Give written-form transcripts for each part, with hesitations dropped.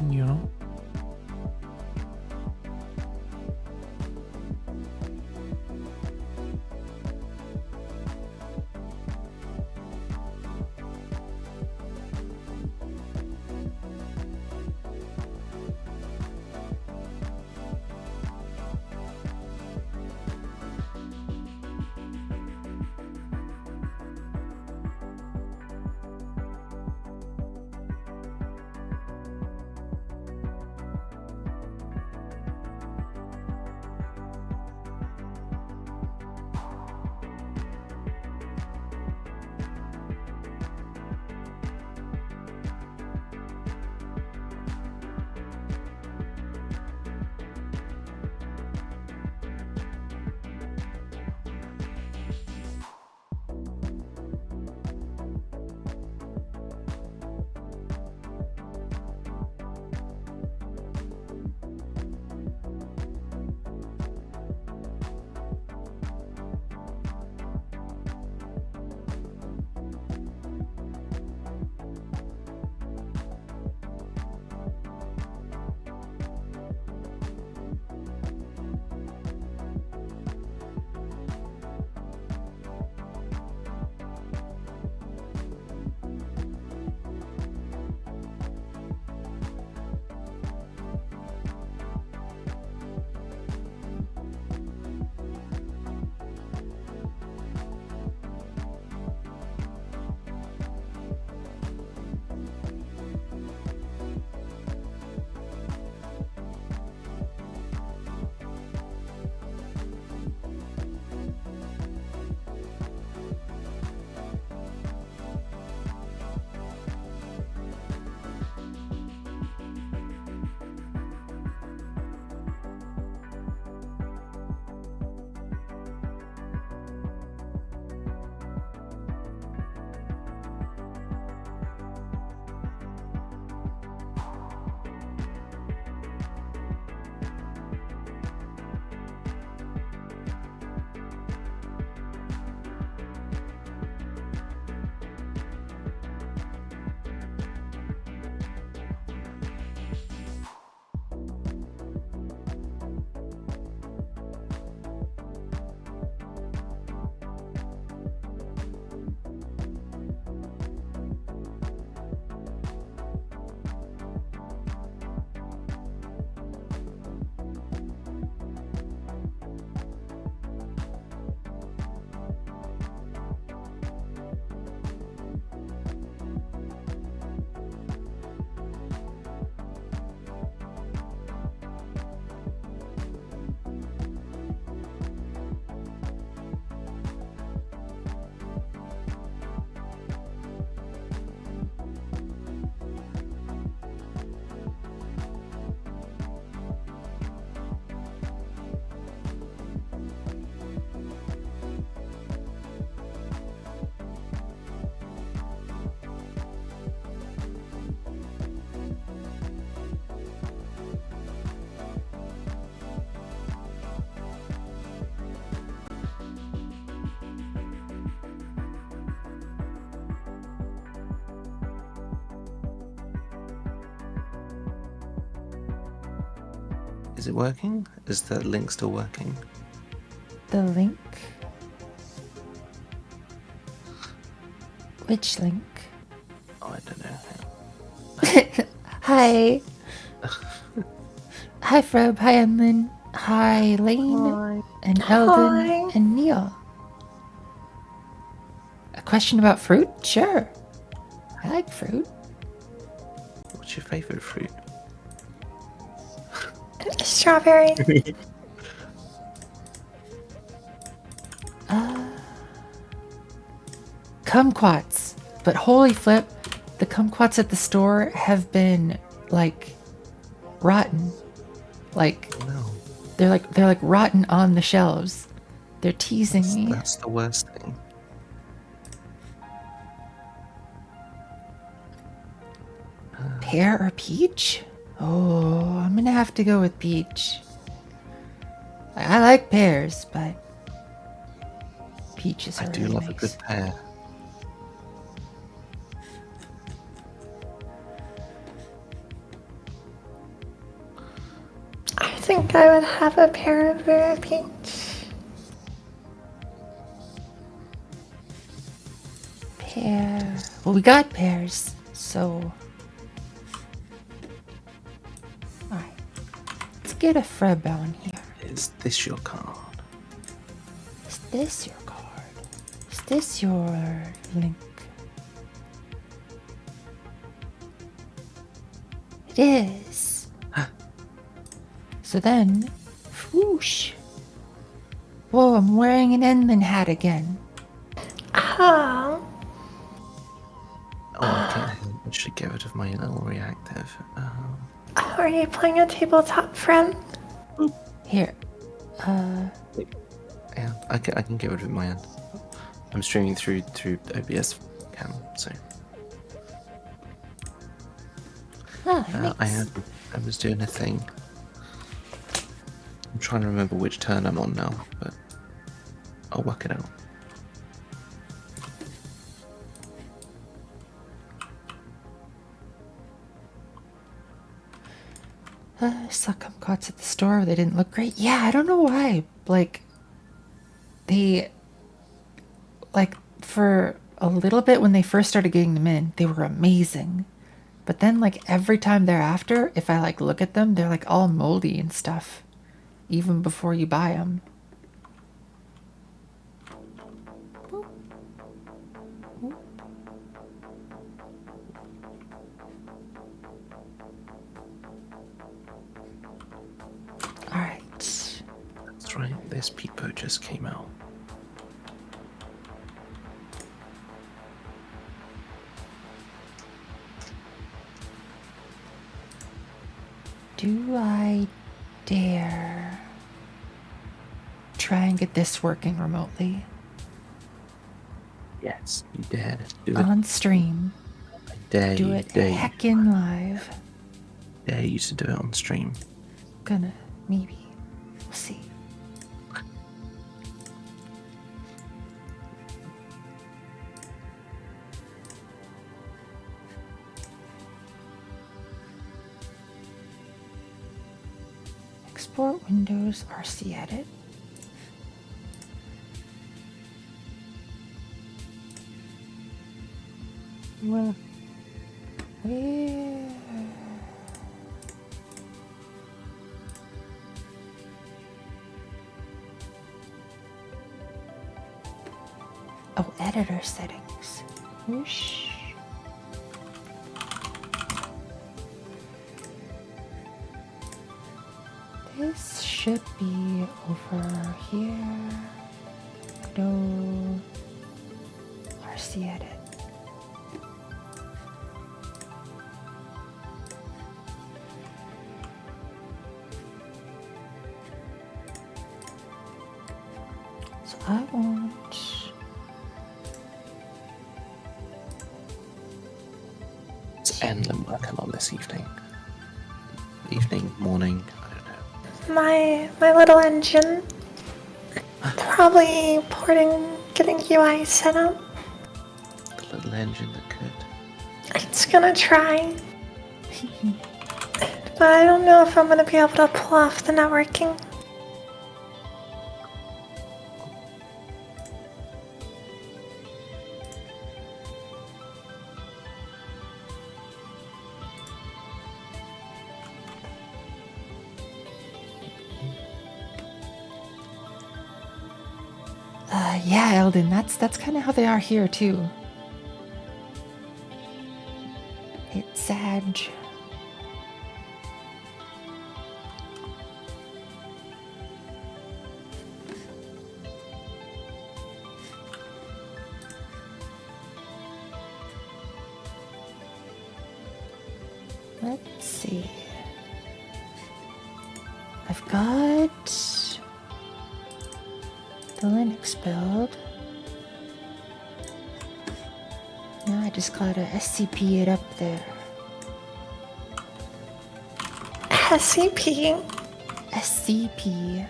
Yeah. Is it working? Is the link still working? The link? Which link? Oh, I don't know. Hi. Hi, Frob. Hi, Emlyn. Hi, Lane. Hi. And Eldon. Hi. And Neil. A question about fruit? Sure. I like fruit. What's your favorite fruit? Strawberry. Kumquats. But holy flip, the kumquats at the store have been, like, rotten. Like, No. they're like rotten on the shelves. They're teasing me. That's the worst thing. Pear or peach? Oh, I'm gonna have to go with peach. I like pears, but peaches are I do really love nice. a good pear. think I would have a pair of Vera each. Pair. Well, we got pairs, so. Alright. Let's get a Freb on here. Is this your card? Is this your card? Is this your link? It is. So then, whoosh. Whoa, I'm wearing an Enman hat again. Oh. Oh, okay. I should get rid of my little reactive. Are you playing a tabletop, friend? Here. Yeah, I can get rid of my end. I'm streaming through OBS cam, so. Nice. I was doing a thing. I'm trying to remember which turn I'm on now, but I'll work it out. Saw kumquats at the store. They didn't look great. Yeah, I don't know why. Like, for a little bit when they first started getting them in, they were amazing. But then, like, every time thereafter, if I, like, look at them, they're, like, all moldy and stuff. Even before you buy them. Alright. That's right, this Peepo just came out. Do I dare try and get this working remotely? Yes, you dare. Do it. On stream. I dare Do you. it Dare you. heckin' live. Dare you to do it on stream. Gonna, maybe. We'll see. Export Windows RC Edit. Well, Where? Oh, editor settings. Whoosh. This should be over here. Godot. RC Edit. So I want it's Enlem working on this evening. Evening, morning, I don't know. My little engine. Probably getting UI set up. The little engine that could. It's gonna try. But I don't know if I'm gonna be able to pull off the networking. Yeah, Eldon, that's kind of how they are here too. It's sad. Let's see. I've got the Linux build. Now I just gotta SCP it up there. SCP. SCP.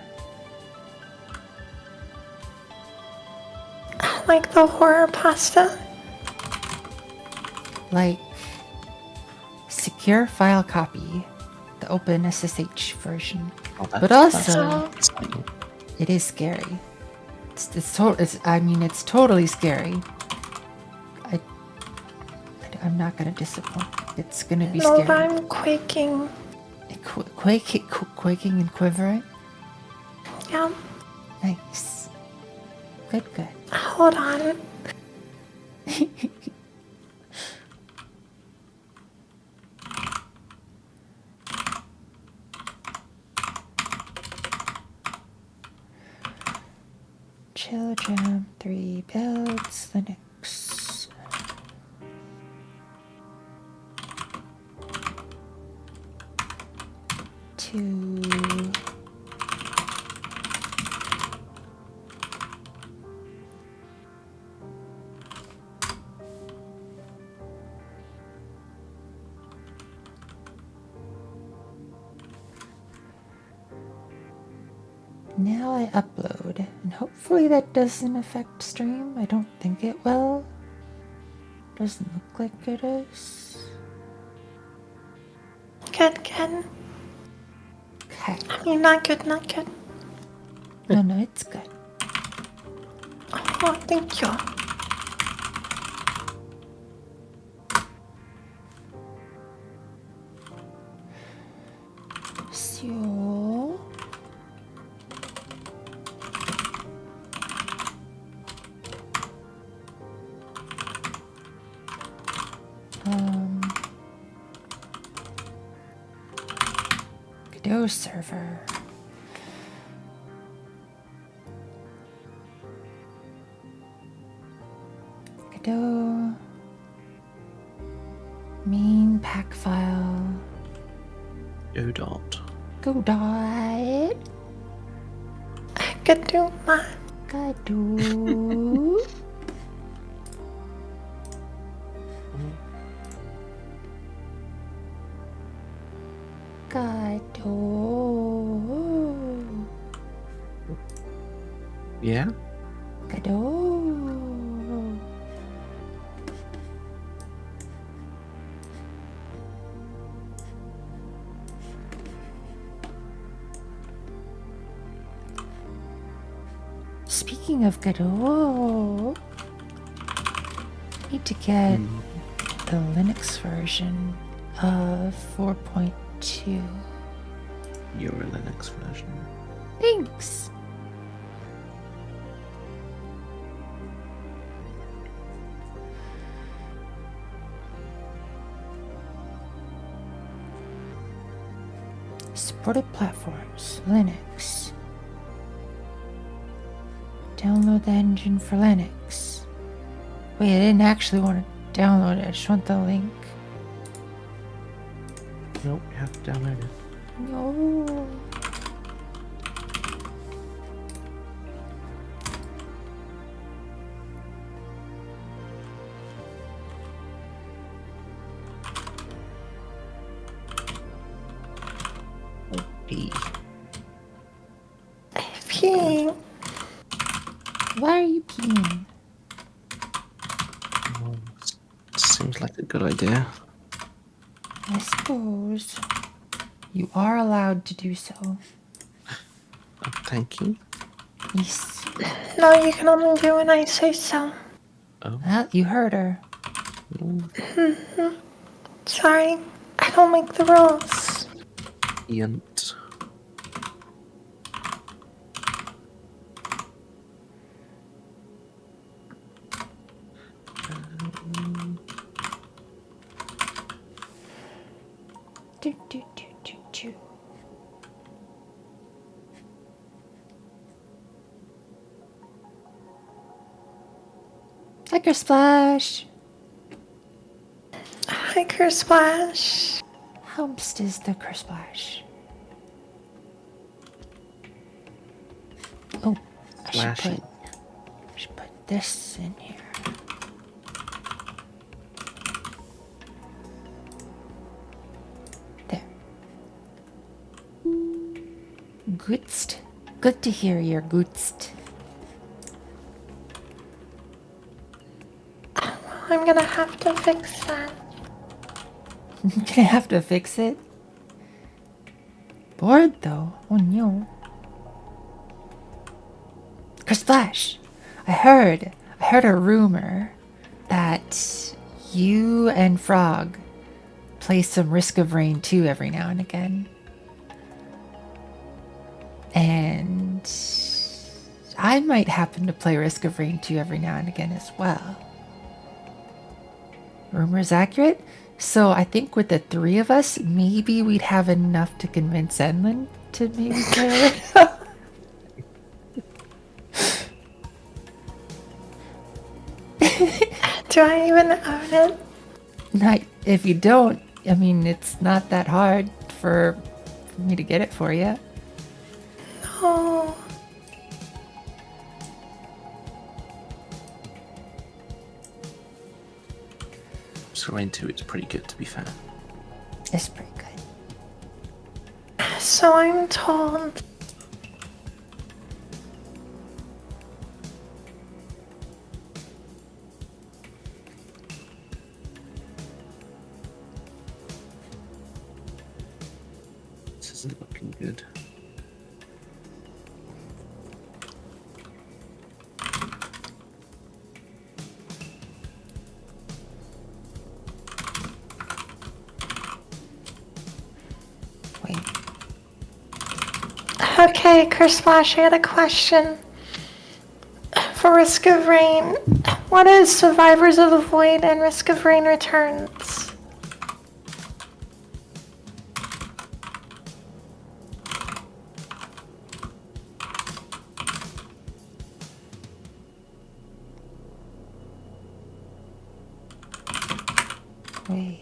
Like the horror pasta. Like secure file copy, the OpenSSH version. Oh, But also, So, exciting. it is scary. It's totally scary. I'm not gonna disappoint. It's gonna be no, scary. I'm quaking. Quaking and quivering. Yeah. Nice. Good. Hold on. Children, 3 builds, Linux. Two. Now I upload, and hopefully that doesn't affect stream. I don't think it will. Doesn't look like it is. Good. Okay. I mean, not good. No, it's good. Oh, thank you. So, Godot server. Godot. Main pack file. Godot. Godot. I could do my. Godot. Godot. Yeah? Godot. Speaking of Godot, I need to get the Linux version of 4.2. Your Linux version. Thanks. Supported platforms, Linux. Download the engine for Linux. Wait, I didn't actually want to download it. I just want the link. Nope, you have to download it. No. P. Peeing. Why are you peeing? Seems like a good idea. I suppose. You are allowed to do so. Thank you. Yes. No, you can only do when I say so. Oh. Well, you heard her. Sorry, I don't make the rules. Yunt. Do. Hiker splash. Hiker splash. Humps is the kersplash. Oh, I Splashing. should put this in here. There. Goodst. Good to hear your goodst. I'm gonna have to fix that. Gonna have to fix it. bored though. Oh no. Splash, I heard a rumor that you and Frog play some Risk of Rain 2 every now and again. And I might happen to play Risk of Rain 2 every now and again as well. Rumor is accurate? So I think with the three of us, maybe we'd have enough to convince Enlin to maybe play it. Do I even own it? Not, if you don't, I mean, it's not that hard for me to get it for you. No. So Rain 2, it's pretty good, to be fair. It's pretty good. So I'm told. This isn't looking good. Wait. Okay, Kersplash, I got a question. For Risk of Rain, what is Survivors of the Void and Risk of Rain Returns? Wait.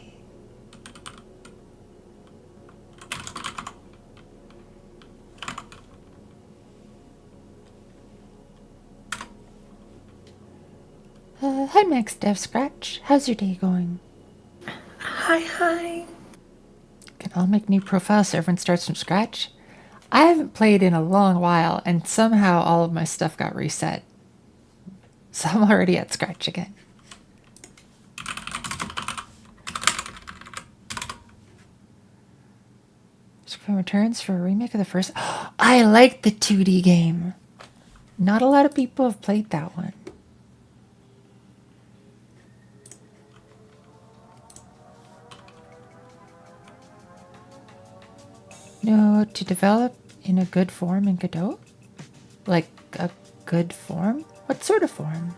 Hi Max Dev Scratch. How's your day going? Hi. Can all make new profiles so everyone starts from scratch? I haven't played in a long while, and somehow all of my stuff got reset. So I'm already at scratch again. Screen returns for a remake of the first. I like the 2D game. Not a lot of people have played that one. No, to develop in a good form in Godot? Like a good form? What sort of form?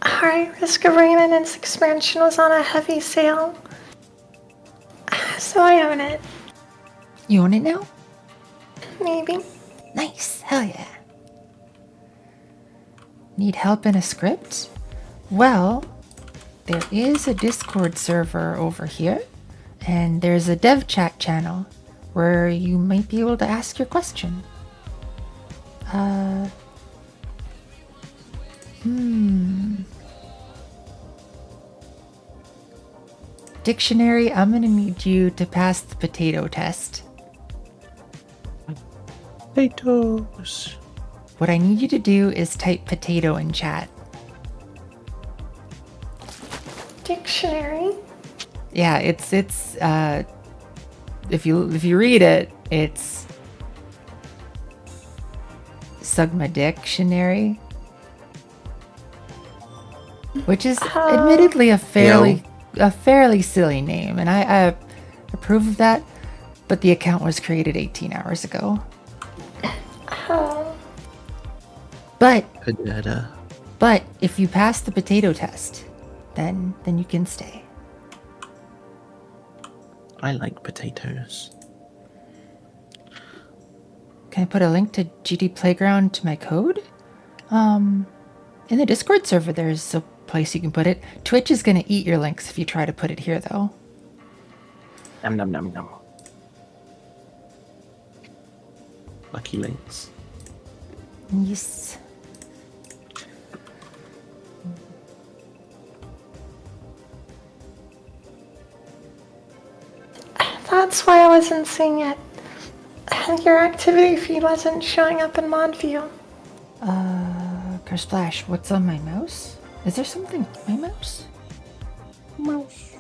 Alright, Risk of Rain and its expansion was on a heavy sale. So I own it. You own it now? Maybe. Nice, hell yeah. Need help in a script? Well, there is a Discord server over here, and there's a dev chat channel where you might be able to ask your question. Dictionary, I'm gonna need you to pass the potato test. Potatoes. What I need you to do is type potato in chat. Dictionary. Yeah, it's if you read it, it's Sugma Dictionary, which is admittedly a fairly silly name, and I approve of that. But the account was created 18 hours ago. Oh. But Potato. but if you pass the potato test, then you can stay. I like potatoes. Can I put a link to GD Playground to my code? In the Discord server, there's a place you can put it. Twitch is going to eat your links if you try to put it here, though. Nom nom nom nom. Lucky links. Yes. That's why I wasn't seeing it. Your activity feed wasn't showing up in mod view. Kersplash, what's on my mouse? Is there something on my mouse? Mouse.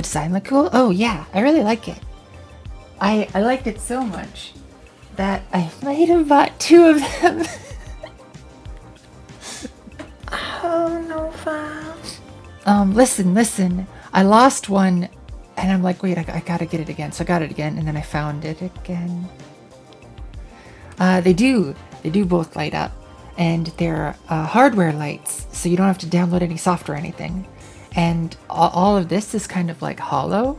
design look cool? Oh yeah, I really like it. I liked it so much that I might have bought 2 of them. Oh, Nova. Listen. I lost one, and I'm like, wait, I gotta get it again. So I got it again, and then I found it again. They do both light up, and they're hardware lights, so you don't have to download any software or anything. And all of this is kind of like hollow,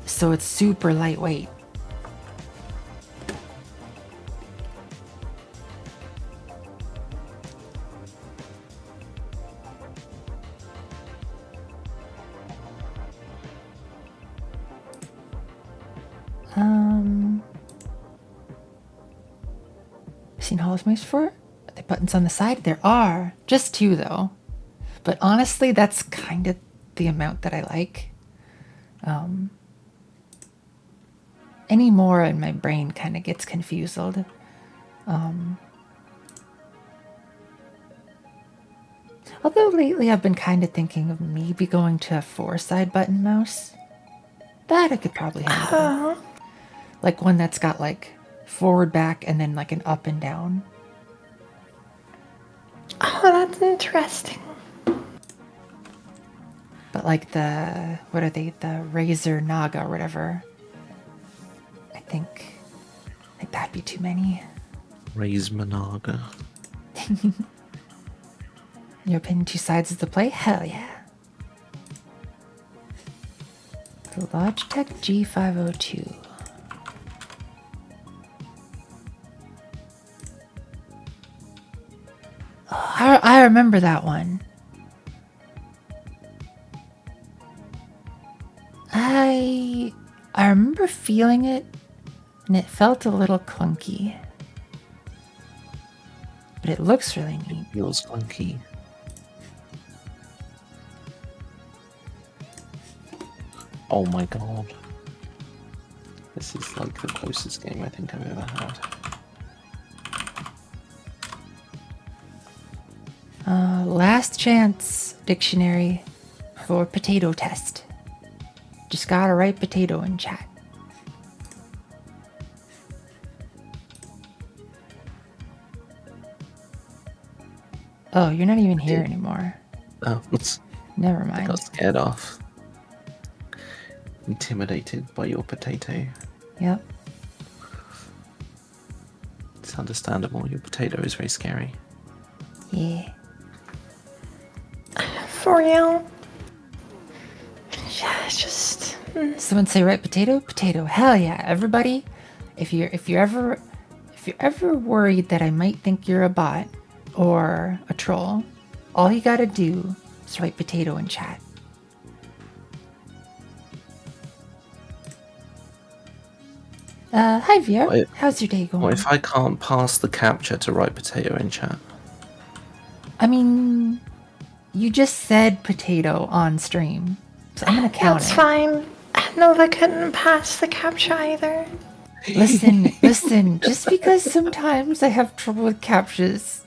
so it's super lightweight. Seen hollows mice before? Are there buttons on the side? There are. Just 2 though. But honestly, that's kind of the amount that I like. Any more and my brain kind of gets confused. Although lately I've been kind of thinking of maybe going to a 4-side button mouse. That I could probably handle. Like one that's got like forward, back, and then like an up and down. Oh, that's interesting. But like the, what are they? The Razer Naga or whatever. I think that'd be too many. Raise Managa. Your opinion, 2 sides of the play? Hell yeah. The Logitech G502. Oh, I remember that one. I remember feeling it, and it felt a little clunky. But it looks really neat. It feels clunky. Oh my god. This is like the closest game I think I've ever had. Last chance dictionary for potato test. Just gotta write potato in chat. Oh, you're not even here anymore. Oh, Never I mind. got scared off. Intimidated by your potato. Yep. It's understandable. Your potato is very scary. Yeah. For real? Yeah, it's just... Someone say right potato? Potato. Hell yeah. Everybody, if you're ever worried that I might think you're a bot or a troll, all you gotta do is write potato in chat. Hi Veer. What- How's your day going? What if I can't pass the capture to write potato in chat? I mean, you just said potato on stream, so I'm gonna count That's it. fine. Nova couldn't pass the captcha either. Listen, just because sometimes I have trouble with captures,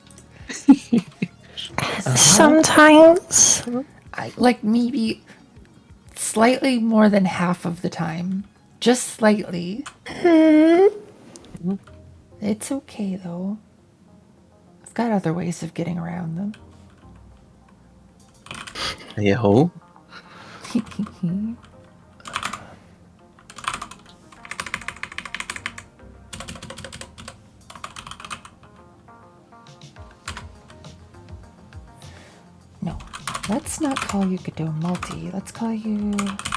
Sometimes. I like maybe slightly more than half of the time. Just slightly. It's okay though. I've got other ways of getting around them. Yo. No, let's not call you Godot Multi. Let's call you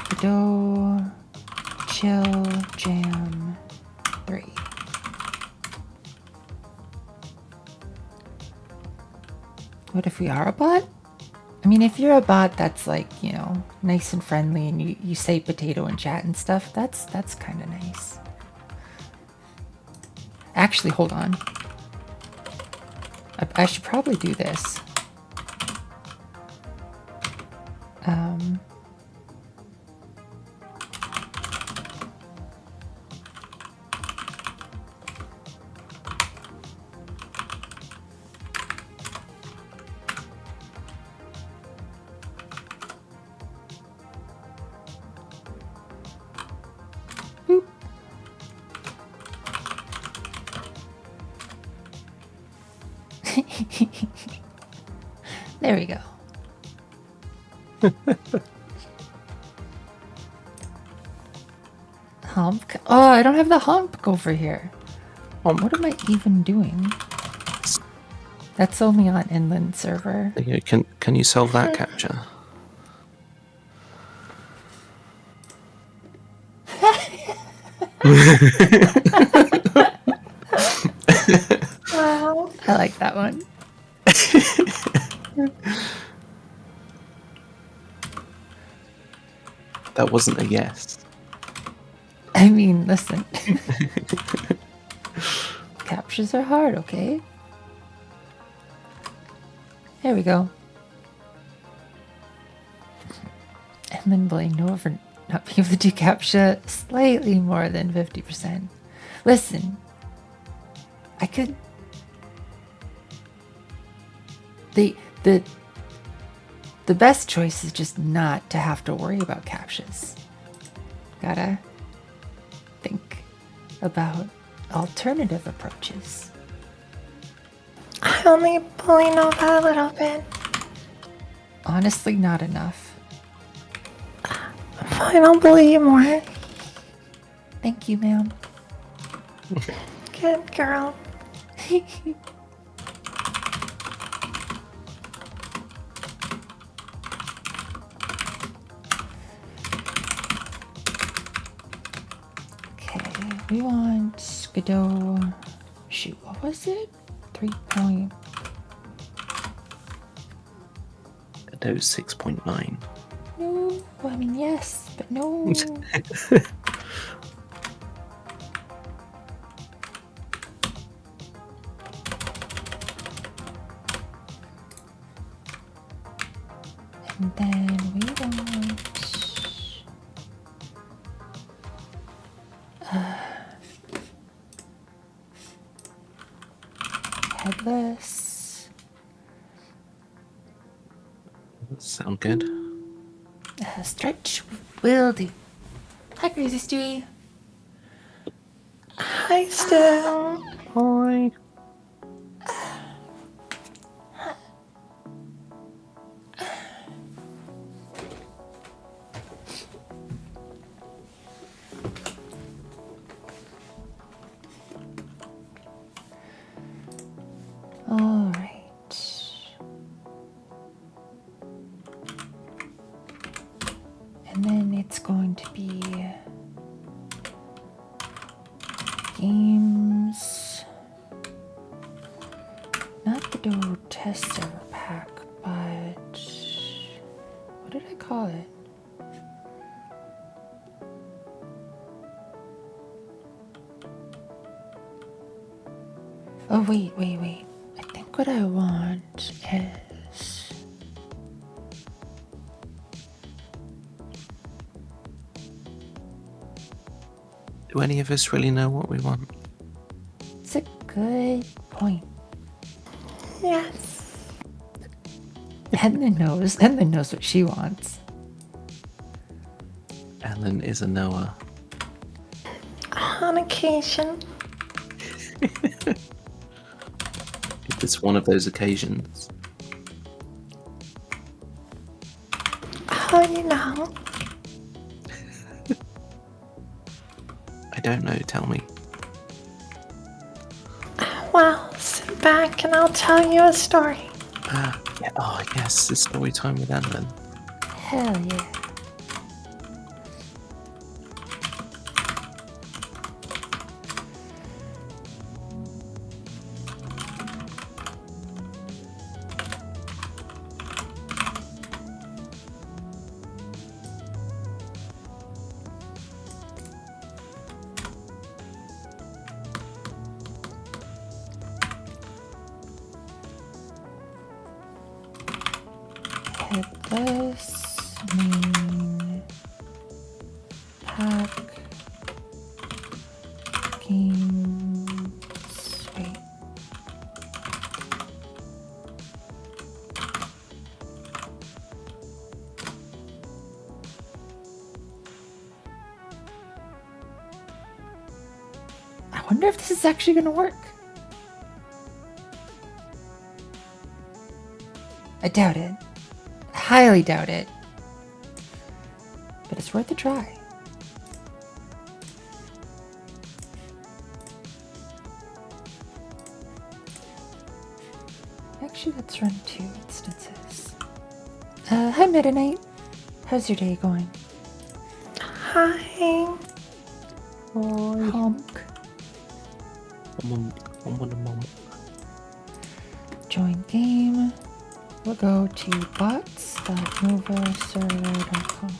Godot Chill Jam 3. What if we are a bot? I mean, if you're a bot that's like, you know, nice and friendly and you say potato in chat and stuff, that's kind of nice. Actually, hold on. I should probably do this. There we go. Hump. Oh, I don't have the hump over here. What am I even doing? That's only on inland server. Can you solve that capture? Wow. I like that one. That wasn't a yes. I mean, listen. Captures are hard, okay? There we go. And then blame Noah for not being able to do captcha slightly more than 50%. Listen, I could... The best choice is just not to have to worry about captchas. Gotta think about alternative approaches. I only bully Nova a little bit. Honestly, not enough. Fine, I'll bully you more. Thank you, ma'am. Good girl. Okay, we want Godot. Shoot, what was it? 3 point. Godot 6.9. No, I mean yes, but no. And then we want headless. Sound good? Stretch will do. Hi, Crazy Stewie. Hi, Stu. Hi. All right. And then it's going to be games, not the Godot test server pack, but what did I call it? Oh, wait. I think what I want is... Do any of us really know what we want? It's a good point. Yes. Ellen knows what she wants. Ellen is a Noah. On occasion. If it's one of those occasions. Oh, you know. I don't know, tell me. Well, sit back and I'll tell you a story. Yeah. Oh, yes, the story time with Ellen. Hell yeah. Headless main pack games. Wait. I wonder if this is actually going to work. I doubt it. Highly doubt it. But it's worth a try. Actually, let's run 2 instances. Hi, Meta Knight. How's your day going? Hi. Honk. Join game. We'll go to bots.novaserver.com.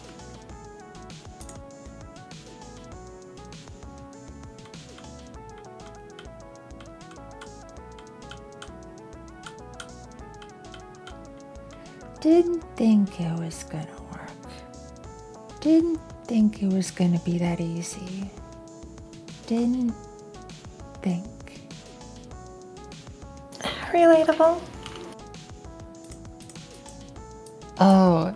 Didn't think it was gonna work. Didn't think it was gonna be that easy. Didn't think. Relatable. Oh,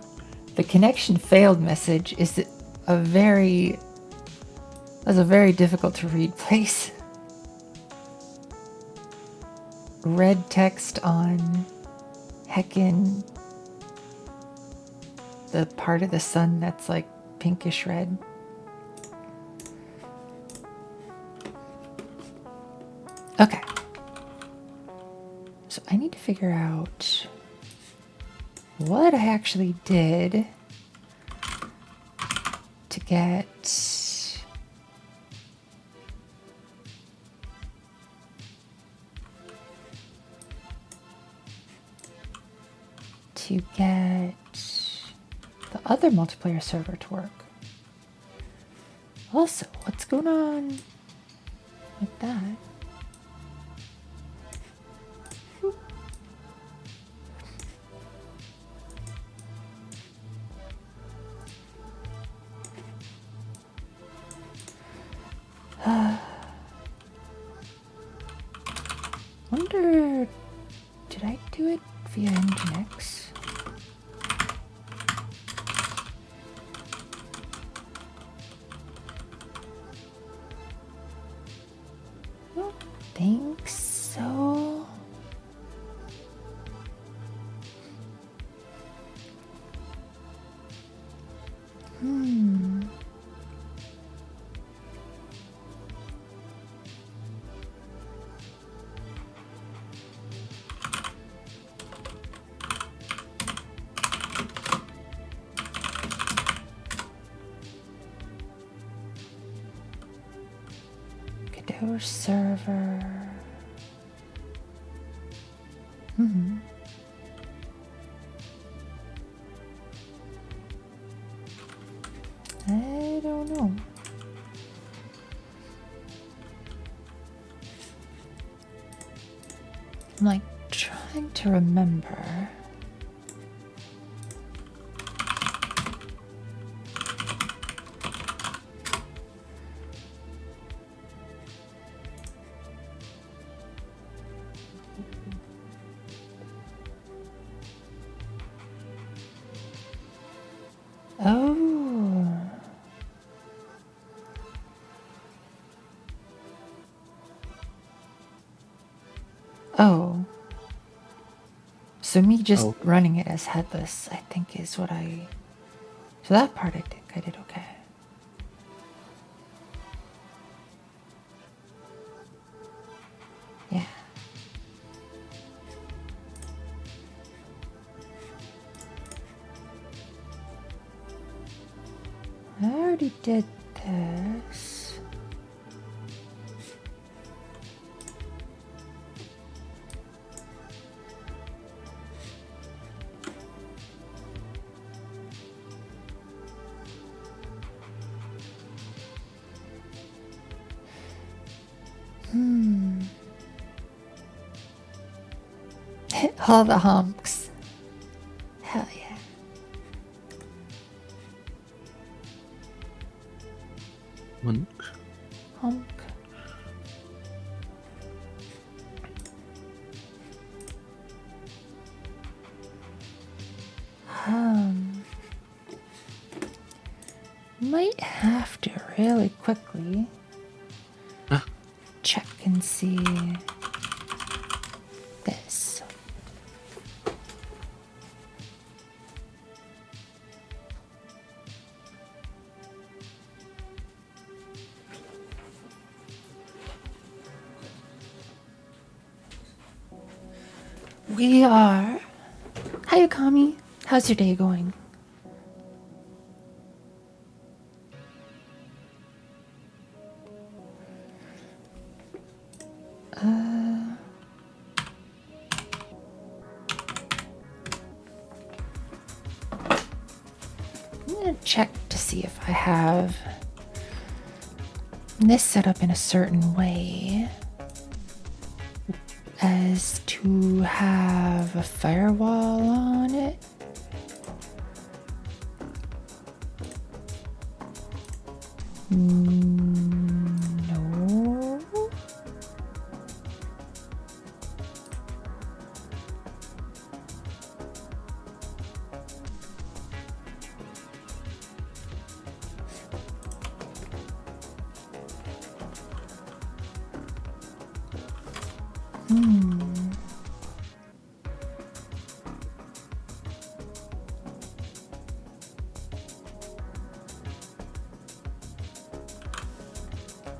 the connection failed message is a very difficult to read place. Red text on heckin' the part of the sun that's like pinkish red. Okay. So I need to figure out what I actually did to get the other multiplayer server to work. Also, what's going on with that? Wonder, did I do it via Nginx? I don't think so. Godot server. I don't know. I'm like trying to remember. Oh. Oh. So me just running it as headless, I think is what I... So that part I think I did okay. Yeah. I already did this. All the honks. Hell yeah. Monk. Honk. Might have to really quickly check and see this. We are. Hi, Akami. How's your day going? I'm gonna check to see if I have this set up in a certain way as to have a firewall on it. No.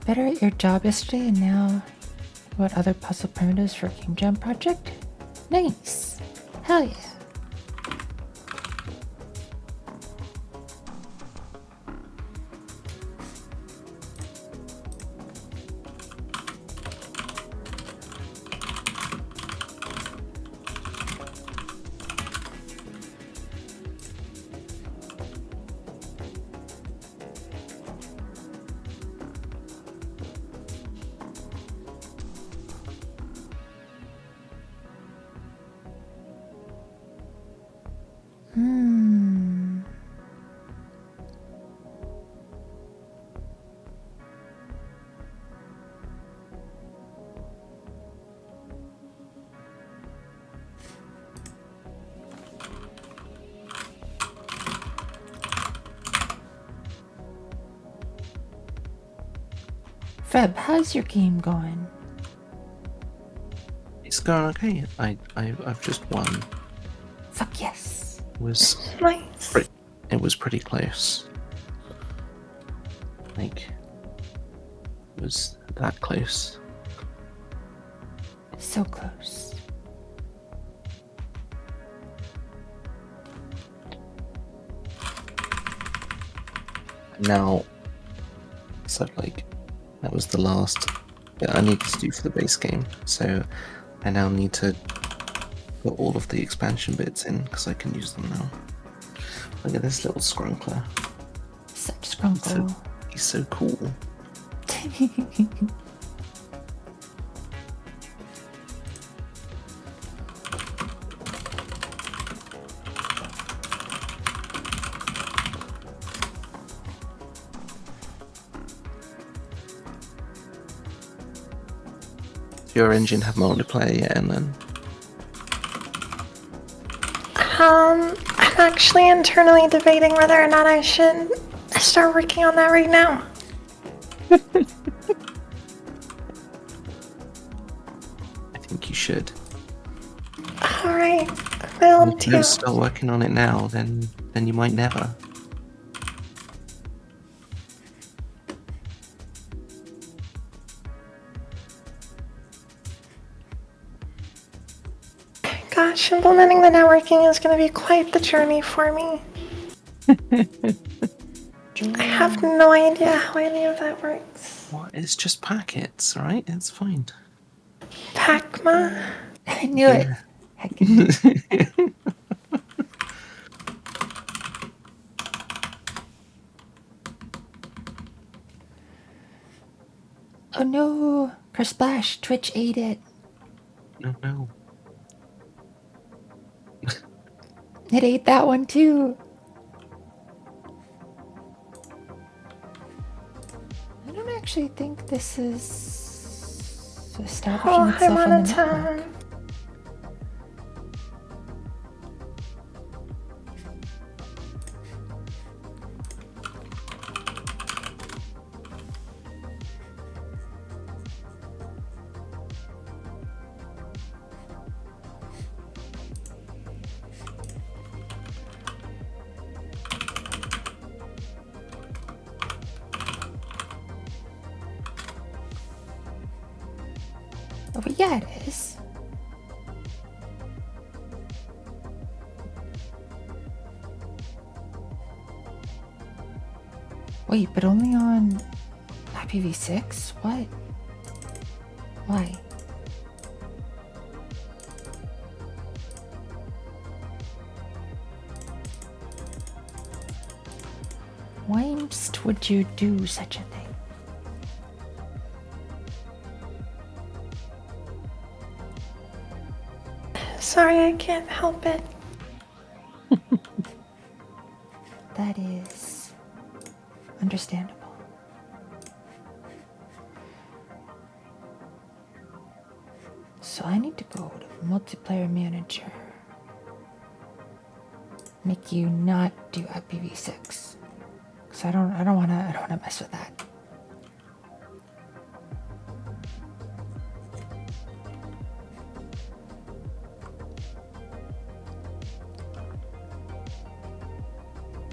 Better at your job yesterday and now what other puzzle primitives for Game Jam project? Nice. Hell yeah. Feb, how's your game going? It's going okay. I've just won. Fuck yes. Nice. It was pretty close. Like, it was that close. So close. Now, so like, that was the last bit I needed to do for the base game. So I now need to put all of the expansion bits in because I can use them now. Look at this little scrunkler. Such scrunkle. He's so cool. Your engine have multiplayer yet, and then I'm actually internally debating whether or not I should start working on that right now. I think you should. Alright, will If you do. don't start working on it now, then you might never. Gosh, implementing the networking is going to be quite the journey for me. I have no idea how any of that works. What? It's just packets, right? It's fine. Pacma? I knew it. Heck. Oh no! Kersplash, Twitch ate it. No. It ate that one too. I don't actually think this is establishing Oh, hi, itself on the network. Monotone. Oh, but yeah, it is. Wait, but only on IPv6? What? Why? Whymst would you do such a thing? Sorry, I can't help it. That is understandable. So I need to go to multiplayer manager. Make you not do IPv6. Cause I don't wanna mess with that.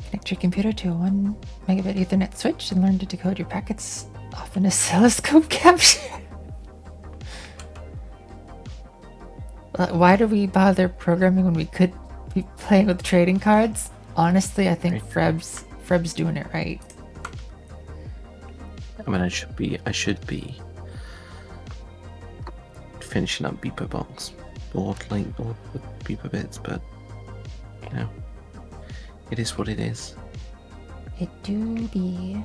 Connect your computer to a 1 megabit Ethernet switch and learn to decode your packets off an oscilloscope capture. Why do we bother programming when we could be playing with trading cards? Honestly, I think Freb's doing it right. I mean, I should be finishing up Beeper box or Beeper bits, but you know, it is what it is. It do be.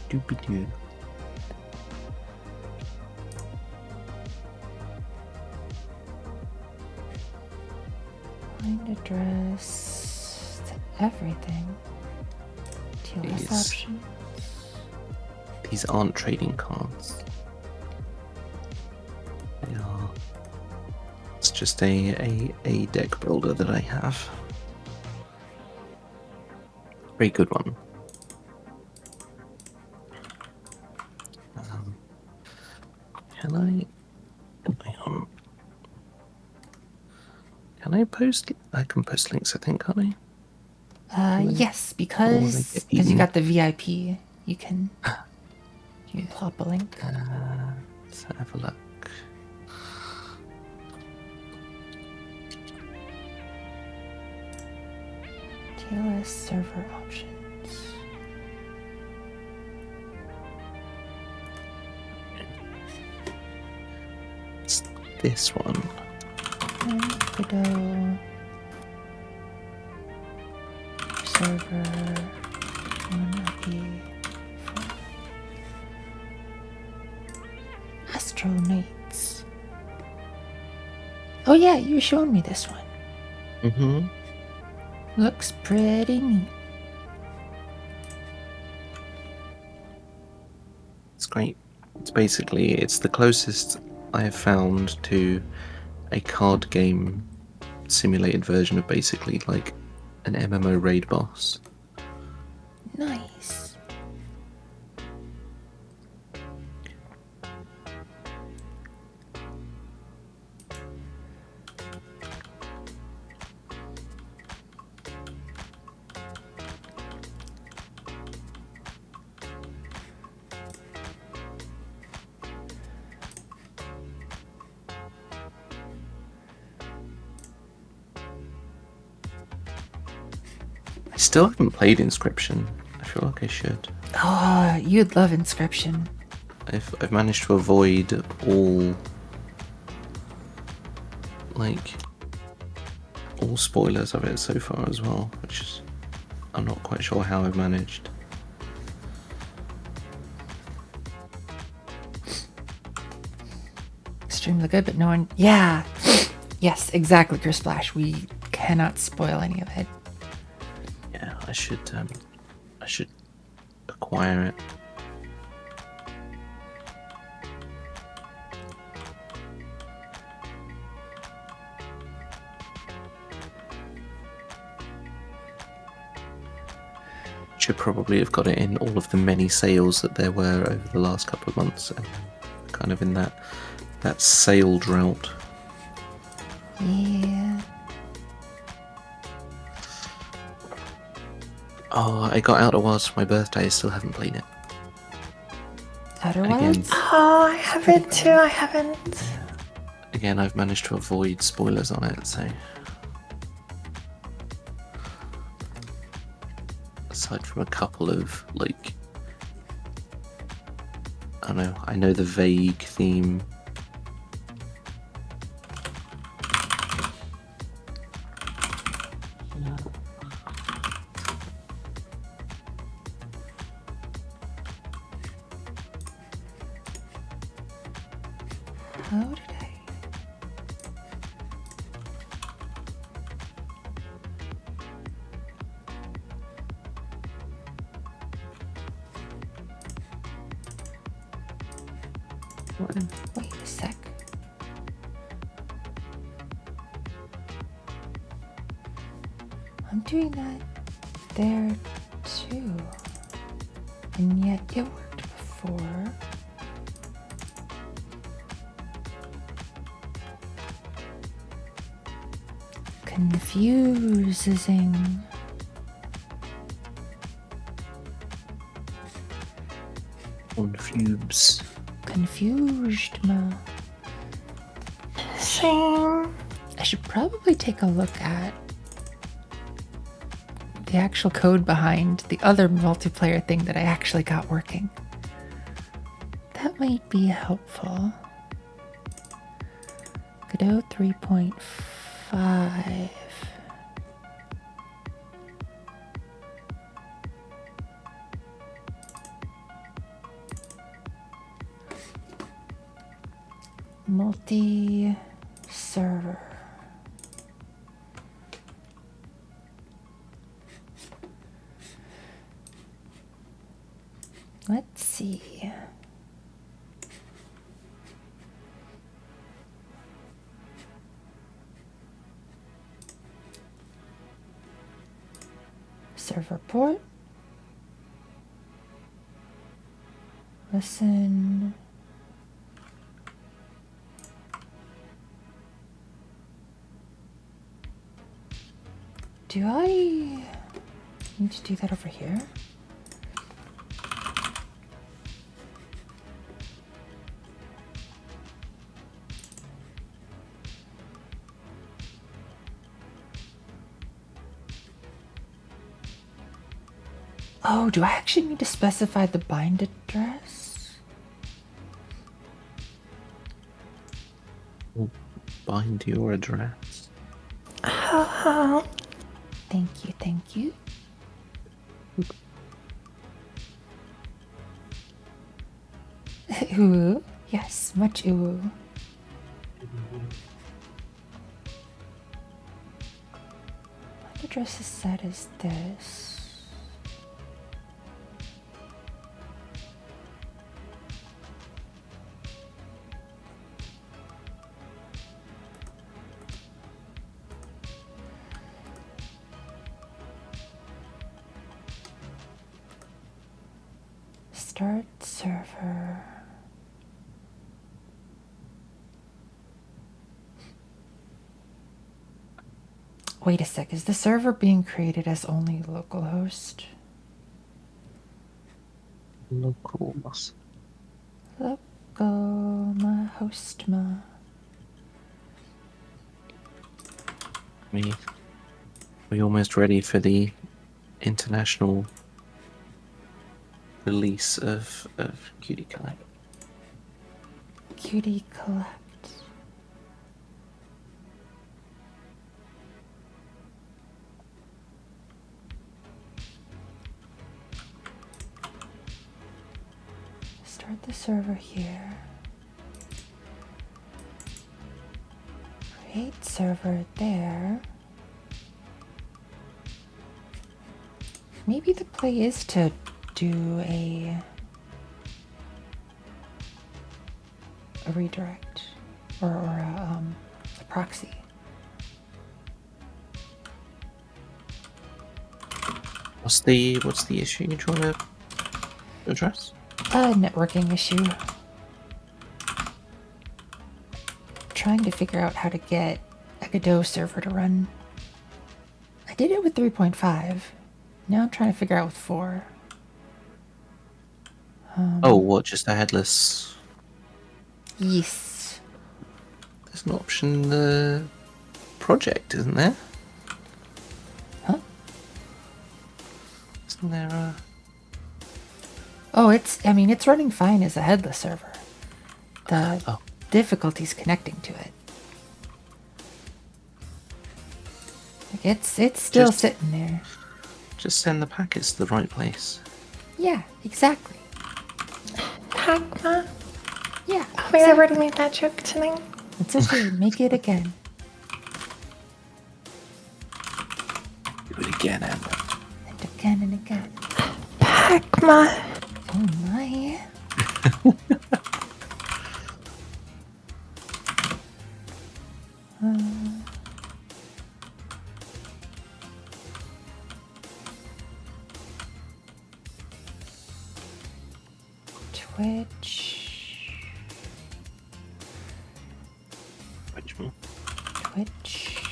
Doobie-doo. Find address to everything. TLS option. These aren't trading cards. They are. It's just a deck builder that I have. Very good one. Can I post? I can post links, I think, can't I? Yes, because you got the VIP, you can pop a link. Let's have a look. TLS server options. It's this one. Godot server 1 Astro Knights. Oh yeah, you showed me this one. Mm-hmm. Looks pretty neat. It's great. It's the closest I have found to a card game simulated version of basically like an MMO raid boss. Nice. I still haven't played Inscription. I feel like I should. Oh, you'd love Inscription. I've managed to avoid all spoilers of it so far as well, which is, I'm not quite sure how I've managed. Extremely good, but no one. Yeah. Yes, exactly, Chris Splash. We cannot spoil any of it. Yeah, I should acquire it. Should probably have got it in all of the many sales that there were over the last couple of months, and kind of in that sale drought. Yeah. Oh, I got Outer Wilds for my birthday. I still haven't played it. Outer Again. Wilds? Oh, I haven't too. I haven't. Again, I've managed to avoid spoilers so aside from a couple of like, I don't know. I know the vague theme. How did I? Wait a sec. I'm doing that there too. And yet it worked before. Confusing. On fumes. Confused, ma. Same. I should probably take a look at the actual code behind the other multiplayer thing that I actually got working. That might be helpful. Godot 3.5. Multi-server. Let's see. Server port. Listen. Do I need to do that over here? Oh, do I actually need to specify the bind address? Bind your address. Thank you, thank you. Ooh, yes, much ooh. What address is set as this? Start server. Wait a sec, is the server being created as only localhost? Locals. Local host ma. We almost ready for the international release of Cutie Collect. Cutie collect. Start the server here. Create server there. Maybe the play is to do a redirect or a proxy. What's the issue you're trying to address? A networking issue. Trying to figure out how to get a Godot server to run. I did it with 3.5. Now I'm trying to figure out with 4. Oh, what? Just a headless? Yes. There's an option in the project, isn't there? Huh? There's Isn't there a... Oh, it's running fine as a headless server. The Oh. difficulty's connecting to it. Like it's still Just- sitting there. Just send the packets to the right place. Yeah, exactly. Pacma? Yeah. We already made that joke tonight. It's okay. Make it again. Do it again, Amber. And again and again. Pacma. Oh my. Twitch. Which one? Twitch.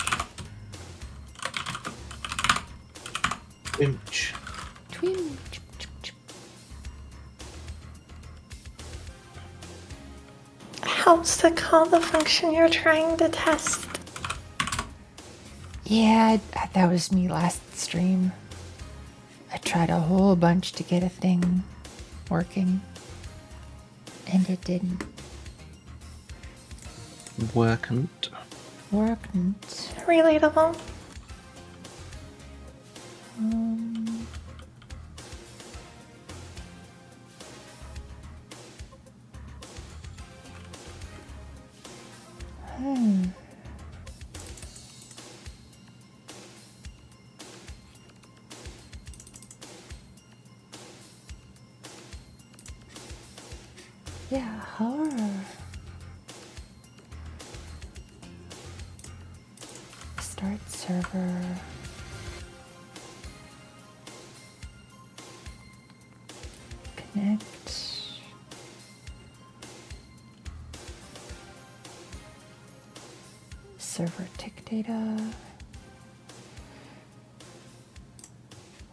Winch. Twin. Helps to call the function you're trying to test. Yeah, that was me last stream. I tried a whole bunch to get a thing working, and it didn't. Workant. Workn't. Relatable. Yeah, horror. Start server. Connect. Server tick data.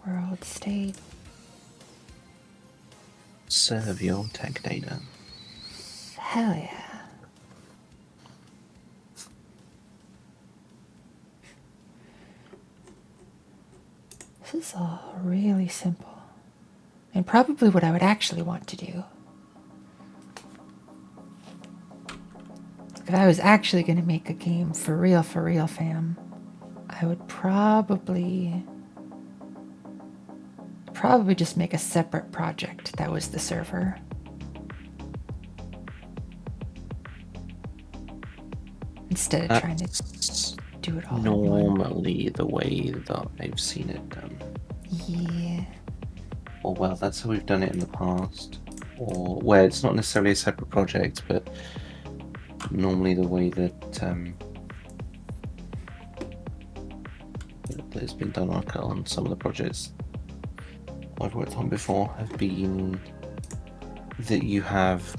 World state. Serve your tech data. Hell yeah. This is all really simple. And probably what I would actually want to do. If I was actually going to make a game for real, fam, I would probably just make a separate project that was the server. Instead of trying to That's do it all in one. normally the way that I've seen it done. Yeah. Or well, that's how we've done it in the past. Or where it's not necessarily a separate project, but normally the way that it's been done on some of the projects I've worked on before have been that you have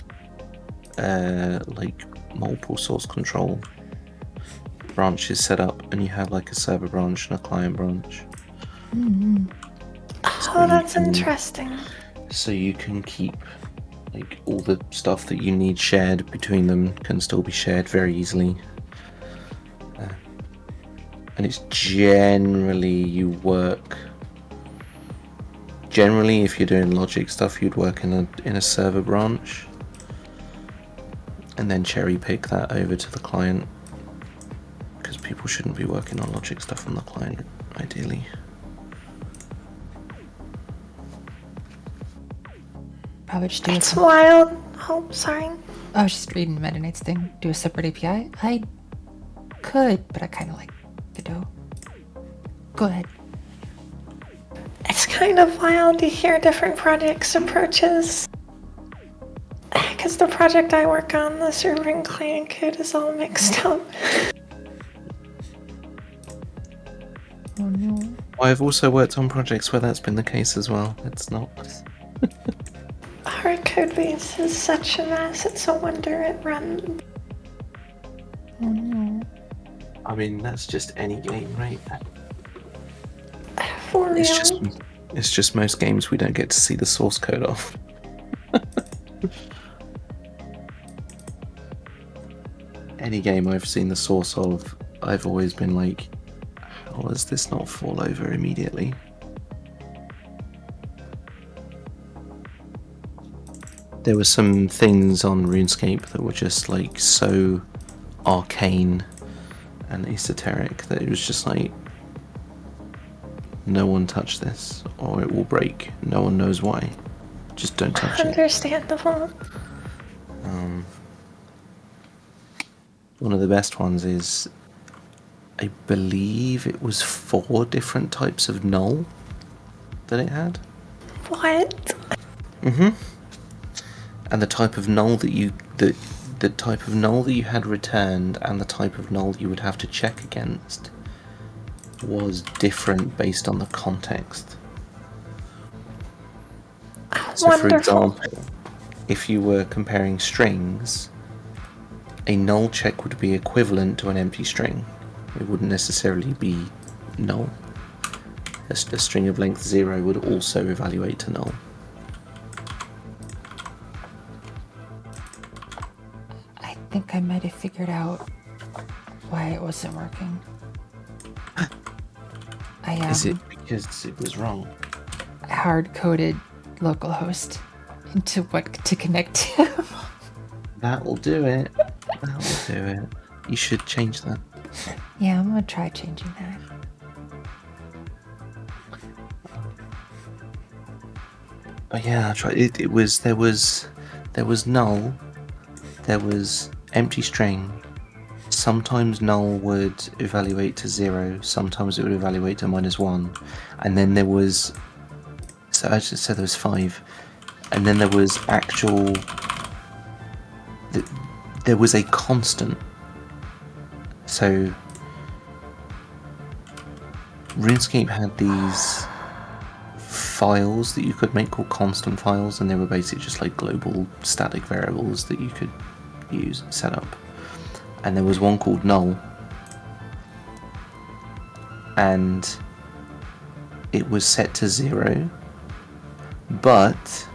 like multiple source control branches set up, and you have like a server branch and a client branch. Oh, that's interesting. So you can keep like all the stuff that you need shared between them can still be shared very easily. And it's generally if you're doing logic stuff, you'd work in a server branch and then cherry pick that over to the client, because people shouldn't be working on logic stuff on the client ideally. Probably just do It's it. wild. Oh, sorry. I was just reading Meta Knight's thing. Do a separate API? I could, but I kind of like Godot. Go ahead. It's kind of wild to hear different projects' approaches. Because the project I work on, the server and client code is all mixed up. Oh no. I've also worked on projects where that's been the case as well. It's not. Our code base is such a mess, it's a wonder it runs. Oh no. I mean, that's just any game, right? For real. It's just most games we don't get to see the source code of. Any game I've seen the source of, I've always been like, how does this not fall over immediately? There were some things on RuneScape that were just like so arcane and esoteric that it was just like, no one touch this or it will break. No one knows why. Just don't touch it. Understandable. One of the best ones is, I believe it was 4 different types of null that it had. What? And the type of null that you the type of null that you had returned and the type of null you would have to check against was different based on the context. So Wonderful. for example, if you were comparing strings, a null check would be equivalent to an empty string. It wouldn't necessarily be null. A string of length 0 would also evaluate to null. I think I might have figured out why it wasn't working. Is it because it was wrong? hard-coded localhost into what to connect to. That will do it. That will do it. You should change that. Yeah, I'm gonna try changing that. But yeah, I tried. There was null, there was empty string. Sometimes null would evaluate to 0. Sometimes it would evaluate to -1, and then there was. So I just said there was 5, and then there was actual. There was a constant. So RuneScape had these files that you could make called constant files, and they were basically just like global static variables that you could use and set up. And there was one called null, and it was set to 0, but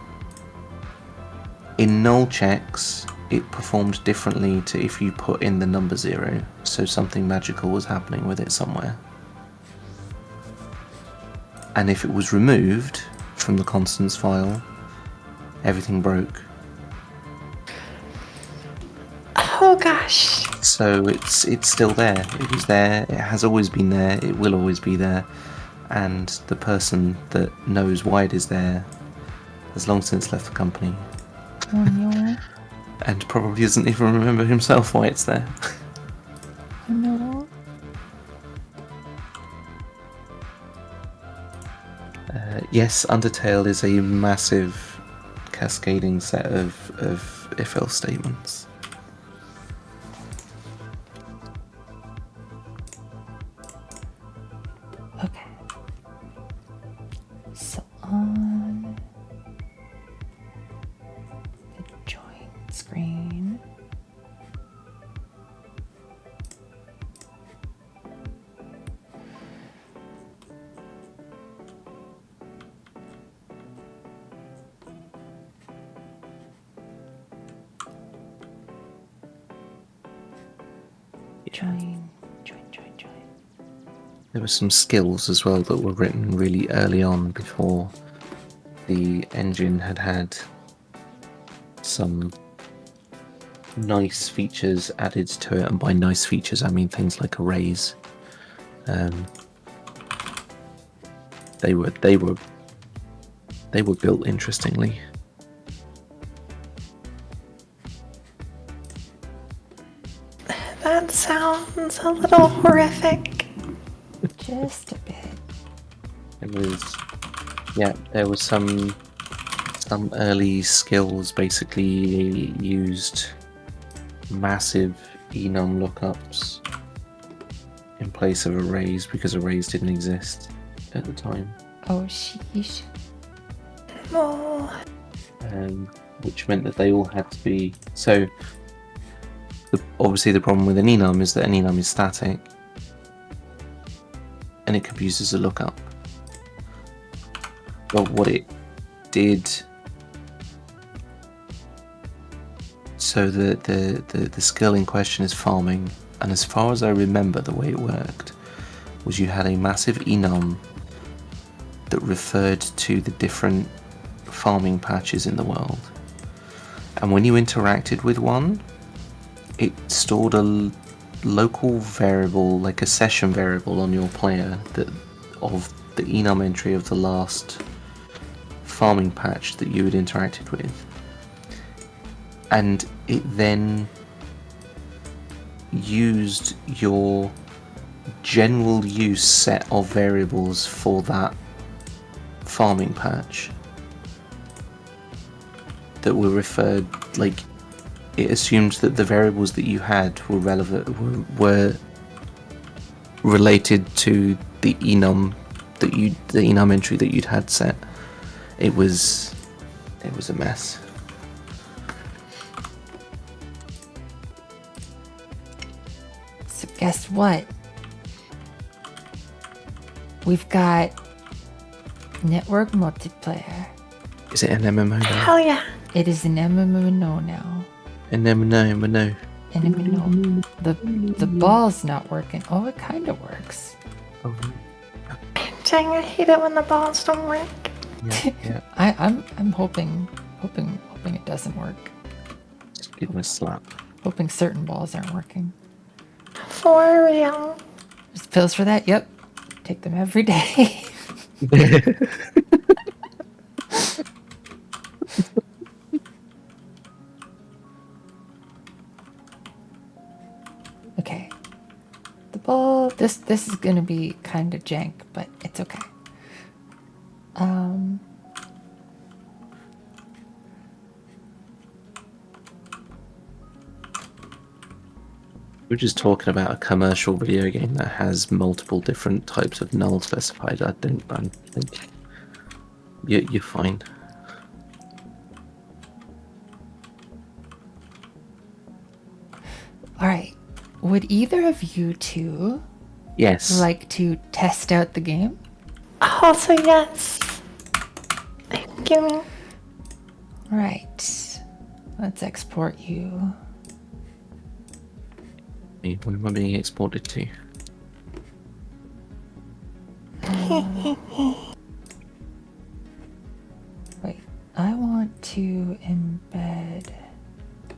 in null checks it performed differently to if you put in the number 0, so something magical was happening with it somewhere. And if it was removed from the constants file, everything broke. Oh gosh. So it's still there. It was there. It has always been there. It will always be there. And the person that knows why it is there has long since left the company. Oh no. And probably doesn't even remember himself why it's there. Oh no. Yes, Undertale is a massive cascading set of if-else statements. Okay. So on the join screen. Join. There were some skills as well that were written really early on before the engine had some nice features added to it, and by nice features I mean things like arrays. They were built interestingly. That sounds a little horrific. Just a bit. There was some early skills basically used massive enum lookups in place of arrays because arrays didn't exist at the time. Oh, sheesh. Oh, Which meant that they all had to be so. Obviously, the problem with an enum is that an enum is static, and it could be used as a lookup. But what it did, so the skill in question is farming, and as far as I remember, the way it worked was you had a massive enum that referred to the different farming patches in the world. and when you interacted with one, it stored a local variable, like a session variable on your player of the enum entry of the last farming patch that you had interacted with, and it then used your general use set of variables for that farming patch that were referred, like, it assumed that the variables that you had were were related to the enum the enum entry that you'd had set. It was a mess. So guess what? We've got network multiplayer. Is it an MMO now? Hell yeah. It is an MMO now. An MMO. MMO. The ball's not working. Oh, it kind of works. Oh, Dang, I hate it when the balls don't work. yeah. I'm hoping it doesn't work. Just give him a slap. Hoping certain balls aren't working. For real. There's pills for that? Yep. Take them every day. Okay. The ball, this is gonna be kind of jank, but it's okay. We're just talking about a commercial video game that has multiple different types of null specified. I think you're fine. All right. Would either of you two Yes. like to test out the game? Also, yes. Give me. All right. Let's export you. Where am I being exported to? Wait, I want to embed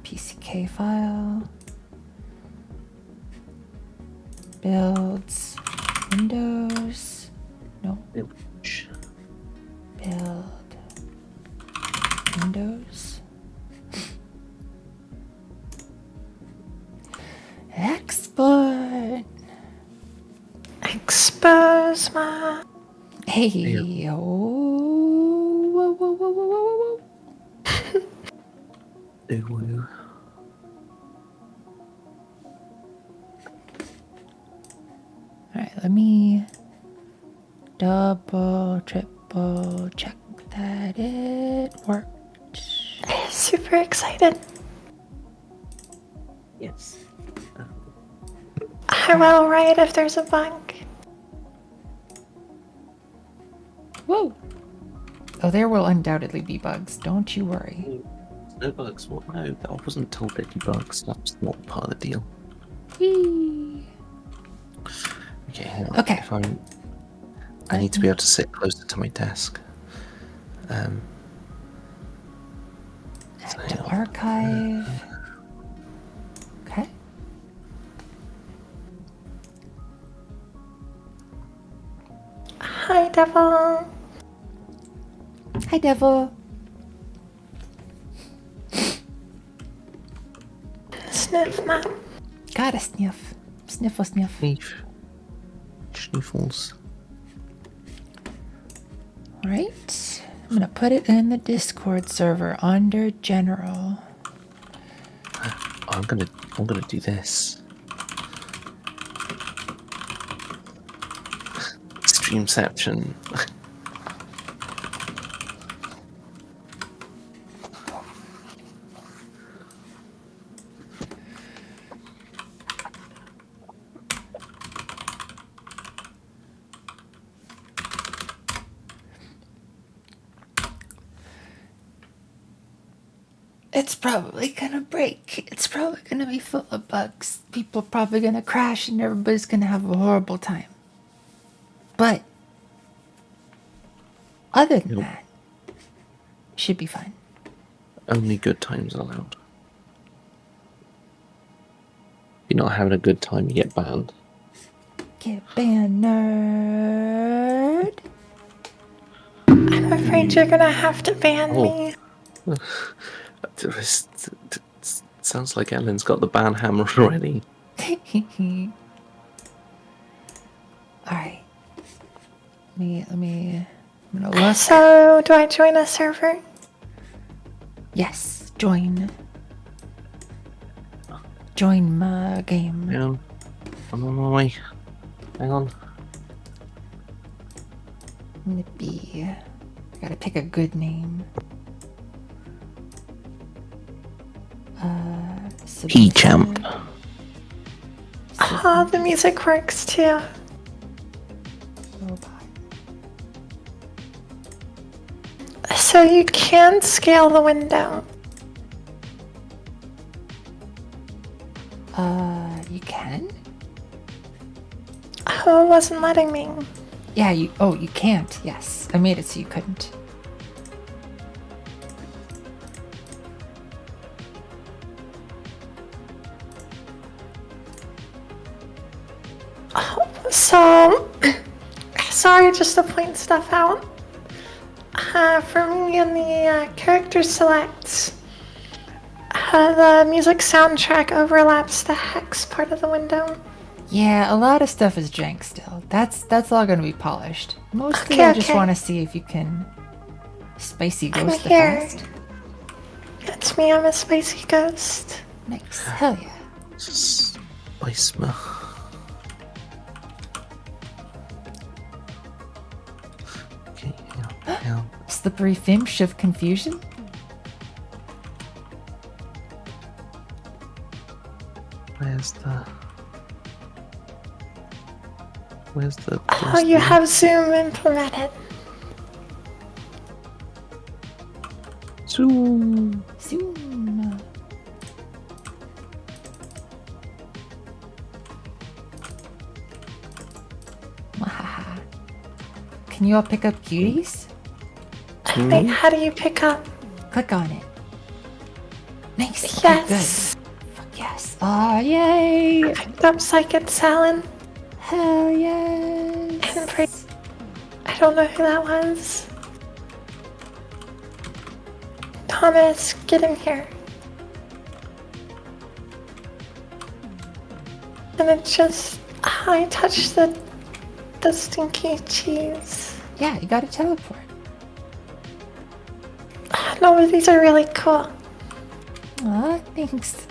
PCK file. Builds. Windows. No. Build. Windows. Export. Expose my. Hey, oh, whoa, whoa, whoa, whoa, whoa, whoa. Woo. All right, let me double, triple check that it worked. Super excited. Yes. I will write if there's a bug. Whoa! Oh, there will undoubtedly be bugs. Don't you worry. No bugs. What? No, I wasn't told there'd be bugs. That's not part of the deal. Whee! Okay, hang on. Okay. If I need to be able to sit closer to my desk. Add to archive. Okay. Hi, Devil. Hi, Devil. Sniff, man. Gotta sniff. Sniffle sniff. Sniff. Schniffles. Alright. I'm gonna put it in the Discord server under general. I'm gonna do this. Streamception. It's probably gonna break. It's probably gonna be full of bugs. People are probably gonna crash and everybody's gonna have a horrible time. But other than that, should be fine. Only good times allowed. If you're not having a good time, you get banned. Get banned, nerd. I'm afraid you're gonna have to ban Oh. me. It sounds like Ellen's got the ban hammer already. Alright. Let me. I'm gonna look. So, do I join a server? Yes, join. Join my game. Hang on. I'm on my way. Hang on. Nippy. I gotta pick a good name. P-Champ. Oh, the music works too. Robot. So you can scale the window. You can? Oh, it wasn't letting me. Yeah, you can't. Yes. I made it so you couldn't. So, sorry, just to point stuff out. For me in the character selects, the music soundtrack overlaps the hex part of the window. Yeah, a lot of stuff is jank still. That's all gonna be polished. Mostly Okay, I just okay. want to see if you can spicy ghost the here. fast. It's me, I'm a spicy ghost. Nice. Hell yeah. Spice me. Okay, yeah. Slippery Finch of confusion? Where's the Oh, you have Zoom implemented. Zoom. Zoom. Wahaha. Can you all pick up cuties? Wait, how do you pick up? Click on it. Nice. Okay, Yes. good. Fuck yes. Oh, yay. Picked up Psychic Salon. Hell yes. I don't know who that was. Thomas, get in here. And it just, I touched the stinky cheese. Yeah, you gotta teleport. No, but these are really cool. Aw, thanks.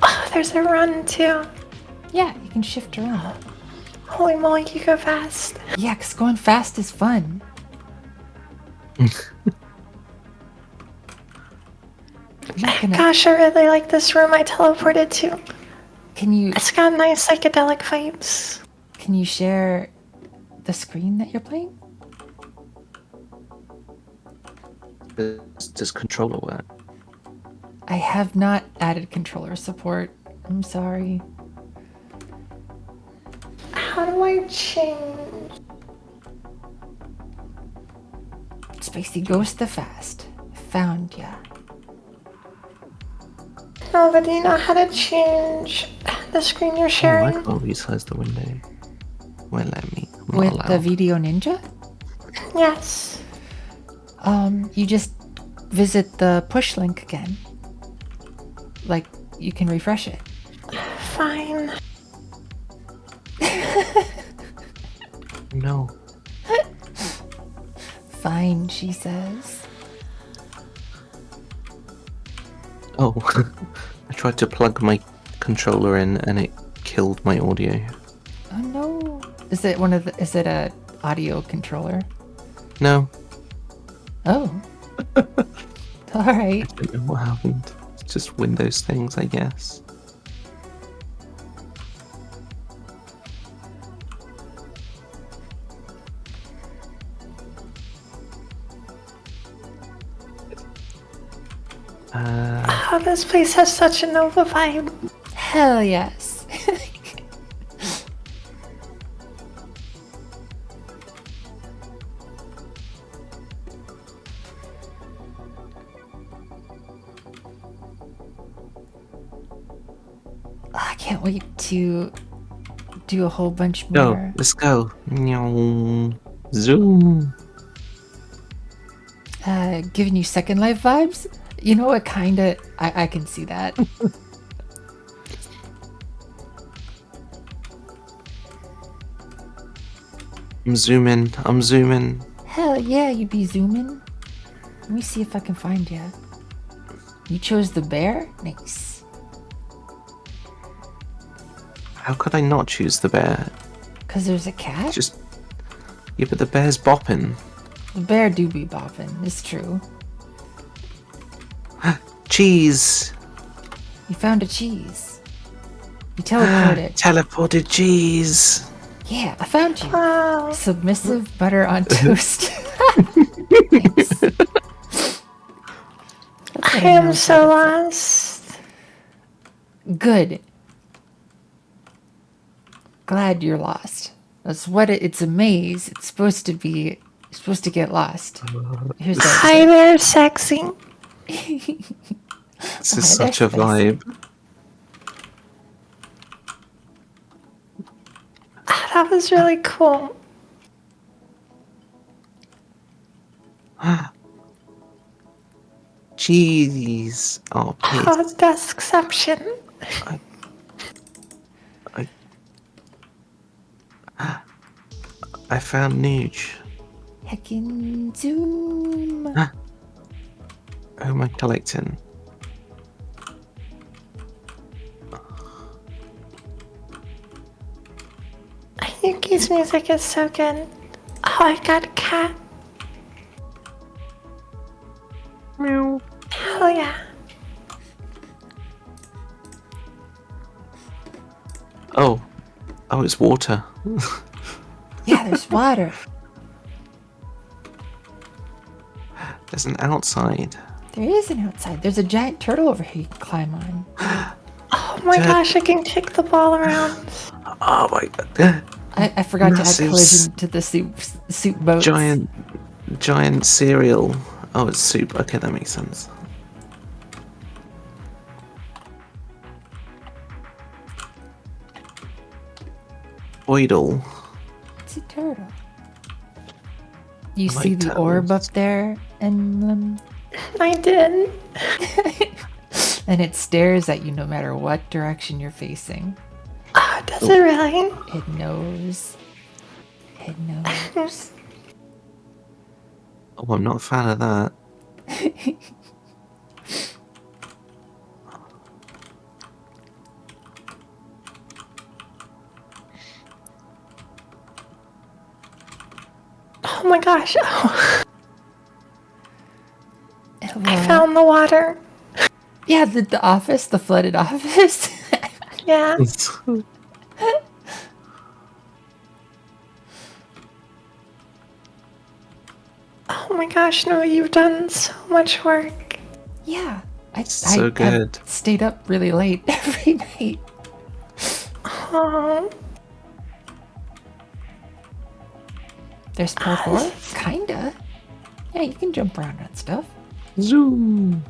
Oh, there's a run too. Yeah, you can shift around. Holy moly, you go fast. Yeah, 'cause going fast is fun. I'm not gonna... Gosh, I really like this room I teleported to. Can you It's got nice psychedelic vibes. share the screen that you're playing? Does controller work? I have not added controller support. I'm sorry. How do I change? Spicy Ghost the Fast. Found ya. No, but do you know how to change the screen you're Oh, I sharing? can't resize the window. Won't let me. I'm not With the allowed. Video Ninja? Yes. You just visit the push link again. Like, you can refresh it. Fine. No. Fine, she says. Oh, I tried to plug my controller in and it killed my audio. Oh no. Is it a audio controller? No, Oh. Alright. I don't know what happened. It's just Windows things, I guess. Oh, this place has such a Nova vibe. Hell yes. can't wait to do a whole bunch Go, more. let's go. Meow. Zoom. Giving you Second Life vibes? You know what, kinda, I can see that. I'm zooming. I'm zooming. Hell yeah, you'd be zooming. Let me see if I can find you. You chose the bear? Nice. How could I not choose the bear? Cause there's a cat? Just yeah, but the bear's bopping. The bear do be bopping, it's true. Cheese. You found a cheese. You teleported. Teleported cheese. Yeah, I found you. Wow. Submissive butter on toast. Thanks. I am so lost. Good. Glad you're lost. That's what it's a maze. It's supposed to be. You're supposed to get lost. Here's the Hi there, sexy. This is such a vibe. That was really cool. Cheese. Oh, please. Oh, Deskception. I found Nuge. Heckin' zoom. Who am I collecting? Yuki's music is so good. Oh, I got a cat. Meow. Hell yeah. Oh, it's water. Yeah, there's water. There's an outside. There is an outside. There's a giant turtle over here you can climb on. Oh my gosh, I can kick the ball around. Oh my god. I forgot to add Massive collision to the soup boats. Giant cereal. Oh, it's soup. Okay, that makes sense. Oidle. It's a turtle. You I like see the orb turtles. up there, Emblem? I did. And it stares at you no matter what direction you're facing. Oh, does it really? It knows. It knows. Oh, I'm not a fan of that. Oh my gosh. Oh, I Well, found the water. yeah, the office, the flooded office. Yeah. Oh my gosh, no, you've done so much work. Yeah. So good. I've stayed up really late every night. Oh, There's parkour? Kinda. Yeah, you can jump around on stuff. Zoom.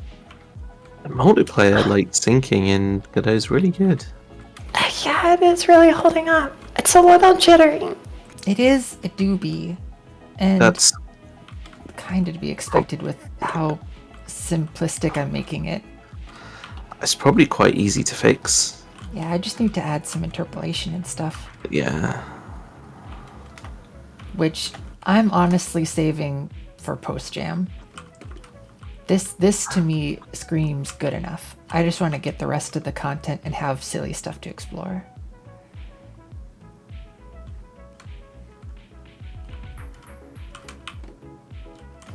The multiplayer, like, syncing in Godot is really good. yeah, it is really holding up. It's a little jittery. It is a doobie. And That's kind of to be expected with how simplistic I'm making it. it's probably quite easy to fix. Yeah, I just need to add some interpolation and stuff, Yeah. which I'm honestly saving for post-jam. This to me screams good enough. I just want to get the rest of the content and have silly stuff to explore.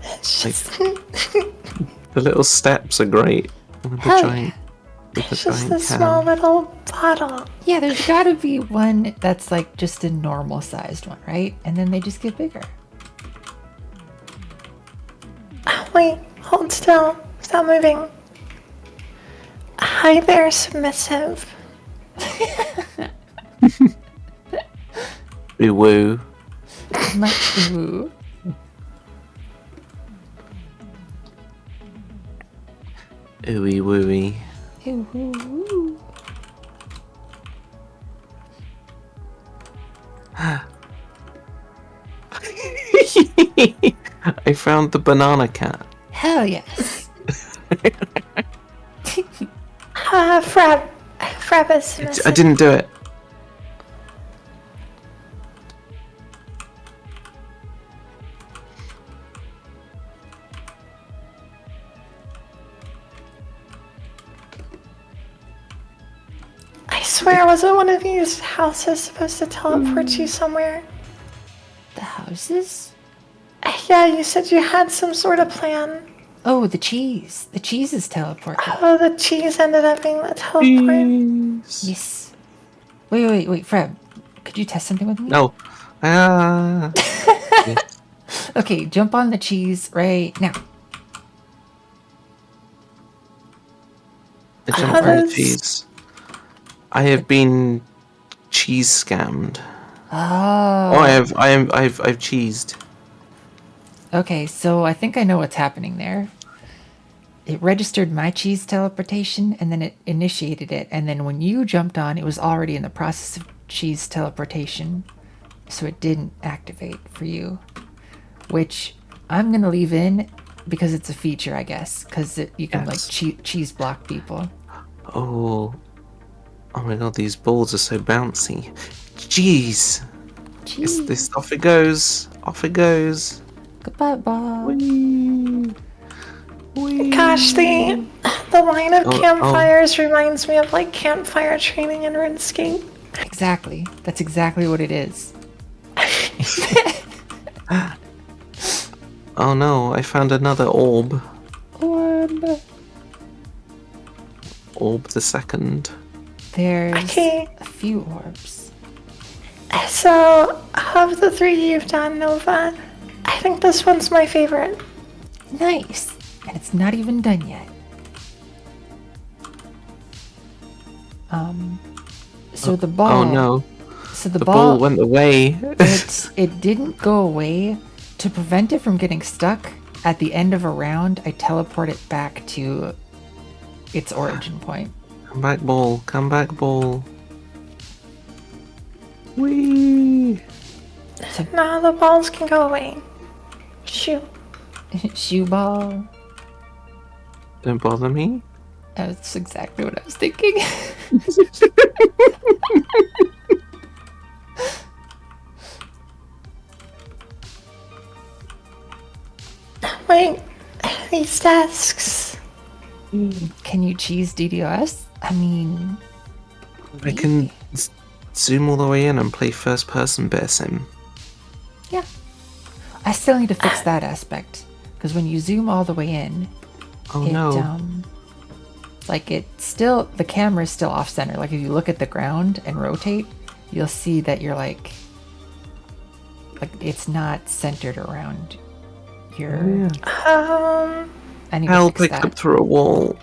It's Like, just, the little steps are great. With the Hell giant, with the it's just giant a small can. little bottle. Yeah, there's gotta be one that's like just a normal sized one, right? And then they just get bigger. Oh, wait, hold still. Stop moving. Hi there, submissive. Ooh woo. Much ooh. Ooey wooey. Ooh, ooh, ooh. I found the banana cat. Hell yes. Freb is missing. I didn't do it. I swear, wasn't one of these houses supposed to teleport you somewhere? The houses? Yeah, you said you had some sort of plan. Oh, the cheese. The cheese is teleported. Oh, the cheese ended up being the teleport. Yes. Wait, Fred. Could you test something with me? No. Ah. Okay, jump on the cheese right now. I jumped on the cheese. I have been cheese scammed. Oh. Oh, I've cheesed. Okay, so I think I know what's happening there. It registered my cheese teleportation and then it initiated it. And then when you jumped on, it was already in the process of cheese teleportation. So it didn't activate for you, which I'm going to leave in because it's a feature, I guess, because you can like cheese block people. Oh my god, these balls are so bouncy. Jeez. This off it goes. Off it goes. Goodbye, ball. Whee. Whee. Gosh, the line of campfires reminds me of like campfire training in RuneScape. Exactly. That's exactly what it is. Oh no, I found another orb. Orb the second. There's Okay. a few orbs. So, of the three you've done, Nova, I think this one's my favorite. Nice. And it's not even done yet. So the ball. Oh no. So the ball went away. it didn't go away. To prevent it from getting stuck, at the end of a round, I teleport it back to its origin point. Come back, ball. Come back, ball. Whee! So now the balls can go away. Shoot. Shoe ball. Don't bother me. That's exactly what I was thinking. Wait, these desks. Can you cheese DDoS? I mean, I can zoom all the way in and play first person bear sim. yeah. I still need to fix that aspect. Because when you zoom all the way in, like the camera is still off center. Like if you look at the ground and rotate, you'll see that you're like it's not centered around your. I need I'll to fix pick that. up through a wall.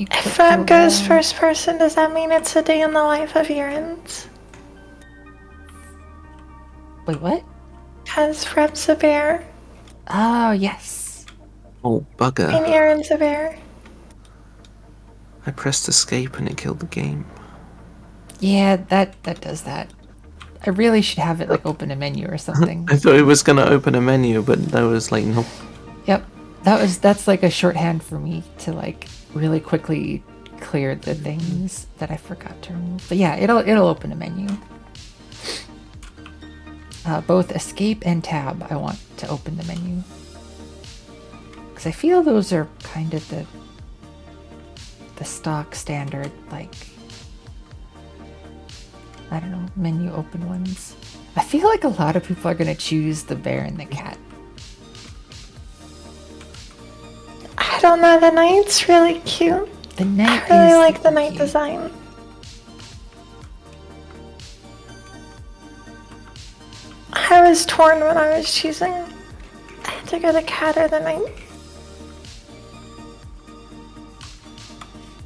If Freb goes first person, does that mean it's a day in the life of Urans? Wait, what? Because Freb's a bear. Oh, yes. Oh, bugger. And Aaron's a bear. I pressed escape and it killed the game. Yeah, that does that. I really should have it like open a menu or something. I thought it was gonna open a menu, but there was like no. Yep. That's like a shorthand for me to like really quickly clear the things that I forgot to remove. But yeah, it'll open a menu. Both escape and tab I want to open the menu. Because I feel those are kind of the stock standard, like, I don't know, menu open ones. I feel like a lot of people are going to choose the bear and the cat. I don't know, the knight's really cute. The knight I really is like the super knight cute. design. I was torn when I was choosing to go the cat or the knight.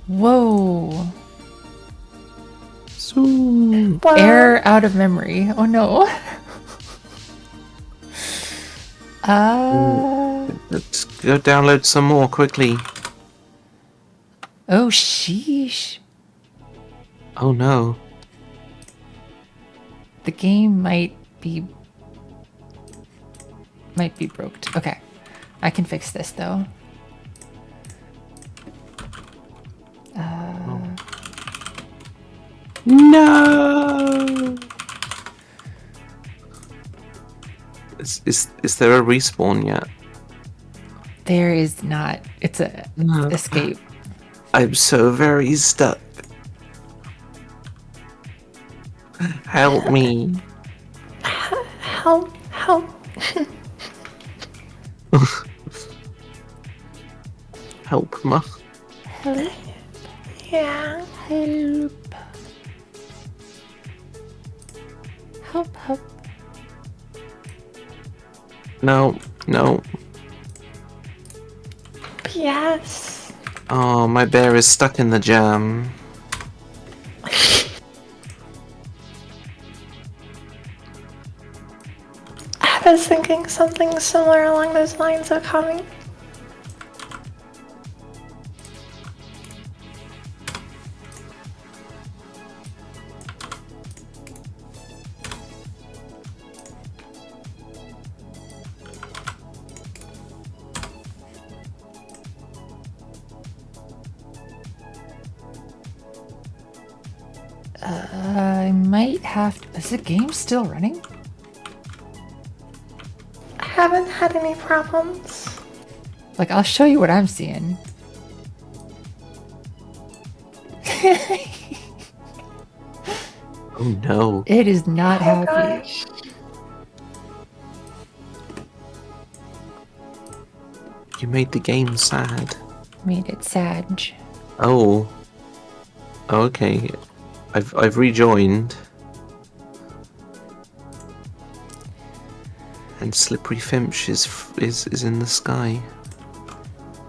Whoa. Zoom. Well, Error out of memory. Oh no. Let's go download some more quickly. Oh sheesh. Oh no. The game might be might be broke. Okay. I can fix this though. No. Is there a respawn yet? There is not. It's a No. escape. I'm so very stuck. Help me. Help, help. Help, ma. Help. Yeah. Help. Help, help. No, no. Yes. Oh, my bear is stuck in the jam. I was thinking something similar along those lines of coming. I might have to. Is the game still running? I haven't had any problems. Like, I'll show you what I'm seeing. Oh no. It is not Oh happy. gosh. You made the game sad. Made it sad. Oh. Okay. I've rejoined. And Slippery Finch is in the sky.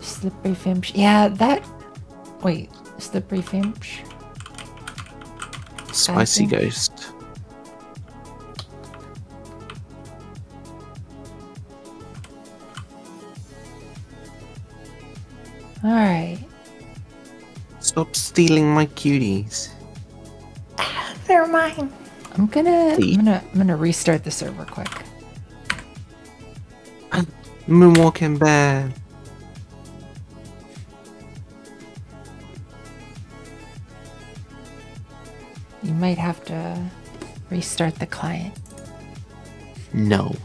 Slippery Finch. Yeah, that. Wait, Slippery Finch. Spicy Finch. Ghost. All right. Stop stealing my cuties. They're mine. I'm gonna restart the server quick. Moonwalking bear. You might have to restart the client. No.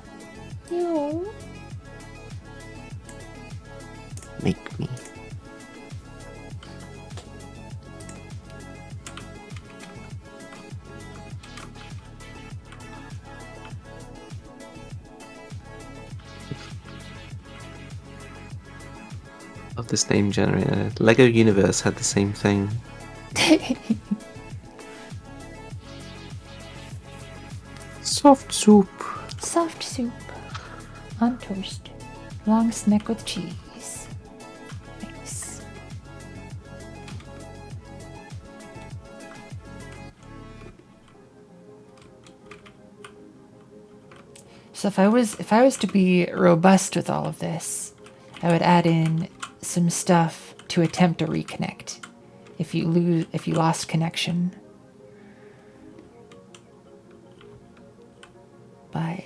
No. Make me. Of this name generator. Lego Universe had the same thing. Soft soup. Soft soup on toast. Long snack with cheese. Nice. So if I was to be robust with all of this, I would add in some stuff to attempt to reconnect. If you lost connection. But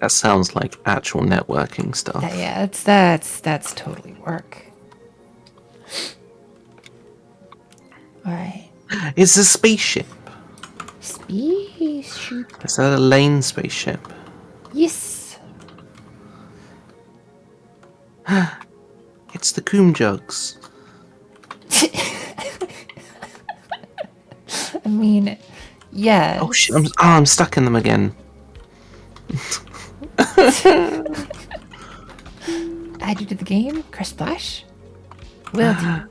That sounds like actual networking stuff. yeah, that's totally work. All right. It's a spaceship. Spaceship. Is that a lane spaceship? Yes. It's the Coom Jugs. I mean, yeah. Oh shit! I'm stuck in them again. Add you to the game. Crash splash. Will do.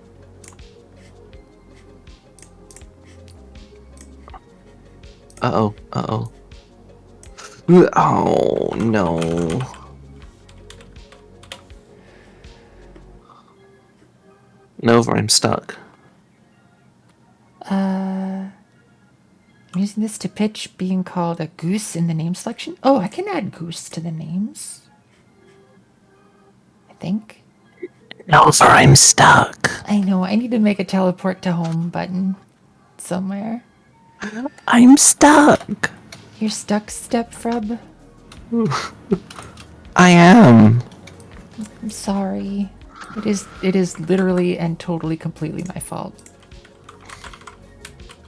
Uh oh. Oh no. Nova, I'm stuck. I'm using this to pitch being called a goose in the name selection. Oh, I can add goose to the names. I think. Nova, I'm stuck. I know. I need to make a teleport to home button somewhere. I'm stuck. You're stuck, Step Frub? I am. I'm sorry. It is literally and totally completely my fault.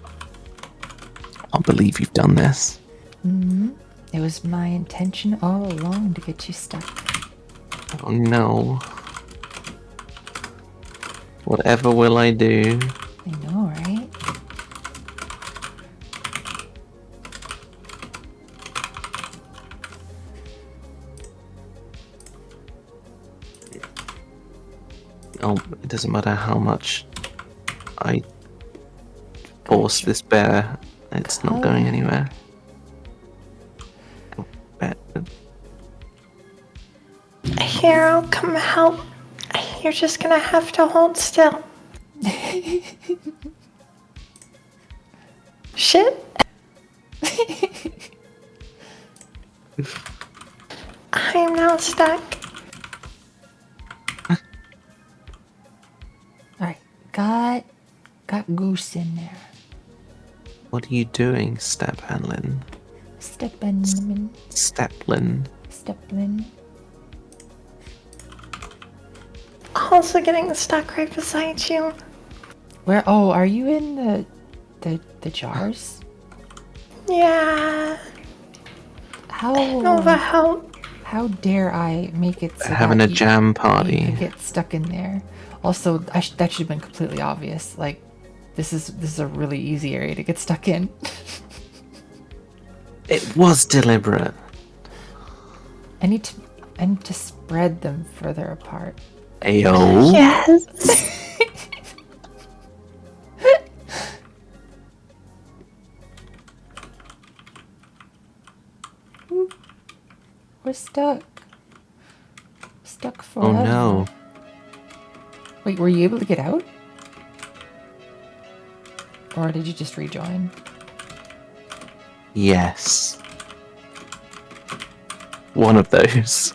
I can't believe you've done this. It was my intention all along to get you stuck. Oh no. Whatever will I do? I know, right? Oh, it doesn't matter how much I force this bear, it's not going anywhere. Oh, bear. Here, I'll come help. You're just gonna have to hold still. Shit. I'm now stuck. Alright, got Goose in there. What are you doing, Stepanlin? Steplin. Steplin. Also getting stuck right beside you. Where? Oh, are you in the jars? Yeah. Nova, help. How dare I make it so Having that a jam you party. could get stuck in there? Also, that should have been completely obvious. Like, this is a really easy area to get stuck in. It was deliberate. I need to spread them further apart. Ayo. Yes. We're stuck. Stuck Oh forever. no. Wait, were you able to get out? Or did you just rejoin? Yes. One of those.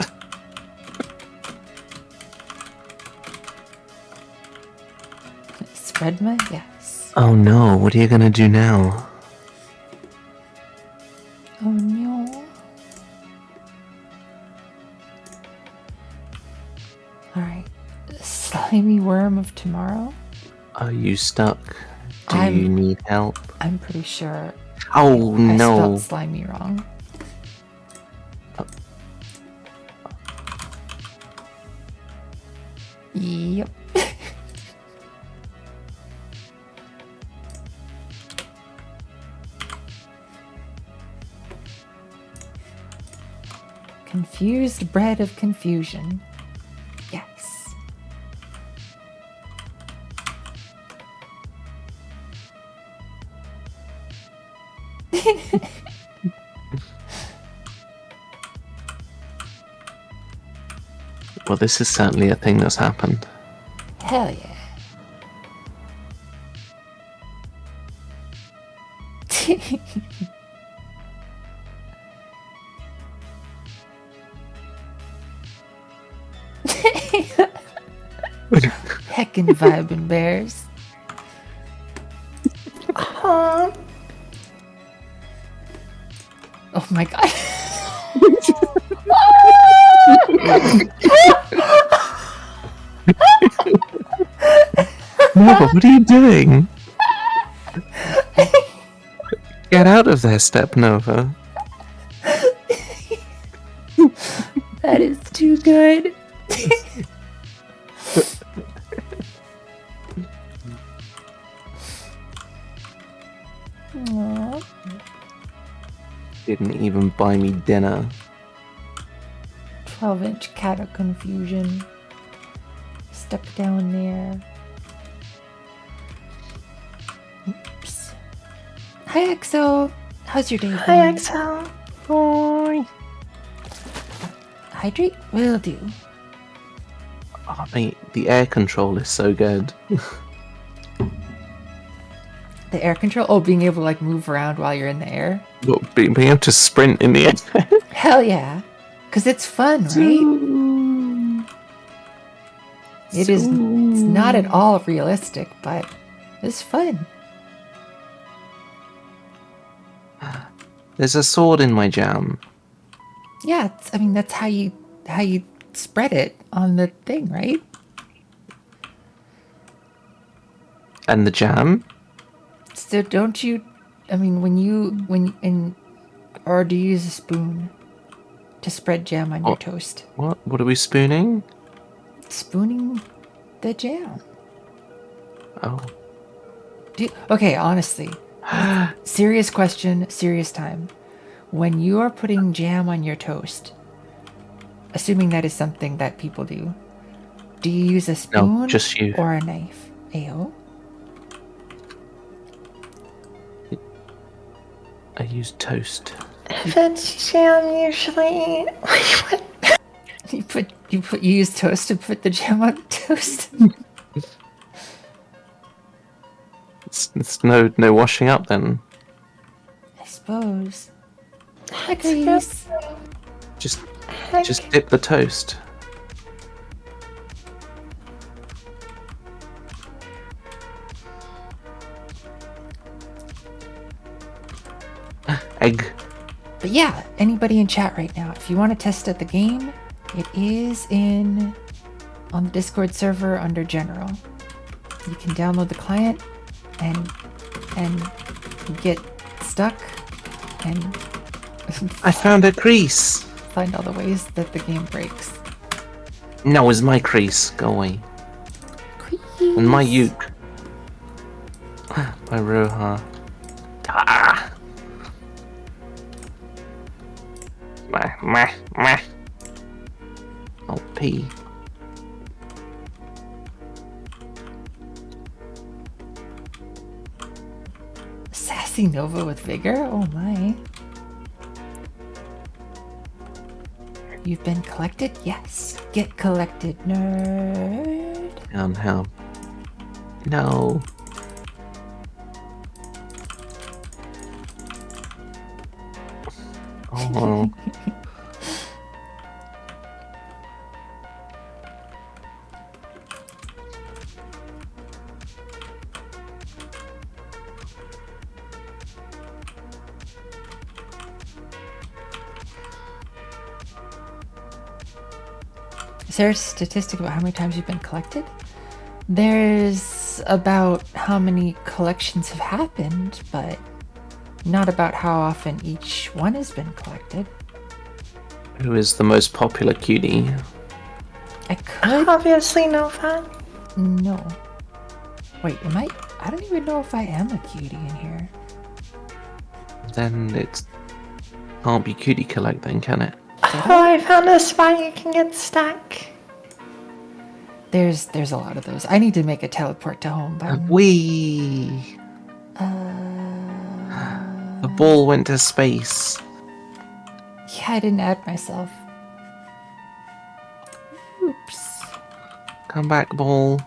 Spreadma? Yes. Oh no, what are you gonna do now? Oh no. Alright. Slimy worm of tomorrow? Are you stuck? Do I'm- you need help? I'm pretty sure Oh I no. spelled slimy wrong. Yep. Confused bread of confusion. Yes. Well, this is certainly a thing that's happened. Hell yeah. Heckin' vibin' bears. Aw. Oh my god. Nova, what are you doing? Get out of there, Step Nova. That is too good. Aw. Didn't even buy me dinner. 12-inch cat of confusion. Stuck down there. Oops. Hi, EXO. How's your day going? Hi, Excel. Hi. Hydrate will do. Oh, mate, the air control is so good. The air control? Oh, being able to like move around while you're in the air? Well, being able to sprint in the air. Hell yeah. Because it's fun, right? It's not at all realistic, but it's fun. There's a sword in my jam. Yeah, I mean that's how you spread it on the thing, right? And the jam? So don't you? I mean, or do you use a spoon to spread jam on your What? toast? What are we spooning? Spooning the jam. Oh. Okay, honestly, serious question, serious time. When you are putting jam on your toast, assuming that is something that people do you use a spoon No, just you. or a knife? Ayo? I use toast. If it's jam, usually. Wait, what? You use toast to put the jam on toast? It's no washing up then. I suppose. It's real. Just dip the toast. Egg. But yeah, anybody in chat right now, if you want to test out the game, it is on the Discord server under General. You can download the client and get stuck and I found a crease. find all the ways that the game breaks. No, it's my crease. Go away. And my uke. My Roha. Ah. Meh. I'll pee. Sassy Nova with vigor? Oh my. You've been collected? Yes. Get collected, nerd. How? No. Oh. Is there a statistic about how many times you've been collected? There's about how many collections have happened, but not about how often each one has been collected. Who is the most popular cutie? I could Obviously, Nova. no. Wait, am I? I don't even know if I am a cutie in here. Then it can't be cutie collect then, can it? Oh, I found a spot you can get stuck. There's a lot of those. I need to make a teleport to home button. Wee. The ball went to space. Yeah, I didn't add myself. Oops. Come back, ball.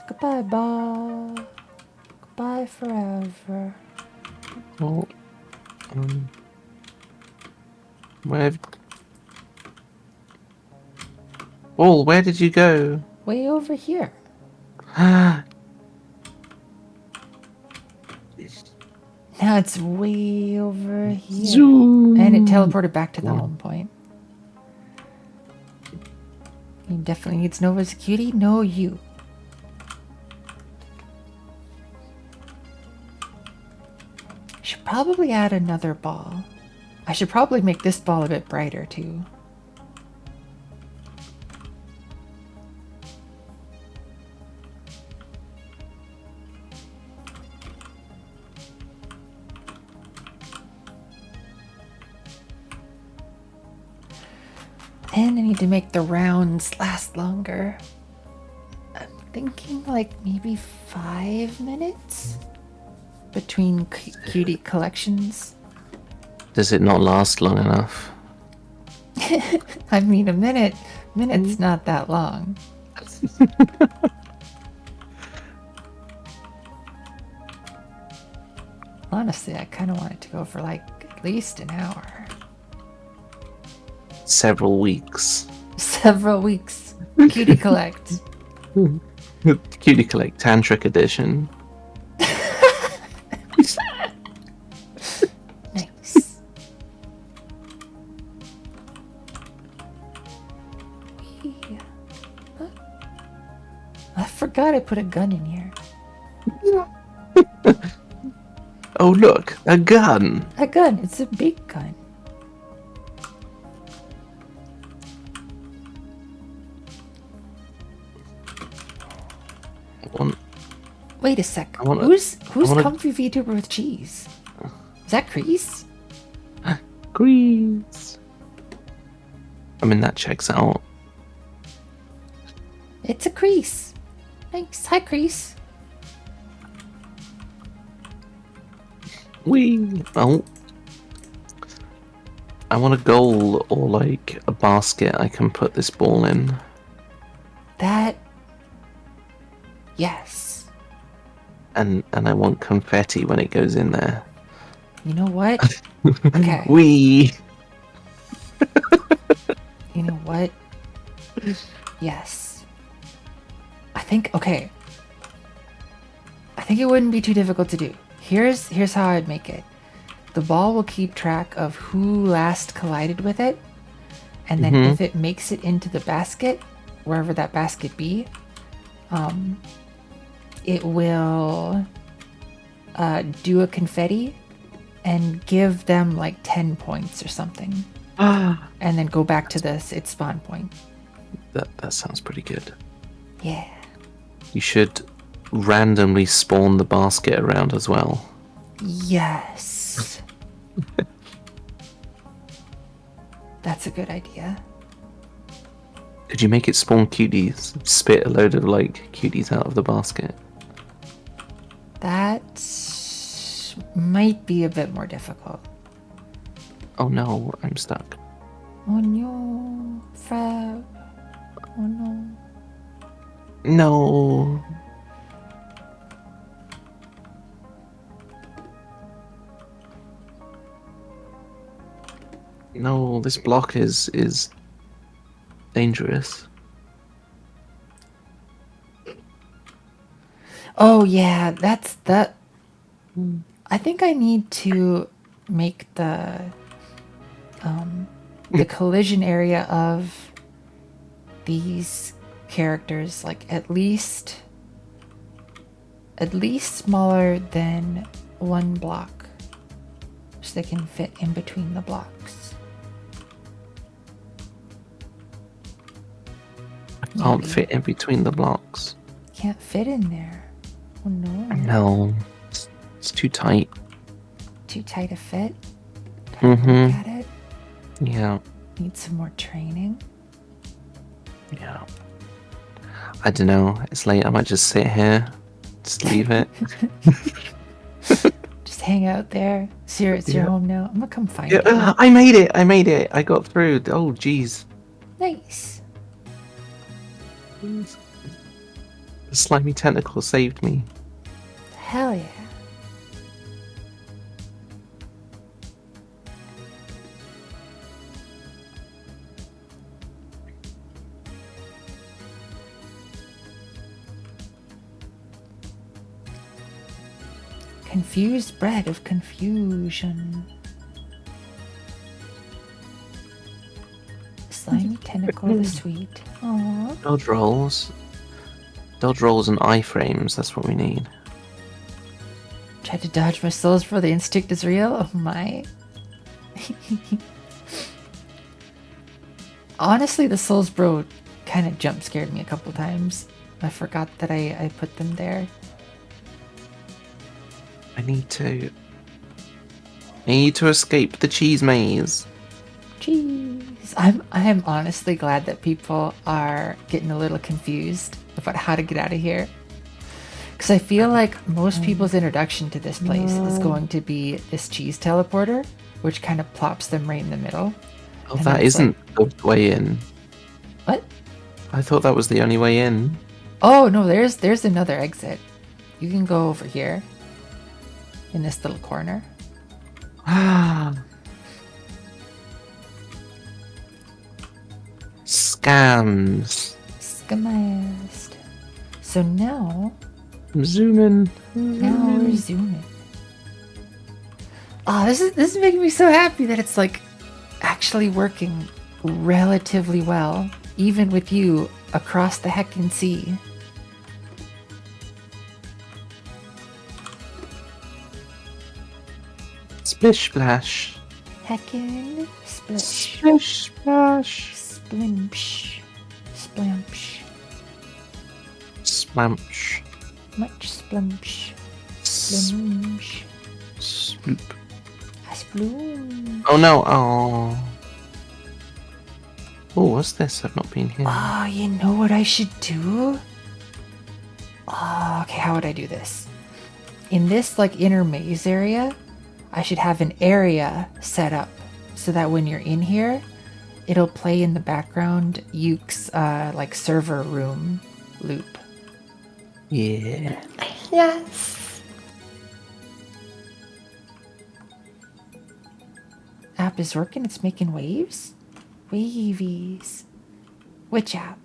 Goodbye, ball. Goodbye forever. Oh. Where? Ball, where did you go? Way over here. Ah. Now it's way over here. Zoom. And it teleported back to the home point. He definitely needs Nova's cutie. No, you. Should probably add another ball. I should probably make this ball a bit brighter too. And I need to make the rounds last longer. I'm thinking like maybe 5 minutes between cutie collections. Does it not last long enough? I mean, a minute's not that long. Honestly, I kind of want it to go for like at least an hour. Several weeks. Several weeks. Cutie collect. Cutie collect Tantric edition. Nice. Huh? I forgot I put a gun in here. Oh, look, a gun. A gun. It's a big gun. Wait a sec. Who's comfy VTuber with cheese? Is that Crease? Crease. I mean, that checks out. It's a Crease. Thanks. Hi, Crease. Oh. I want a goal or like a basket I can put this ball in. That. Yes. And I want confetti when it goes in there. You know what? Okay. Wee. You know what? Yes. I think okay. I think it wouldn't be too difficult to do. Here's how I'd make it. The ball will keep track of who last collided with it, and then if it makes it into the basket, wherever that basket be, it will do a confetti and give them like 10 points or something, and then go back to its spawn point. That sounds pretty good. Yeah. You should randomly spawn the basket around as well. Yes. That's a good idea. Could you make it spawn cuties? Spit a load of like cuties out of the basket. That might be a bit more difficult. Oh no, I'm stuck. Oh no, Fab. Oh no. No. No, this block is dangerous. Oh yeah, that's that. I think I need to make the collision area of these characters like at least smaller than 1 block, so they can fit in between the blocks. I can't fit in between the blocks. Can't fit in there. Oh no. No, it's too tight. Too tight to fit. Gotta look at it. Yeah. Need some more training. Yeah. I don't know. It's late. I might just sit here. Just leave it. Just hang out there. It's your home now. I'm gonna come find Yeah, you. I made it. I got through. Oh, jeez. Nice. The slimy tentacle saved me. Hell yeah. Confused bread of confusion. Slimy tentacle of the sweet. Aww. Dodge rolls. Dodge rolls and iframes. That's what we need. Tried to dodge my souls before the instinct is real. Oh my. Honestly, the souls bro kind of jump scared me a couple times. I forgot that I put them there. I need to escape the cheese maze. Jeez. I'm honestly glad that people are getting a little confused about how to get out of here. Because I feel like most people's introduction to this place is going to be this cheese teleporter, which kind of plops them right in the middle. Oh, And that it's isn't the way in. What? I thought that was the only way in. Oh no, there's another exit. You can go over here. In this little corner. Scams. Scamized. So now... I'm zooming. Now we're zooming. Oh, this is making me so happy that it's like actually working relatively well. even with you across the heckin' sea. Splish splash. Heckin' splish. Splish splash. Splimsh. Splamsh. Splamsh. Much splumsh. Splimsh. Swoop. A sploom. Oh no, oh. Oh, what's this? I've not been here. Oh, you know what I should do? Oh, okay, how would I do this? In this like inner maze area, I should have an area set up so that when you're in here, it'll play in the background Yuke's like server room loop. Yeah. Yes. App is working, it's making waves? Wavies. Which app?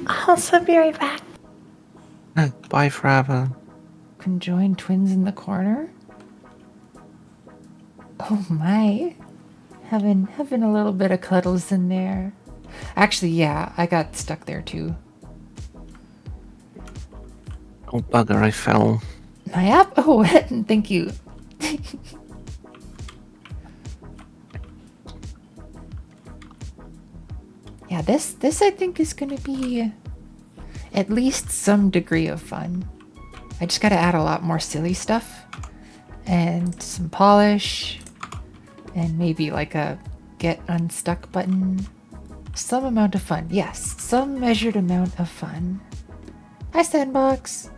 I'll also be right back. Bye forever. Conjoined twins in the corner? Oh my. Having a little bit of cuddles in there. Actually, yeah, I got stuck there too. Oh bugger, I fell. My app? Oh, thank you. Yeah, this I think is gonna be at least some degree of fun. I just gotta add a lot more silly stuff and some polish and maybe like a get unstuck button. Some amount of fun. Yes, some measured amount of fun. Hi, Sandbox.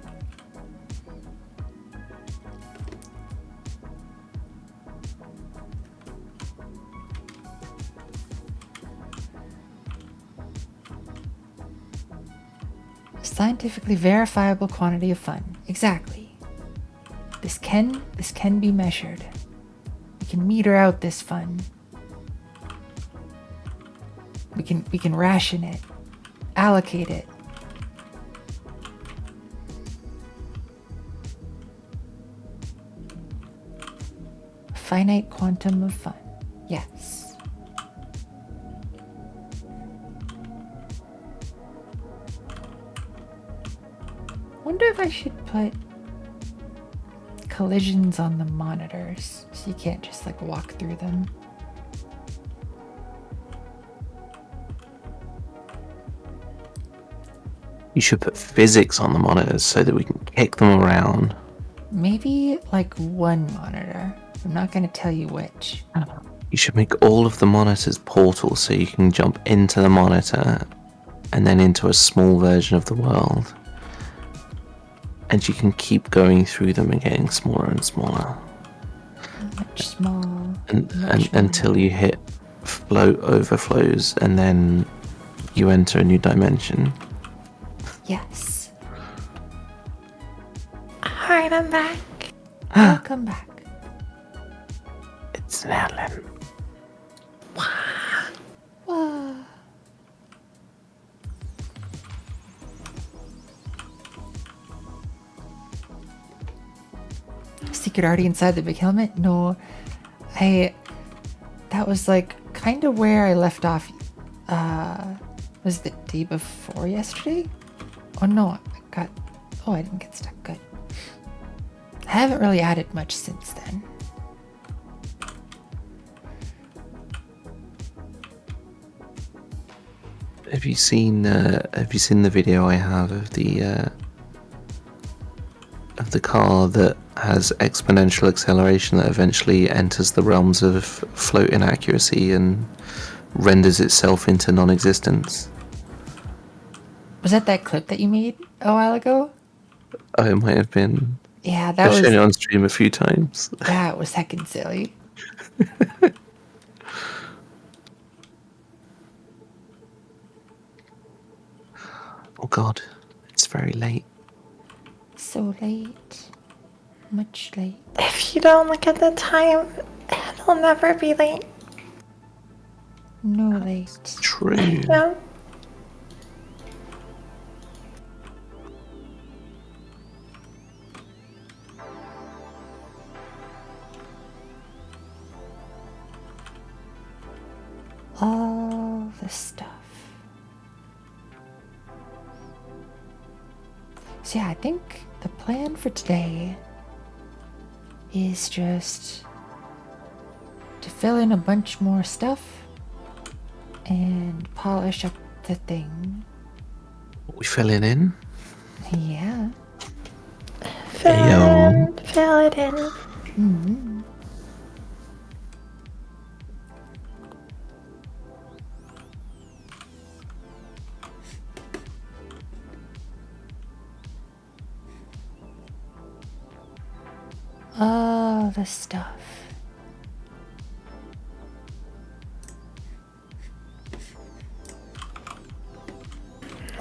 Scientifically verifiable quantity of fun. Exactly. This can be measured. We can meter out this fun. We can ration it, allocate it. Finite quantum of fun. Yes. Wonder if I should put collisions on the monitors so you can't just like walk through them. You should put physics on the monitors so that we can kick them around. Maybe like one monitor. I'm not going to tell you which. You should make all of the monitors portals so you can jump into the monitor and then into a small version of the world. And you can keep going through them and getting smaller and smaller. Much small. And much until you hit float overflows and then you enter a new dimension. Yes. Alright, I'm back. Welcome back. It's an Alan. Whoa. Secret already inside the big helmet? No. That was like kind of where I left off. Was the day before yesterday? Oh no, I didn't get stuck. Good. I haven't really added much since then. Have you seen the video I have of the car that has exponential acceleration that eventually enters the realms of float inaccuracy and renders itself into non-existence? Was that clip that you made a while ago? Oh, it might have been. Yeah, that I've was shown it on stream a few times. that was heckin' silly. Oh god, it's very late. So late. Much late. If you don't look at the time, it'll never be late. No late. True. Yeah. All the stuff. So yeah, I think the plan for today is just to fill in a bunch more stuff and polish up the thing. What we filling in? Yeah. Fill it in. Mm-hmm. All the stuff.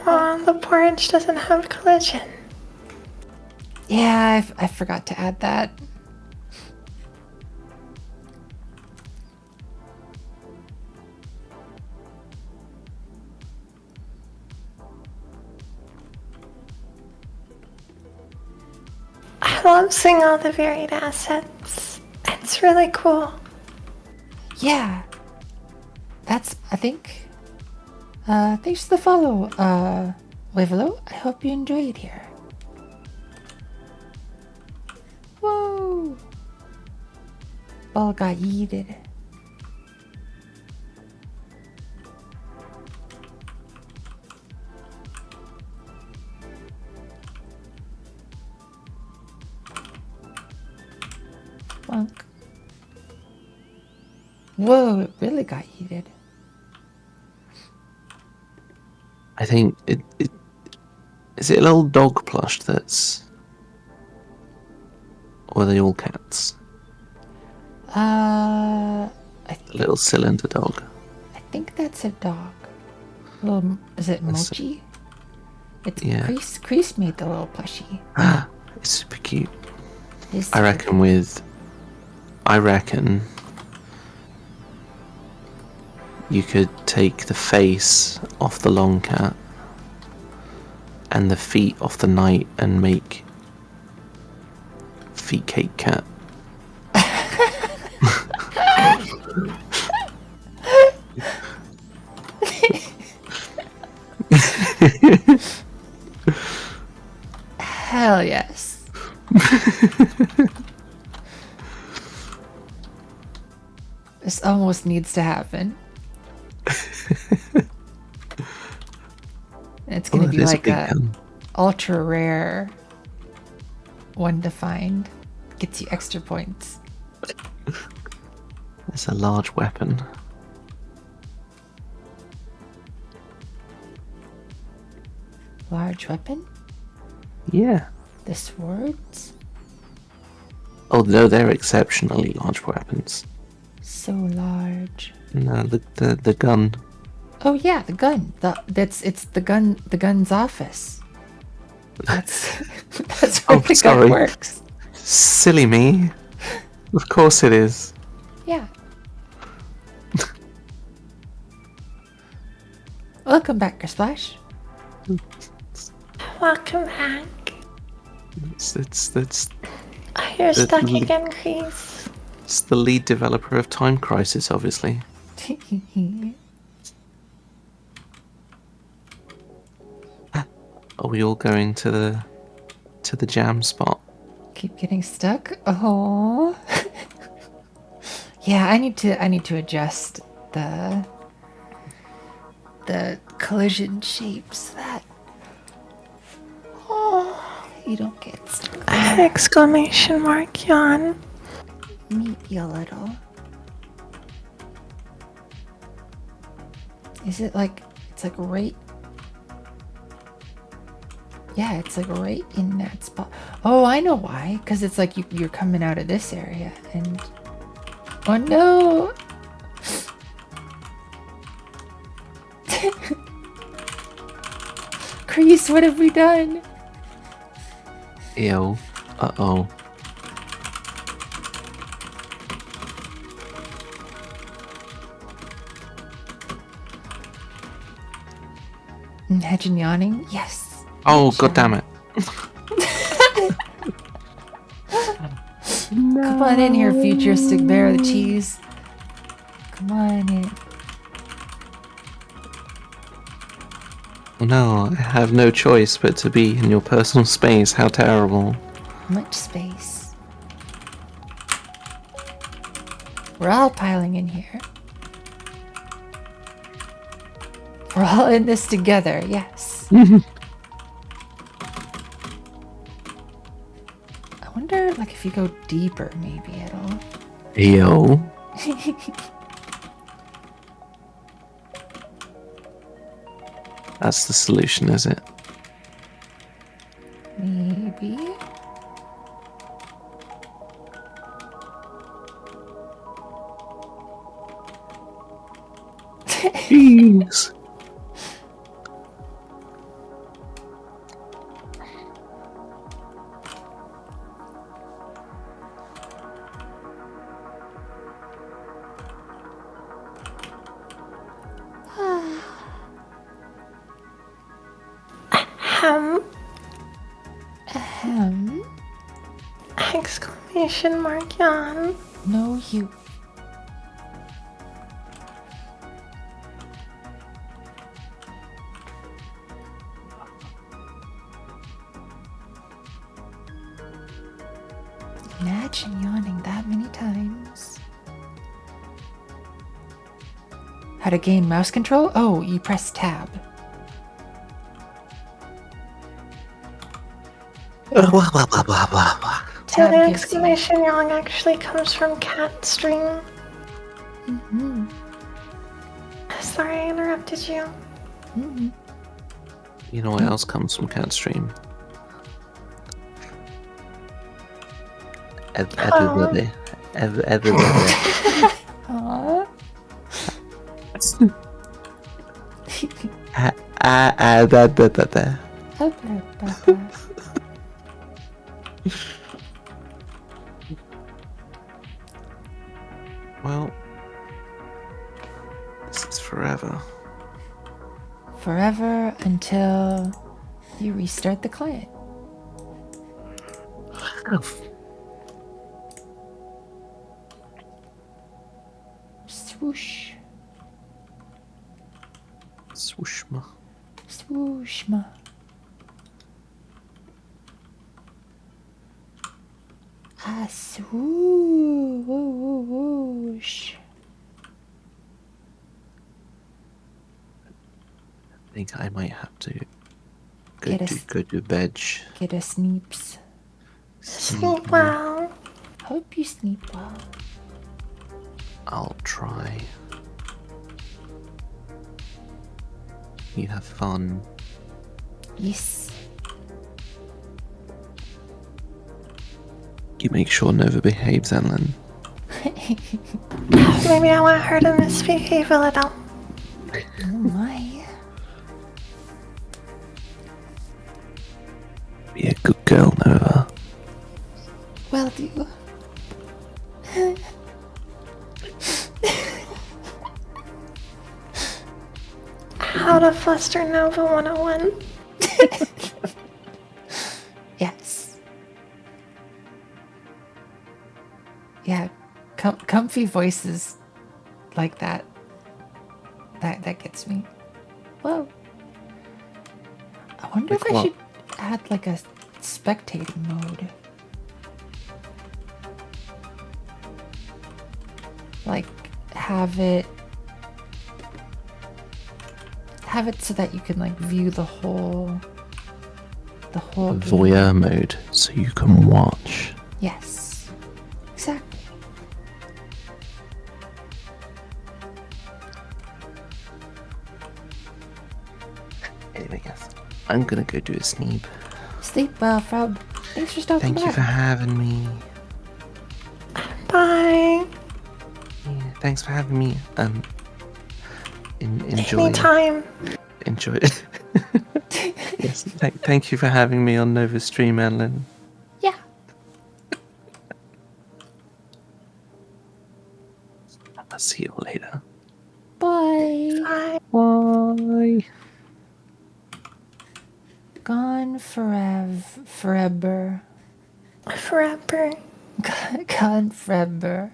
Oh, the porridge doesn't have collision. Yeah, I forgot to add that. I love seeing all the varied assets. It's really cool. Yeah. That's, I think. Thanks for the follow, Wavelo. I hope you enjoyed here. Whoa! Ball got yeeted. Monk. Whoa, it really got yeeted. I think is it a little dog plush that's, or are they all cats? I A little cylinder dog. think that's a dog. Little, is it That's- Mochi? It's Yeah. Crease made the little plushie. It's super cute. It's I reckon you could take the face off the long cat and the feet off the knight and make feet cake cat. Hell yes. This almost needs to happen. It's gonna be it is like big a gun. ultra rare one to find. Gets you extra points. It's a large weapon. Large weapon? Yeah. The swords? Oh no, they're exceptionally large weapons. So large. No, the gun. Oh yeah, the gun. It's the gun's office. That's where Oh, the sorry. gun works. Silly me. Of course it is. Yeah. Welcome back, Splash. Welcome back. It's Oh, you're The- stuck again, Crease. it's the lead developer of Time Crisis, obviously. Are we all going to the jam spot? Keep getting stuck. Oh. Yeah, I need to adjust the collision shapes that you don't get stuck. Exclamation mark yawn. Maybe a little. Is it like it's like right? Yeah, it's like right in that spot. Oh, I know why. Because it's like you're coming out of this area and oh no. Crease, what have we done? Ew. Uh-oh. Hedge and yawning? Yes. Oh, Hedge god damn yawning. it. Come on in here, futuristic bear of the cheese. Come on in. No, I have no choice but to be in your personal space. How terrible. Much space. We're all piling in here. We're all in this together, yes. I wonder, like, if you go deeper, maybe it'll... Yo. That's the solution, is it? Maybe. Jeez. Ahem. Ahem. Exclamation mark yawn. No, you. Imagine yawning that many times. How to gain mouse control? Oh, you press tab. Blah, blah, blah, blah, blah, blah. So Tab the gives you- exclamation yawn actually comes from cat string. Mhm. Sorry I interrupted you. Mhm. You know what else comes from Catstream? Everybody. Everybody. Aw. Da. Well, this is forever. Forever until you restart the client. Swoosh. Swooshma. Swooshma. Ah, swoosh. I think I might have to Get us- go to bed. Get a sneeps. Sleep well. Hope you sleep well. I'll try. You have fun. Yes. You make sure Nova behaves, Ellen. Maybe I want her to misbehave a little. Oh my. Be a good girl, Nova. Well, do. How to fluster Nova 101. Yes. Yeah, comfy voices like that. That gets me. Whoa. I wonder Like if I what? should add like a spectating mode. Like have it so that you can like view the whole game. Voyeur mode, so you can watch. Yes. Exactly. Anyway, yes. I'm gonna go do a sneep. Sleep well, Frog. Thanks for stopping Thank by. you for having me. Bye. Yeah, thanks for having me. Enjoy. Anytime. Enjoy it. Yes, thank you for having me on Nova Stream, Ellen. Yeah. I'll see you later. Bye. Bye. Bye. Gone forever. Forever. Gone forever.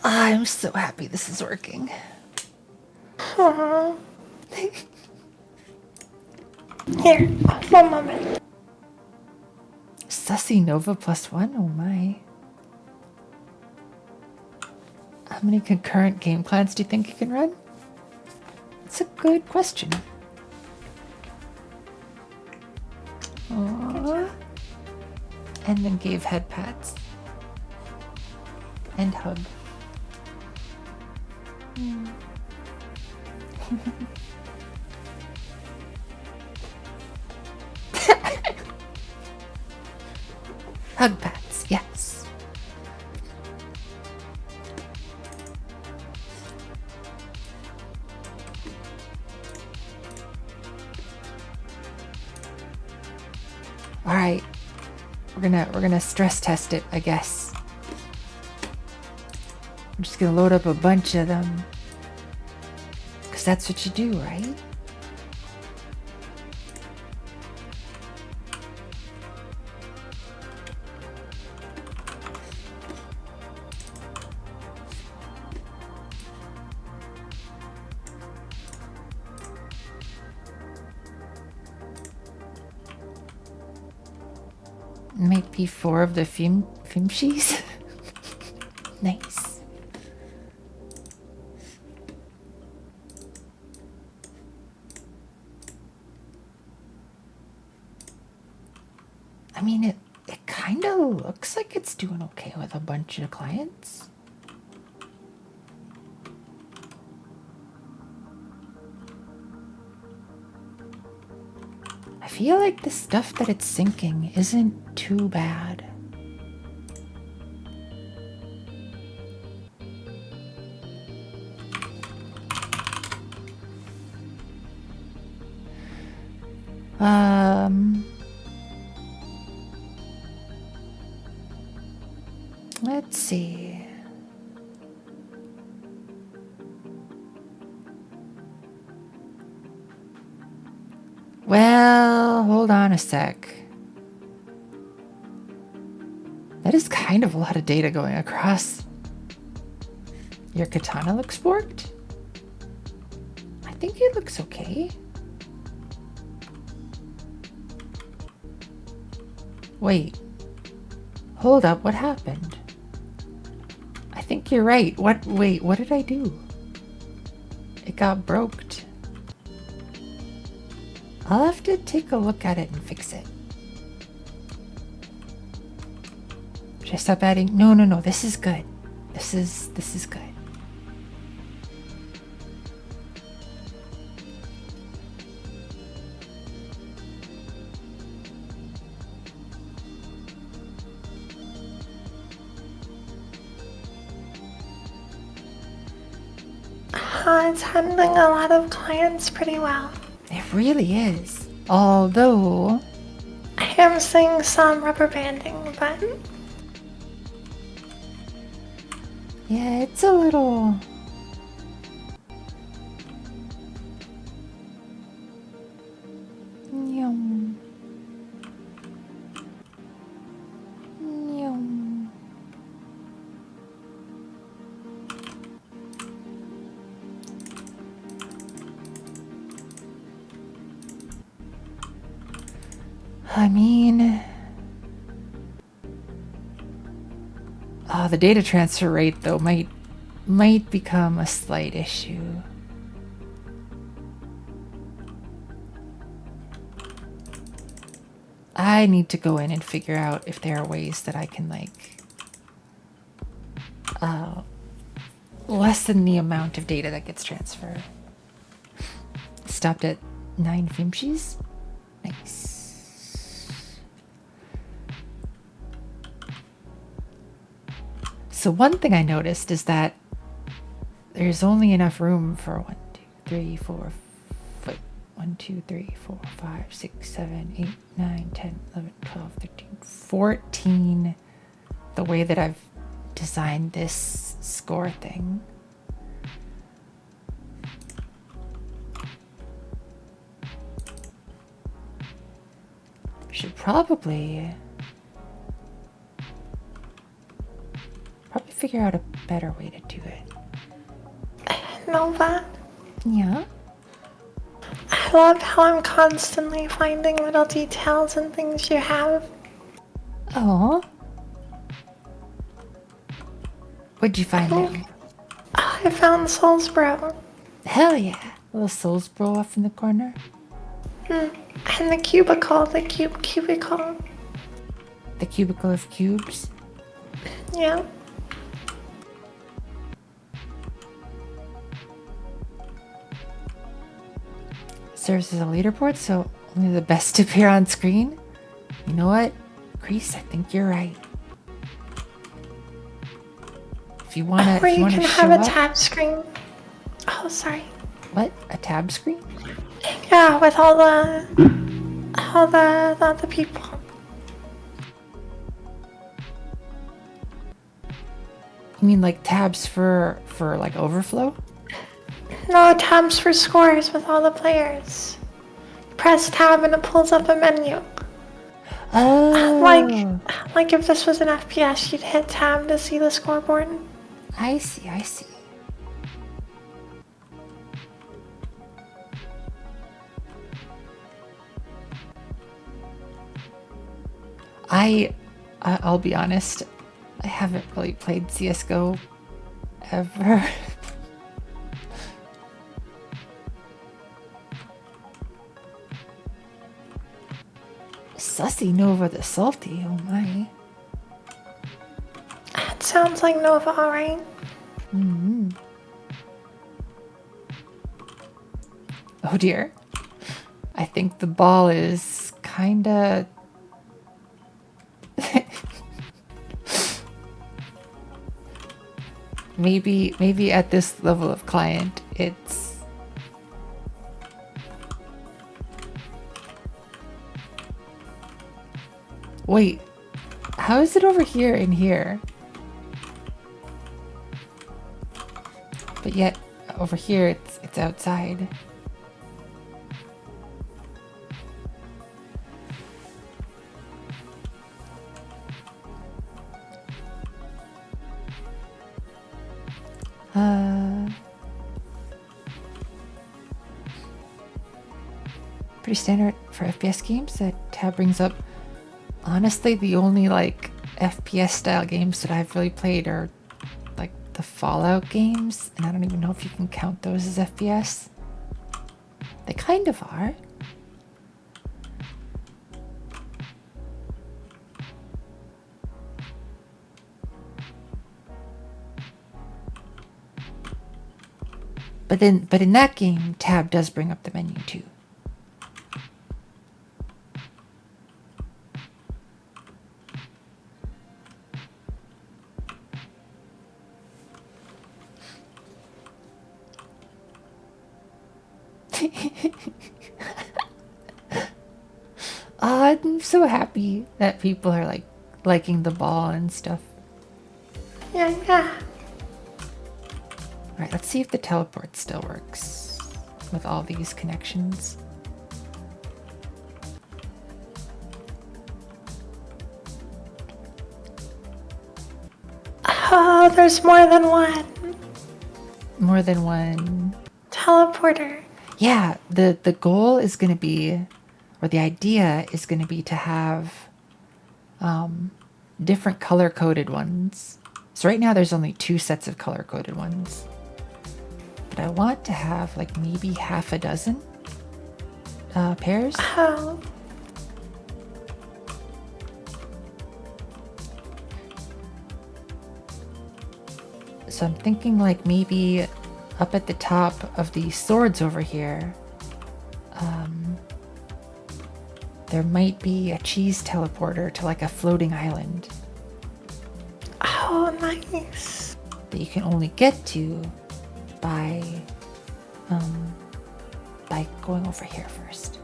I'm so happy this is working. Aw. Here, one moment. Sussy Nova +1? Oh my. How many concurrent game plans do you think you can run? It's a good question. Aww. And then gave head pats. And hug. Hug pats, yes. All right, we're gonna stress test it, I guess. I'm just gonna load up a bunch of them, cause that's what you do, right? Might be 4 of the Fimshies. Nice. I mean, it kind of looks like it's doing okay with a bunch of clients. I feel like the stuff that it's syncing isn't too bad. Let's see. Well, hold on a sec. That is kind of a lot of data going across. Your katana looks borked? I think it looks okay. Wait. Hold up, what happened? I think you're right. Wait, what did I do? It got broked. I'll have to take a look at it and fix it. Should I stop adding? No, this is good. This is good. It's handling a lot of clients pretty well. It really is. Although I am seeing some rubber banding, but yeah, it's a little... Yum. Yum. I mean... the data transfer rate, though, might become a slight issue. I need to go in and figure out if there are ways that I can, like, lessen the amount of data that gets transferred. Stopped at 9 Fimshies? Nice. So one thing I noticed is that there's only enough room for 1, 2, 3, 4, 1, 2, 3, 4, 5, 6, 7, 8, 9, 10, 11, 12, 13, 14. The way that I've designed this score thing. Should probably figure out a better way to do it. Nova, Yeah? I love how I'm constantly finding little details and things you have. Oh. What'd you find there? I found Soulsbro. Hell yeah. Little souls bro off in the corner. And the cubicle, the cubicle. The cubicle of cubes. Yeah. Serves as a leaderboard, so only the best appear on screen. You know what? Grease, I think you're right. If you wanna, Or if you you wanna can show have a up, tab screen. Oh, sorry. what? A tab screen? Yeah, with all the people. You mean like tabs for like overflow? No, tabs for scores with all the players. Press tab and it pulls up a menu. Oh, Like if this was an FPS, you'd hit tab to see the scoreboard. I see, I see. I'll be honest, I haven't really played CSGO ever. Sussy Nova the Salty, oh my. It sounds like Nova, alright? Oh dear. I think the ball is kinda... maybe at this level of client, it's... Wait, how is it over here and here? But yet, over here, it's outside. Pretty standard for FPS games. That tab brings up, honestly, the only like FPS style games that I've really played are like the Fallout games, and I don't even know if you can count those as FPS. They kind of are. But in that game, tab does bring up the menu too. I'm so happy that people are like liking the ball and stuff. Yeah. Alright, let's see if the teleport still works with all these connections. Oh, there's more than one More than one. teleporter. Yeah, the goal is going to be, or the idea is going to be to have different color-coded ones. So right now there's only 2 sets of color-coded ones. But I want to have like maybe half a dozen pairs. Oh, So I'm thinking like maybe up at the top of the swords over here, there might be a cheese teleporter to like a floating island oh, nice. that you can only get to by going over here first.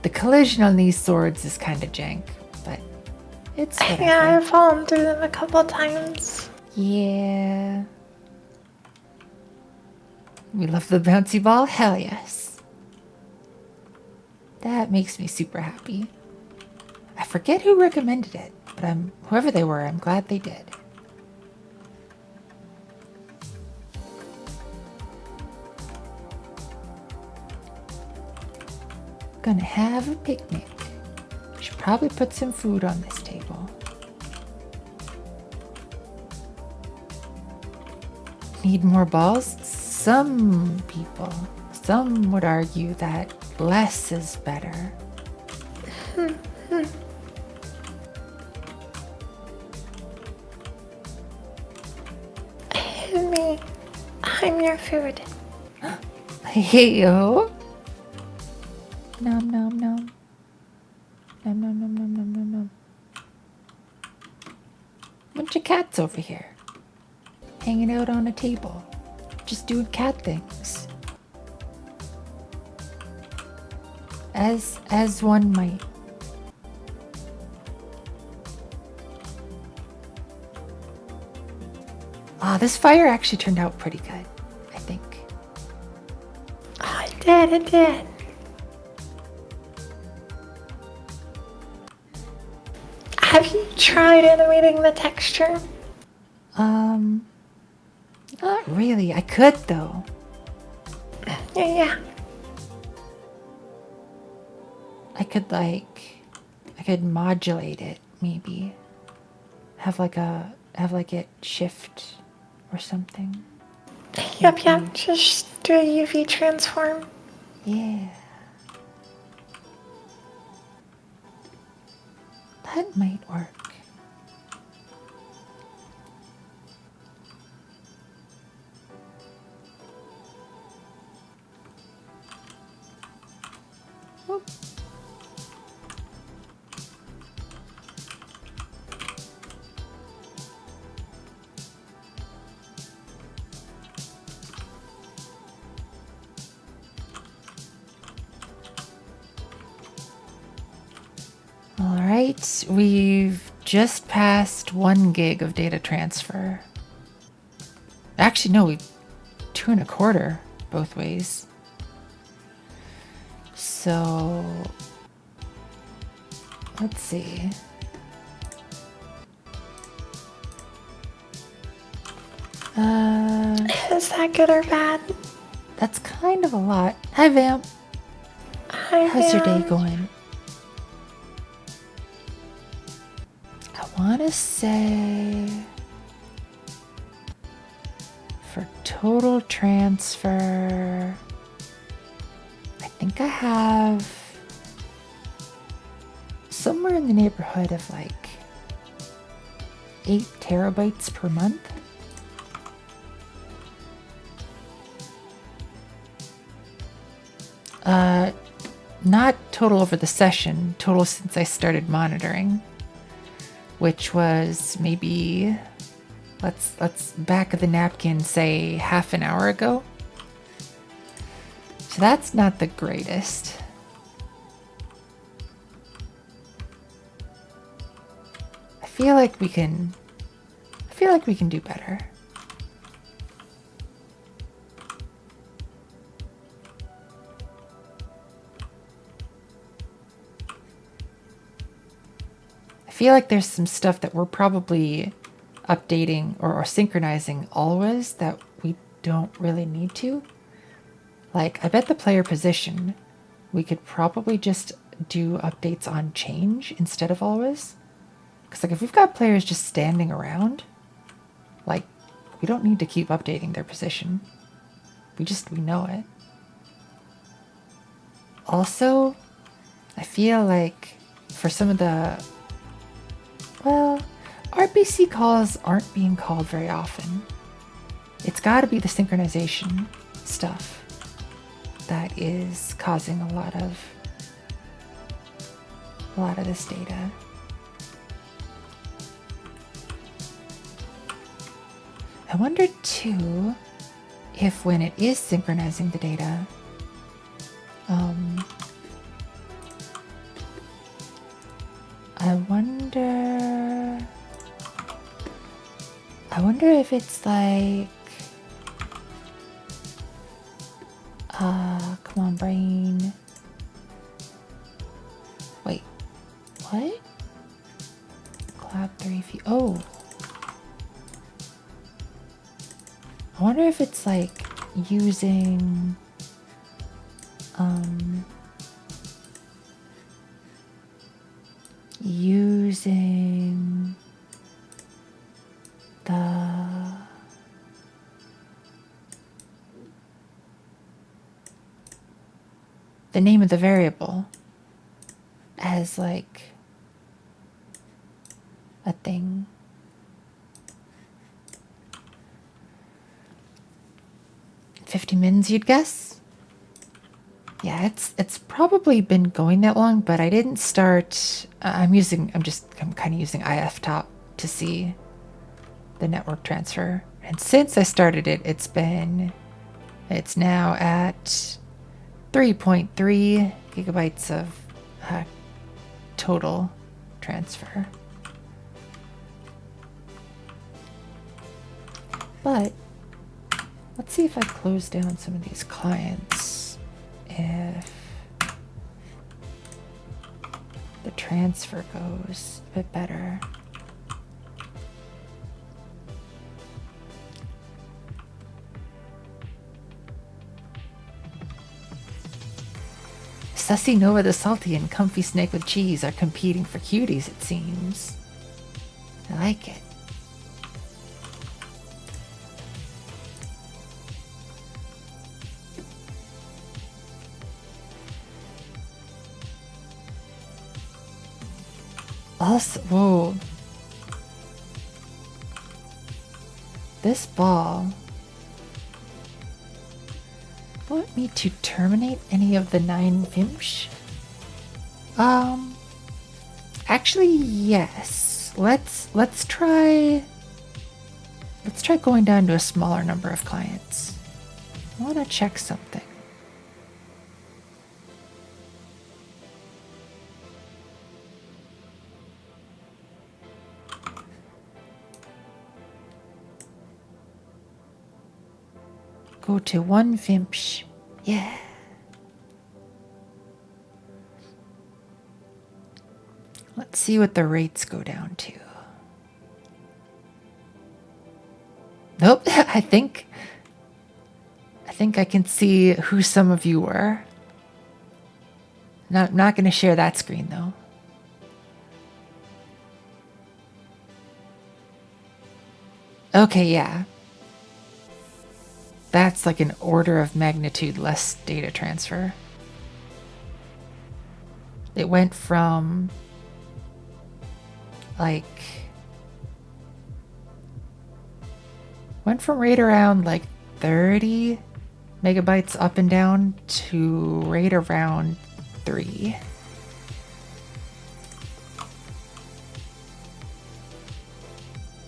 The collision on these swords is kind of jank, but it's whatever. Yeah, I've fallen through them a couple times. Yeah. We love the bouncy ball? Hell yes. That makes me super happy. I forget who recommended it, but whoever they were, I'm glad they did. Gonna have a picnic. Should probably put some food on this table. Need more balls? Some would argue that less is better. Me, I'm your food. Hey-yo. Nom nom nom. Nom nom nom nom nom nom nom. Bunch of cats over here. Hanging out on a table. Just doing cat things. As one might. This fire actually turned out pretty good, I think. Oh, it did. Have you tried animating the texture? Not really. I could though. Yeah. I could modulate it maybe. Have it shift or something. Yep. Just do a UV transform. Yeah. That might work. Whoop. All right, we've just passed 1 gig of data transfer. Actually, no, we 2.25 both ways. So let's see. Is that good or bad? That's kind of a lot. Hi, Vamp. Hi, How's your day Vamp. going? I want to say for total transfer, I think I have somewhere in the neighborhood of like 8 terabytes per month. Not total over the session, total since I started monitoring, which was maybe, let's back of the napkin say half an hour ago. So that's not the greatest. I feel like we can do better. I feel like there's some stuff that we're probably updating or synchronizing always that we don't really need to. Like, I bet the player position, we could probably just do updates on change instead of always. Because like if we've got players just standing around, like we don't need to keep updating their position. We know it. Also, I feel like for some of the, well, RPC calls aren't being called very often. It's got to be the synchronization stuff that is causing a lot of this data. I wonder too if when it is synchronizing the data, I wonder if it's like, come on, brain. What? Cloud 3 feet. Oh. I wonder if it's like using using the name of the variable as like a thing. $50 mins, you'd guess? Yeah, it's probably been going that long, but I didn't start. I'm kind of using iftop to see the network transfer, and since I started it, it's now at 3.3 gigabytes of total transfer. But let's see if I close down some of these clients, if the transfer goes a bit better. Sussy Nova the Salty and Comfy Snake with Cheese are competing for cuties, it seems. I like it. Also, whoa. This ball. Want me to terminate any of the 9 Vimsh? Actually, yes. Let's try going down to a smaller number of clients. I want to check something. Go to 1 Vimsh. Yeah. Let's see what the rates go down to. Nope, I think I can see who some of you were. Not going to share that screen though. Okay, yeah. That's like an order of magnitude less data transfer. It went from right around like 30 megabytes up and down to right around 3.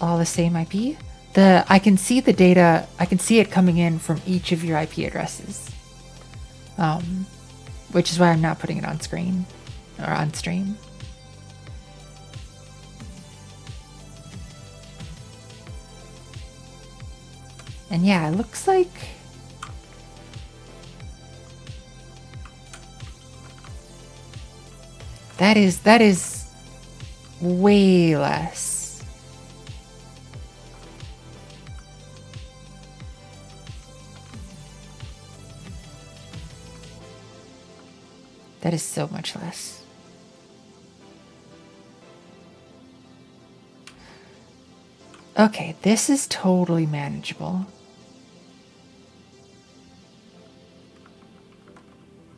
All the same IP. I can see the data, I can see it coming in from each of your IP addresses. Which is why I'm not putting it on screen or on stream. And yeah, it looks like that is way less. That is so much less. Okay, this is totally manageable.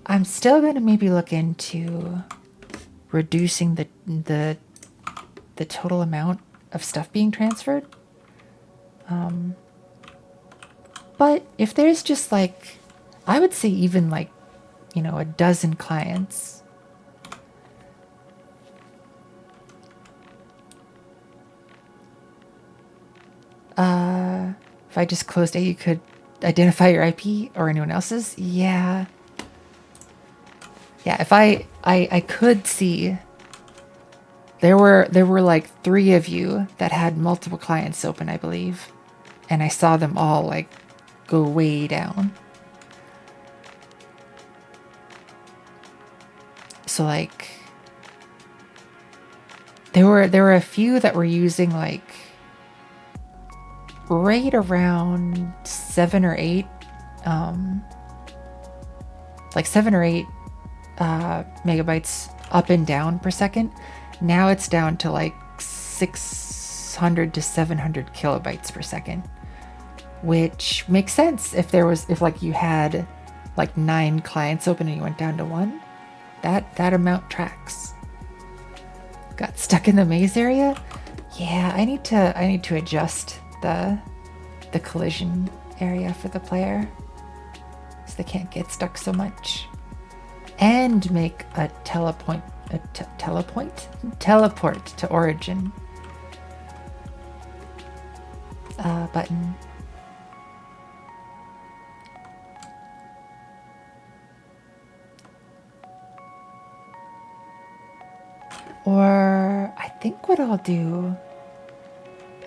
I'm still going to maybe look into reducing the total amount of stuff being transferred. But if there's just like, I would say even like, you know, a dozen clients. If I just closed it, you could identify your IP or anyone else's. Yeah. Yeah, if I could see there were like 3 of you that had multiple clients open, I believe. And I saw them all like go way down. So like There were a few that were using like right around 7 or 8, like 7 or 8 megabytes up and down per second. Now it's down to like 600 to 700 kilobytes per second, which makes sense if like you had like 9 clients open and you went down to 1. That amount tracks. Got stuck in the maze area? Yeah, I need to adjust the collision area for the player so they can't get stuck so much. And make a teleport to origin button. Or I think what I'll do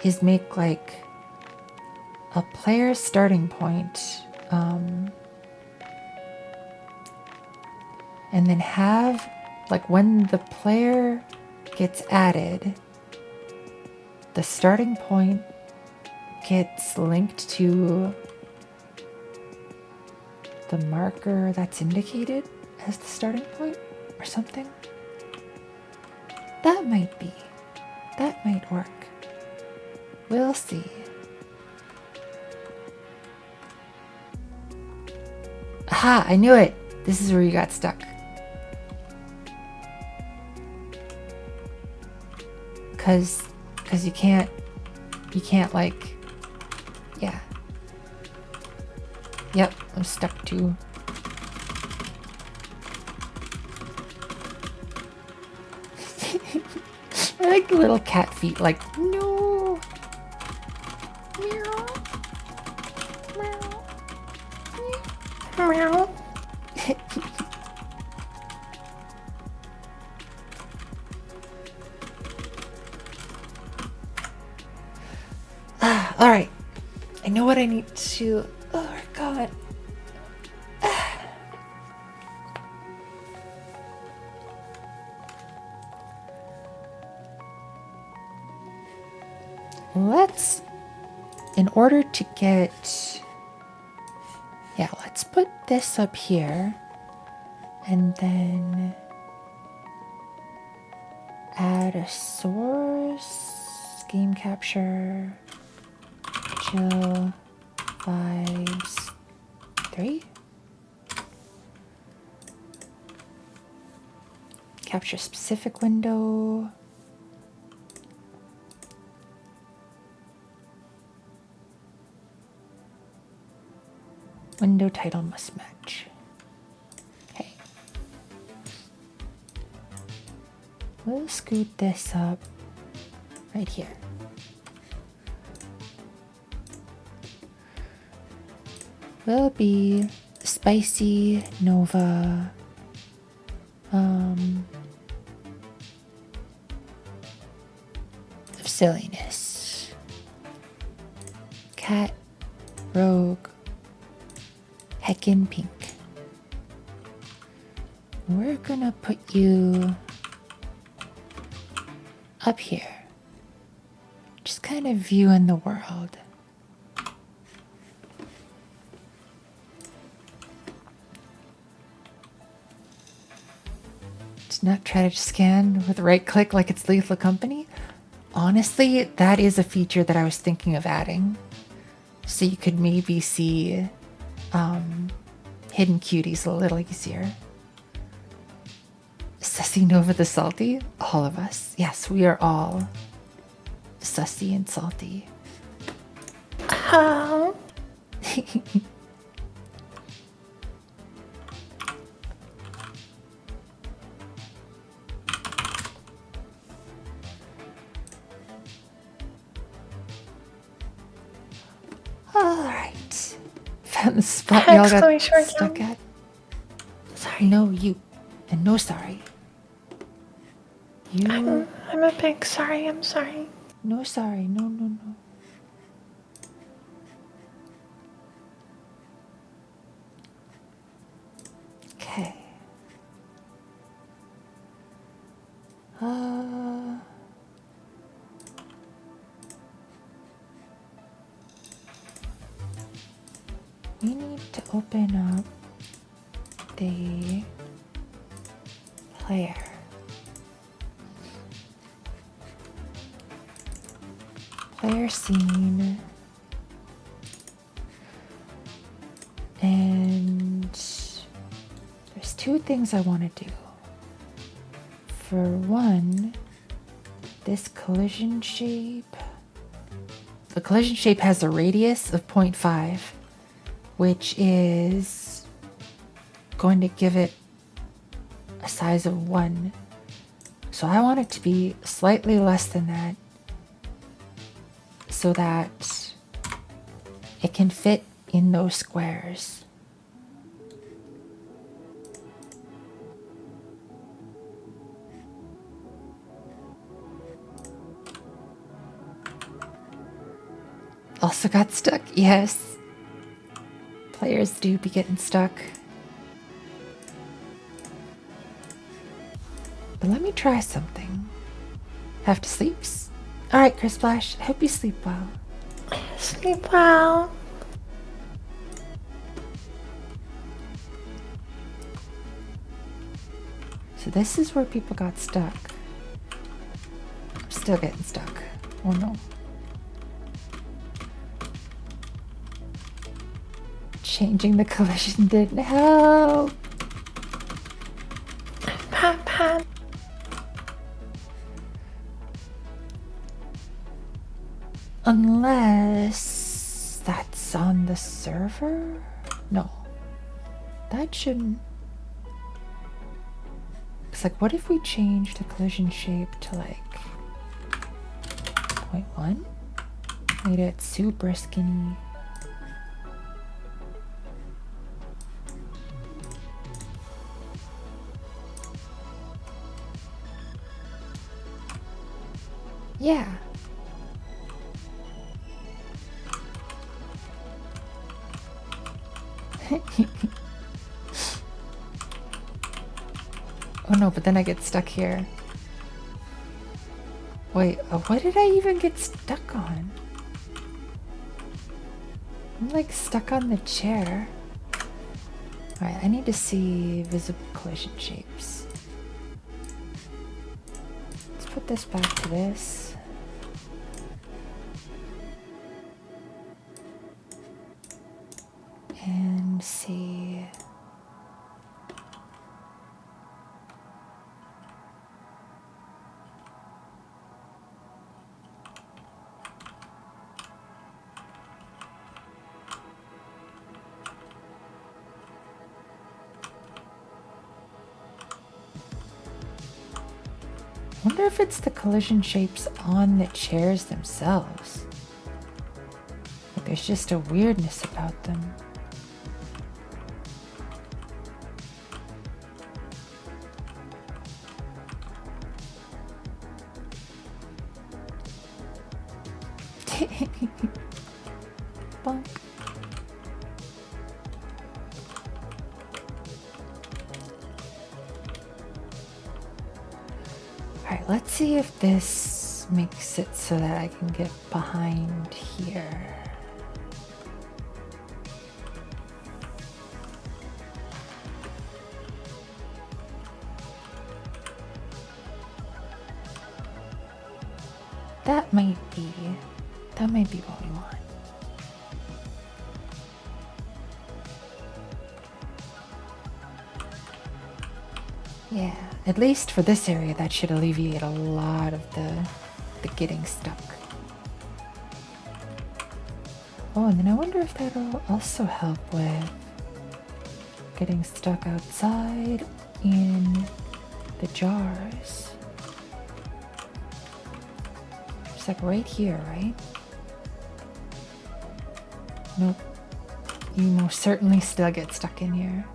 is make like a player starting point, and then have like when the player gets added, the starting point gets linked to the marker that's indicated as the starting point or something. That might work. We'll see. Aha, I knew it. This is where you got stuck. Cause you can't like, yeah. Yep, I'm stuck too. I like the little cat feet, like, no. Meow. Meow. Meow. All right. I know what I need to work on. Let's, in order to get, yeah, let's put this up here and then add a source, game capture, chill, vibes, 3. Capture specific window. Window title must match. Okay. We'll scoot this up right here. Will be spicy Nova. Of silliness. Cat, rogue, heckin' pink. We're gonna put you up here. Just kind of viewing the world. Just not try to scan with right click like it's Lethal Company. Honestly, that is a feature that I was thinking of adding. So you could maybe see hidden cuties a little easier. Sussy Nova the Salty? All of us. Yes, we are all sussy and salty. Alright. Found the spot we all got Exclamation stuck mark. at. Sorry. No, you. And no sorry. You. I'm a big sorry. I'm sorry. No sorry. No, no, no. Okay. to open up the player. Player scene. And there's two things I want to do. For one, this collision shape. The collision shape has a radius of 0.5, which is going to give it a size of 1. So I want it to be slightly less than that so that it can fit in those squares. Also got stuck, yes. Players do be getting stuck. But let me try something. Have to sleep? Alright, Chris Splash, I hope you sleep well. Sleep well. So this is where people got stuck. I'm still getting stuck. Oh no. Changing the collision didn't help. Pat, pat. Unless that's on the server? No. That shouldn't. It's like, what if we change the collision shape to like 0.1? Made it super skinny. Yeah. Oh no, but then I get stuck here. Wait, what did I even get stuck on? I'm like stuck on the chair. Alright, I need to see visible collision shapes. Let's put this back to this. And see. I wonder if it's the collision shapes on the chairs themselves. Like there's just a weirdness about them. Bonk. Alright, let's see if this makes it so that I can get behind here. That might be what we want. Yeah, at least for this area, that should alleviate a lot of the getting stuck. Oh, and then I wonder if that'll also help with getting stuck outside in the jars. It's like right here, right? Nope. You most certainly still get stuck in here.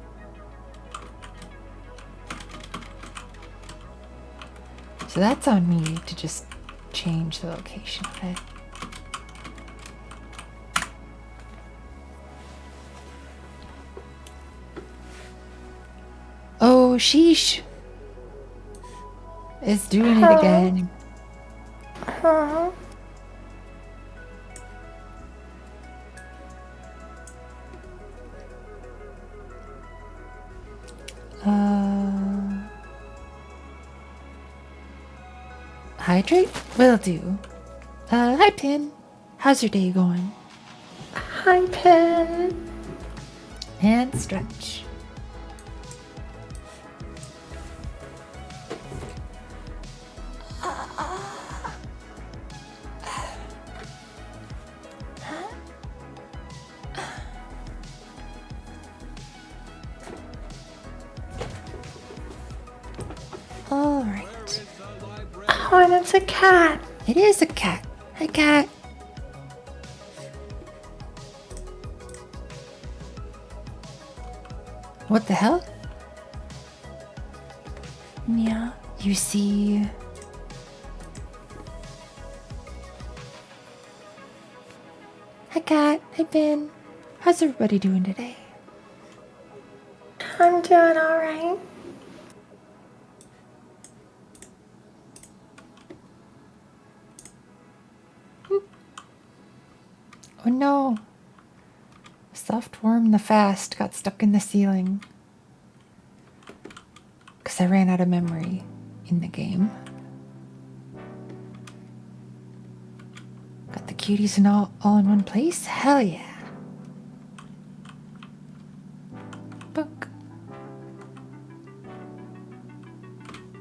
So that's on me to just change the location of it. Oh, sheesh. It's doing it again. Huh? Hydrate? Will do. Hi, Pin. How's your day going? Hi, Pin. And stretch. All right. Oh, and it's a cat. It is a cat. Hi, cat. What the hell? Yeah, you see... Hi, cat. Hi, Ben. How's everybody doing today? I'm doing all right. Oh no. Soft worm the fast got stuck in the ceiling. Because I ran out of memory in the game. Got the cuties and all in one place? Hell yeah. Book.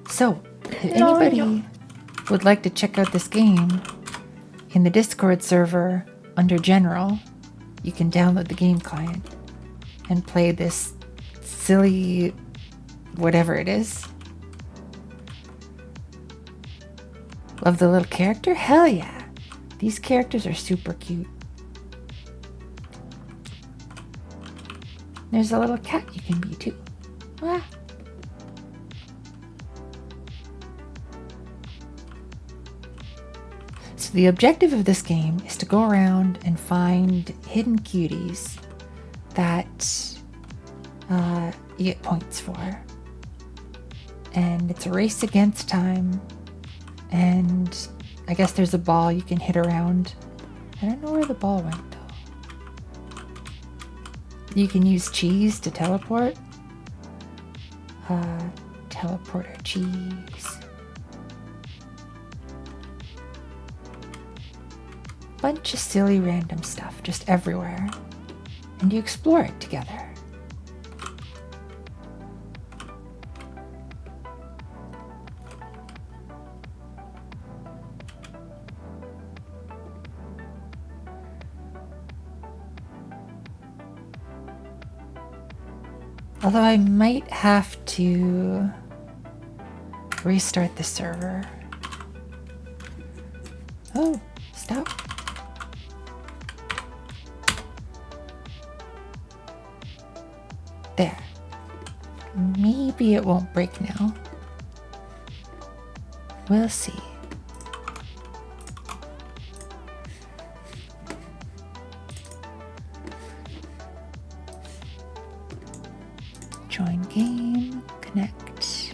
So, if No, anybody no. would like to check out this game, in the Discord server under General, you can download the game client and play this silly whatever it is. Love the little character? Hell yeah. These characters are super cute. There's a little cat you can be too. Wow. So the objective of this game is to go around and find hidden cuties that you get points for. And it's a race against time. And I guess there's a ball you can hit around. I don't know where the ball went though. You can use cheese to teleport. Teleporter cheese. Bunch of silly random stuff just everywhere. And you explore it together. Although I might have to restart the server. Oh, stop. There. Maybe it won't break now. We'll see. Join game, connect.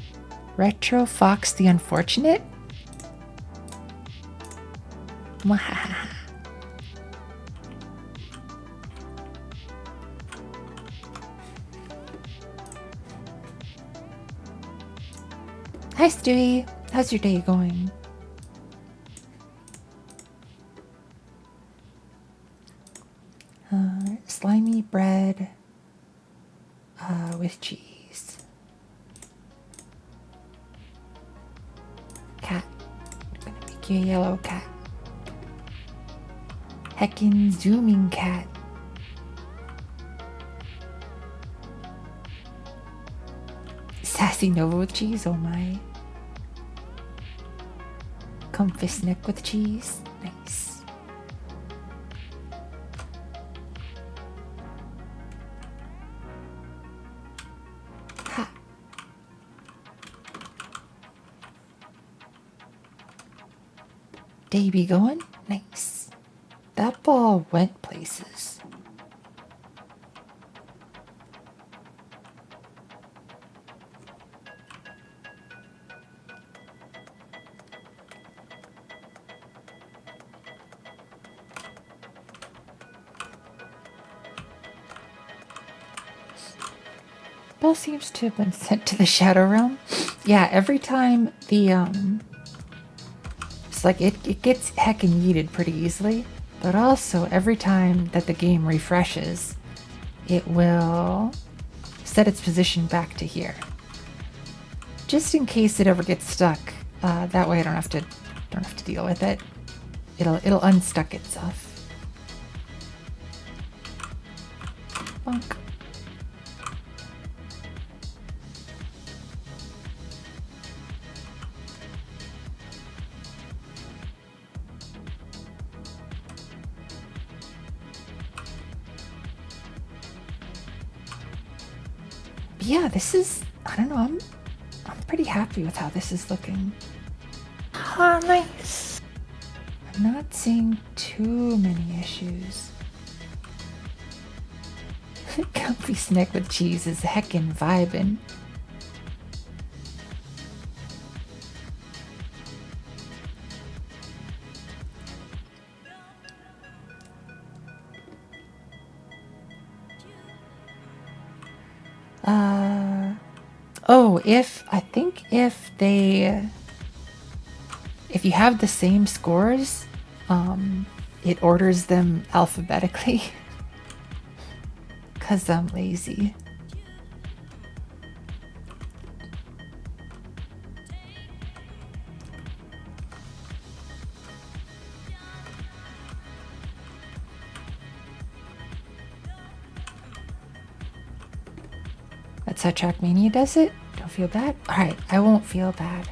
Retro Fox the Unfortunate? Mwahaha. Hi Stewie, how's your day going? Slimy bread with cheese. Cat. I'm gonna make you a yellow cat. Heckin' zooming cat. Sassy Nova with cheese, oh my. Comfy Snick with cheese. Nice. Ha. Day be going? Nice. That ball went places. Bell seems to have been sent to the Shadow Realm. Yeah, every time it's like it gets heckin' yeeted pretty easily, but also every time that the game refreshes, it will set its position back to here. Just in case it ever gets stuck. That way I don't have to deal with it. It'll unstuck itself. Bonk. Yeah, this is, I don't know, I'm pretty happy with how this is looking. Oh, nice. I'm not seeing too many issues. Comfy snack with cheese is heckin' vibin'. Oh, if you have the same scores, it orders them alphabetically. 'Cause I'm lazy. That's how Trackmania does it? Don't feel bad? Alright, I won't feel bad.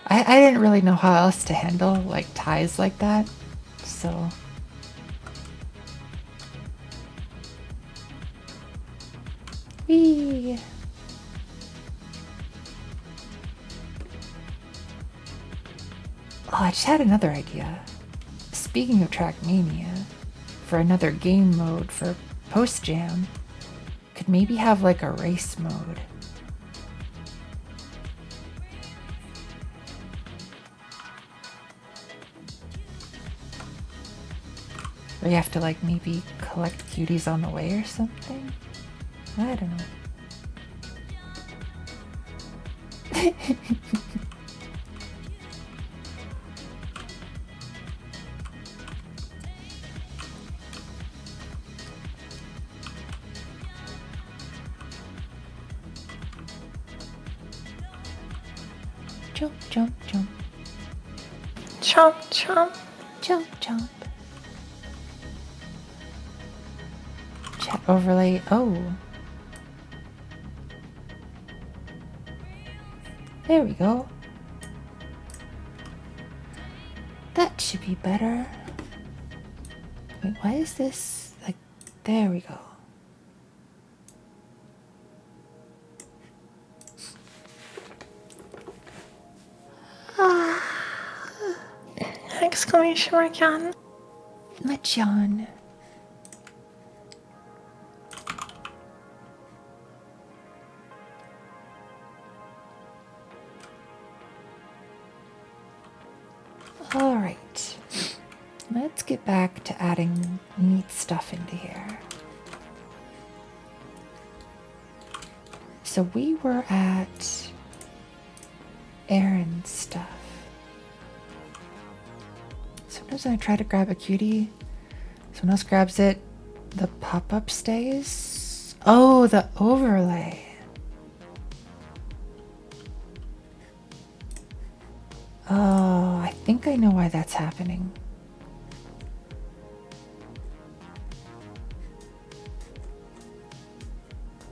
I didn't really know how else to handle like ties like that, so. Whee! Oh, I just had another idea. Speaking of Trackmania, for another game mode for Post Jam, could maybe have like a race mode. Where you have to like maybe collect cuties on the way or something? I don't know. Jump, jump, jump. Chomp, chomp. Jump, jump. Chat overlay. Oh. There we go. That should be better. Wait, why is this like, there we go. Exclamation mark on. Machan. All right, let's get back to adding neat stuff into here. So we were at Aaron's stuff. Sometimes when I try to grab a cutie, someone else grabs it, the pop-up stays. Oh, the overlay. Oh, I think I know why that's happening.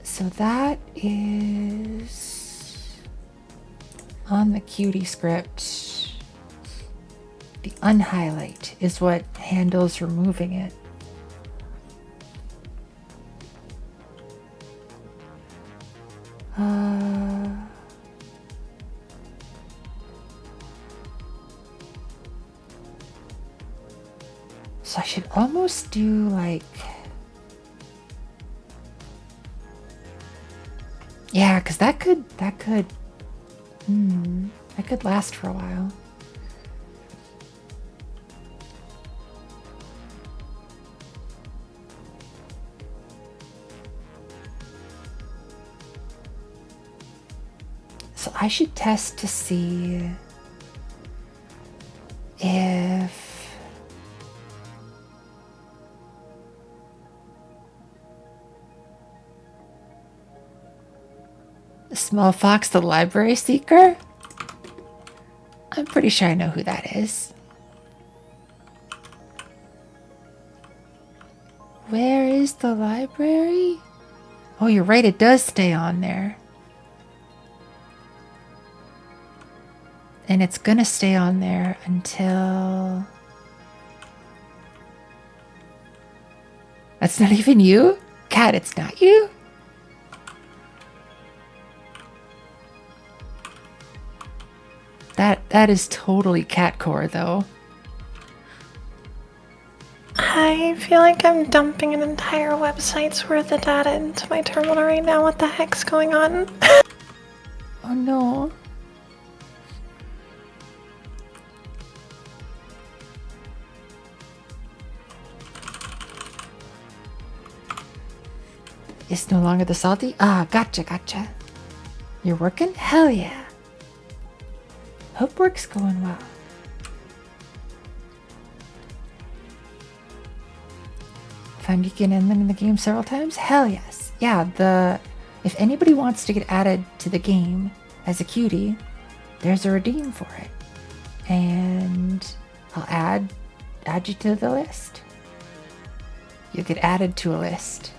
So that is on the cutie script. The unhighlight is what handles removing it. So I should almost do like, yeah, because that could last for a while. So I should test to see if Small Fox the Library Seeker? I'm pretty sure I know who that is. Where is the library? Oh, you're right, it does stay on there. And it's gonna stay on there until... That's not even you? Cat, it's not you? That is totally catcore, though. I feel like I'm dumping an entire website's worth of data into my terminal right now. What the heck's going on? Oh no. It's no longer the salty? Ah, gotcha. You're working? Hell yeah. Hope work's going well. Found you can end them in the game several times? Hell yes. Yeah, if anybody wants to get added to the game as a cutie, there's a redeem for it. And I'll add you to the list. You'll get added to a list.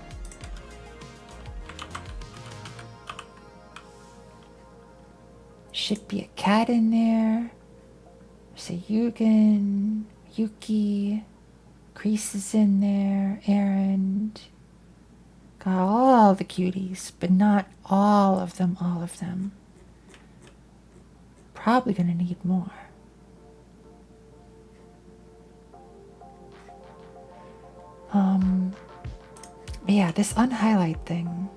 Should be a cat in there. There's a Yugen, Yuki, Crease is in there, Aaron. Got all the cuties, but not all of them, Probably gonna need more. Yeah, this unhighlight thing.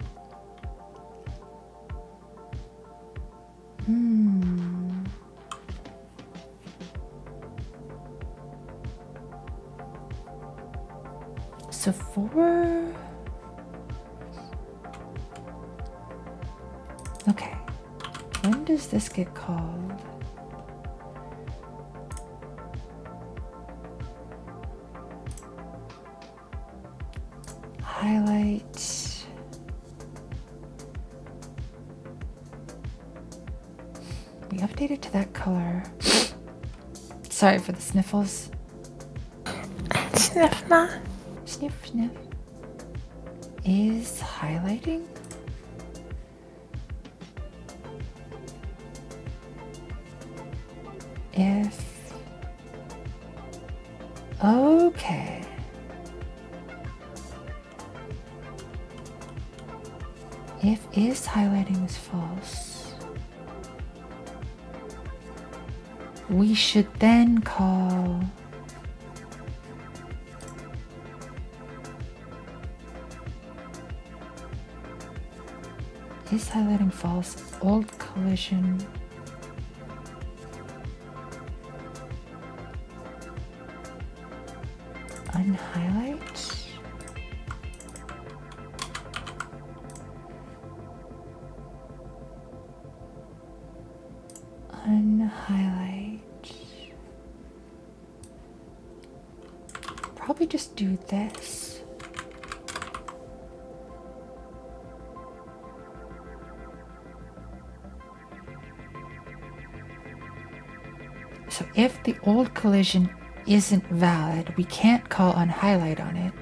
So okay, when does this get called? Highlight. We update it to that color. Sorry for the sniffles. Sniff ma. Sniff, sniff. Is highlighting? If... Okay. If is highlighting is false, we should then call is highlighting false, old collision. Unhighlight. Unhighlight. Probably just do this. So if the old collision isn't valid, we can't call unhighlight on it.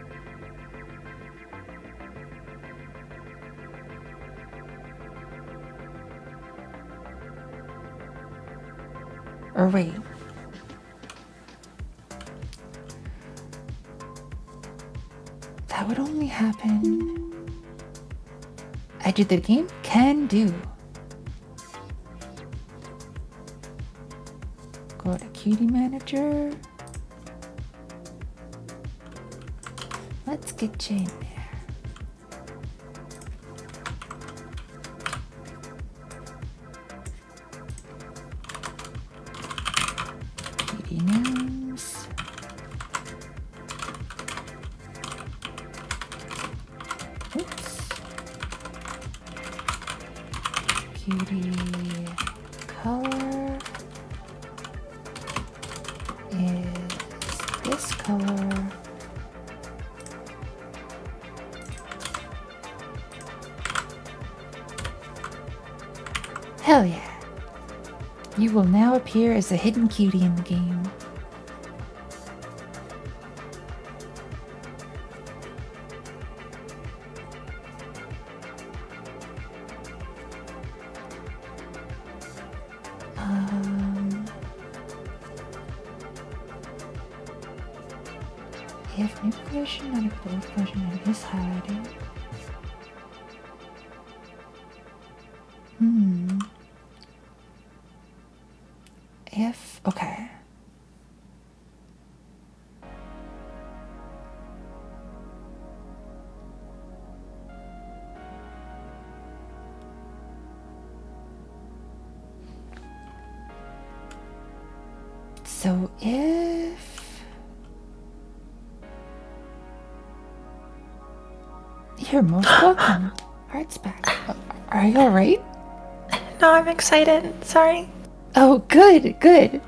Or wait. That would only happen. I did the game? Can do. Go to Cutie Manager. Let's get you in there. Cutie names. Oops. cutie color is this color. Hell yeah. You will now appear as a hidden cutie in the game. If new version and a old version and is highlighting. Okay. So if you're most welcome, Heart's back. Are you all right? No, I'm excited. Sorry. Oh, good, good.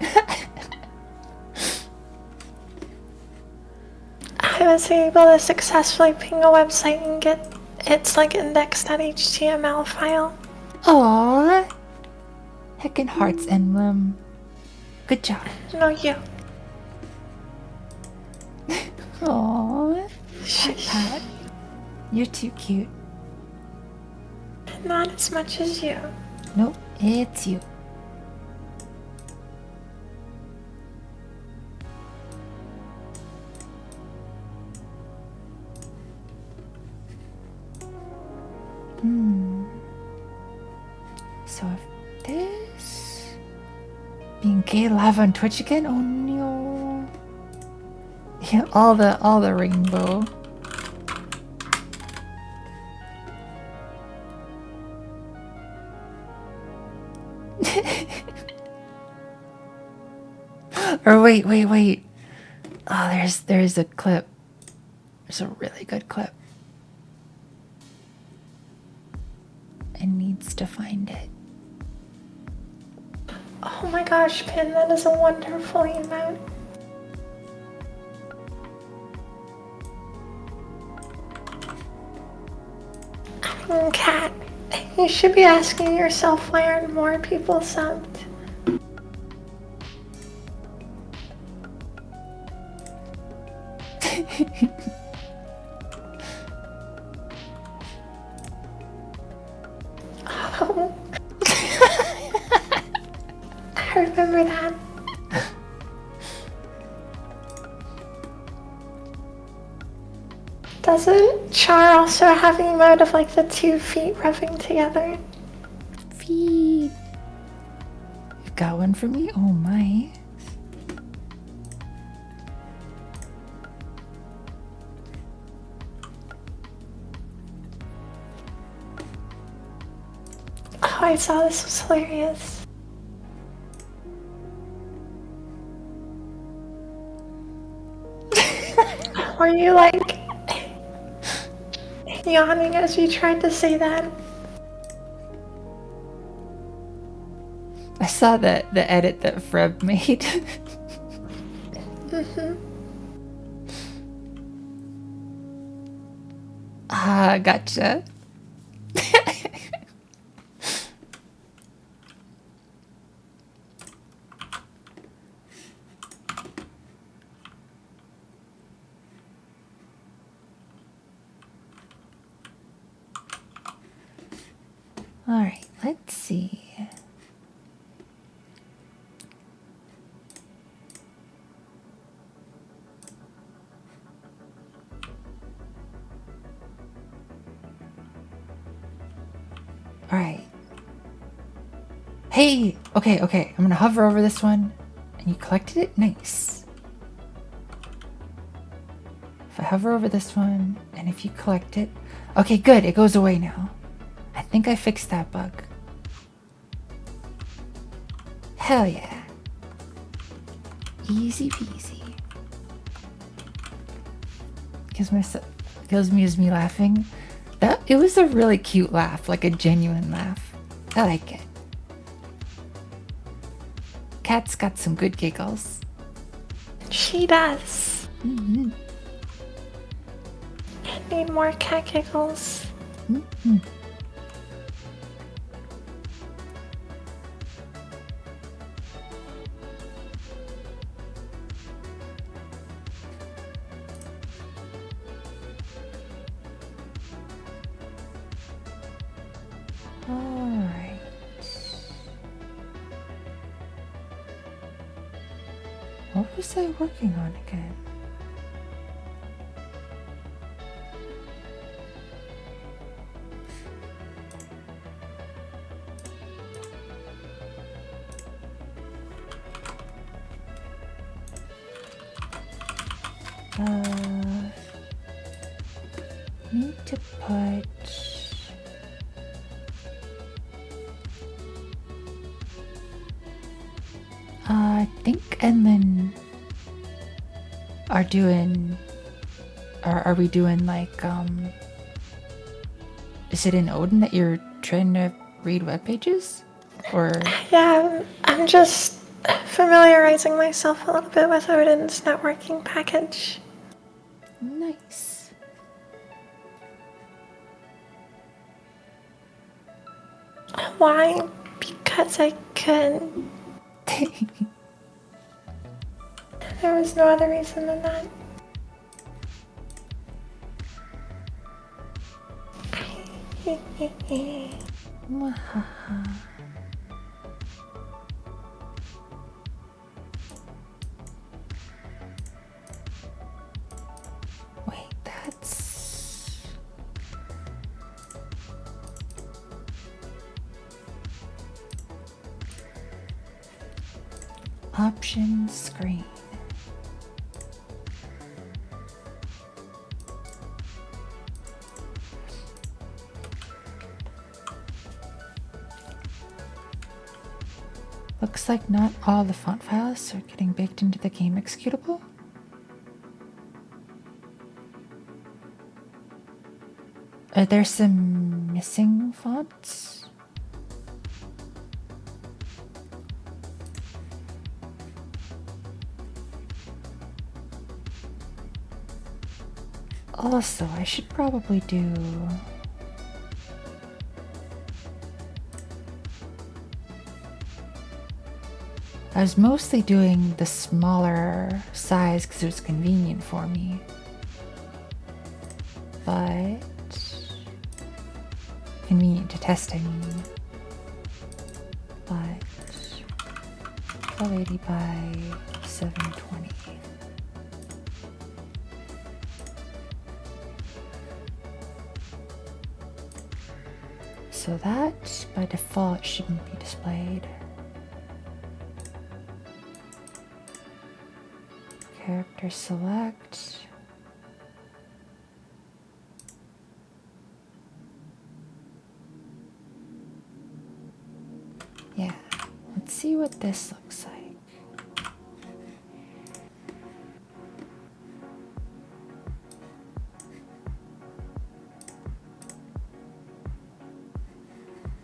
I was able to successfully ping a website and get its like index.html file. Aww. Heckin' Heart's emblem. Good job. No, you. Aww. Pat, you're too cute. Not as much as you. Nope, it's you. So if this being gay live on Twitch again, oh no. Yeah, all the rainbow. Or wait. Oh, there's a clip. There's a really good clip. It needs to find it. Oh my gosh, Pin, that is a wonderful emote. Cat, you should be asking yourself why aren't more people subbed? Oh. I remember that. Doesn't Char also have an emote of like the 2 feet rubbing together? Feet. You've got one for me? Oh my. Oh, I saw this was hilarious. Were you like yawning as you tried to say that? I saw the edit that Freb made. Ah, gotcha. All right, let's see. All right. Hey, okay. I'm gonna hover over this one, and you collected it? Nice. If I hover over this one, and if you collect it, okay, good, it goes away now. I think I fixed that bug. Hell yeah. Easy peasy. Gives me laughing. It was a really cute laugh, like a genuine laugh. I like it. Cat's got some good giggles. She does. Mm-hmm. I need more cat giggles. Mm-hmm. Alright. What was I working on again? Need to put I think and then are we doing like is it in Odin that you're trying to read web pages? Or Yeah, I'm just familiarizing myself a little bit with Odin's networking package. nice. Why? Because I couldn't. There was no other reason than that. Mwahaha. Wait, that's options screen. Looks like not all the font files are getting baked into the game executable. Are there some missing fonts? Also, I should probably do I was mostly doing the smaller size because it was convenient for me. But convenient to test, I mean. But 1280 by 720. So that by default shouldn't be displayed. Character select. Yeah, let's see what this looks like.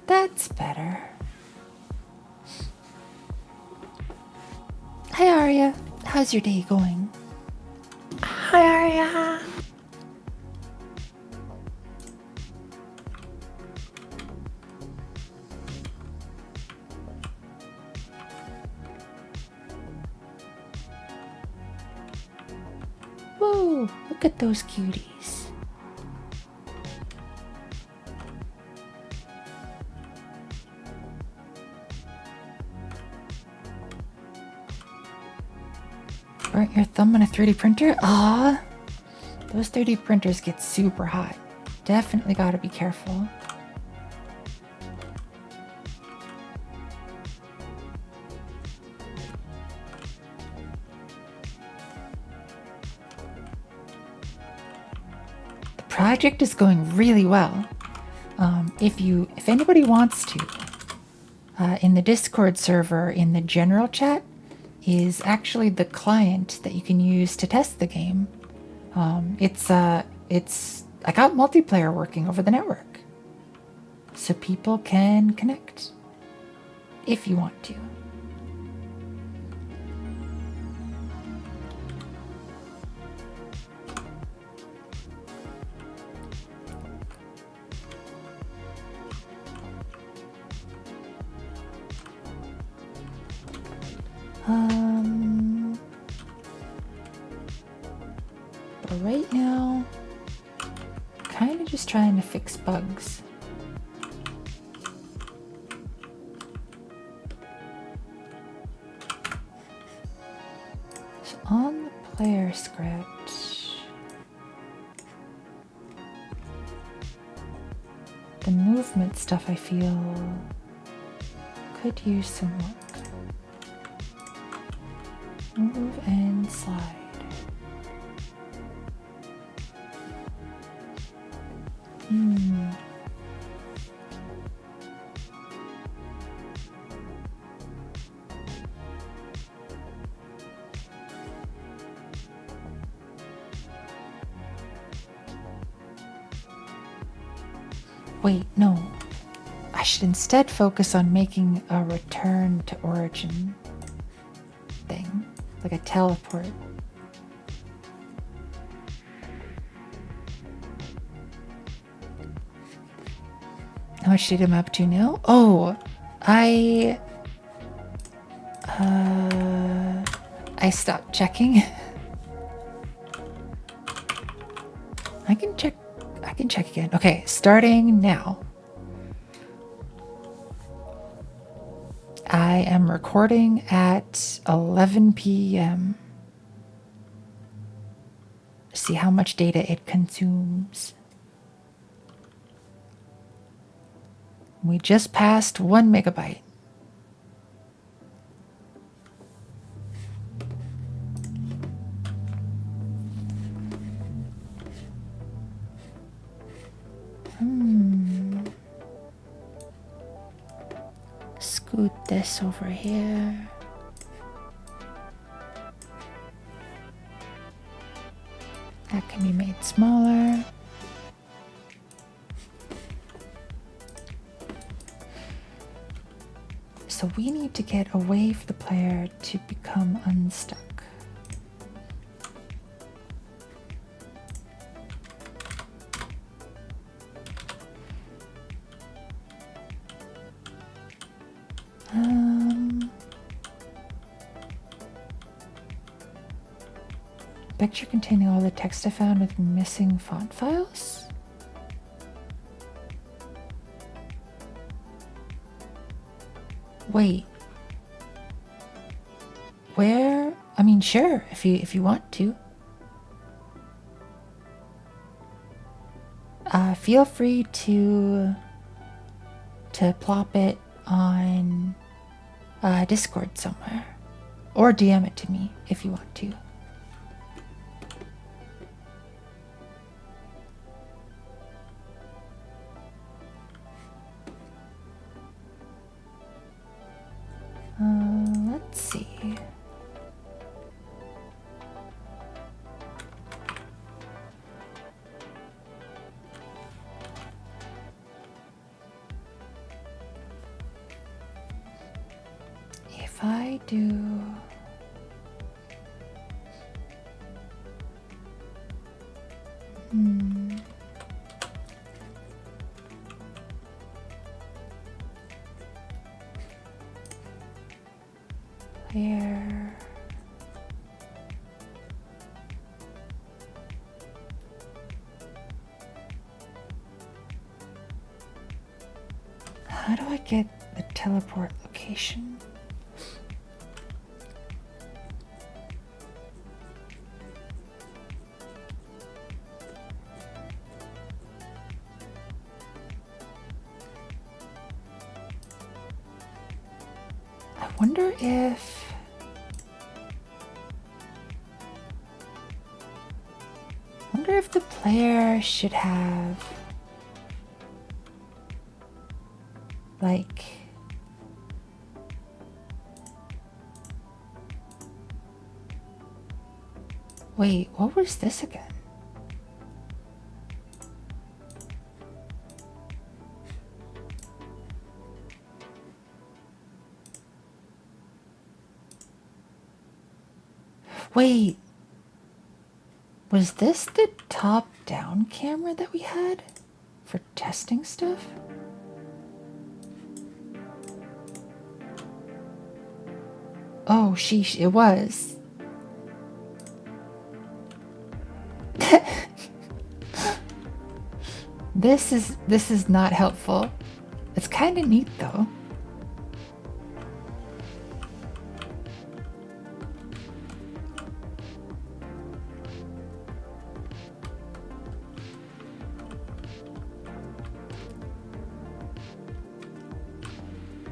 That's better. Hi Arya, how's your day going? Hi, Arya. Whoa, look at those cuties. Burnt your thumb on a 3D printer? Ah, those 3D printers get super hot. Definitely gotta be careful. The project is going really well. If anybody wants to, in the Discord server, in the general chat, is actually the client that you can use to test the game. I got multiplayer working over the network. so people can connect if you want to. But right now, kind of just trying to fix bugs. So on the player script, the movement stuff I feel could use some work. Move and slide. Wait, no. I should instead focus on making a return to origin thing, like a teleport. How much data am I up to now? Oh, I stopped checking. I can check again. Okay, starting now. I am recording at 11 p.m. See how much data it consumes. We just passed 1 megabyte. Scoot this over here. That can be made smaller. So we need to get a way for the player to become unstuck. Picture containing all the text I found with missing font files? Wait. Where? I mean, sure, if you want to. Feel free to plop it on Discord somewhere, or DM it to me if you want to. Let's see. If I do player how do I get the teleport location? I wonder if the player should have like wait, what was this again? Wait. Was this the top-down camera that we had for testing stuff? Oh, sheesh, it was. This is not helpful. It's kind of neat though.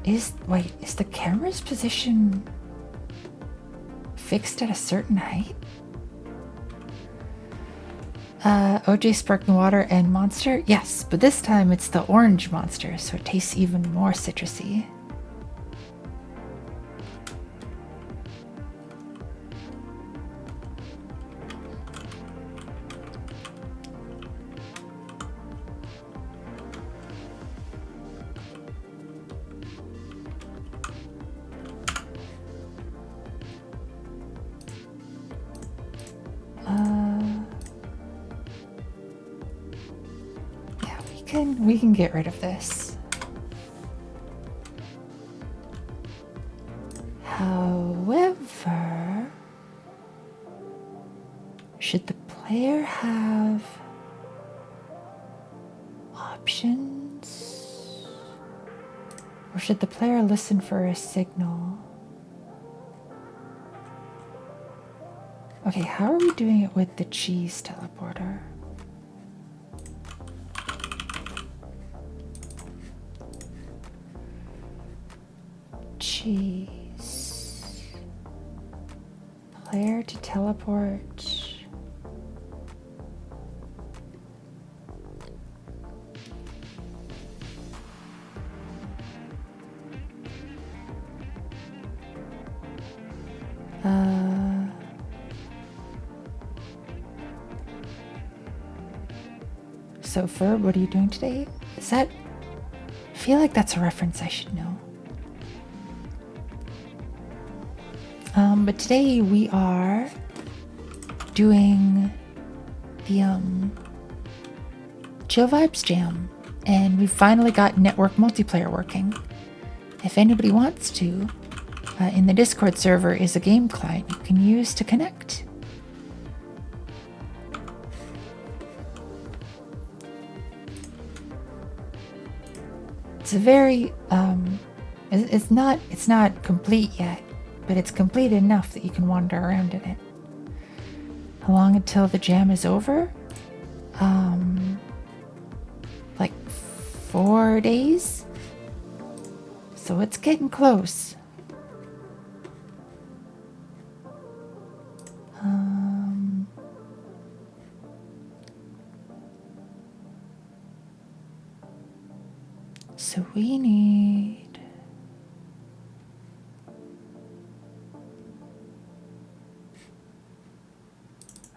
Is the camera's position fixed at a certain height? OJ Sparkling Water and Monster? Yes, but this time it's the orange Monster, so it tastes even more citrusy. We can get rid of this. However, should the player have options? Or should the player listen for a signal? Okay, how are we doing it with the cheese teleporter? Cheese. Player to teleport. So Ferb, what are you doing today? Is that... I feel like that's a reference I should know. But today we are doing the Chill Vibes Jam, and we finally got network multiplayer working. If anybody wants to, in the Discord server is a game client you can use to connect. It's a very it's not complete yet, but it's complete enough that you can wander around in it. How long until the jam is over? Like 4 days? So it's getting close. So we need...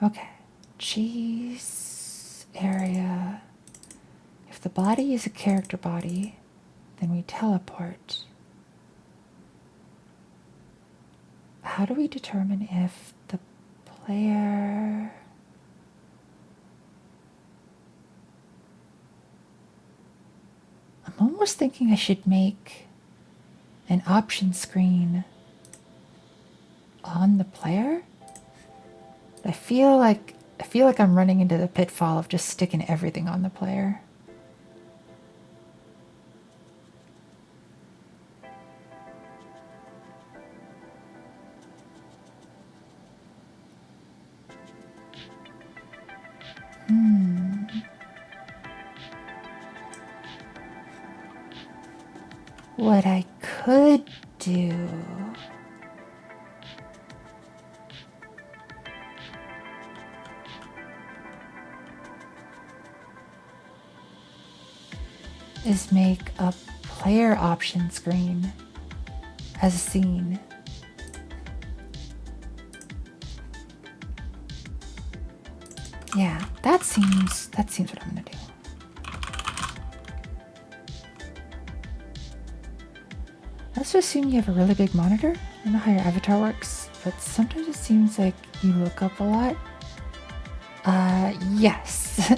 Okay, cheese area. If the body is a character body, then we teleport. How do we determine if the player... I'm almost thinking I should make an option screen on the player. I feel like I'm running into the pitfall of just sticking everything on the player. What I could do is make a player option screen as a scene. Yeah, that seems what I'm gonna do. Let's assume you have a really big monitor. I don't know how your avatar works, but sometimes it seems like you look up a lot. Yes.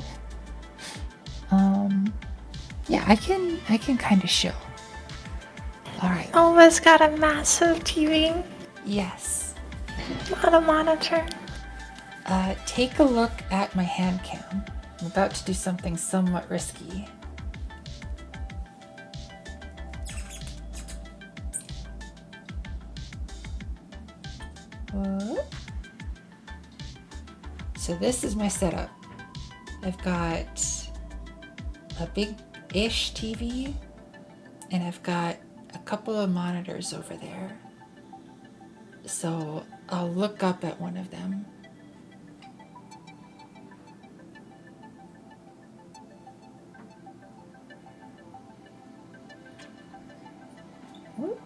Yeah, I can kind of show. All right. Nova's got a massive TV, Yes. not a monitor. Take a look at my hand cam. I'm about to do something somewhat risky. So this is my setup. I've got a big-ish TV, and I've got a couple of monitors over there. So I'll look up at one of them.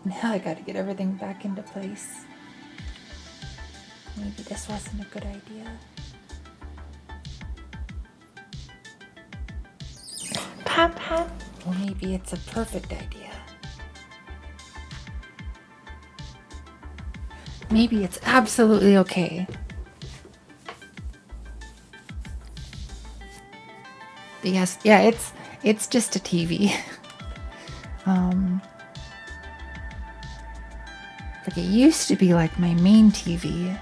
Now I gotta get everything back into place. Maybe this wasn't a good idea. Pat pat. Or maybe it's a perfect idea. Maybe it's absolutely okay. But yes, yeah, it's just a TV. Like it used to be like my main TV.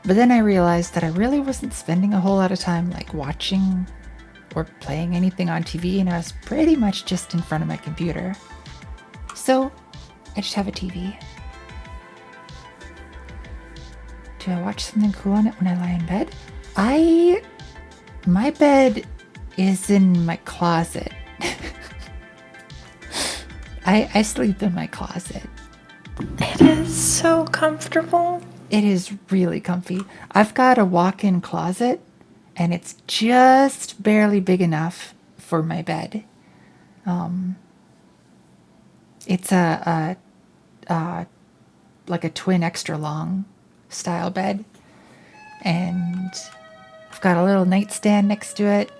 But then I realized that I really wasn't spending a whole lot of time like watching or playing anything on TV, and I was pretty much just in front of my computer. So I just have a TV. Do I watch something cool on it when I lie in bed? My bed is in my closet. I sleep in my closet. It is so comfortable. It is really comfy. I've got a walk-in closet, and it's just barely big enough for my bed. It's a like a twin extra long style bed, and I've got a little nightstand next to it.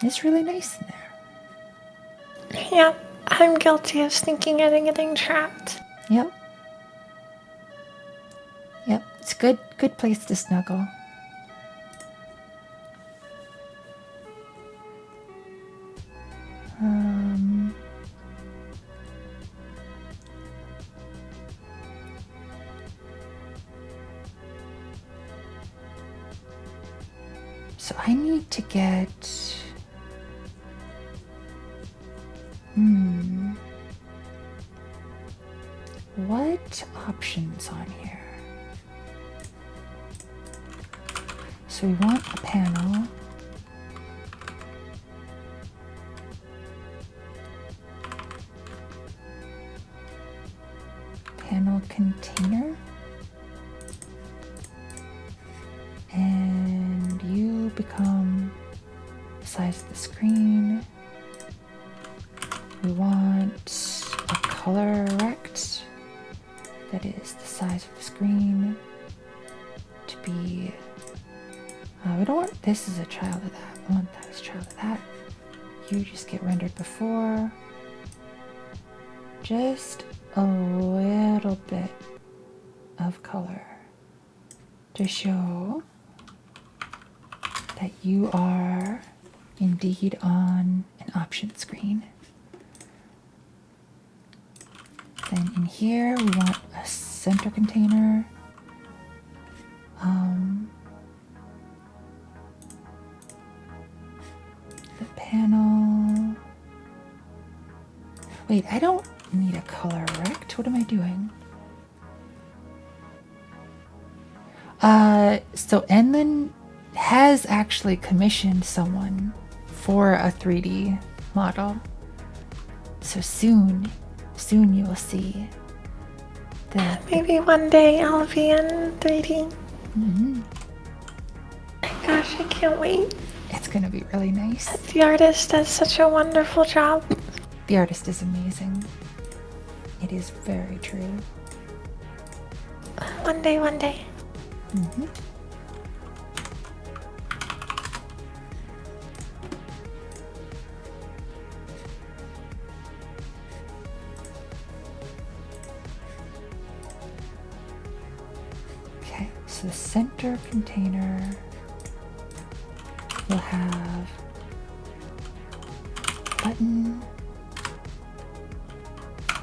It's really nice in there. Yeah, I'm guilty of sneaking in and getting trapped. Yep. It's a good place to snuggle. So I need to get what options on here? So we want a panel. Panel container. And you become the size of the screen. We want a color rect that is the size of the screen to be. We don't want this as a child of that. We want that as a child of that. You just get rendered before. Just a little bit of color to show that you are indeed on an option screen. Then in here we want a center container. The panel. Wait, I don't need a color rect. What am I doing? So Enlin has actually commissioned someone for a 3D model. So soon you will see that. Maybe one day I'll be in 3D. Gosh, I can't wait. It's gonna be really nice. The artist does such a wonderful job. The artist is amazing. It is very true. One day. So the center container will have a button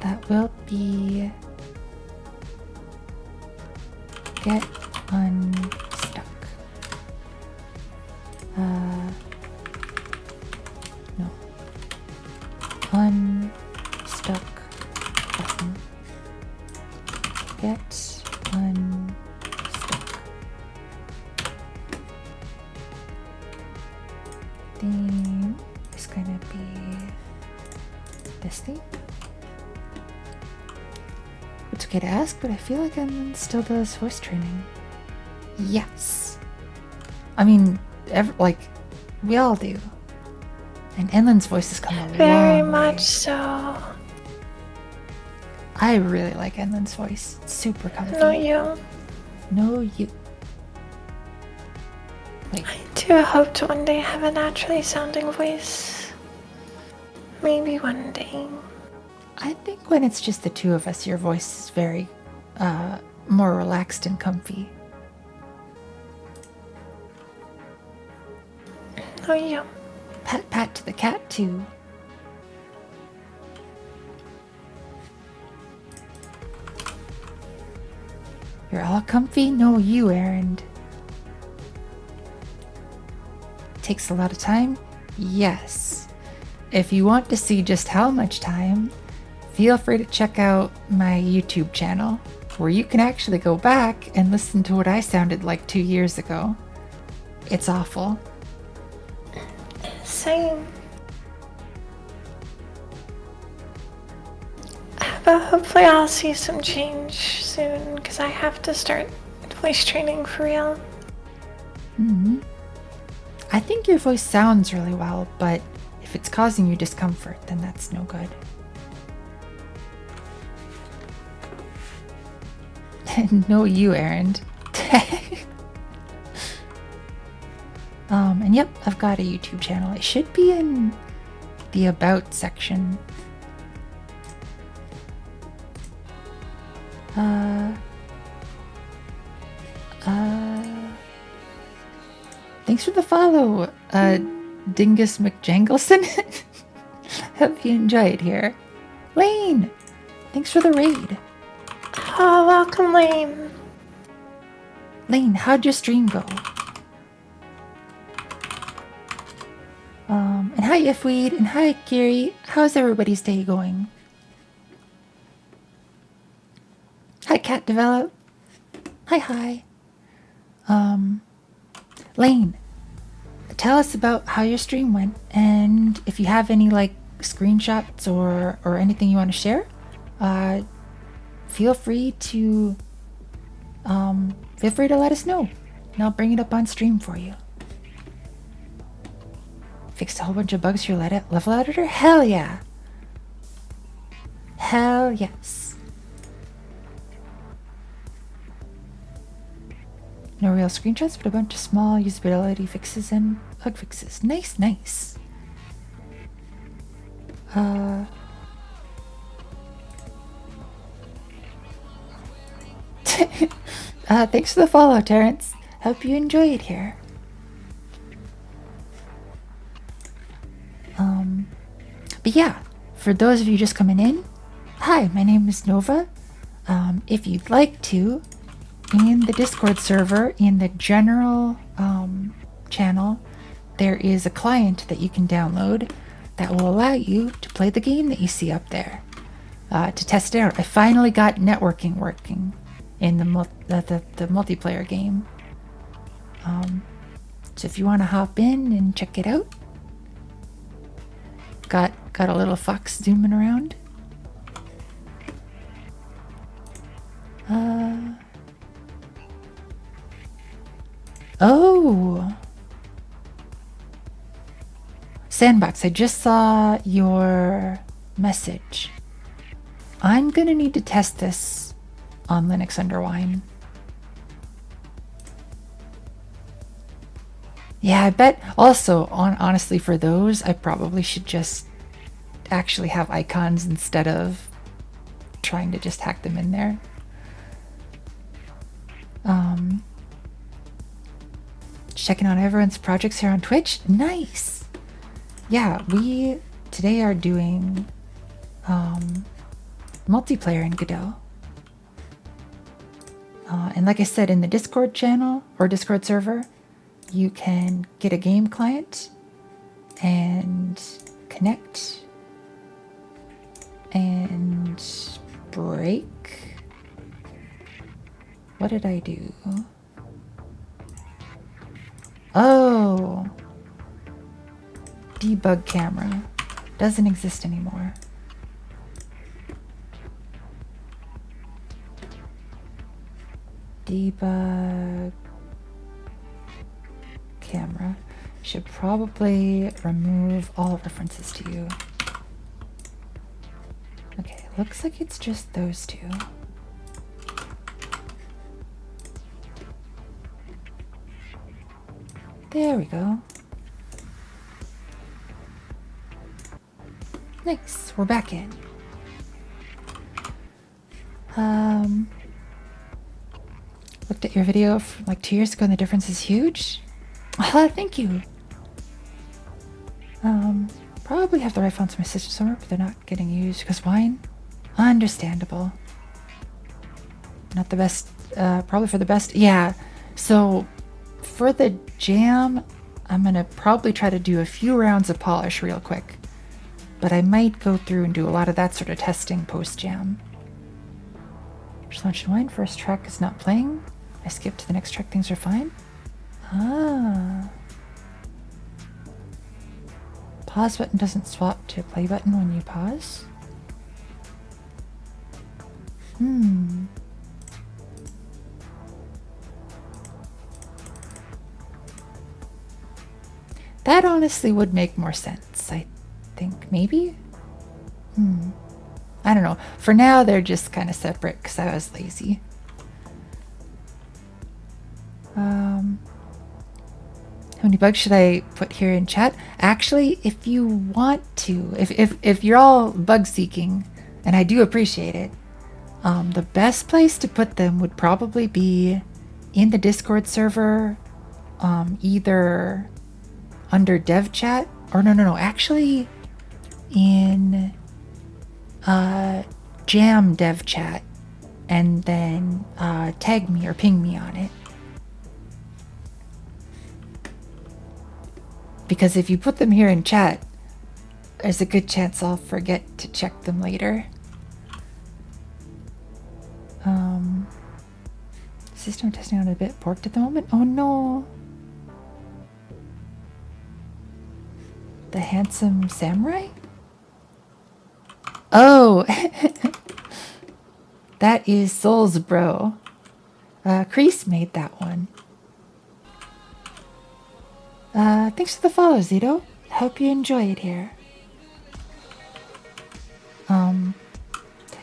that will be get unstuck. No. Unstuck button. Get unstuck. Theme is gonna be this thing. It's okay to ask, but I feel like Enlin still does voice training. Yes. I mean, we all do. And Enlin's voice has come a long Very way. much so. I really like Enlin's voice. It's super comfy. No, you. No, you. Wait. I do hope to one day have a naturally sounding voice. Maybe one day. I think when it's just the two of us, your voice is very more relaxed and comfy. No, you. Pat pat to the cat too. You're all comfy? No, you, Errand. Takes a lot of time? Yes. If you want to see just how much time, feel free to check out my YouTube channel, where you can actually go back and listen to what I sounded like 2 years ago. It's awful. Same. But hopefully I'll see some change soon, because I have to start voice training for real. Hmm. I think your voice sounds really well, but if it's causing you discomfort, then that's no good. No, you, Errand. And yep, I've got a YouTube channel. It should be in the About section. Thanks for the follow, Dingus McJangleson. Hope you enjoy it here. Lane, thanks for the raid. Oh, welcome, Lane. Lane, how'd your stream go? And hi Ifweed, and hi Kiri. How's everybody's day going? Hi Cat Develop. Hi. Lane, tell us about how your stream went, and if you have any like screenshots or anything you want to share, feel free to let us know, and I'll bring it up on stream for you. Fixed a whole bunch of bugs for your level editor? Hell yeah! Hell yes! No real screenshots, but a bunch of small usability fixes and bug fixes. Nice. Thanks for the follow, Terrence. Hope you enjoy it here. But yeah, for those of you just coming in, hi, my name is Nova. If you'd like to, in the Discord server, in the general channel, there is a client that you can download that will allow you to play the game that you see up there. To test it out, I finally got networking working in the multiplayer game. So if you want to hop in and check it out, got a little fox zooming around. Oh, Sandbox, I just saw your message. I'm gonna need to test this on Linux under Wine. Yeah, I bet also, honestly, for those, I probably should just actually have icons instead of trying to just hack them in there. checking on everyone's projects here on Twitch. Nice. Yeah, we today are doing multiplayer in Godot. And like I said, in the Discord channel or Discord server, you can get a game client and connect and break. What did I do? Oh, debug camera doesn't exist anymore. Debug camera. Should probably remove all references to you. Okay, looks like it's just those two. There we go. Nice, we're back in. Looked at your video from like 2 years ago and the difference is huge. Thank you. Probably have the right fonts in my system somewhere, but they're not getting used because wine? Understandable. Not the best, probably for the best. Yeah, so for the jam, I'm gonna probably try to do a few rounds of polish real quick, but I might go through and do a lot of that sort of testing post-jam. Just launched wine, first track is not playing. I skipped to the next track, things are fine. Ah. Pause button doesn't swap to play button when you pause. That honestly would make more sense, I think, maybe? I don't know. For now, they're just kind of separate because I was lazy. How many bugs should I put here in chat? Actually, if you want to, if you're all bug seeking, and I do appreciate it, the best place to put them would probably be in the Discord server, either under dev chat, or no, actually in jam dev chat, and then tag me or ping me on it. Because if you put them here in chat, there's a good chance I'll forget to check them later. System testing on a bit porked at the moment. Oh no. The handsome samurai? Oh, that is Souls Bro. Kreese made that one. Thanks for the follow, Zito. Hope you enjoy it here.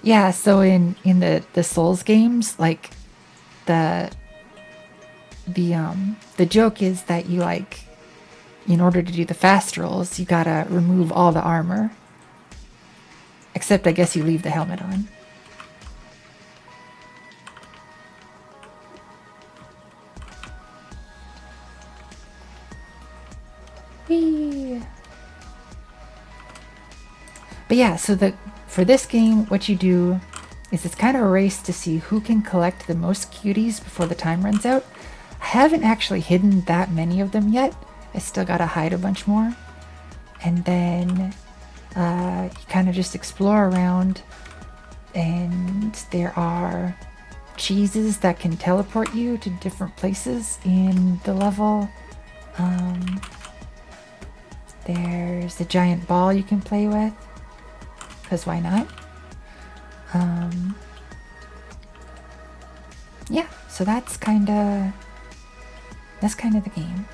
Yeah, so in the Souls games, like the joke is that you like, in order to do the fast rolls, you gotta remove all the armor. Except I guess you leave the helmet on. Whee! But yeah, so for this game, what you do is it's kind of a race to see who can collect the most cuties before the time runs out. I haven't actually hidden that many of them yet. I still gotta hide a bunch more. And then you kind of just explore around, and there are cheeses that can teleport you to different places in the level. There's a giant ball you can play with, because why not? Yeah, so that's kind of the game.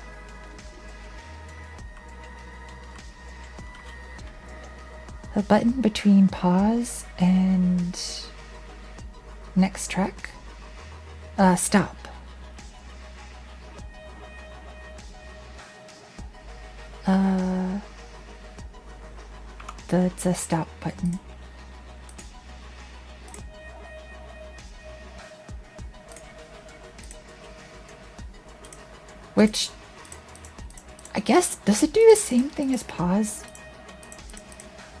The button between pause and next track. Stop. That's a stop button. Which I guess, does it do the same thing as pause?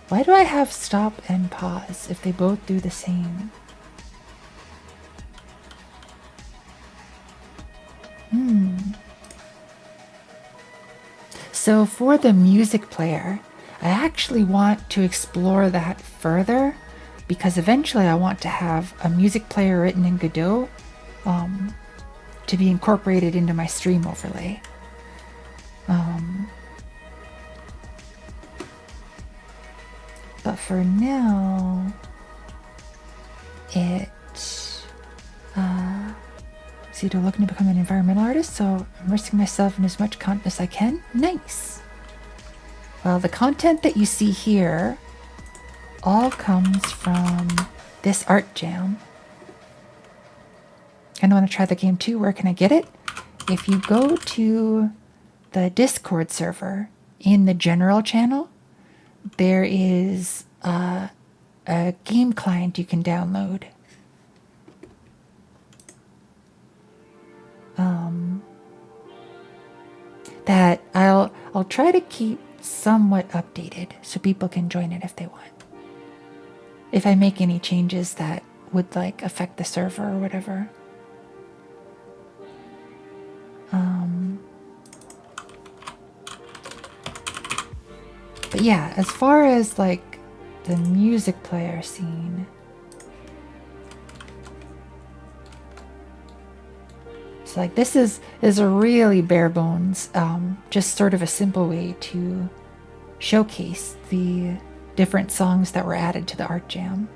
Why do I have stop and pause if they both do the same? So for the music player, I actually want to explore that further because eventually I want to have a music player written in Godot to be incorporated into my stream overlay. But for now, they're looking to become an environmental artist, so immersing myself in as much content as I can. Nice. Well, the content that you see here all comes from this art jam. I want to try the game too. Where can I get it? If you go to the Discord server in the general channel, there is a game client you can download. That I'll try to keep somewhat updated so people can join it if they want. If I make any changes that would like affect the server or whatever. But yeah, as far as like the music player scene, so like this is a really bare bones, just sort of a simple way to showcase the different songs that were added to the art jam.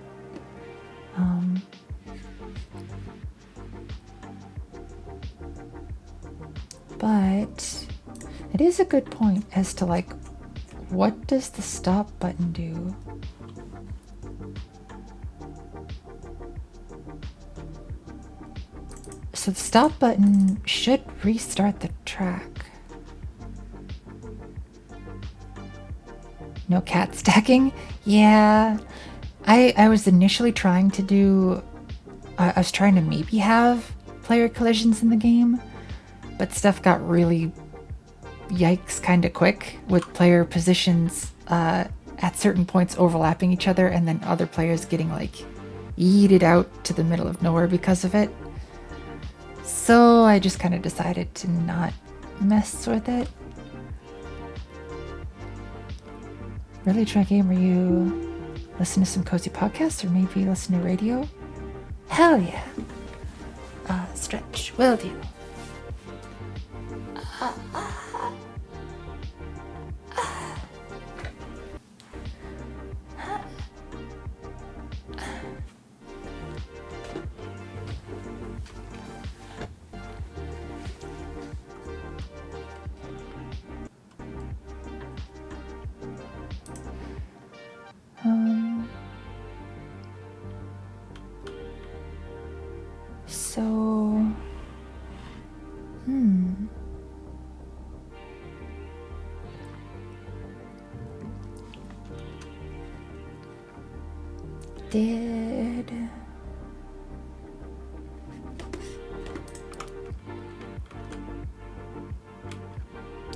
But it is a good point as to like, what does the stop button do? So the stop button should restart the track. No cat stacking? Yeah. I was initially trying to do... I was trying to maybe have player collisions in the game, but stuff got really yikes kind of quick with player positions at certain points overlapping each other and then other players getting like yeeted out to the middle of nowhere because of it. So I just kind of decided to not mess with it. Really try a game where you listen to some cozy podcasts or maybe listen to radio? Hell yeah. Stretch, will do.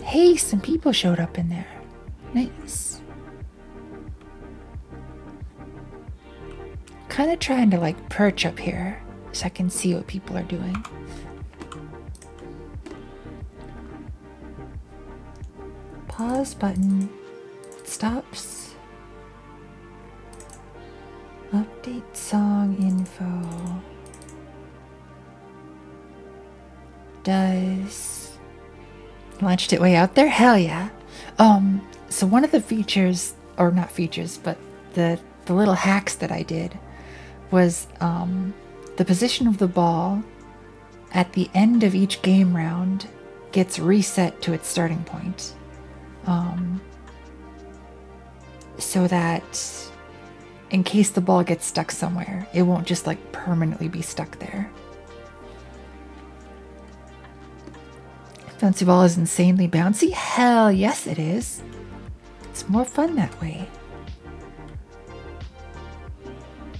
Hey, some people showed up in there. Nice. Kind of trying to like perch up here so I can see what people are doing. Pause button stops. Update song info. Does launched it way out there? Hell yeah. So one of the features, or not features, but the little hacks that I did was the position of the ball at the end of each game round gets reset to its starting point. So that in case the ball gets stuck somewhere, it won't just like permanently be stuck there. Bouncy ball is insanely bouncy? Hell yes it is. It's more fun that way.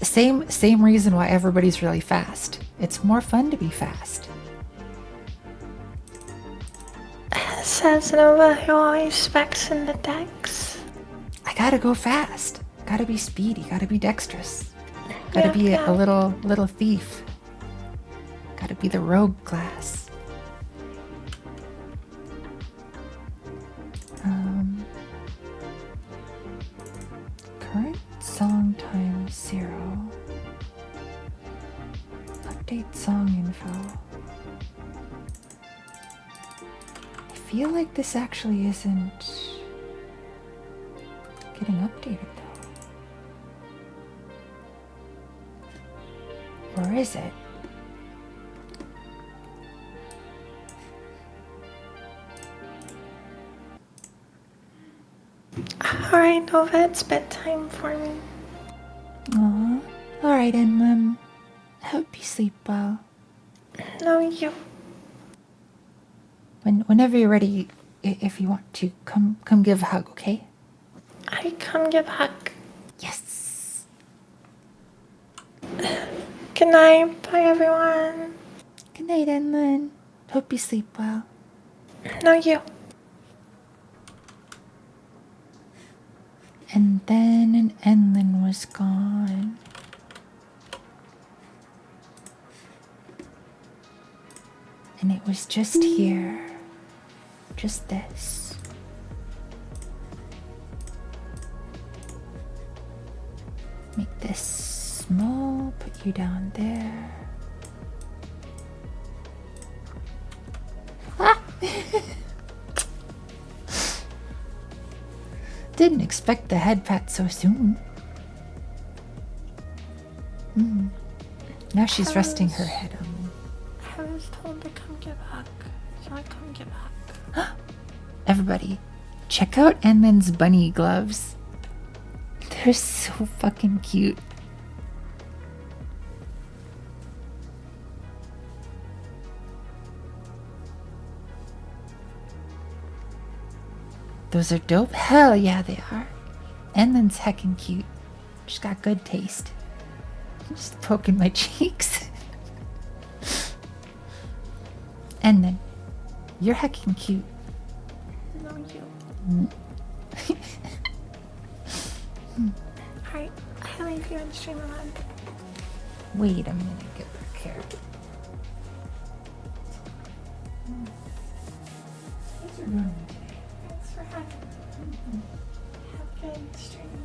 Same reason why everybody's really fast. It's more fun to be fast. says Nova, who always specs in the decks. I gotta go fast. Gotta be speedy. Gotta be dexterous. Gotta be Yeah. a little thief. Gotta be the rogue class. Current song time 0. Update song info. I feel like this actually isn't getting updated though. Or is it? Alright, Nova, it's bedtime for me. Aw. Alright, and hope you sleep well. No, you. Whenever you're ready, if you want to, come give a hug, okay? I come give a hug. Yes. Good night. Bye, everyone. Good night, Enlin. Hope you sleep well. No, you. And then Enlin was gone. And it was just here. Just this. Make this small, put you down there. Ah! Didn't expect the head pat so soon. Now she's resting her head on me. I was told to come give a hug. So I come give a hug. Everybody, check out Enlin's bunny gloves. They're so fucking cute. Those are dope? Hell yeah, they are. Enlin's heckin' cute. She's got good taste. Just poking my cheeks. Enlin, you're heckin' cute. No, you. Alright, I'll leave you and stream on. Wait a minute, get back here. Thanks for joining me today. Thanks for having me. Have a good stream.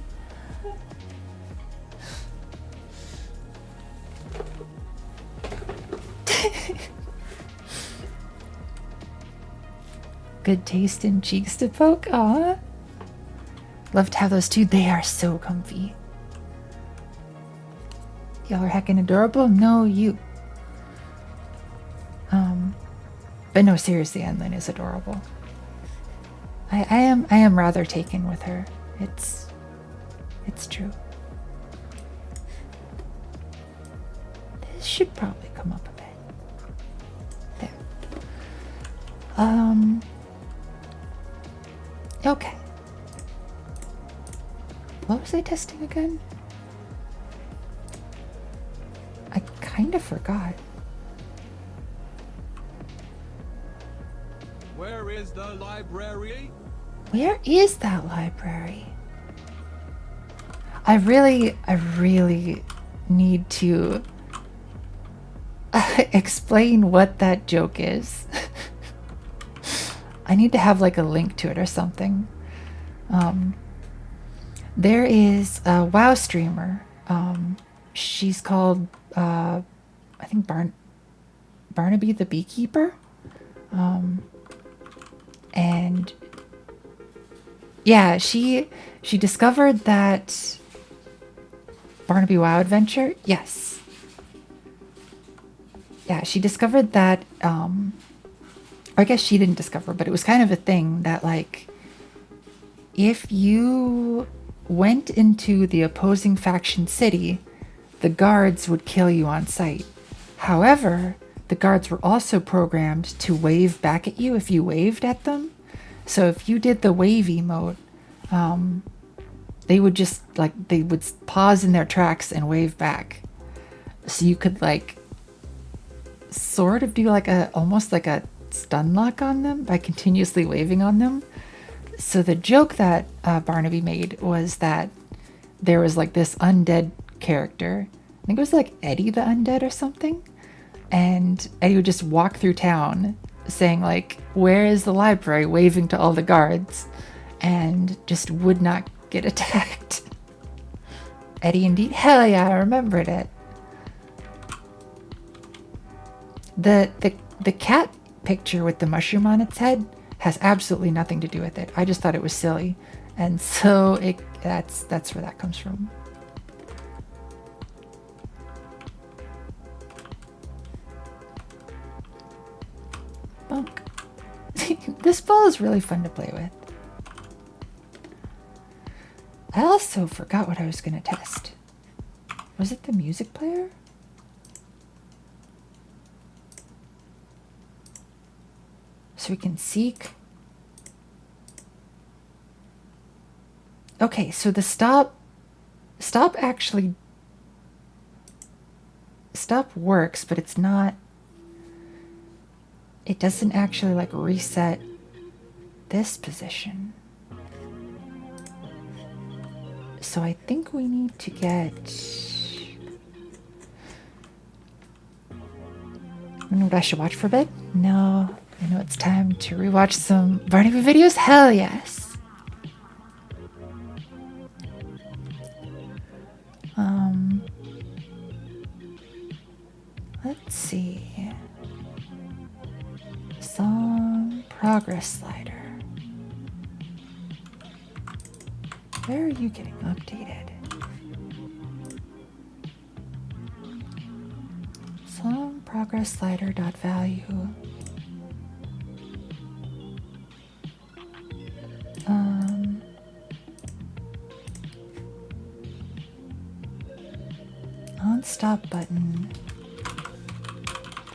Good taste in cheeks to poke. Aw. Love to have those too. They are so comfy. Y'all are heckin' adorable. No, you. But no, seriously, Enlin is adorable. I am rather taken with her. It's true. This should probably come up a bit. There. Okay. What was I testing again? I kind of forgot. Where is the library? Where is that library? I really need to explain what that joke is. I need to have like a link to it or something. There is a WoW streamer. She's called I think Barnaby the Beekeeper. And yeah, she discovered that Barnaby WoW Adventure. Yes. Yeah, she discovered that I guess she didn't discover, but it was kind of a thing that like if you went into the opposing faction city, the guards would kill you on sight. However, the guards were also programmed to wave back at you if you waved at them. So if you did the wave emote, they would just like, they would pause in their tracks and wave back. So you could like sort of do like almost like a stun lock on them by continuously waving on them. So the joke that Barnaby made was that there was like this undead character. I think it was like Eddie the Undead or something. And Eddie would just walk through town saying like, "Where is the library?" waving to all the guards, and just would not get attacked. Eddie indeed. Hell yeah, I remembered it. The cat picture with the mushroom on its head has absolutely nothing to do with it. I just thought it was silly. And so that's where that comes from. Bunk. This ball is really fun to play with. I also forgot what I was going to test. Was it the music player? So we can seek. Okay, so the stop works, but it's not, it doesn't actually like reset this position. So I think we need to get, I know what I should watch for bed? No, I know it's time to rewatch some Barnaby videos. Hell yes. Let's see. Song progress slider. Where are you getting updated? Song progress slider dot value. On stop button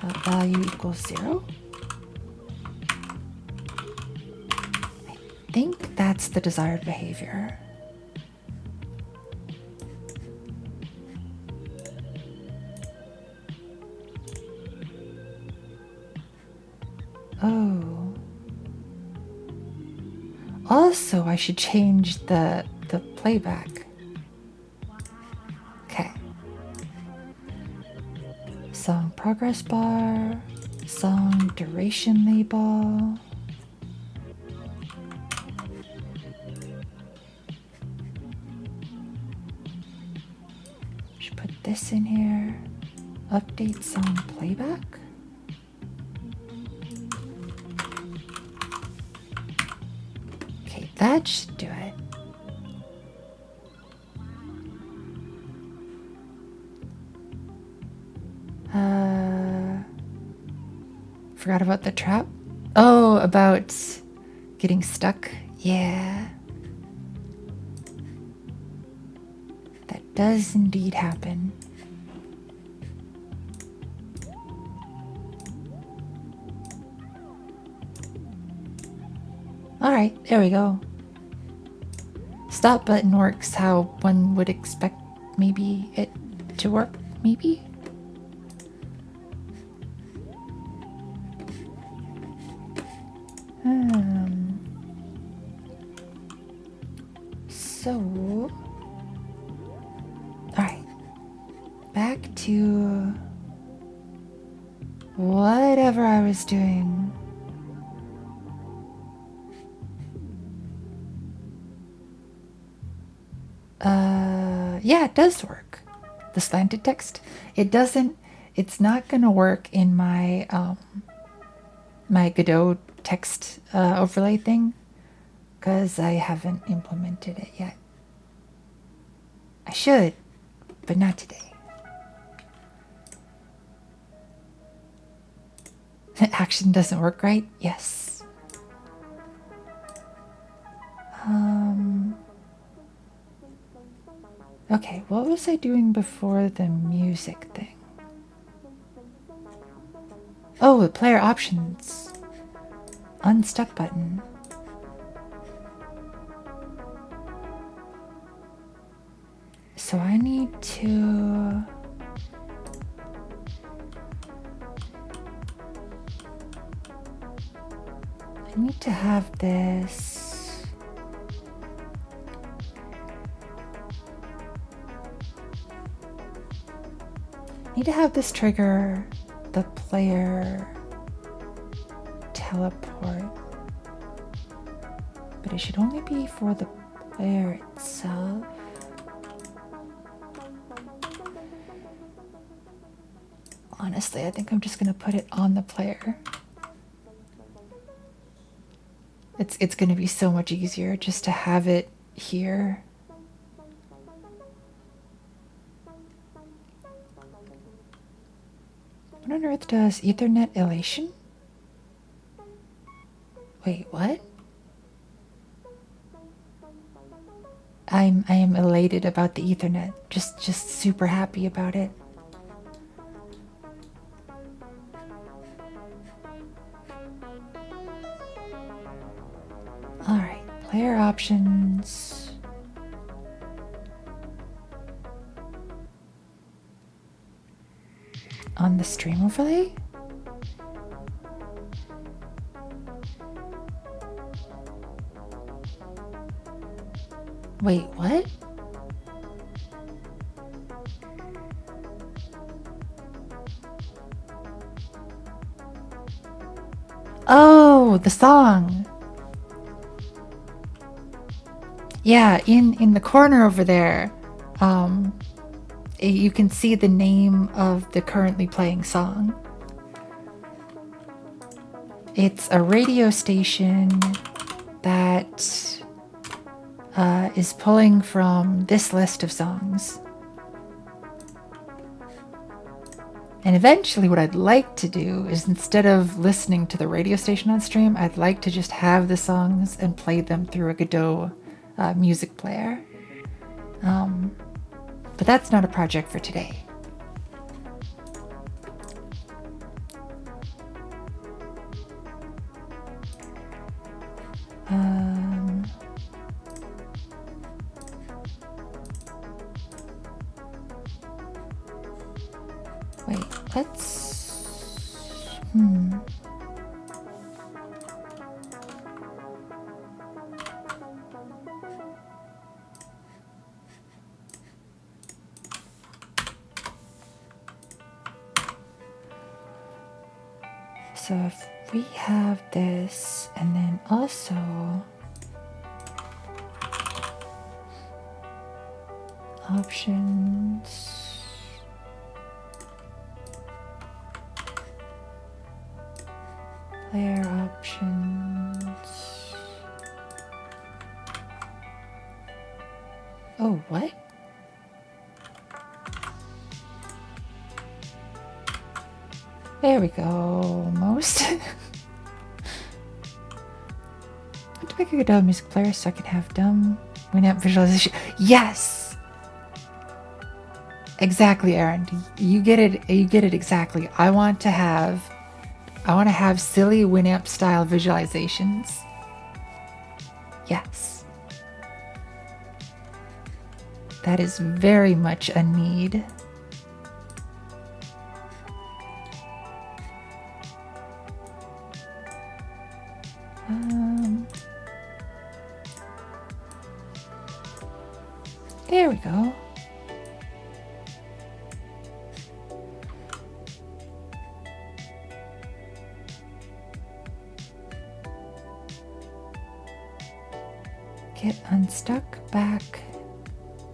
dot value equals 0. I think that's the desired behavior. Oh. Also, I should change the playback. Okay. Song progress bar, song duration label. Should put this in here. Update song playback. Okay, that should do it. Forgot about the trap. Oh, about getting stuck. Yeah. That does indeed happen. All right, there we go. Stop button works how one would expect maybe it to work, maybe? So, alright, back to whatever I was doing. Yeah, it does work. The slanted text. It's not gonna work in my, my Godot text overlay thing, because I haven't implemented it yet. I should, but not today. Action doesn't work right? Yes. Okay, what was I doing before the music thing? Oh, the player options. Unstuck button. So I need to... to have this. Need to have this trigger the player teleport, but it should only be for the player itself. Honestly, I think I'm just gonna put it on the player. It's gonna be so much easier just to have it here. What on earth does Ethernet elation? Wait, what? I am elated about the Ethernet. Just super happy about it. All right, player options. On the stream overlay? Wait, what? Oh, the song. Yeah, in the corner over there, you can see the name of the currently playing song. It's a radio station that is pulling from this list of songs. And eventually what I'd like to do is, instead of listening to the radio station on stream, I'd like to just have the songs and play them through a Godot music player. But that's not a project for today. Wait, let's... So if we have this, and then also options, player options. Oh, what? There we go, most. I have to make a Godot music player so I can have dumb Winamp visualization. Yes! Exactly, Aaron. You get it exactly. I want to have silly Winamp style visualizations. Yes. That is very much a need. There we go. Get unstuck back.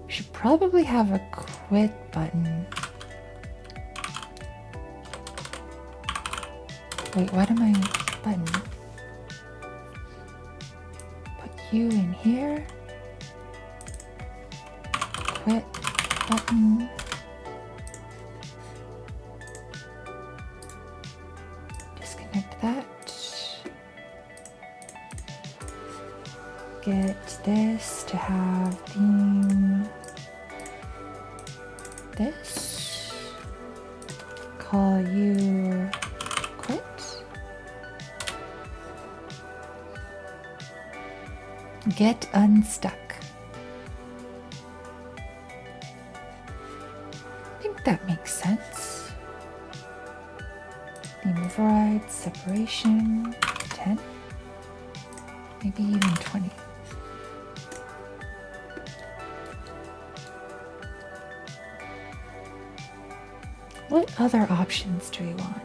Should probably have a quit button. Wait, what am I button? Put you in here. Quit button. Disconnect that. Get this to have theme. This. Call you quit. Get unstuck. I think that makes sense. Theme override, separation, 10. Maybe even 20. What other options do we want?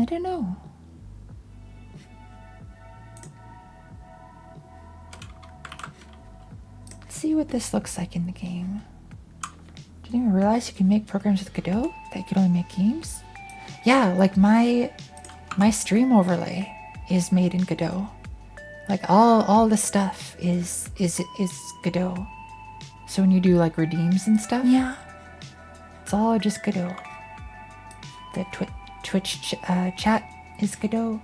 I don't know. Let's see what this looks like in the game. Didn't even realize you can make programs with Godot that you could only make games. Yeah, like my stream overlay is made in Godot. Like all the stuff is Godot. So when you do like redeems and stuff, yeah, it's all just Godot. The Twitch chat is Godot.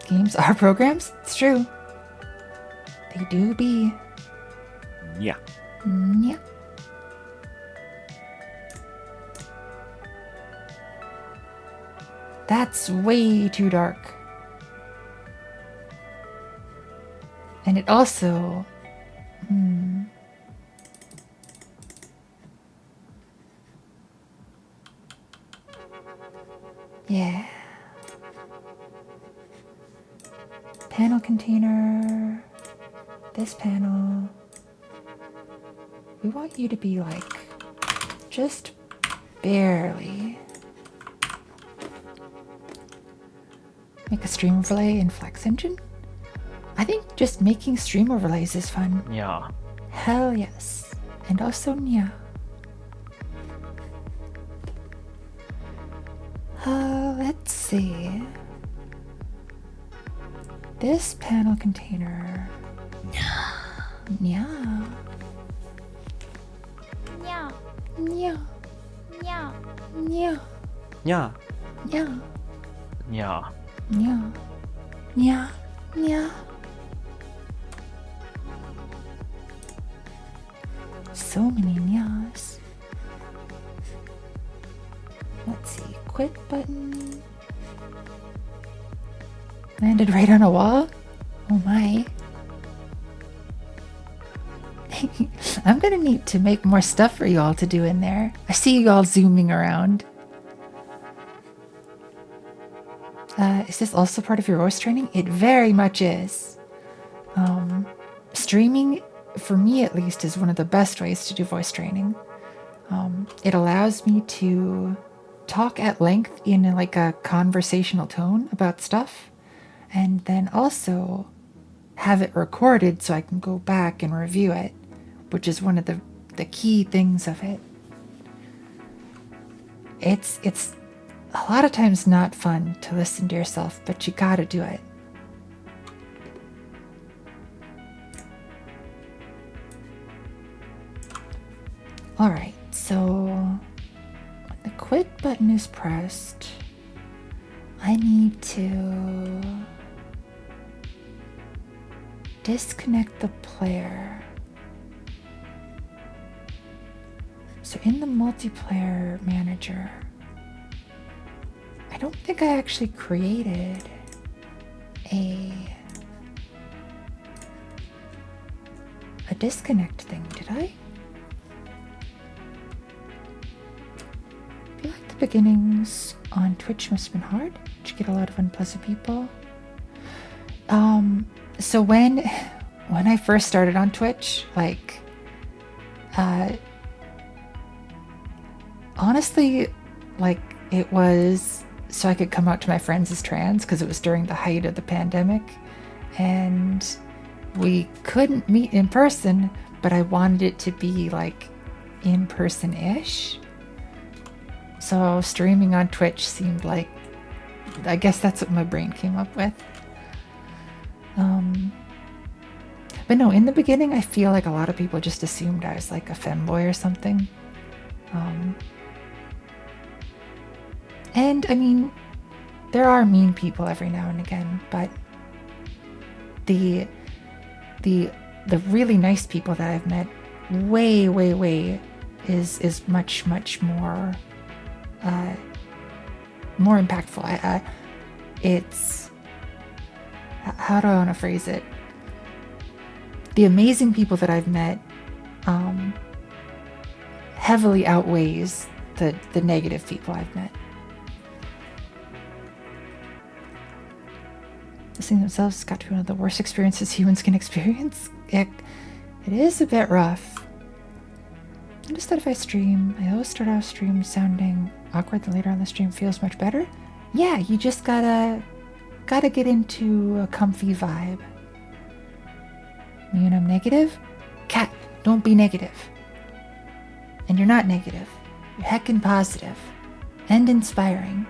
Games are programs. It's true. They do be. Yeah. Yeah. That's way too dark. And it also... Yeah. Panel container. This panel. We want you to be like just barely. Make a stream overlay in Flex Engine? I think just making stream overlays is fun. Yeah. Hell yes. And also yeah. Let's see. This panel container. Yeah. Yeah. Yeah. Yeah. Yeah. Yeah. Yeah. Yeah. Yeah. Yeah. Yeah. So many nyas. Let's see. Quit button. Landed right on a wall? Oh my. I'm gonna need to make more stuff for you all to do in there. I see you all zooming around. Is this also part of your voice training? It very much is. Streaming, for me at least, is one of the best ways to do voice training. It allows me to talk at length in like a conversational tone about stuff, and then also have it recorded so I can go back and review it, which is one of the key things of it. It's a lot of times not fun to listen to yourself, but you gotta do it. All right, so when the quit button is pressed, I need to disconnect the player. So in the multiplayer manager, I don't think I actually created a disconnect thing, did I? I feel like the beginnings on Twitch must have been hard. Did you get a lot of unpleasant people? So when I first started on Twitch, like, honestly, like, it was so I could come out to my friends as trans because it was during the height of the pandemic and we couldn't meet in person, but I wanted it to be like in person-ish. So streaming on Twitch seemed like, I guess that's what my brain came up with. But no, in the beginning, I feel like a lot of people just assumed I was like a femboy or something. And I mean, there are mean people every now and again, but the really nice people that I've met way is much more more impactful. It's, how do I want to phrase it? the amazing people that I've met heavily outweighs the negative people I've met. Listening to themselves has got to be one of the worst experiences humans can experience. It is a bit rough. I noticed that if I stream, I always start off stream sounding awkward, then later on the stream feels much better. Yeah, you just gotta get into a comfy vibe. Me and I'm negative? Cat, don't be negative. And you're not negative. You're heckin' positive. And inspiring.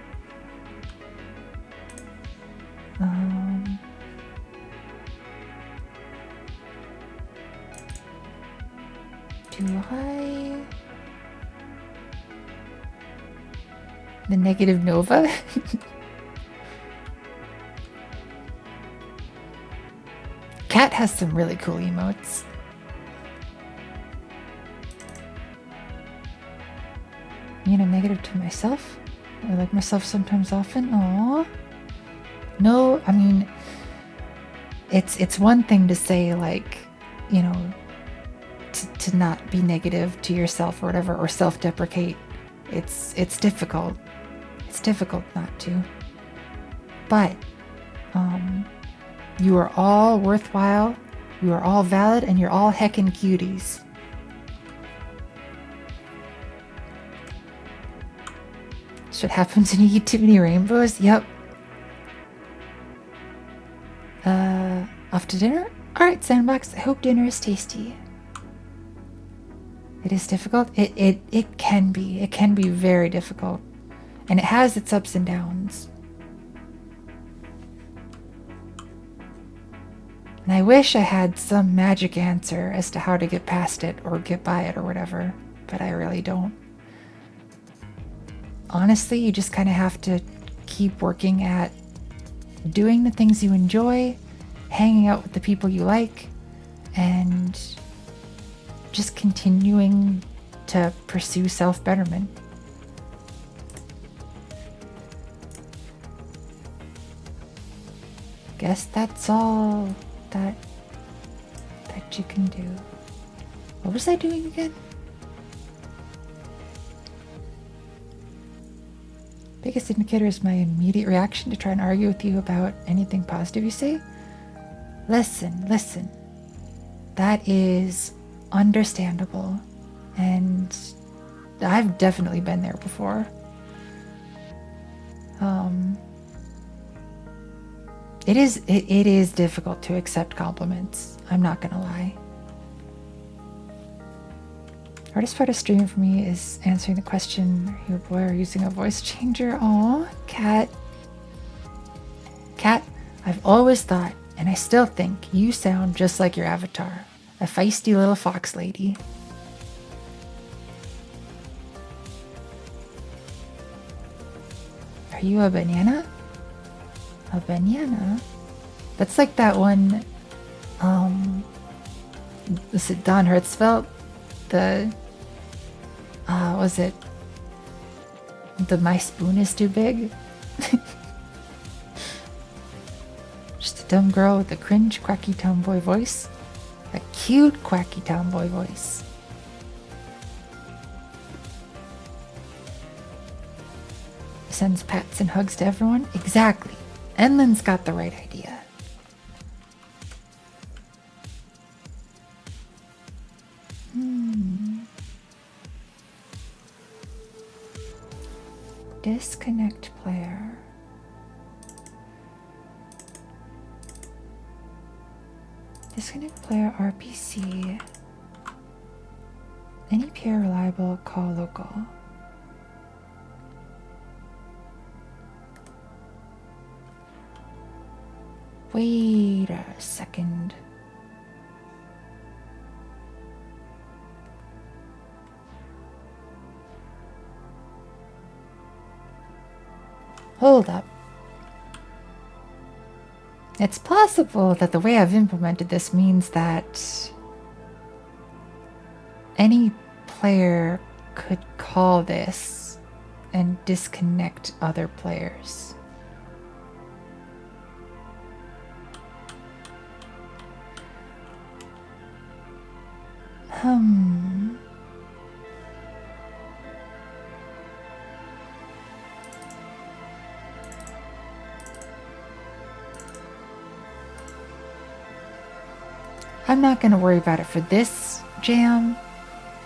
Do I... The negative Nova? Cat has some really cool emotes. Me and I'm negative to myself? I like myself sometimes often? Aww. No, I mean, it's one thing to say, like, you know, to not be negative to yourself or whatever, or self-deprecate. It's difficult. It's difficult not to. But you are all worthwhile, you are all valid, and you're all heckin' cuties. That's what happens when you eat too many rainbows. Yep. Off to dinner? Alright, Sandbox, I hope dinner is tasty. It is difficult? It can be. It can be very difficult. And it has its ups and downs. And I wish I had some magic answer as to how to get past it or get by it or whatever, but I really don't. Honestly, you just kind of have to keep working at doing the things you enjoy, hanging out with the people you like, and just continuing to pursue self-betterment. Guess that's all that you can do. What was I doing again? Biggest indicator is my immediate reaction to try and argue with you about anything positive you say. Listen. That is understandable. And I've definitely been there before. It is difficult to accept compliments. I'm not gonna lie. Hardest part of streaming for me is answering the question, are you a boy or using a voice changer? Aw, Cat. Cat, I've always thought, and I still think, you sound just like your avatar. A feisty little fox lady. Are you a banana? A banana? That's like that one, was it Don Hertzfeldt? Was it the My Spoon is Too Big? Just a dumb girl with a cringe, quacky tomboy voice. A cute, quacky tomboy voice. Sends pats and hugs to everyone. Exactly. Enlin's got the right idea. Disconnect player. Disconnect player RPC. Any pair reliable, call local. Wait a second. Hold up. It's possible that the way I've implemented this means that any player could call this and disconnect other players. Hmm. I'm not going to worry about it for this jam,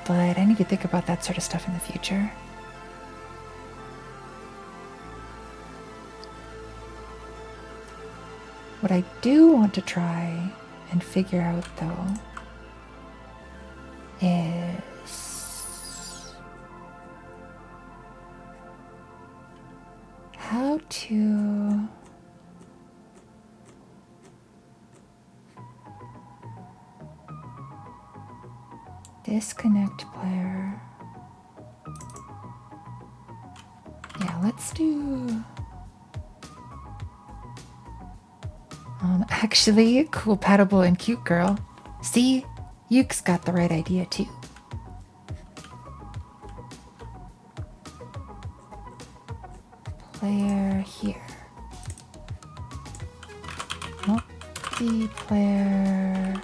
but I need to think about that sort of stuff in the future. What I do want to try and figure out, though, is how to disconnect player. Yeah, let's do... actually, cool, patable, and cute girl. See? Yuke's got the right idea, too. Player here. Multiplayer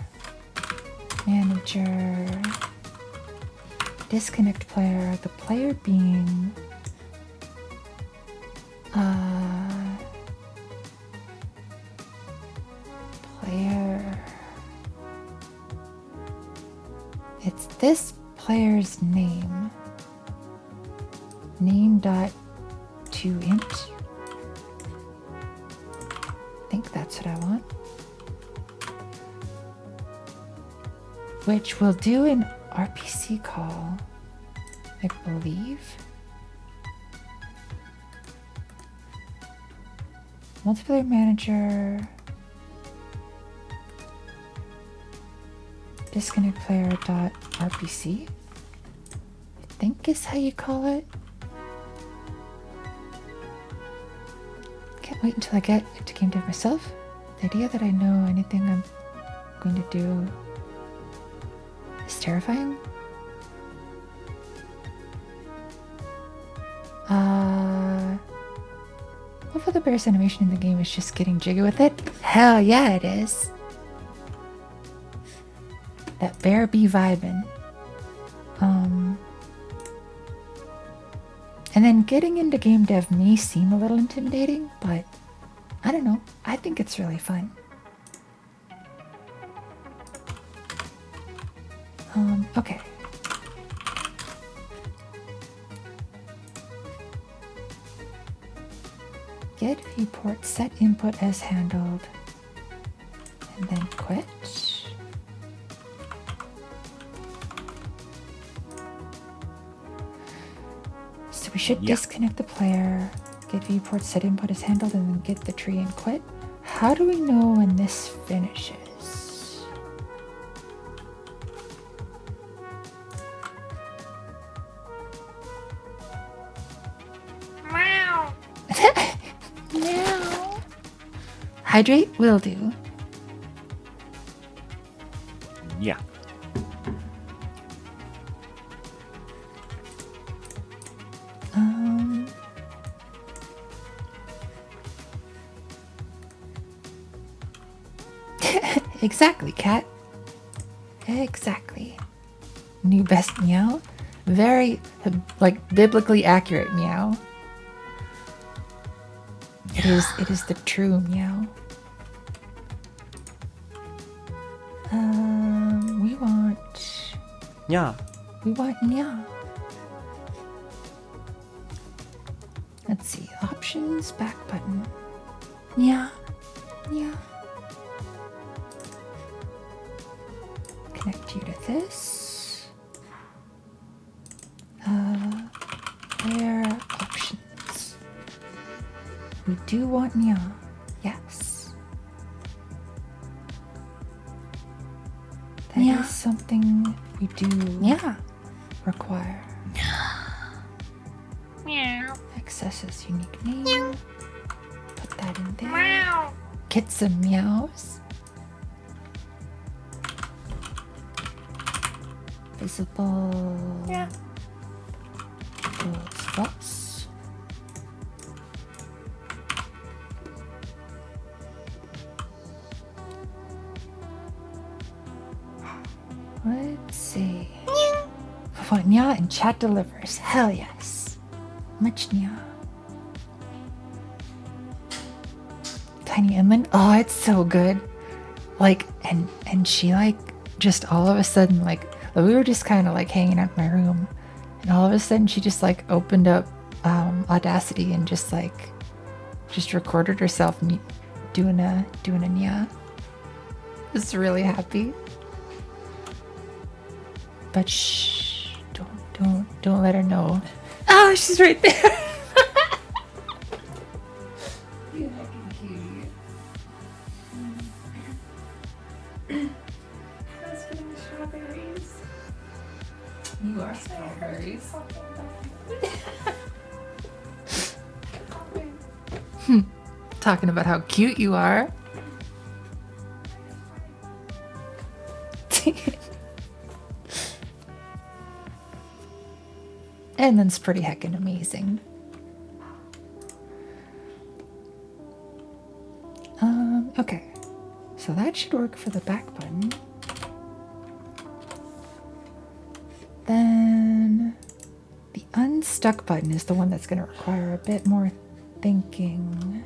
manager. Disconnect player. The player being player. It's this player's name. Name.toInt. I think that's what I want. Which will do an RPC call, I believe. Multiplayer manager. Disconnect player.rpc, I think is how you call it. Can't wait until I get into game dev myself. The idea that I know anything I'm going to do is terrifying. Hopefully the bear's animation in the game is just getting jiggy with it. Hell yeah, it is. That bear be vibing. And then getting into game dev may seem a little intimidating, but I don't know. I think it's really fun. Okay. Get viewport, set input as handled, and then quit. So we should disconnect the player, get viewport, set input as handled, and then get the tree and quit. How do we know when this finishes? Meow. Meow. Hydrate will do. Yeah. Exactly, cat. Exactly. New best meow. Very, like, biblically accurate meow. It is the true meow. We want meow. Let's see, options, back button. Meow, meow. Connect you to this. Player options. We do want meow. Yes. That is something we do require. Meow. Accesses unique name. Meow. Put that in there. Meow. Get some meows. Visible. Yeah. Equals false. Let's see. and chat delivers. Hell yes. Much Nia. Tiny Inland. Oh, it's so good. Like, and she like just all of a sudden, like, we were just kind of like hanging out in my room, and all of a sudden she just like opened up Audacity and just recorded herself doing a Nia. I was really happy. But shh, don't let her know. Oh, she's right there. You heckin' cutie. I was getting strawberries. You are strawberries. Talking about how cute you are. And then it's pretty heckin' amazing. Okay. So that should work for the back button. Then the unstuck button is the one that's going to require a bit more thinking.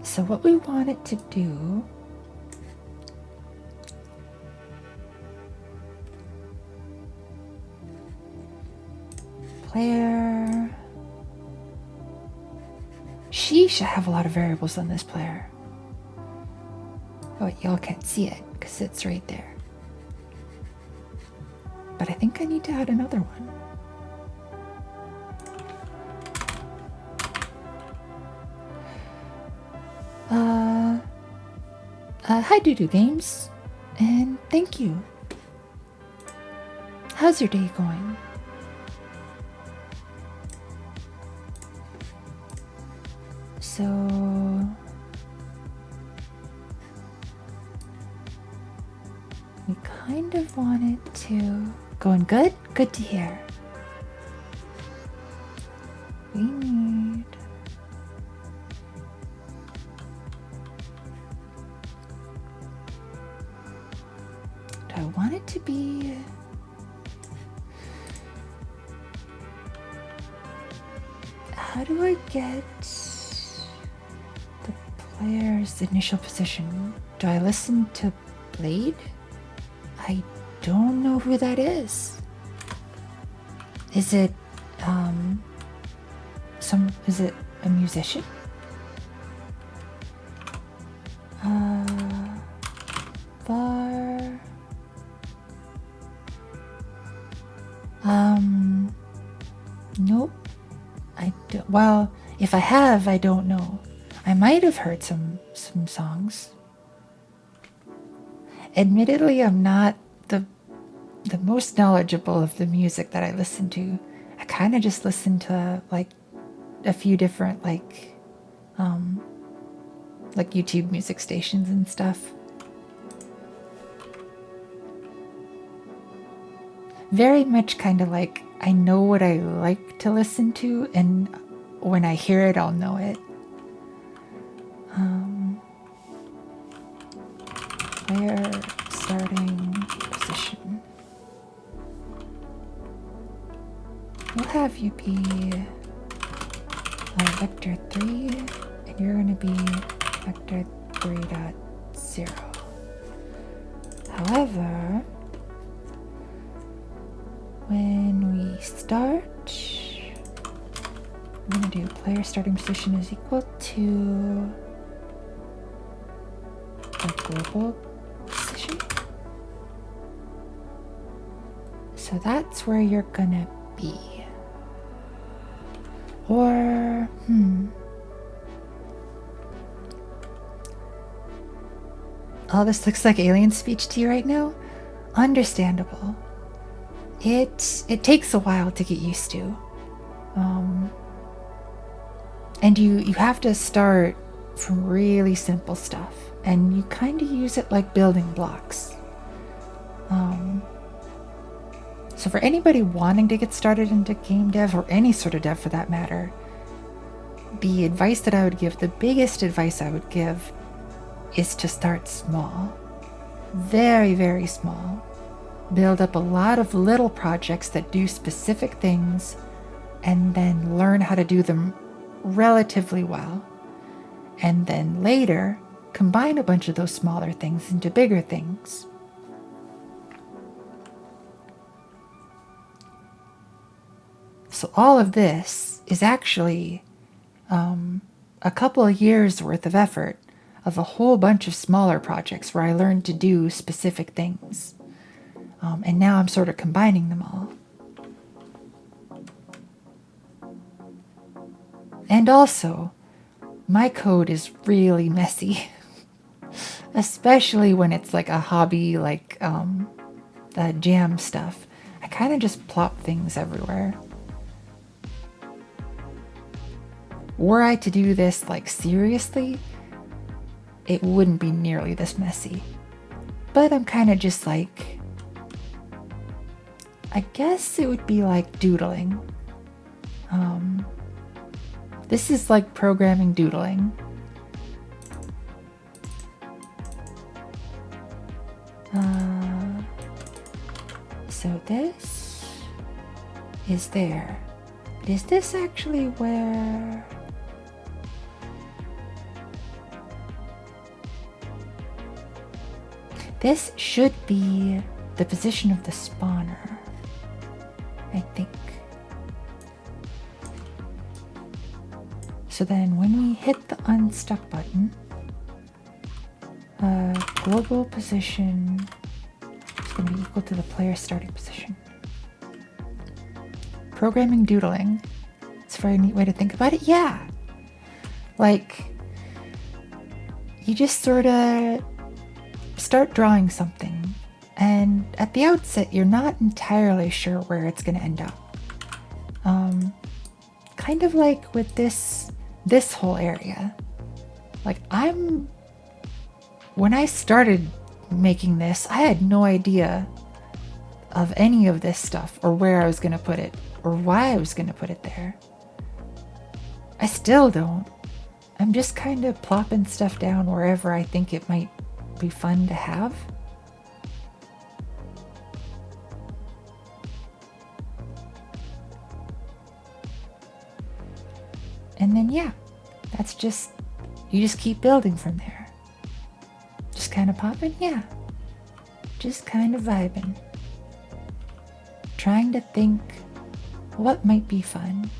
So what we want it to do player. Sheesh, I have a lot of variables on this player. Oh, y'all can't see it because it's right there. But I think I need to add another one. Hi Doodoo Games, and thank you. How's your day going? So we kind of want it to going good? Good to hear. We need do I want it to be how do I get the player's initial position? Do I listen to Blade? I don't know who that is. Is it is it a musician? Bar. Nope. I don't, well, if I have, I don't know. I might have heard some songs. Admittedly, I'm not the most knowledgeable of the music that I listen to. I kind of just listen to like a few different like YouTube music stations and stuff. Very much kind of like I know what I like to listen to, and when I hear it, I'll know it. Player starting position. We'll have you be vector 3, and you're going to be vector 3.0. However, when we start, I'm going to do player starting position is equal to a global position. So that's where you're going to be. Or, oh, this looks like alien speech to you right now? Understandable. It takes a while to get used to. And you have to start from really simple stuff, and you kind of use it like building blocks. So for anybody wanting to get started into game dev, or any sort of dev for that matter, the advice that I would give, the biggest advice I would give, is to start small. Very, very small. Build up a lot of little projects that do specific things and then learn how to do them relatively well. And then later, combine a bunch of those smaller things into bigger things. So all of this is actually a couple of years worth of effort of a whole bunch of smaller projects where I learned to do specific things. And now I'm sort of combining them all. And also, my code is really messy. Especially when it's like a hobby, like jam stuff. I kind of just plop things everywhere. Were I to do this like seriously, it wouldn't be nearly this messy. But I'm kind of just like, I guess it would be like doodling. This is like programming doodling. So this is there. But is this actually where... This should be the position of the spawner, I think. So then when we hit the unstuck button, global position is going to be equal to the player's starting position. Programming doodling. It's a very neat way to think about it. Yeah. Like, you just sort of start drawing something, and at the outset, you're not entirely sure where it's going to end up. Kind of like with this whole area. Like, when I started making this, I had no idea of any of this stuff, or where I was going to put it, or why I was going to put it there. I still don't. I'm just kind of plopping stuff down wherever I think it might be fun to have. And then yeah, that's just, you just keep building from there. Just kind of popping, yeah. Just kind of vibing. Trying to think what might be fun.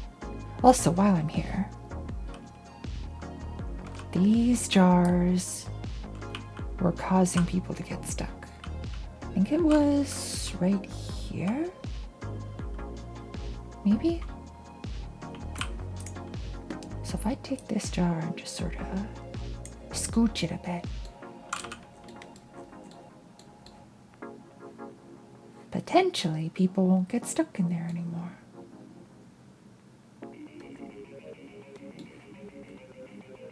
Also, while I'm here, these jars were causing people to get stuck. I think it was right here? Maybe? So if I take this jar and just sort of scooch it a bit, potentially people won't get stuck in there anymore.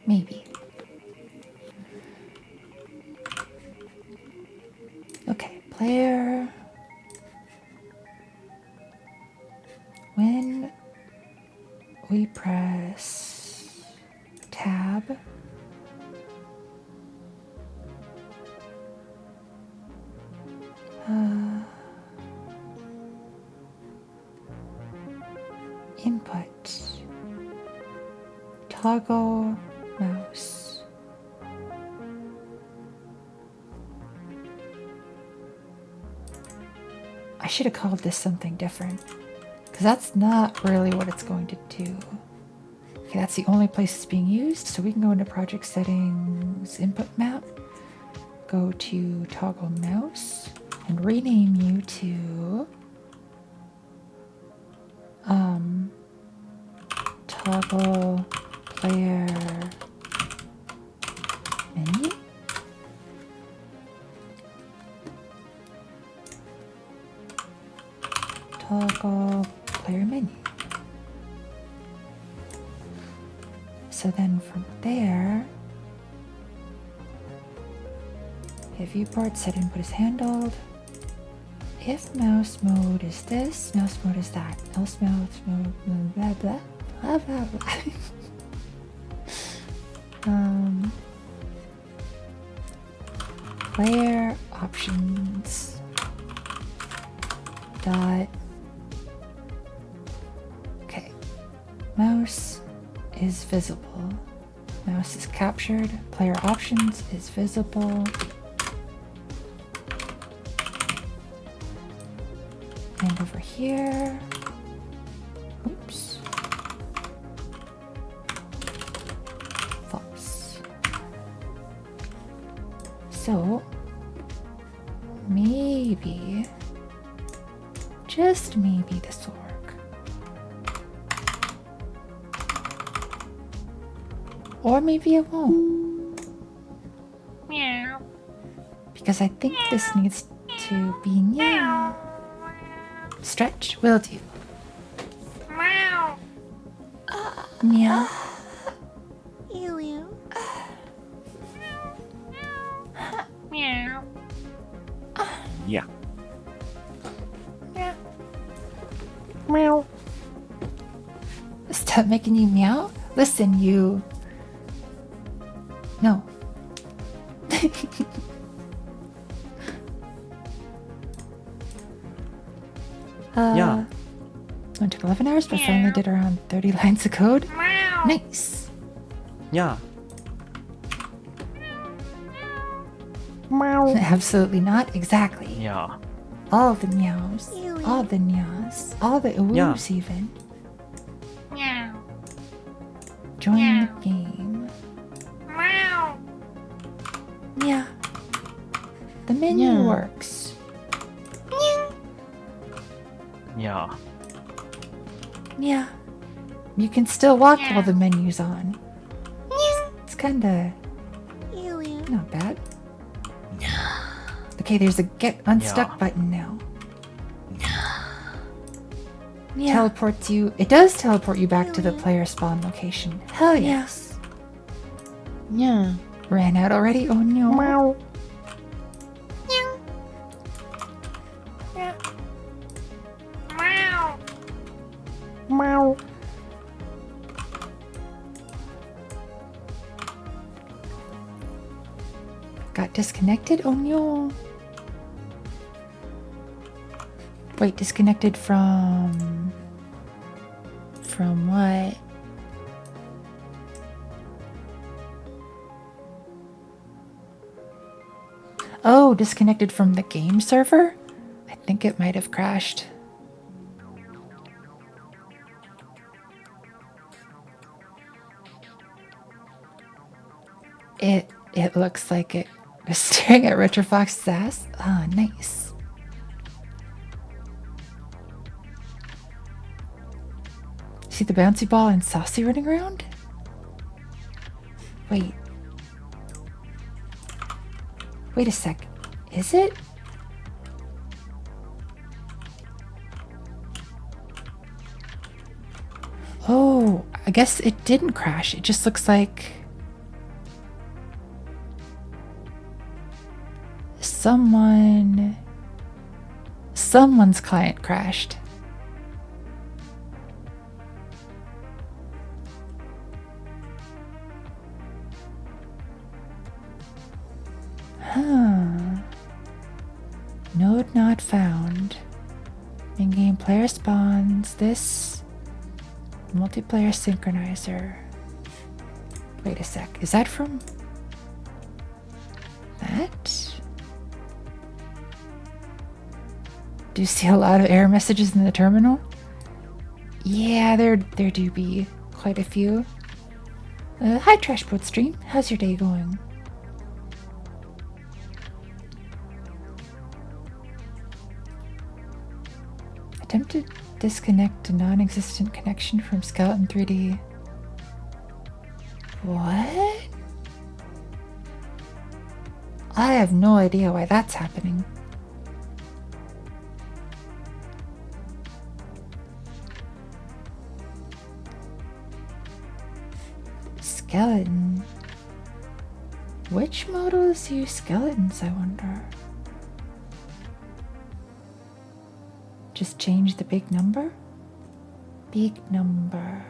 Maybe. Okay, player. When we press tab, input, toggle mouse. I should have called this something different, because that's not really what it's going to do. Okay, that's the only place it's being used, so we can go into project settings, input map, go to toggle mouse, and rename you to toggle player menu. Toggle player menu. So then from there, if viewport set input is handled, if mouse mode is this, mouse mode is that, else mouse mode, blah blah blah blah blah. Player options. Dot. Okay. Mouse is visible. Mouse is captured. Player options is visible. And over here. Oops. False. So, maybe, just maybe this will work. Or maybe it won't. Meow. Because I think this needs to be meow. Stretch will do. Meow. Meow. Ew, ew. Meow. Yeah. Meow. Stop making you meow? Listen, you. No. Yeah. It took 11 hours, but finally did around 30 lines of code. Nice. Yeah. Meow. Absolutely not. Exactly. Yeah. All the meows. All the meows. All the woos even. Meow. Join Meow. the game. Meow. Yeah. The menu Yeah. works. Yeah. Yeah. You can still walk while the menu's on. It's kinda Ew, ew. not bad. Okay, there's a get unstuck Yeah. button now. Teleports you. It does teleport you back to the player spawn location. Hell yes. Yeah. Ran out already? Oh no. Meow. Meow. Meow. Got disconnected? Oh no. Wait, disconnected from... From what? Oh, disconnected from the game server? I think it might have crashed. It looks like it was staring at Retrofox's ass. Ah, nice. See the bouncy ball and Saucy running around? Wait. Wait a sec. Is it? Oh, I guess it didn't crash. It just looks like someone's client crashed. Huh. Node not found. In-game player spawns. This multiplayer synchronizer. Wait a sec. Is that from that? Do you see a lot of error messages in the terminal? Yeah, there do be quite a few. Hi Trashboat Stream. How's your day going? Attempt to disconnect a non-existent connection from Skeleton 3D. What? I have no idea why that's happening. Skeleton. Which models use skeletons, I wonder? Just change the big number? Big number.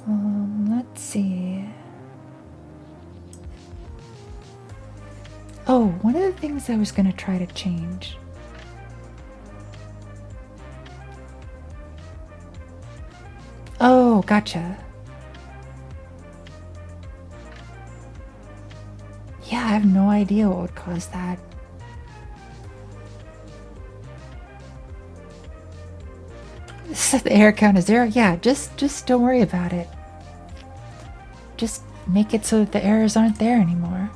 Let's see. Oh, one of the things I was gonna try to change. Oh, gotcha. Yeah, I have no idea what would cause that. Set the error count as 0. Yeah, just don't worry about it. Just make it so that the errors aren't there anymore.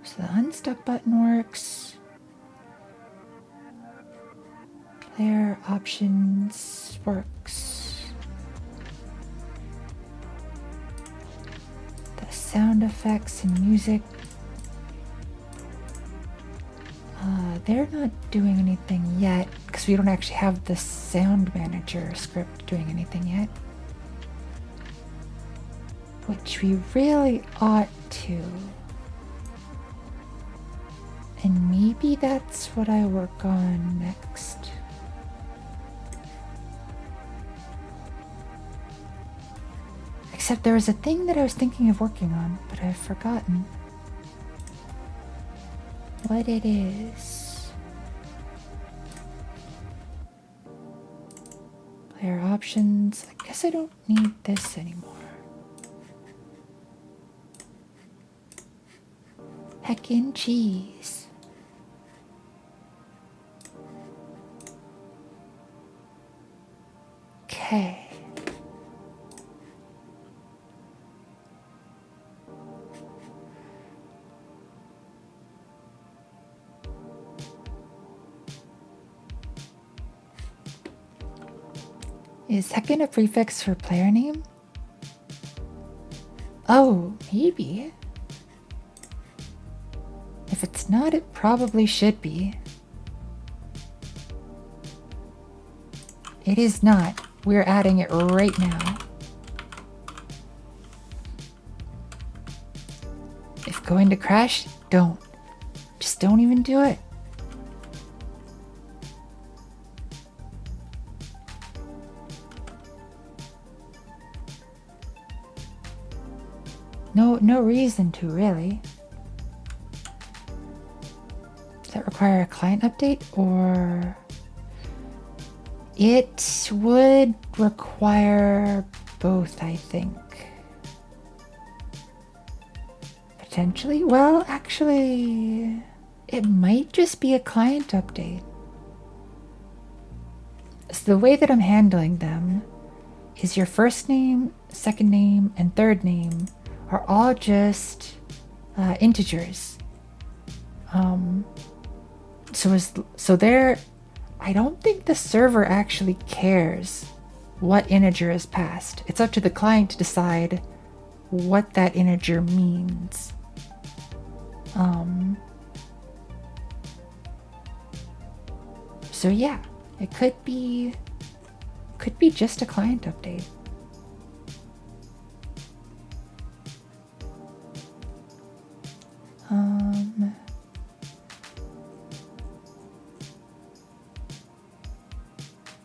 So the unstuck button works. Player options works. The sound effects and music. They're not doing anything yet because we don't actually have the sound manager script doing anything yet. Which we really ought to. And maybe that's what I work on next. Except there was a thing that I was thinking of working on, but I've forgotten what it is. Player options. I guess I don't need this anymore. Heckin' cheese. Okay. Is heckin' a prefix for player name? Oh, maybe. If it's not, it probably should be. It is not. We're adding it right now. If going to crash, don't. Just don't even do it. No reason to, really. Does that require a client update, or... It would require both, I think. Potentially? Well, actually, it might just be a client update. So the way that I'm handling them is your first name, second name, and third name are all just integers. So they're... I don't think the server actually cares what integer is passed. It's up to the client to decide what that integer means. So yeah, it could be just a client update.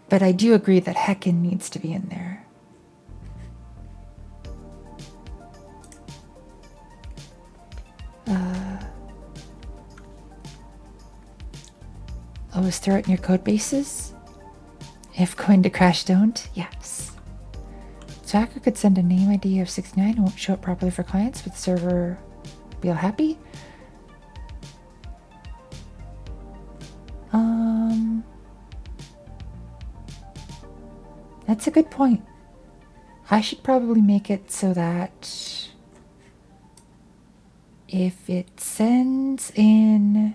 But I do agree that heckin' needs to be in there. Always throw it in your code bases? If going to crash, don't? Yes. So hacker could send a name ID of 69 and won't show up properly for clients, but the server will be all happy. That's a good point. I should probably make it so that if it sends in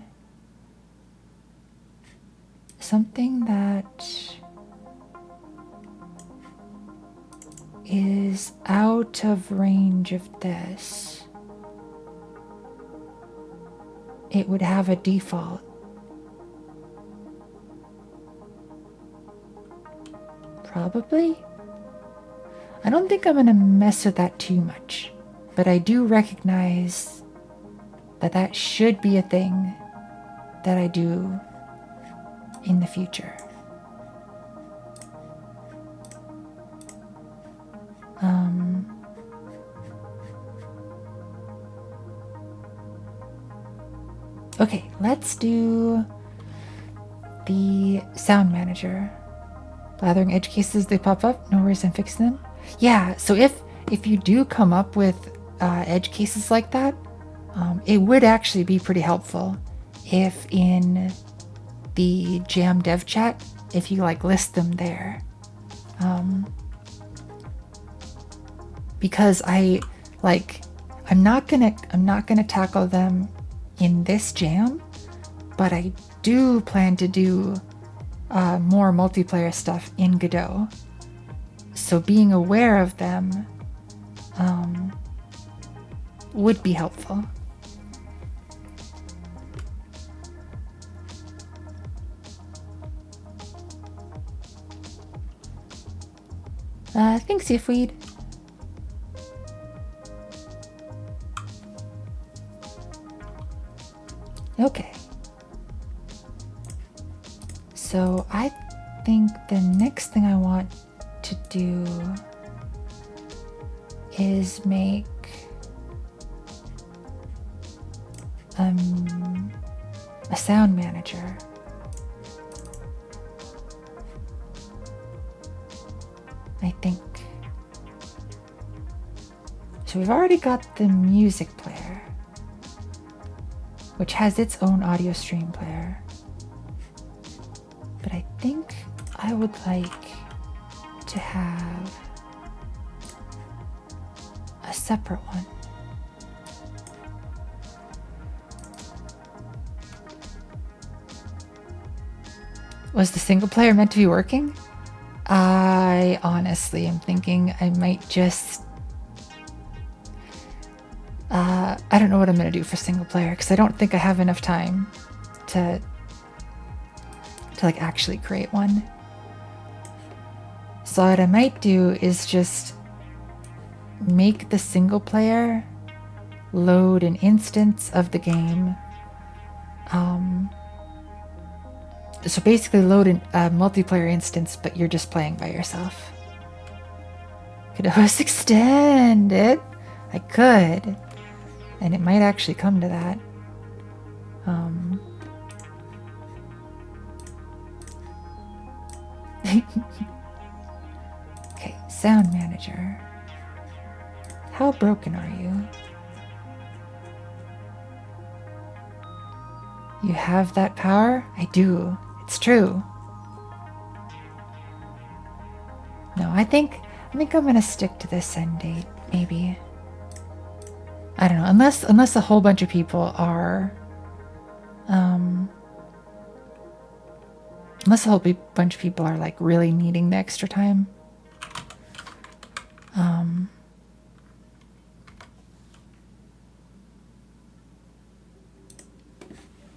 something that is out of range of this, it would have a default. Probably. I don't think I'm gonna mess with that too much, but I do recognize that that should be a thing that I do in the future. Okay, let's do the sound manager. Blathering edge cases, they pop up. No worries, I'm fixing them. Yeah, so if you do come up with edge cases like that, it would actually be pretty helpful if in the Jam Dev chat, if you like list them there. Because I'm not gonna tackle them in this jam, but I do plan to do more multiplayer stuff in Godot. So being aware of them would be helpful. Thanks, Seafood. Okay. So I think the next thing I want to do is make a sound manager. I think. So we've already got the music player, which has its own audio stream player. But I think I would like to have a separate one. Was the single player meant to be working? I honestly am thinking I might just... I don't know what I'm going to do for single player because I don't think I have enough time to like actually create one. So what I might do is just make the single player load an instance of the game. So basically load a multiplayer instance, but you're just playing by yourself. Could always extend it. I could. And it might actually come to that. Okay, sound manager. How broken are you? You have that power? I do. It's true. No, I think I'm gonna stick to this end date, maybe. I don't know, unless a whole bunch of people are unless a whole bunch of people are like really needing the extra time.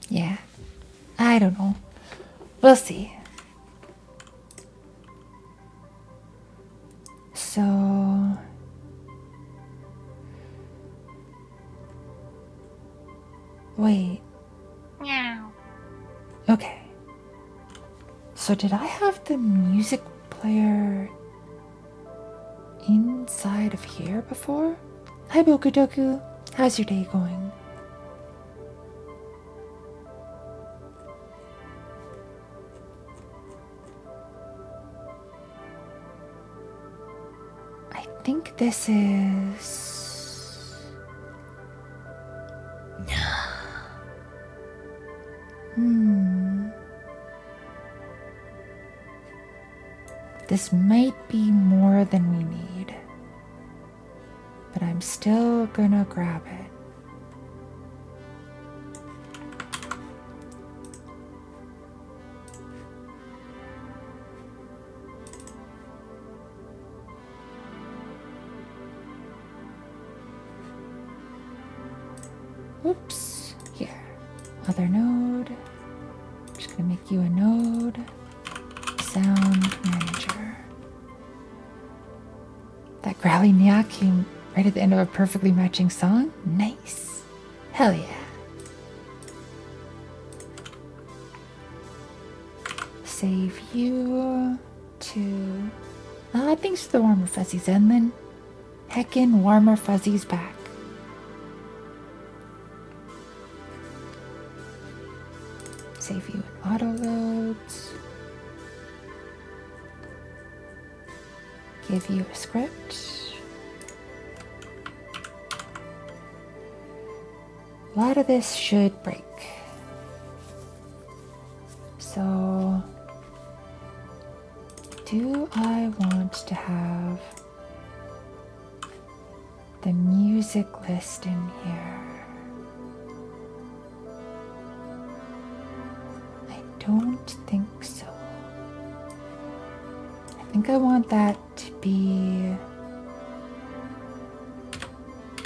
Yeah, I don't know. We'll see. So wait. Meow. Okay. So did I have the music player inside of here before? Hi Bokudoku. How's your day going? I think this is... This might be more than we need, but I'm still gonna grab it. Oops, here. Other node. I'm just gonna make you a node. Sound manager. That growly nya came right at the end of a perfectly matching song. Nice. Hell yeah. save you to... thanks to the Warmer Fuzzies, and then heckin' Warmer Fuzzies back. Save you in auto loads. Give you a script. A lot of this should break. So, do I want to have the music list in here? I don't think so. I think I want that to be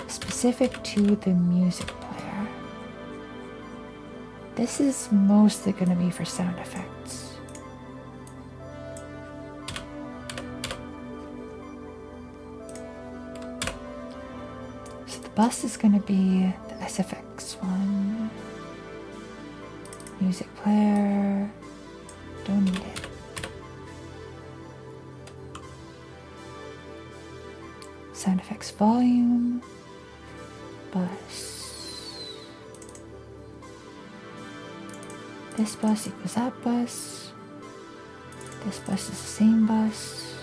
specific to the music player. This is mostly going to be for sound effects. So the bus is going to be the SFX one. Music player. Don't need it. Sound effects volume. Bus. This bus equals that bus. This bus is the same bus.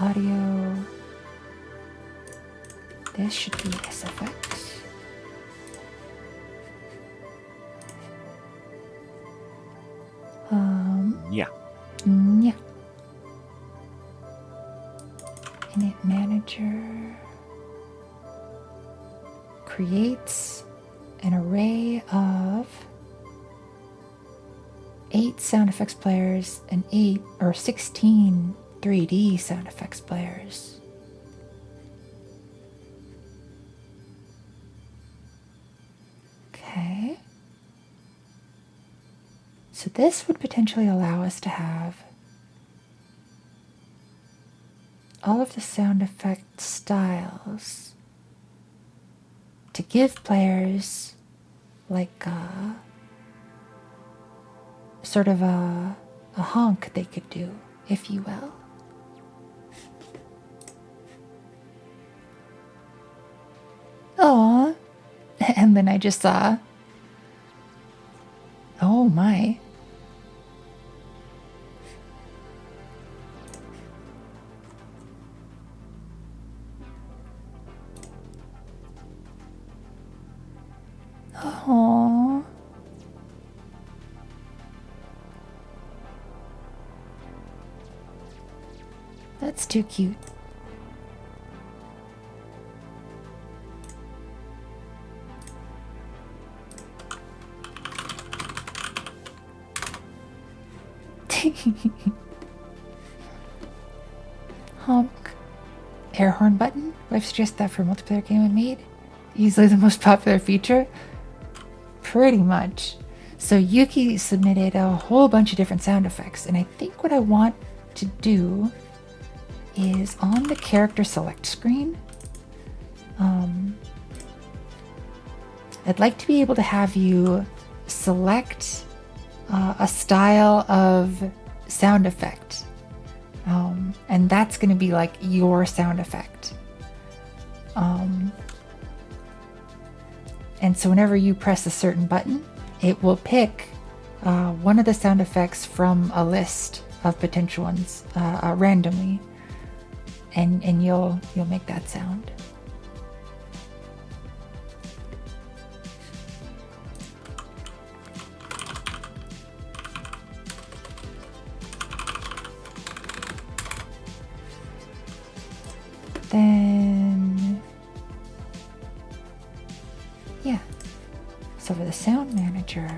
Audio. This should be SFX. Yeah. Yeah. Init manager creates an array of 8 sound effects players and 8 or 16 3D sound effects players. Okay. So this would potentially allow us to have all of the sound effect styles to give players like sort of a honk they could do, if you will. Aww. And then I just saw, oh my. Aww. That's too cute. Honk. Air horn button? I've suggested that for a multiplayer game I made. Easily the most popular feature. Pretty much. So Yuki submitted a whole bunch of different sound effects, and I think what I want to do is on the character select screen, I'd like to be able to have you select a style of sound effect, and that's going to be like your sound effect. And so whenever you press a certain button, it will pick one of the sound effects from a list of potential ones randomly, and you'll make that sound. Then, yeah. So for the sound manager,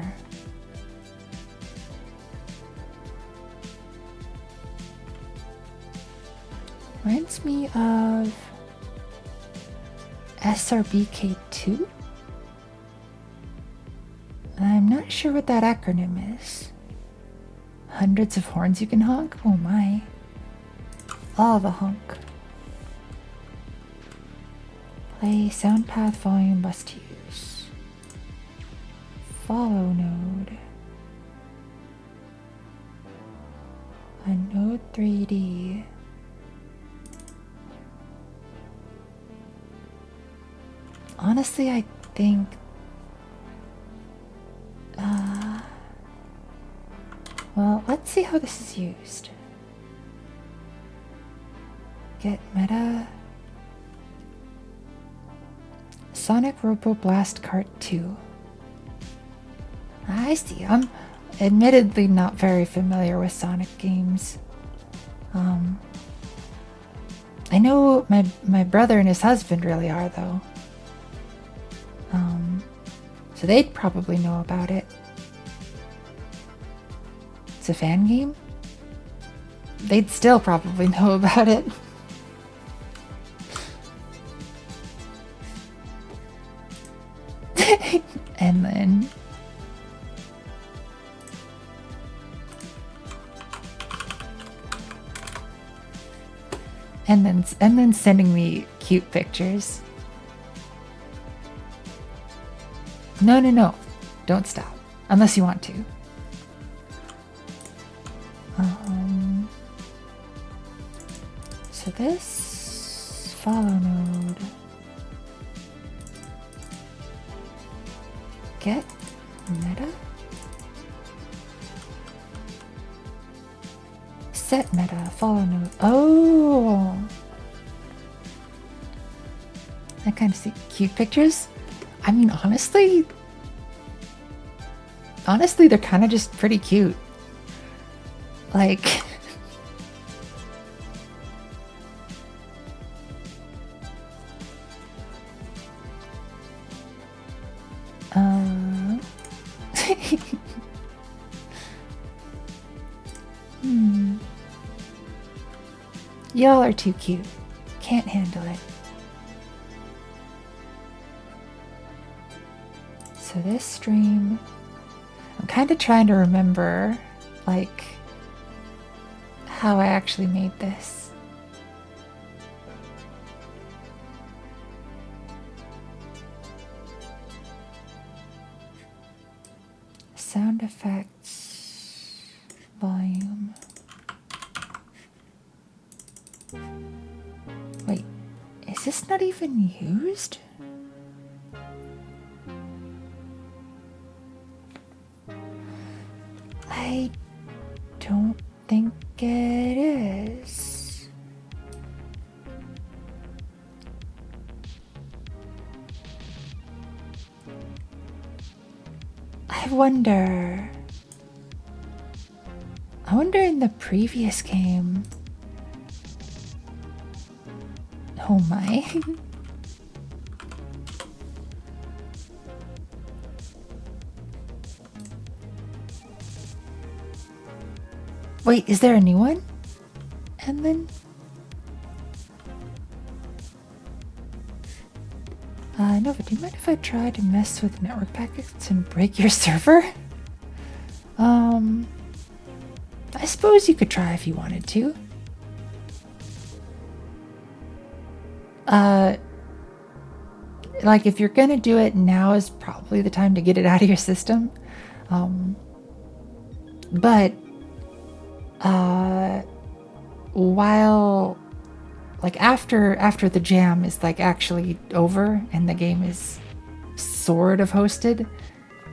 reminds me of SRBK2. I'm not sure what that acronym is. Hundreds of horns you can honk? Oh my. All the honk. Play sound path volume bus to use. Follow node. A Node 3D. Honestly, I think well, let's see how this is used. Get meta. Sonic Robo Blast Kart 2. I see. I'm admittedly not very familiar with Sonic games. I know my brother and his husband really are, though. So they'd probably know about it. It's a fan game? They'd still probably know about it. And then and then sending me cute pictures. No. Don't stop. Unless you want to. So this follow node. Get meta? Set meta, follow node. Oh! I kind of see cute pictures. I mean, honestly, they're kind of just pretty cute. Like, Y'all are too cute. Can't handle it. So this stream, I'm kind of trying to remember, like, how I actually made this. Sound effects, volume. Wait, is this not even used? I don't think it is. I wonder in the previous game. Oh my. Wait, is there a new one? And then... no, but do you mind if I try to mess with network packets and break your server? I suppose you could try if you wanted to. Like, if you're gonna do it, now is probably the time to get it out of your system. But while, like, after the jam is, like, actually over and the game is sort of hosted,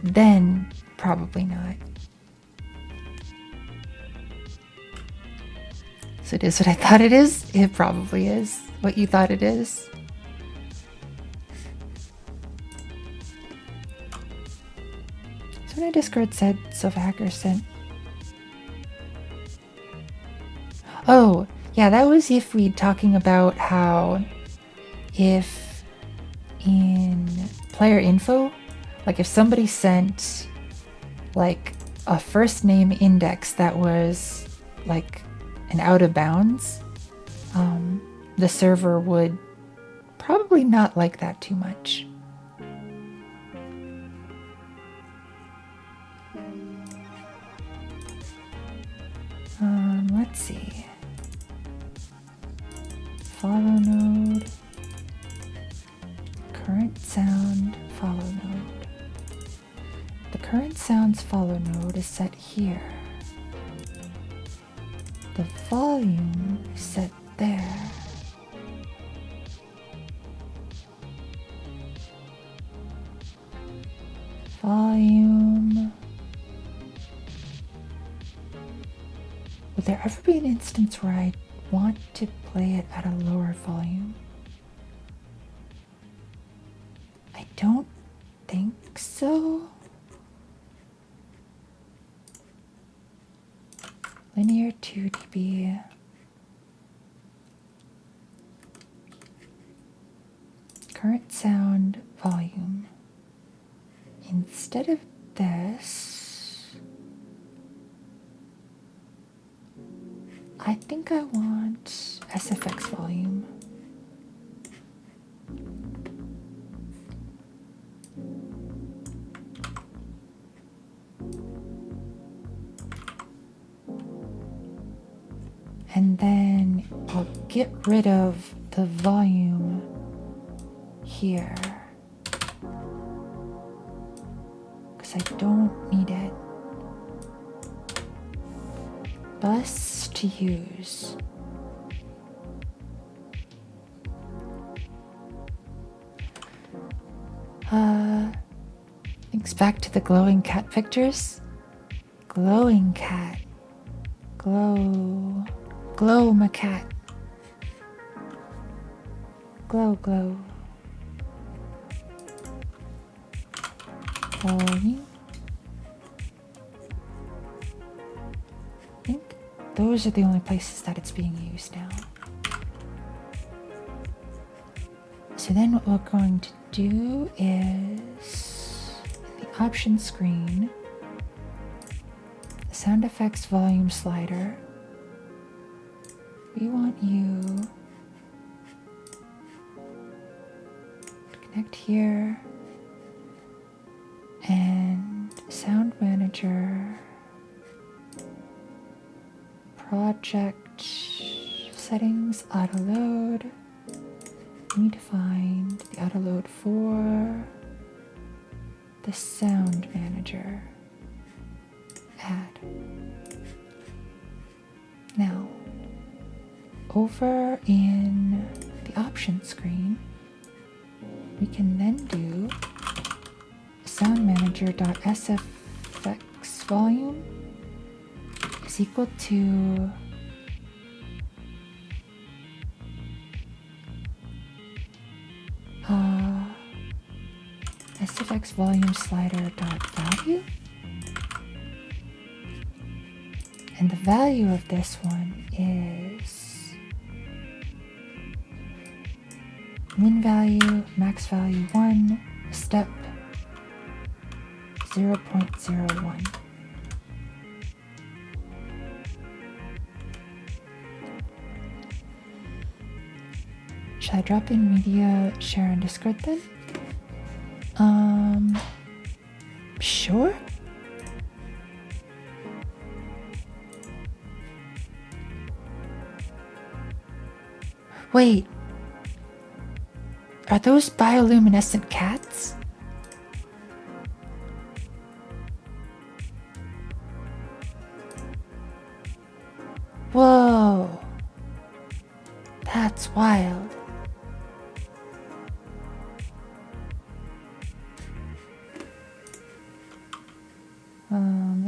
then probably not. So it is what I thought it is. It probably is what you thought it is. So when Discord said Sofa Hacker sent... Oh, yeah, that was if we talking about how if in player info, like if somebody sent like a first name index that was like an out of bounds, the server would probably not like that too much. Let's see. Follow node, current sound, follow node. The current sounds follow node is set here. the volume is set there. Volume. Would there ever be an instance where I want to play it at a lower volume? I don't think so. Linear 2 dB. Current sound volume. Instead of this, I think I want SFX volume. And then I'll get rid of the volume here, because I don't need it. Bus to use. Thanks back to the glowing cat pictures. Glowing cat. Glow my cat. Glow. Volume. I think those are the only places that it's being used now. So then what we're going to do is in the options screen, the sound effects volume slider. We want you to connect here and sound manager, project settings, auto load. We need to find the auto load for the sound manager. Add. Now, over in the options screen, we can then do soundmanager.sfx volume is equal to SFX volume slider dot value, and the value of this one is min value, max value 1, step 0.01. Should I drop in media, share, and Discord then? Sure. Wait. Are those bioluminescent cats? Whoa. That's wild.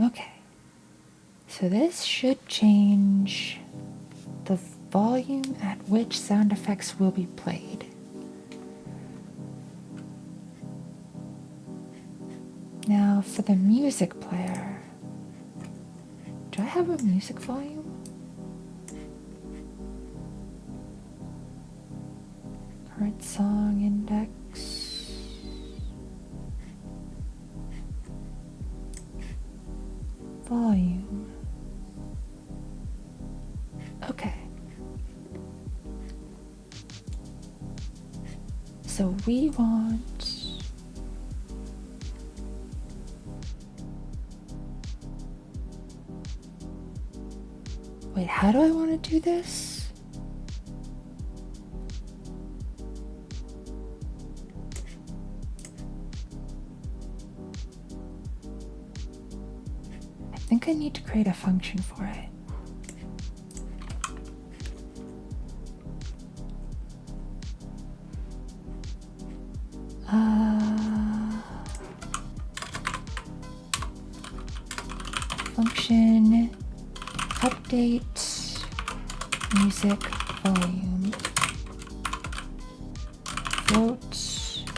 Okay. So this should change the volume at which sound effects will be played. Now for the music player, do I have a music volume? Current song index. Volume. Okay. So we want wait, how do I want to do this? I think I need to create a function for it. function update music volume. Float.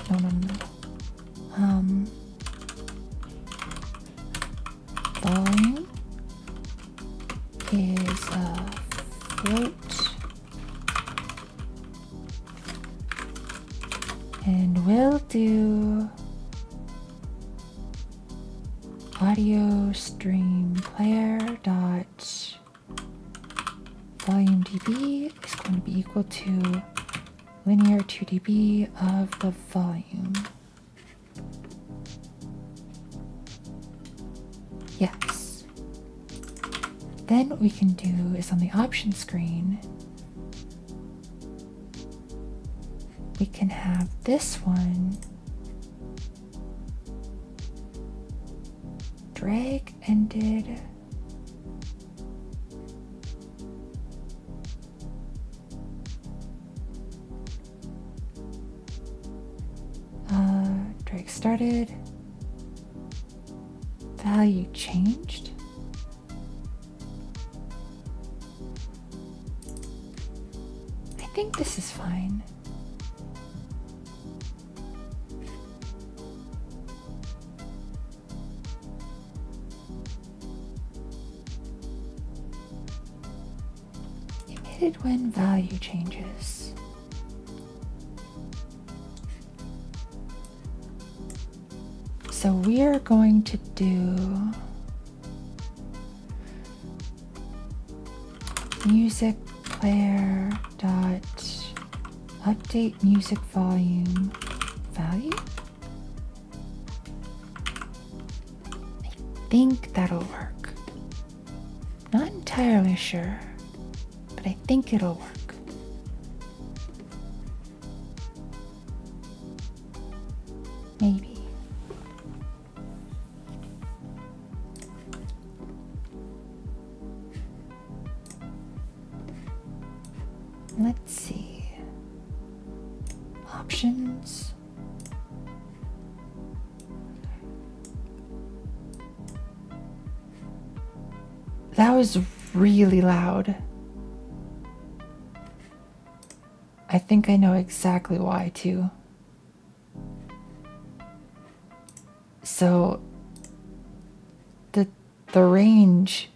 No. Volume is a float. And we'll do audio stream player dot volume dB is going to be equal to linear 2 dB of the volume. Yes. Then what we can do is on the option screen, we can have this one drag ended drag started, value changed. I think this is fine. Emitted when value changes. So we are going to do music player dot update music volume value. I think that'll work. Not entirely sure, but I think it'll work. Maybe. Let's see. Options. That was really loud. I think I know exactly why too. So the range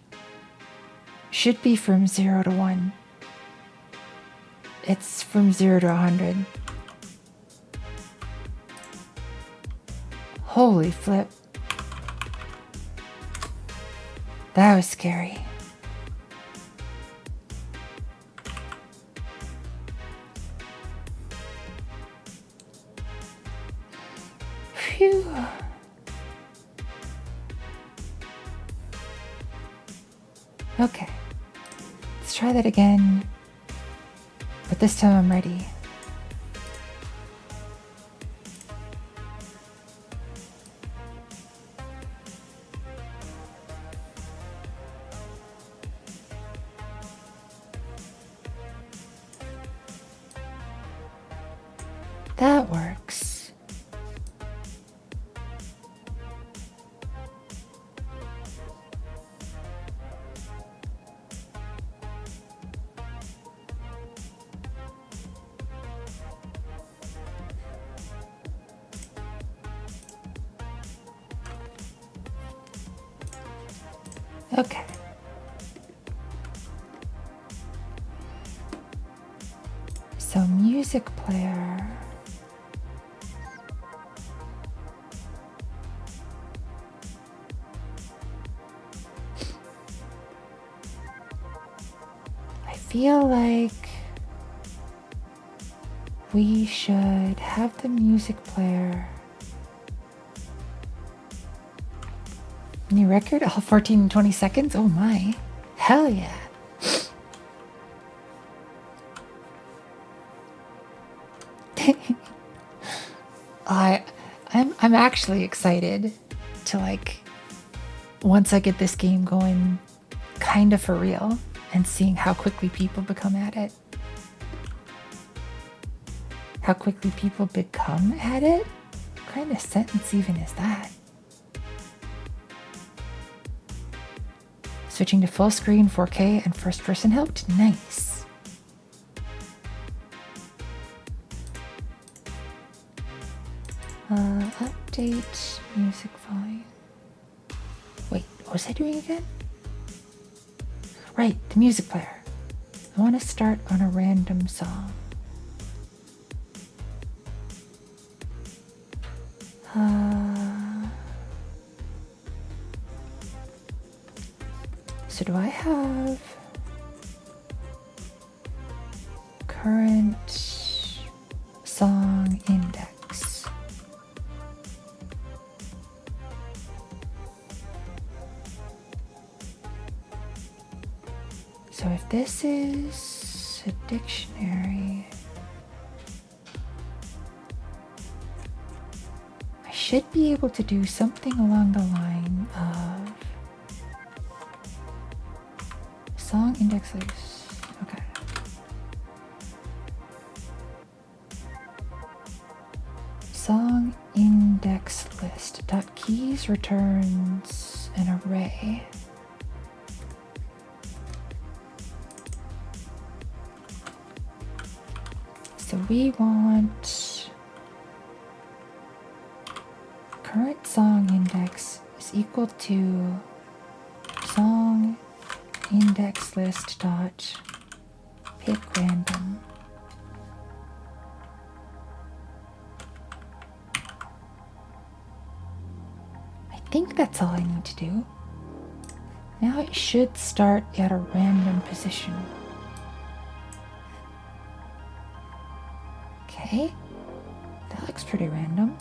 should be from 0 to 1. It's from 0 to 100. Holy flip. That was scary. Phew. Okay. Let's try that again. But this time I'm ready. That works. Okay. So music player. I feel like we should have the music player. New record, all 14 and 20 seconds. Oh my. Hell yeah. I'm actually excited to, like, once I get this game going kind of for real and seeing how quickly people become at it. How quickly people become at it? What kind of sentence even is that? Switching to full screen 4K and first person helped. Nice. Update music volume. Wait, what was I doing again? Right, the music player. I want to start on a random song. So do I have current song index? So if this is a dictionary, I should be able to do something along the line of song index list. Okay. Song index list. Dot keys returns an array. So we want current song index is equal to song index list dot pick random. I think that's all I need to do. Now it should start at a random position. Okay, that looks pretty random.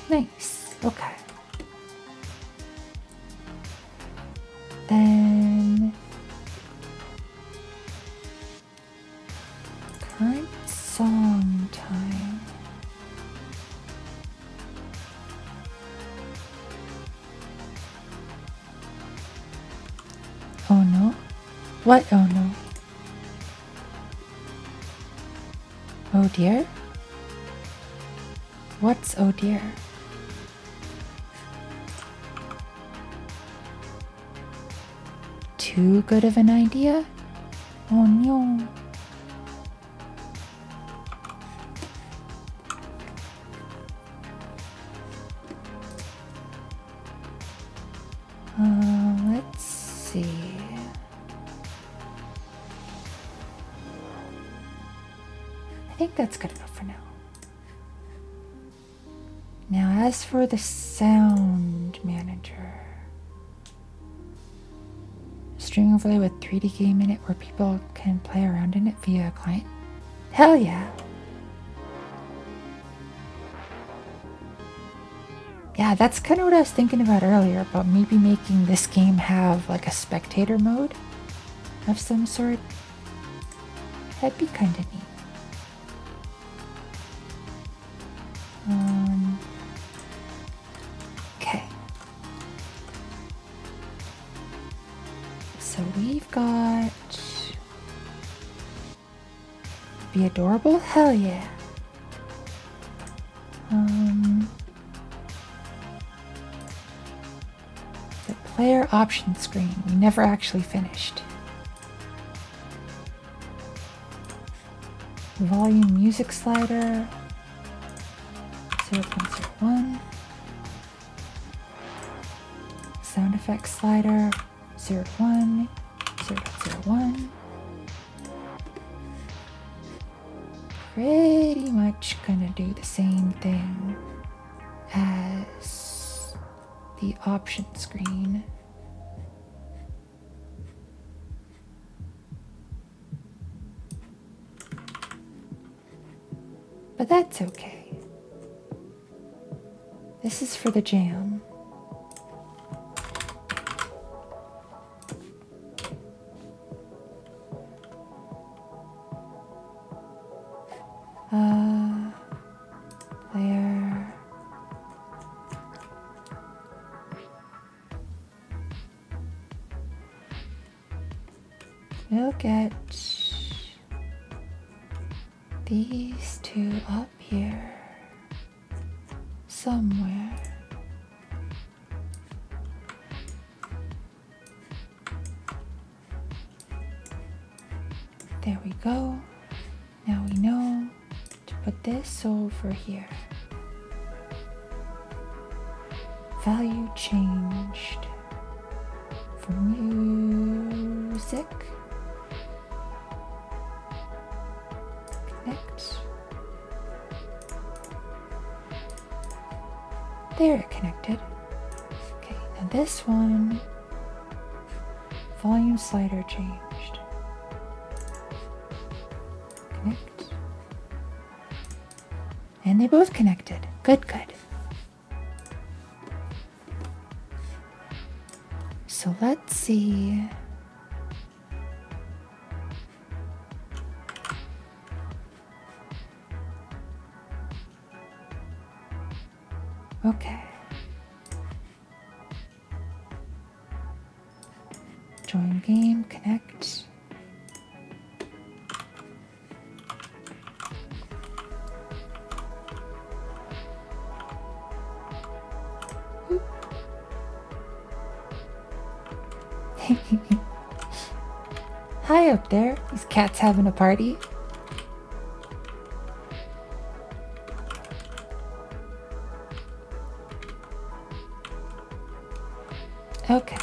Nice, okay. Then current song time. Oh no. What? Oh no. Oh dear. What's oh dear? Too good of an idea? Oh no. Let's see. I think that's good enough for now. Now, as for the sound manager, streaming overlay with 3D game in it where people can play around in it via a client. Hell yeah. Yeah, that's kind of what I was thinking about earlier, about maybe making this game have like a spectator mode of some sort. That'd be kind of neat. Okay. So we've got be adorable? Hell yeah. The player option screen we never actually finished. Volume music slider 0.01. Sound effects slider 0 to 1, 0.01. Pretty much gonna do the same thing as the option screen. But that's okay. This is for the jam. Player. we'll get these two up here somewhere. There we go. Now we know to put this over here. Value changed for music. Connect. There, it connected. Okay, now this one, volume slider changed. Connect. And they both connected. Good, good. So let's see. Okay. Join game, connect. Hi up there. These cats having a party. Okay.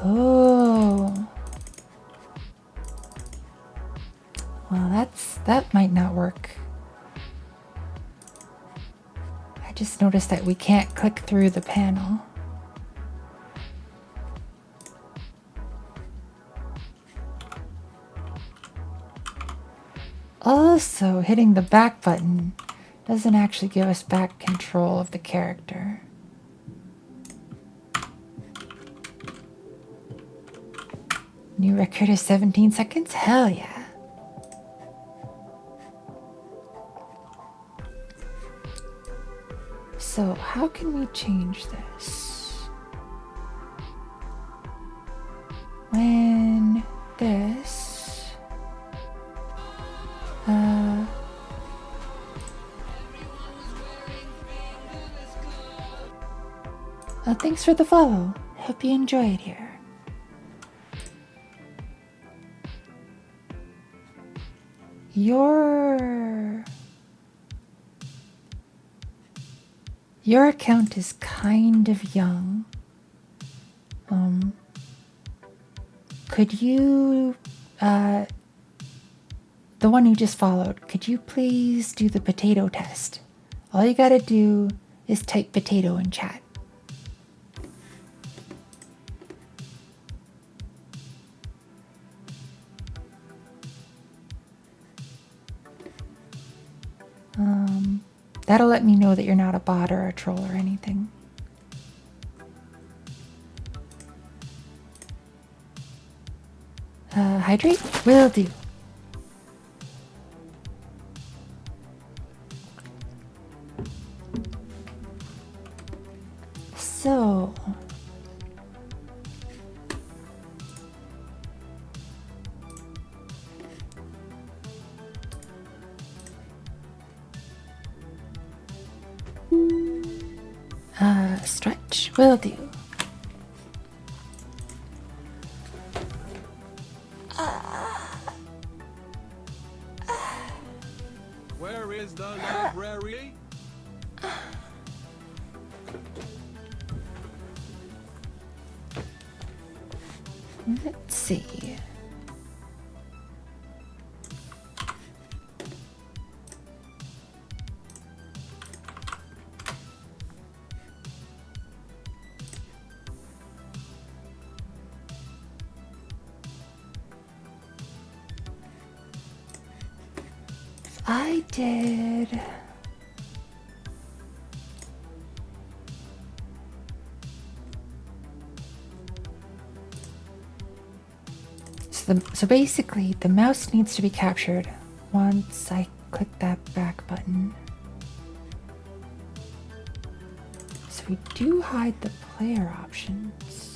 Oh. Well, that might not work. I just noticed that we can't click through the panel. Also, hitting the back button doesn't actually give us back control of the character. New record is 17 seconds? Hell yeah. So, how can we change this? When this... thanks for the follow. Hope you enjoy it here. Your account is kind of young. Could you, the one you just followed, could you please do the potato test? All you gotta do is type potato in chat. That'll let me know that you're not a bot or a troll or anything. Hydrate? Will do. So... stretch will do. Where is the library? Let's see. I did... So basically, the mouse needs to be captured once I click that back button. So we do hide the player options.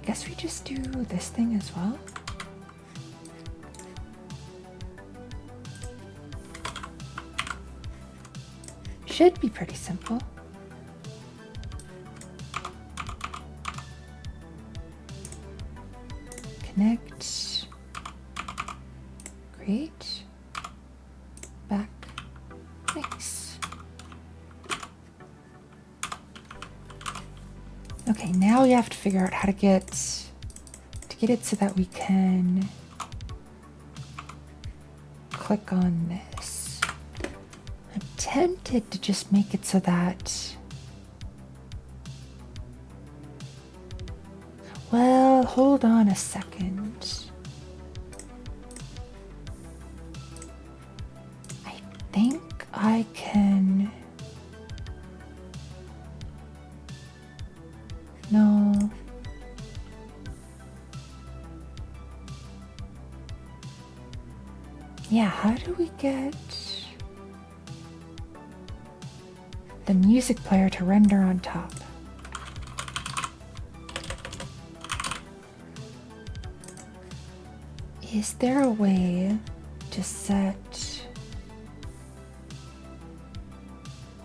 guess we just do this thing as well. Should be pretty simple. Connect. Great. Back. Nice. Okay, now we have to figure out how to get it so that we can click on this. I'm tempted to just make it so that, well, hold on a second. I think I can, no. Yeah, how do we get the music player to render on top? Is there a way to set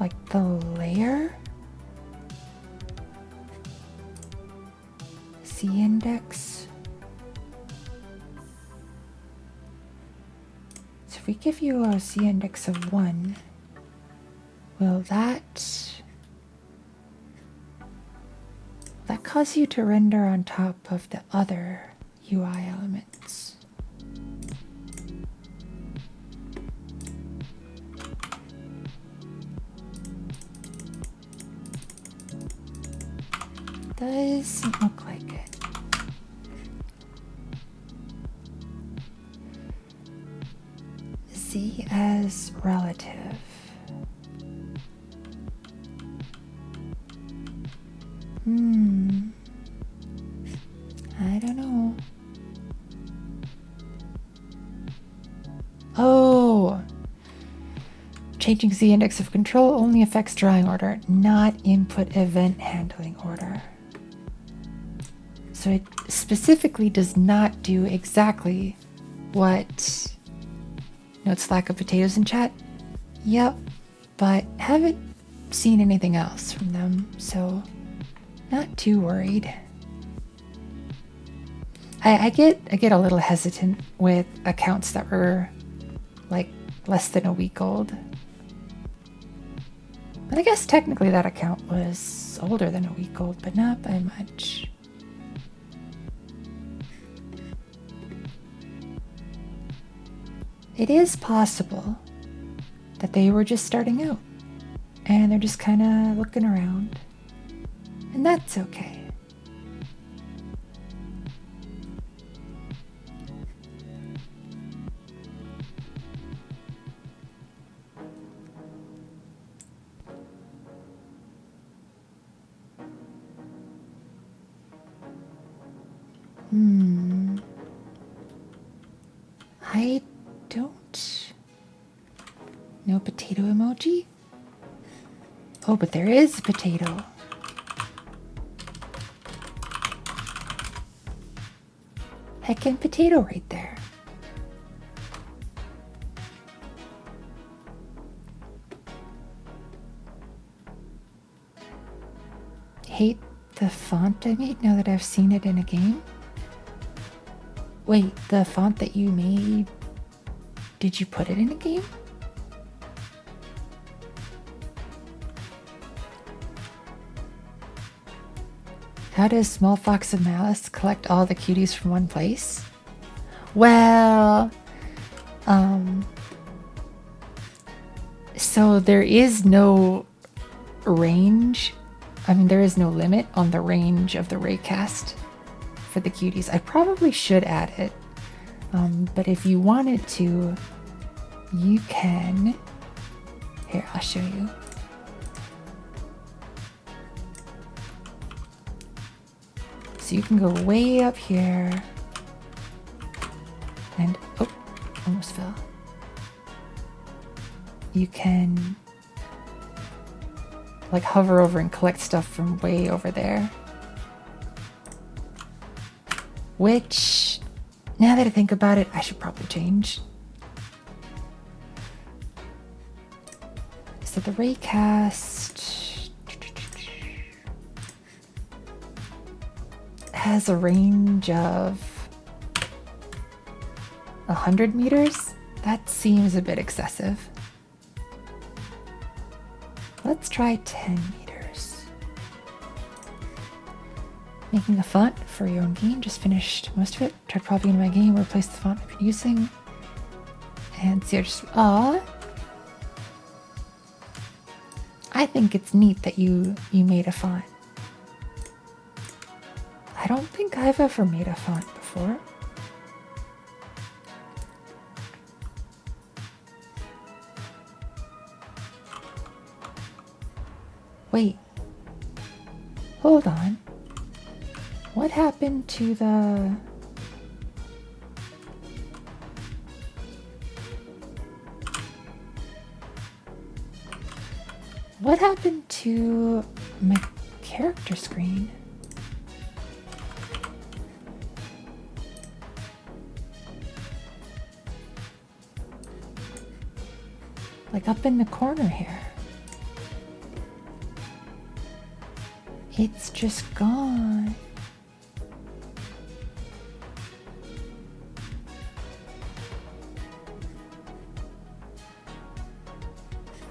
like the layer? C index. So if we give you a C index of 1, will that cause you to render on top of the other UI elements? Doesn't look like it. Z as relative. I don't know. Oh! Changing Z index of control only affects drawing order, not input event handling order. So it specifically does not do exactly what notes lack of potatoes in chat. Yep, but haven't seen anything else from them, so not too worried. I get a little hesitant with accounts that were like less than a week old. And I guess technically that account was older than a week old, but not by much. It is possible that they were just starting out and they're just kind of looking around, and that's okay. I don't. No potato emoji? Oh, but there is a potato. Heckin' potato right there. Hate the font I made now that I've seen it in a game. Wait, the font that you made, did you put it in a game? How does Small Fox of Malice collect all the cuties from one place? Well, so there is no range. I mean, there is no limit on the range of the raycast for the cuties. I probably should add it, but if you wanted to, you can. Here, I'll show you. So you can go way up here and, oh, almost fell. You can like hover over and collect stuff from way over there. which, now that I think about it, I should probably change. So the raycast has a range of 100 meters. That seems a bit excessive. Let's try 10 meters. Making a font for your own game. Just finished most of it. Tried copying my game, replaced the font I've been using. And see, I think it's neat that you made a font. I don't think I've ever made a font before. Wait. Hold on. What happened to the... What happened to my character screen? Like up in the corner here. It's just gone.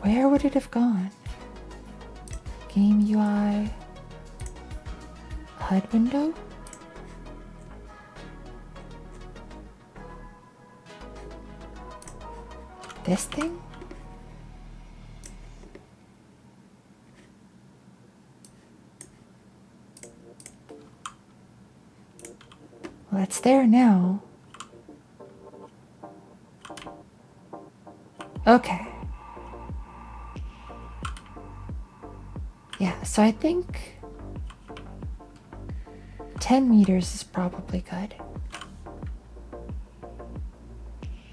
Where would it have gone? Game UI, HUD window. This thing? Well, it's there now. Okay. Yeah, so I think 10 meters is probably good.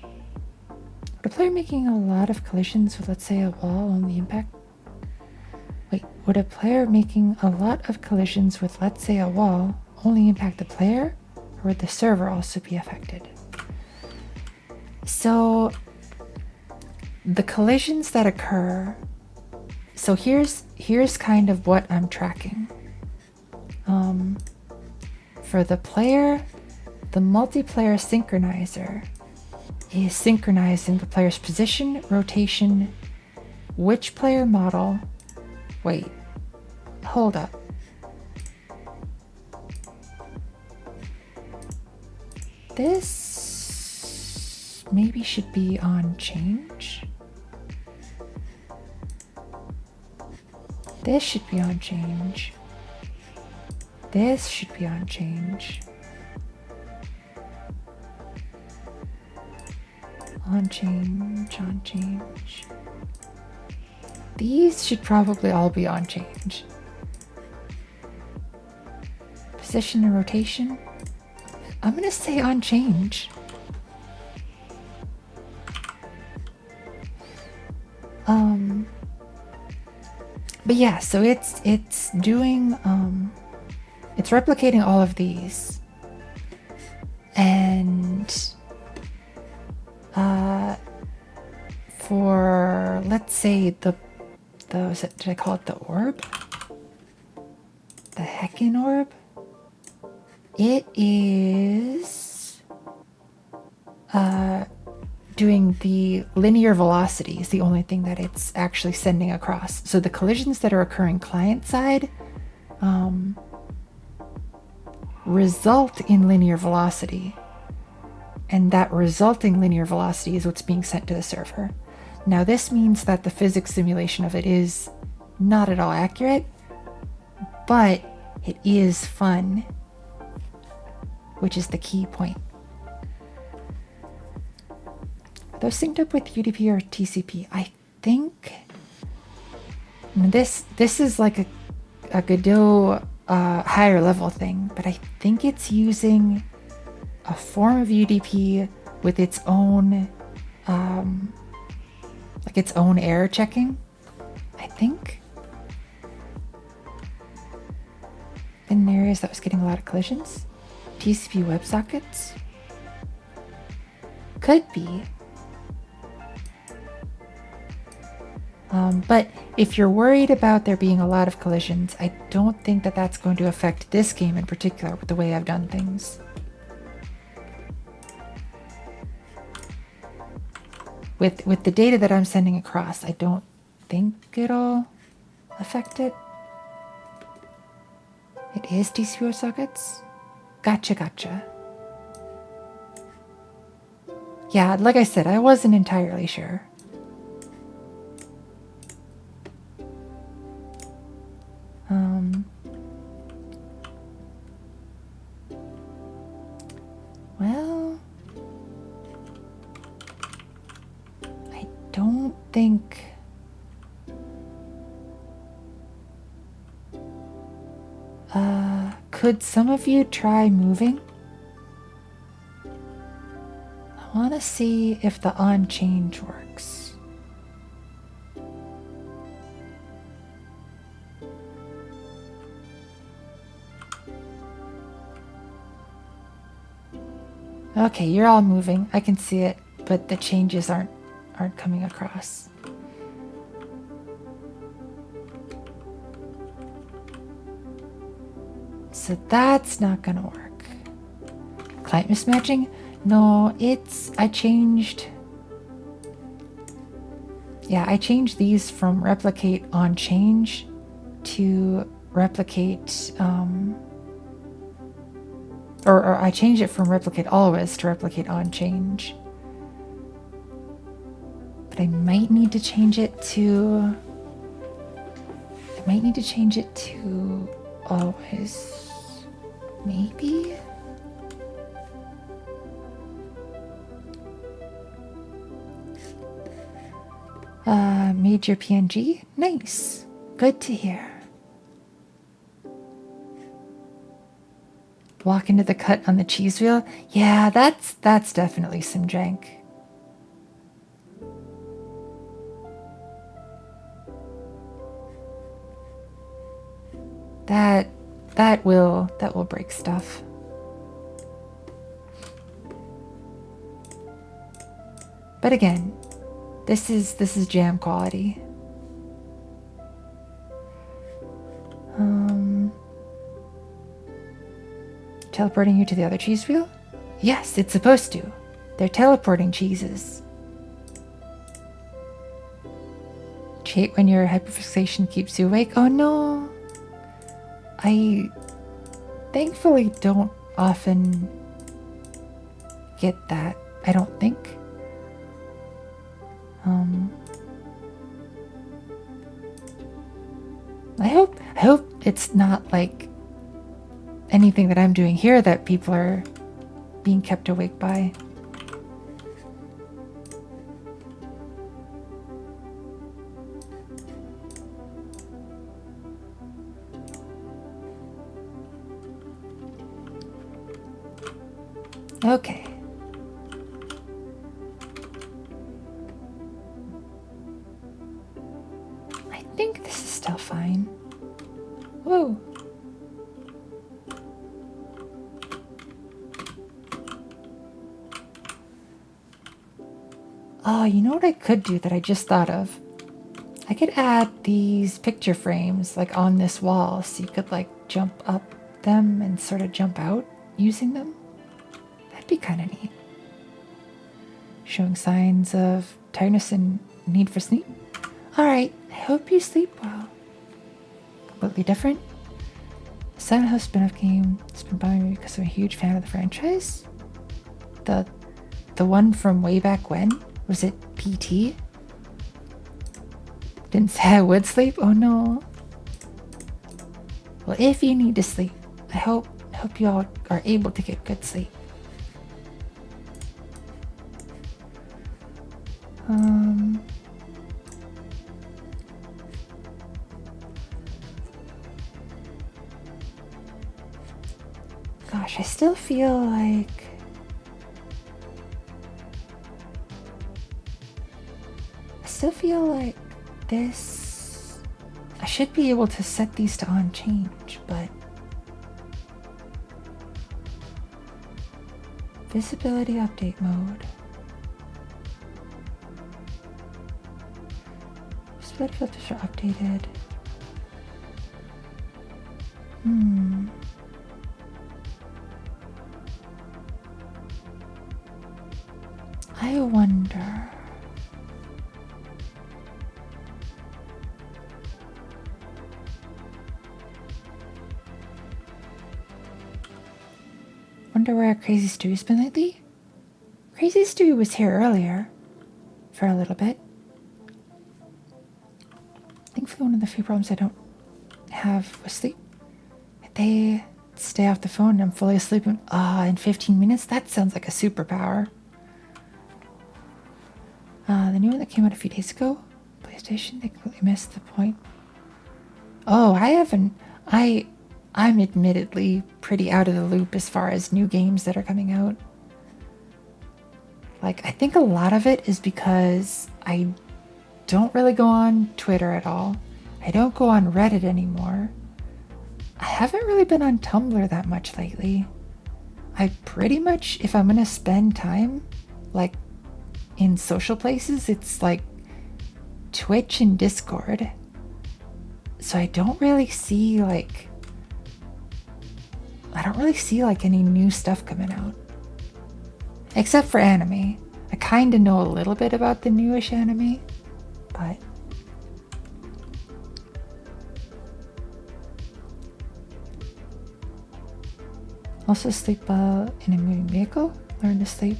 Would a player making a lot of collisions with, let's say, a wall only impact? Wait, would a player making a lot of collisions with, let's say, a wall only impact the player, or would the server also be affected? So, the collisions that occur... So here's kind of what I'm tracking. For the player, the multiplayer synchronizer is synchronizing the player's position, rotation, which player model. Wait, hold up. This maybe should be on change. This should be on change. This should be on change. On change, on change. These should probably all be on change. Position and rotation. I'm gonna say on change. But yeah, so it's doing it's replicating all of these, and for, let's say, did I call it the orb? The Heckin orb? It is doing the linear velocity is the only thing that it's actually sending across. So the collisions that are occurring client side result in linear velocity, and that resulting linear velocity is what's being sent to the server. Now this means that the physics simulation of it is not at all accurate, but it is fun, which is the key point. Are those synced up with UDP or TCP? I think this is like a Godot higher level thing, but I think it's using a form of UDP with its own like its own error checking, I think. In areas that was getting a lot of collisions. TCP WebSockets? Could be. But if you're worried about there being a lot of collisions, I don't think that that's going to affect this game in particular with the way I've done things. With the data that I'm sending across, I don't think it'll affect it. It is TCP sockets? Gotcha. Yeah, like I said, I wasn't entirely sure. Well, I don't think... could some of you try moving? I want to see if the on change works. Okay, you're all moving. I can see it, but the changes aren't coming across. So that's not gonna work. Client mismatching? No, I changed these from replicate on change to replicate, or I changed it from replicate always to replicate on change. But I might need to change it to always. Maybe? Made your PNG? Nice. Good to hear. Walk into the cut on the cheese wheel? Yeah, that's definitely some jank. That will break stuff. But again, this is jam quality. Teleporting you to the other cheese wheel? Yes, it's supposed to. They're teleporting cheeses. Cheat when your hyperfixation keeps you awake? Oh no! I thankfully don't often get that. I don't think. I hope it's not like anything that I'm doing here that people are being kept awake by. Okay. I think this is still fine. Whoa. Oh, you know what I could do that I just thought of? I could add these picture frames like on this wall so you could like jump up them and sort of jump out using them. That'd be kind of neat. Showing signs of tiredness and need for sleep. Alright, I hope you sleep well. Completely different. Silent Hill spin-off game has been bothering me because I'm a huge fan of the franchise. The one from way back when? Was it PT? Didn't say I would sleep? Oh no. Well, if you need to sleep, I hope you all are able to get good sleep. Gosh, I still feel like this. I should be able to set these to on change, but Visibility update mode. Visibility filters are updated. I wonder. Wonder where Crazy Stew's been lately? Crazy Stew was here earlier for a little bit. Thankfully, one of the few problems I don't have with sleep. They stay off the phone and I'm fully asleep in 15 minutes? That sounds like a superpower. The new one that came out a few days ago, PlayStation, they completely missed the point. Oh, I haven't. I'm admittedly pretty out of the loop as far as new games that are coming out. Like, I think a lot of it is because I don't really go on Twitter at all. I don't go on Reddit anymore. I haven't really been on Tumblr that much lately. I pretty much, if I'm gonna spend time, like, in social places, it's like Twitch and Discord. So I don't really see like any new stuff coming out. Except for anime. I kind of know a little bit about the newish anime, but also sleep in a moving vehicle. Learn to sleep.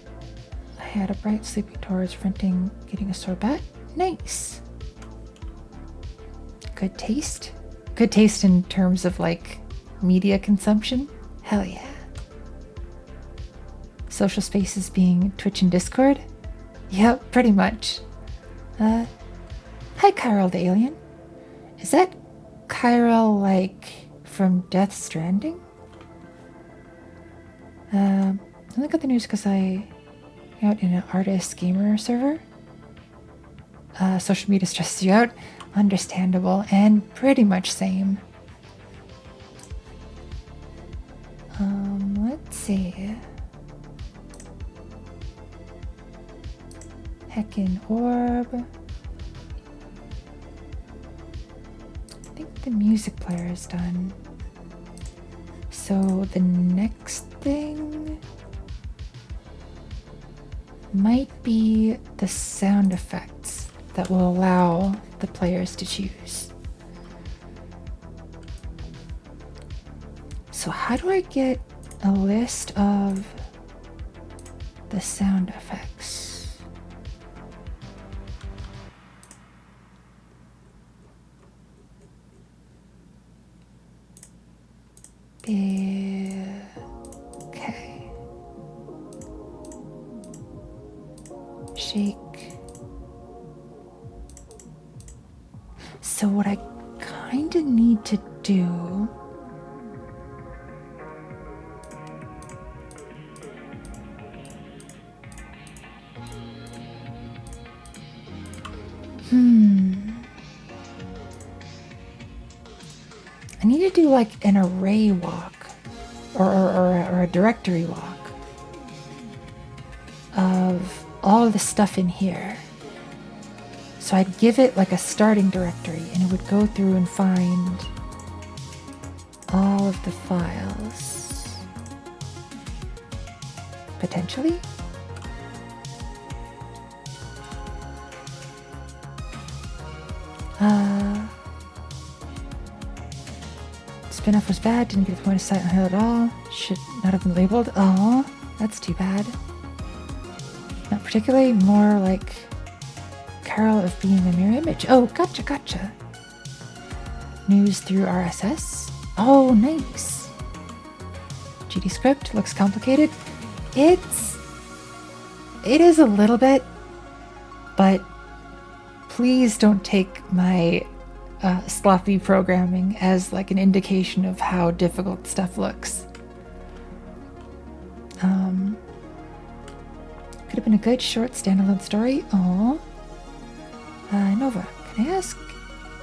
I had a bright sleeping towards renting, getting a sore bat. Nice. Good taste. Good taste in terms of like media consumption. Hell yeah. Social spaces being Twitch and Discord. Yep, pretty much. Hi Kyrell the alien. Is that Kyrell like from Death Stranding? I only got the news because I out in an artist gamer server. Social media stresses you out. Understandable and pretty much same. Let's see. Heckin' orb. I think the music player is done. So the next thing might be the sound effects that will allow the players to choose. So how do I get a list of the sound effects? Okay. Shake. So what I kind of need to do I need to do like an array walk or a directory walk of all of the stuff in here. So I'd give it like a starting directory and it would go through and find all of the files. Potentially? Spin-off was bad, didn't get the point of sight on Hill at all. Should not have been labeled. Oh, that's too bad. Not particularly, more like Carol of being a mirror image. Oh, gotcha. News through RSS. Oh, nice. GD script looks complicated. It is a little bit, but please don't take my sloppy programming as like an indication of how difficult stuff looks. Could have been a good short standalone story. Aww. Nova, can I ask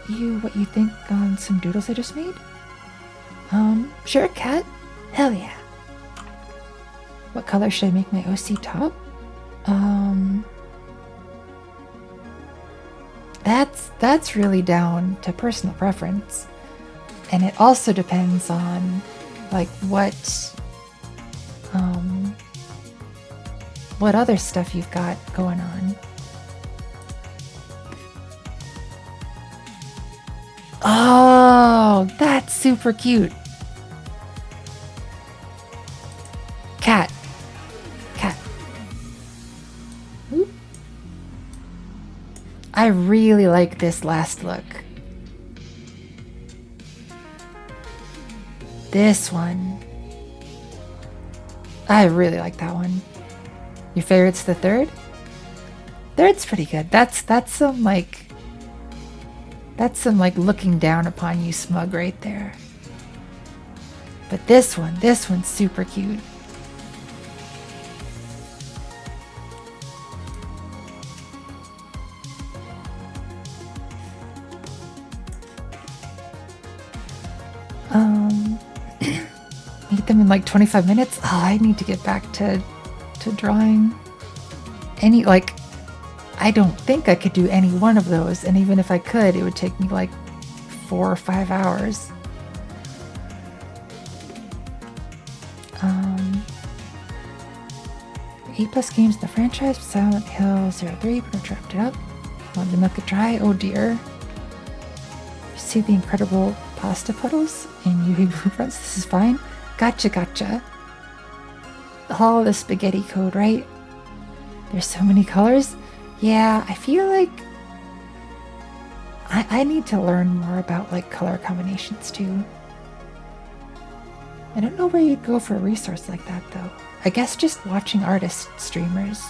you what you think on some doodles I just made? Sure, cat. Hell yeah. What color should I make my OC top? That's really down to personal preference. And it also depends on like what other stuff you've got going on. Oh, that's super cute. Cat. Oop. I really like this last look. This one. I really like that one. Your favorite's the third? Third's pretty good. That's some like looking down upon you smug right there. But this one's super cute. Make them in like 25 minutes. Oh, I need to get back to drawing. I don't think I could do any one of those, and even if I could, it would take me like 4 or 5 hours. A+ games in the franchise, Silent Hill 03, but wrapped it up. Want to milk it dry? Oh dear. You see the incredible pasta puddles in UV blueprints? This is fine. Gotcha. All the spaghetti code, right? There's so many colors. Yeah, I feel like I need to learn more about like color combinations too. I don't know where you'd go for a resource like that though. I guess just watching artist streamers.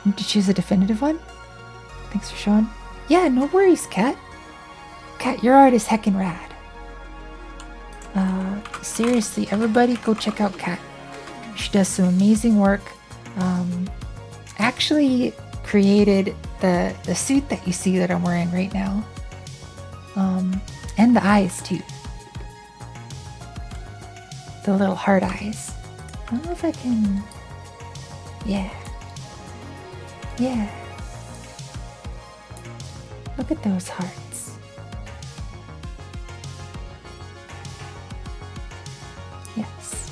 Need to choose a definitive one? Thanks for showing. Yeah, no worries, Kat. Kat, your art is heckin' rad. Seriously, everybody go check out Kat. She does some amazing work. Actually created the suit that you see that I'm wearing right now. And the eyes too. The little heart eyes. I don't know if I can... Yeah. Look at those hearts. Yes.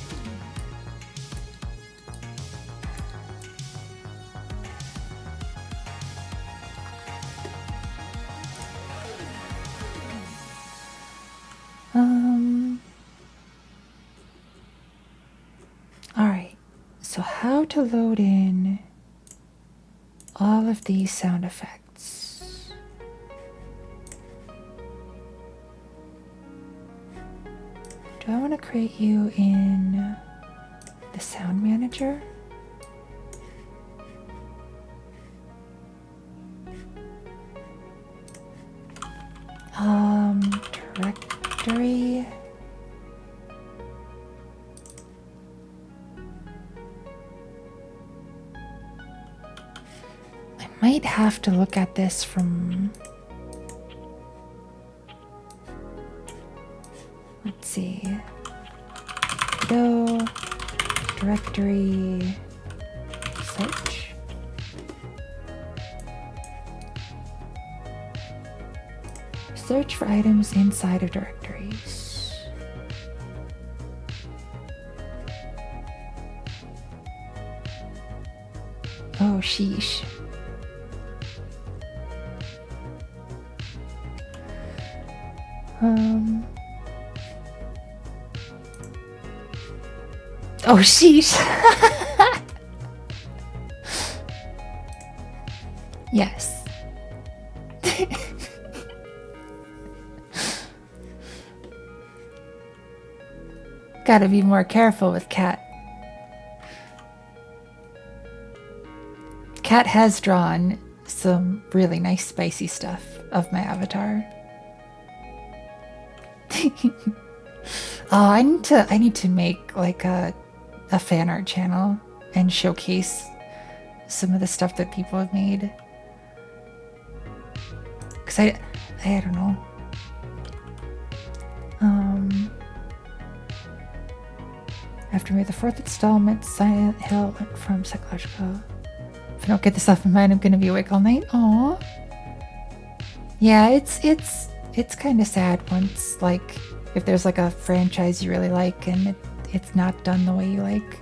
All right. So how to load in all of these sound effects. Do I want to create you in the sound manager? Directory. I might have to look at this from... Let's see. Godot, directory, search. Search for items inside of directories. Oh, sheesh. Oh, sheesh. Yes. Gotta be more careful with Kat. Kat has drawn some really nice spicy stuff of my avatar. Oh, I need to make like a fan art channel and showcase some of the stuff that people have made. Cause I don't know. After me, the fourth installment, Silent Hill went from psychological. If I don't get this off my mind, I'm gonna be awake all night. Aww. Yeah, it's kind of sad once, like, if there's like a franchise you really like and it's not done the way you like.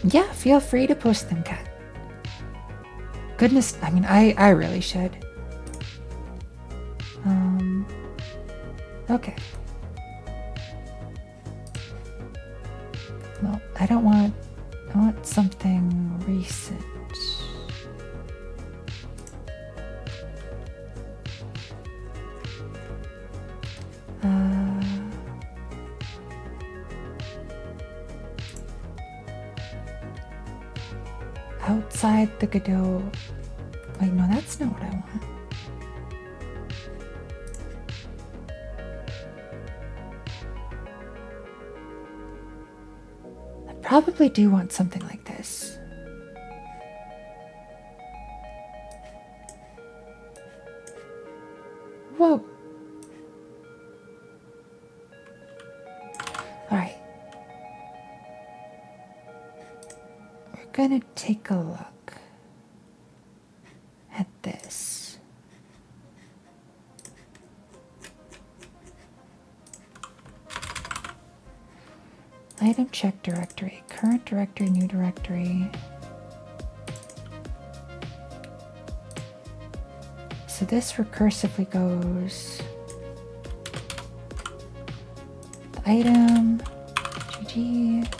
Yeah, feel free to post them, Kat. Goodness, I mean, I really should. Okay. No, I don't want, I want something recent. Outside the Godot. Wait, no, that's not what I want. I probably do want something like this. Whoa. All right. We're gonna take a look at this. Item check directory, current directory, new directory. So this recursively goes the item, GG.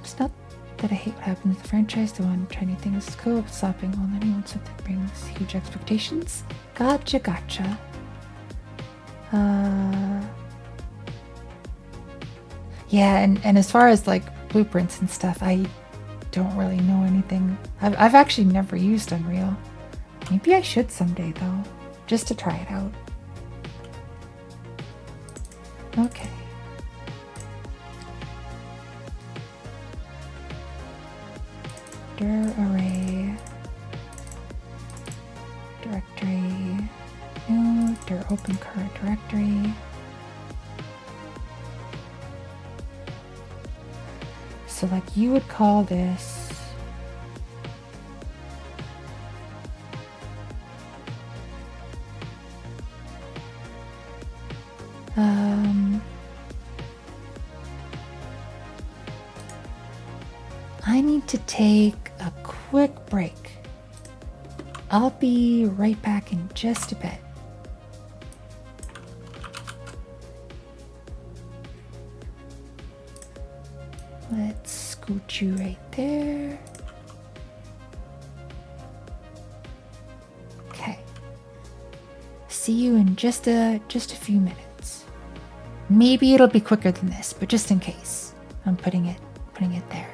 It's not that I hate what happens to the franchise. The one trying new things is cool, but stopping all that anyone something brings huge expectations. Gotcha, gotcha. Yeah, and as far as like blueprints and stuff, I don't really know anything. I've actually never used Unreal. Maybe I should someday though, just to try it out. Okay. Dir array directory new dir open current directory. So like you would call this I need to take a quick break. I'll be right back in just a bit. Let's scoot you right there. Okay. See you in just a few minutes. Maybe it'll be quicker than this, but just in case, I'm putting it there.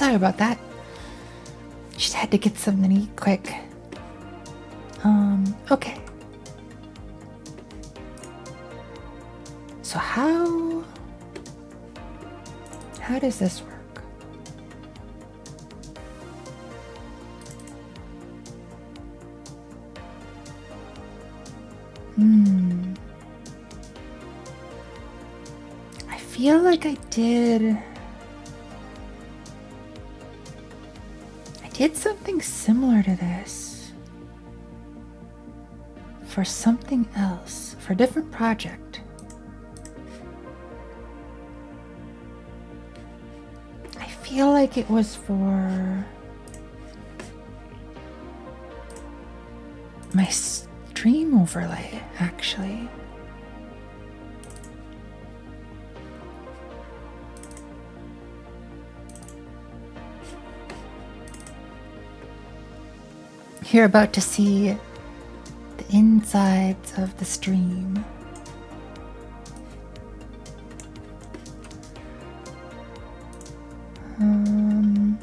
Sorry about that. Just had to get something to eat quick. Okay. So how does this work? I feel like I did something similar to this for something else, for a different project. I feel like it was for my stream overlay, actually. You're about to see the insides of the stream. Nom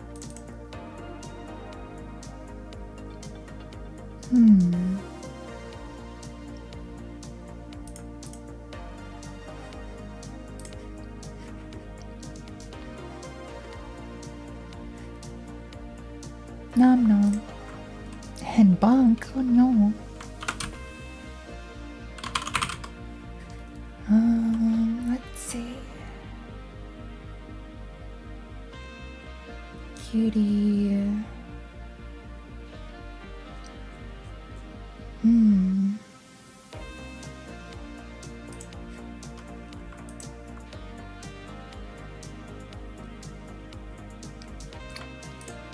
nom. And bonk, oh no. Let's see. Cutie.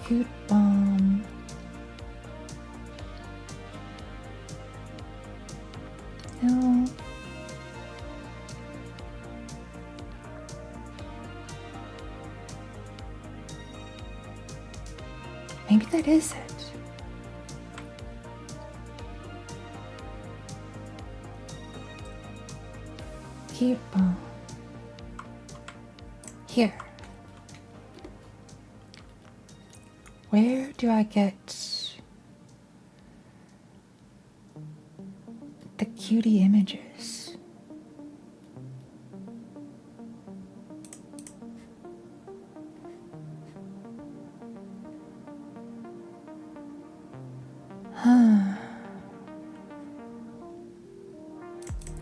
Cute bomb. No. Maybe that is it. Cute bomb. Here. Where do I get the cutie images?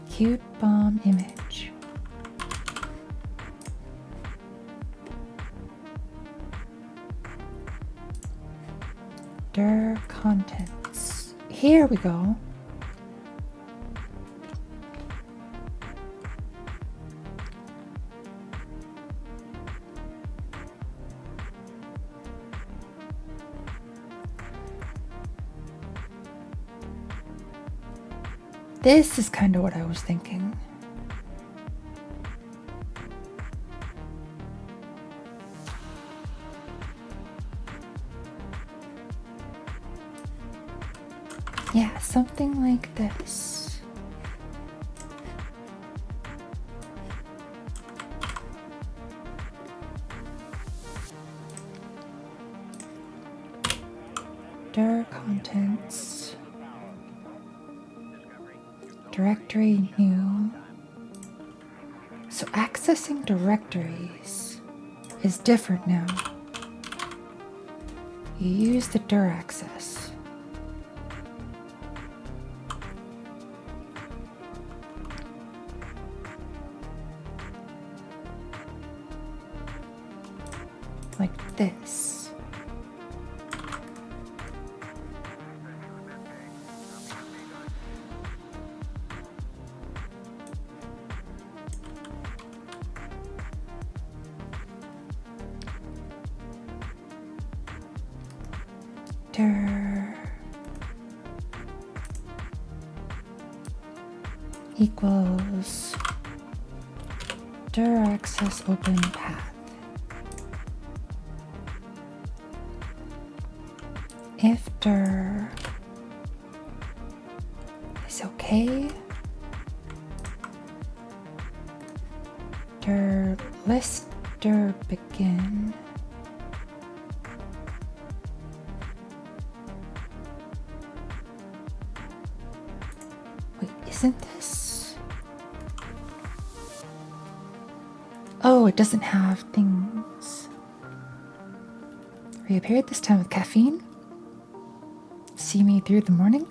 Cute bomb image. Dir contents. Here we go. This is kind of what I was thinking. Yeah, something like this. Dir contents. Directory new. So accessing directories is different now. You use the dir access. Like this. Dir equals dir access open path. If dir is okay, dir list dir begin. isn't this? Oh, it doesn't have things. Reappeared this time with caffeine? See me through the morning?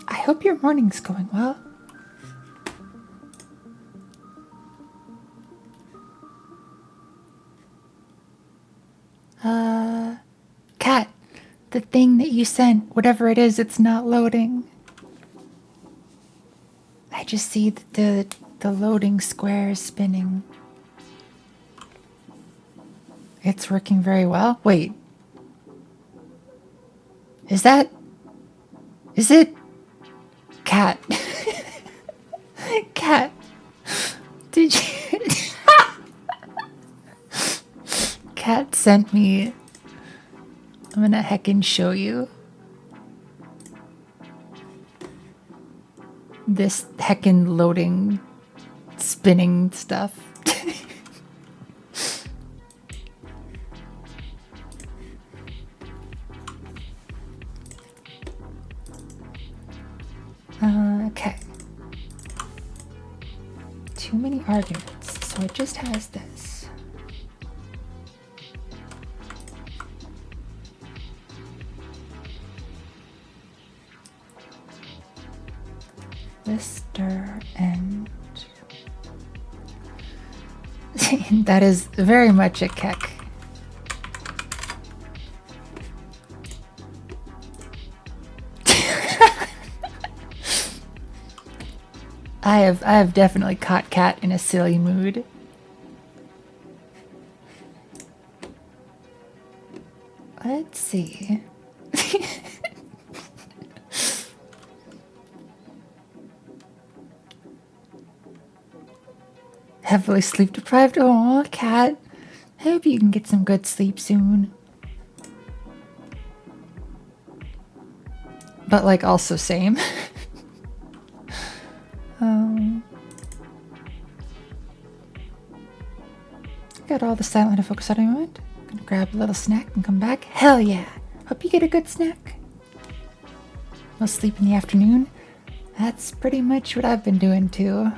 I hope your morning's going well. Cat, the thing that you sent, whatever it is, it's not loading. I just see the loading square spinning. It's working very well. Wait. Is it Cat? Cat. Did you Cat sent me. I'm gonna heckin' show you this heckin' loading spinning stuff. Okay. Too many arguments, so it just has this. Lister and that is very much a keck. I have definitely caught Cat in a silly mood. Let's see. Heavily sleep deprived. Oh, Cat. I hope you can get some good sleep soon. But like also same. Got all the silent and focus out of your mind. Gonna grab a little snack and come back. Hell yeah! Hope you get a good snack. No sleep in the afternoon. That's pretty much what I've been doing too.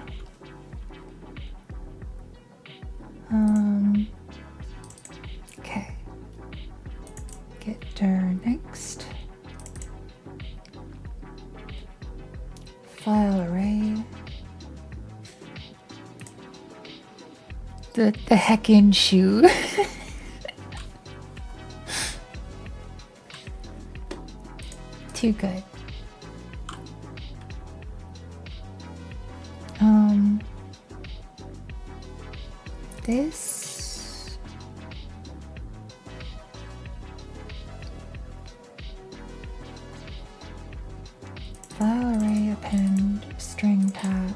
Okay. Get her next. File array. The heckin' shoe. Too good. This. File array append string tab.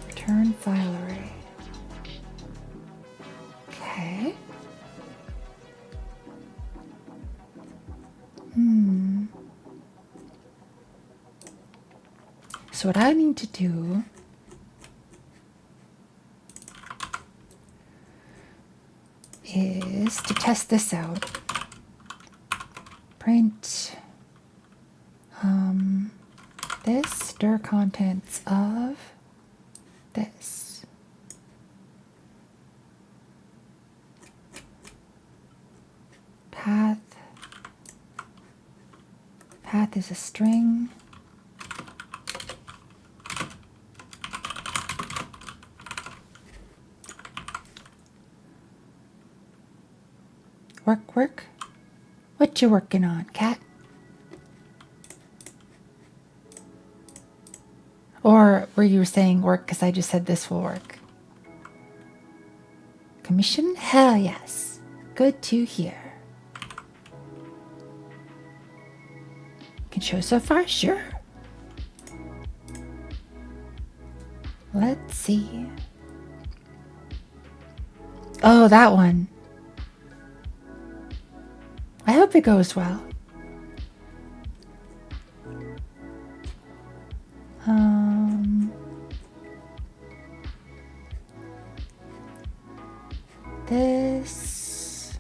Return file array. Okay. So what I need to do is to test this out. Print this stir contents of this. Path is a string. Work. What you working on, Cat? Or were you saying work because I just said this will work? Commission? Hell yes. Good to hear. Can show so far? Sure. Let's see. Oh, that one. I hope it goes well. This.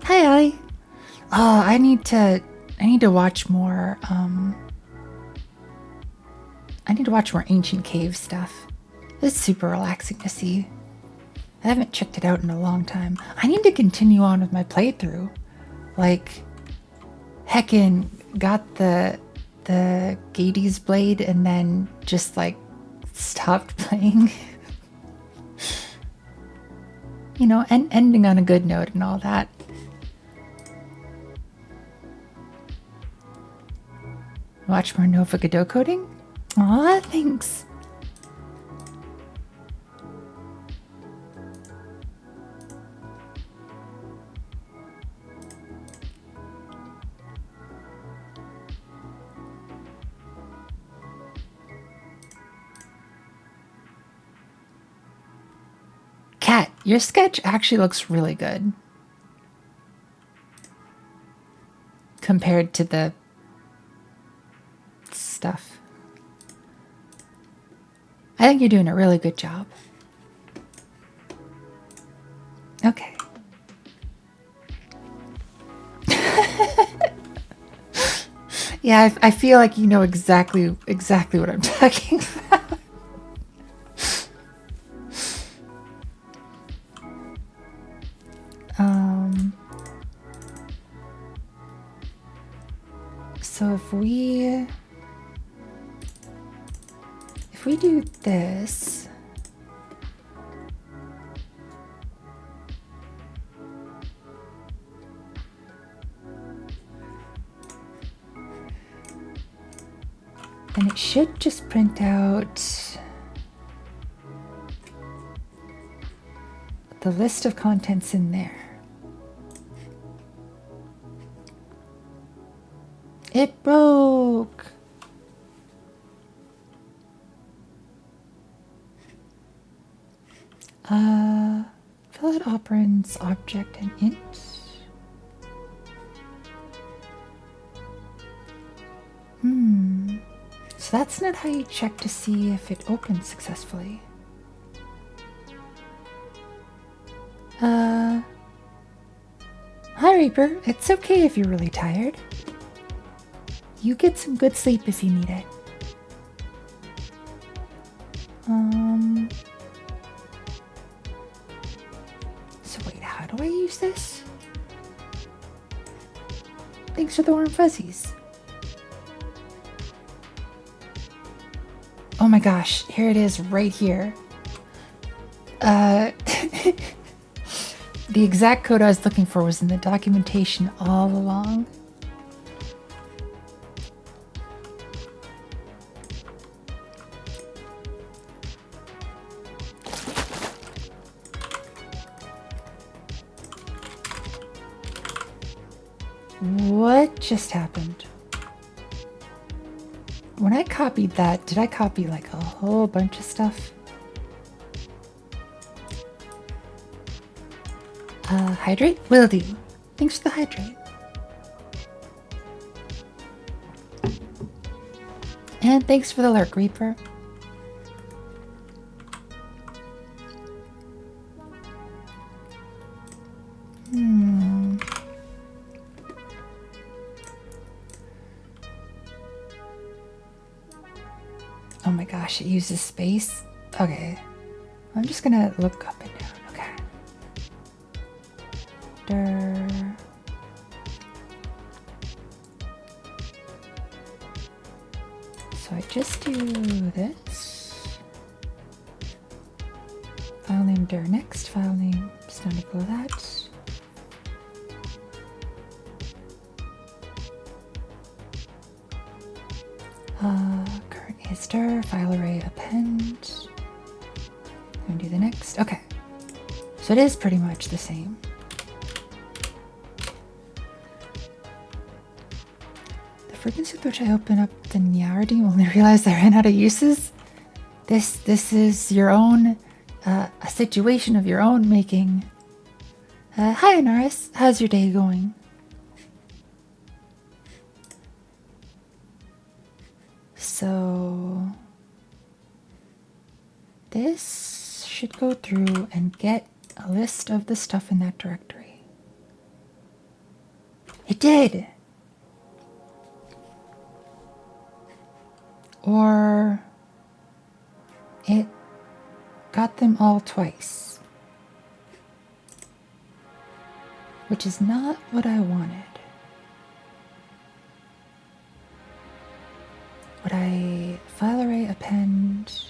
Hi, Ellie. Oh, I need to watch more. I need to watch more ancient cave stuff. It's super relaxing to see. I haven't checked it out in a long time. I need to continue on with my playthrough. Like, heckin' got the Gades blade and then just like stopped playing. You know, and ending on a good note and all that. Watch more Nova Godot coding? Aw, thanks. Kat, your sketch actually looks really good. Compared to the stuff. I think you're doing a really good job. Okay. Yeah, I feel like you know exactly what I'm talking about. So if we do this, then it should just print out the list of contents in there. It broke. Fill out operand's object and int. So that's not how you check to see if it opens successfully. Hi Reaper, it's okay if you're really tired. You get some good sleep if you need it. So wait, how do I use this? Thanks for the warm fuzzies. Oh my gosh, here it is right here. The exact code I was looking for was in the documentation all along. What just happened? When I copied that, did I copy like a whole bunch of stuff? Hydrate? Will do. Thanks for the hydrate. And thanks for the lurk, Reaper. Oh my gosh, it uses space? Okay. I'm just gonna look up and down. Okay. So I just do this. File name dir next, file name stand equal to that. Current is dir, file array append. I'm gonna do the next. Okay. So it is pretty much the same. The frequency with which I open up the Nyardi only realized I ran out of uses. This is your own a situation of your own making. Hi Anaris, how's your day going? So this should go through and get a list of the stuff in that directory. It did. Or it got them all twice. Which is not what I wanted. Would I file array append?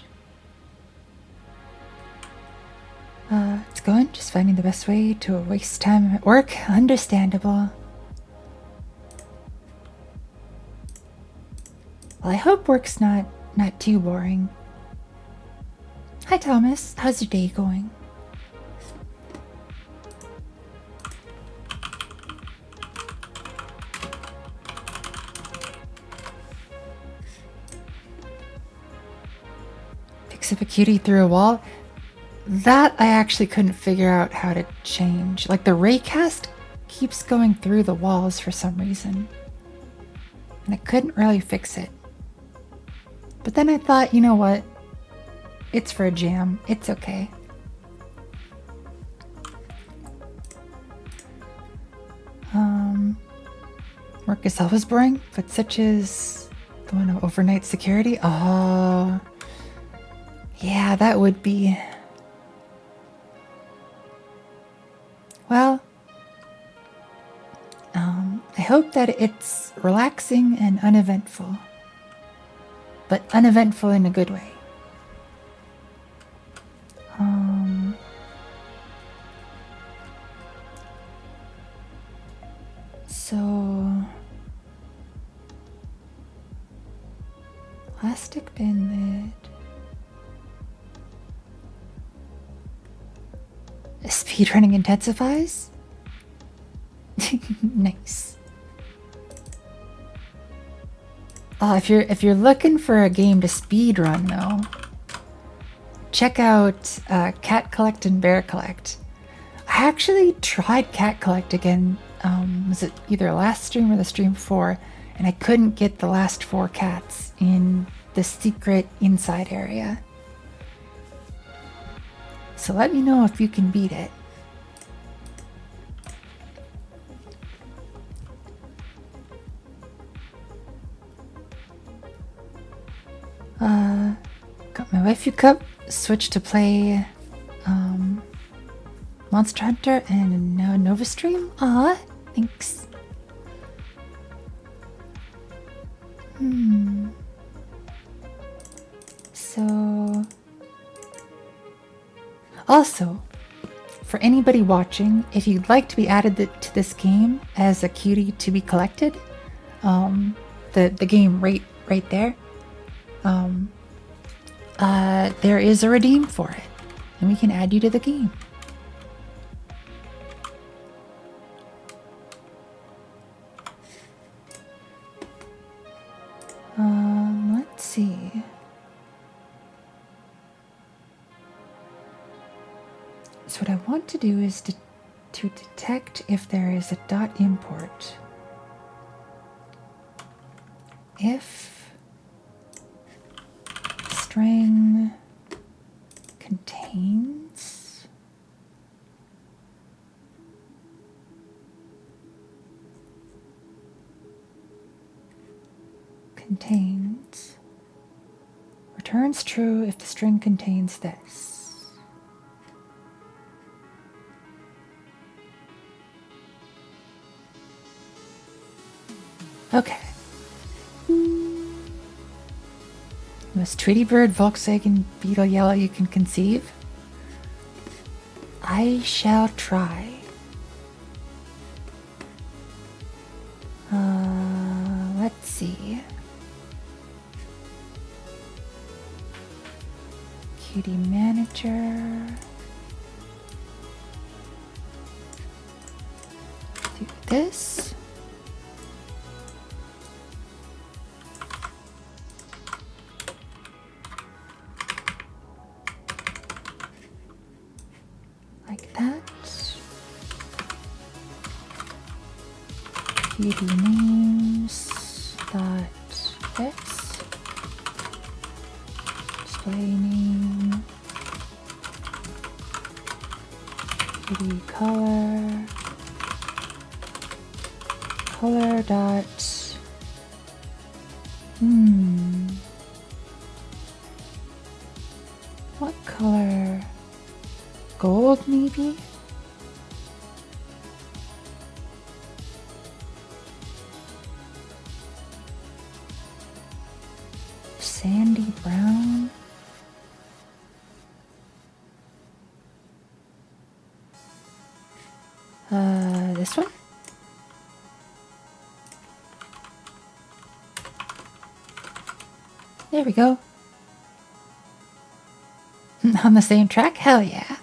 It's going, just finding the best way to waste time at work. Understandable. Well, I hope work's not too boring. Hi, Thomas. How's your day going? Picks up a cutie through a wall. That I actually couldn't figure out how to change. Like the raycast keeps going through the walls for some reason. And I couldn't really fix it. But then I thought, you know what? It's for a jam. It's okay. Work itself is boring, but such as the one of overnight security. Oh, yeah, that would be. Well, I hope that it's relaxing and uneventful, but uneventful in a good way. So, plastic bin lid. Speedrunning intensifies? Nice. If you're looking for a game to speedrun though, check out Cat Collect and Bear Collect. I actually tried Cat Collect again. Was it either last stream or the stream before? And I couldn't get the last 4 cats in the secret inside area. So let me know if you can beat it. Got my waifu cup, switched to play Monster Hunter and now Nova Stream. Aw, thanks. So also, for anybody watching, if you'd like to be added to this game as a cutie to be collected, the game right there, there is a redeem for it, and we can add you to the game. Let's see. So what I want to do is to detect if there is a dot import. If string contains returns true if the string contains this. Okay. Most Tweety Bird, Volkswagen, Beetle Yellow you can conceive. I shall try. Let's see. Cutie Manager. Do this. Like that. Cutie names dot x. Display name. Cutie color. color dot. What color? Gold, maybe? Sandy brown? This one? There we go. On the same track? Hell yeah.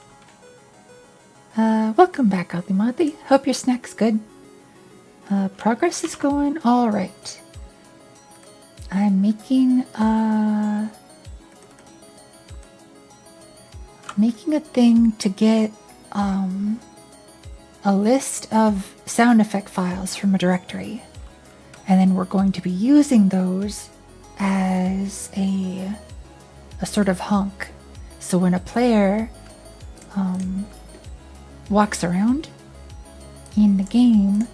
Welcome back, Alimati. Hope your snack's good. Progress is going alright. I'm making a thing to get a list of sound effect files from a directory, and then we're going to be using those as a sort of honk. So when a player walks around in the game,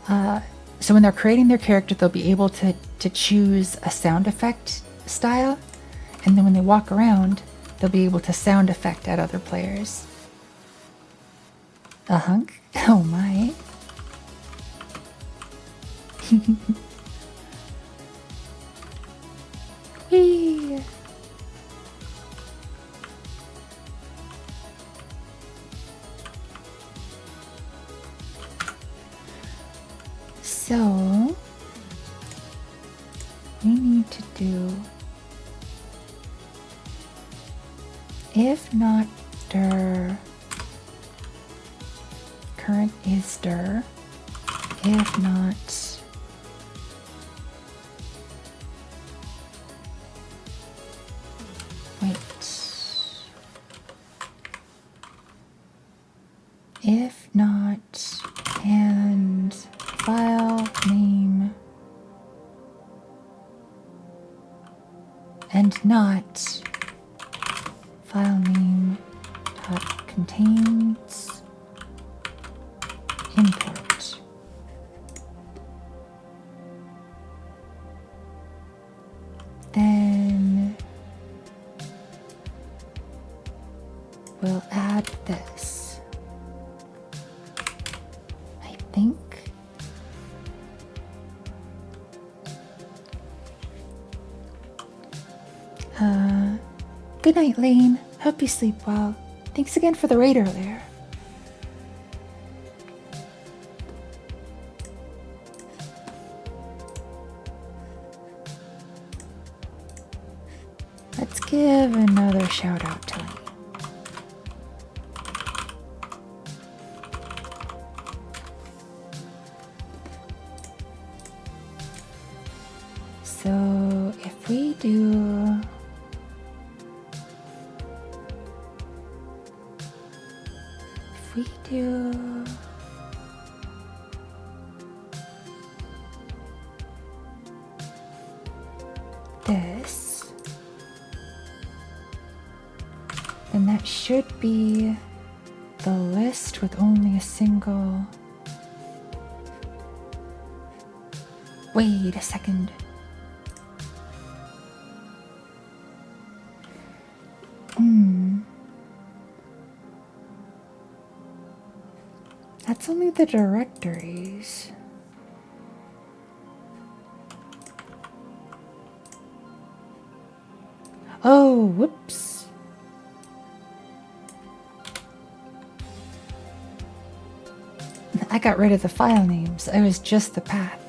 so when they're creating their character, they'll be able to choose a sound effect style, and then when they walk around, they'll be able to sound effect at other players. A hunk? Oh my. Whee! So, we need to do if not dir, current is dir, if not if not and file name and not file name dot contains import. Then we'll add this. I think. Good night, Lane. Hope you sleep well. Thanks again for the raid earlier. Let's give another shout out to Lane. So if we do this, then that should be the list with only a single. Wait a second. That's only the directories. Oh, whoops. I got rid of the file names. It was just the path.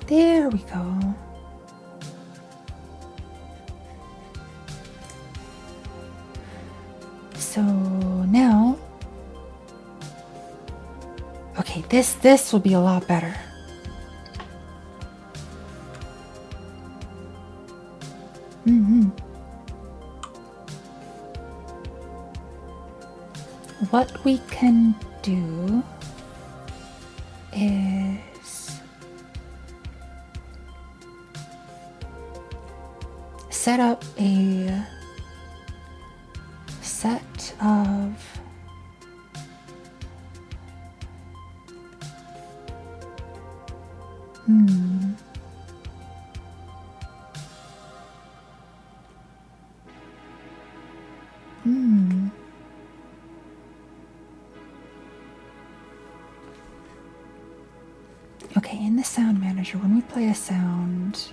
There we go. So now, okay, this will be a lot better. What we can do is set up a set of Okay, in the sound manager, when we play a sound,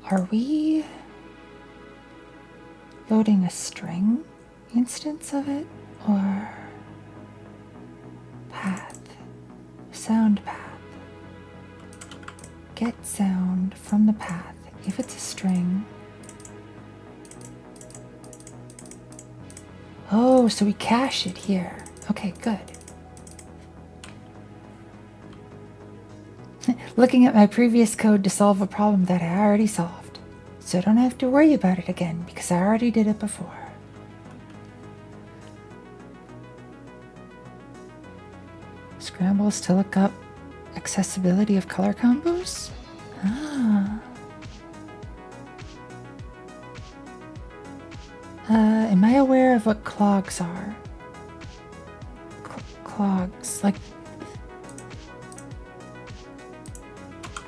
are we loading a string instance of it or path? Sound path. Get sound from the path. If it's a string. Oh, so we cache it here. Okay, good. Looking at my previous code to solve a problem that I already solved. So I don't have to worry about it again because I already did it before. Scrambles to look up accessibility of color combos? Ah. Am I aware of what clogs are? Clogs, like...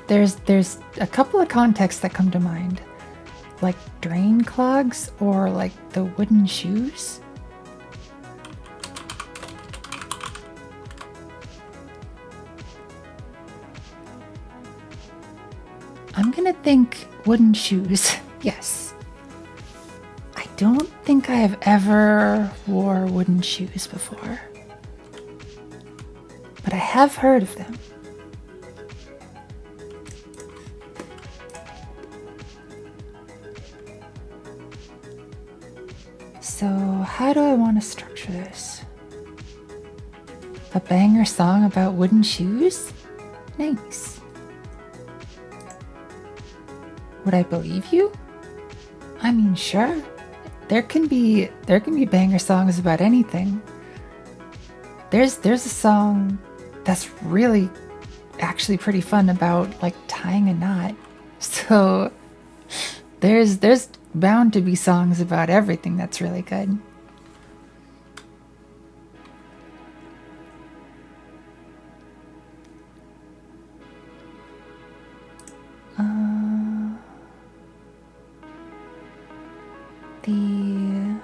There's a couple of contexts that come to mind. Like drain clogs or like the wooden shoes. I'm gonna think wooden shoes. Yes. I don't think I have ever wore wooden shoes before. But I have heard of them. So, how do I want to structure this? A banger song about wooden shoes? Nice. Would I believe you? I mean, sure. There can be banger songs about anything. There's a song that's really actually pretty fun about like tying a knot. So there's bound to be songs about everything that's really good. The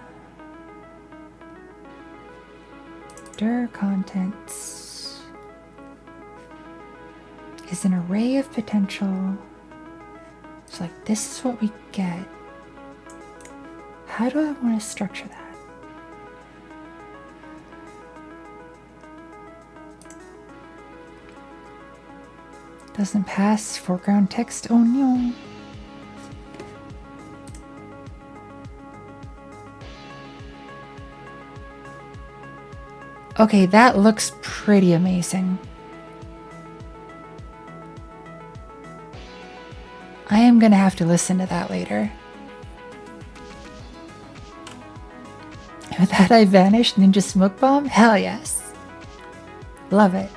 dir contents is an array of potential. It's like, this is what we get. How do I want to structure that? Doesn't pass foreground text. Oh no. Okay, that looks pretty amazing. I am gonna have to listen to that later. With that, I vanished. Ninja Smoke Bomb? Hell yes. Love it.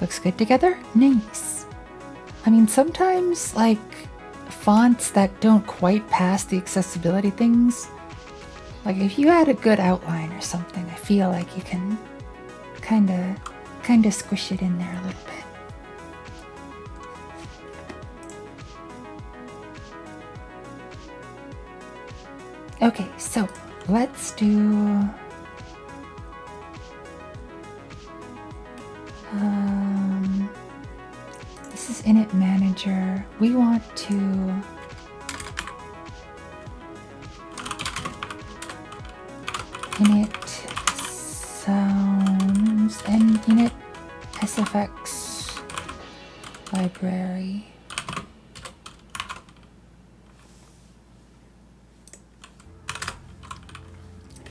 Looks good together? Nice. I mean, sometimes, like, fonts that don't quite pass the accessibility things, like if you had a good outline or something, I feel like you can kinda squish it in there a little bit. Okay, so let's do this is init manager. We want to init sounds and init sfx library.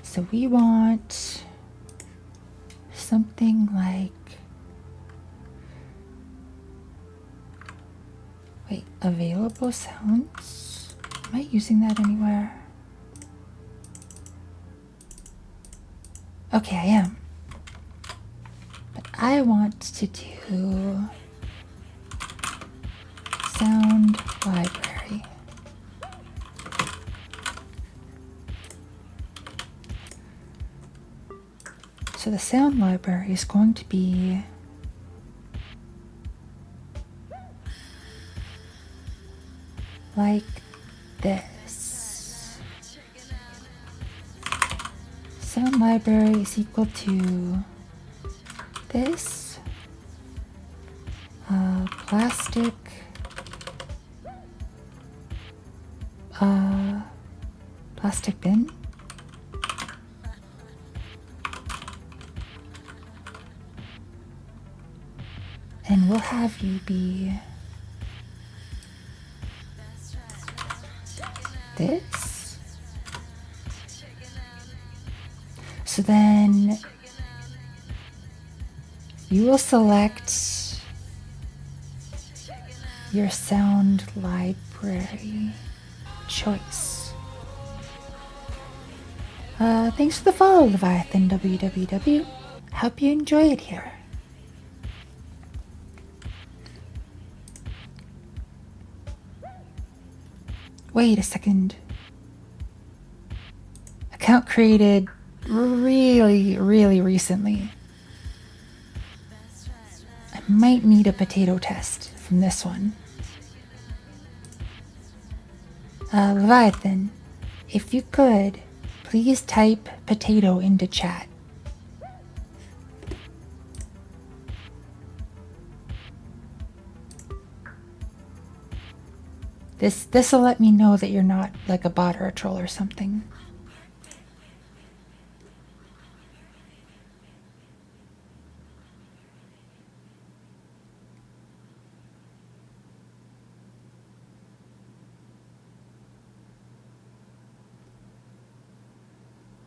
So we want something like, wait, available sounds? Am I using that anywhere? Okay, I am. But I want to do sound library. So the sound library is going to be like this. Sound library is equal to this plastic plastic bin. And we'll have you be this. So then you will select your sound library choice. Thanks for the follow, Leviathan WWW. Hope you enjoy it here. Wait a second. Account created really recently. I might need a potato test from this one. Leviathan, if you could, please type potato into chat. This'll let me know that you're not like a bot or a troll or something.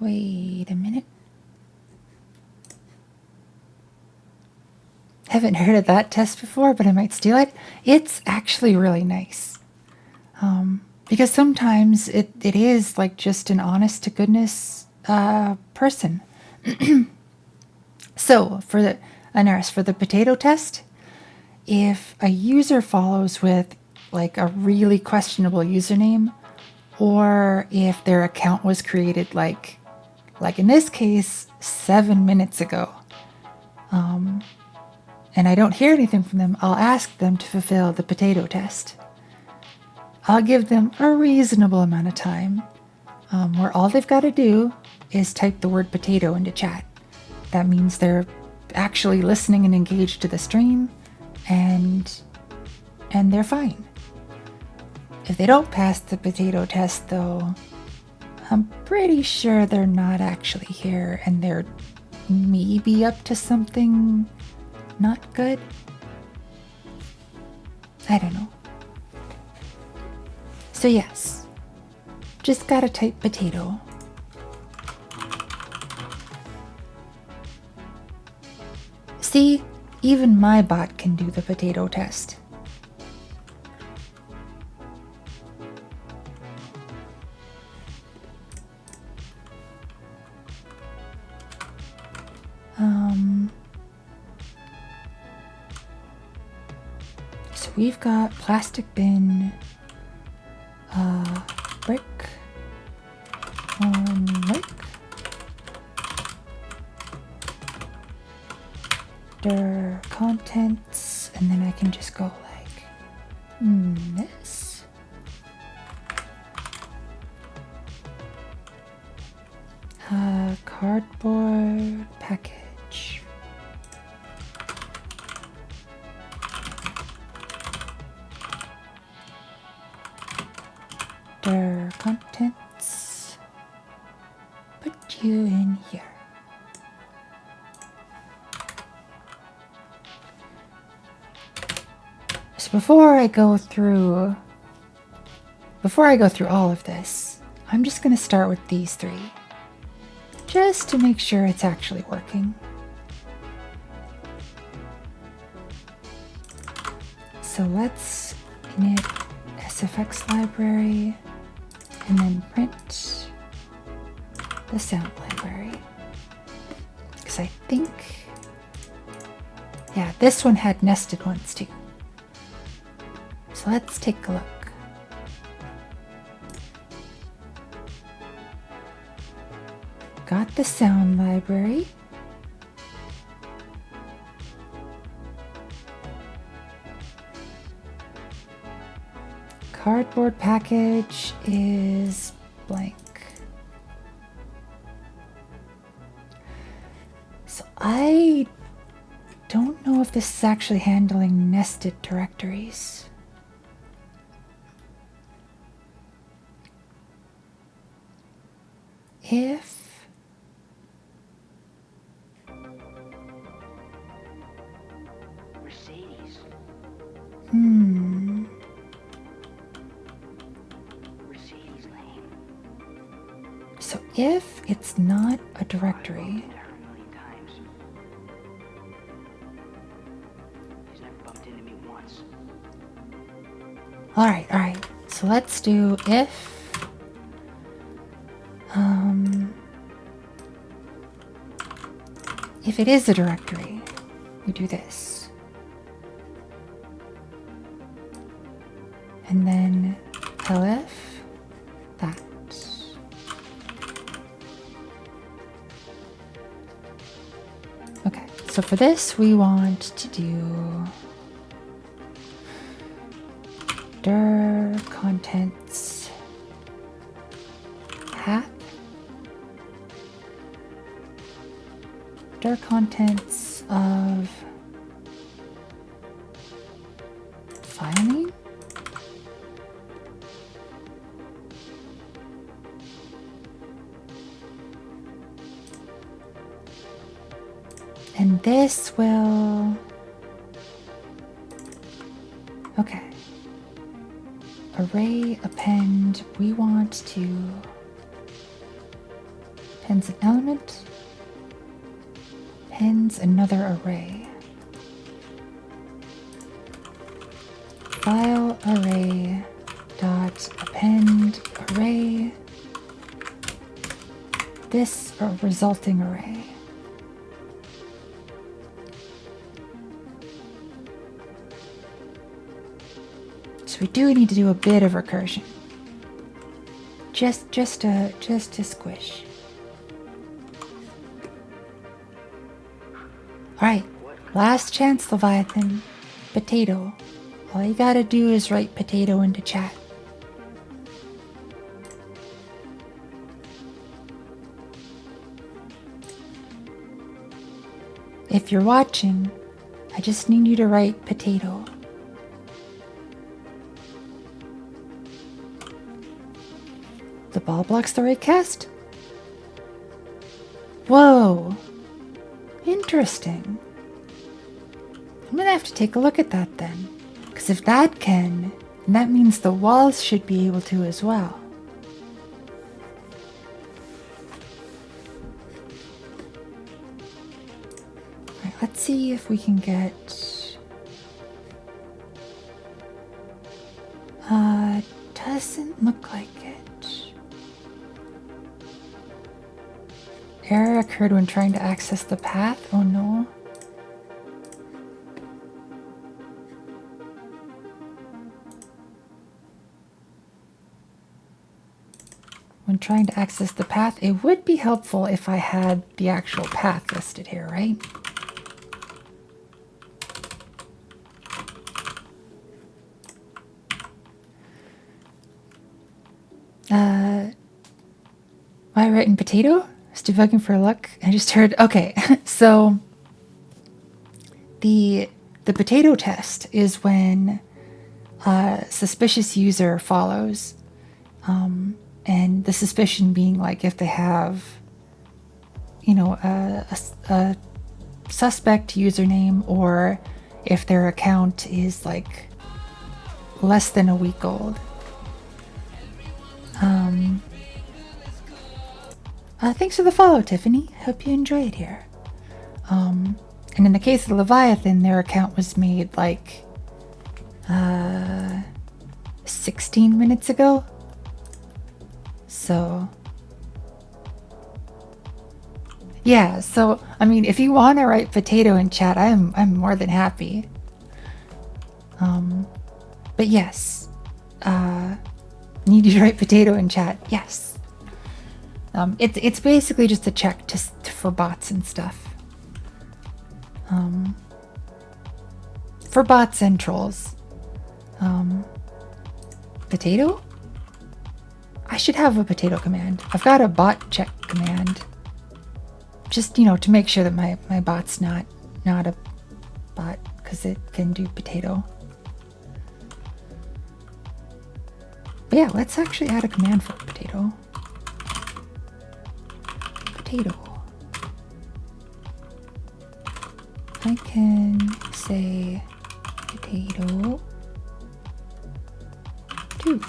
Wait a minute. Haven't heard of that test before, but I might steal it. It's actually really nice. Because sometimes it is like just an honest to goodness person. So for the potato test, if a user follows with like a really questionable username, or if their account was created like in this case 7 minutes ago, and I don't hear anything from them, I'll ask them to fulfill the potato test. I'll give them a reasonable amount of time, where all they've got to do is type the word potato into chat. That means they're actually listening and engaged to the stream, and they're fine. If they don't pass the potato test, though, I'm pretty sure they're not actually here, and they're maybe up to something not good. I don't know. So yes, just gotta type potato. See, even my bot can do the potato test. So we've got plastic bin, brick on brick, their contents, and then I can just go like this. Cardboard package. Their contents. Put you in here. So before I go through all of this, I'm just going to start with these three, just to make sure it's actually working. So let's init SFX library and then print the sound library. Because I think, yeah, this one had nested ones too. So let's take a look. Got the sound library. Cardboard package is blank. So I don't know if this is actually handling nested directories. If Mercedes. hmm Mercedes Lane. so if it's not a directory, Her a million times. She's never bumped into me once. all right. So let's do if it is a directory, we do this. And then elif that. Okay, so for this we want to do dir contents path. Dir contents of file name. And this will, okay. Array append, we want to appends an element, appends another array. File array dot append array, this or resulting array. So we do need to do a bit of recursion. Just to squish. Alright, last chance, Leviathan. Potato. All you gotta do is write potato into chat. If you're watching, I just need you to write potato. The ball blocks the right cast? Whoa! Interesting. I'm gonna have to take a look at that then. Because if that can, then that means the walls should be able to as well. Alright, let's see if we can get... doesn't look like it. Error occurred when trying to access the path. Oh no. When trying to access the path, it would be helpful if I had the actual path listed here, right? Why writing potato? Just debugging for luck. I just heard, okay, so the potato test is when a suspicious user follows, and the suspicion being like if they have, you know, a suspect username, or if their account is like less than a week old. Thanks for the follow, Tiffany. Hope you enjoy it here. And in the case of Leviathan, their account was made like 16 minutes ago. So yeah, so I mean, if you want to write potato in chat, I'm more than happy. But But yes, need you to write potato in chat. Yes. It's basically just a check for bots and stuff. For bots and trolls. Potato? I should have a potato command. I've got a bot check command. Just, to make sure that my bot's not a bot, because it can do potato. But yeah, let's actually add a command for potato. Potato. I can say potato 2.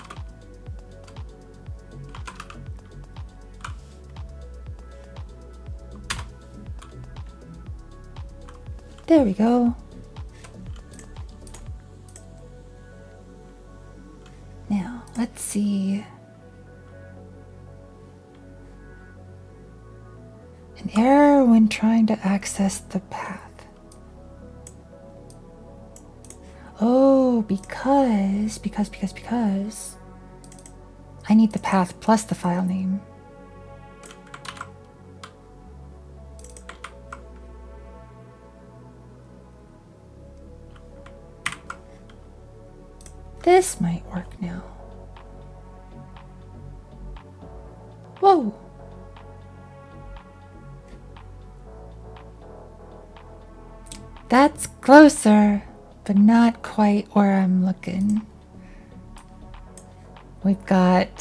There we go. Now, let's see. An error when trying to access the path. Oh, because I need the path plus the file name. This might work now. Whoa! That's closer, but not quite where I'm looking. We've got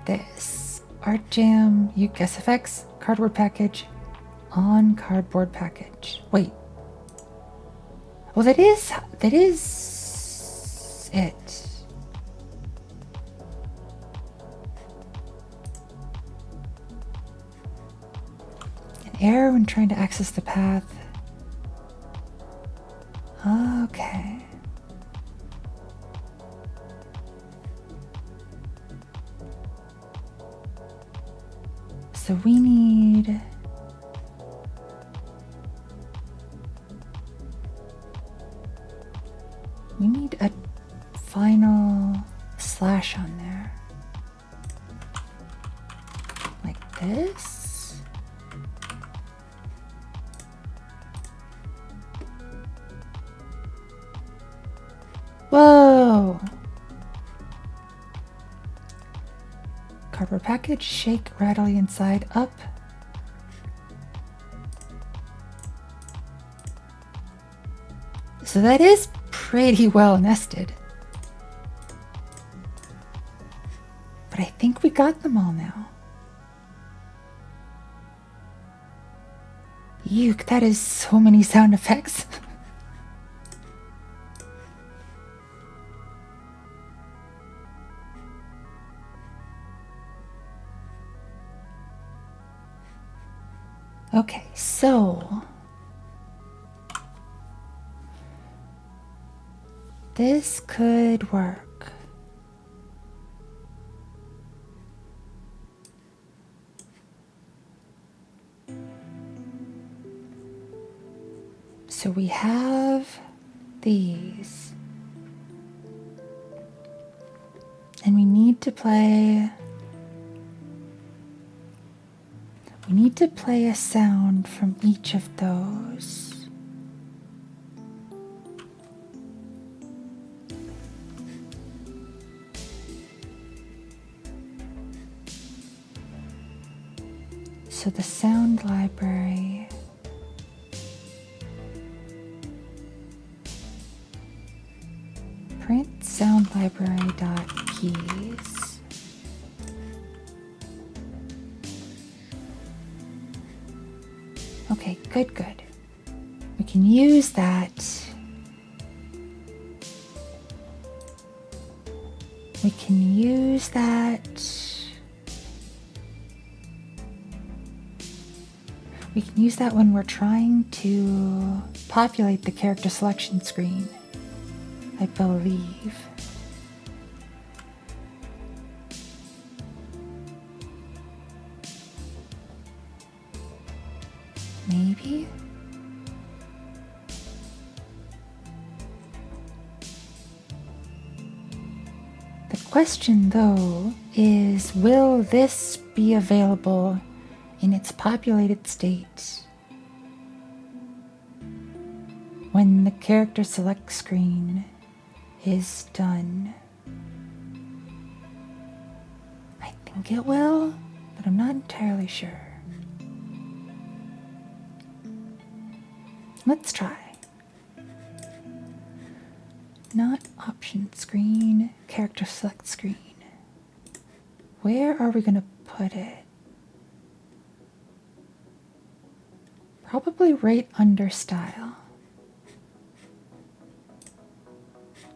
this ArtJam, Uke SFX, cardboard package, on cardboard package. Wait. Well, that is it. An error when trying to access the path. Okay. So we need a final slash on there. Like this. Whoa! Cardboard package, shake, rattle the inside up. So that is pretty well nested. But I think we got them all now. Yuck, that is so many sound effects. Okay, so this could work. So we have these. And we need to play a sound from each of those. So the sound library print sound library dot keys. Okay, good. We can use that. We can use that. We can use that when we're trying to populate the character selection screen, I believe. Maybe? Question though is, will this be available in its populated state when the character select screen is done? I think it will, but I'm not entirely sure. Let's try. Not option screen, character select screen. Where are we going to put it? Probably right under style.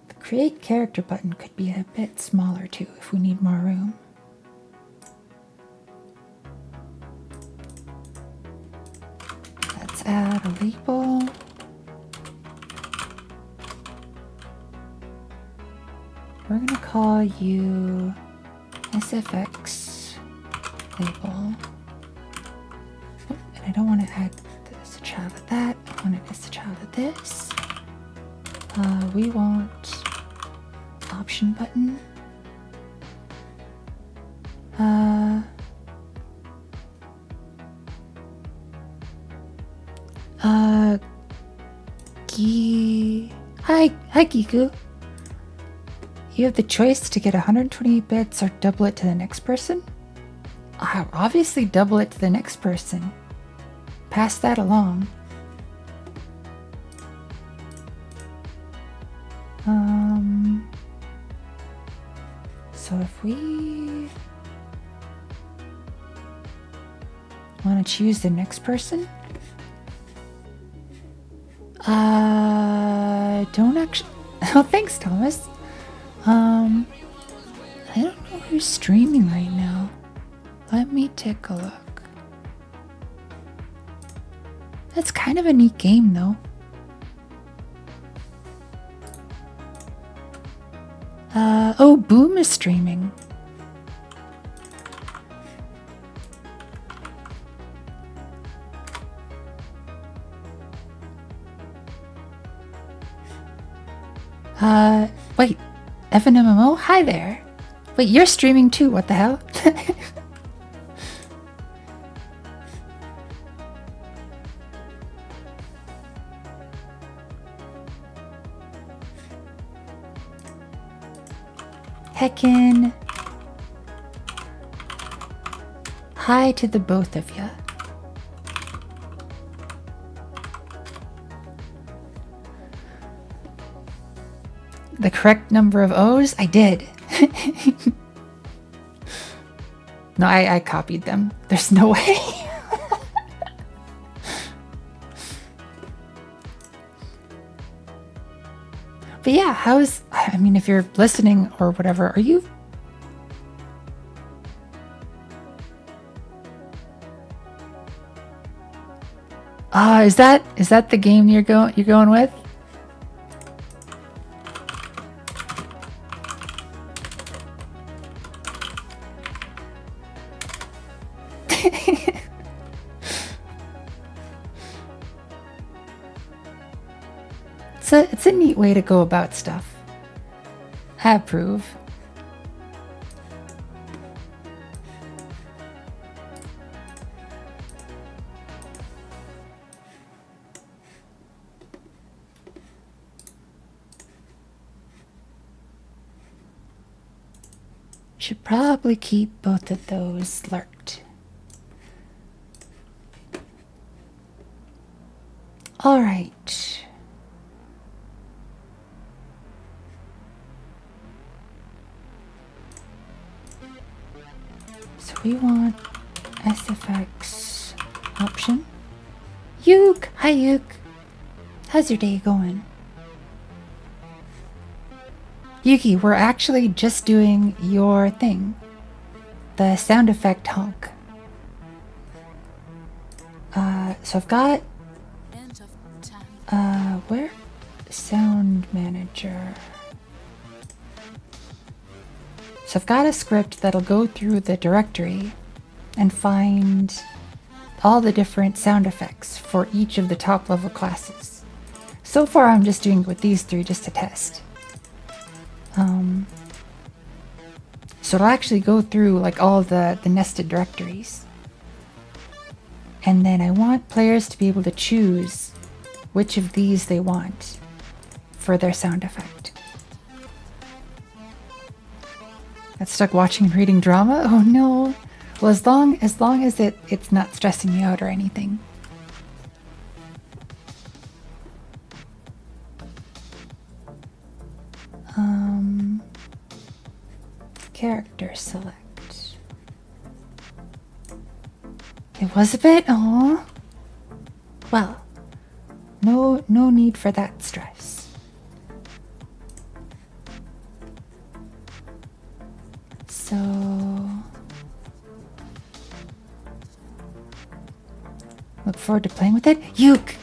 The create character button could be a bit smaller too if we need more room. Let's add a label. We're gonna call you SFX label. Oh, and I don't want to add this a child of that. I want it as a child of this. We want option button. Hi Giku. You have the choice to get 120 bits or double it to the next person. Obviously double it to the next person. Pass that along. So if we want to choose the next person, don't actually. Oh, thanks, Thomas. I don't know who's streaming right now. Let me take a look. That's kind of a neat game, though. Oh, Boom is streaming. Wait, Evan MMO? Hi there. Wait, you're streaming too, what the hell? Heckin'. Hi to the both of you. The correct number of O's? I did. No, I copied them. There's no way. But yeah, I mean, if you're listening or whatever, are you? Is that the game you're going with? It's a neat way to go about stuff. I approve. Should probably keep both of those lurked. All right. So we want SFX option. Yuke! Hi Yuke! How's your day going? Yuki, we're actually just doing your thing. The sound effect honk. So I've got where? Sound manager. So I've got a script that'll go through the directory and find all the different sound effects for each of the top level classes. So far I'm just doing it with these three just to test. So it'll actually go through like all the nested directories. And then I want players to be able to choose which of these they want for their sound effect. Got stuck watching and reading drama? Oh no. Well, as long as it's not stressing me out or anything. Character select. It was a bit, oh. Well, no need for that stress. So look forward to playing with it. Yuke.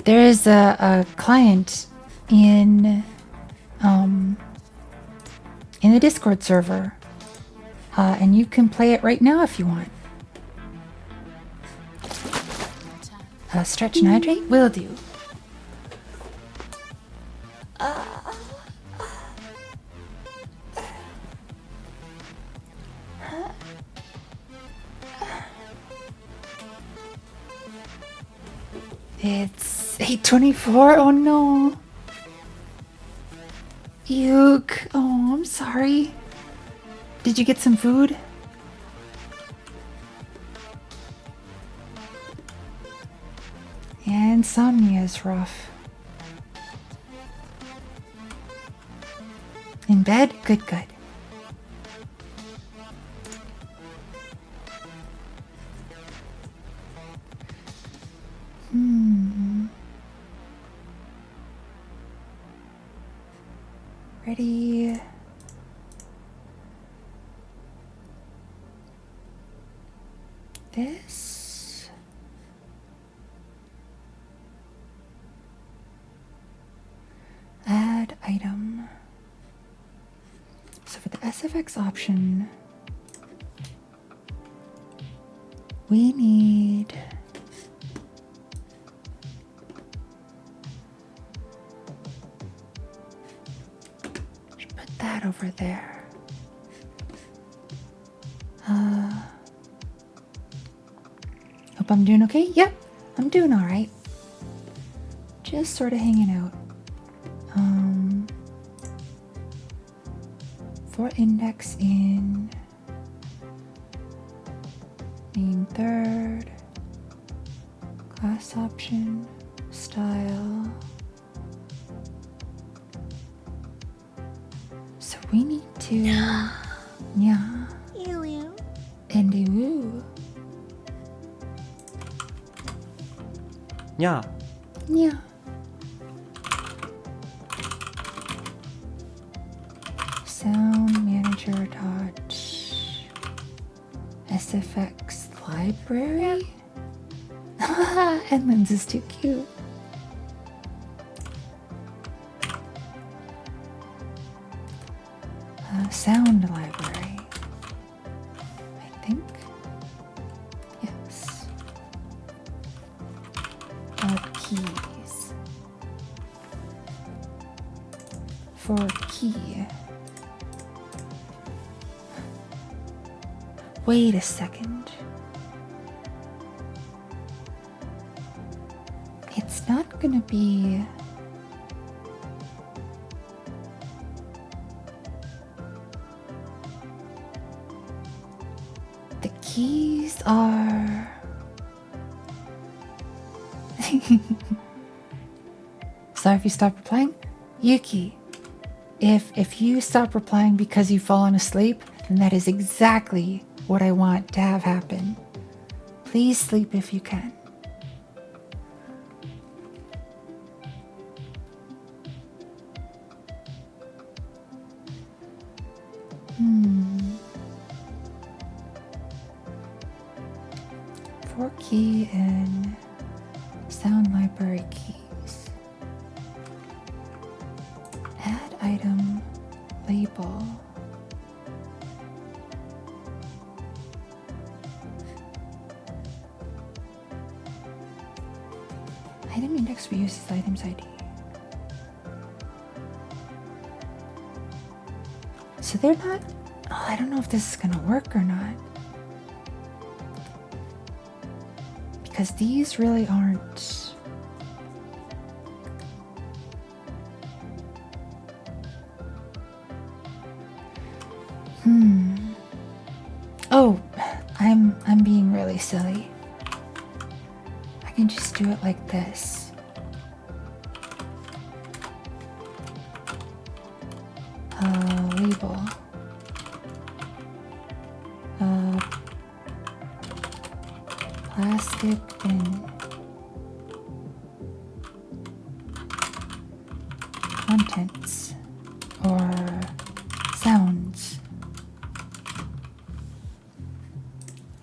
There is a client in the Discord server, and you can play it right now if you want. Stretch and hydrate? Will do. It's 8:24. Oh no. Yuke. Oh, I'm sorry. Did you get some food? Yeah, insomnia is rough. In bed? Good. Ready? This. Add item. So for the SFX option, we need that over there. Hope I'm doing okay. Yep, I'm doing all right. Just sort of hanging out. For index in name third, class option, style. So we need to, yeah, Ew. and a woo, Yeah. yeah. Sound manager dot SFX library. Edmonds is too cute. Sound library. I think. Yes. Keys. For key. Wait a second. It's not gonna be. The keys are. Sorry if you stop replying. Yuki, if you stop replying because you've fallen asleep, then that is exactly what I want to have happen. Please sleep if you can. For key and sound library keys. Add item label. Item index reuses items ID. So they're not... Oh, I don't know if this is gonna work or not. Because these really aren't... Oh, I'm being really silly. I can just do it like this. Label. Plastic bin. Contents. Or sounds.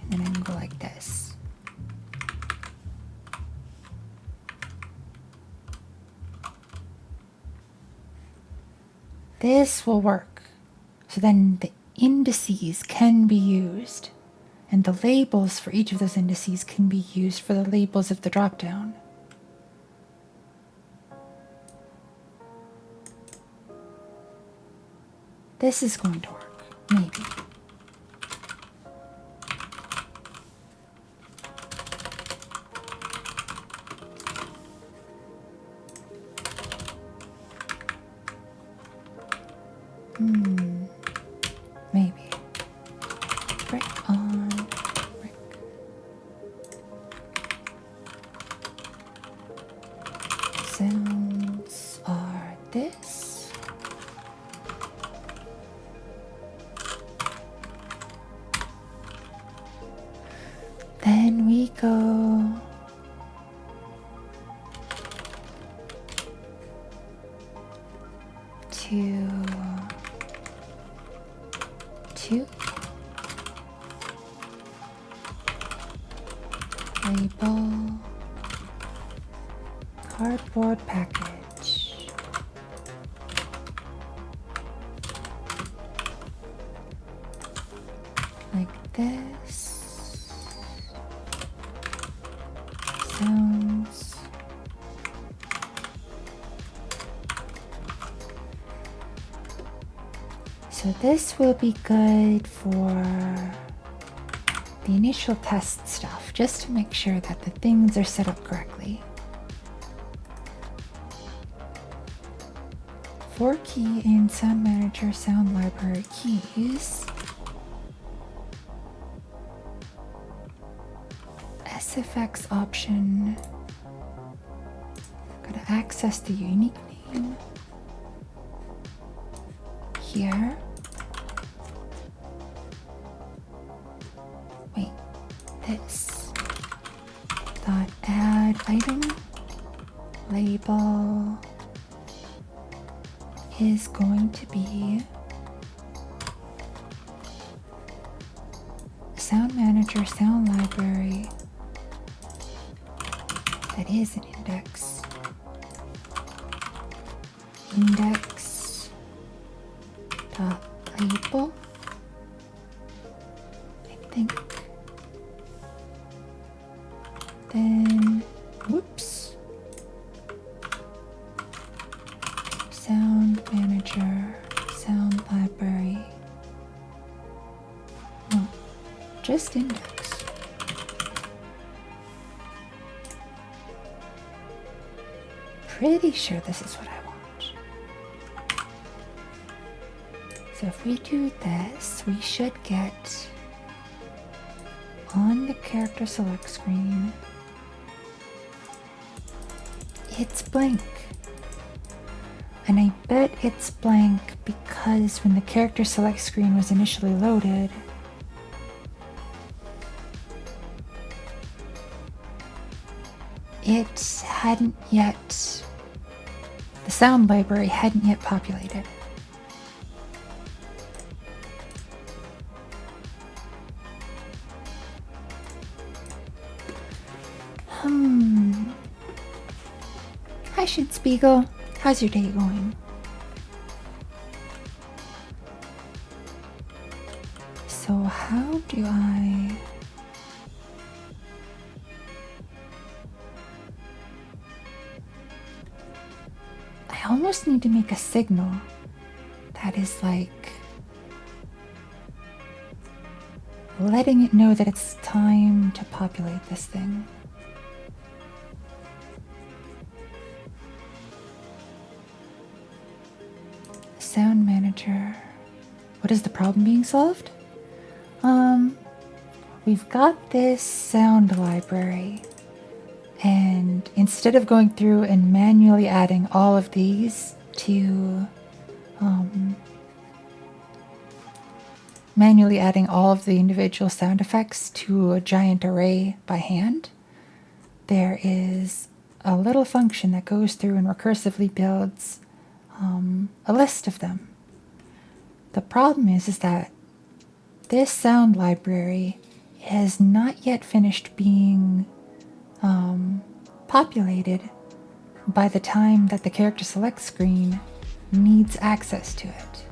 And then I can go like this. This will work. So then the indices can be used. And the labels for each of those indices can be used for the labels of the dropdown. This is going to work, maybe. Maybe. Brick on brick. Sounds are this. Then we go to two. Label. Cardboard package. Like this. Sounds. So this will be good for the initial test stuff, just to make sure that the things are set up correctly. 4 key in Sound Manager Sound Library keys. SFX option. Gotta access the unique name. Here. Wait, this. Dot add item. Label is going to be Sound Manager Sound Library. That is an index. Index dot label. I think. Then, whoops. Sound Manager, Sound Library. No, just index. Pretty sure this is what I want. So if we do this, we should get on the character select screen, it's blank. And I bet it's blank because when the character select screen was initially loaded, it hadn't yet, the sound library hadn't yet populated. Hi, Spiegel. How's your day going? So how do I almost need to make a signal that is like letting it know that it's time to populate this thing. Sound manager. What is the problem being solved? We've got this sound library, and instead of going through and manually adding all of these to manually adding all of the individual sound effects to a giant array by hand, there is a little function that goes through and recursively builds a list of them. The problem is that this sound library has not yet finished being populated by the time that the character select screen needs access to it.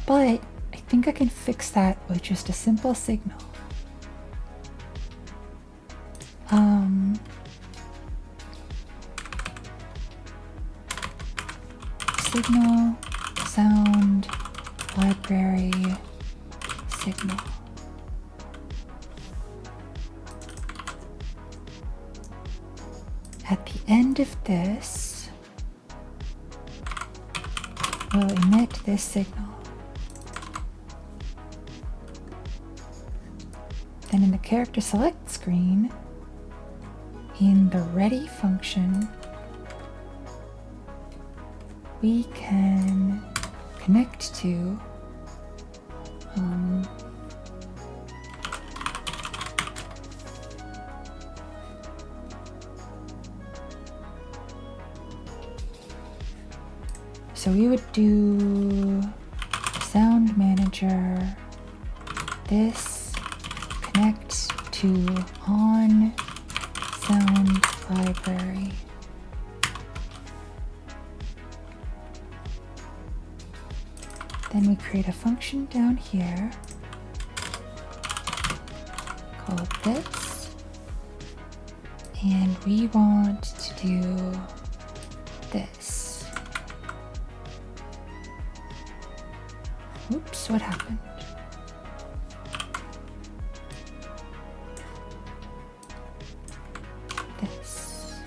But I think I can fix that with just a simple signal. Signal, sound, library, signal. At the end of this, we'll emit this signal. Then in the character select screen, in the ready function, we can connect to so we would do sound manager, this connect to on sound library. Then we create a function down here called this, and we want to do this. Oops, what happened? This.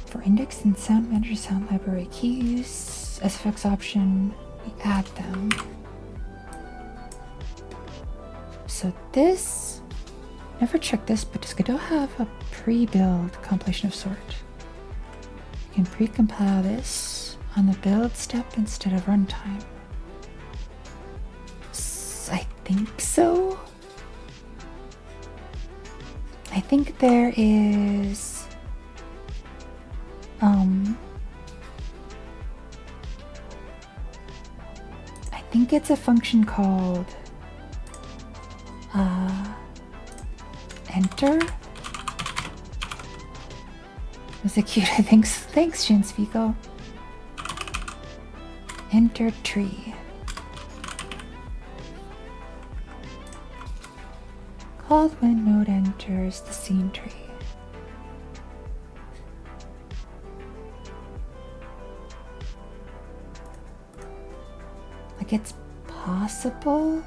For index and sound manager sound library keys, SFX option, we add them. So this, never checked this, but does Godot have a pre-build compilation of sort? You can pre-compile this on the build step instead of runtime. I think so. I think there is I think it's a function called enter. Was it cute? Thanks, Shinspiegel. Enter tree. Called when node enters the scene tree. Like, it's possible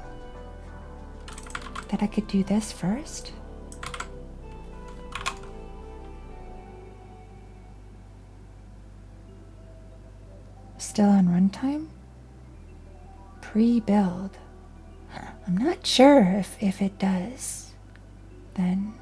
that I could do this first. Still on runtime? Pre-build. I'm not sure if it does. Then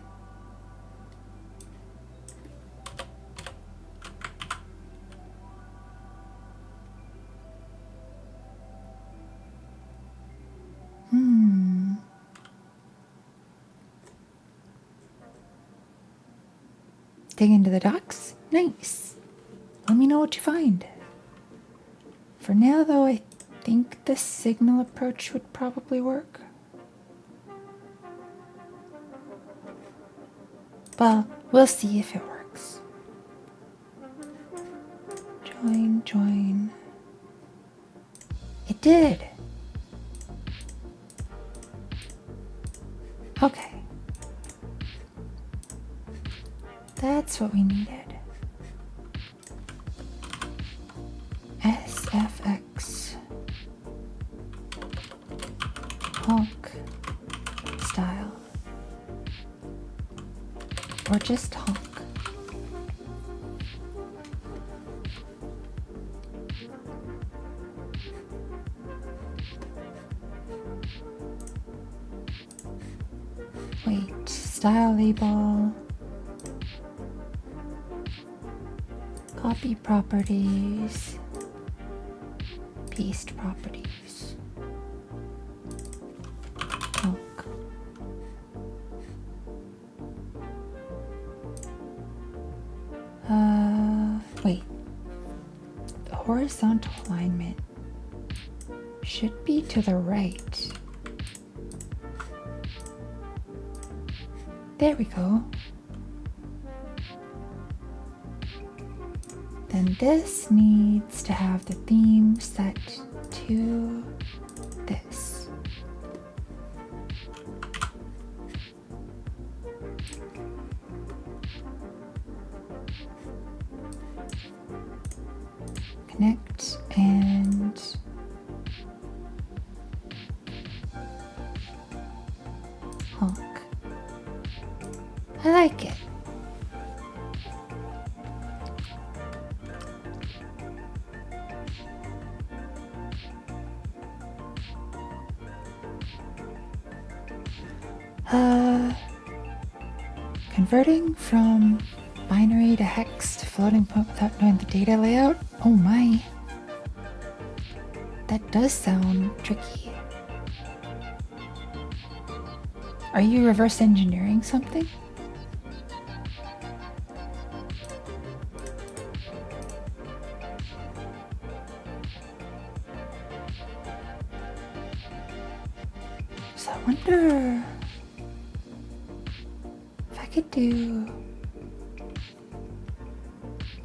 dig into the docs? Nice. Let me know what you find. For now, though, I think the signal approach would probably work. Well, we'll see if it works. Join. It did. Okay. That's what we needed. honk style. Or just honk. Wait, style label. Copy properties. Paste properties. Honk. Wait. The horizontal alignment should be to the right. There we go. Then this needs to have the theme set to this. Connect and honk. I like it. Converting from binary to hex to floating point without knowing the data layout? Oh my. That does sound tricky. Are you reverse engineering something? So I wonder if I could do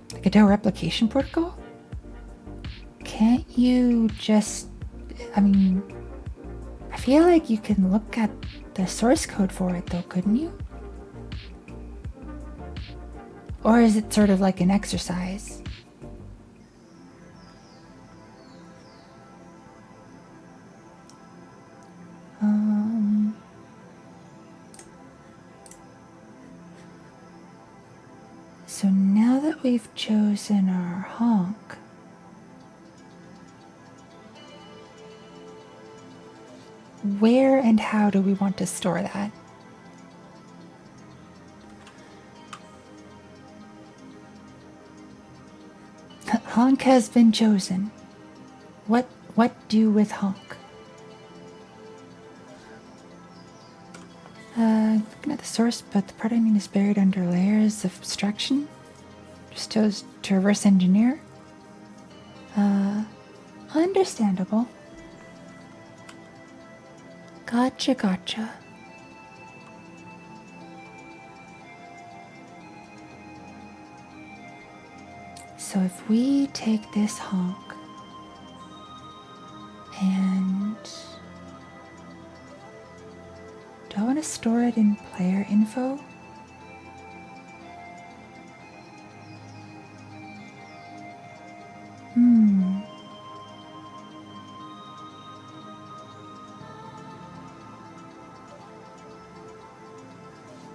the Godot replication protocol. Can't you just, I mean, I feel like you can look at the source code for it though, couldn't you? Or is it sort of like an exercise? So now that we've chosen our honk, where and how do we want to store that? Honk has been chosen. What do with honk? Looking at the source, but the part I mean is buried under layers of abstraction. Just to reverse engineer. Understandable. Gotcha. So if we take this honk and do I want to store it in player info?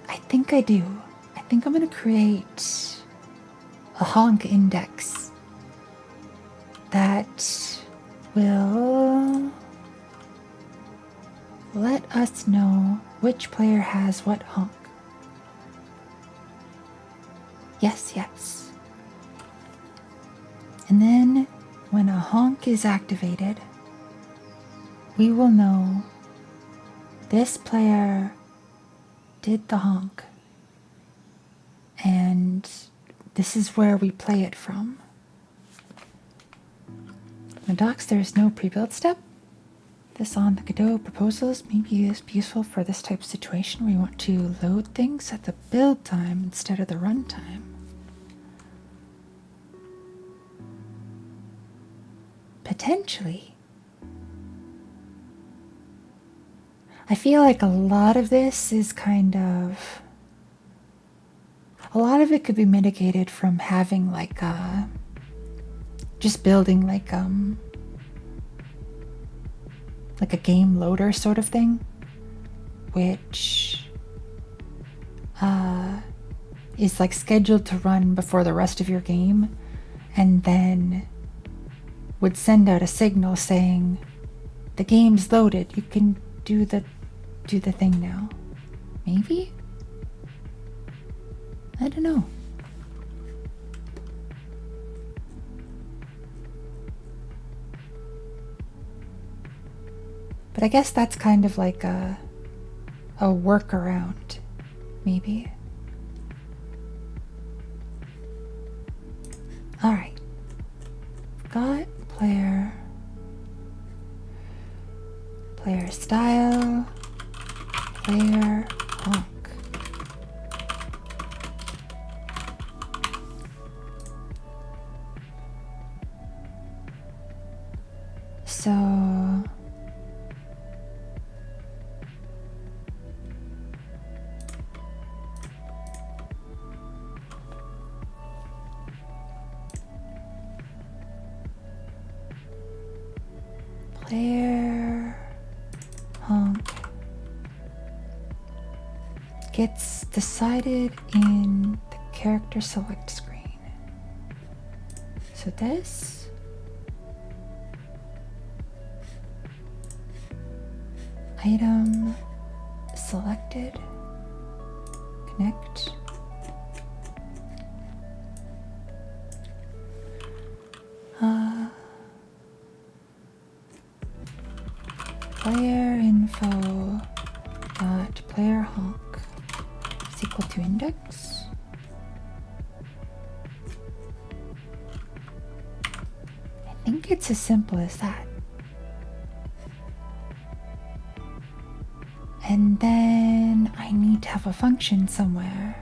I think I do. I think I'm going to create a honk index that will let us know which player has what honk. Yes. And then when a honk is activated, we will know this player did the honk, and this is where we play it from. In the docs, there is no pre-build step. This on the Godot proposals may be useful for this type of situation where you want to load things at the build time instead of the run time. Potentially. I feel like a lot of this is a lot of it could be mitigated from having just building like a game loader sort of thing, which is like scheduled to run before the rest of your game, and then would send out a signal saying, the game's loaded, you can do the thing now. Maybe? I don't know. But I guess that's kind of like a workaround, maybe. Alright. Got player style, player honk. So player honk gets decided in the character select screen. So this item selected, connect. Player info dot player honk is equal to index. I think it's as simple as that. And then I need to have a function somewhere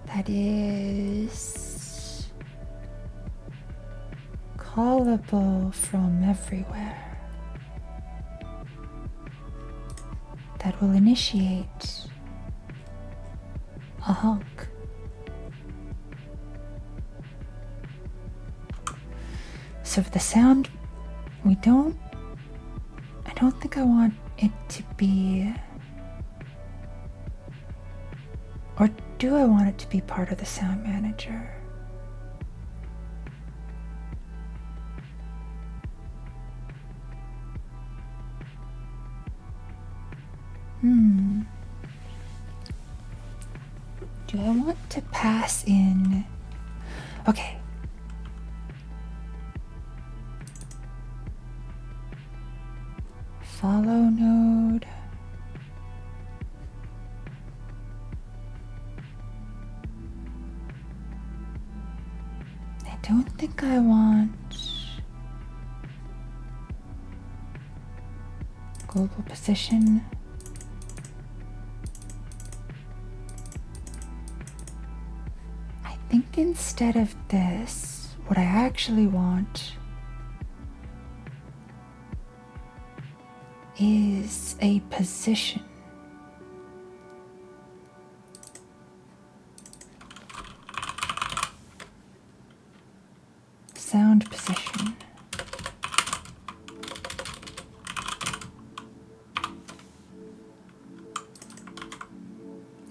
that is callable from everywhere. That will initiate a honk. So for the sound, I don't think I want it to be, or do I want it to be part of the sound manager? Do I want to pass in? Okay. Follow node. I don't think I want global position. I think instead of this, what I actually want is a position. Sound position.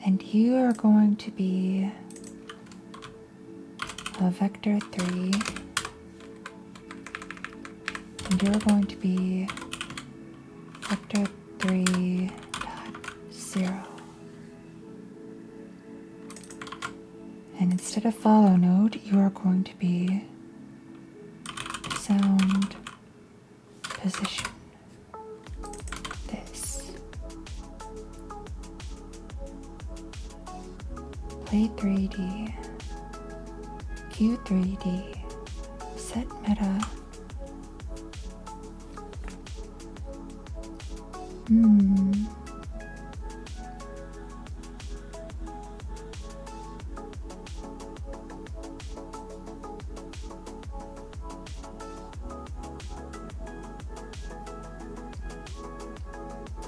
And you are going to be a vector 3, and you're going to be vector 3 dot 0. And instead of follow node, you are going to be sound position. This. Play 3D. Q3D, set meta.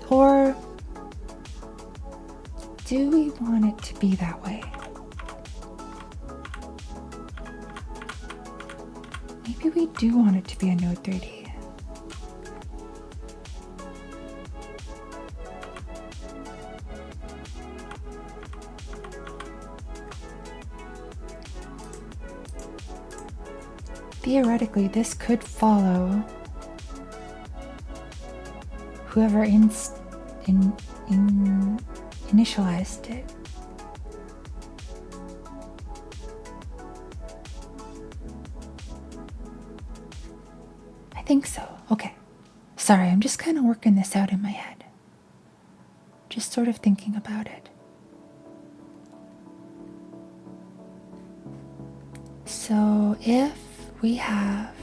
Or do we want it to be that way? Maybe we do want it to be a Node 3D. theoretically, this could follow whoever initialized it. I think so. Okay. Sorry, I'm just kind of working this out in my head. Just sort of thinking about it. So if we have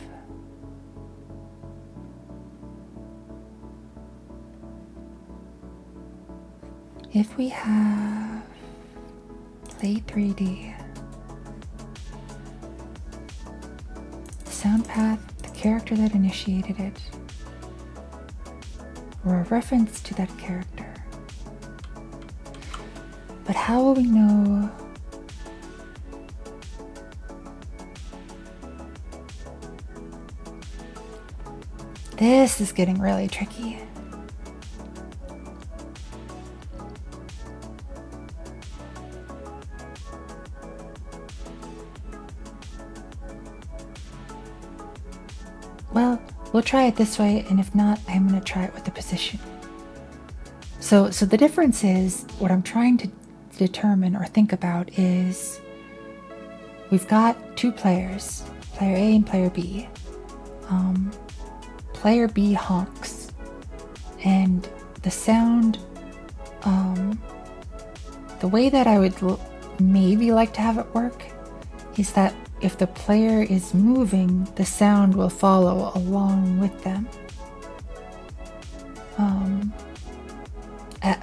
Play 3D, the sound path, the character that initiated it, or a reference to that character. But how will we know this is getting really tricky. Well, we'll try it this way, and if not, I'm going to try it with the position. So the difference is, what I'm trying to determine or think about is, we've got two players, player A and player B. Player B honks, and the sound, the way that I would maybe like to have it work is that if the player is moving, the sound will follow along with them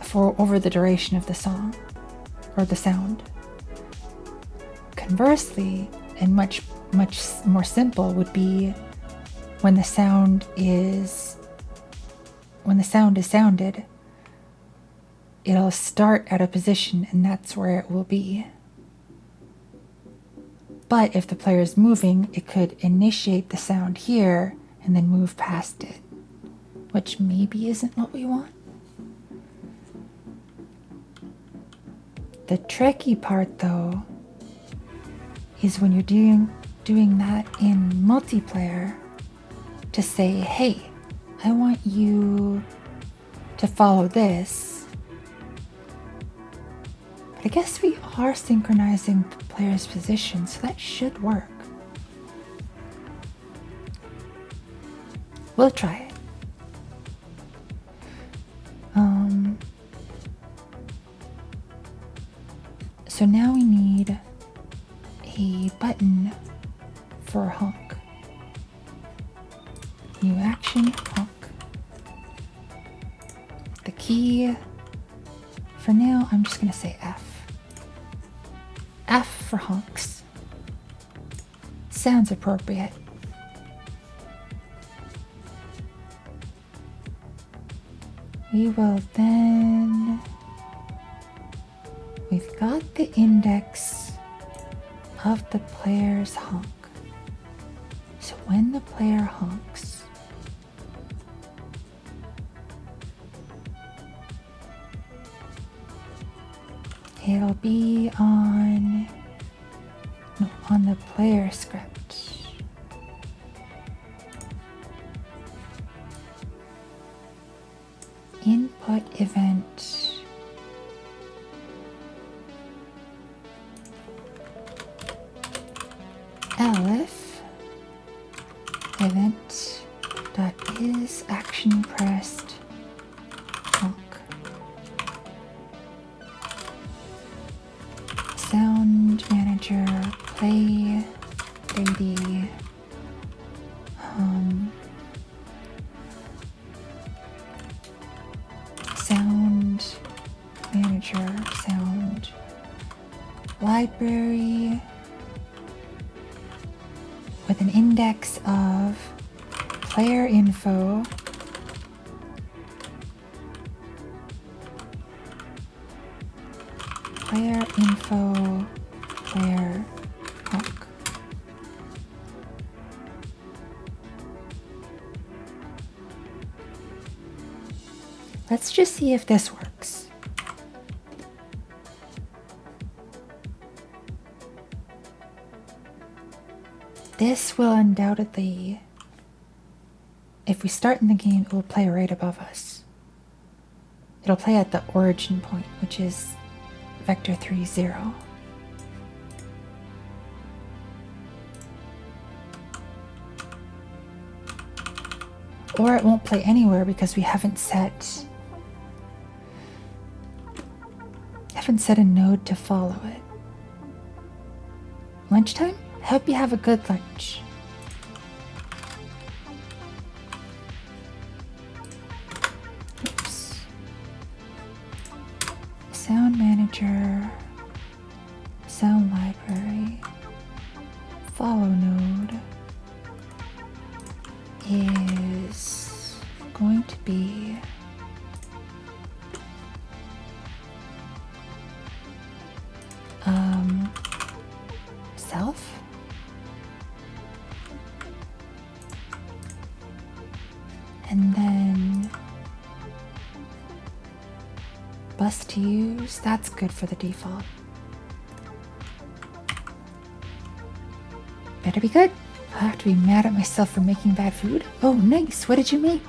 for over the duration of the song or the sound. Conversely, and much more simple, would be when the sound is sounded, it'll start at a position and that's where it will be. But if the player is moving, it could initiate the sound here and then move past it, which maybe isn't what we want. The tricky part, though, is when you're doing that in multiplayer, to say, hey, I want you to follow this. But I guess we are synchronizing the player's position, so that should work. We'll try it. So now we need a button for honk. New action, honk. The key, for now, I'm just going to say F. F for honks. Sounds appropriate. We will then... We've got the index of the player's honk. So when the player honks, it'll be on the player script. Input event. Elif event dot is action pressed honk. Sound manager play 3D sound manager sound library with an index of player info, player honk. Let's just see if this works. this will undoubtedly, if we start in the game, it will play right above us. It'll play at the origin point, which is vector 3, 0. Or it won't play anywhere because we haven't set a node to follow it. Lunchtime? I hope you have a good lunch. Oops. Sound manager, sound library, follow node is going to be self. And then bus to use, that's good for the default. Better be good. I'll have to be mad at myself for making bad food. Oh, nice. What did you make?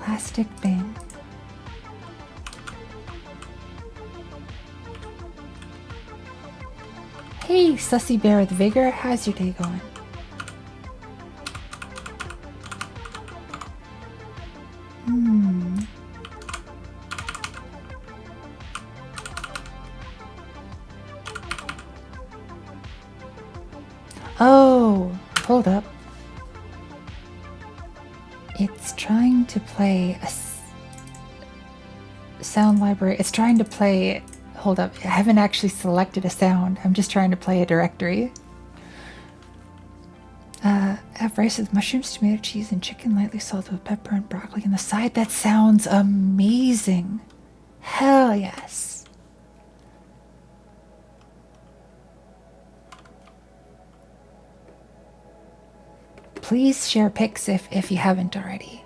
Plastic bin. Hey, Sussy Bear with Vigor. How's your day going? Oh, hold up. It's trying to play a sound library. It's trying to play... Hold up. I haven't actually selected a sound. I'm just trying to play a directory. Have rice with mushrooms, tomato, cheese, and chicken, lightly salted with pepper and broccoli on the side. That sounds amazing. Hell yes. Please share pics if you haven't already.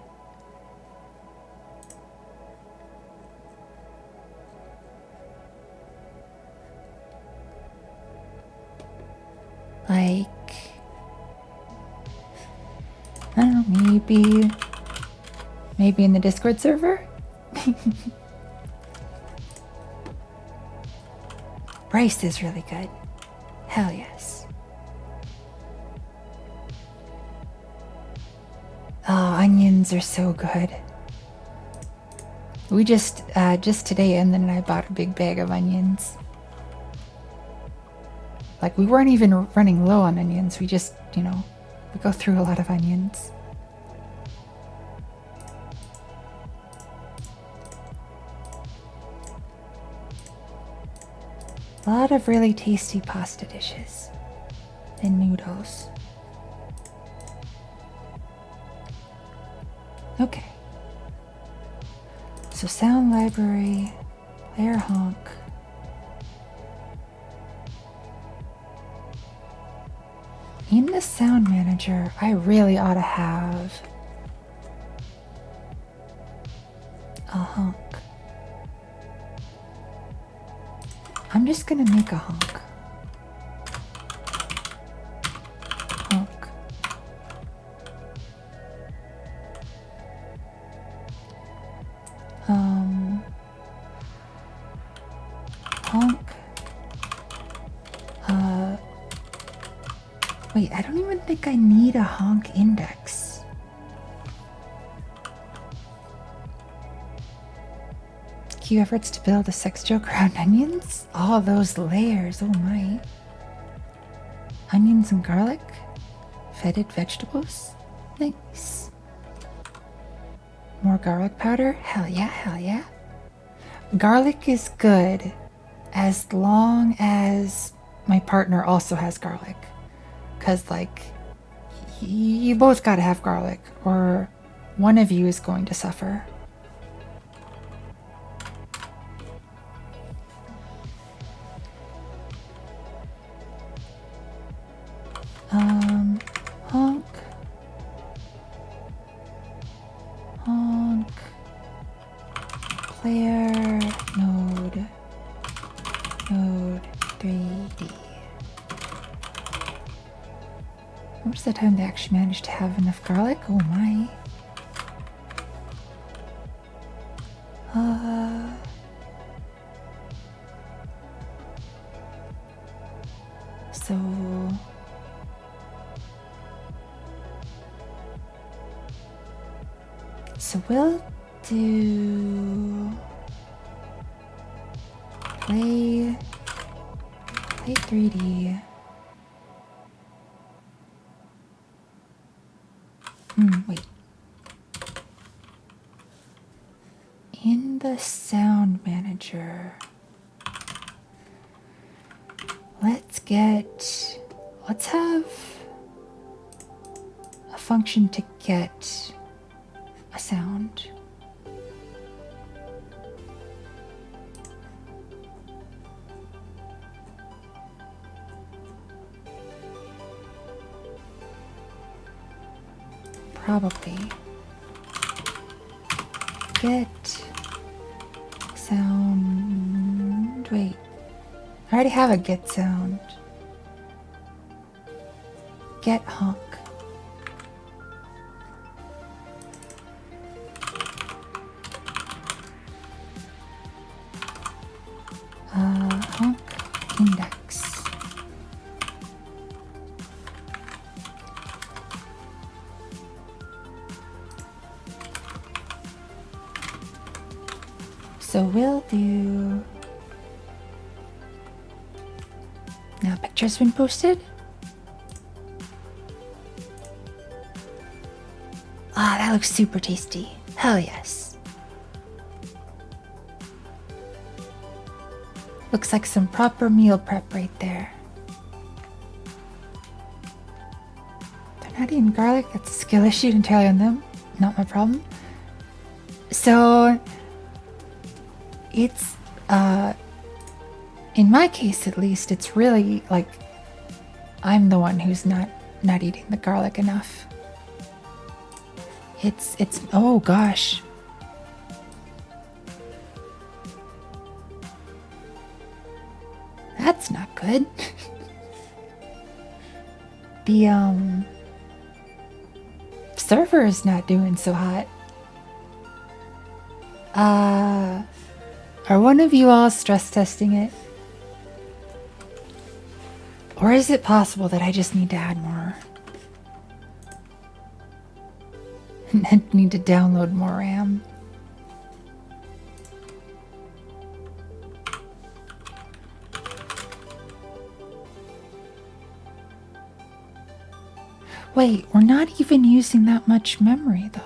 Like, I don't know, maybe in the Discord server? Rice is really good. Hell yes. Oh, onions are so good. We just today, and then I bought a big bag of onions. Like, we weren't even running low on onions. We just, we go through a lot of onions. A lot of really tasty pasta dishes and noodles. Okay. So sound library, player honk. In the sound manager, I really ought to have a honk. I'm just gonna make a honk. Honk. Honk. Wait, I don't even think I need a honk index. Cue efforts to build a sex joke around onions? All those layers, oh my. Onions and garlic? Fetid vegetables? Nice. More garlic powder? Hell yeah, hell yeah. Garlic is good as long as my partner also has garlic. Because, like, you both gotta have garlic, or one of you is going to suffer. Honk. player node 3D. What was the time they actually managed to have enough garlic? Oh my. So we'll do play 3D. Wait. In the sound manager, let's have a function to get a sound. Probably get sound. Wait, I already have a get sound. Get honk. Honk index. So we'll do. Now picture's been posted. Ah, that looks super tasty. Hell yes. Looks like some proper meal prep right there. They're not eating garlic. That's a skill issue entirely on them. Not my problem. So it's in my case at least, it's really like I'm the one who's not eating the garlic enough. It's oh gosh. That's not good. The server is not doing so hot. Are one of you all stress testing it? Or is it possible that I just need to add more? And need to download more RAM? Wait, we're not even using that much memory though.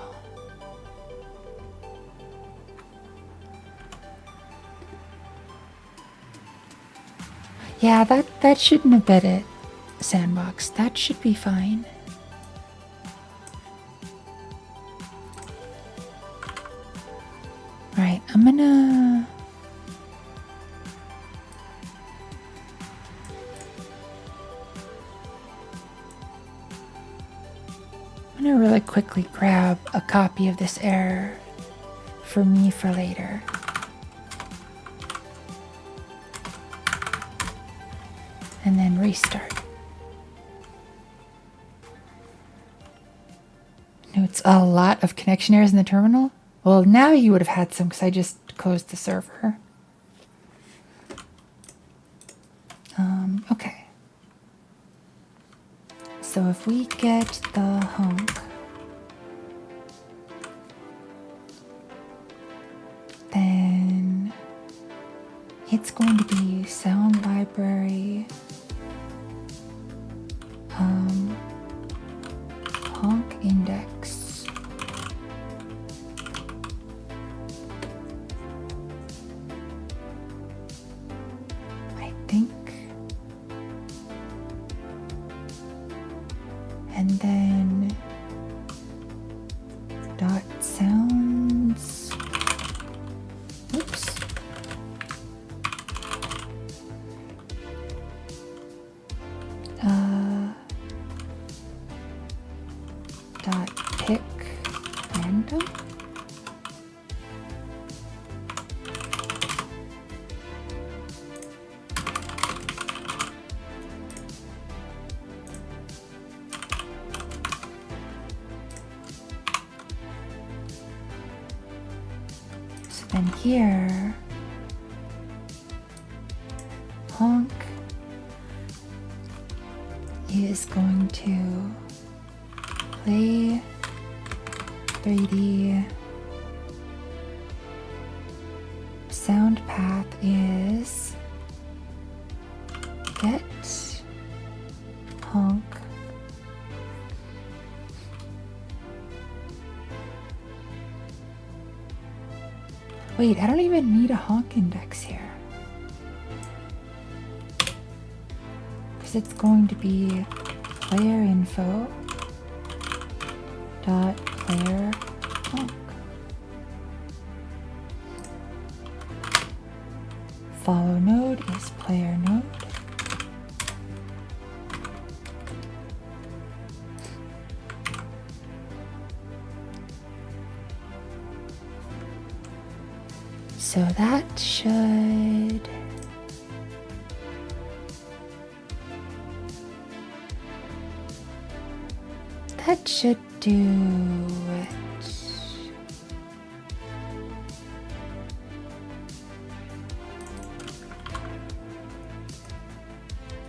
Yeah, that shouldn't have been it, Sandbox. That should be fine. Right, I'm gonna really quickly grab a copy of this error for me for later. And then restart. Notes a lot of connection errors in the terminal. Well, now you would have had some because I just closed the server. Okay. So if we get the honk, then it's going to be sound library, honk index, I think, and then dot sounds, oops, dot pick random. then here, Honk is going to play 3D. Sound path is get Honk Wait, I don't even need a honk index here. Because it's going to be player info dot player honk. Follow node is player node. So that should do it.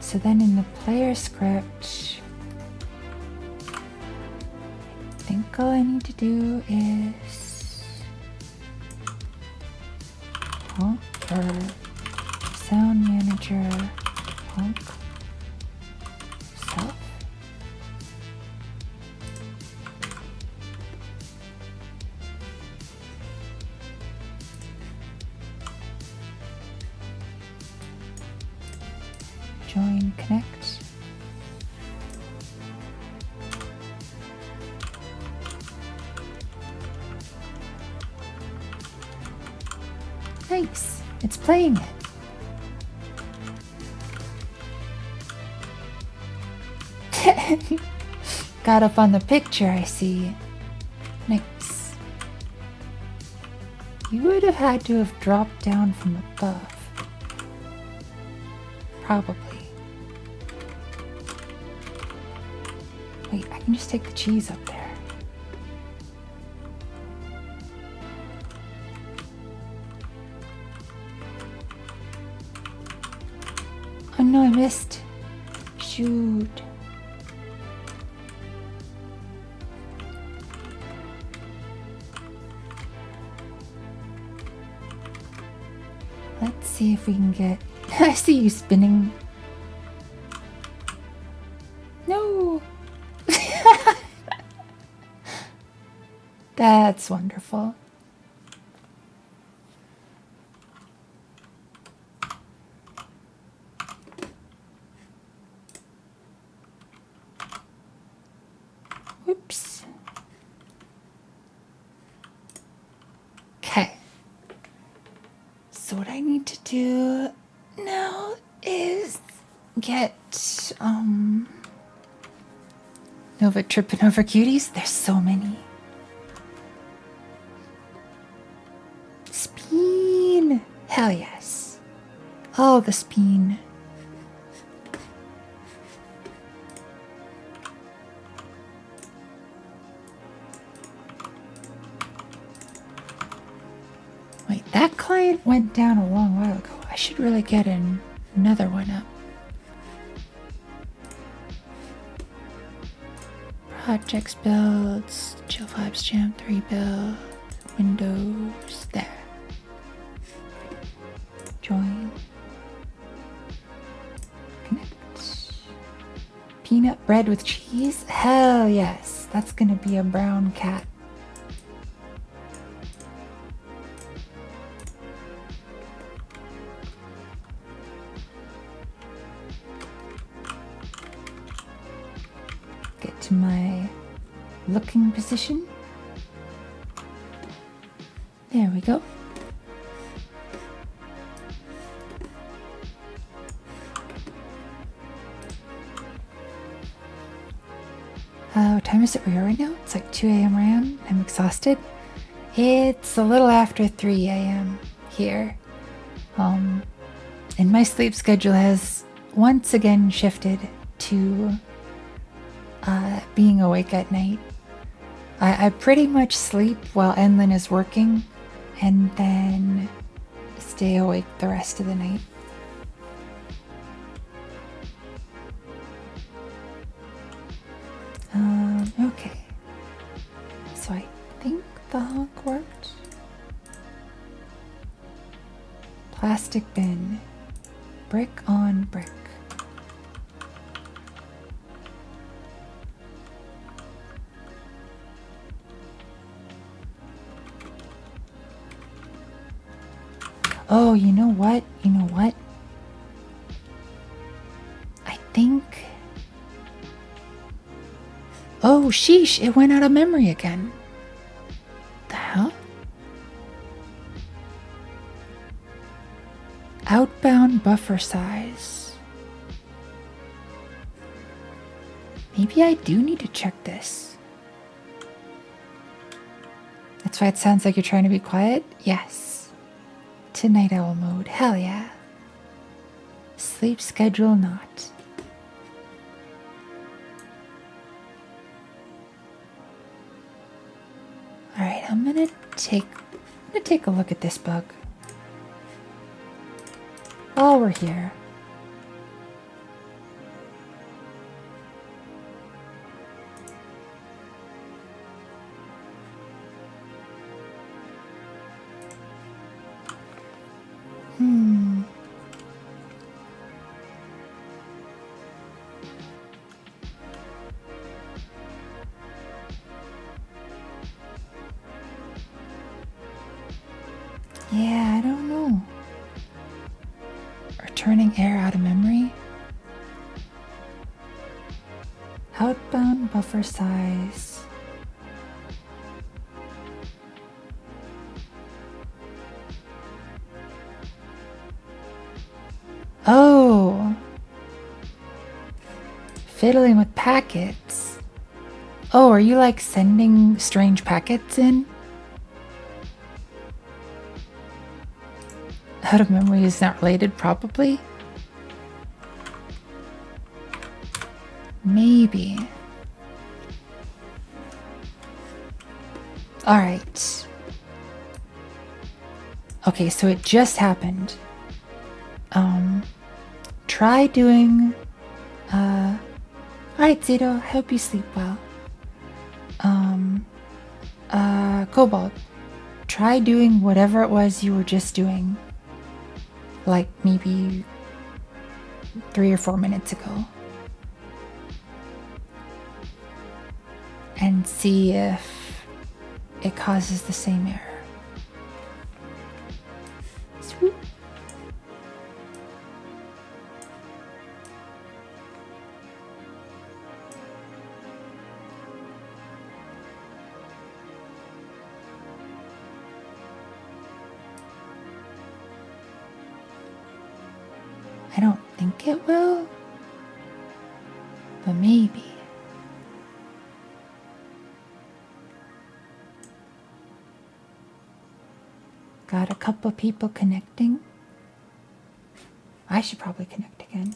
So then in the player script, I think all I need to do is honk or sound manager honk self. Join connect. Nice, it's playing it. Got up on the picture, I see. Nice. You would have had to have dropped down from above. Probably. Wait, I can just take the cheese up there. Oh no, I missed. Shoot. Let's see if we can get... I see you spinning. No! That's wonderful. Whoops. Okay. So what I need to do now is get Nova tripping over cuties. There's so many. Speen. Hell yes. Oh, the speen. Wait, that client went down a long while ago. I should really get another one up. Projects builds, Chill Vibes Jam 3 build, Windows, there. Join. Connect. Peanut bread with cheese? Hell yes, that's gonna be a brown cat. Get to my looking position. There we go. What time is it where you're right now? It's like 2 a.m. where I am. I'm exhausted. It's a little after 3 a.m. here. And my sleep schedule has once again shifted to being awake at night. I pretty much sleep while Enlin is working, and then stay awake the rest of the night. Okay. So I think the honk worked. Plastic bin. Brick on brick. Oh, you know what? You know what? I think... Oh, sheesh, it went out of memory again. The hell? Outbound buffer size. Maybe I do need to check this. That's why it sounds like you're trying to be quiet? Yes. To night owl mode. Hell yeah. Sleep schedule not. Alright, I'm gonna take a look at this bug. While we're here. Yeah, I don't know. Returning air out of memory. Outbound buffer size. Oh. Fiddling with packets. Oh, are you like sending strange packets in? Out of memory is not related, probably. Maybe. Alright. Okay, so it just happened. Try doing... Alright, Zito, I hope you sleep well. Cobalt, try doing whatever it was you were just doing. Like maybe 3 or 4 minutes ago. And see if it causes the same error. Swoop. I don't think it will, but maybe. Got a couple people connecting. I should probably connect again.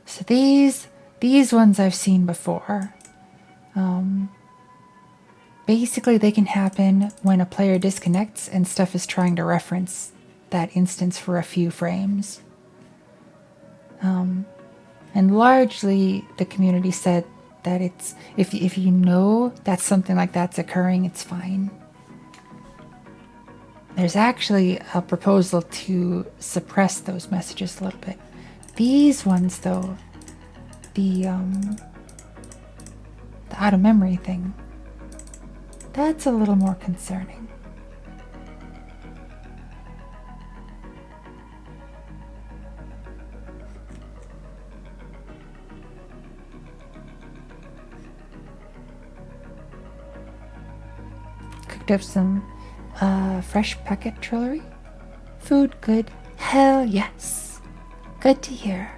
So these ones I've seen before. Basically, they can happen when a player disconnects and stuff is trying to reference that instance for a few frames. And largely, the community said that it's if you know that something like that's occurring, it's fine. There's actually a proposal to suppress those messages a little bit. These ones, though, the out of memory thing, that's a little more concerning. Cooked up some fresh packet trillery. Food good. Hell yes. Good to hear.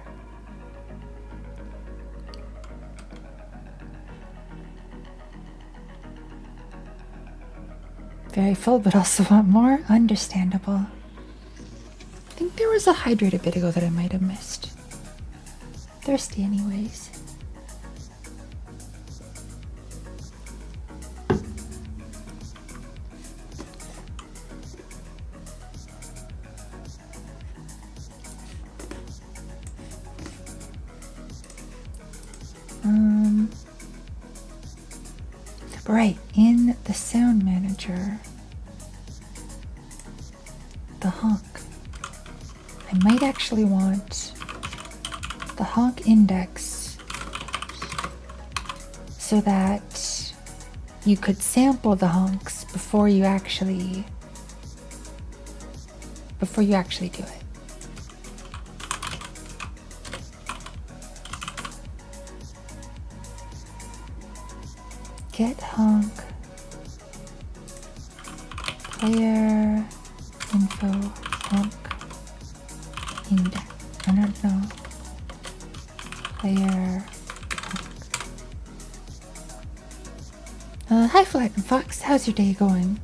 Very full, but also want more? Understandable. I think there was a hydrate a bit ago that I might have missed. Thirsty anyways. Right, in the sound manager, the honk. I might actually want the honk index so that you could sample the honks before you actually do it. Get honk player info honk index. I don't know. Player honk. Hi Flight and Fox, how's your day going?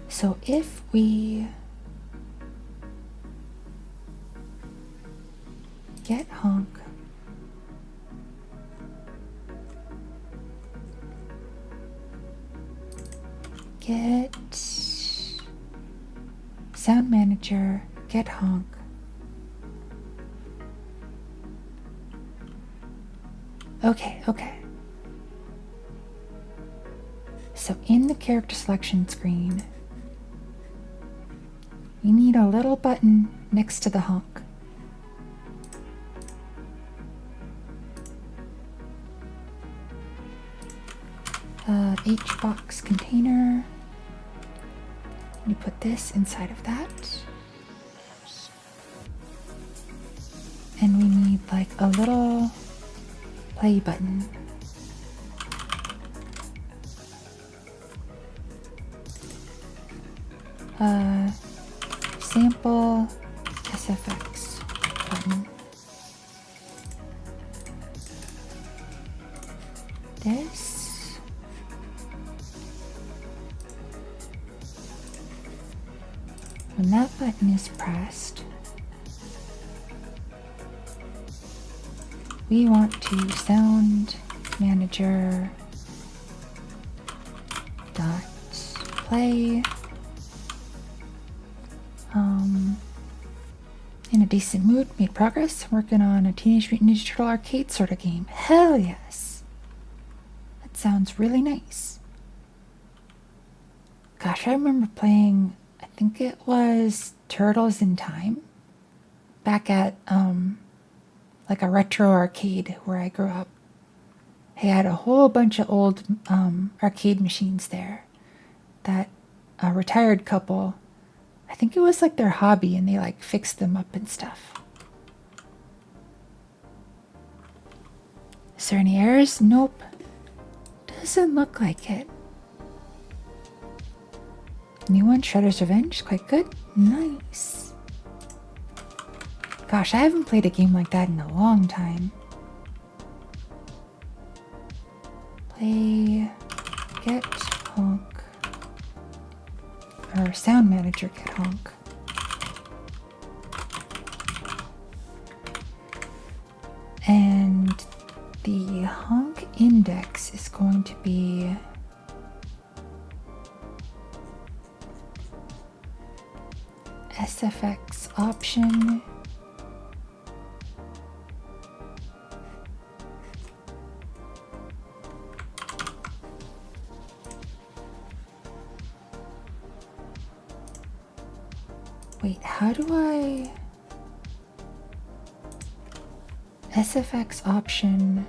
So if we get honk get sound manager, get honk. Okay. So in the character selection screen, you need a little button next to the honk. HBox container. You put this inside of that. And we need like a little play button. Sample SFX button. This. When that button is pressed, we want to sound manager dot play in a decent mood, made progress, working on a Teenage Mutant Ninja Turtle arcade sort of game. Hell yes. That sounds really nice. Gosh, I remember playing, I think it was Turtles in Time, back at like a retro arcade where I grew up. They had a whole bunch of old arcade machines there that a retired couple, I think it was like their hobby, and they like fixed them up and stuff. Is there any errors? Nope. Doesn't look like it. New one, Shredder's Revenge, quite good. Nice. Gosh, I haven't played a game like that in a long time. Play, get honk, or sound manager get honk. And the honk index is going to be SFX option wait, how do I SFX option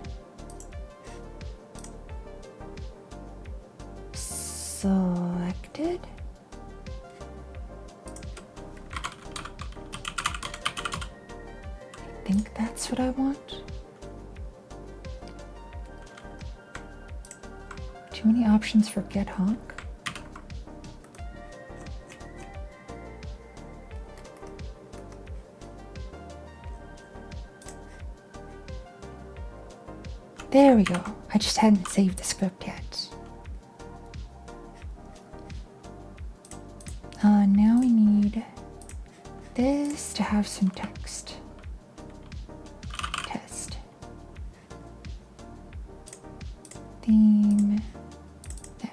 selected? I think that's what I want. Too many options for get honk. There we go. I just hadn't saved the script yet. Now we need this to have some text. Test. Theme. There.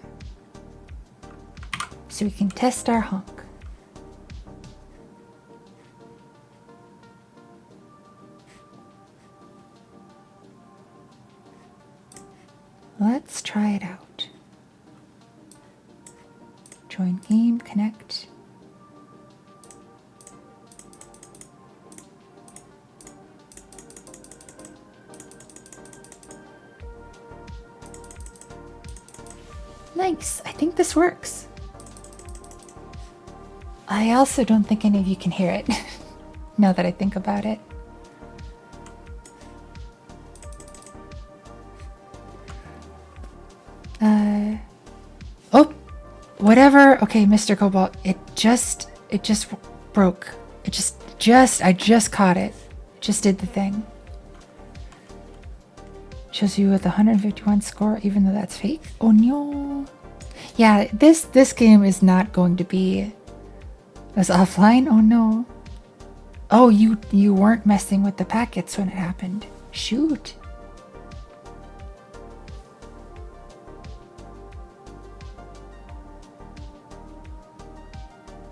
So we can test our honk. Let's try it out. Join game, connect. Nice, I think this works. I also don't think any of you can hear it, now that I think about it. Oh, whatever. Okay, Mr. Cobalt, it just broke. I just caught it. It just did the thing. Shows you with 151 score, even though that's fake. Oh no. Yeah, this game is not going to be as offline. Oh no. Oh, you weren't messing with the packets when it happened. Shoot.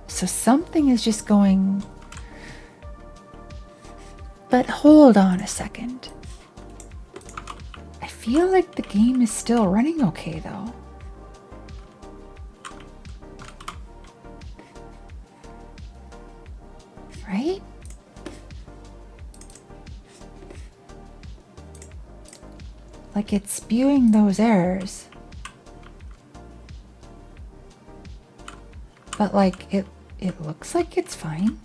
So something is just going... But hold on a second. I feel like the game is still running okay though. Right? Like it's spewing those errors. But like it looks like it's fine.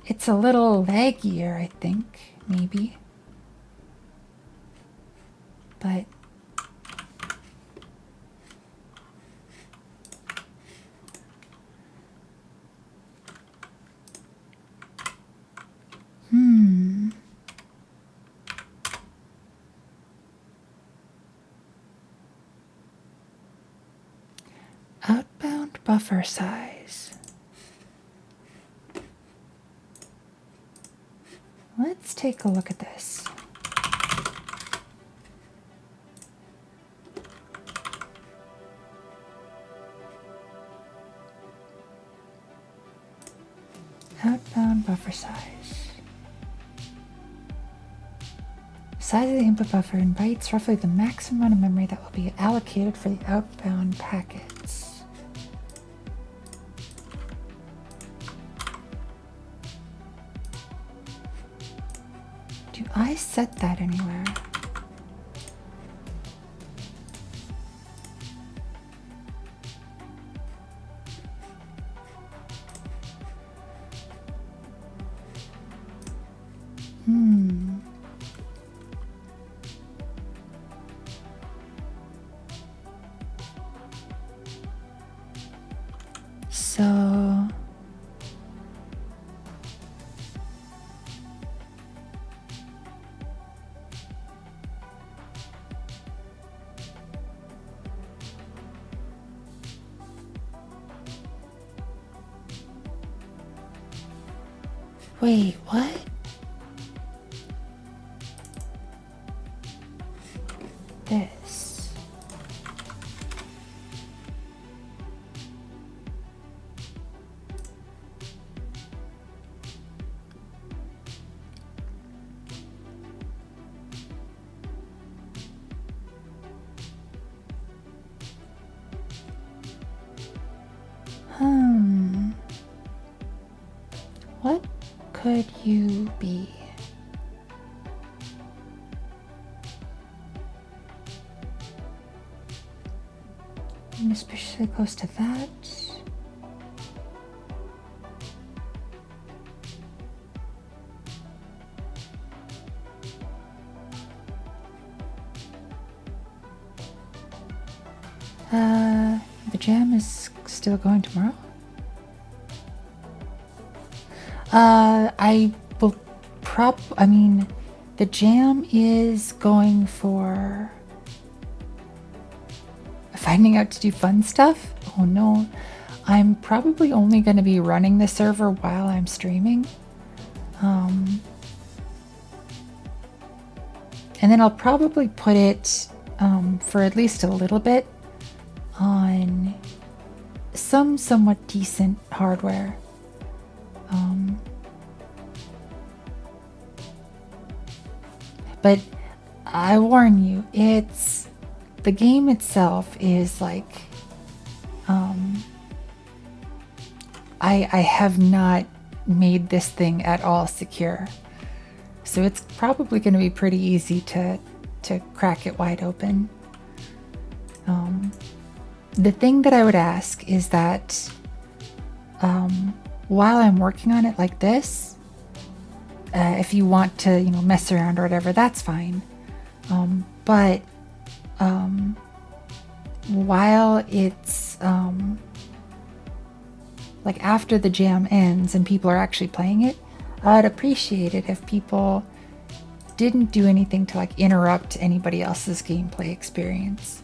It's a little laggier, I think, maybe. But outbound buffer size. Let's take a look at this. Outbound buffer size. Size of the input buffer in bytes, roughly the maximum amount of memory that will be allocated for the outbound packets. Do I set that anywhere? So wait, what? This. What could you be? I'm especially close to that. The jam is still going tomorrow? I will I mean, the jam is going for finding out to do fun stuff. Oh no, I'm probably only going to be running the server while I'm streaming. And then I'll probably put it for at least a little bit on some somewhat decent hardware. But I warn you, the game itself is like, I have not made this thing at all secure. So it's probably going to be pretty easy to crack it wide open. The thing that I would ask is that while I'm working on it like this, if you want to, mess around or whatever, that's fine. But while it's like after the jam ends and people are actually playing it, I'd appreciate it if people didn't do anything to like interrupt anybody else's gameplay experience.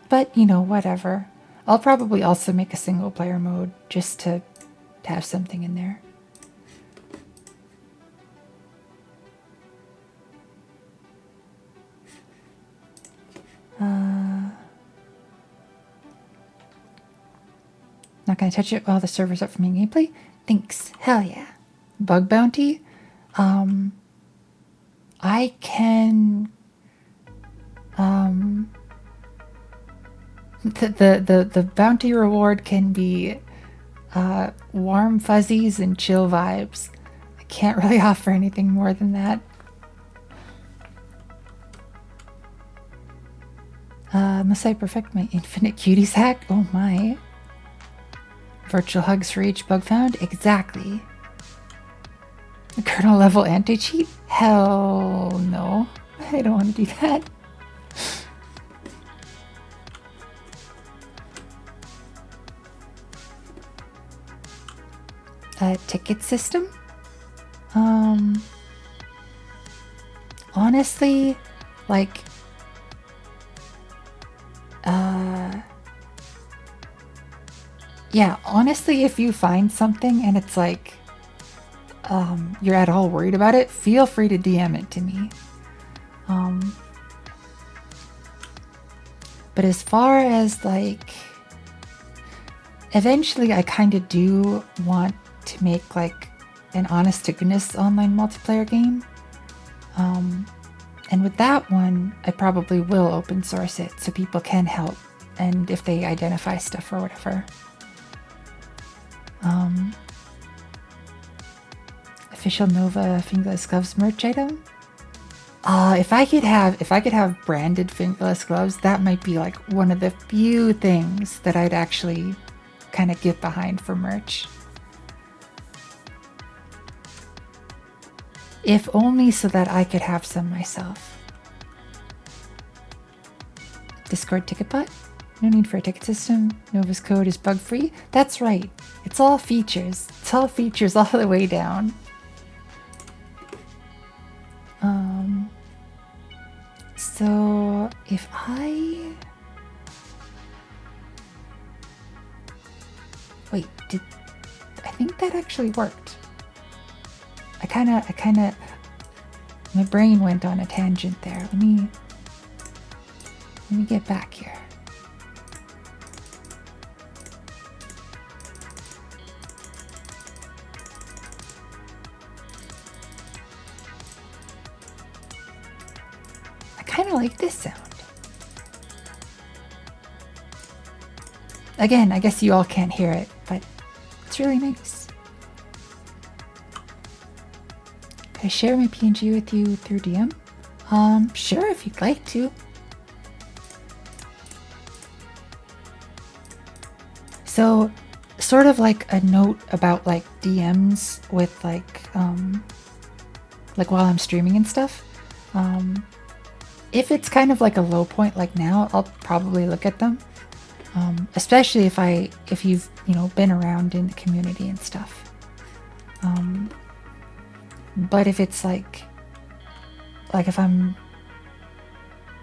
But whatever. I'll probably also make a single player mode just to have something in there. Not gonna touch it while the server's up for main gameplay. Thanks. Hell yeah. Bug bounty. I can. The bounty reward can be warm fuzzies and chill vibes. I can't really offer anything more than that. Must I perfect my infinite cuties hack? Oh my. Virtual hugs for each bug found? Exactly. A kernel level anti-cheat? Hell no. I don't want to do that. A ticket system? Honestly, like, yeah, honestly, if you find something and it's like, you're at all worried about it, feel free to DM it to me. But as far as like, eventually I kind of do want to make like an honest to goodness online multiplayer game. And with that one, I probably will open source it so people can help, and if they identify stuff or whatever. Official Nova fingerless gloves merch item. If I could have branded fingerless gloves, that might be like one of the few things that I'd actually kind of get behind for merch. If only so that I could have some myself. Discord ticket bot? No need for a ticket system. Nova's code is bug free. That's right. It's all features. It's all features all the way down. So if I I think that actually worked. I kind of my brain went on a tangent there. Let me get back here. I kind of like this sound. Again, I guess you all can't hear it, but it's really nice. Can I share my PNG with you through DM? Sure, if you'd like to. So, sort of like a note about like DMs with like while I'm streaming and stuff. If it's kind of like a low point like now, I'll probably look at them. Especially if you've been around in the community and stuff. But if it's like if I'm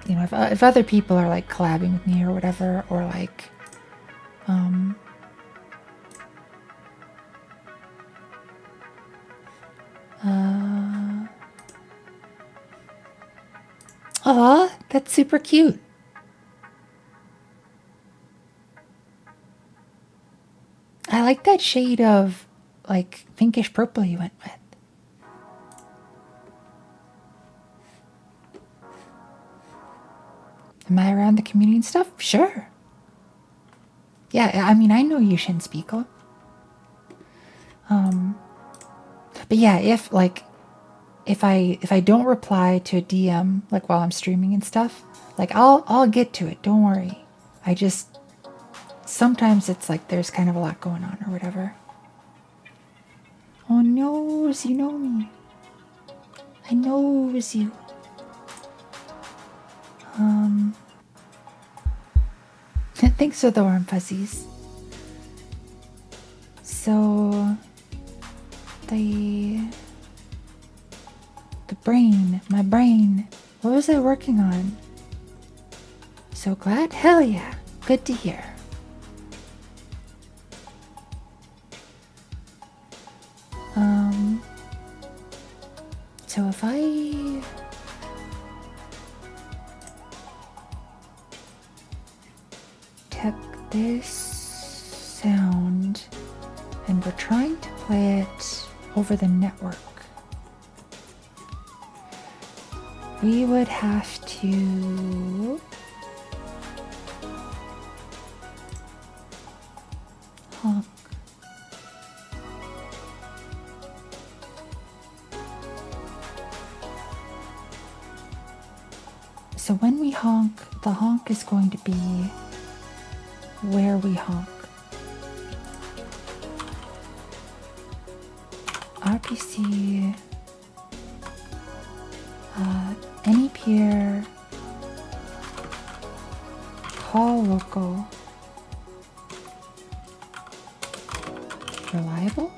if other people are like collabing with me or whatever, or like aw, that's super cute. I like that shade of like pinkish purple you went with. Am I around the community and stuff? Sure. Yeah, I mean, I know you, Shinspiegel. But yeah, if I don't reply to a DM like while I'm streaming and stuff, like I'll get to it. Don't worry. I just sometimes it's like there's kind of a lot going on or whatever. Oh no, you know me. I knows you. Thanks for the warm fuzzies. So the brain, my brain. What was I working on? So glad? Hell yeah. Good to hear. So if I took this sound and we're trying to play it over the network, we would have to honk. So when we honk, the honk is going to be where we honk. RPC, any peer, call local, reliable?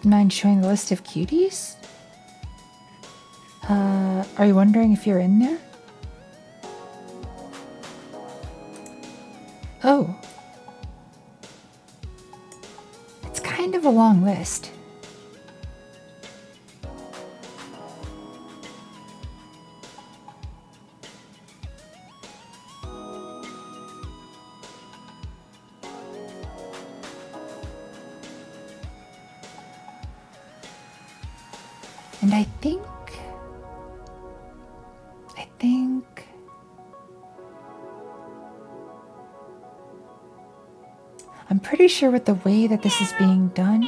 Mind showing the list of cuties? Are you wondering if you're in there? Oh. It's kind of a long list. And I think I'm pretty sure with the way that this is being done,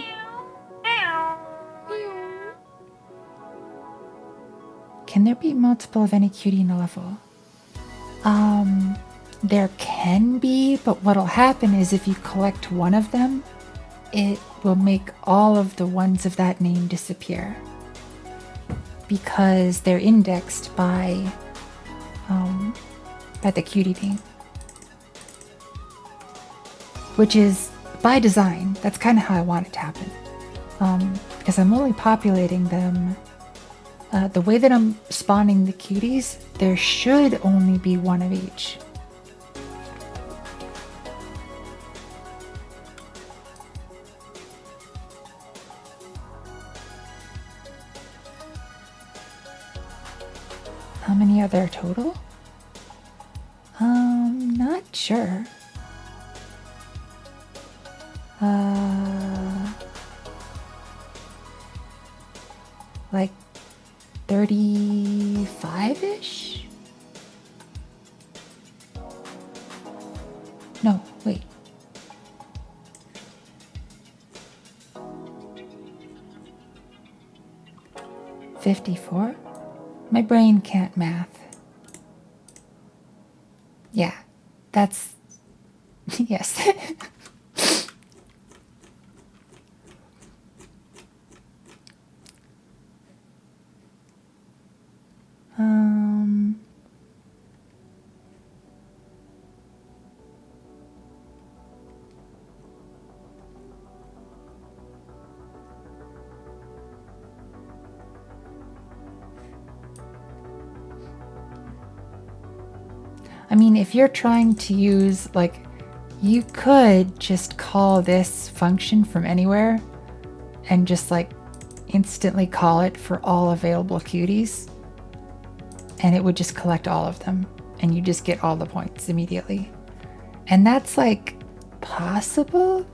can there be multiple of any cutie in a level? There can be, but what'll happen is if you collect one of them, it will make all of the ones of that name disappear. Because they're indexed by the cutie name. Which is by design. That's kind of how I want it to happen. Because I'm only populating them. The way that I'm spawning the cuties, there should only be one of each. How many are there total? Not sure. Like 35-ish? No, wait. $54? My brain can't math. Yeah, that's... yes. I mean, if you're trying to use, like, you could just call this function from anywhere and just, like, instantly call it for all available cuties. And it would just collect all of them. And you just get all the points immediately. And that's, like, possible.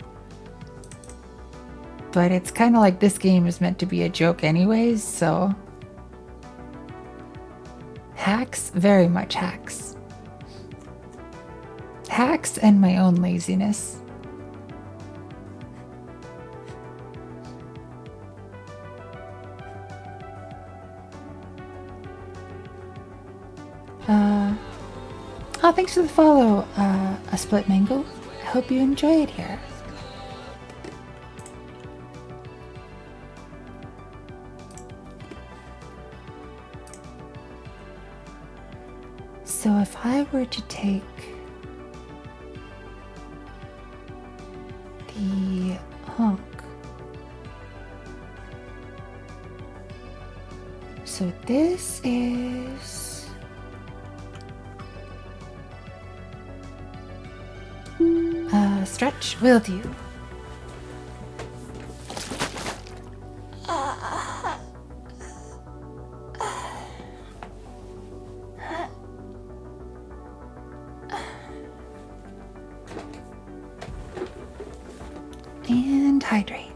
But it's kind of like this game is meant to be a joke anyways, so... Hacks, very much hacks. Hacks and my own laziness. Oh, thanks for the follow, a split mango. I hope you enjoy it here. So if I were to take the honk, so this is stretch will do. And hydrate.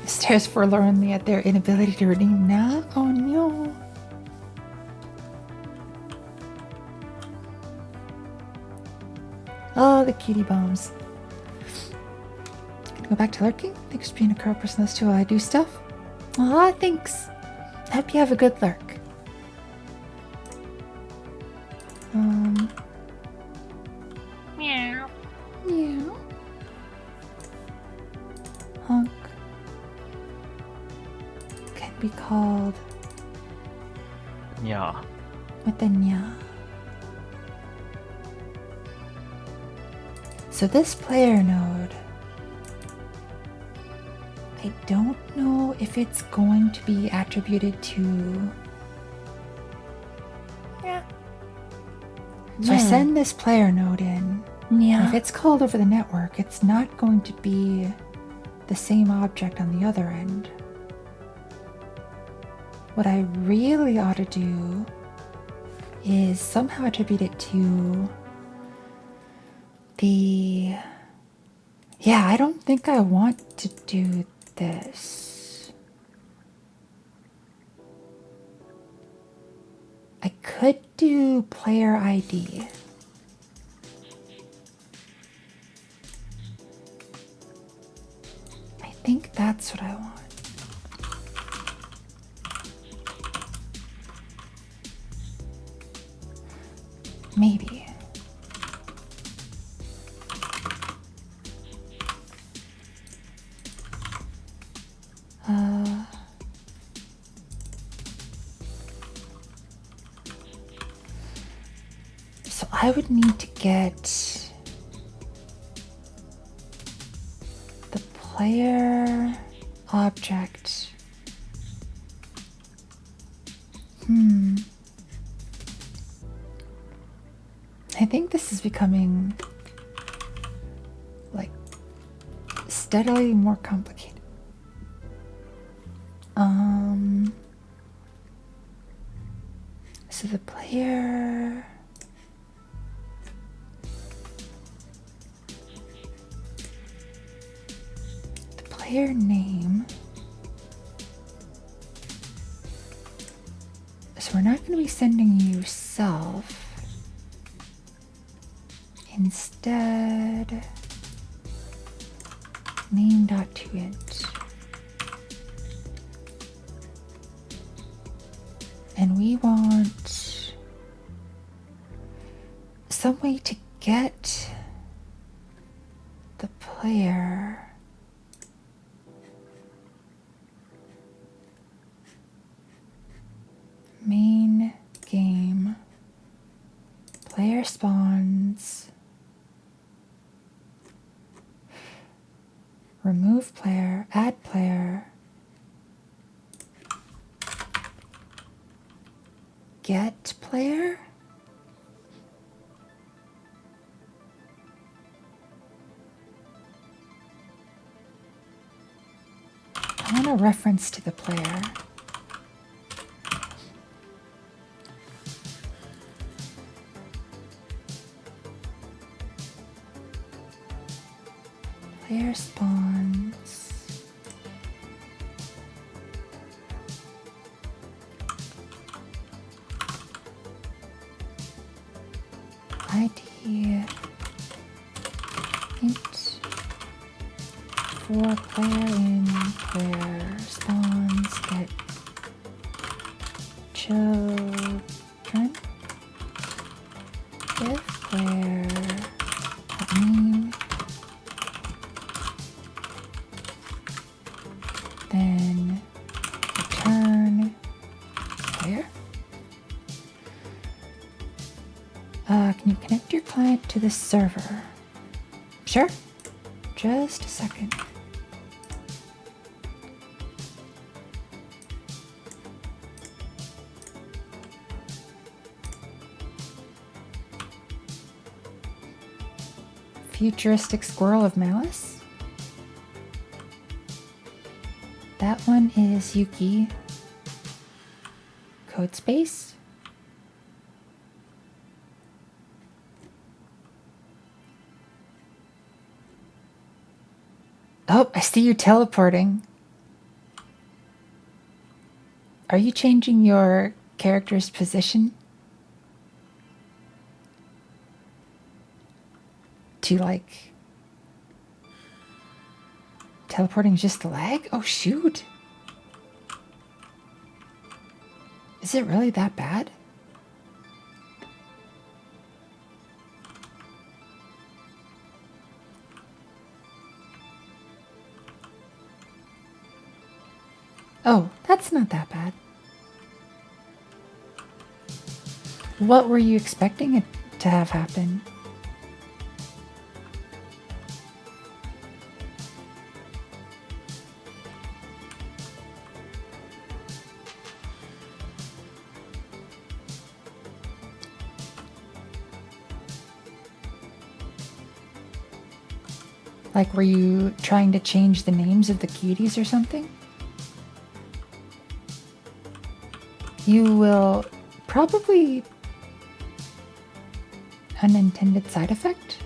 Stairs forlornly at their inability to redeem now. Oh no. Oh, the cutie bombs. Gonna go back to lurking. Thanks for being a curl person. That's too while I do stuff. Aw, thanks. I hope you have a good lurk. Meow. Meow. Honk. Can be called Yeah. with a nya. So this player node, I don't know if it's going to be attributed to... Yeah. So I send this player node in. Yeah. If it's called over the network, it's not going to be the same object on the other end. What I really ought to do is somehow attribute it to the... Yeah, I don't think I want to do this. I could do player ID. I think that's what I want. Maybe. So I would need to get the player object. I think this is becoming like steadily more complicated. So the player name. So we're not going to be sending you self. Instead, name.toInt. And we want some way to get the player main game player spawns Remove player, add player. Get player? I want a reference to the player. Player spawns. ID int for player in player spawns get children if player name then return player. Can you connect your client to this server? Sure. Just a second. Futuristic Squirrel of Malice. That one is Yuki. Code space. Oh, I see you teleporting. Are you changing your character's position? To like... Teleporting is just a lag? Oh shoot. Is it really that bad? Oh, that's not that bad. What were you expecting it to have happen? Like, were you trying to change the names of the cuties or something? You will probably unintended side effect?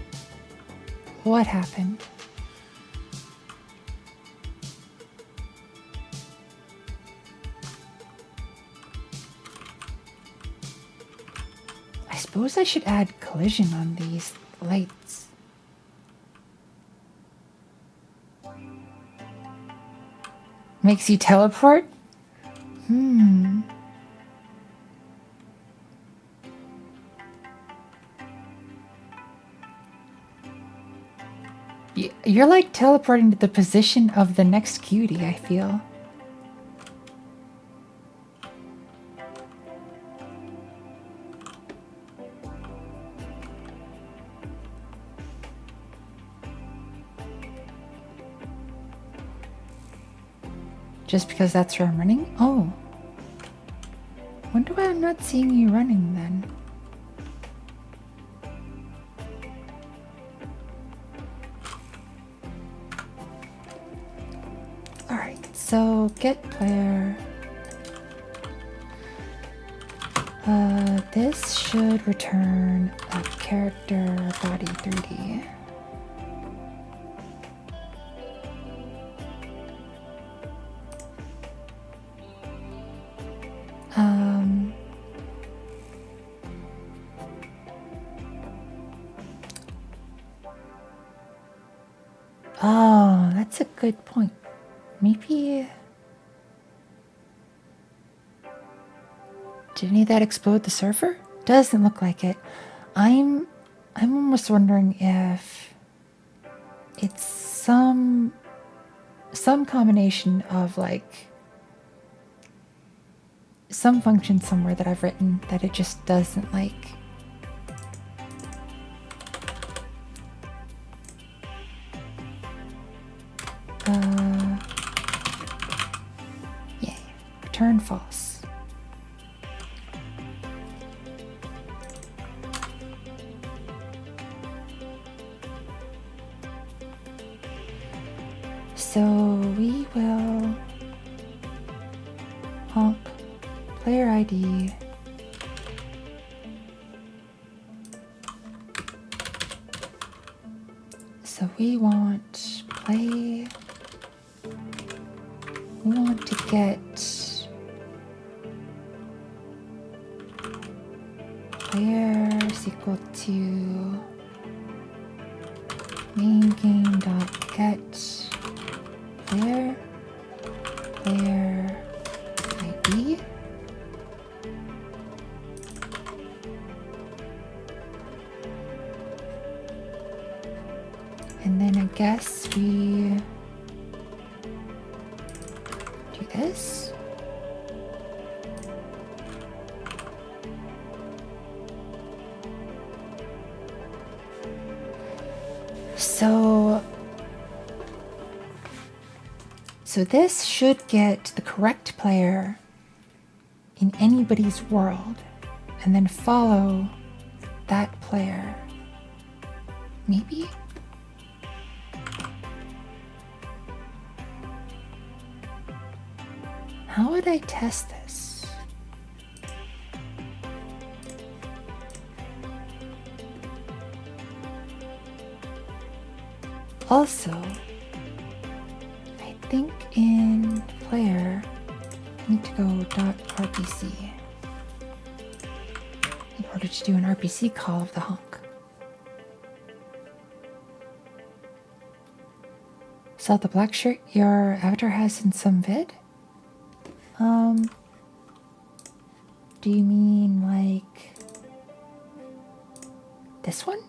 What happened? I suppose I should add collision on these lights. Makes you teleport? You're like teleporting to the position of the next cutie, I feel. Just because that's where I'm running? Oh. Wonder why I'm not seeing you running then. Alright, so get player. This should return a character body 3D. Oh, that's a good point. Maybe... Did any of that explode the server? Doesn't look like it. I'm almost wondering if it's some combination of like some function somewhere that I've written that it just doesn't like. return false. So we will honk player ID. So we want play. We want to get player is equal to main game dot get player ID. And then I guess we do this. So this should get the correct player in anybody's world and then follow that player. Maybe? How would I test this? Also, I think in player, I need to go .rpc in order to do an RPC call of the honk. Saw the black shirt your avatar has in some vid? Do you mean like this one?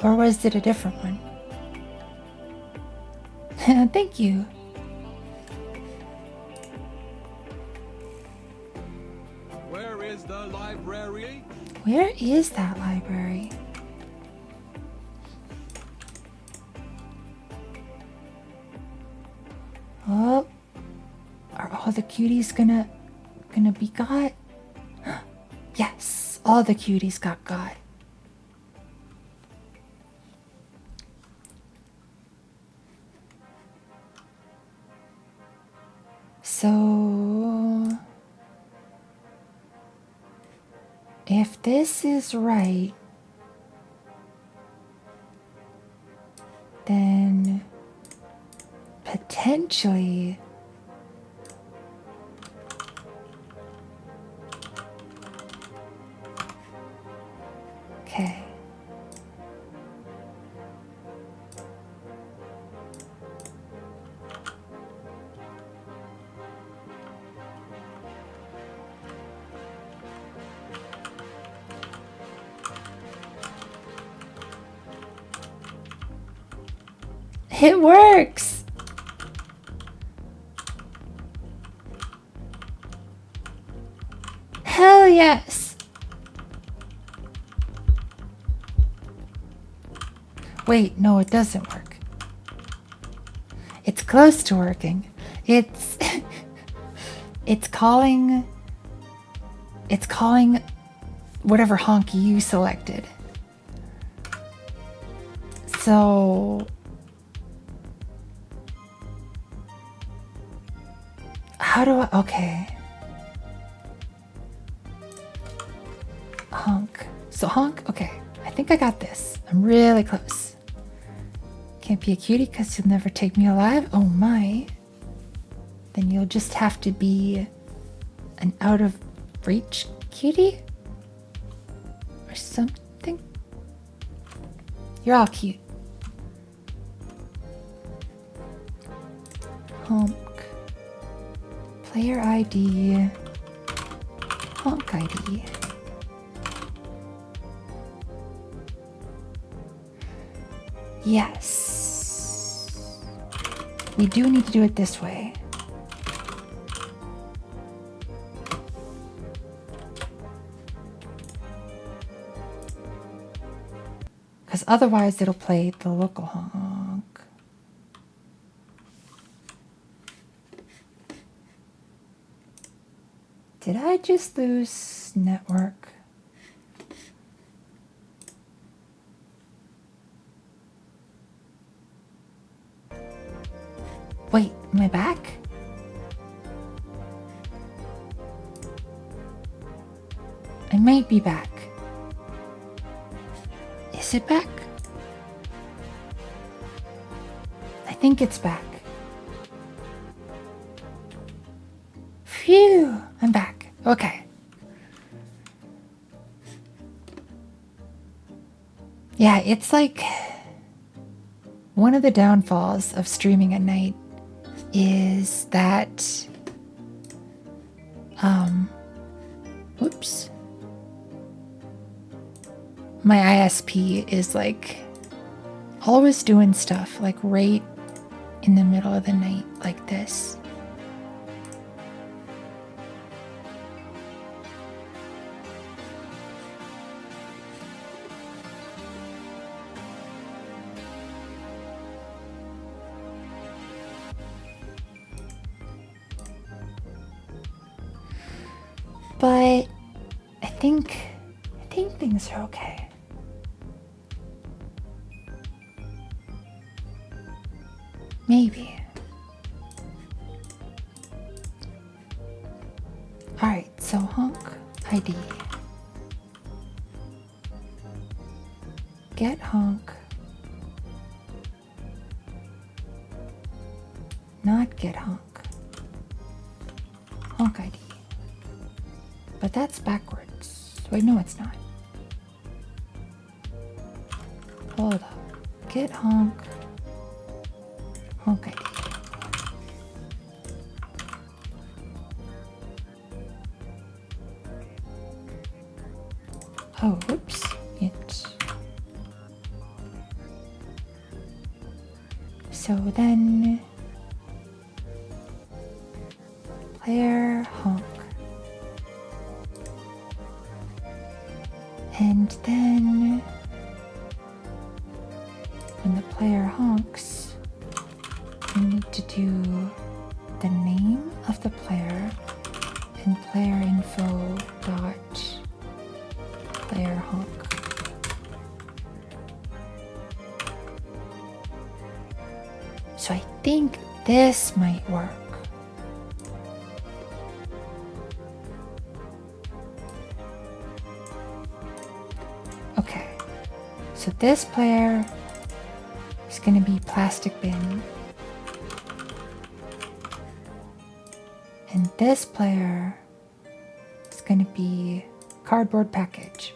Or was it a different one? Thank you. Where is the library? Where is that library? Oh, are all the cuties gonna be got? Yes, all the cuties got. So, if this is right, then potentially okay. It works! Hell yes! Wait, no, it doesn't work. It's close to working. It's it's calling whatever honk you selected. So how do I, okay. Honk. So honk, okay. I think I got this. I'm really close. Can't be a cutie because you'll never take me alive. Oh my. Then you'll just have to be an out of reach cutie? Or something? You're all cute. Honk. Player ID. Honk ID. Yes. We do need to do it this way. otherwise it'll play the local honk. Did I just lose network? Wait, am I back? I might be back. Is it back? I think it's back. Phew, I'm back. Okay. Yeah, it's like one of the downfalls of streaming at night is that oops. My ISP is like always doing stuff like right in the middle of the night like this. But I think things are okay. Maybe. Alright, so honk ID. Get honk. Not get honk. Honk ID. But that's backwards. Wait, no, it's not. Hold up. Get honk. Honk ID. Oh, whoops. So then player honk. And then when the player honks, we need to do the name of the player and player info dot player honk. So I think this might work. Okay, so this player is going to be plastic bin. And this player is going to be cardboard package.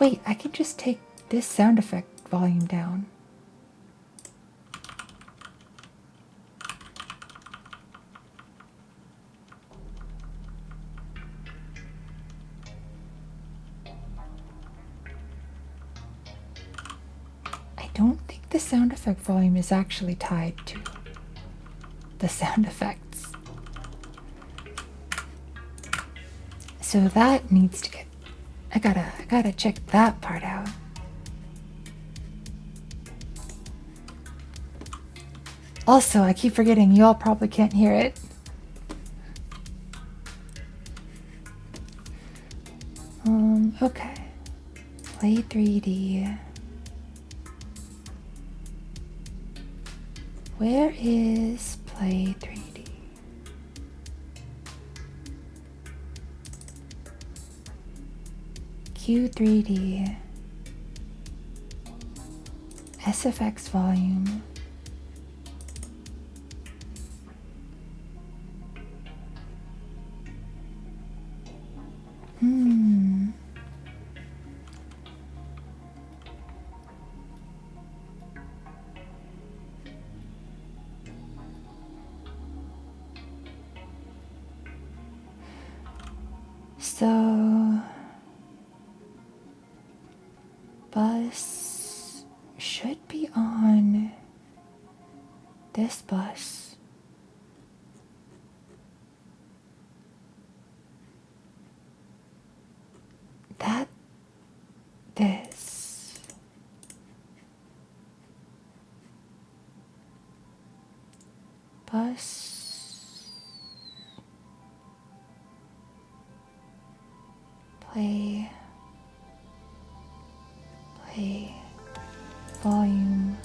Wait, I can just take this sound effect volume down. I don't think the sound effect volume is actually tied to the sound effects. So that needs to get... I gotta check that part out. Also, I keep forgetting you all probably can't hear it. Okay. Play 3D. Where is play 3D? Q3D. SFX volume. So bus should be on this bus. this. Bus. Play. Play. Volume.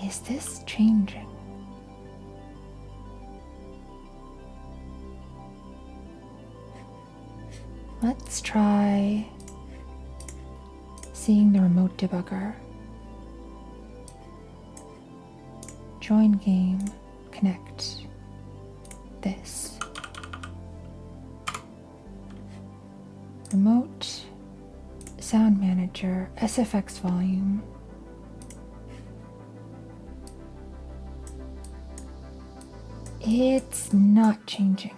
Is this changing? Let's try seeing the remote debugger. Join game, connect this. Remote sound manager, SFX volume. It's not changing.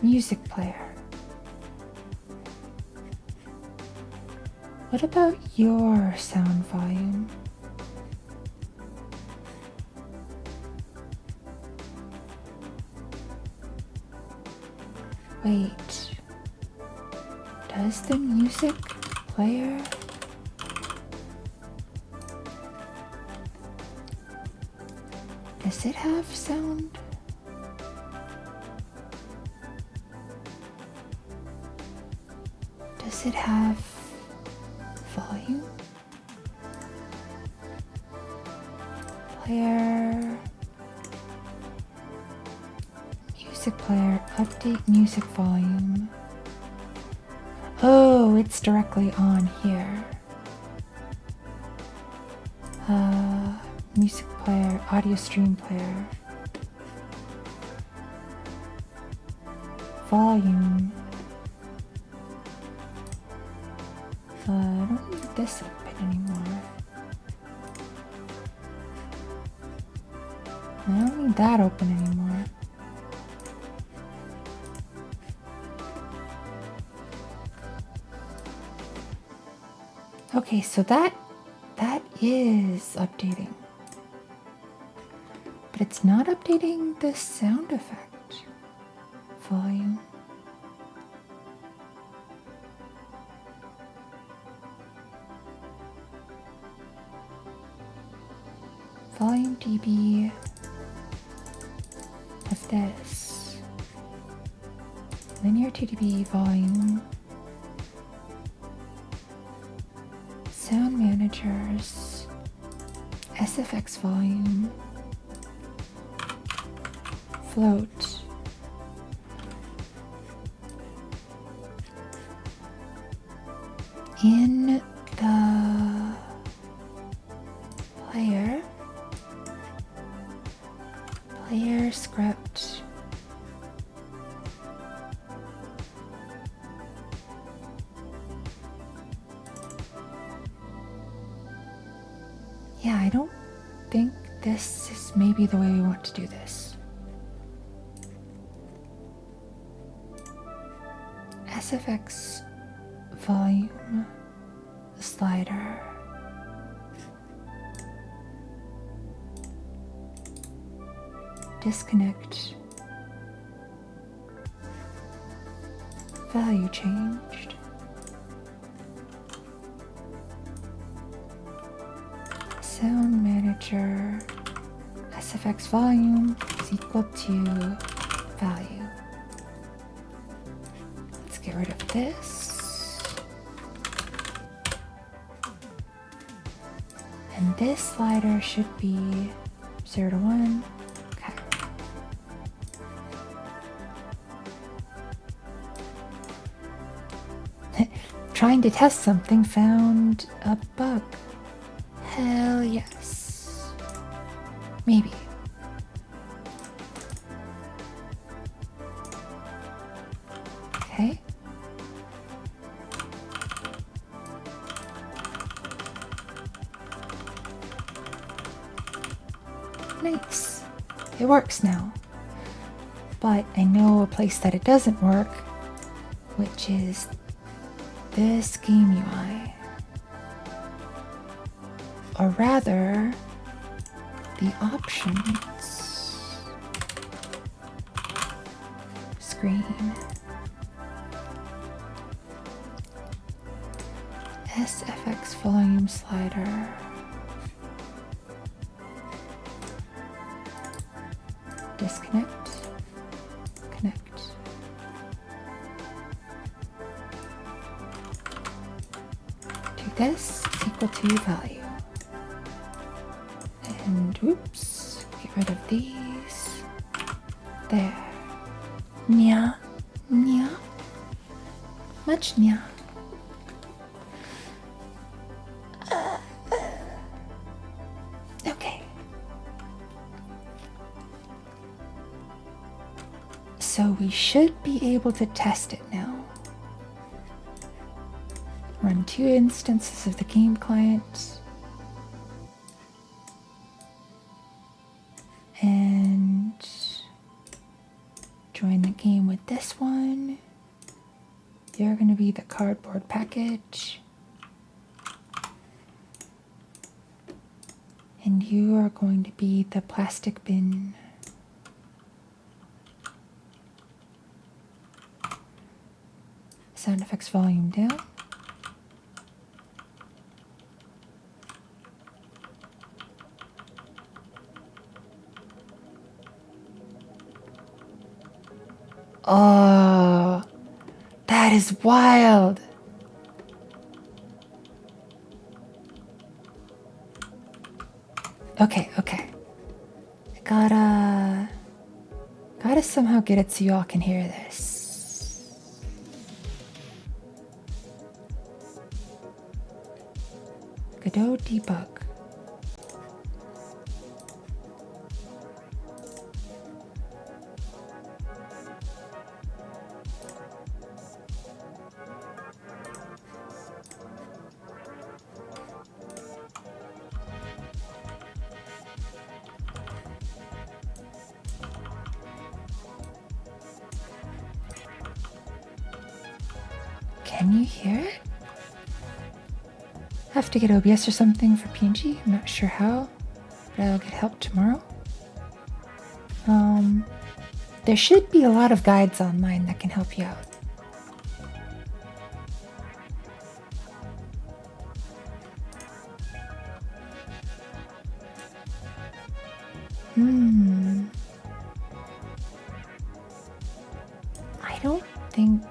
Music player. What about your sound volume? Wait. Does the music player? Does it have sound? Does it have volume? Player. Music player. Update music volume. Oh, it's directly on here. Music player, audio stream player. Volume. I don't need this open anymore. I don't need that open anymore. Okay, so that is updating. But it's not updating the sound effect volume. Volume dB of this. Linear 2dB volume. Sound managers. SFX volume. Float. In the player. Player script. Yeah, I don't think this is maybe the way we want to do this. SFX volume slider. Disconnect. Value changed. Sound manager. SFX volume is equal to value. Let's get rid of this. And this slider should be 0 to 1. Trying to test something, found a bug. Hell yes. Maybe. Okay. Nice. It works now. But I know a place that it doesn't work, which is this game UI. Or rather, the options screen. SFX volume slider. Disconnect. Connect. To this is equal to value. And whoops, get rid of these. There. Nya. Nya. Much nya. Okay. So we should be able to test it now. Run 2 instances of the game client. And join the game with this one. You're going to be the cardboard package. And you are going to be the plastic bin. Sound effects volume down. Oh, that is wild. Okay. I gotta somehow get it so y'all can hear this. Godot debug. Can you hear it? Have to get OBS or something for PNG. I'm not sure how, but I'll get help tomorrow. There should be a lot of guides online that can help you out. I don't think...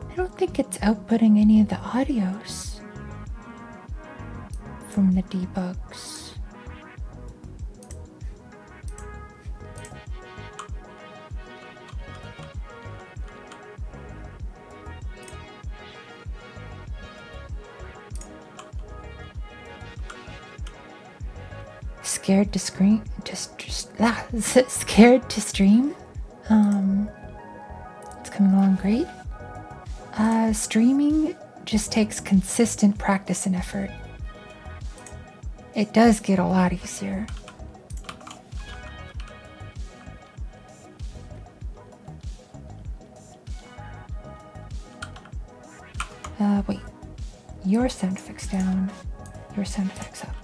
I don't think it's outputting any of the audios from the debugs. Scared to scream, scared to stream. It's coming along great. Streaming just takes consistent practice and effort. It does get a lot easier. Wait. Your sound effects down. Your sound effects up.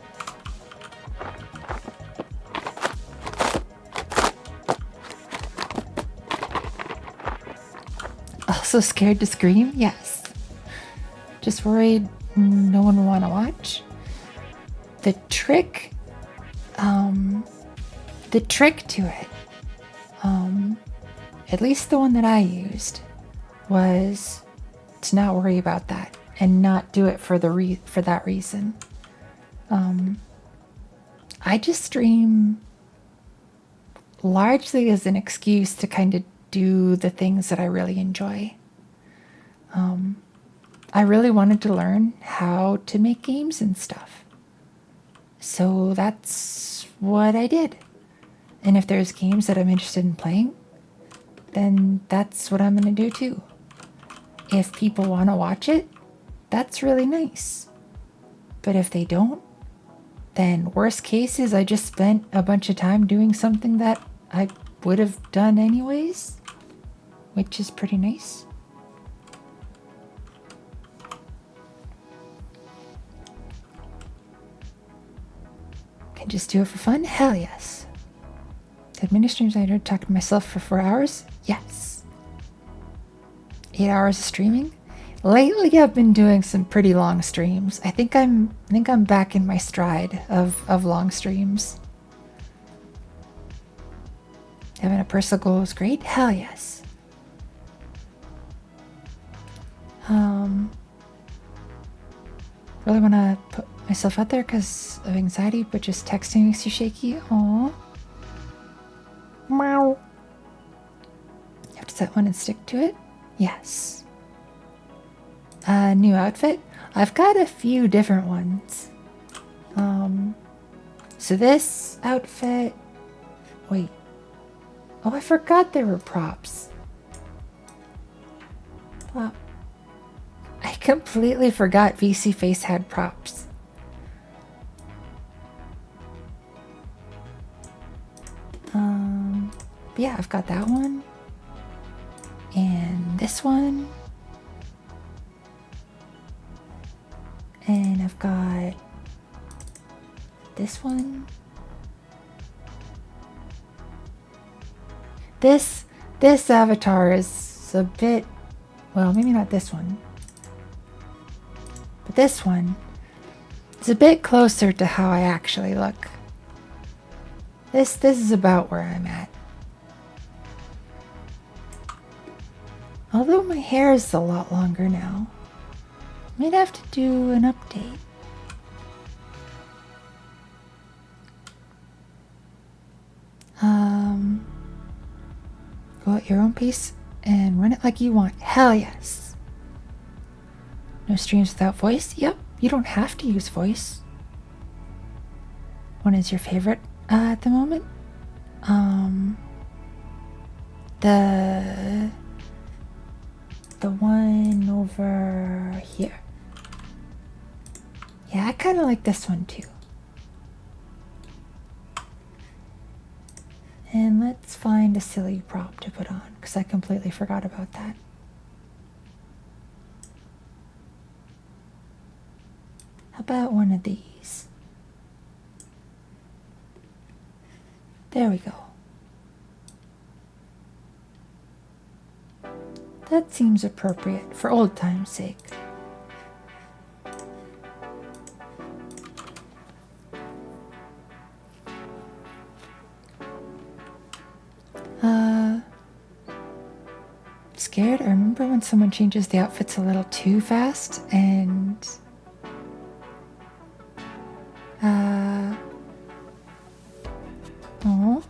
Also scared to scream? Yes. Just worried no one will want to watch? The trick to it, at least the one that I used, was to not worry about that and not do it for that reason. I just stream largely as an excuse to kind of do the things that I really enjoy. I really wanted to learn how to make games and stuff. So that's what I did. And if there's games that I'm interested in playing, then that's what I'm going to do too. If people want to watch it, that's really nice. But if they don't, then worst case is I just spent a bunch of time doing something that I would have done anyways. which is pretty nice. Can just do it for fun? Hell yes. Administrators, I heard talking to myself for 4 hours? Yes. 8 hours of streaming? Lately I've been doing some pretty long streams. I think I'm back in my stride of long streams. Having a personal goal is great? Hell yes. Really want to put myself out there because of anxiety, but just texting makes you shaky. Aww. Meow. You have to set one and stick to it? Yes. New outfit? I've got a few different ones. So this outfit... Wait. Oh, I forgot there were props. Well, I completely forgot VC Face had props. But yeah, I've got that one. And this one. And I've got this one. This avatar is a bit, well, maybe not this one. But this one is a bit closer to how I actually look. This is about where I'm at. Although my hair is a lot longer now. Might have to do an update. Go at your own pace and run it like you want. Hell yes. No streams without voice? Yep, you don't have to use voice. One is your favorite at the moment? The one over here. Yeah, I kind of like this one too. And let's find a silly prop to put on, because I completely forgot about that. How about one of these? There we go. That seems appropriate for old time's sake. Scared? I remember when someone changes the outfits a little too fast and oh,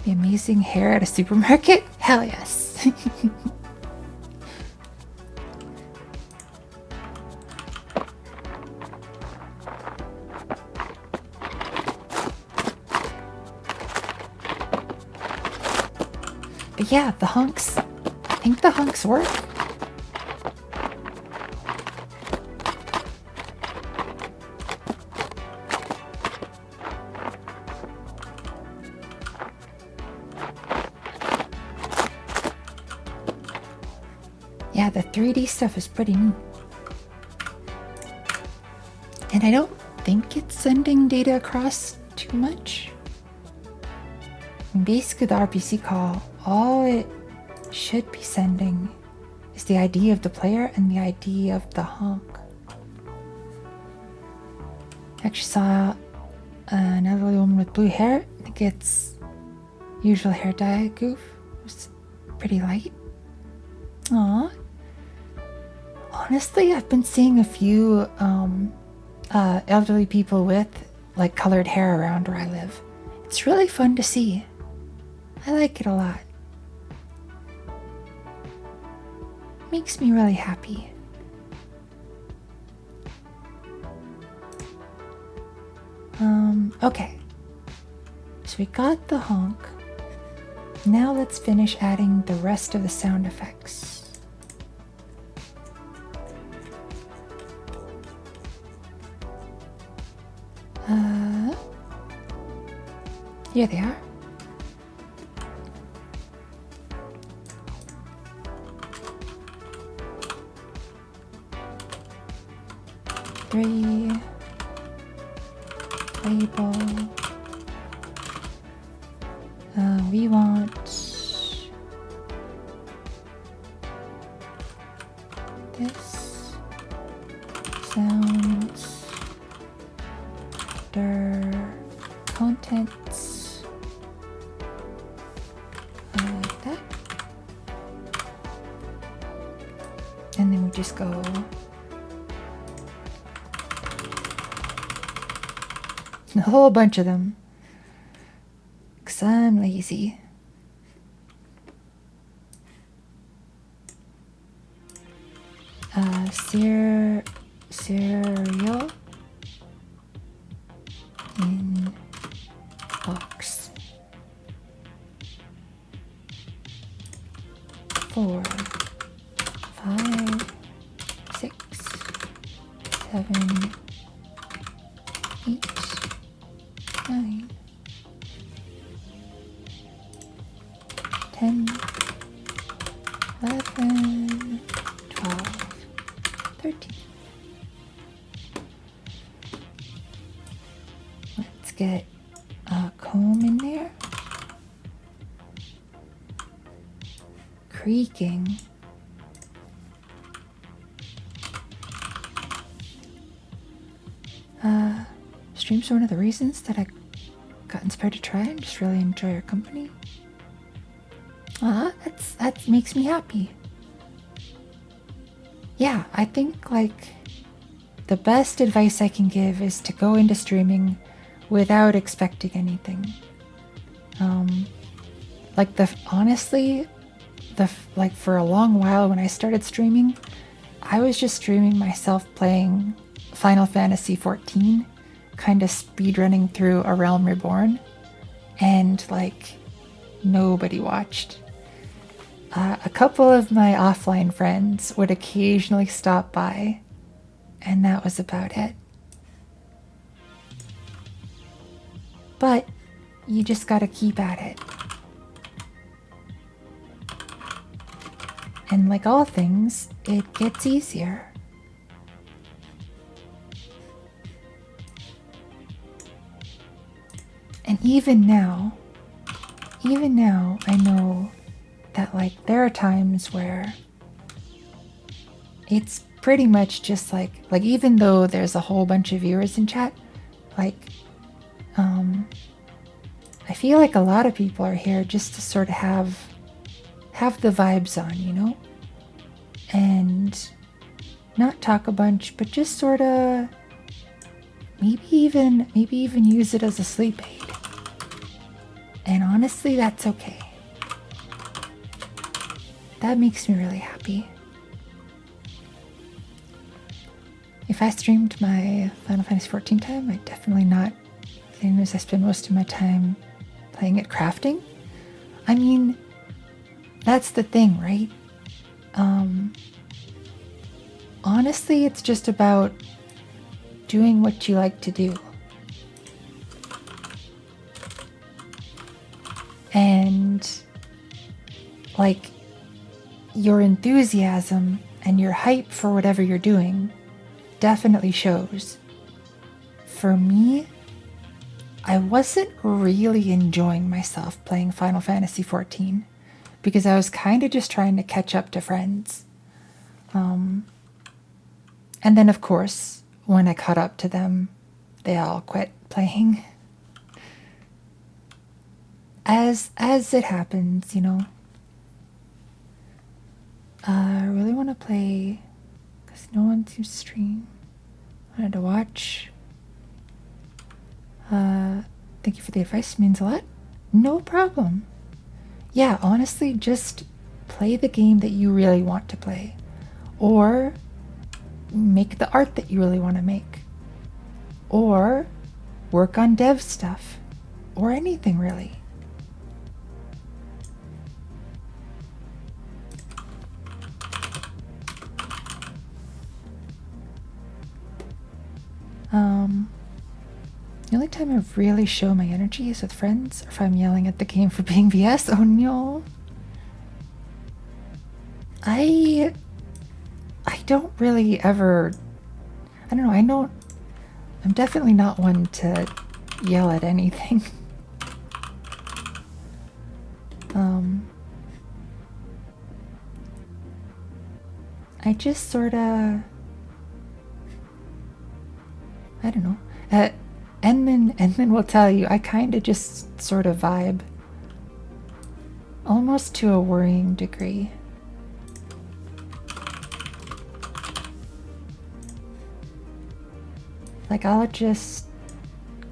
the amazing hair at a supermarket? Hell yes. But yeah, the hunks. I think the hunks work. Yeah, the 3D stuff is pretty neat. And I don't think it's sending data across too much. Basically, the RPC call, all it should be sending is the ID of the player and the ID of the honk. Actually saw an elderly woman with blue hair. I think it's usual hair dye goof. It was pretty light. Aww. Honestly, I've been seeing a few elderly people with like colored hair around where I live. It's really fun to see. I like it a lot. Makes me really happy. Okay. So we got the honk. Now let's finish adding the rest of the sound effects. Here they are. 3. Label. We want this sounds after contents like that, and then we just go a whole bunch of them because I'm lazy. Cereal in box 4, 5, 6, 7, 8, 9, 10, 11, 12, 13. Let's get a comb in there. Creaking. Streams are one of the reasons that I got inspired to try and just really enjoy your company. That makes me happy. Yeah, I think like the best advice I can give is to go into streaming without expecting anything. Honestly, for a long while when I started streaming, I was just streaming myself playing Final Fantasy XIV, kind of speedrunning through A Realm Reborn, and like nobody watched. A couple of my offline friends would occasionally stop by, and that was about it. But you just gotta keep at it. And like all things, it gets easier. And even now, I know that like there are times where it's pretty much just like even though there's a whole bunch of viewers in chat, like I feel like a lot of people are here just to sort of have the vibes on, you know? And not talk a bunch, but just sort of maybe even use it as a sleep aid. And honestly, that's okay. That makes me really happy. If I streamed my Final Fantasy XIV time, I'd definitely not. The thing is, I spend most of my time playing at crafting. I mean, that's the thing, right? Honestly, it's just about doing what you like to do. And like your enthusiasm and your hype for whatever you're doing definitely shows. For me, I wasn't really enjoying myself playing Final Fantasy XIV because I was kind of just trying to catch up to friends. And then of course, when I caught up to them, they all quit playing. As it happens, you know. I really want to play because no one seems to stream. I wanted to watch. Thank you for the advice. It means a lot. No problem. Yeah, honestly, just play the game that you really want to play. Or make the art that you really want to make. Or work on dev stuff. Or anything, really. The only time I really show my energy is with friends, or if I'm yelling at the game for being BS. Oh no. I don't really ever... I don't know. I'm definitely not one to yell at anything. I just sort of, I don't know. Enman will tell you, I kind of just sort of vibe. Almost to a worrying degree. Like, I'll just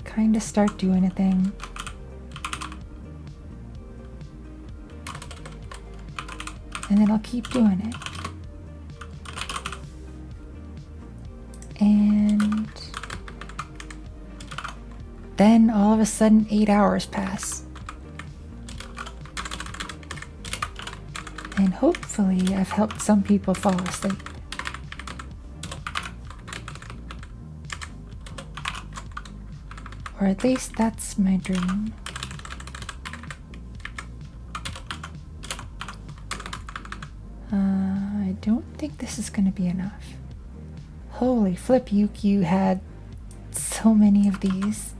kind of start doing a thing. And then I'll keep doing it. And then all of a sudden 8 hours pass. And hopefully I've helped some people fall asleep. Or at least that's my dream. I don't think this is going to be enough. Holy flip, you had so many of these.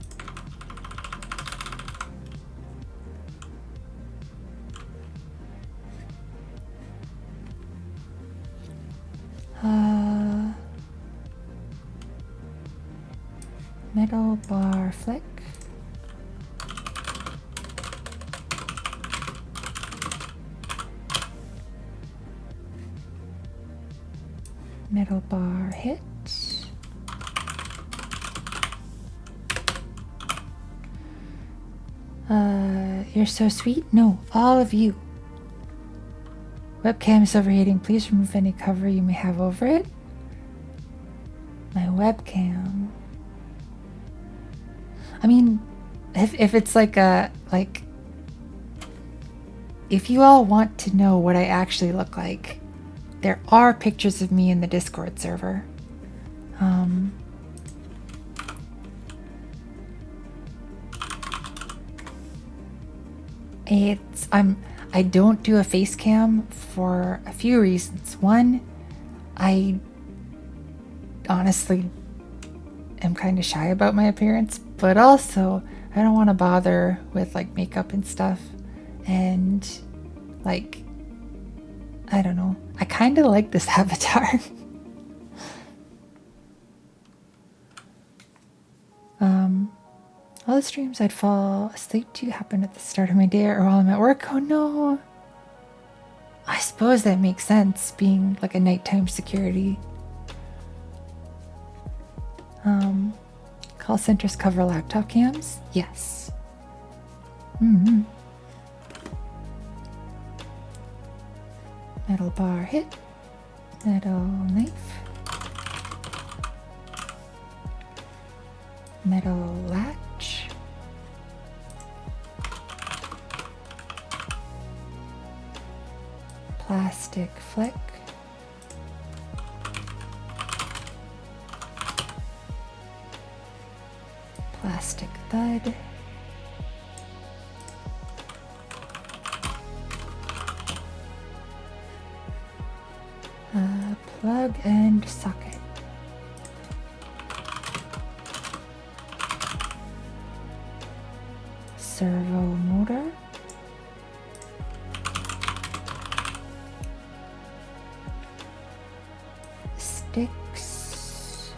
Metal bar flick. Metal bar hit. You're so sweet. No, all of you. Webcam is overheating. Please remove any cover you may have over it. My webcam. I mean, if it's like if you all want to know what I actually look like, there are pictures of me in the Discord server. I don't do a face cam for a few reasons. One, I honestly am kind of shy about my appearance, but also I don't want to bother with like makeup and stuff. And like, I don't know. I kind of like this avatar. All the streams I'd fall asleep to happen at the start of my day or while I'm at work. Oh no. I suppose that makes sense, being like a nighttime security. Call centers cover laptop cams? Yes. Metal bar hit. Metal knife. Metal latch. Plastic flick. Plastic thud. Plug and socket. Servo motor. Sticks.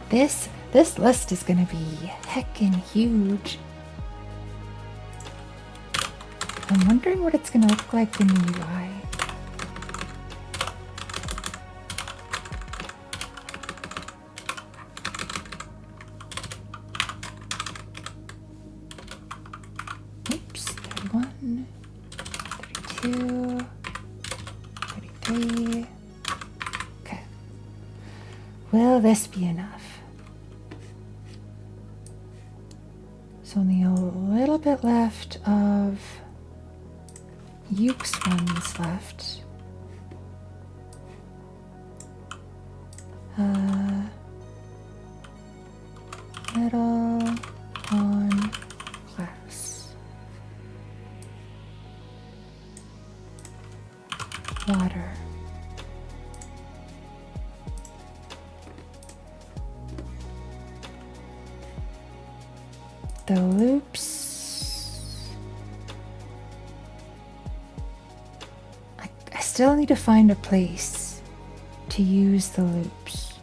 This list is gonna be heckin' huge. I'm wondering what it's gonna look like in the UI. Oops, 31, 32, 33. Okay. Will this be enough? So only a little bit left of Yuke's ones left. Metal on glass. Water. The loops. I still need to find a place to use the loops.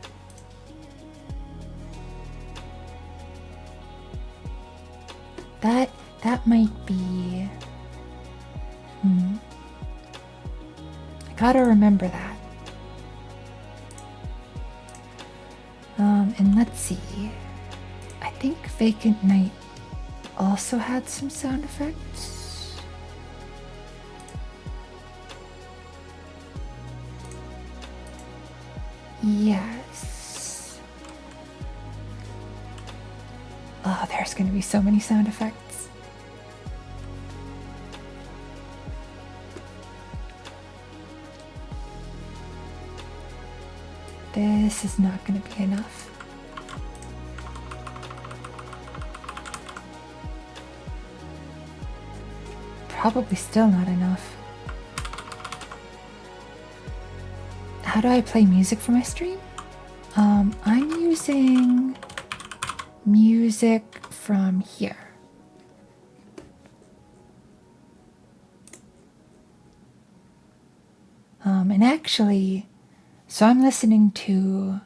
That might be... I gotta remember that. And let's see. I think Vacant Night also had some sound effects. Yes. Oh, there's gonna be so many sound effects. This is not gonna be enough. Probably still not enough. How do I play music for my stream? I'm using music from here. And actually, so I'm listening to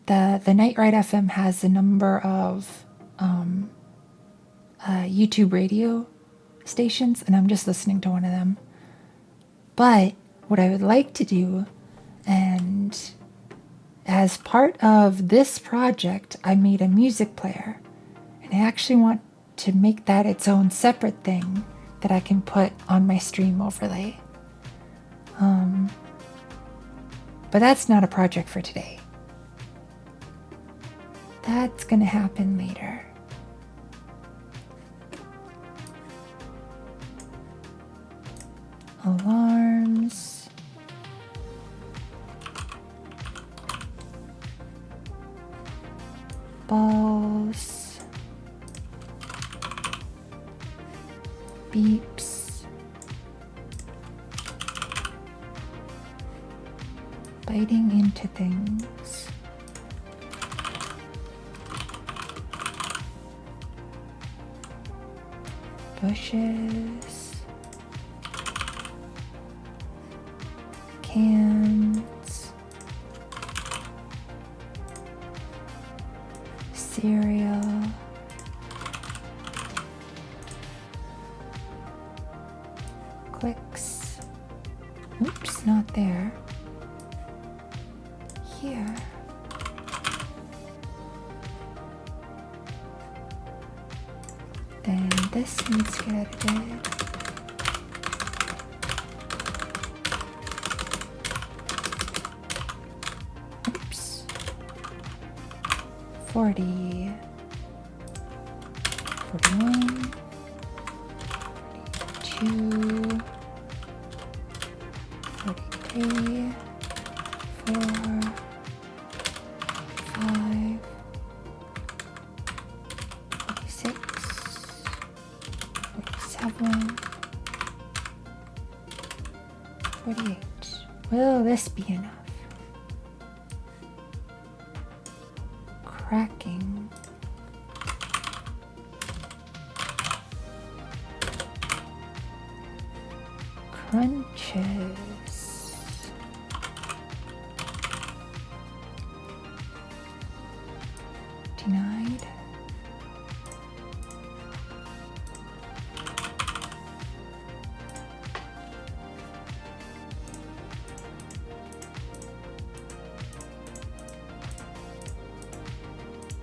the Night Ride FM has a number of YouTube radio stations, and I'm just listening to one of them. But what I would like to do, and as part of this project, I made a music player, and I actually want to make that its own separate thing that I can put on my stream overlay. But that's not a project for today. That's gonna happen later. Alarms. Balls. Beeps. Biting into things. Bushes. Cans. Cereal. Clicks. Oops, not there. Here. Then this needs to get edited. Oops. 40. 41. 42. 43. 4. 5, 46, 47, 48. Will this be enough? Cracking. Crunches. Denied.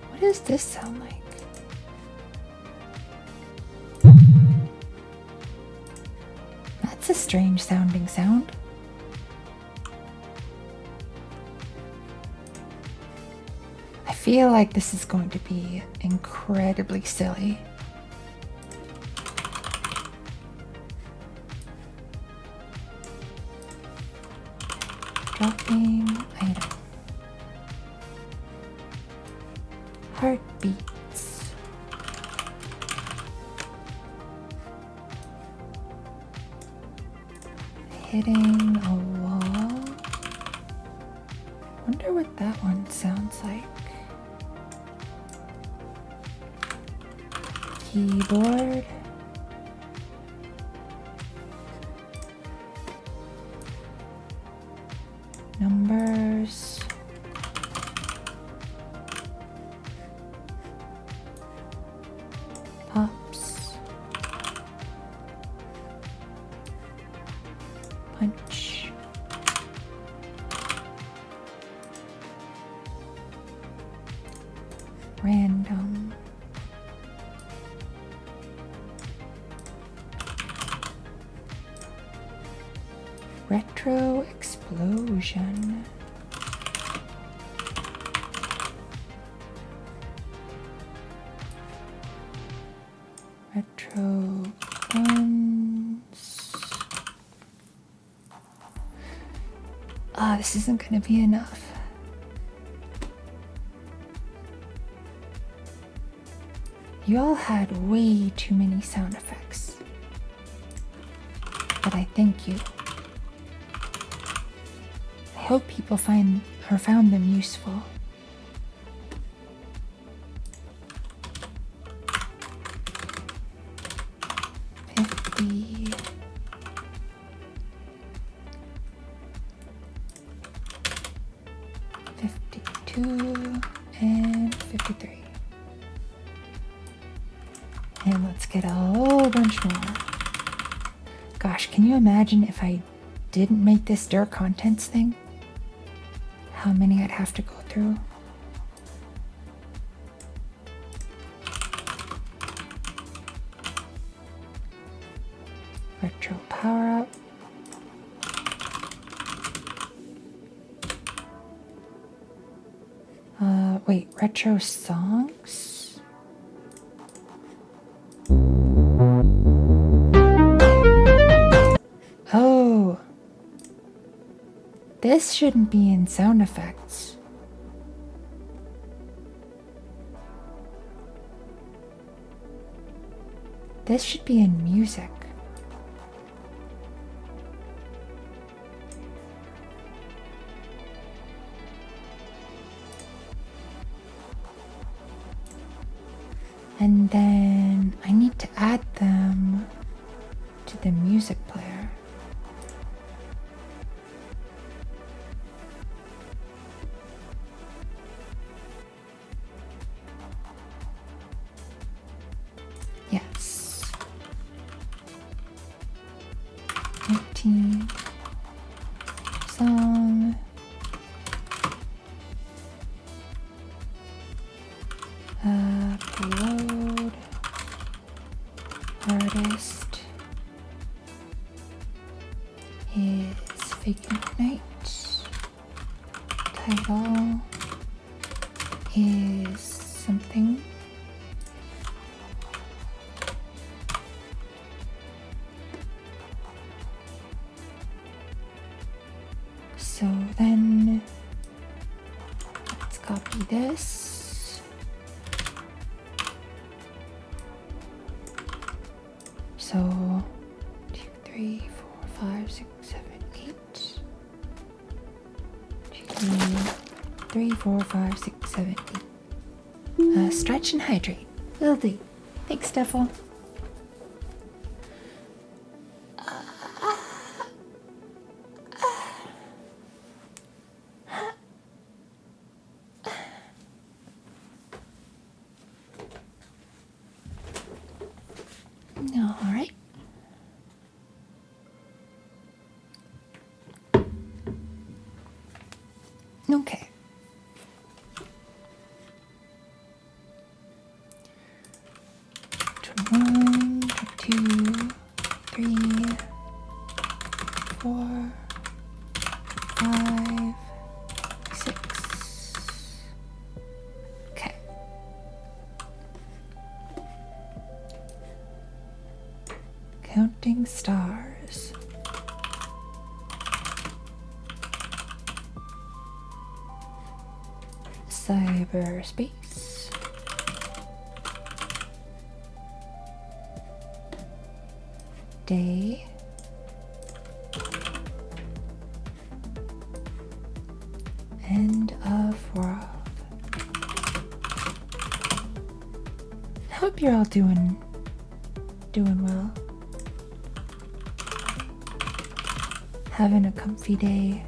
What does this sound like? That's a strange sounding sound. I feel like this is going to be incredibly silly. Dropping item. Heartbeats. Hitting a wall. Wonder what that one sounds like. keyboard. Numbers. Pops. Punch. Random. Retro explosion. Retro guns. Ah, this isn't going to be enough. You all had way too many sound effects. But I thank you. I hope people found them useful. $50. $52 and $53. And let's get a whole bunch more. Gosh, can you imagine if I didn't make this Dir contents thing? How many I'd have to go through? Retro power up. Wait, retro songs? Oh. This shouldn't be in sound effects. This should be in music. And then I need to add them to the music player. Yes. 19 song. Upload artist is Fake Night. Title is something. So then let's copy this. So 2, 3, 4, 5, 6, 7, 8. 2, 3, 4, 5, 6, 7, 8. Stretch and hydrate. Will do. Thanks, Steffel. All right. Okay. One, 2, 3, 4, 5, 6. Okay. Counting stars. Cyberspace. Day. End of world. I hope you're all doing Doing well. Having a comfy day.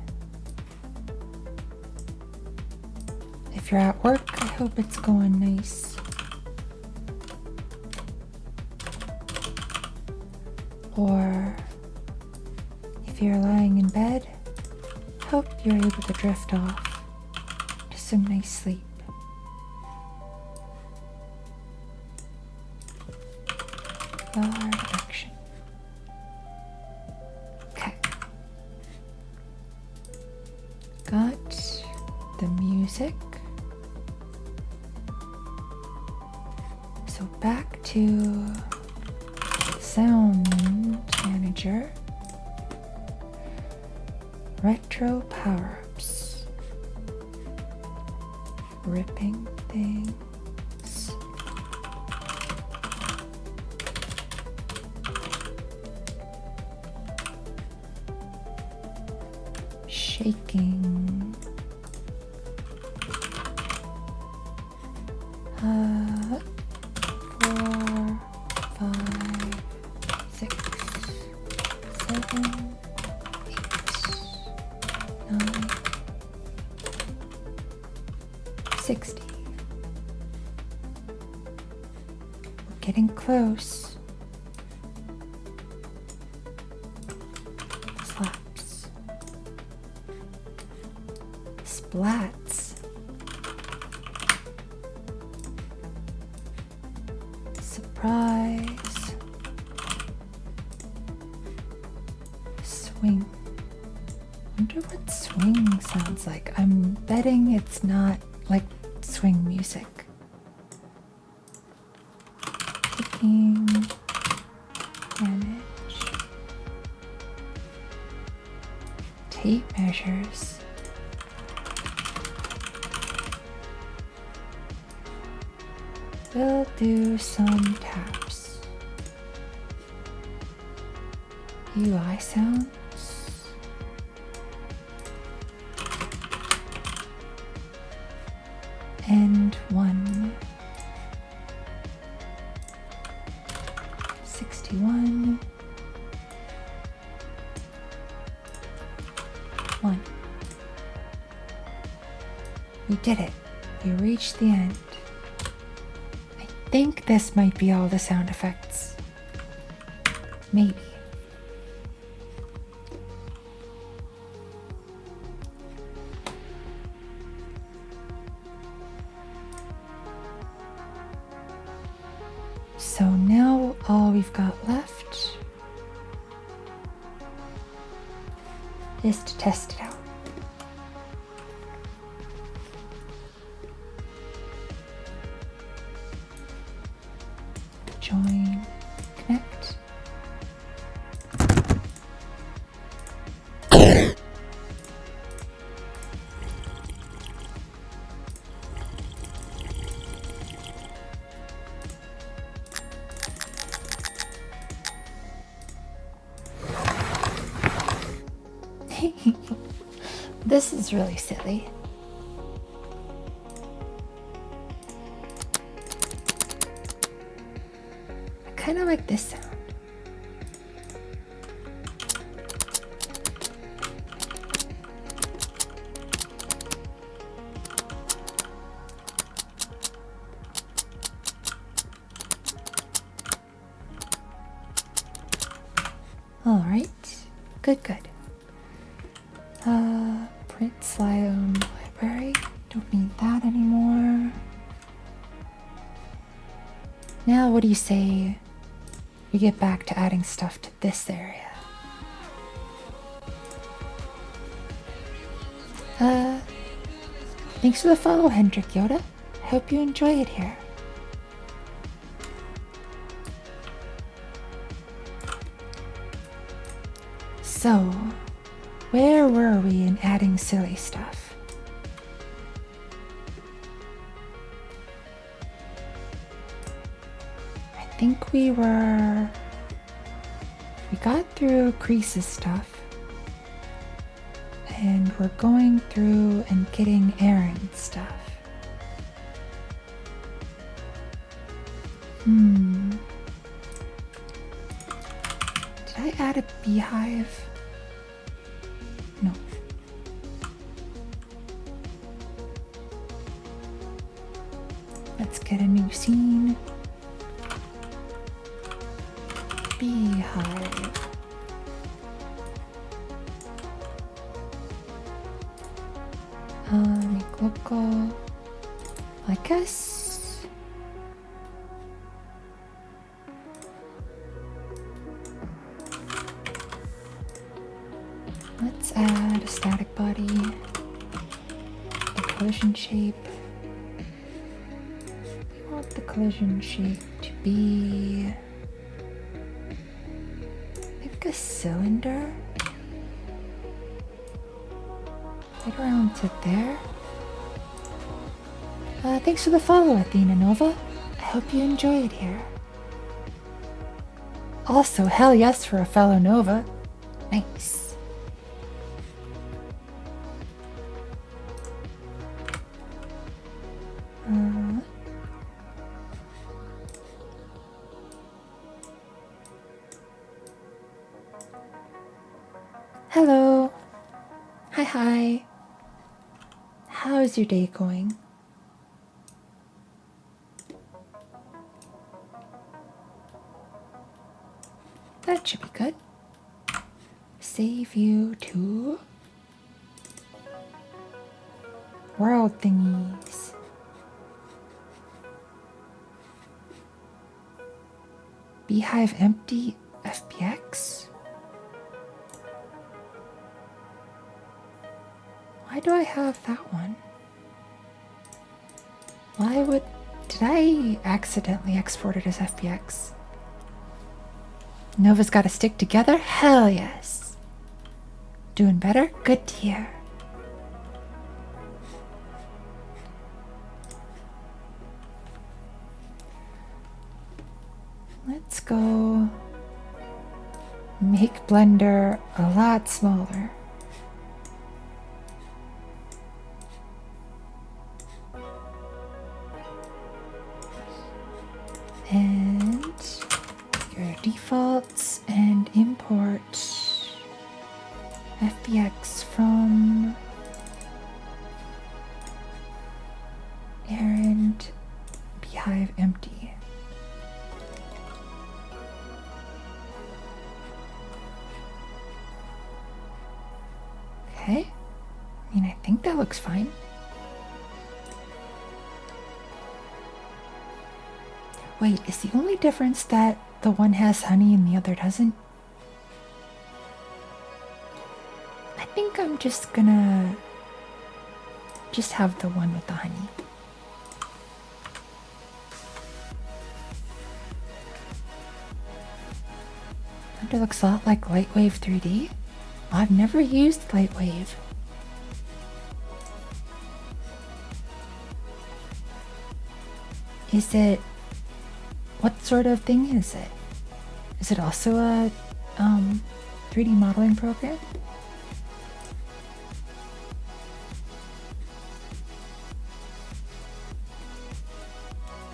If you're at work, I hope it's going nice. Or if you're lying in bed, hope you're able to drift off to some nice sleep. Guard action. Okay. Got the music. So back to sound manager. Retro power-ups. Ripping things. Shaking. 4, 5, 6, 7, 8, 9, 60. We're getting close. Slaps. Splats. Surprise. Swing. Wonder what swing sounds like. I'm betting it's not like swing music. Clicking. Manage. Tape measures. We'll do some taps. UI sounds. And 1. 61. 1. We did it. We reached the end. I think this might be all the sound effects. Maybe. So now all we've got left is to test it out. Join, connect. This is really silly. I kind of like this sound. All right, good. Print slide library. Don't need that anymore. Now, what do you say we get back to adding stuff to this area? Thanks for the follow, Hendrik Yoda. Hope you enjoy it here. So, where were we in adding silly stuff? I think we got through Crease's stuff, and we're going through and getting Aaron's stuff. add a beehive? No. Let's get a new scene. Beehive. Make local. I guess. Let's add a static body. The collision shape. We want the collision shape to be like a cylinder. Right around to there. Thanks for the follow, Athena Nova. I hope you enjoy it here. Also, hell yes for a fellow Nova. Nice. Hello. Hi. How's your day going? That should be good. Save you to world thingies. Beehive empty FBX? Why do I have that one? Did I accidentally export it as FBX? Nova's gotta stick together? Hell yes. Doing better? Good to hear. Let's go make Blender a lot smaller. And your defaults and import FBX from errand beehive empty. Okay. I mean, I think that looks fine. Wait, is the only difference that the one has honey and the other doesn't? I think I'm just gonna have the one with the honey. It looks a lot like Lightwave 3D. I've never used Lightwave. Is it... what sort of thing is it? Is it also a 3D modeling program?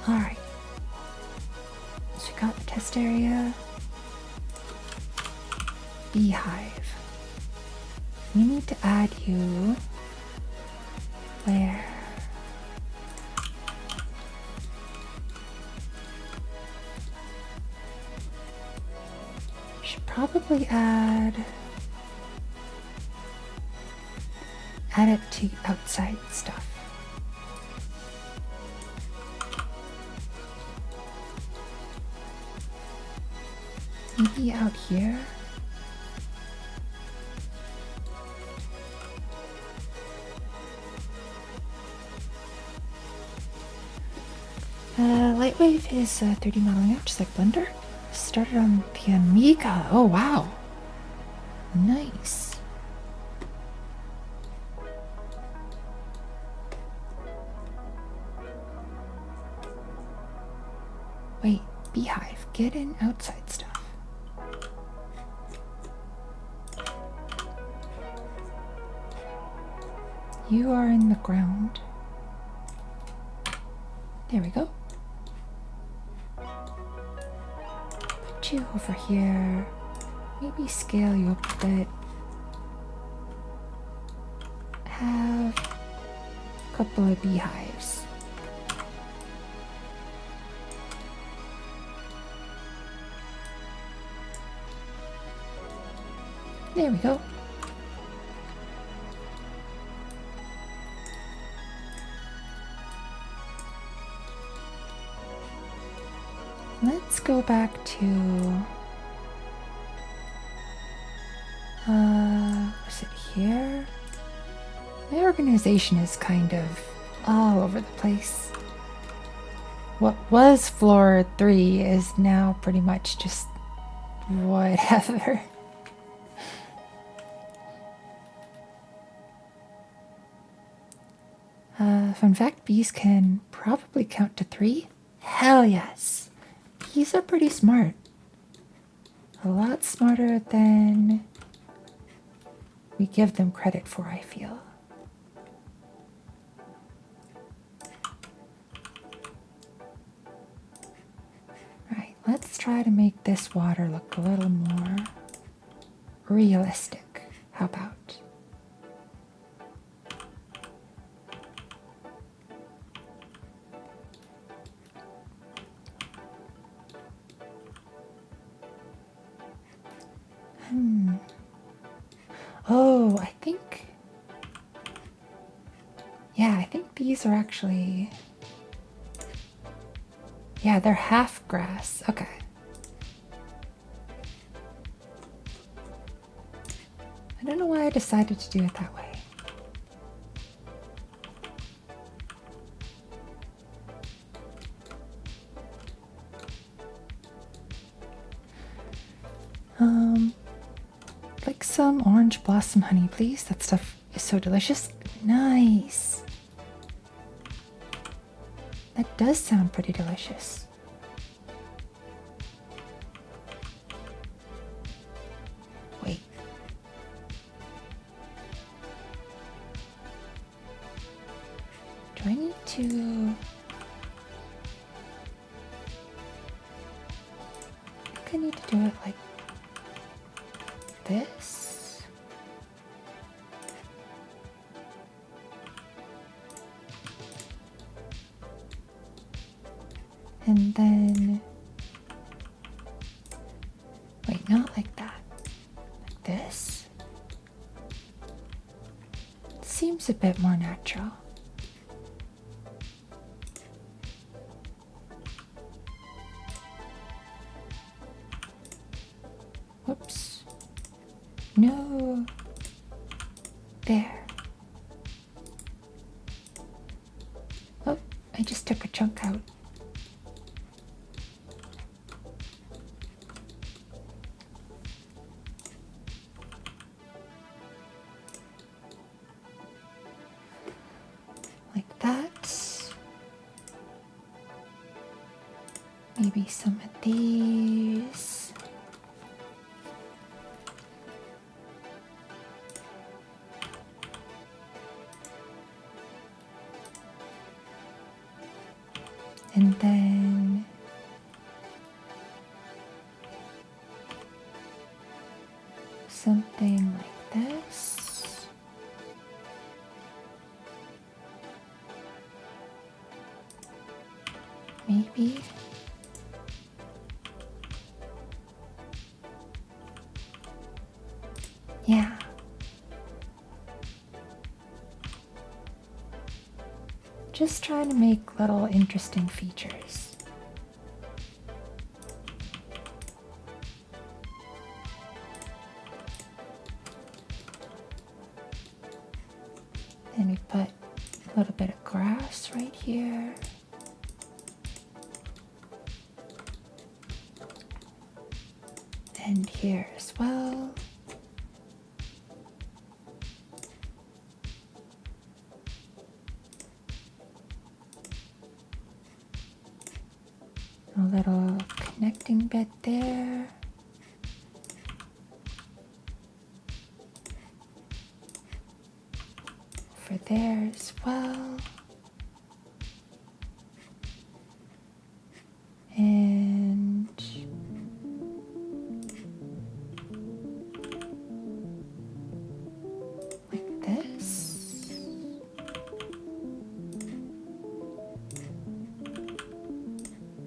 Alright. Check out the test area. Beehive. We need to add you where? Should probably add it to outside stuff. Maybe out here. Lightwave is 3D modeling app, just like Blender. Started on the Amiga. Oh wow, nice. Wait, Beehive, get in outside stuff. You are in the ground. There we go. Put you over here. maybe scale you up a bit. Have a couple of beehives. There we go. Let's go back to was it here? My organization is kind of all over the place. What was floor 3 is now pretty much just whatever. Fun fact, bees can probably count to 3. Hell yes. Bees are pretty smart. A lot smarter than we give them credit for, I feel. Right, let's try to make this water look a little more realistic. How about? Oh, I think... Yeah, I think these are actually... Yeah, they're half grass. Okay. I don't know why I decided to do it that way. Like some orange blossom honey, please. That stuff is so delicious. Nice. That does sound pretty delicious. Wait. Do I need to... I think I need to do it like this. And then, wait, not like that, like this. Seems a bit more natural. Whoops. No. There. Oh, I just took a chunk out. Like that. Maybe some of these. And then something like this. Maybe. Yeah. Just trying to make little interesting features. Then we put a little bit of grass right here. And here as well. A little connecting bit there. For there as well. And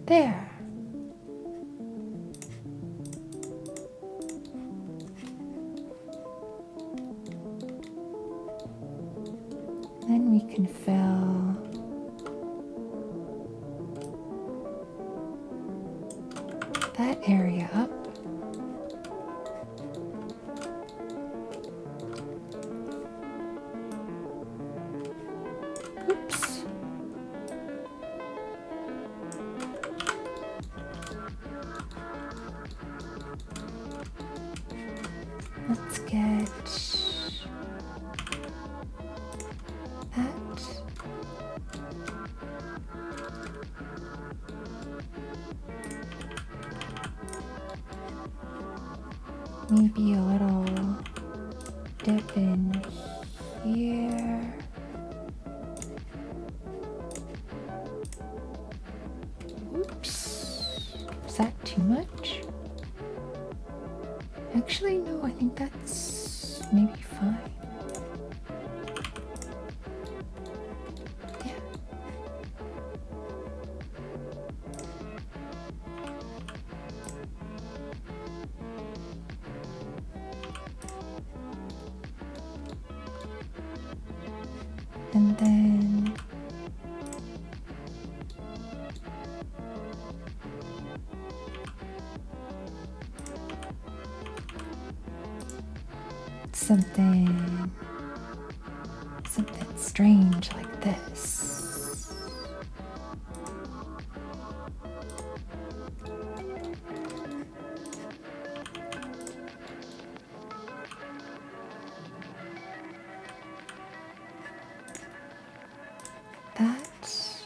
There. Then we can fill that area up. Oops. Let's get that. Maybe a little dip in here. Oops. Is that too much? Actually, no, I think that's maybe fine. Yeah. And then something strange like this. That.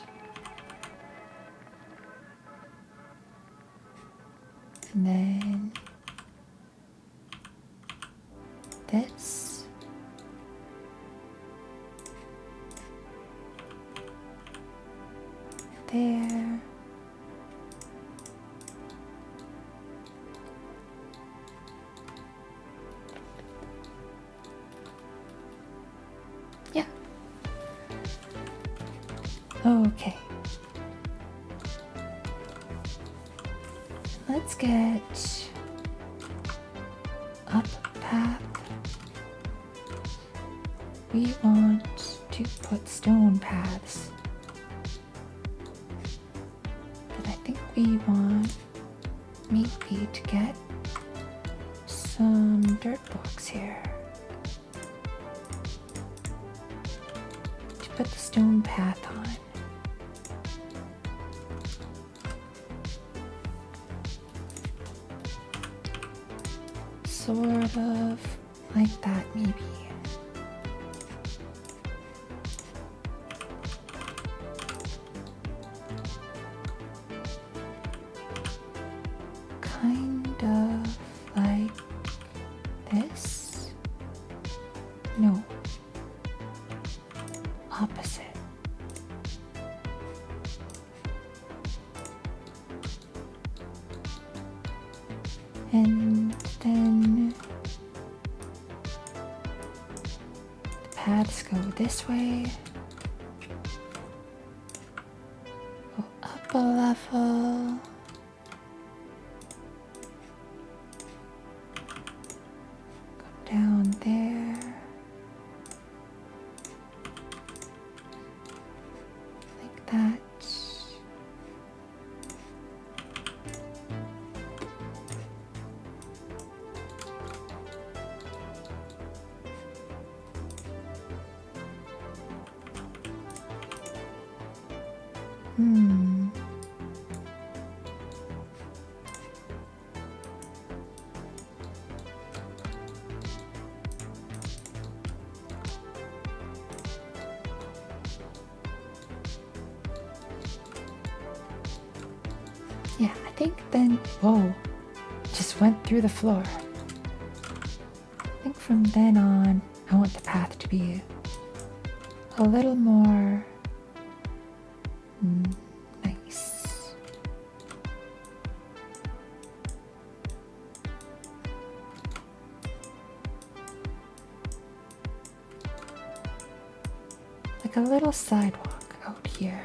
And then this. There. Yeah. Okay. Let's get up path. We want to put stone paths. But I think we want maybe to get some dirt blocks here to put the stone path on. Sort of like that, maybe. Kind of like this. No. Opposite. And then the paths go this way. Go up a level. Go down there. Like that. Yeah, I think then, whoa, just went through the floor. I think from then on, I want the path to be a little more nice. Like a little sidewalk out here.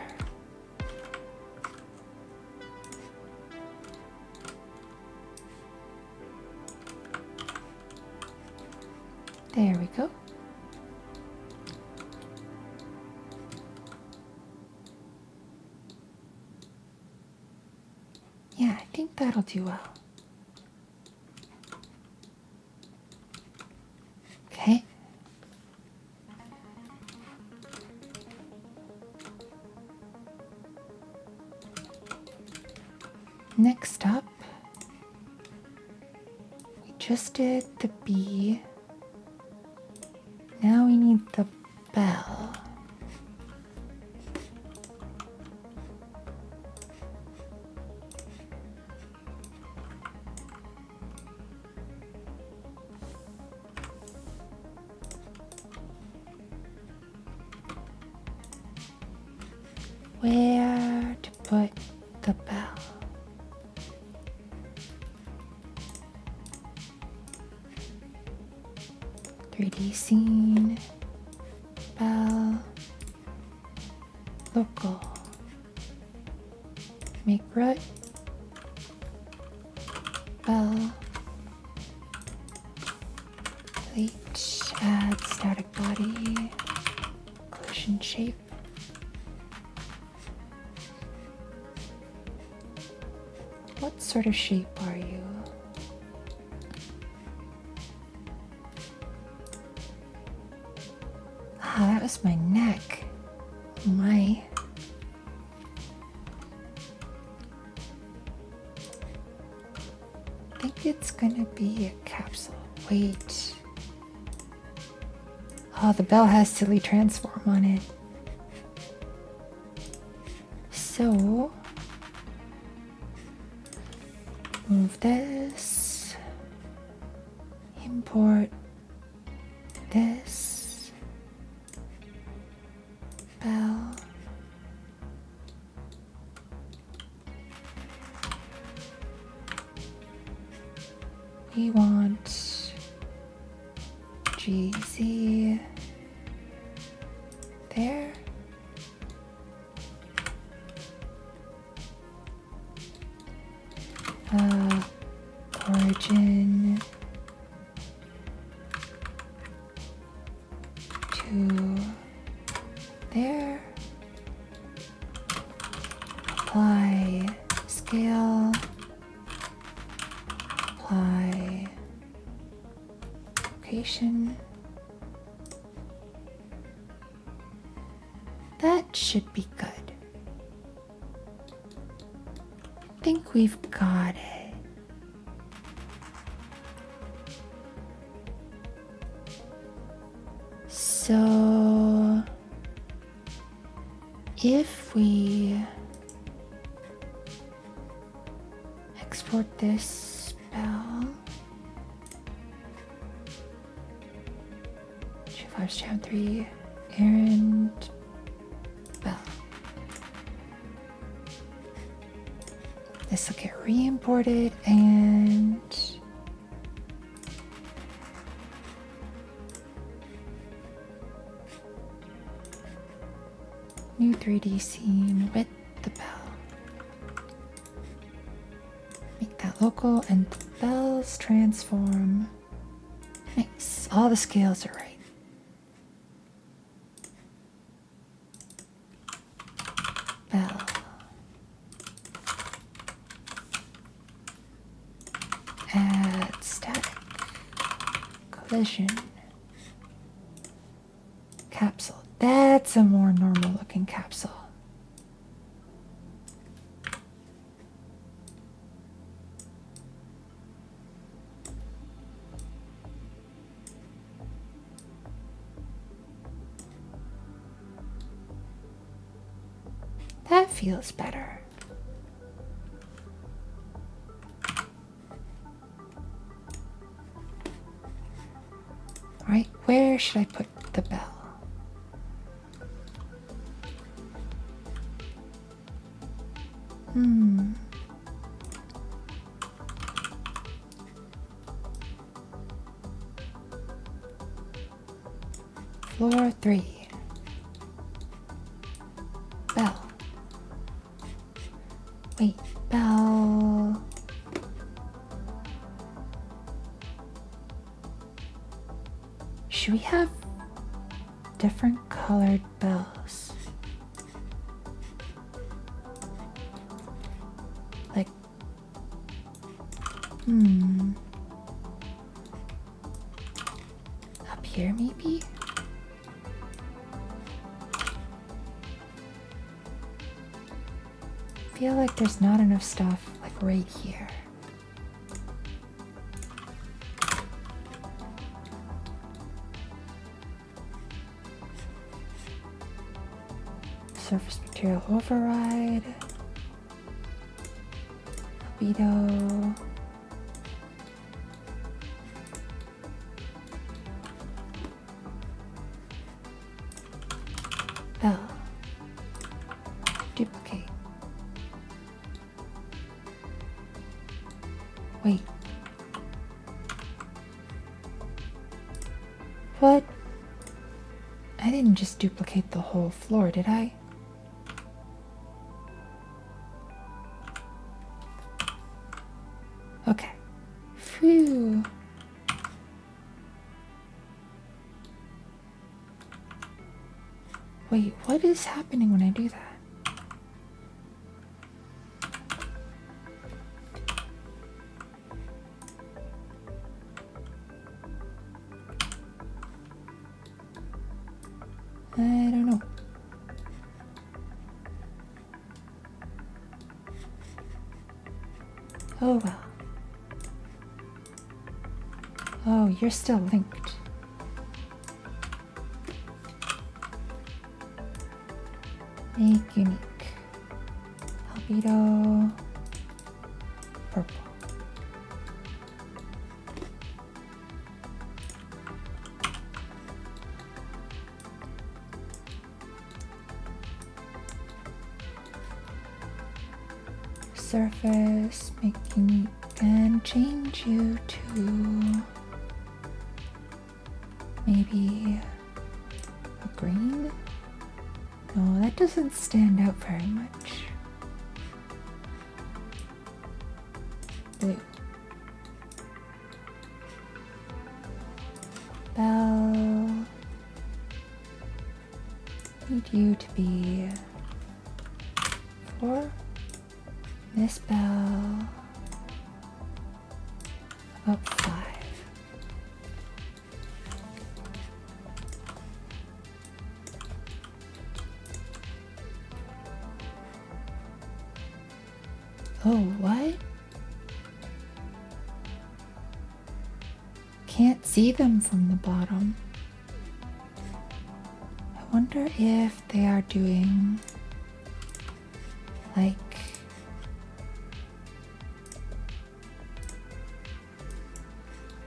There we go. Yeah, I think that'll do well. Okay. Next up, we just did the bee. Now we need the bell. Where to put the bell? "3D scene, bell, local, make root, bell, delete, add static body, collision shape." What sort of shape are you? Ah, that was my neck. Oh my. I think it's gonna be a capsule. Wait. Oh, the bell has silly transform on it. So, move this. Import this. Bell. We want GZ there. Origin to there. Apply scale. Apply location. That should be good. I think we've got it. So if we export this spell, Shivar's Jam 3, errand bell. This will get re-imported and new 3D scene with the bell. Make that local and the bells transform. Nice. All the scales are right. Bell. Add static. Collision. Capsule. That's a more normal looking capsule. That feels better. All right, where should I put the bell? Floor 3. Bell. Wait, bell. Up here, maybe? I feel like there's not enough stuff, like, right here. Surface material override. Albedo. Bell. Duplicate. Wait. What? I didn't just duplicate the whole floor, did I? Okay. Phew. Wait, what is happening when I do that? I don't know. Oh well. Oh, you're still linked. Make unique. Albedo. Purple. Surface, make unique, and change you to maybe a green? No, that doesn't stand out very much. Blue. Bell. Need you to be 4. This bell. About 5. Oh, what? Can't see them from the bottom. I wonder if they are doing like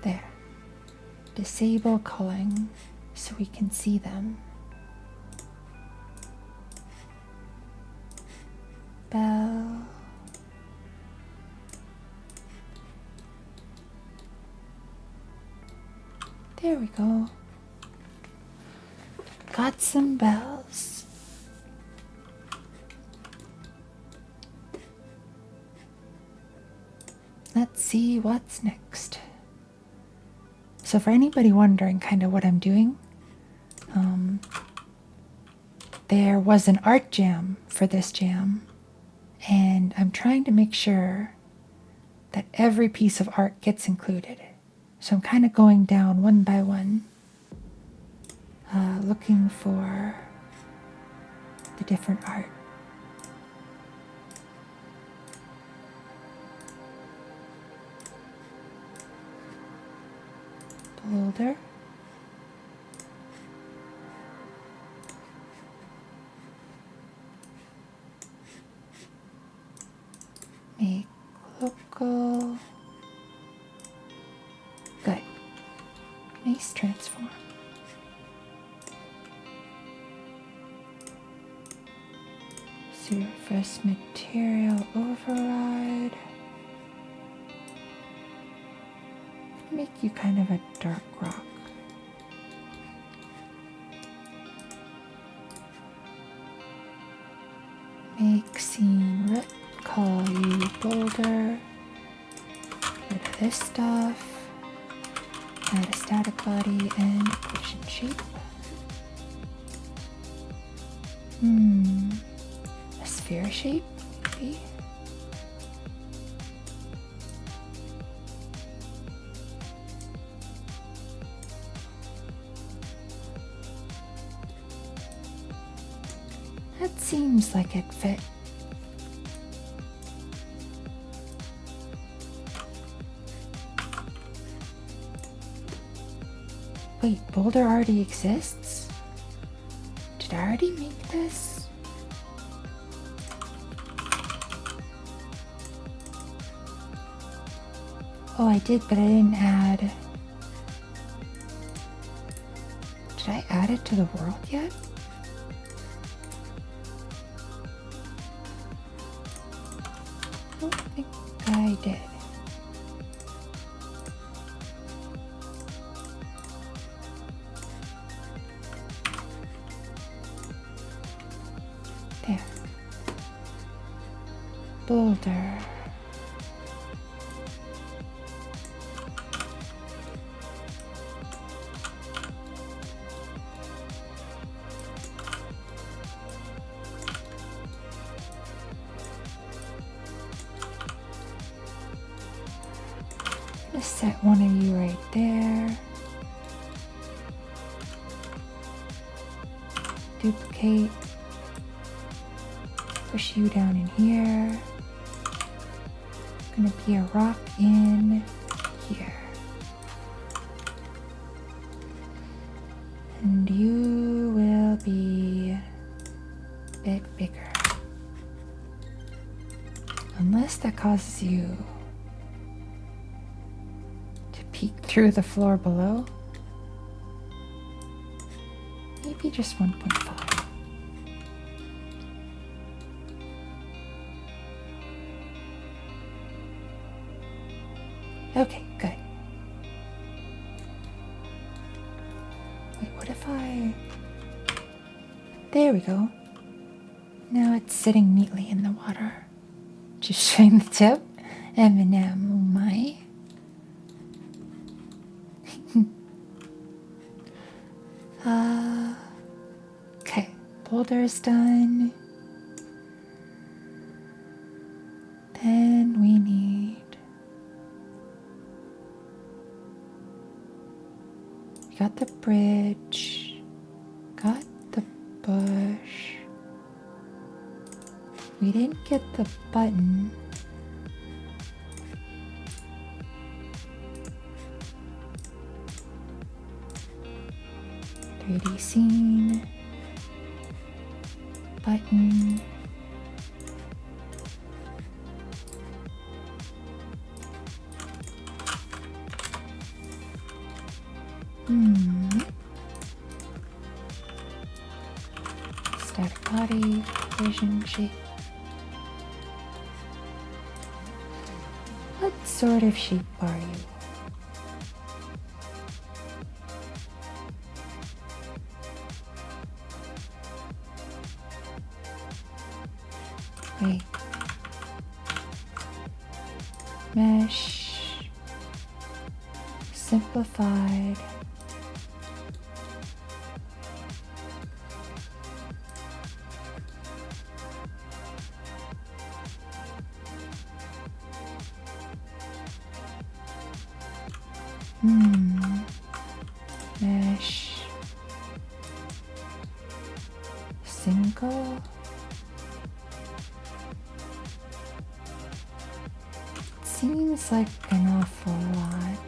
there. Disable culling so we can see them. Bell. There we go. Got some bells. Let's see what's next. So for anybody wondering kind of what I'm doing, there was an art jam for this jam, and I'm trying to make sure that every piece of art gets included. So I'm kind of going down one by one, looking for the different art. Boulder. Make local. Good. Nice transform. Surface material override. Make you kind of a dark rock. Make scene root. Call you boulder. Rid of this stuff. Add a static body and equation shape. A sphere shape, maybe. Seems like it fit. Wait, Boulder already exists? Did I already make this? Oh, I did, but I didn't add. Did I add it to the world yet? I don't think I did. There. Boulder. Let's set one of you right there. Duplicate. Push you down in here. Gonna be a rock in here. And you will be a bit bigger. Unless that causes you to peek through the floor below. Maybe just 1.5. Okay, good. Wait, what if I... There we go. Now it's sitting neatly in the water. Just showing the tip. M&M, oh my. Okay, boulder's done. Then we need... Got the bridge, got the bush. We didn't get the button. .3D scene, button. Static body, vision, shape. What sort of shape are you? Wait. Mesh. Simplified. Mesh. Single. Seems like an awful lot.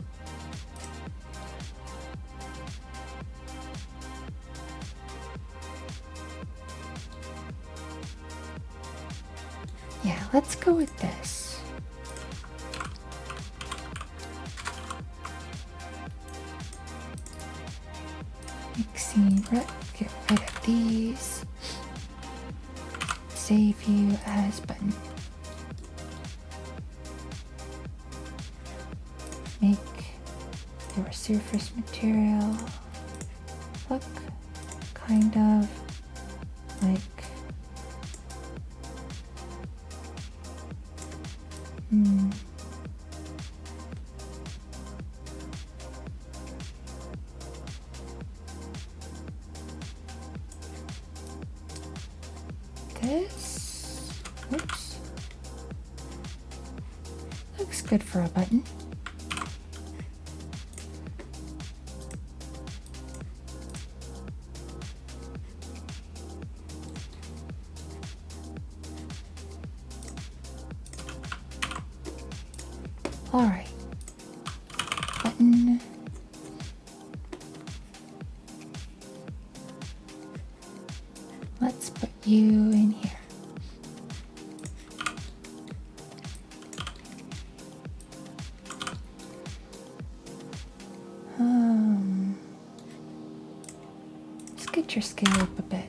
Yeah, let's go with this. Mixing, get rid of these. Save you as button. Make your surface material look kind of like this. Oops. Looks good for a button. Alright. Button. Let's put you in here. Let's get your scale up a bit.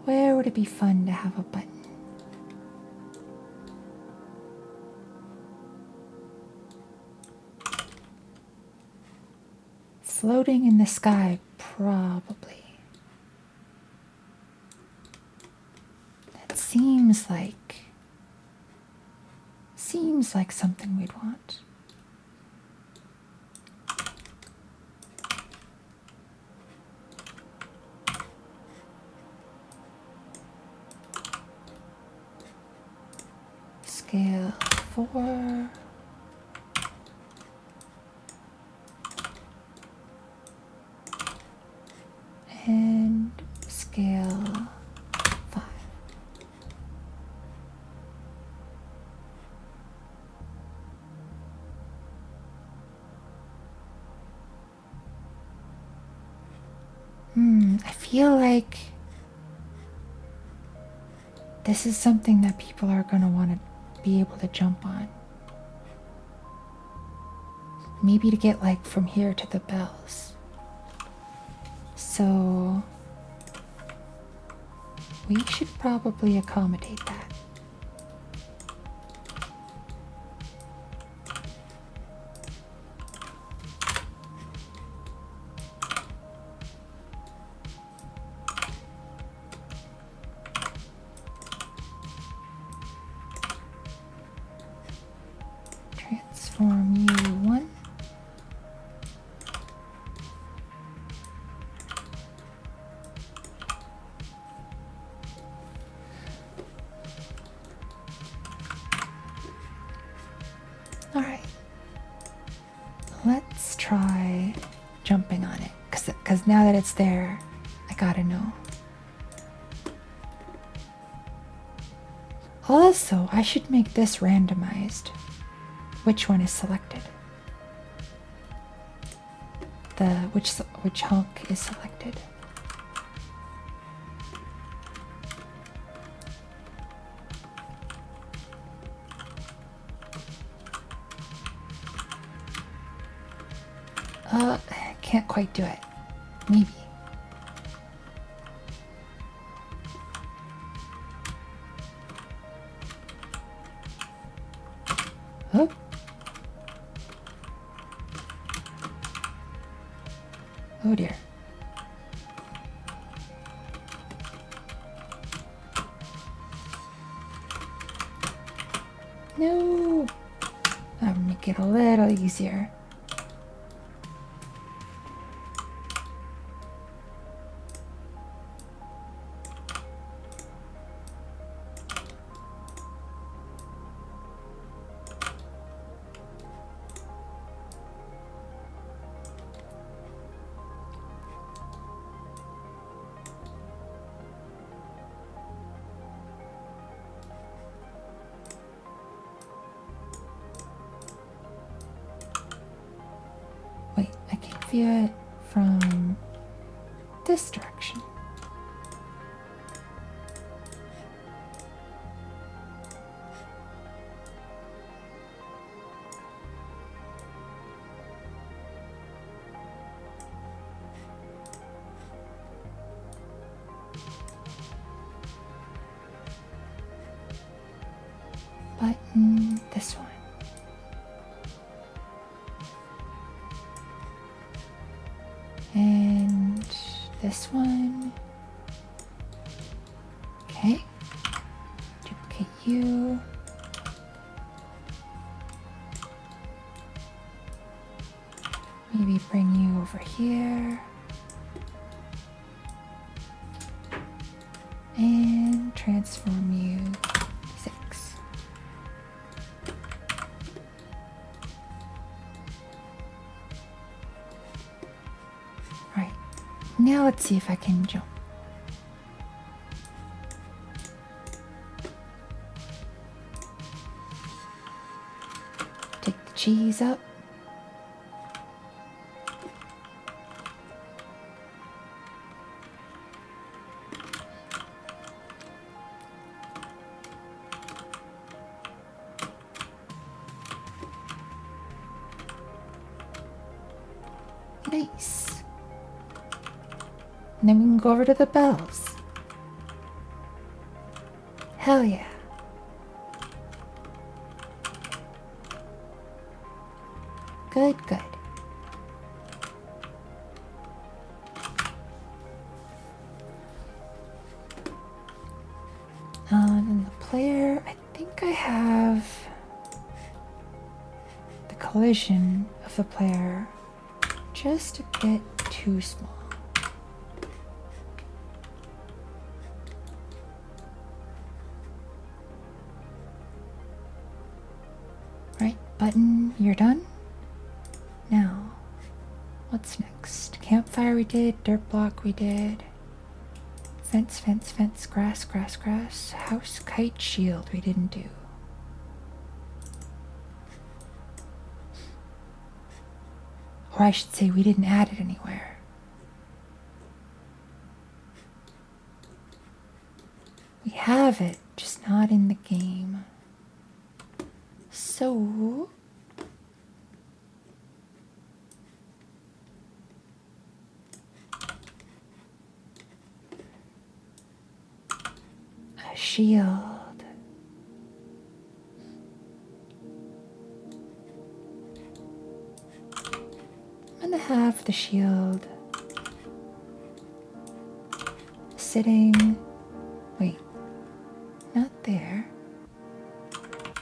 Where would it be fun to have a button? Floating in the sky, probably. That seems like something we'd want. Scale 4. And scale 5. I feel like this is something that people are going to want to be able to jump on. Maybe to get like from here to the bells. So we should probably accommodate that. Transform you 1. Alright, let's try jumping on it, because now that it's there, I gotta know. Also, I should make this randomized. Which one is selected? Which hunk is selected? Can't quite do it. Maybe. Oh. Oh dear. No. I'll make it a little easier. Wait, I can view it from this direction. Button, this one. And this one. Okay. Duplicate you. Maybe bring you over here. And transform you 6. Right. Now let's see if I can jump. cheese up. Nice. And then we can go over to the bells. Hell yeah. Good, good. And the player, I think I have the collision of the player just a bit too small. Right, button, you're done. Now, what's next? Campfire we did, dirt block we did. Fence, fence, fence, grass, grass, grass. House, kite, shield we didn't do. Or I should say we didn't add it anywhere. We have it, just not in the game. So... a shield. I'm gonna have the shield sitting. Wait, not there.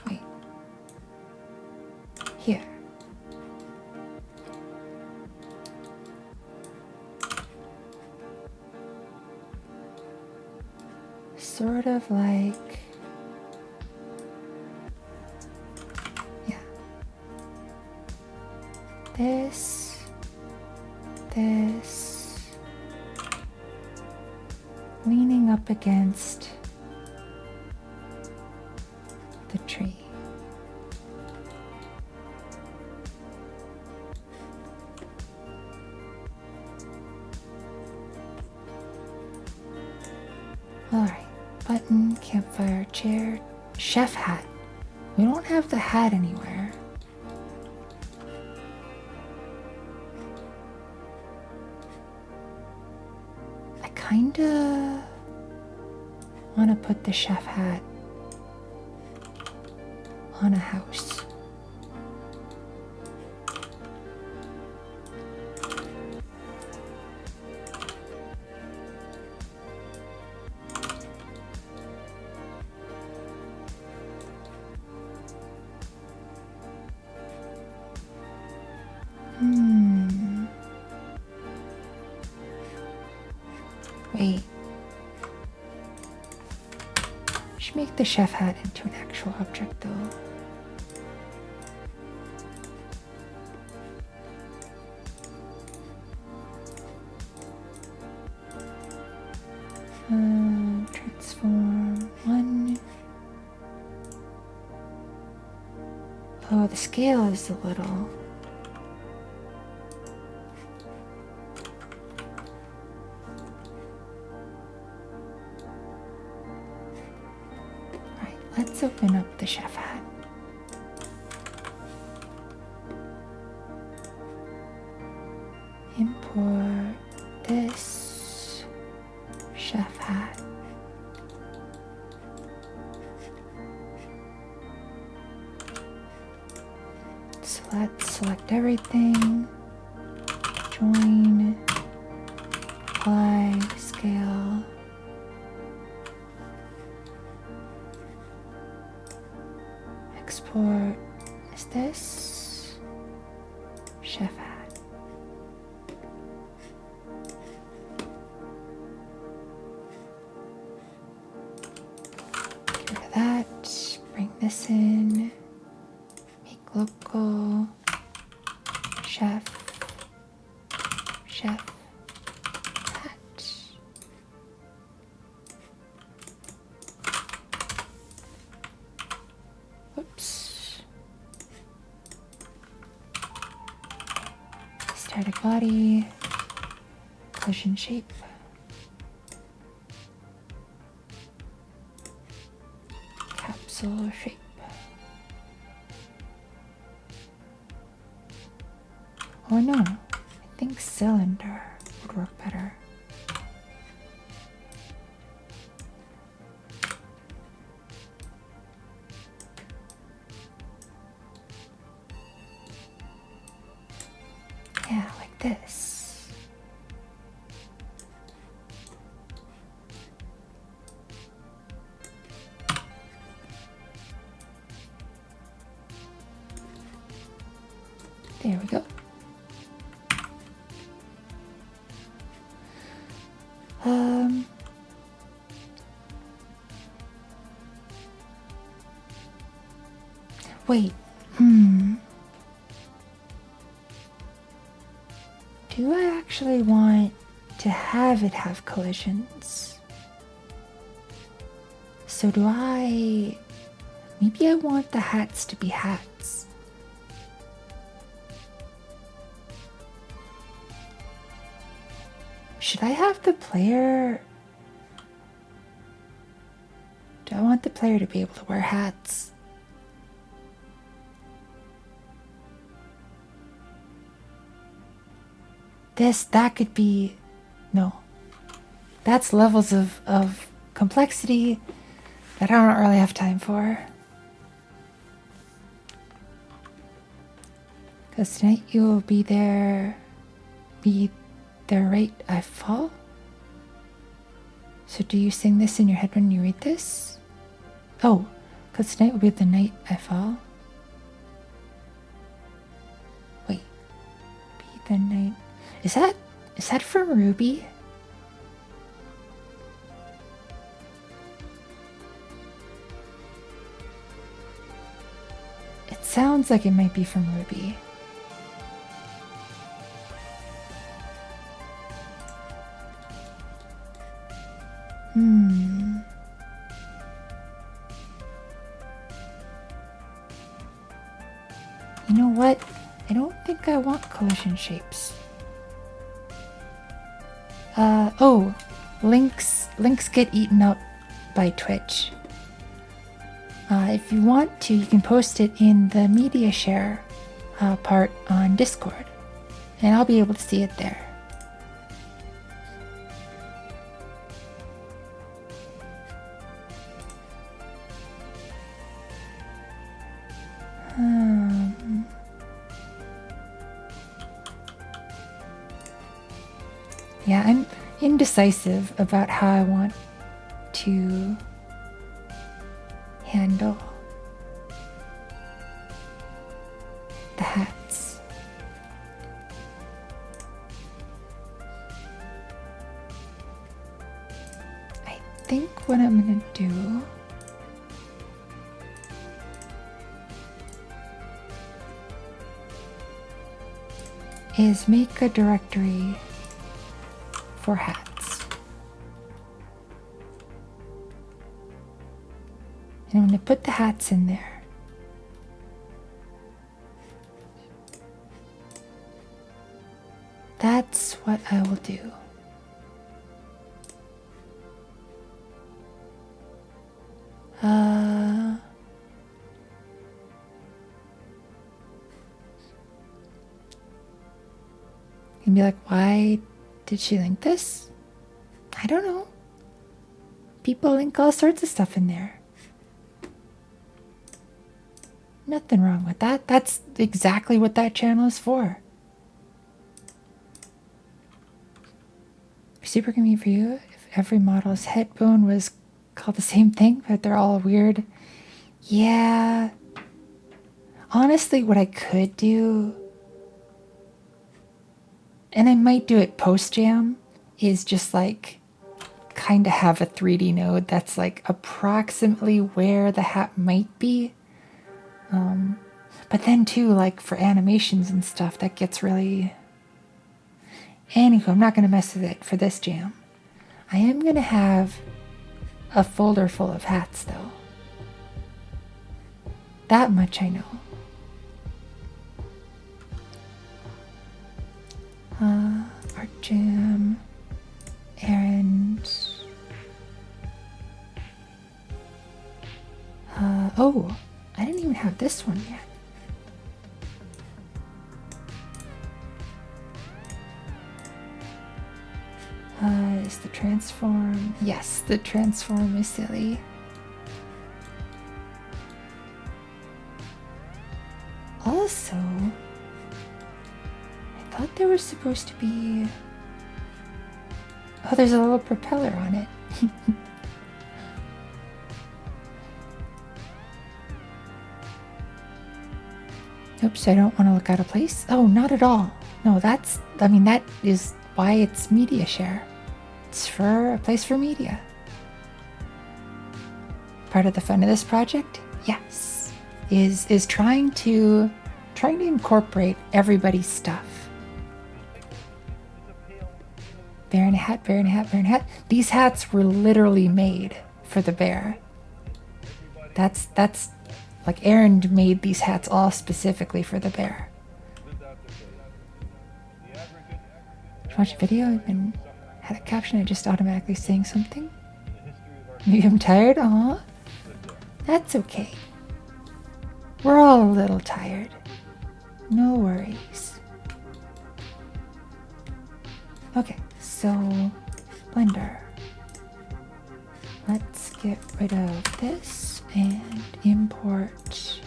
Wait, here. Sort of like, yeah, this, leaning up against the tree. All right. Button, campfire, chair, chef hat. We don't have the hat anywhere. I kinda want to put the chef hat on a house. Wait. Should make the chef hat into an actual object though. Transform one. Oh, the scale is a little. Right, let's open up the chef hat. Import this chef hat. So let's select everything, join, apply, scale. Export is this chef hat. Get rid of that, bring this in, make local, chef, hat. Whoops. body, collision shape. Capsule shape. Oh no, I think cylinder would work better. Yeah, like this. There we go. Wait, do I actually want to have it have collisions? So do I... Maybe I want the hats to be hats. Should I have the player... Do I want the player to be able to wear hats? That could be... No. That's levels of complexity that I don't really have time for. Because tonight you will be there right I fall? So do you sing this in your head when you read this? Oh, because tonight will be the night I fall. Wait. Be the night... Is that from Ruby? It sounds like it might be from Ruby. You know what? I don't think I want collision shapes. Oh, links get eaten up by Twitch. If you want to, you can post it in the media share part on Discord, and I'll be able to see it there. Yeah, I'm indecisive about how I want to handle the hats. I think what I'm gonna do is make a directory for hats. And I'm going to put the hats in there. That's what I will do. And be like, why did she link this? I don't know. People link all sorts of stuff in there. Nothing wrong with that. That's exactly what that channel is for. Super convenient for you if every model's head bone was called the same thing, but they're all weird. Yeah. Honestly, what I could do, and I might do it post-jam, is just like kind of have a 3D node that's like approximately where the hat might be. But then too, like for animations and stuff, that gets really... Anywho, I'm not going to mess with it for this jam. I am going to have a folder full of hats though. That much I know. Art Jam, errand. Oh, I didn't even have this one yet. Is the transform? Yes, the transform is silly. Also, I thought there was supposed to be... Oh, there's a little propeller on it. Oops, I don't want to look out of place. Oh, not at all. No, that is why it's media share. It's for a place for media. Part of the fun of this project, yes, is trying to incorporate everybody's stuff. Bear in a hat, bear in a hat, bear in a hat. These hats were literally made for the bear. That's like Aaron made these hats all specifically for the bear. Did you watch a video? I've been had a caption. I just automatically saying something. Maybe I'm tired. Aw, that's okay. We're all a little tired. No worries. Okay, so Blender. Let's get rid of this and import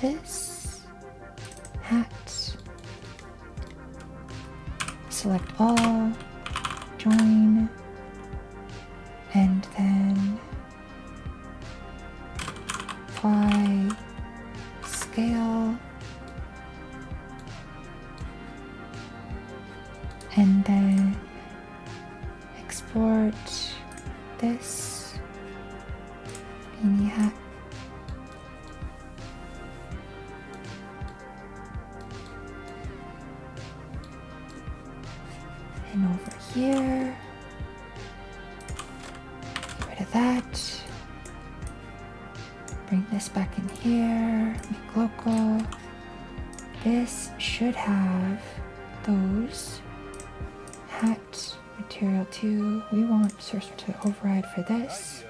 this hat. Select all, join, and then apply scale, and then export this beanie hat. And over here, get rid of that. Bring this back in here, make local. This should have those hat material too. We want source to override for this.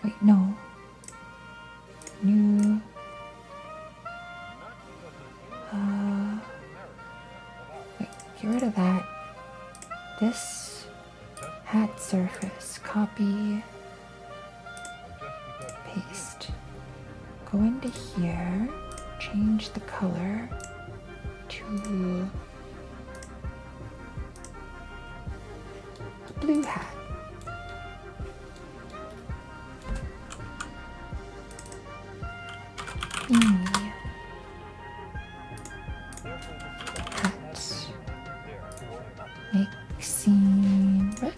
Wait, no. New. Wait, get rid of that. This hat surface, copy, paste. Go into here, change the color to a blue hat. Beanie hat. Make scene red.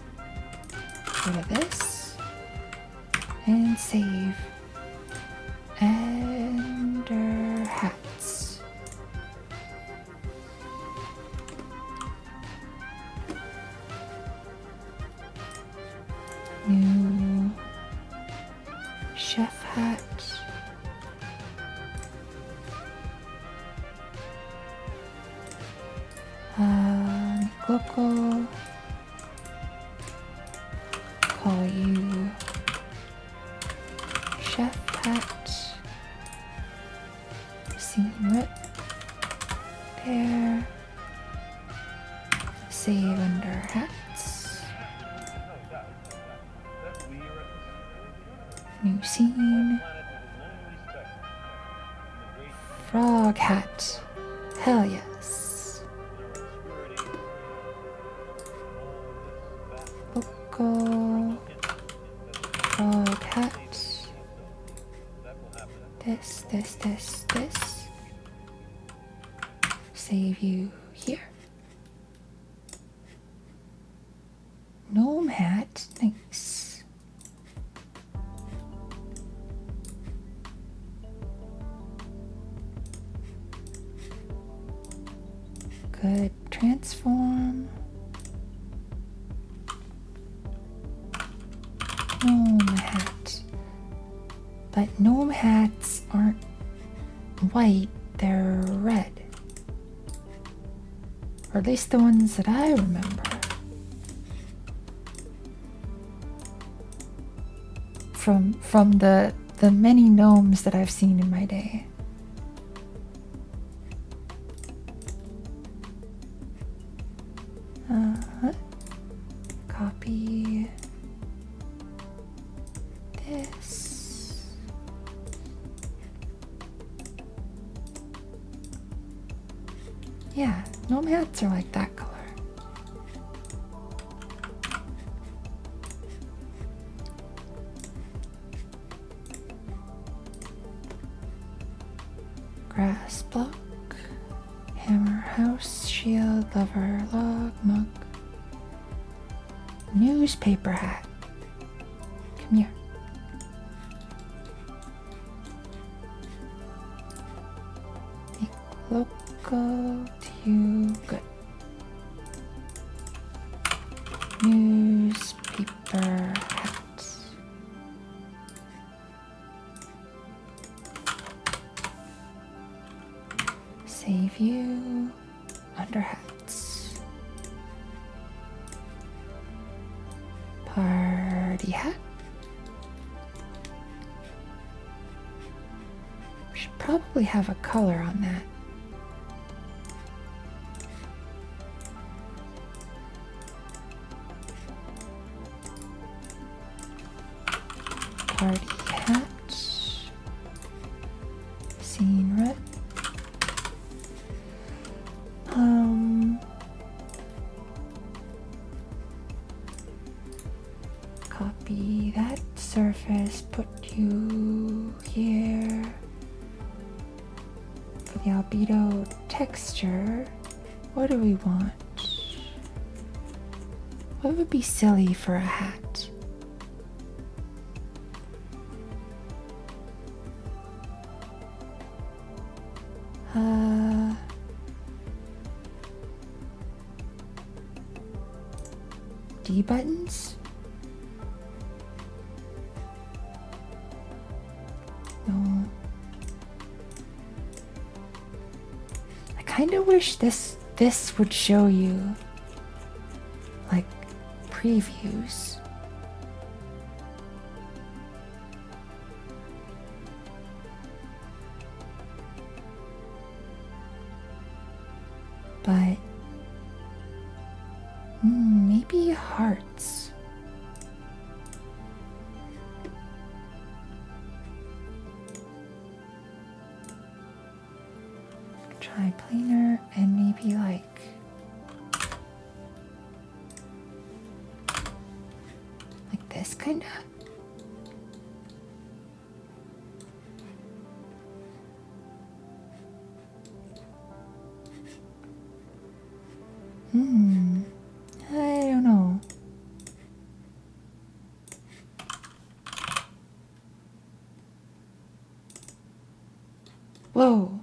Get rid of this and save. Ender hats. New chef hat. Local. Call you chef hat. Scene rip. There. Save under hats. New scene. Frog hat. Hell yes. Local. Frog hat. This. Save you here. Gnome hat. Nice. Good. Transform. Gnome hat. But gnome hats aren't white, they're Or at least the ones that I remember. From the many gnomes that I've seen in my day. Copy this. Yeah, gnome hats are like that color. Grass block, hammer, house, shield, lever, log, mug, newspaper hat. Come here. Make local to good. Newspaper hat. Save you under hats. Party hat. Should probably have a color on that. Party hat. Scene red. Copy that surface, put you here. For the albedo texture, what do we want? What would be silly for a hat? D buttons? No. I kind of wish this would show you like previews. But maybe hearts. Try planar and maybe like this kinda. I don't know. Whoa.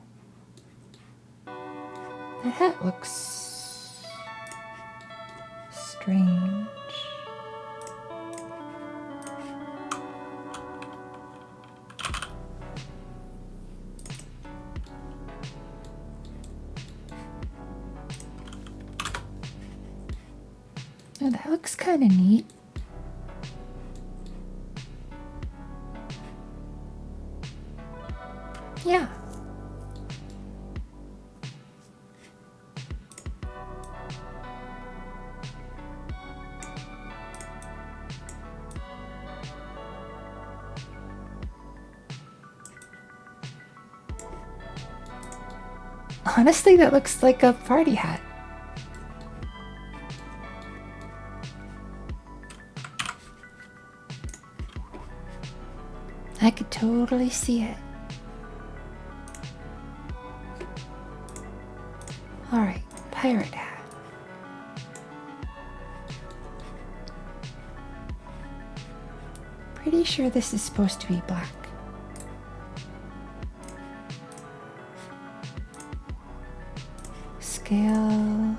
That hat looks strange. Oh, that looks kind of neat. Yeah. Honestly, that looks like a party hat. I could totally see it. Alright, pirate hat. Pretty sure this is supposed to be black. Scale.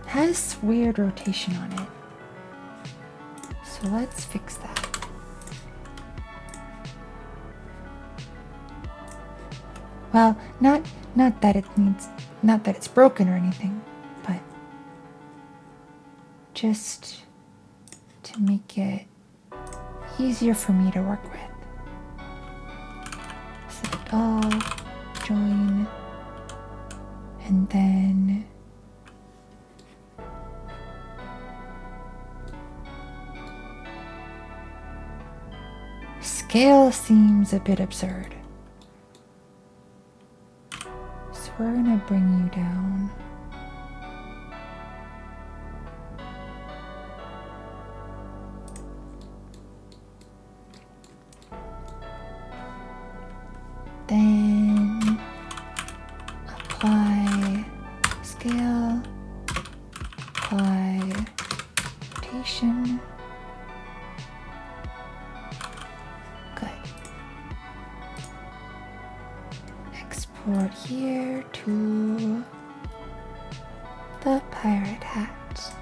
Has weird rotation on it. So let's fix that. Well, not that it's broken or anything, but just to make it easier for me to work with. Select all, join, and then scale seems a bit absurd. So we're gonna bring you down. Then apply scale, apply rotation. Good. Export here to the pirate hat.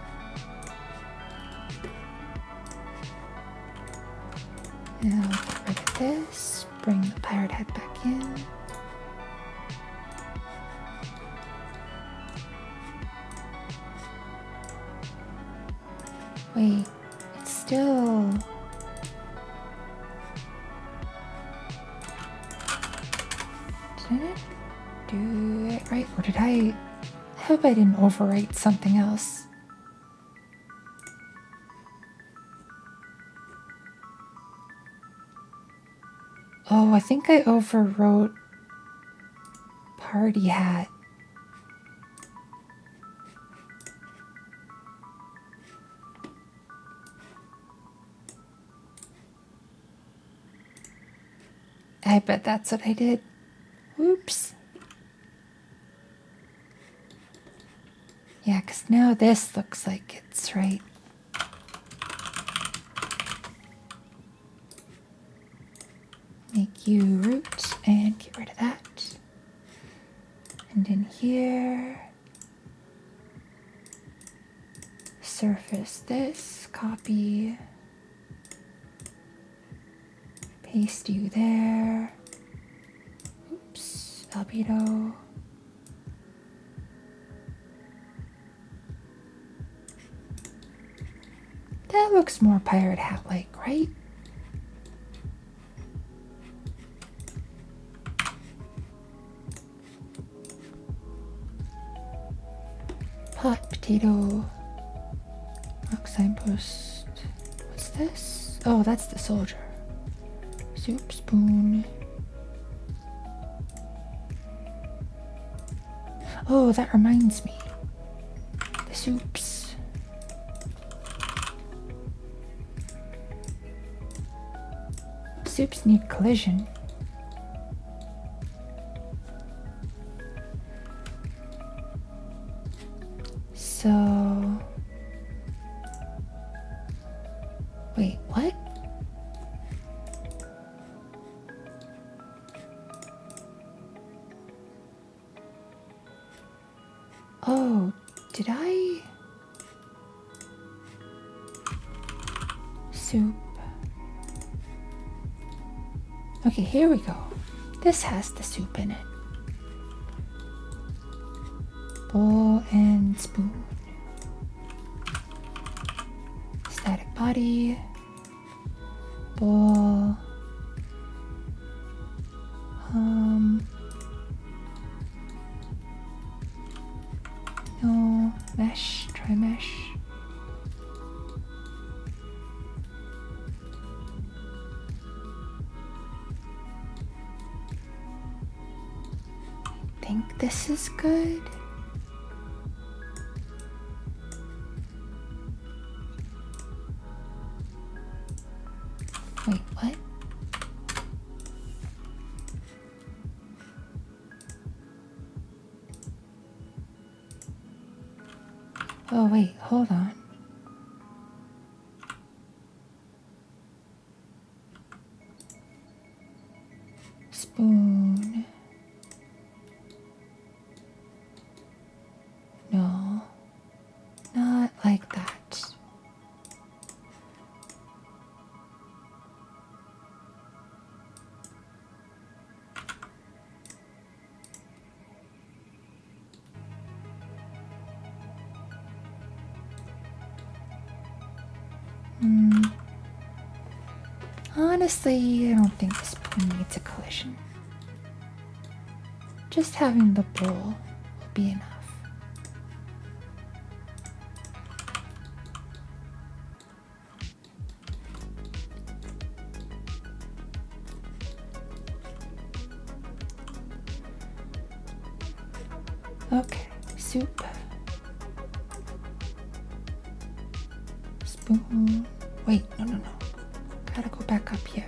Now get rid of this, bring the pirate hat back in. Wait, it's still... Did it do it right? Or did I hope I didn't overwrite something else? Oh, I think I overwrote party hat. I bet that's what I did. Whoops. Yeah, because now this looks like it's right. Make you root and get rid of that. And in here, surface this, copy, paste you there. Oops, albedo. That looks more pirate hat-like, right? Pot, potato, rock signpost. What's this? Oh, that's the soldier. Soup, spoon. Oh, that reminds me. The soups. Soups need collision. So... Wait, what? Oh, did I? Soup. Okay, here we go. This has the soup in it. Bowl and spoon. Static body. Bowl. No, mesh, try mesh. I think this is good. Wait, what? Oh, wait, hold on. Spoon. No, not like that. Honestly, I don't think this needs a collision. Just having the bowl will be enough. Okay, soup. Spoon. Wait, no. Gotta go back up here.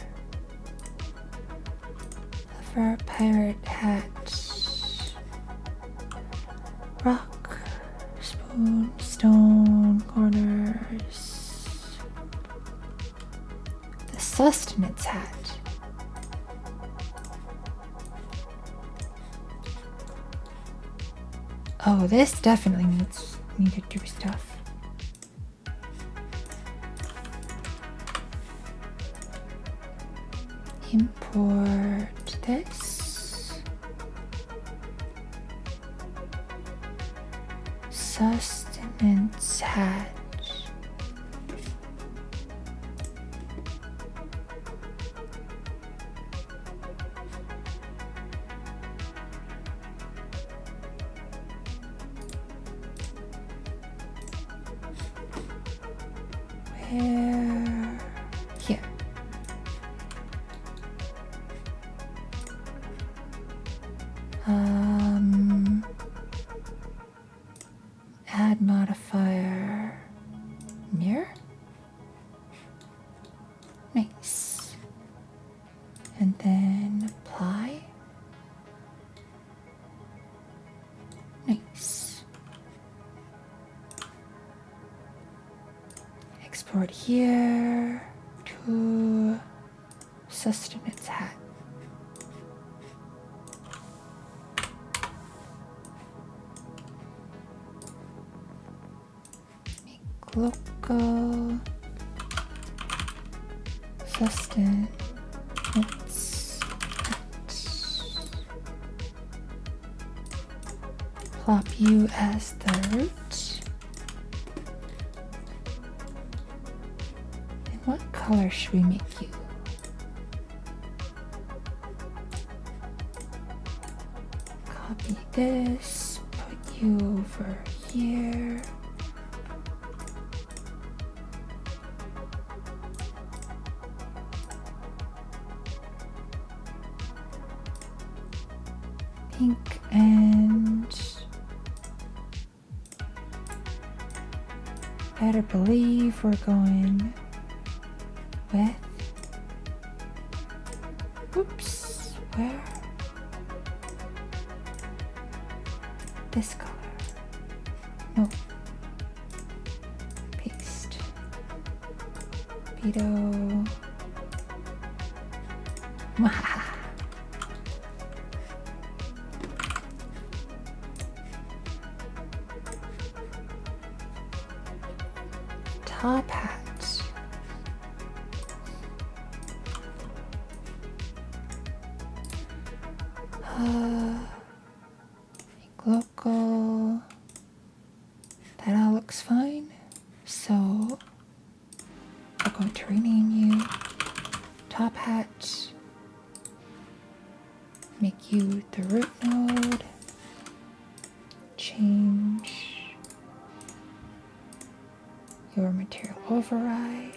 Lever, pirate hat. Rock. Spoon, stone, corners. The sustenance hat. Oh, this definitely needs me to do stuff. Import this. Sustenance hat. Where? Here. Add modifier. Mirror? Nice. And then apply. Nice. Export here to sustenance hat. Make local sustenance hat. Plop you as the root. And what color should we make you? Copy this, put you over here. Pink and better believe we're going with, oops, where? This color. No. Paste. Veto. Wahaha. Top hat. Make local. That all looks fine. So we're going to rename you Top Hat. Make you the root node. Change your material override.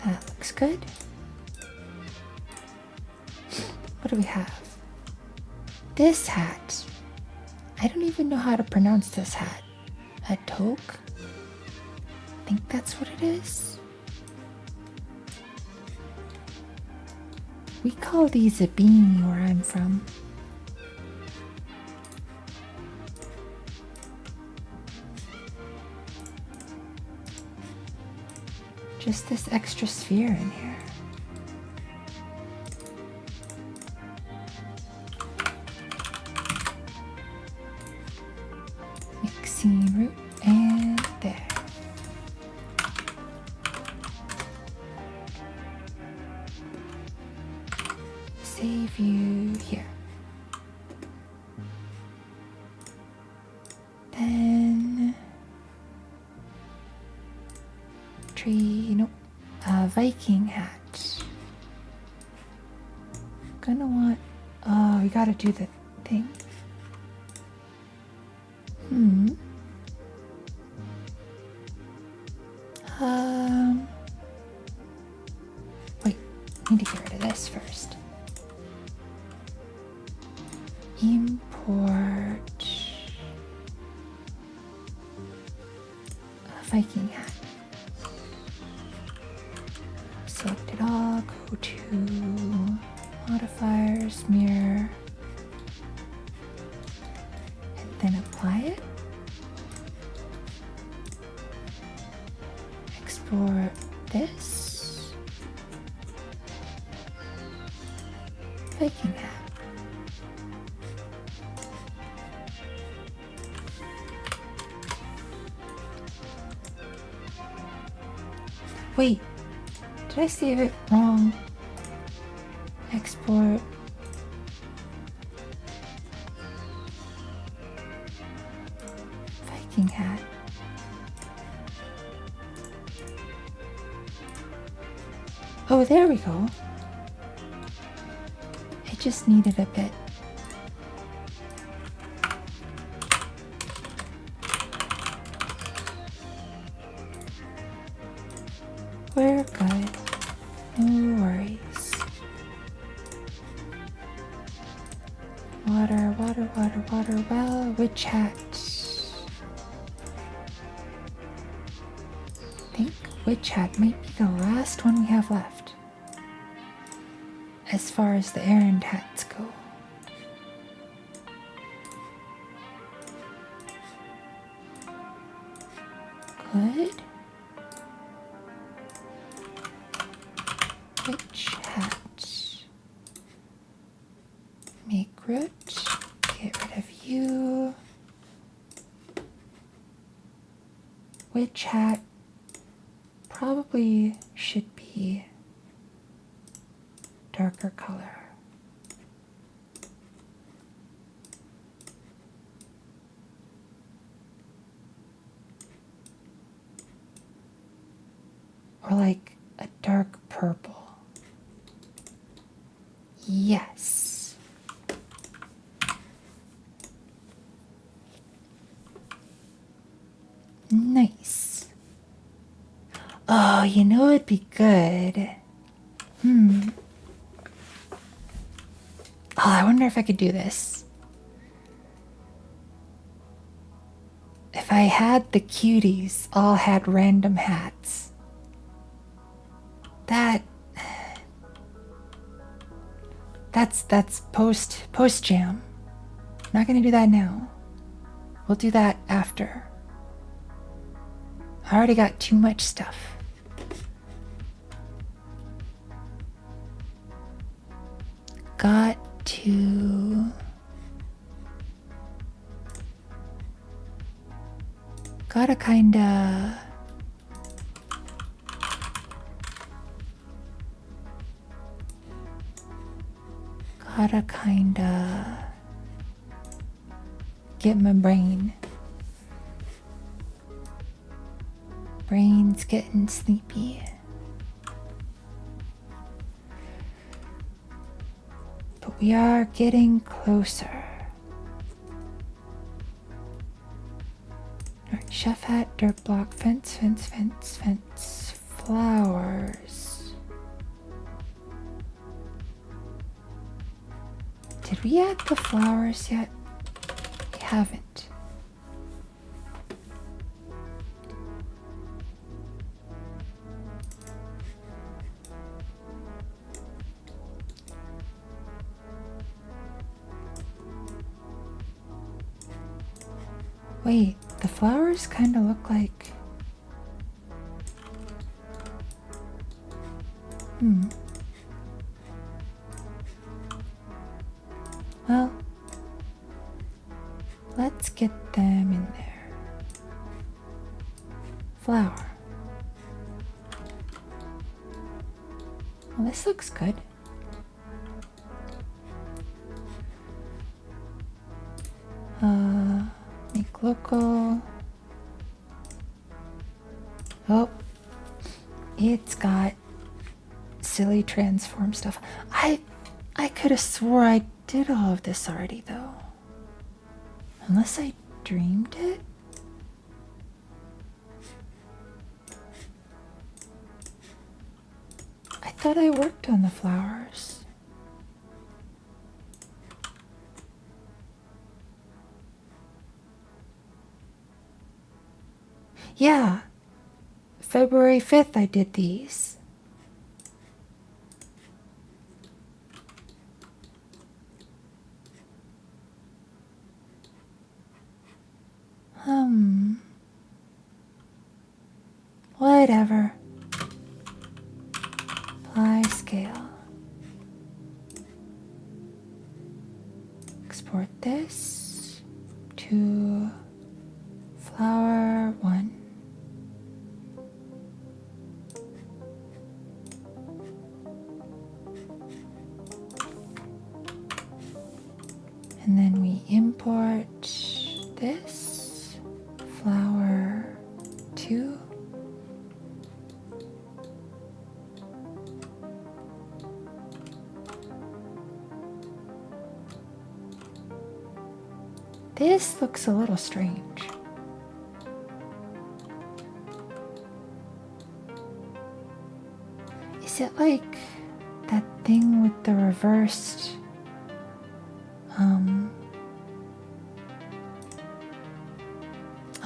That looks good. What do we have? This hat. I don't even know how to pronounce this hat. A toque? I think that's what it is. We call these a beanie where I'm from. Just this extra sphere in here. Mixing root and there. then tree, nope. Viking hat. Gonna want, oh, we gotta do the thing. Wait, need to get rid of this first. Import a Viking hat. Select it all, go to modifiers, mirror, and then apply it. Export this. Viking hat. Wait, did I save it wrong? Export. Viking hat. Oh, there we go. It just needed a bit. We're good. No worries. Water, water, water, water, well, witch hat. I think witch hat might be the last one we have left. As far as the errand hats go. Good. Witch hat. Make root. Get rid of you. Witch hat probably should be darker color. Or like a dark purple. Yes. Nice. Oh, you know it'd be good. Oh, I wonder if I could do this. If I had the cuties all had random hats. That's post jam. Not gonna do that now. We'll do that after. I already got too much stuff. Gotta kinda get my brain's getting sleepy. But we are getting closer. Alright, chef hat, dirt block, fence, flowers. Did we add the flowers yet? We haven't. Wait, the flowers kind of look like... Well, let's get them in there. Flower. Well, this looks good. Make local. Oh, it's got silly transform stuff. I could have swore I did all of this already, though. Unless I dreamed it? I thought I worked on the flowers. Yeah, February 5th I did these. Whatever. Apply scale. Export this to flower 1. And then we import this flower 2. This looks a little strange. Is it like that thing with the reversed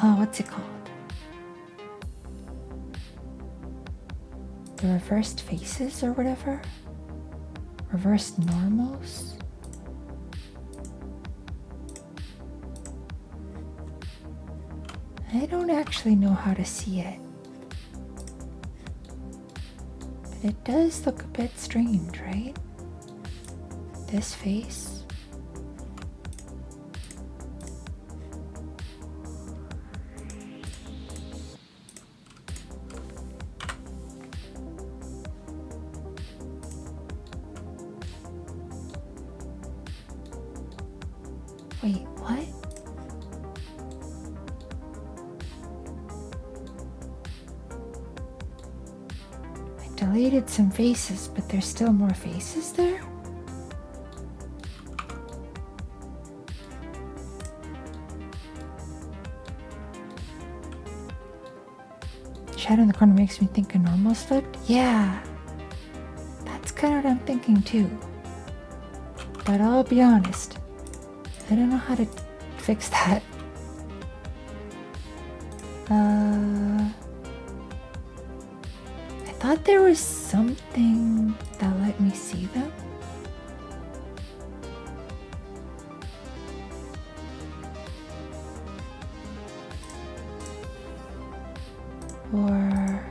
oh, what's it called? The reversed faces or whatever? Reversed normals? I don't actually know how to see it. But it does look a bit strange, right? This face. Wait, what? I deleted some faces, but there's still more faces there? Shadow in the corner makes me think a normal slipped? Yeah. That's kind of what I'm thinking too. But I'll be honest, I don't know how to fix that. I thought there was something that let me see them. Or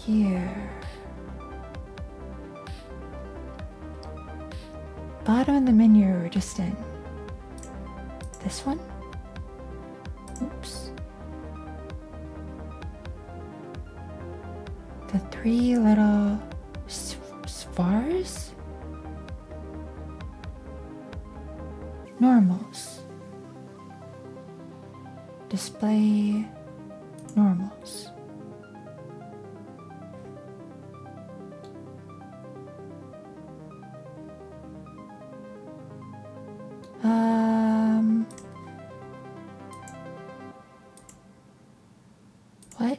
here. Bottom of the menu we're just in. This one? Oops. The 3 little spars? Normals. Display normals. What?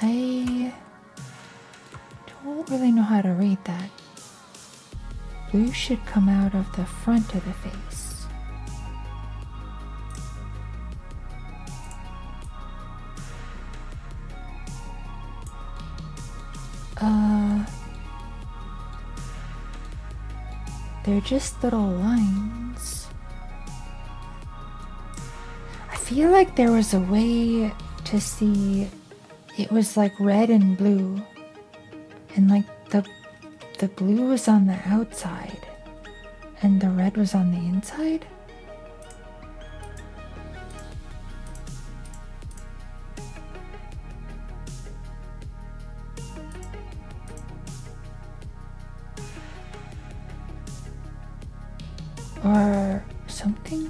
I don't really know how to read that. Blue should come out of the front of the face. They're just little lines. I feel like there was a way to see it was like red and blue, and like the blue was on the outside and the red was on the inside. or something?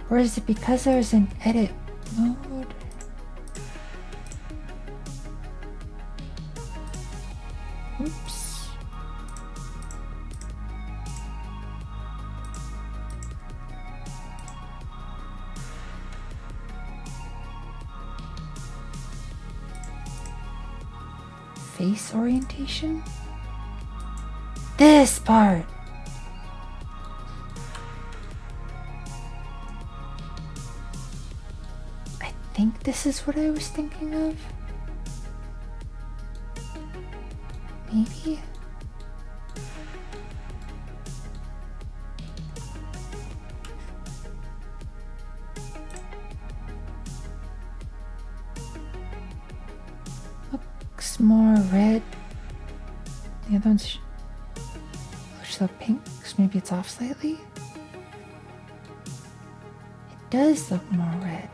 Or is it because there's an edit mode? Oops. Face orientation? This part! I think this is what I was thinking of. Maybe? Looks more red. The other ones look pink, so maybe it's off slightly. It does look more red.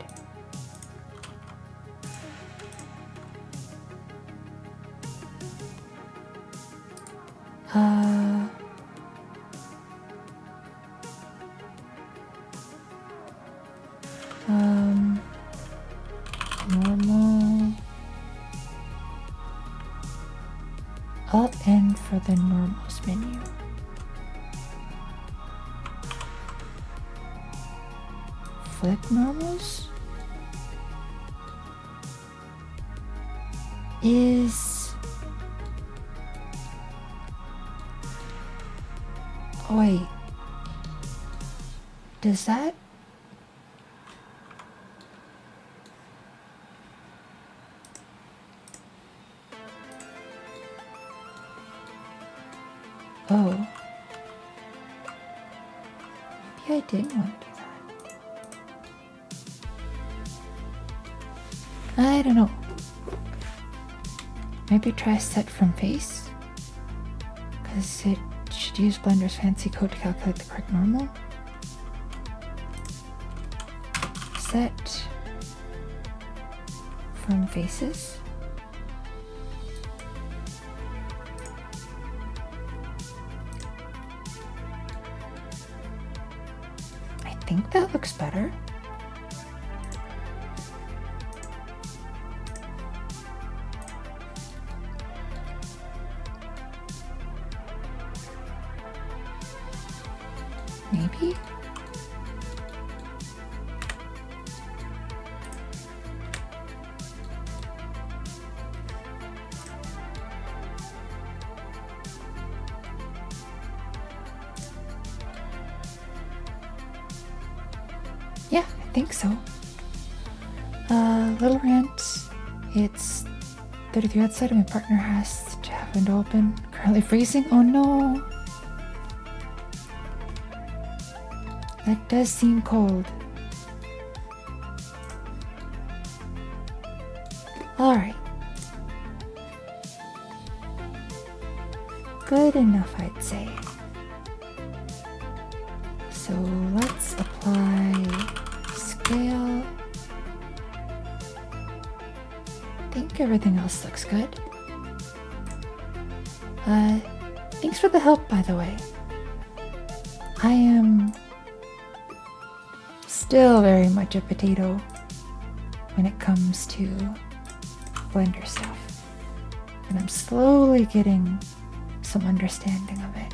Normal. Alt N for the normals menu. Flip normals is, oh wait, does that, oh, maybe I didn't want to do that. I don't know. Maybe try set from face, because it should use Blender's fancy code to calculate the correct normal. Set from faces. I think that looks better. Maybe? Yeah, I think so. Little rant. It's 33 outside and my partner has to have window open. Currently freezing. Oh no! That does seem cold. Alright. Good enough, I'd say. So let's apply scale. I think everything else looks good. Thanks for the help, by the way. I am still very much a potato when it comes to Blender stuff. And I'm slowly getting some understanding of it.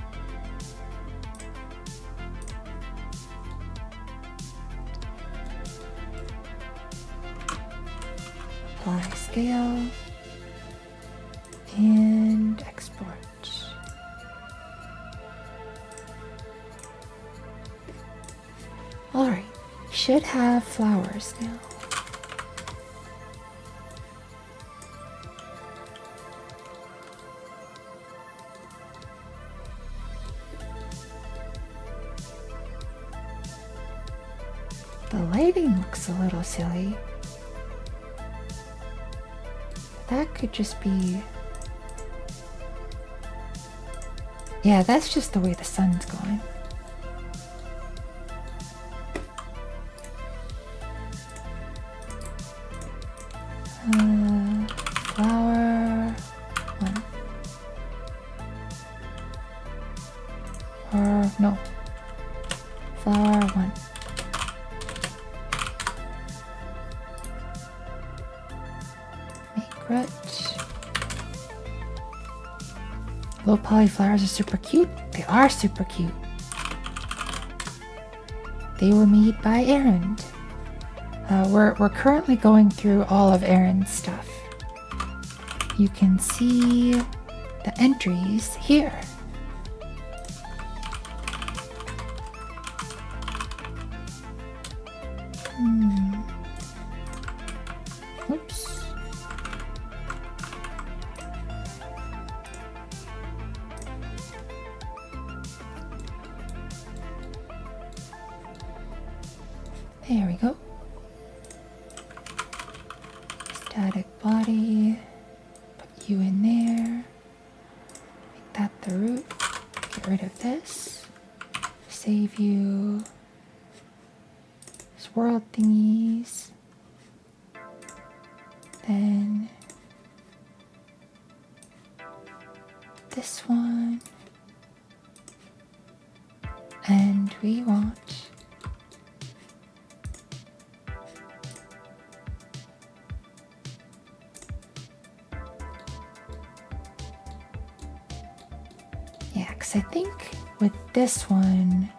Apply scale and export. Alright, should have flowers now. The lighting looks a little silly. That could just be... Yeah, that's just the way the sun's going. Flower 1. Or no. Flower 1. Make root. Low poly flowers are super cute. They are super cute. They were made by Aaron. We're currently going through all of Aaron's stuff. You can see the entries here. Oops. There we go. Static body. Put you in there. Make that the root. Get rid of this. Save you. Swirl thingies. Then this one. And we want I think with this one,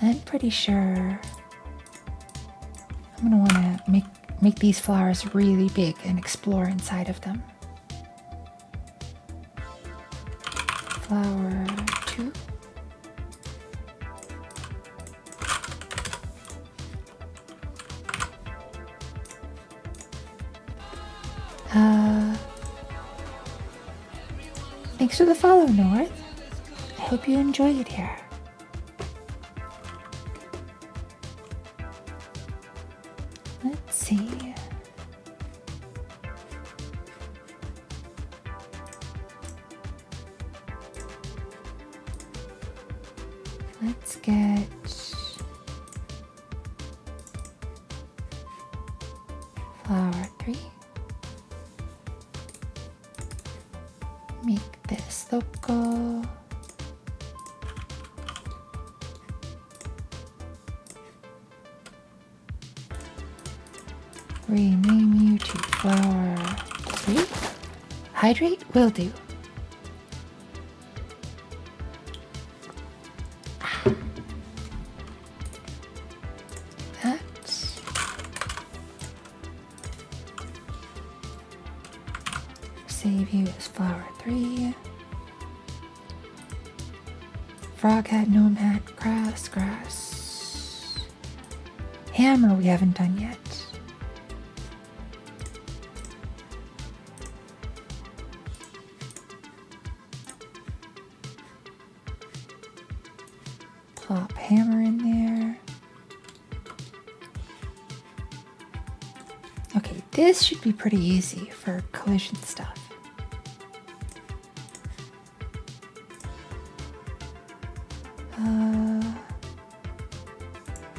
I'm pretty sure I'm gonna want to make these flowers really big and explore inside of them. Flower 2. Thanks for the follow, North. I hope you enjoy it here. Let's see. Let's get flower 3. Make this local. Rename you to flower 3. Hydrate will do. That. Save you as flower 3. Frog hat, gnome hat, grass, grass. Hammer we haven't done yet. Plop hammer in there. Okay, this should be pretty easy for collision stuff.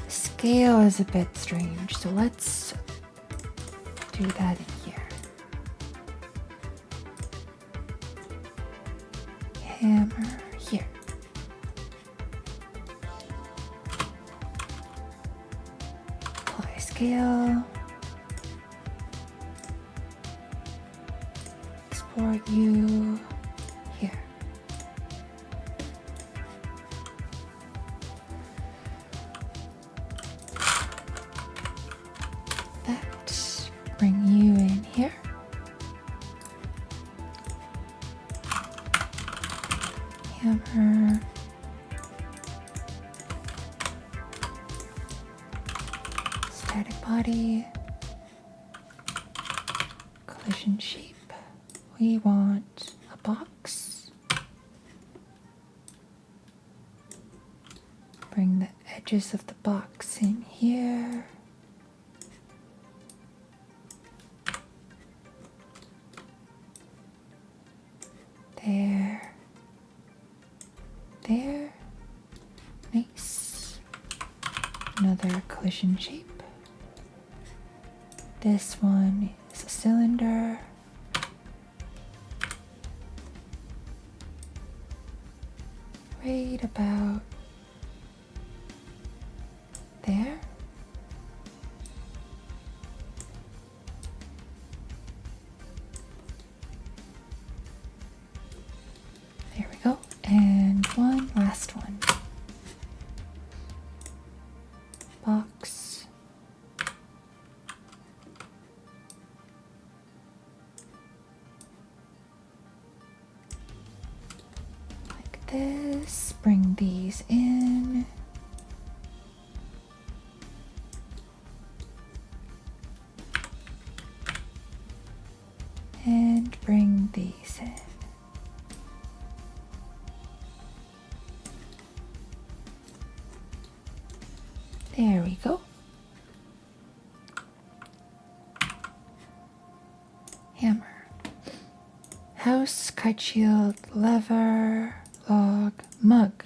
Scale is a bit strange, so let's do that in here. Hammer here. Apply scale. Export you here. Bring you in here. Hammer. Static body. Collision shape. We want a box. Bring the edges of the box in here. There. There. Nice. Another collision shape. This one is a cylinder. Right about there. There we go. And one last one. Box. Like this. Bring these in. And bring these in. There we go. Hammer. House, kite shield, lever, log, mug.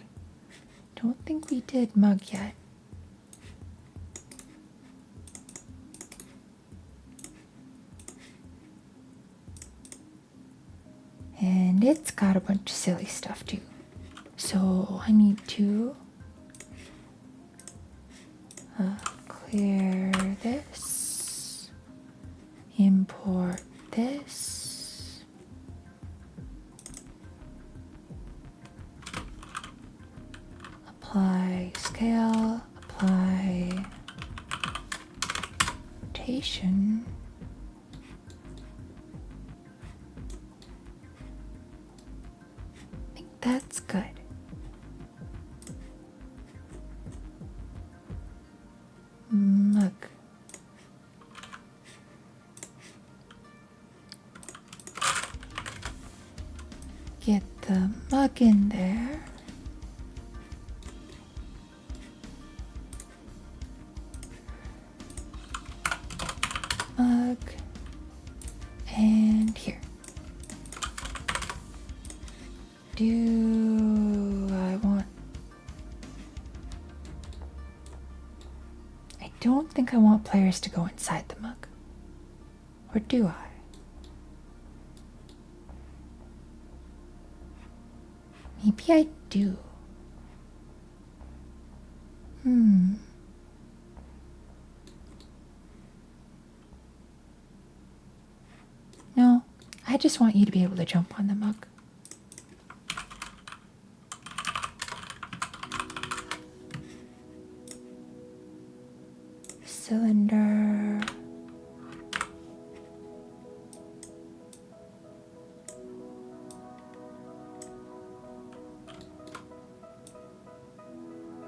Don't think we did mug yet. And it's got a bunch of silly stuff too. So I need to clear this, import this, apply scale, apply rotation. I think that's good. Mug. Get the mug in there. Mug. And here. Do I want... I don't think I want players to go inside the mug. Or do I? Maybe I do. No, I just want you to be able to jump on the mug. Cylinder.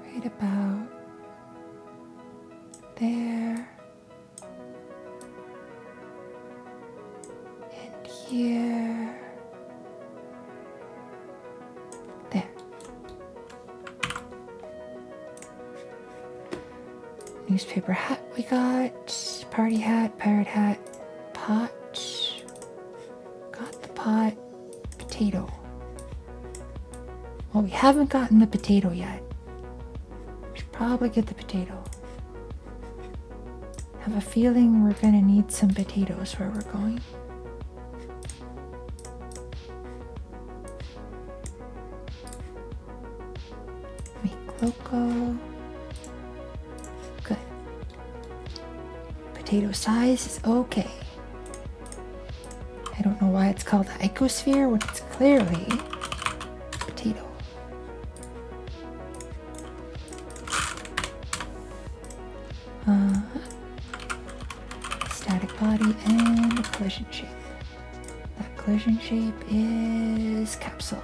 Right about there. And here. There. Newspaper hat we got. Party hat, pirate hat, pot. Got the pot. Potato. Well, we haven't gotten the potato yet. We should probably get the potato. Have a feeling we're gonna need some potatoes where we're going. Make loco. Good. Potato size is okay. I don't know why it's called an icosphere when it's clearly potato. Static body and collision shape. That collision shape is capsule.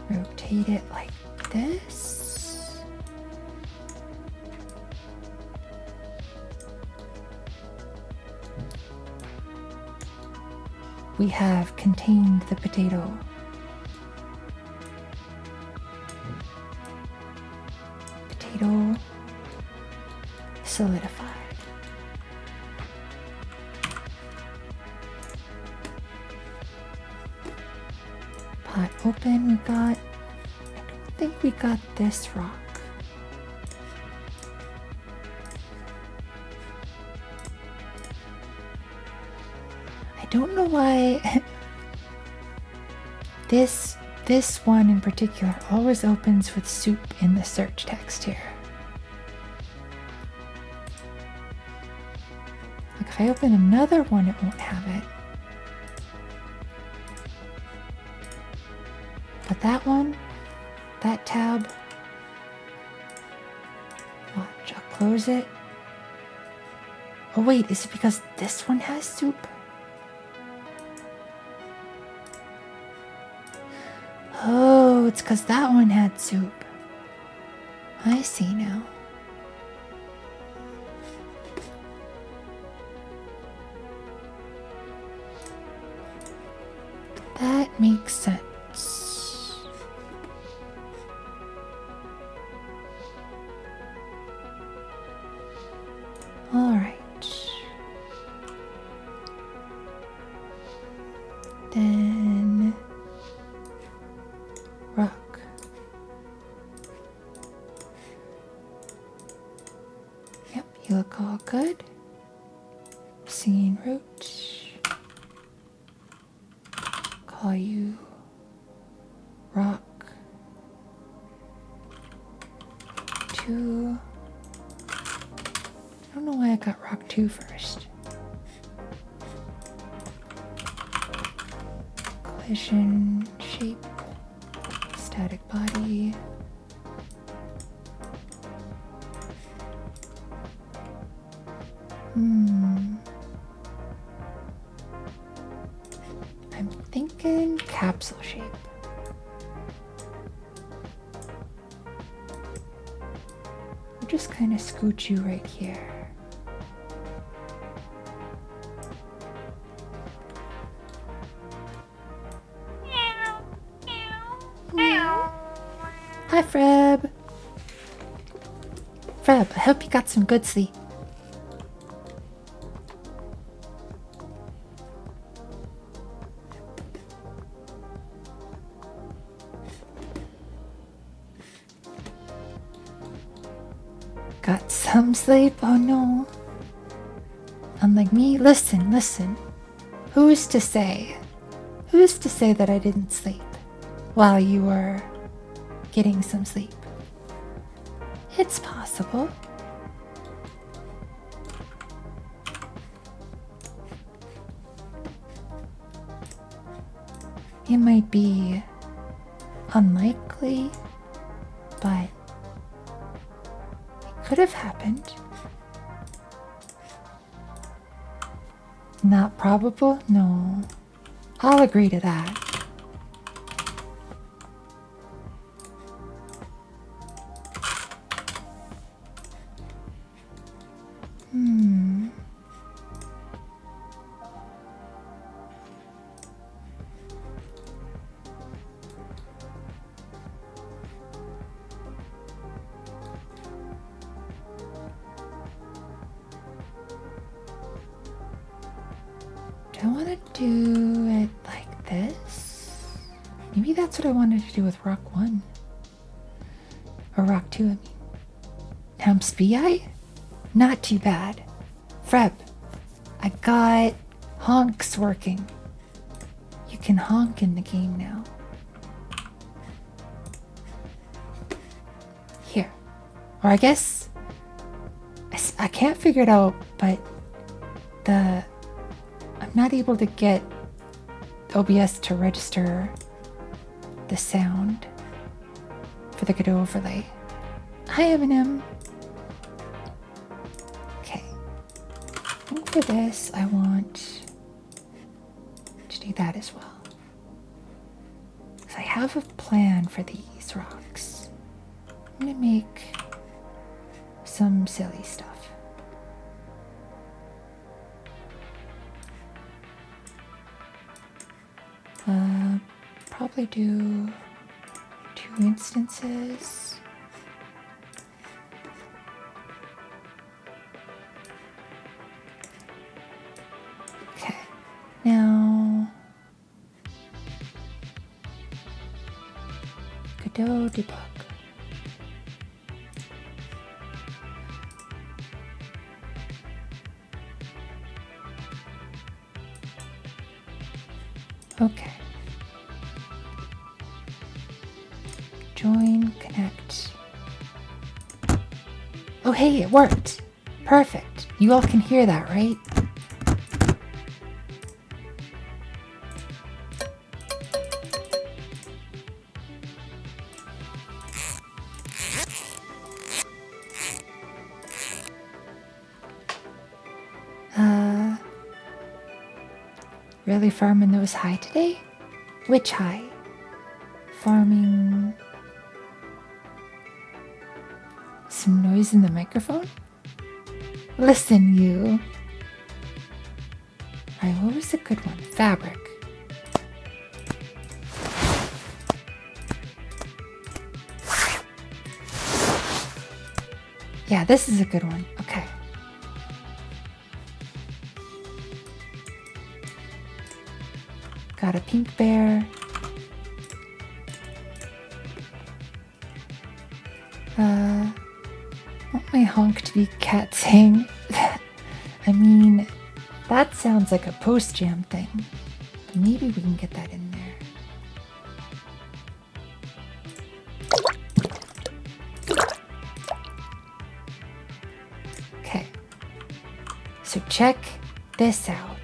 Rotate it like this. we have contained the potato. Potato solidified. Pot open, we got, I don't think we got this rock. I don't know why this one in particular always opens with soup in the search text here. Like if I open another one, it won't have it. But that one, that tab, watch, I'll close it. Oh wait, is it because this one has soup? Oh, it's because that one had soup. I see now. That makes sense. All right. Then rock. Yep, you look all good. Seeing root. Call you rock 2. I don't know why I got rock 2 first. Collision shape, static body. I'm thinking capsule shape. We'll just kind of scoot you right here. Hi, Freb. Freb, I hope you got some good sleep. Got some sleep? Oh no. Unlike me, listen. Who's to say that I didn't sleep while you were getting some sleep? It's possible. It might be unlikely, but it could have happened. Not probable? No. I'll agree to that. Do I want to do it like this? Maybe that's what I wanted to do with rock 1. Or rock 2, I mean. Hamps BI? Not too bad. Freb, I got honks working. You can honk in the game now. Here. Or I guess I can't figure it out, but I'm not able to get OBS to register the sound for the Godot overlay. Hi, Eminem. Okay. I think for this, I want to do that as well. So I have a plan for these rocks. I'm gonna make some silly stuff. Probably do 2 instances. Okay, now Godot debug. Okay. Join, connect. Oh, hey, it worked. Perfect. You all can hear that, right? Really farming those high today? Which high? Farming some noise in the microphone? Listen, you. Alright, what was the good one? Fabric. Yeah, this is a good one. Okay. Got a pink bear. Want my honk to be cat saying that? I mean, that sounds like a post jam thing. Maybe we can get that in there. Okay. So check this out.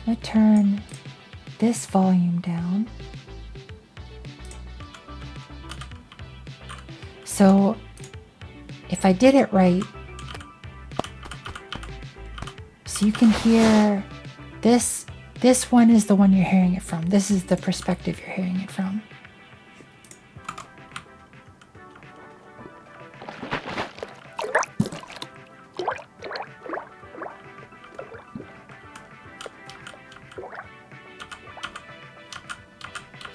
I'm gonna turn this volume down. So if I did it right, so you can hear this one is the one you're hearing it from. This is the perspective you're hearing it from.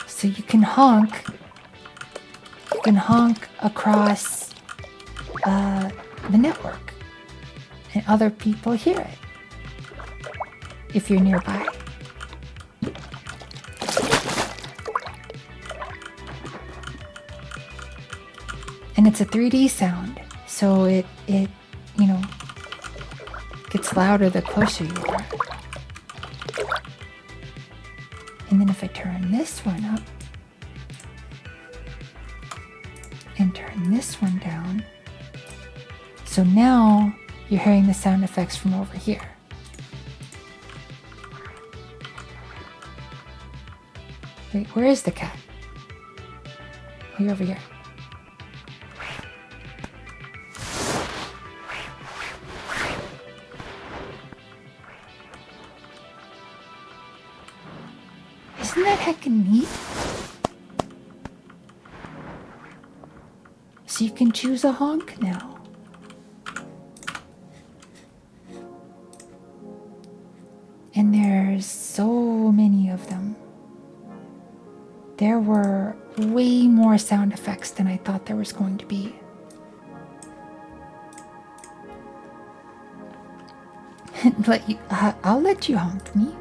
So you can honk across the network and other people hear it if you're nearby. And it's a 3D sound, so it you know gets louder the closer you are. And then if I turn this one up and turn this one down, so now you're hearing the sound effects from over here. Wait, where is the cat? Oh, you're over here. Isn't that heckin' neat? So you can choose a honk now. And there's so many of them. There were way more sound effects than I thought there was going to be. I'll let you honk me.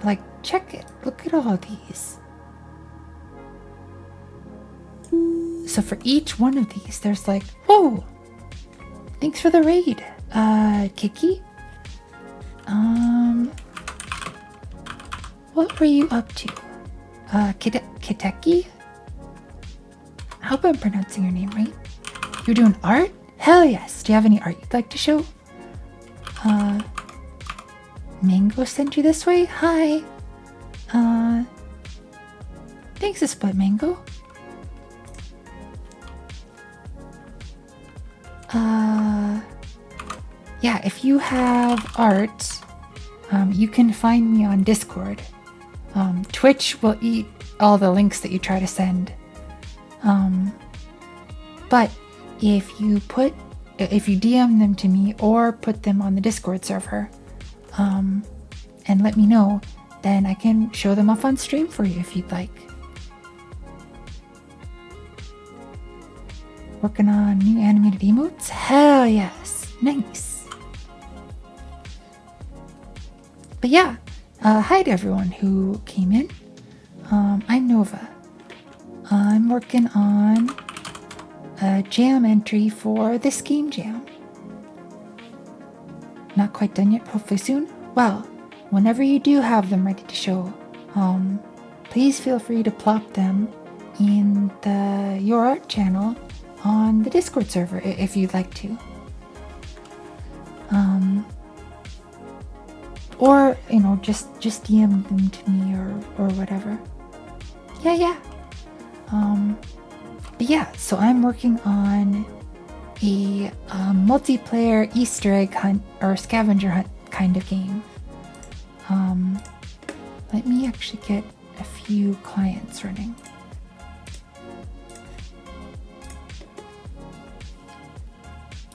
Like, check it. Look at all these. So for each one of these, there's like, whoa! Thanks for the raid, Kiki. What were you up to? Kiteki? I hope I'm pronouncing your name right. You're doing art? Hell yes. Do you have any art you'd like to show? Mango sent you this way? Hi. Thanks a split, Mango. Yeah, if you have art, you can find me on Discord. Twitch will eat all the links that you try to send. But if you DM them to me or put them on the Discord server, and let me know, then I can show them off on stream for you if you'd like. Working on new animated emotes? Hell yes. Nice. But yeah, hi to everyone who came in. I'm Nova. I'm working on a jam entry for this game jam. Not quite done yet, hopefully soon. Well, whenever you do have them ready to show, please feel free to plop them in the Your Art channel on the Discord server if you'd like to. Or, you know, just DM them to me or whatever. Yeah. But yeah, so I'm working on a multiplayer Easter egg hunt or scavenger hunt kind of game. Let me actually get a few clients running.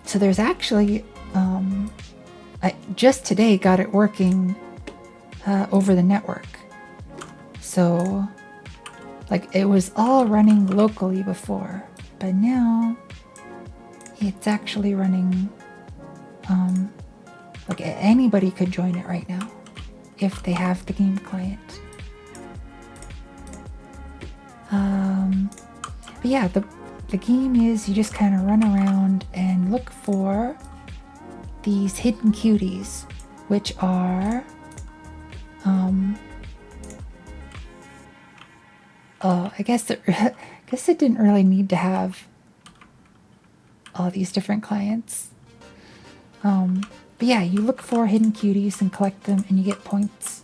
So there's actually, I just today got it working over the network. So, like, it was all running locally before, but now it's actually running, like anybody could join it right now if they have the game client. But yeah, the game is you just kind of run around and look for these hidden cuties, which are, I guess it didn't really need to have all these different clients. But yeah, you look for hidden cuties and collect them, and you get points,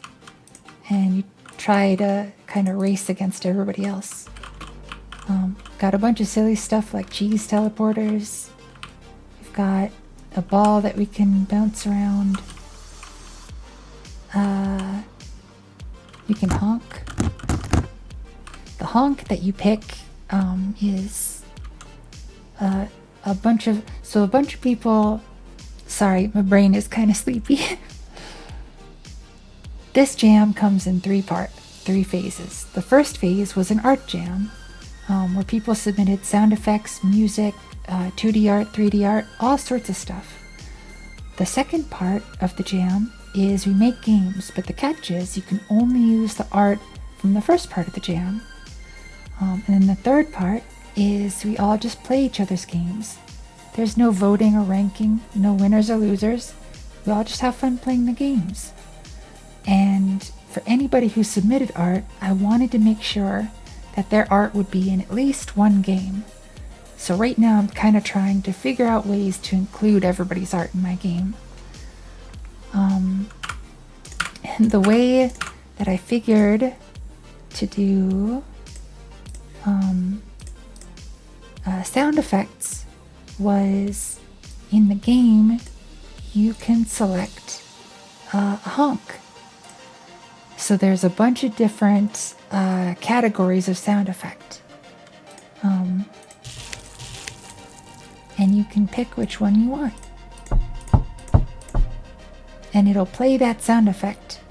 and you try to kind of race against everybody else. Got a bunch of silly stuff like cheese teleporters. We've got a ball that we can bounce around. You can honk. The honk that you pick is a bunch of people. Sorry, my brain is kind of sleepy. This jam comes in three phases. The first phase was an art jam, where people submitted sound effects, music, 2D art, 3D art, all sorts of stuff. The second part of the jam is we make games, but the catch is you can only use the art from the first part of the jam. And then the third part is we all just play each other's games. There's no voting or ranking, no winners or losers. We all just have fun playing the games. And for anybody who submitted art, I wanted to make sure that their art would be in at least one game. So right now I'm kind of trying to figure out ways to include everybody's art in my game. And the way that I figured to do sound effects was in the game you can select a honk. So there's a bunch of different categories of sound effect. And you can pick which one you want. And it'll play that sound effect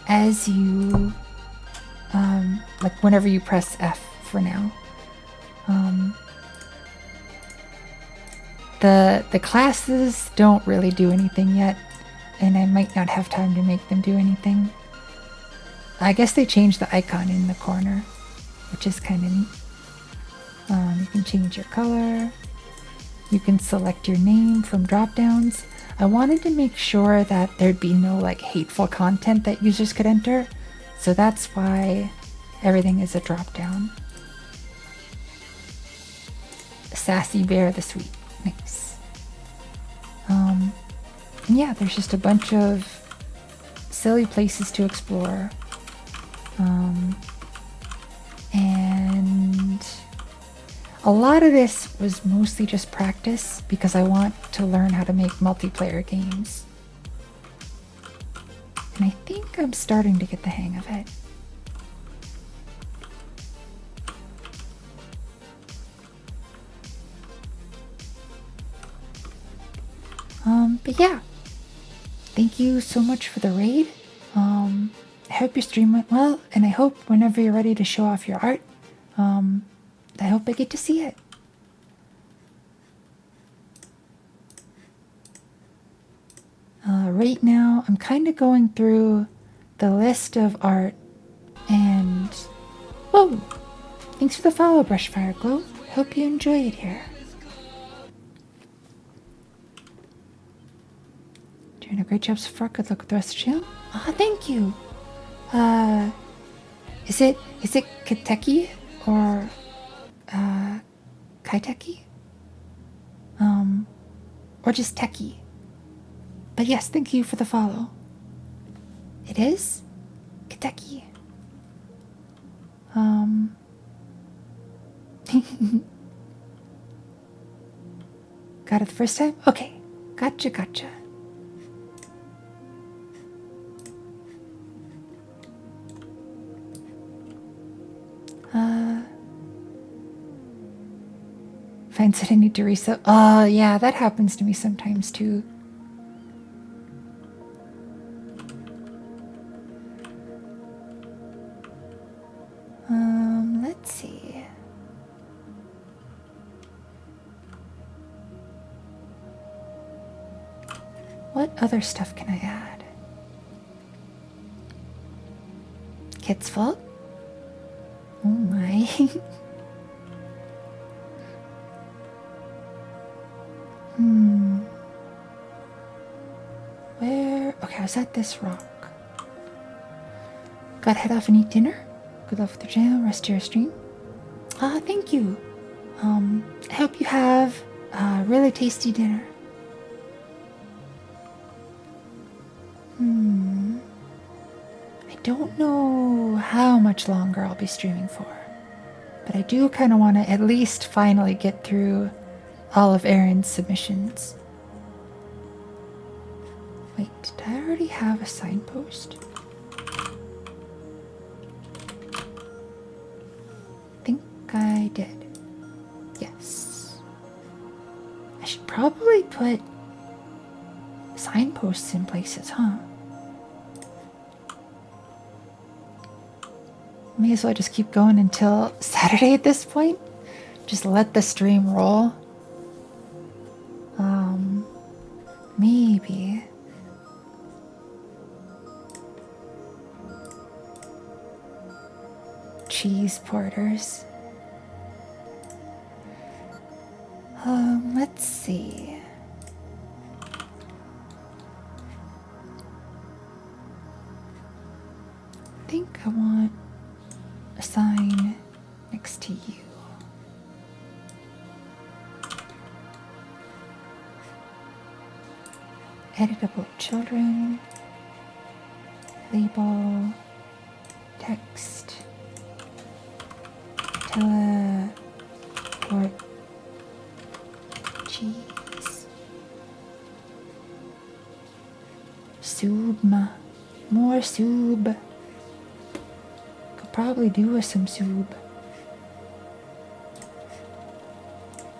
as you, like whenever you press F for now. The classes don't really do anything yet, and I might not have time to make them do anything. I guess they changed the icon in the corner, which is kind of neat. You can change your color. You can select your name from drop-downs. I wanted to make sure that there'd be no like hateful content that users could enter, so that's why everything is a drop-down. Sassy Bear the Sweet. Nice. And yeah, there's just a bunch of silly places to explore. And a lot of this was mostly just practice because I want to learn how to make multiplayer games. And I think I'm starting to get the hang of it. But yeah, thank you so much for the raid. hope your stream went well, and I hope whenever you're ready to show off your art, I hope I get to see it. Right now, I'm kind of going through the list of art, and whoa! Thanks for the follow, Brushfire Glow. Hope you enjoy it here. Doing a great job so far. Good luck with the rest of the channel. Ah, thank you. Is it Kateki or Kaiteki? Or just Teki? But yes, thank you for the follow. It is Kateki. Got it the first time? Okay. Gotcha. Fine said I need to reset. Oh, yeah, that happens to me sometimes too. Let's see. What other stuff can I add? Kit's fault? Oh my. Where? Okay, I was at this rock. Gotta head off and eat dinner. Good luck with the channel, rest of your stream. Thank you. I hope you have a really tasty dinner. I don't know how much longer I'll be streaming for, but I do kind of want to at least finally get through all of Aaron's submissions. Wait, did I already have a signpost? I think I did. Yes. I should probably put signposts in places, huh? May as well just keep going until Saturday at this point. Just let the stream roll. Maybe. Cheese porters. Let's see. I think I want a sign next to you. Editable children, label, text, teleport, cheese, subma, more sub. Could probably do with some sub.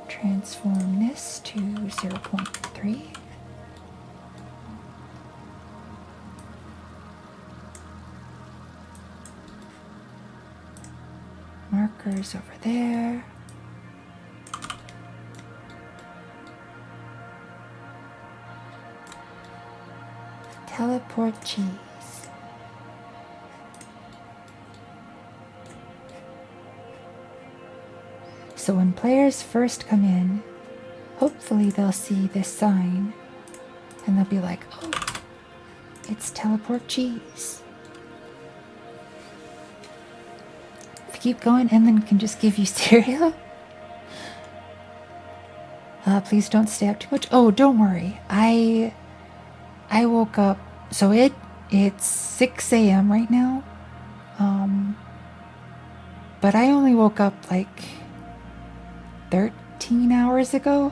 Transform this to 0.3. Markers over there. Teleport cheese. So when players first come in, hopefully they'll see this sign and they'll be like, oh, it's teleport cheese. Keep going and then can just give you cereal. Please don't stay up too much. Oh, don't worry. I woke up, so it's 6 a.m. right now. But I only woke up like 13 hours ago.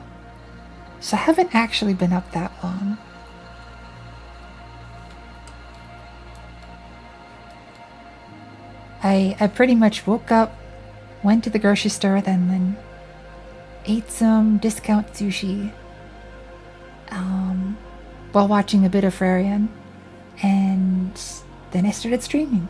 So I haven't actually been up that long. I pretty much woke up, went to the grocery store, then ate some discount sushi while watching a bit of Frarian, and then I started streaming.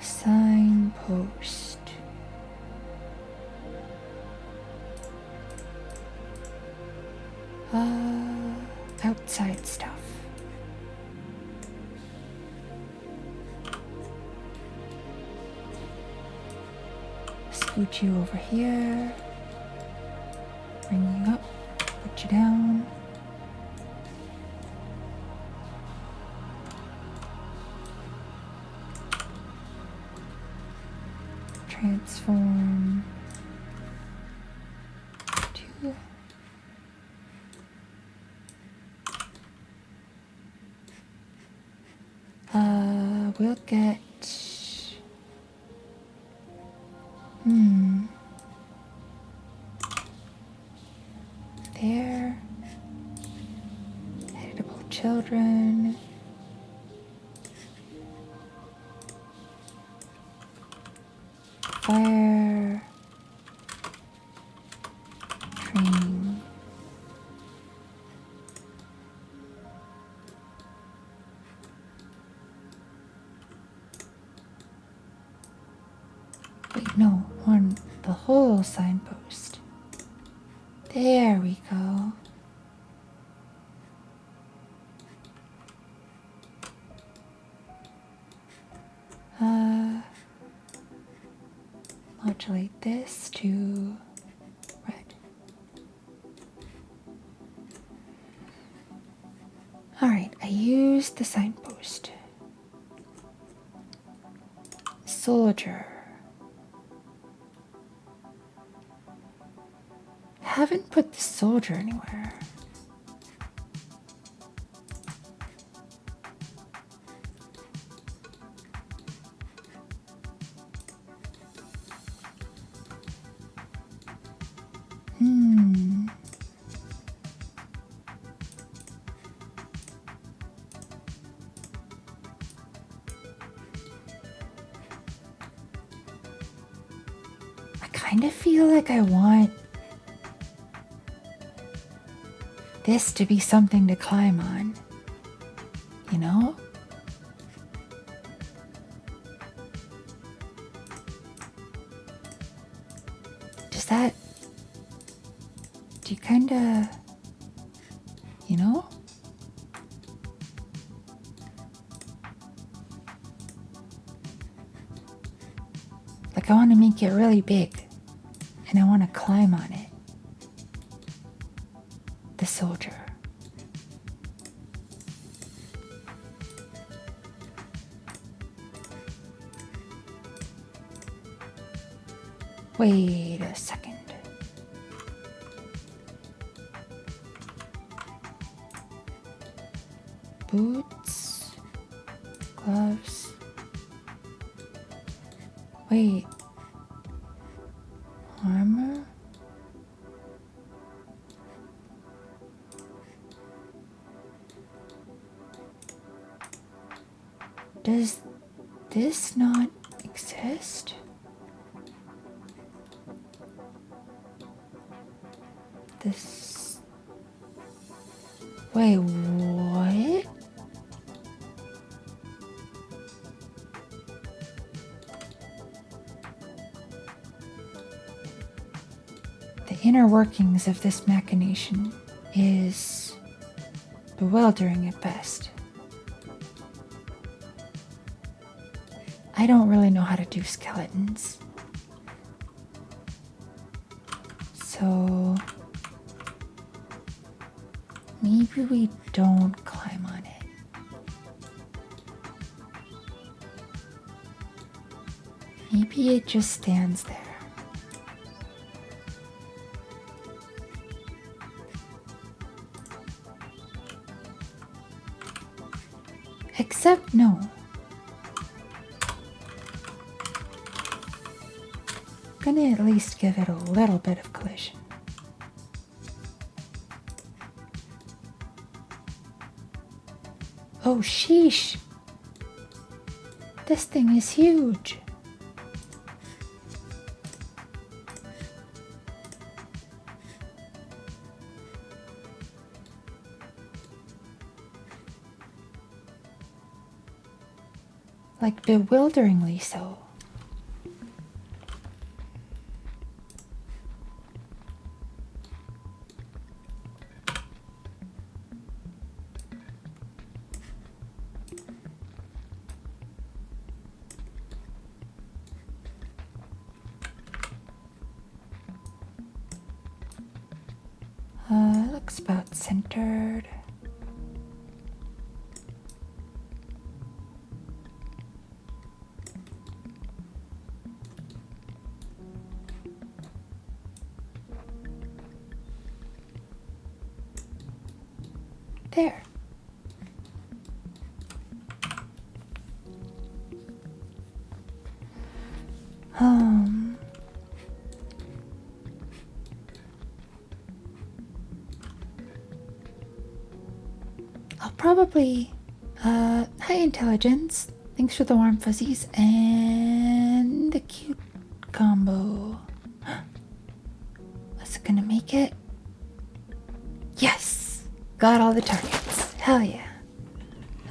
Signpost. Outside stuff. Scoot you over here. Bring you up. Put you down. Transform to we'll get there. Editable children. Fire. Training. Wait, no, on the whole signpost. There we go. Modulate this to red. Alright, I used the signpost. Soldier. Haven't put the soldier anywhere. I kind of feel like I want this to be something to climb on, you know? Does that, do you kind of, you know? Like I want to make it really big and I want to climb on it. The soldier. Wait a second. Boots, gloves. Wait. Armor? Does this not exist? This... Wait, what? The inner workings of this machination is bewildering at best. I don't really know how to do skeletons. So maybe we don't climb on it. Maybe it just stands there. Except no. Gonna at least give it a little bit of collision. Oh, sheesh. This thing is huge. Like bewilderingly so. Looks about centered. There. I'll probably, high intelligence. Thanks for the warm fuzzies and the cute combo. Was it gonna make it? Yes! Got all the targets. Hell yeah.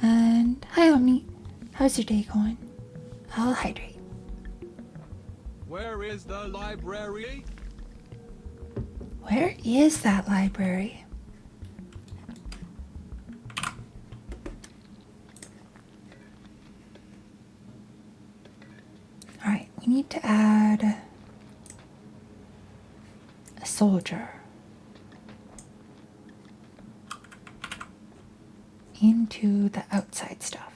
And hi Omni. How's your day going? I'll hydrate. Where is the library? Where is that library? Alright, we need to add a soldier into the outside stuff.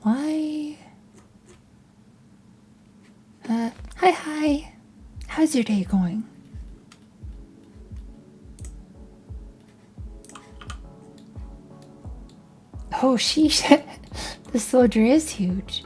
Why? Hi. How's your day going? Oh, sheesh. The soldier is huge.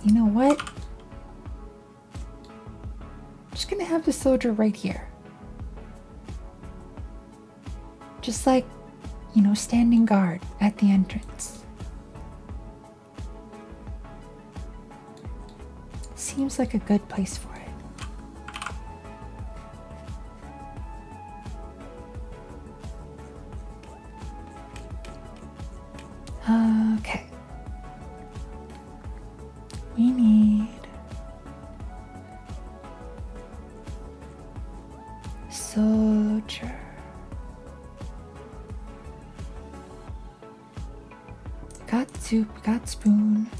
You know what? I'm just gonna have the soldier right here. Just like, you know, standing guard at the entrance. Seems like a good place for it. Okay. We need soldier. Got soup, got spoon.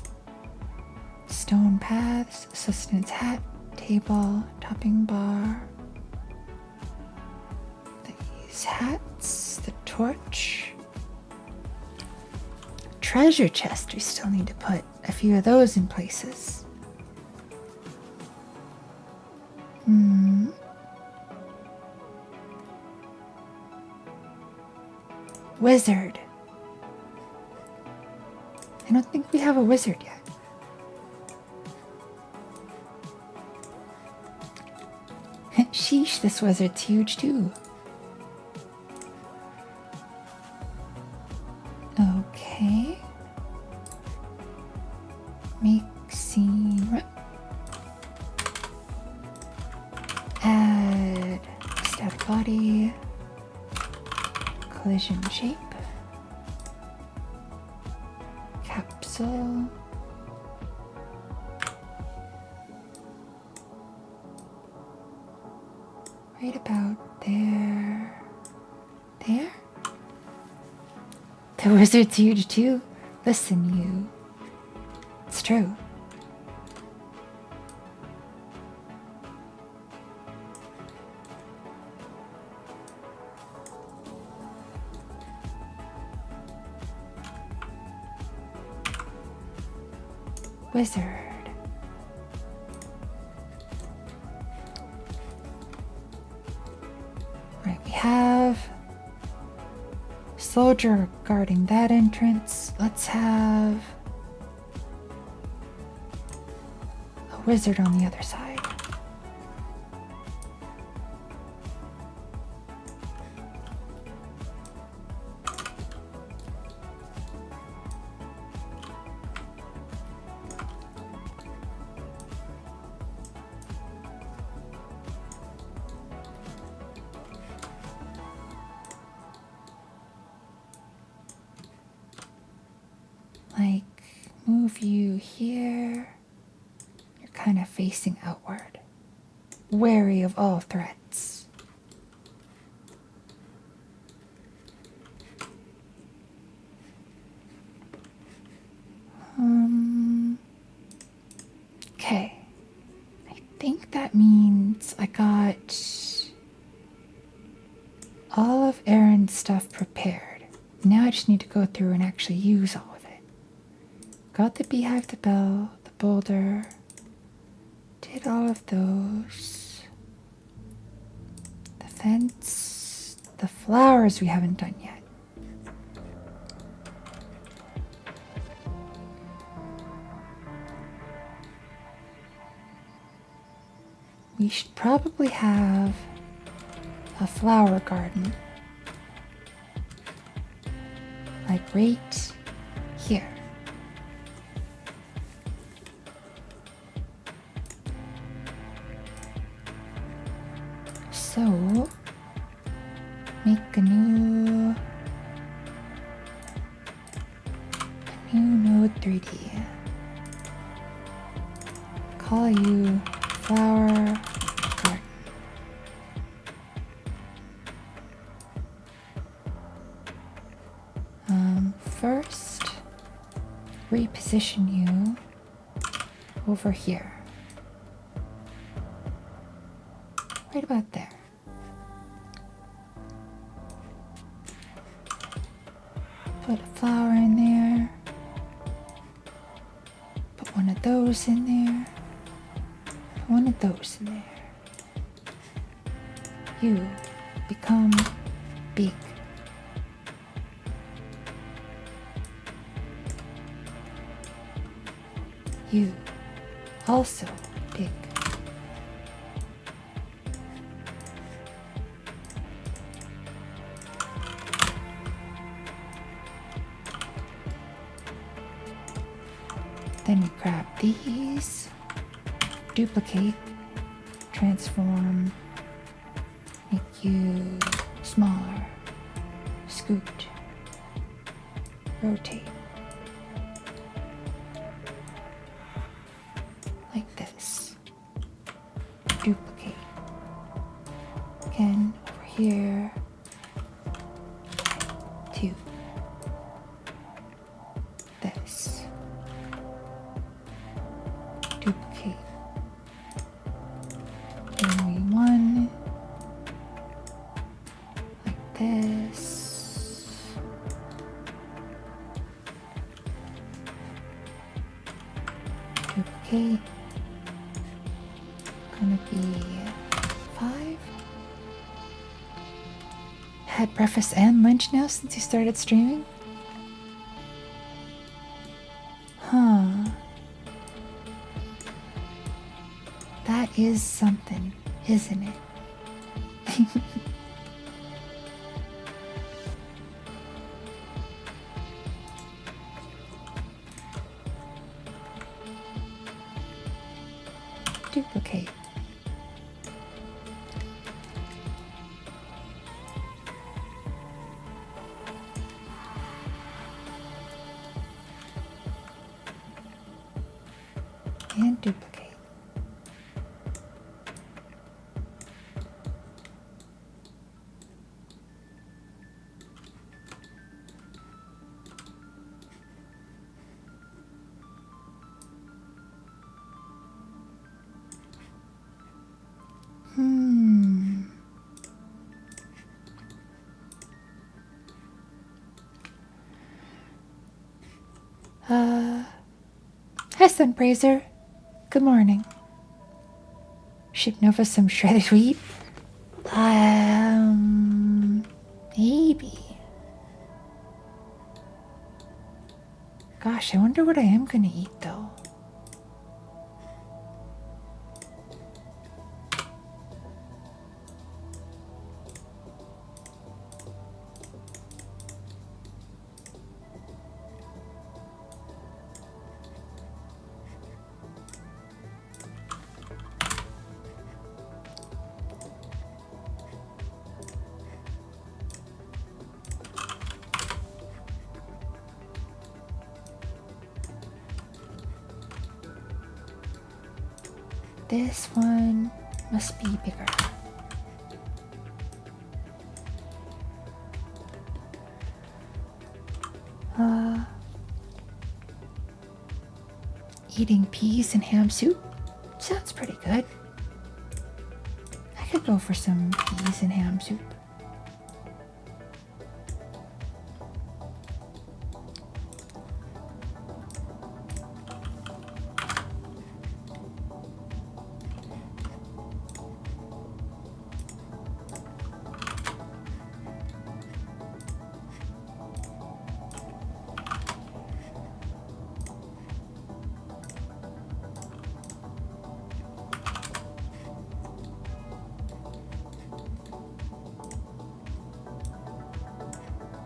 Stone paths, sustenance hat, table, topping bar. These hats, the torch. Treasure chest, we still need to put a few of those in places. Wizard. I don't think we have a wizard yet. Sheesh, this wizard's huge too. Okay. Make scene. Add static body. Collision shape. Capsule. Right about there. There? The wizard's huge too. Listen, you. It's true. wizard. Right, we have soldier guarding that entrance. Let's have a wizard on the other side. Like, move you here. You're kind of facing outward, wary of all threats. Okay. I think that means I got all of Aaron's stuff prepared. Now I just need to go through and actually use all of it. Got the beehive, the bell, the boulder. Did all of those. The fence. The flowers we haven't done yet. We should probably have a flower garden. Like right here. So, make a new node 3D. Call you flower garden. First, reposition you over here. Right about there. Put a flower in there. Put one of those in there. Put one of those in there. You become big. You also big. Then we grab these, duplicate, transform, make you smaller, scoot, rotate. Like this. Duplicate. Again, over here. 2. This. Duplicate. Only 1. Like this. Duplicate. Gonna be 5. Had breakfast and lunch now since you started streaming? Huh. That is something, isn't it? Duplicate. And duplicate. Sunpraiser. Good morning. Ship Nova some shredded wheat? Maybe. Gosh, I wonder what I am gonna eat though. This one must be bigger. Eating peas and ham soup? Sounds pretty good. I could go for some peas and ham soup.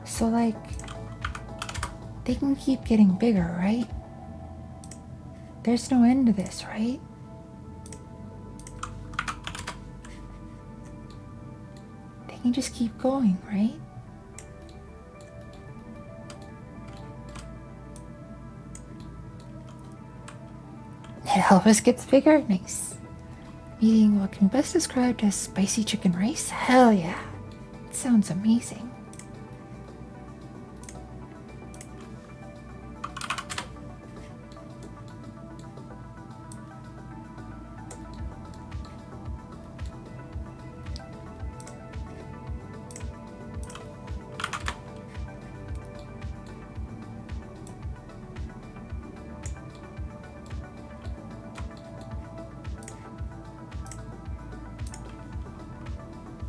So, like, they can keep getting bigger, right? There's no end to this, right? They can just keep going, right? Elvis gets bigger? Nice. Eating what can be best described as spicy chicken rice? Hell yeah. It sounds amazing.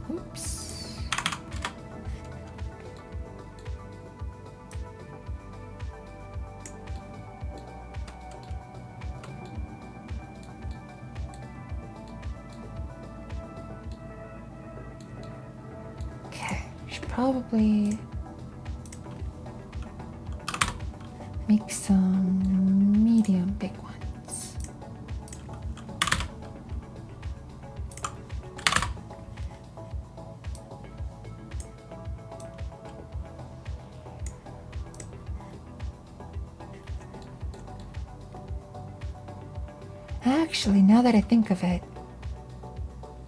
Oops. Okay, should probably make some medium big ones. Actually, now that I think of it,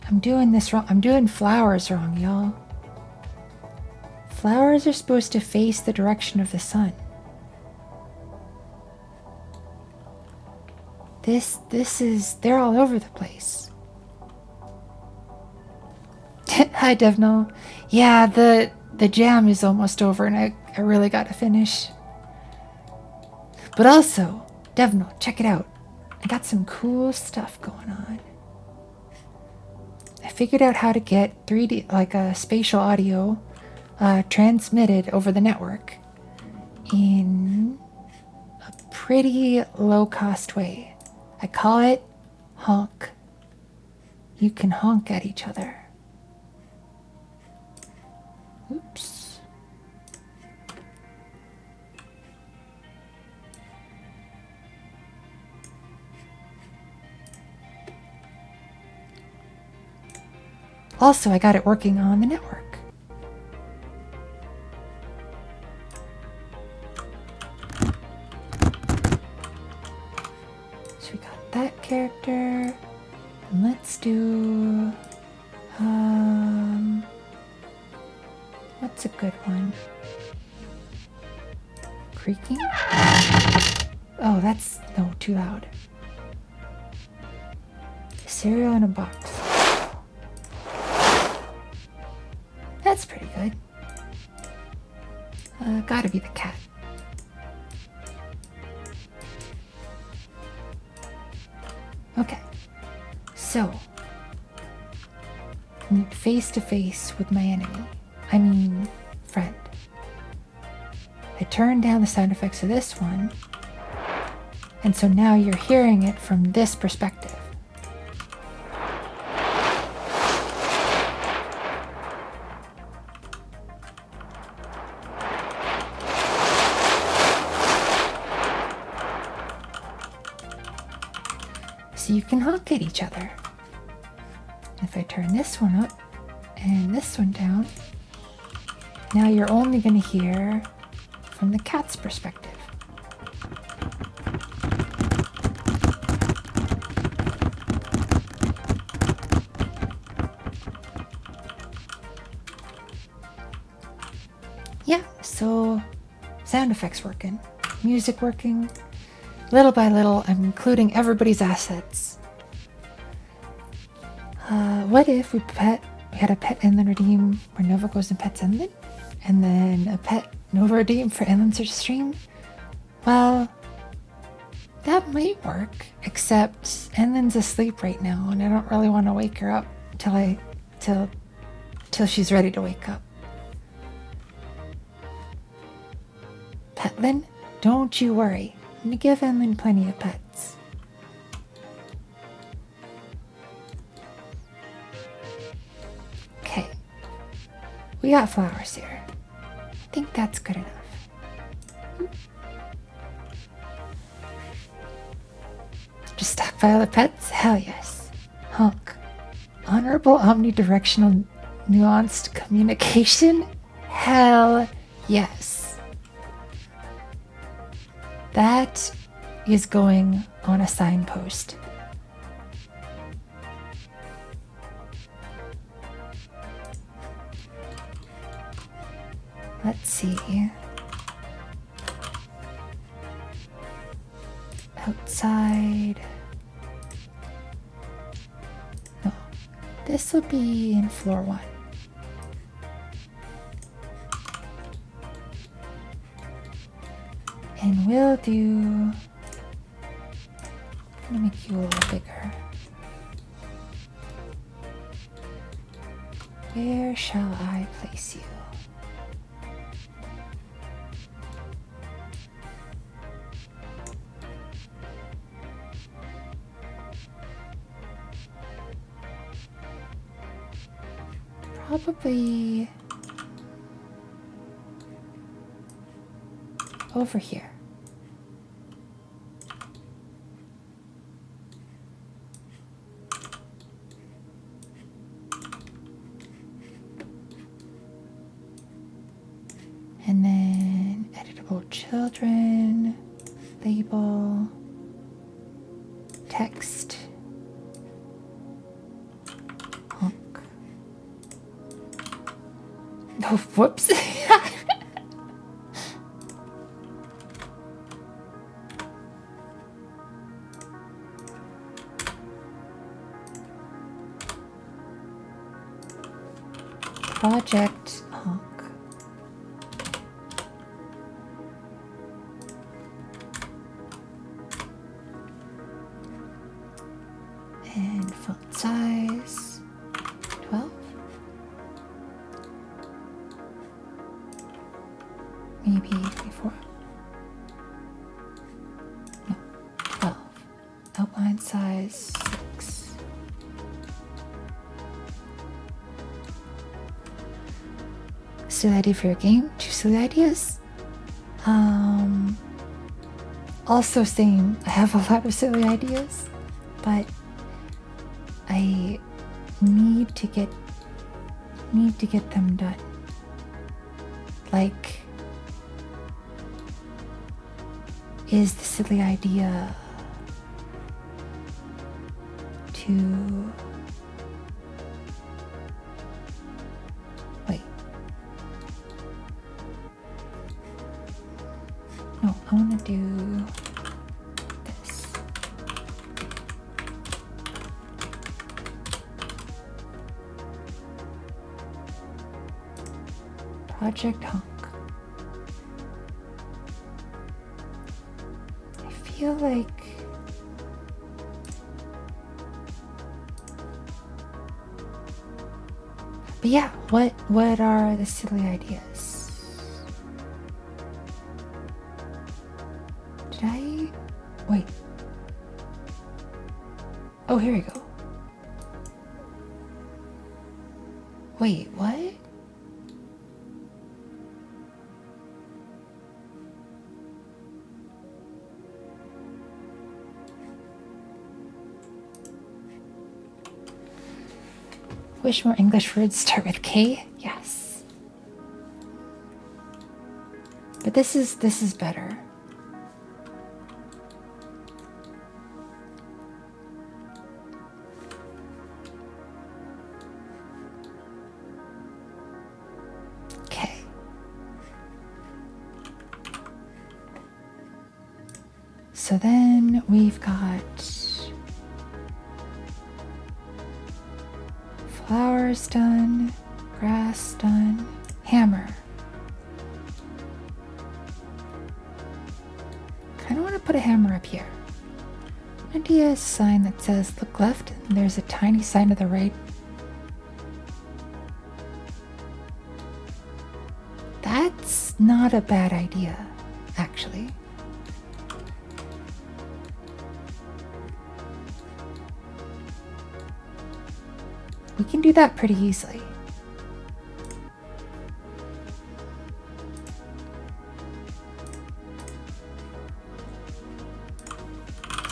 I'm doing this wrong. I'm doing flowers wrong, y'all. Flowers are supposed to face the direction of the sun. They're all over the place. Hi, Devno. Yeah, the jam is almost over and I really gotta finish. But also, Devno, check it out. I got some cool stuff going on. I figured out how to get 3D, like a spatial audio, transmitted over the network in a pretty low-cost way. I call it honk. You can honk at each other. Oops. Also, I got it working on the network. So we got that character. And let's do... what's a good one? Creaking? Oh, that's... no, too loud. Cereal in a box. That's pretty good. Gotta be the cat. Okay. So, face to face with my enemy. I mean, friend. I turned down the sound effects of this one, and so now you're hearing it from this perspective. So you can honk at each other. If I turn this one up and this one down, now you're only going to hear from the cat's perspective. Yeah, so sound effects working, music working. Little by little, I'm including everybody's assets. What if we had a pet Inland Redeem where Nova goes and pets Inland? And then a pet Nova Redeem for Inland's stream? Well, that might work, except Inland's asleep right now, and I don't really want to wake her up till she's ready to wake up. Petlin, don't you worry. I'm gonna give Inland plenty of pets. Okay. We got flowers here. I think that's good enough. Just stockpile of pets? Hell yes. Honk. Honorable omnidirectional nuanced communication? Hell yes. That is going on a signpost. Let's see. Outside. No. This will be in floor 1. And we'll do... I'm gonna make you a little bigger. Where shall I place you? Probably over here. And then editable children, label, text, honk. Oh, whoops. Project honk. And font size 12. Maybe 24. No, 12. Outline size 6. Silly idea for your game? 2 silly ideas? Also same. I have a lot of silly ideas, but I need to get them done. Like, is the silly idea to wait? No, I want to do this. Project Honk. I feel like But yeah, what are the silly ideas? Did I... Wait. Oh, here we go. Wait, what? Wish more English words start with K? Yes. But this is better. Okay. So then we've got flowers done, grass done, hammer. Kind of want to put a hammer up here. Idea is a sign that says look left, and there's a tiny sign to the right. That's not a bad idea, actually. We can do that pretty easily.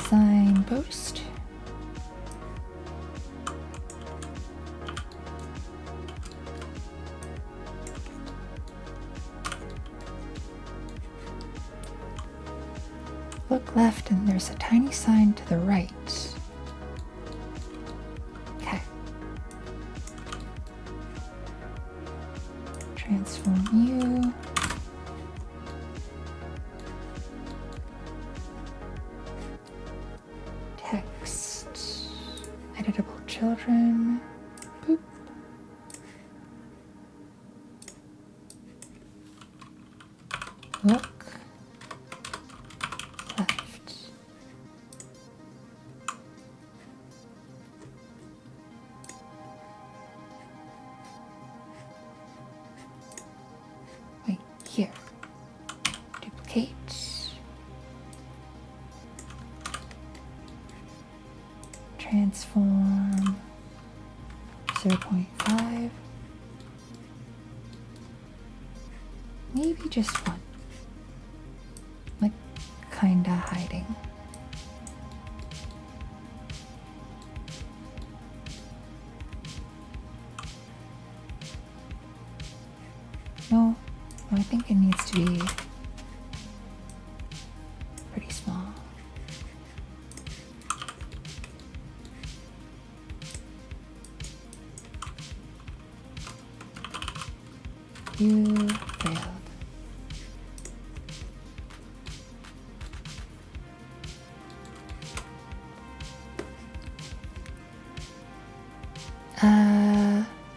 Signpost. Look left and there's a tiny sign to the right. Okay. Transform you. Text. Editable children. Boop. Look left. Wait, here. Duplicate. Transform 0.5. Maybe just one. Like, kinda hiding. No, I think it needs to be pretty small. You failed.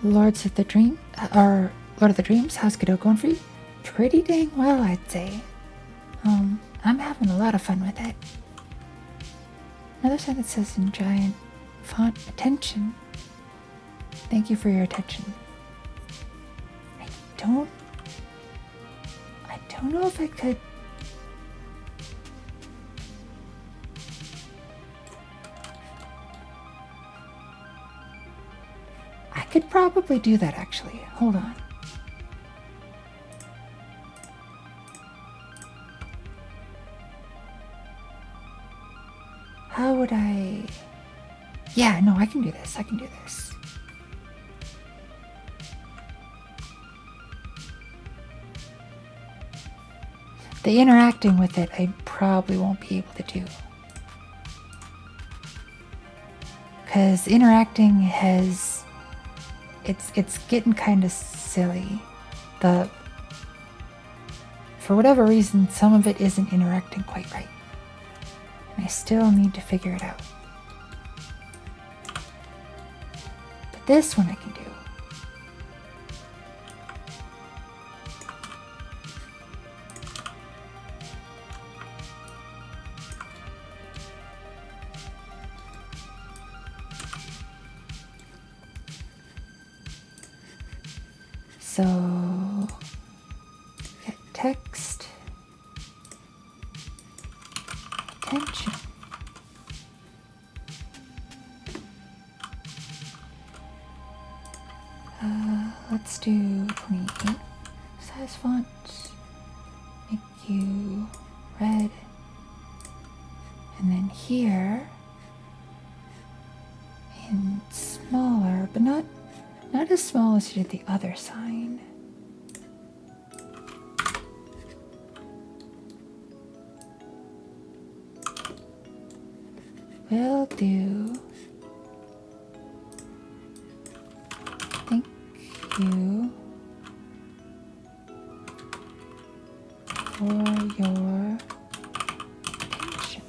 Lords of the Dream, or Lord of the Dreams, how's Godot going for you? Pretty dang well, I'd say. I'm having a lot of fun with it. Another sign that says in giant font, attention. Thank you for your attention. I don't know if I could. I could probably do that actually. Hold on. How would I? Yeah, no, I can do this. I can do this. The interacting with it, I probably won't be able to do. Because interacting has... It's getting kind of silly. For whatever reason, some of it isn't interacting quite right. And I still need to figure it out. But this one I can do. So get text, attention. Let's do 28 size font. Make you red. And then here in smaller, but not as small as you did the other sign. Will do. Thank you for your attention.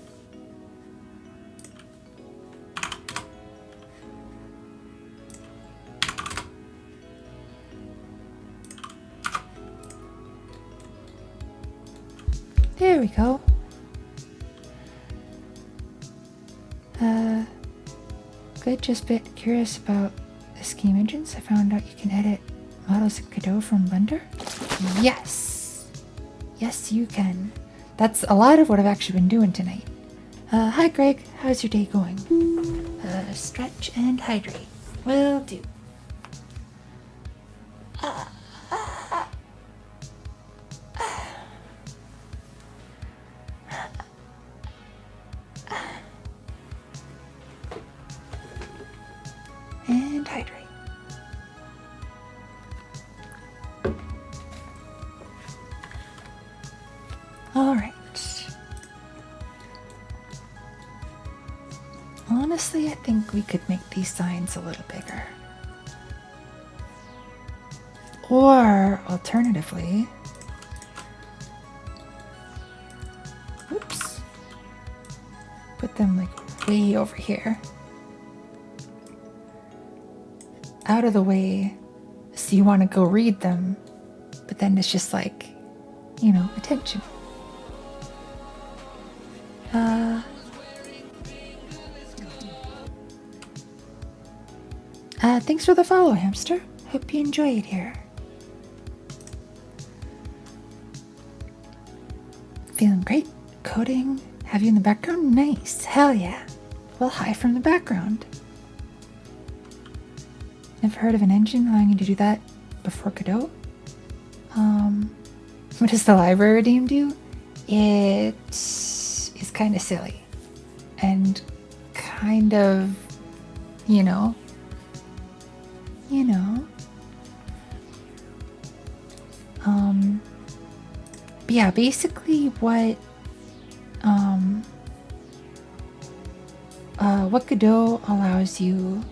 There we go. Good, just a bit curious about the scheme engines. I found out you can edit models in Godot from Blender. Yes! Yes, you can. That's a lot of what I've actually been doing tonight. Hi Greg, how's your day going? Stretch and hydrate. Will do. And hydrate. All right. Honestly, I think we could make these signs a little bigger. Or alternatively, oops, put them like way over here. Out of the way, so you want to go read them, but then it's just like, you know, attention. Thanks for the follow, hamster. Hope you enjoy it here. Feeling great. Coding. Have you in the background? Nice. Hell yeah. Well, hi from the background. Never heard of an engine allowing you to do that before Godot? What does the library redeem do? It is kind of silly. And kind of, you know. But yeah, basically what Godot allows you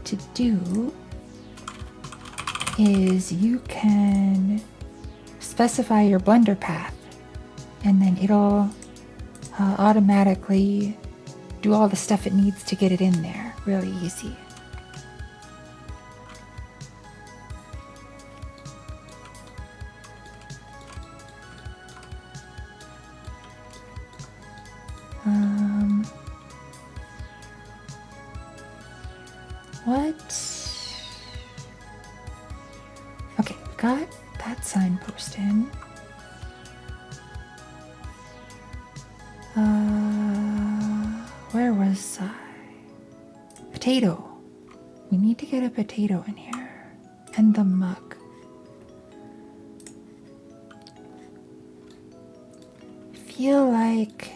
to do is you can specify your Blender path, and then it'll automatically do all the stuff it needs to get it in there. Really easy. What? Okay, got that signpost in. Where was I? Potato. We need to get a potato in here. And the mug. I feel like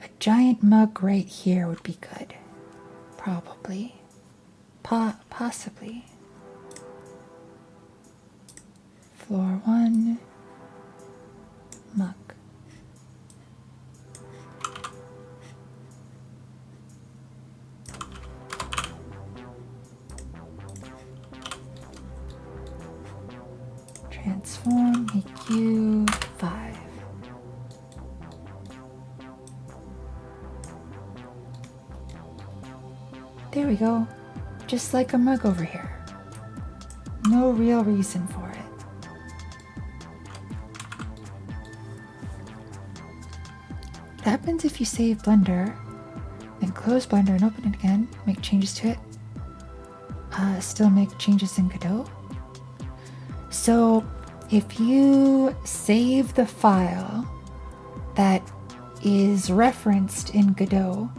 a giant mug right here would be good. Probably. Possibly. Floor 1. Mug. Transform, make you 5. There we go. Just like a mug over here. No real reason for it. What happens if you save Blender, then close Blender and open it again, make changes to it? still make changes in Godot. So if you save the file that is referenced in Godot,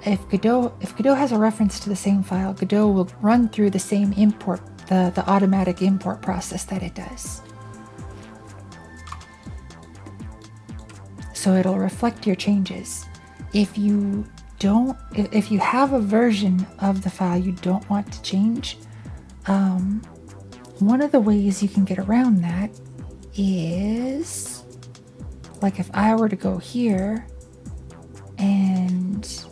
if Godot has a reference to the same file, Godot will run through the same import, the automatic import process that it does. So it'll reflect your changes. If you have a version of the file you don't want to change, one of the ways you can get around that is, like if I were to go here and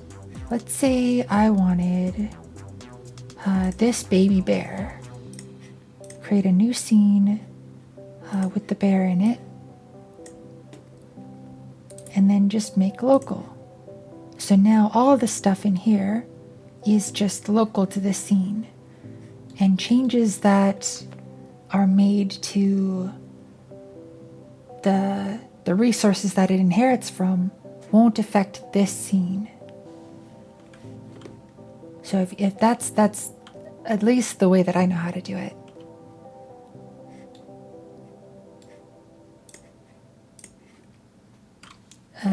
let's say I wanted this baby bear, create a new scene with the bear in it, and then just make local. So now all the stuff in here is just local to the scene, and changes that are made to the resources that it inherits from won't affect this scene. So if that's at least the way that I know how to do it.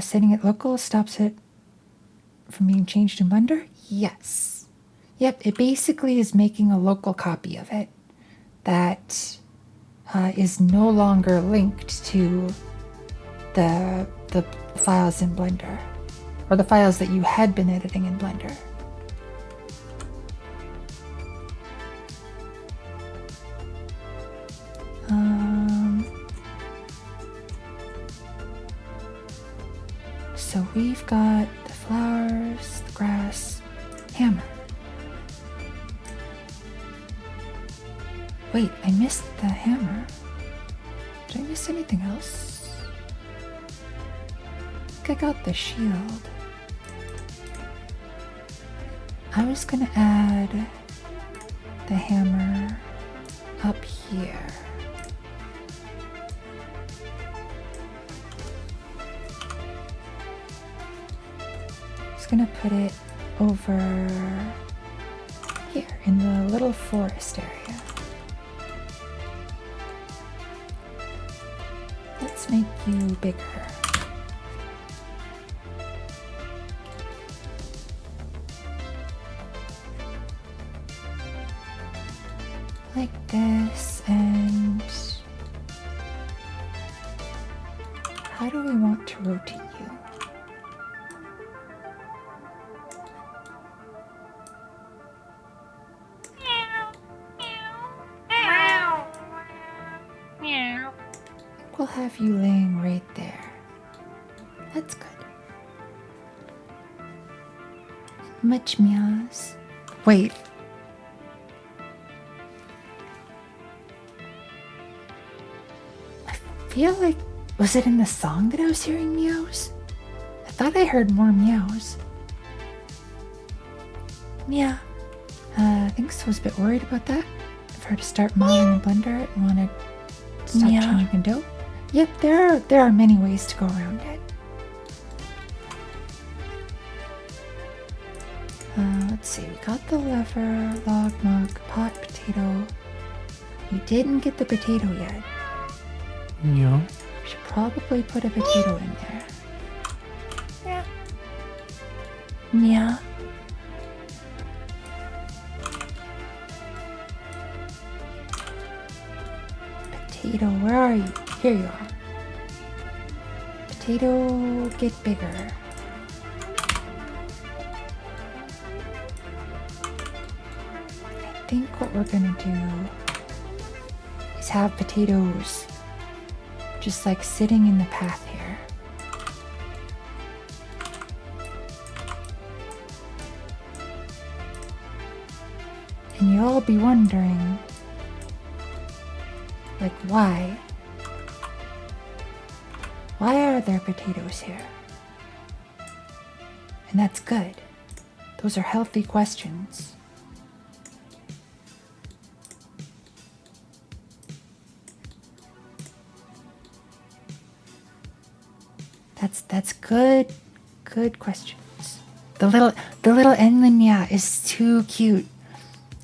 Setting it local stops it from being changed in Blender? Yes. Yep, it basically is making a local copy of it that is no longer linked to the files in Blender, or the files that you had been editing in Blender. So we've got the flowers, the grass, hammer. Wait, I missed the hammer. Did I miss anything else? I think I got the shield. I was gonna add the hammer up here. Gonna put it over here in the little forest area. Let's make you bigger. Like this, and how do we want to rotate you? We'll have you laying right there. That's good. Much meows. Wait. I feel like, was it in the song that I was hearing meows? I thought I heard more meows. Yeah. I think so. I was a bit worried about that. If I were to start modeling in Blender and want to stop changing Godot. Yep, there are many ways to go around it. Let's see, we got the lever, log, mug, pot, potato. We didn't get the potato yet. Yeah. We should probably put a potato in there. Yeah. Yeah. Potato, where are you? Here you are. Potato, get bigger. I think what we're gonna do is have potatoes just like sitting in the path here. And you'll all be wondering, like, why? Why are there potatoes here? And that's good. Those are healthy questions. That's good questions. The little Enlinya is too cute.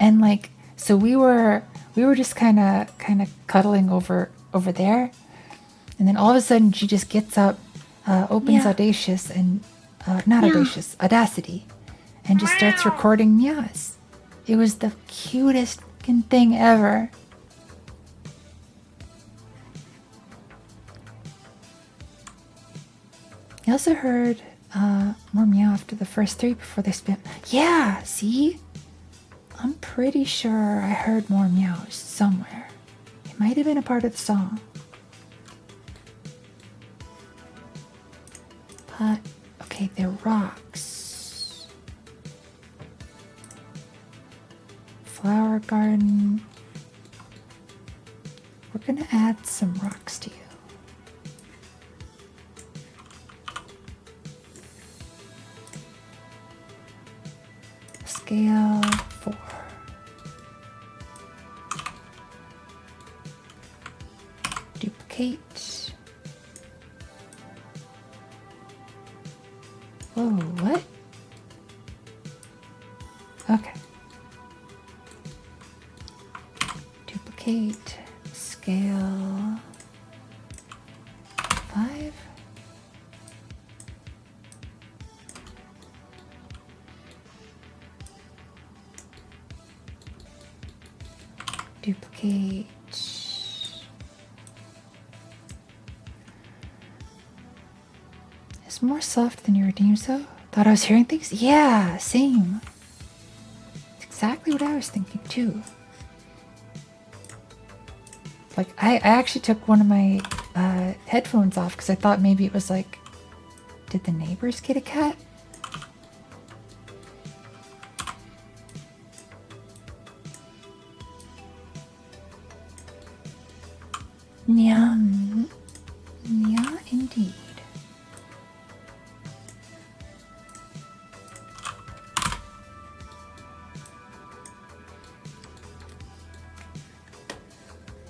And like So we were just kind of cuddling over there, and then all of a sudden she just gets up, opens Yeah. Audacious and not Yeah. Audacious, Audacity, and just starts recording meows. It was the cutest fucking thing ever. I also heard more meow after the first 3 before they spent. Yeah, see? I'm pretty sure I heard more meows somewhere. It might have been a part of the song. But, okay, they're rocks. Flower garden. We're gonna add some rocks to you. Scale 4. Duplicate. Whoa, what? Okay. Duplicate. Scale 5. Duplicate. It's more soft than your redeems though. Thought I was hearing things? Yeah, same. It's exactly what I was thinking too. Like I actually took one of my headphones off because I thought maybe it was like, did the neighbors get a cat? Yeah. Yeah, indeed.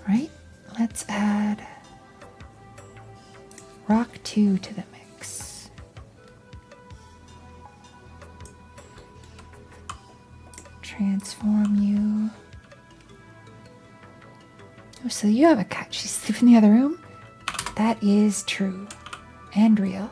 Right, let's add Rock 2 to the mix. Transform you. Oh, so you have a cat. She's sleeping in the other room? That is true. And real.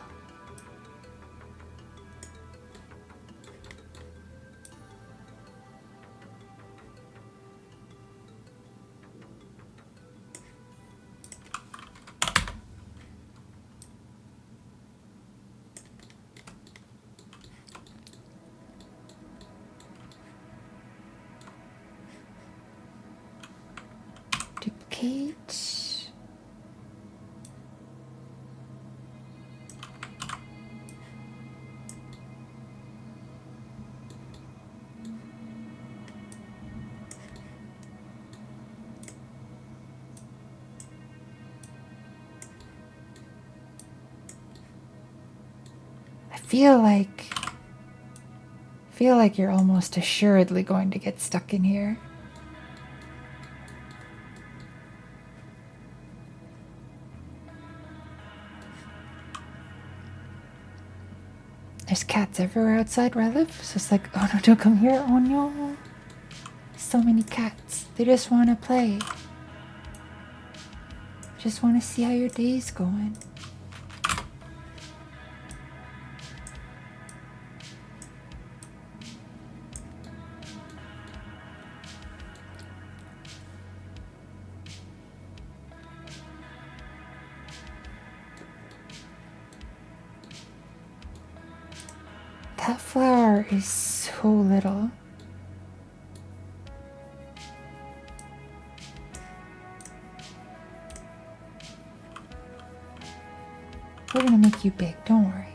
Duplicate. I feel like you're almost assuredly going to get stuck in here. There's cats everywhere outside where I live, so it's like, oh no, don't come here, oh no. So many cats. They just want to play. Just want to see how your day's going. That flower is so little. We're gonna make you big, don't worry.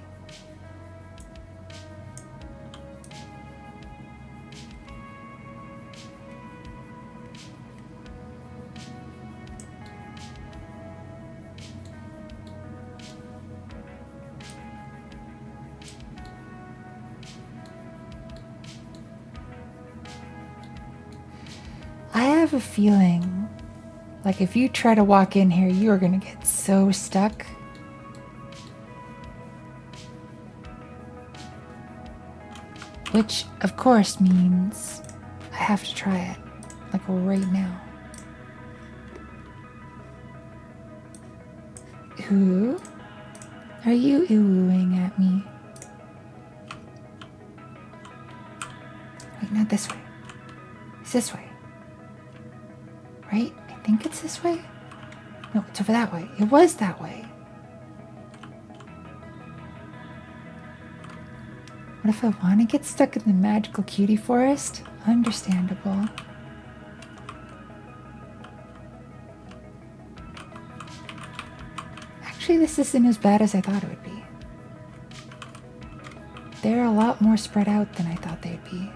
I have a feeling like if you try to walk in here, you are gonna get so stuck. Which, of course, means I have to try it. Like right now. Ooh? Are you oohing at me? Wait, not this way. It's this way. Right? I think it's this way? No, it's over that way. It was that way. What if I want to get stuck in the magical cutie forest? Understandable. Actually, this isn't as bad as I thought it would be. They're a lot more spread out than I thought they'd be.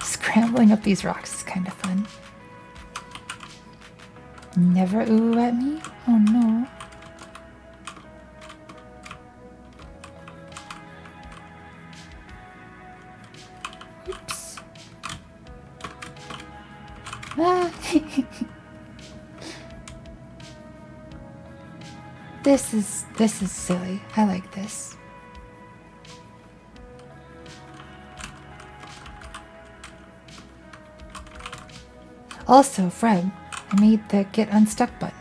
Scrambling up these rocks is kind of fun. Never ooh at me? Oh no. Oops. Ah. This is silly. I like this. Also, Fred, I made the get unstuck button.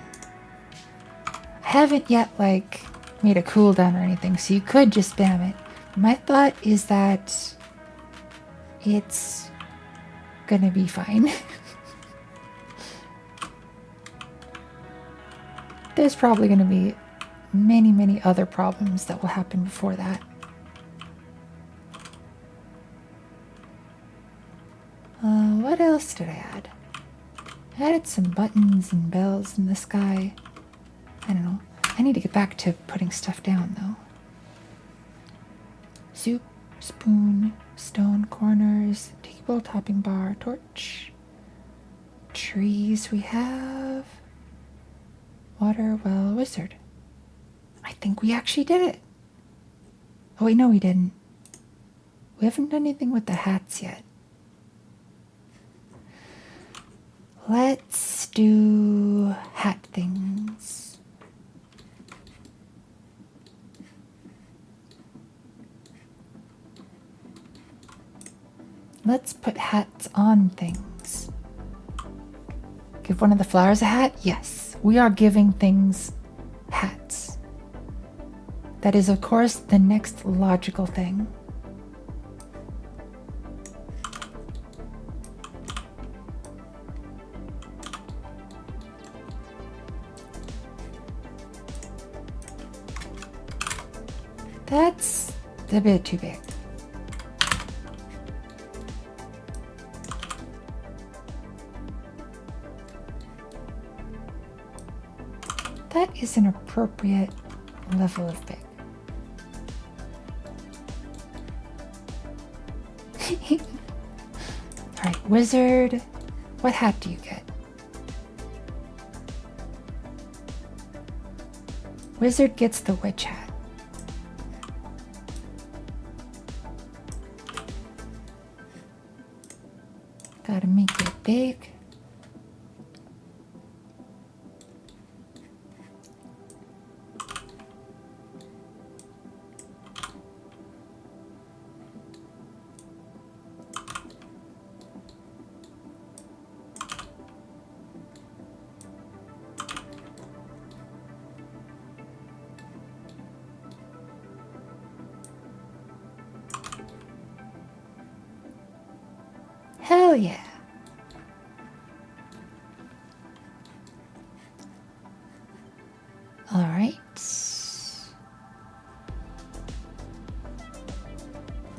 I haven't yet, like, made a cooldown or anything, so you could just spam it. My thought is that it's gonna be fine. There's probably gonna be many, many other problems that will happen before that. What else did I add? I added some buttons and bells in the sky. I don't know. I need to get back to putting stuff down, though. Soup, spoon, stone corners, table, topping bar, torch. Trees we have. Water, well, wizard. I think we actually did it. Oh wait, no we didn't. We haven't done anything with the hats yet. Let's do hat things. Let's put hats on things. Give one of the flowers a hat? Yes, we are giving things hats. That is, of course, the next logical thing. That's a bit too big. That is an appropriate level of big. Alright, wizard, what hat do you get? Wizard gets the witch hat. Gotta make it big. Hell yeah. All right.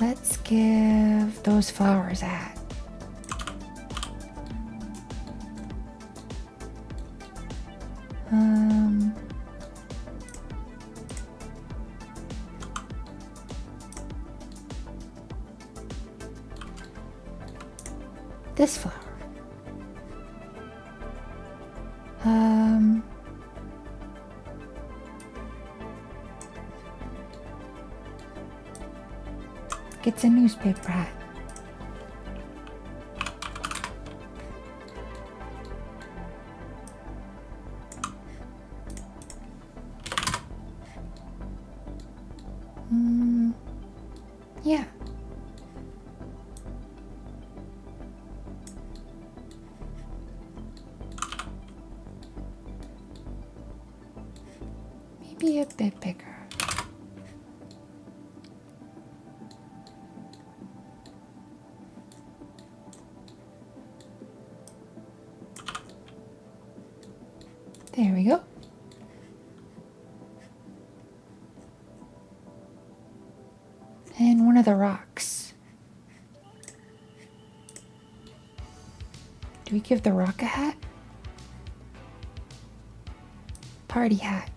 Let's give those flowers a hat. This flower. Gets a newspaper hat. maybe a bit bigger. There we go. And one of the rocks. Do we give the rock a hat? Party hat.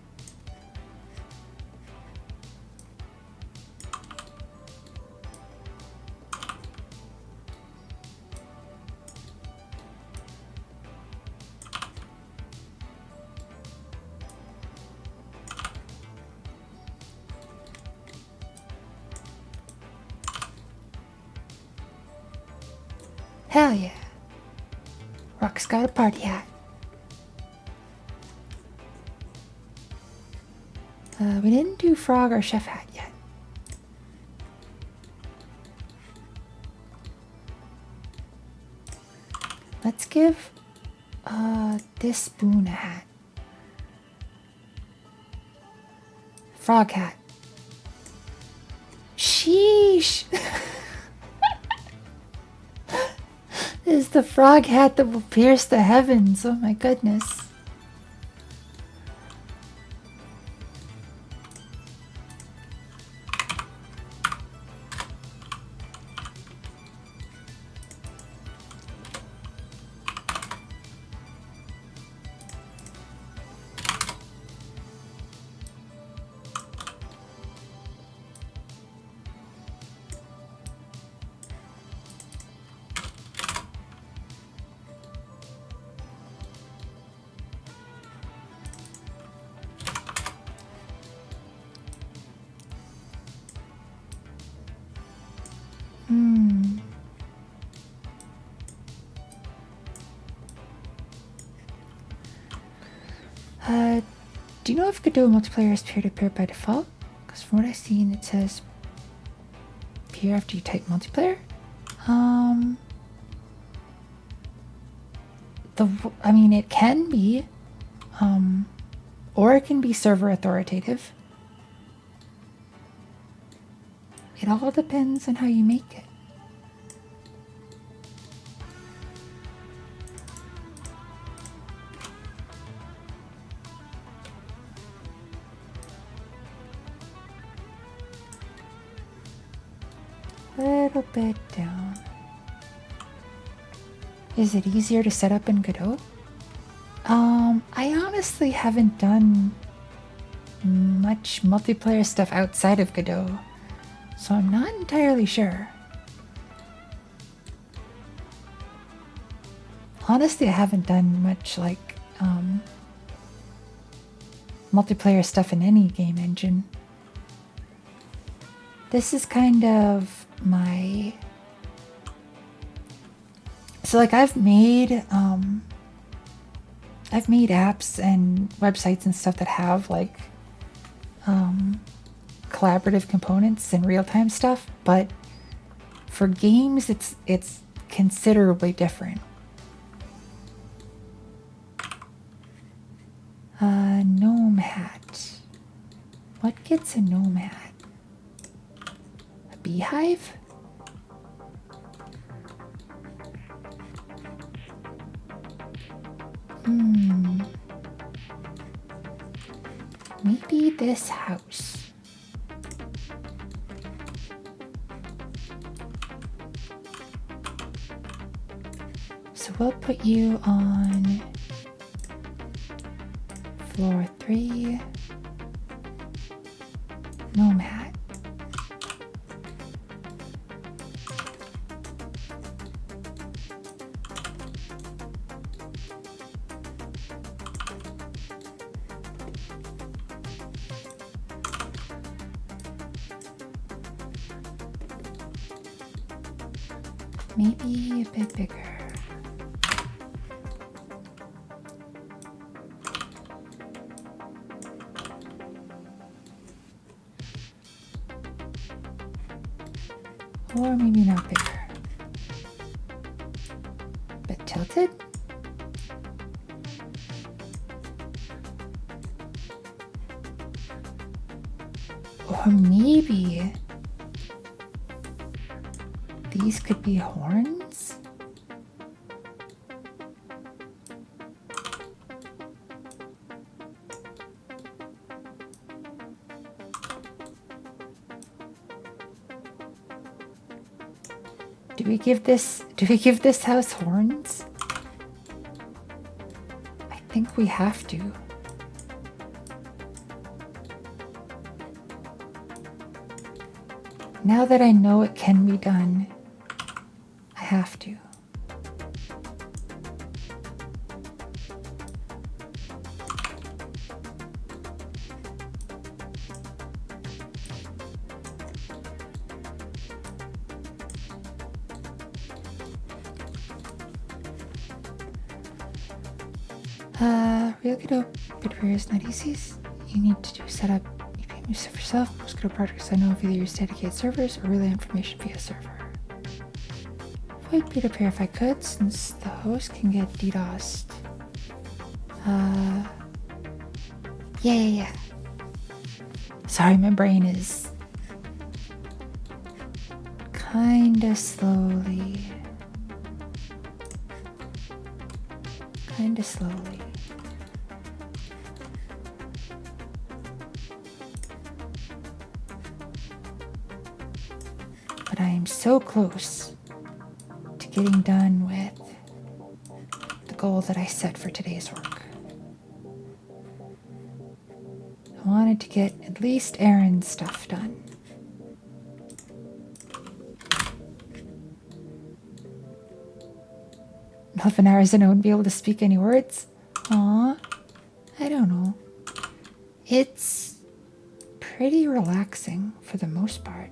Hell yeah. Rock's got a party hat. We didn't do frog or chef hat yet. Let's give this spoon a hat. Frog hat. Sheesh! This is the frog hat that will pierce the heavens. Oh my goodness. Do you know if Godot multiplayer is peer-to-peer by default? Because from what I've seen, it says peer after you type multiplayer. I mean, it can be, or it can be server authoritative. It all depends on how you make it. Little bit down. Is it easier to set up in Godot? I honestly haven't done much multiplayer stuff outside of Godot, so I'm not entirely sure. Honestly, I haven't done much like multiplayer stuff in any game engine. This is kind of my... So like I've made apps and websites and stuff that have like collaborative components and real-time stuff, but for games it's considerably different. Gnome hat. What gets a gnome hat? A beehive? Maybe this house. So we'll put you on floor 3. Gnome hat. Maybe a bit bigger. Or maybe not bigger. Bit tilted. Or maybe these could be horns? Do we give this house horns? I think we have to. Now that I know it can be done, I have to. Real Godot Bitware is not easy. You need to set up EPM for yourself. Most Godot projects I know of either use dedicated servers or relay information via server. Avoid peer-to-peer if I could, since the host can get DDoSed. Yeah. Sorry, my brain is kinda slowly. But I am so close to getting done with the goal that I set for today's work. I wanted to get at least Aaron's stuff done. Half an hour and I wouldn't be able to speak any words. Aw, I don't know. It's pretty relaxing for the most part.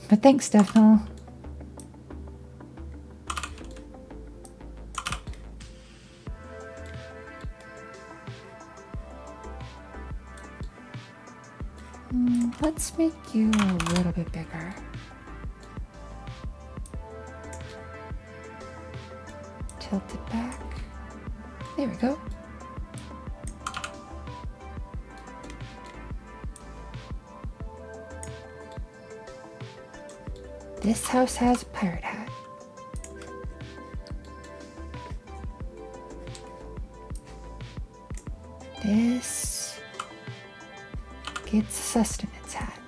But thanks, Stefano. Let's make you a little bit bigger. Tilt it back. There we go. This house has a pirate hat. This gets a sustenance hat.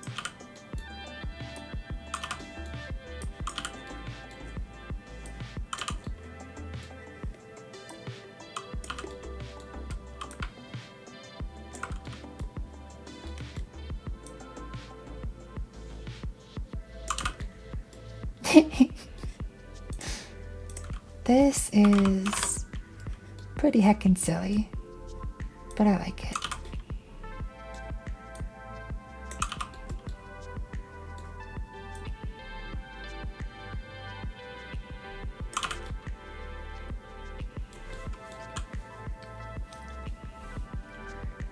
This is pretty heckin' silly, but I like it.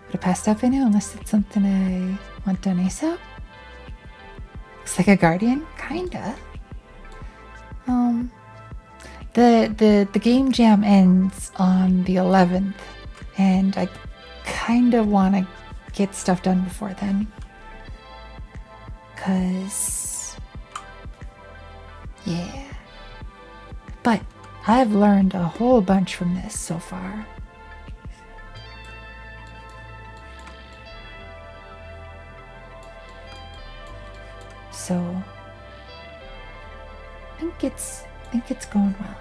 Would have passed up by now unless it's something I want done ASAP. Looks like a guardian, kinda. The game jam ends on the 11th, and I kinda want to get stuff done before then. 'Cause, yeah. But I've learned a whole bunch from this so far. So, I think it's going well.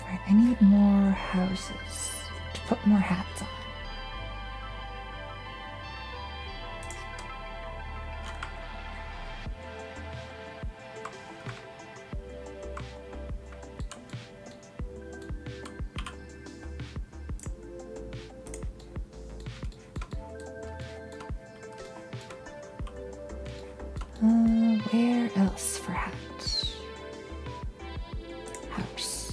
Alright, I need more houses to put more hats on. Where else for hats? House.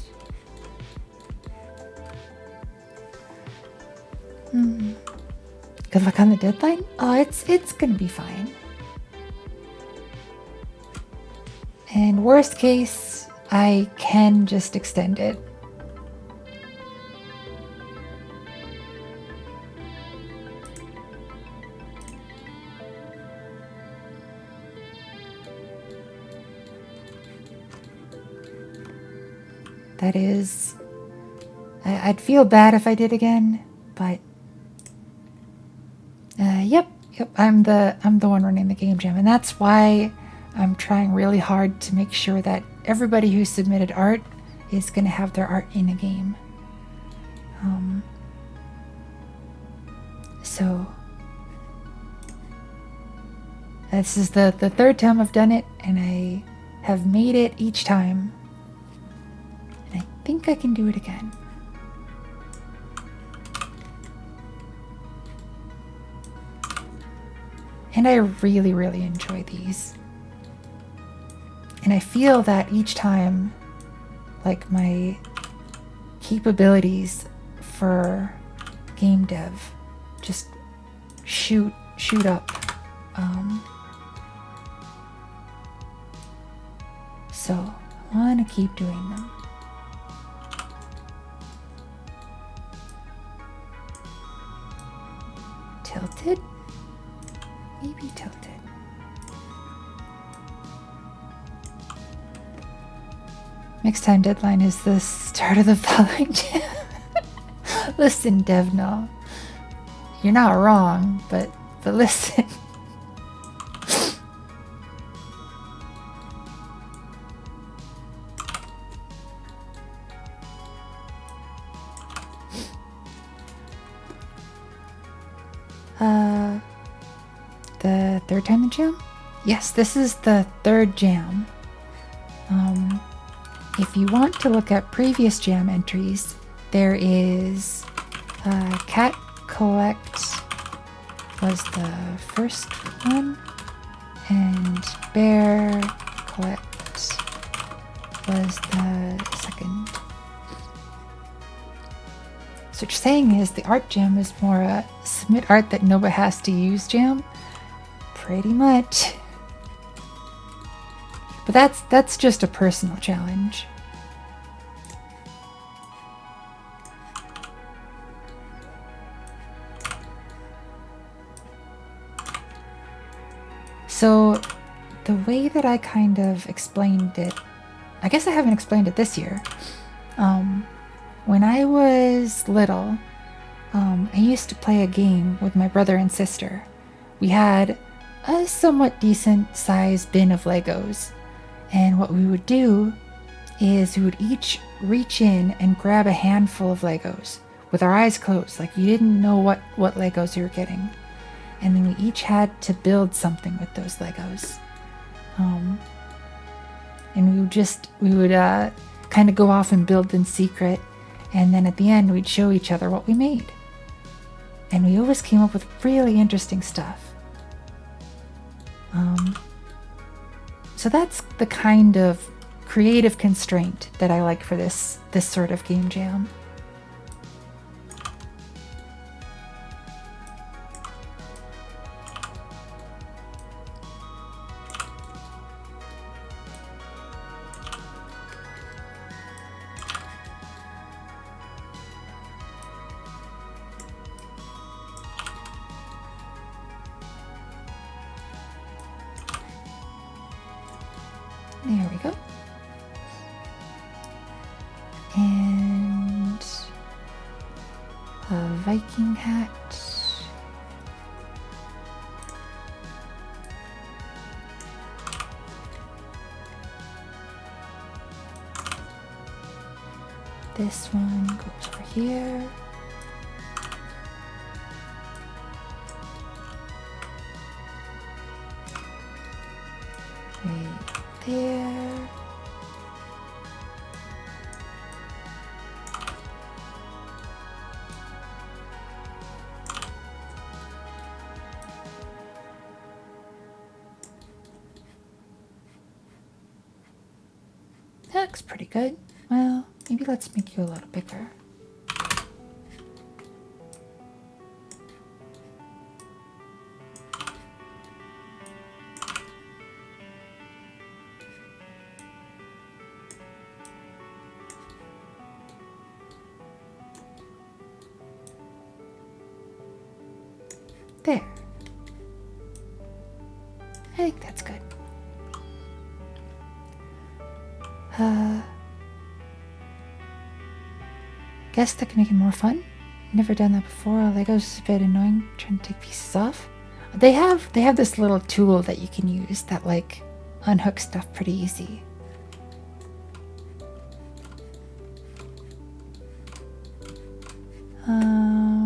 Good luck on the deadline? Oh, it's gonna be fine. And worst case, I can just extend it. That is... I'd feel bad if I did again, but... Yep, I'm the one running the game jam, and that's why I'm trying really hard to make sure that everybody who submitted art is going to have their art in a game. So this is the third time I've done it, and I have made it each time, and I think I can do it again. And I really, really enjoy these. And I feel that each time, like, my capabilities for game dev just shoot up. So I want to keep doing them. Tilted? Maybe tilted. Next time deadline is the start of the following jam. Listen, Devnal. You're not wrong, but listen. The third time in jam? Yes, this is the third jam. If you want to look at previous jam entries, there is Cat Collect was the first one, and Bear Collect was the second. So what you're saying is the art jam is more a submit art that nobody has to use jam? Pretty much. But that's just a personal challenge. So the way that I kind of explained it, I guess I haven't explained it this year. When I was little, I used to play a game with my brother and sister. We had a somewhat decent sized bin of Legos. And what we would do is we would each reach in and grab a handful of Legos with our eyes closed, like you didn't know what Legos you were getting. And then we each had to build something with those Legos. And we would kind of go off and build in secret. And then at the end, we'd show each other what we made. And we always came up with really interesting stuff. So that's the kind of creative constraint that I like for this sort of game jam. There we go. And a Viking hat. This one goes over here. Right there. That looks pretty good. Well, maybe let's make you a little bigger. There. I think that's good. guess that can make it more fun. Never done that before. Legos is a bit annoying trying to take pieces off. They have this little tool that you can use that like unhooks stuff pretty easy.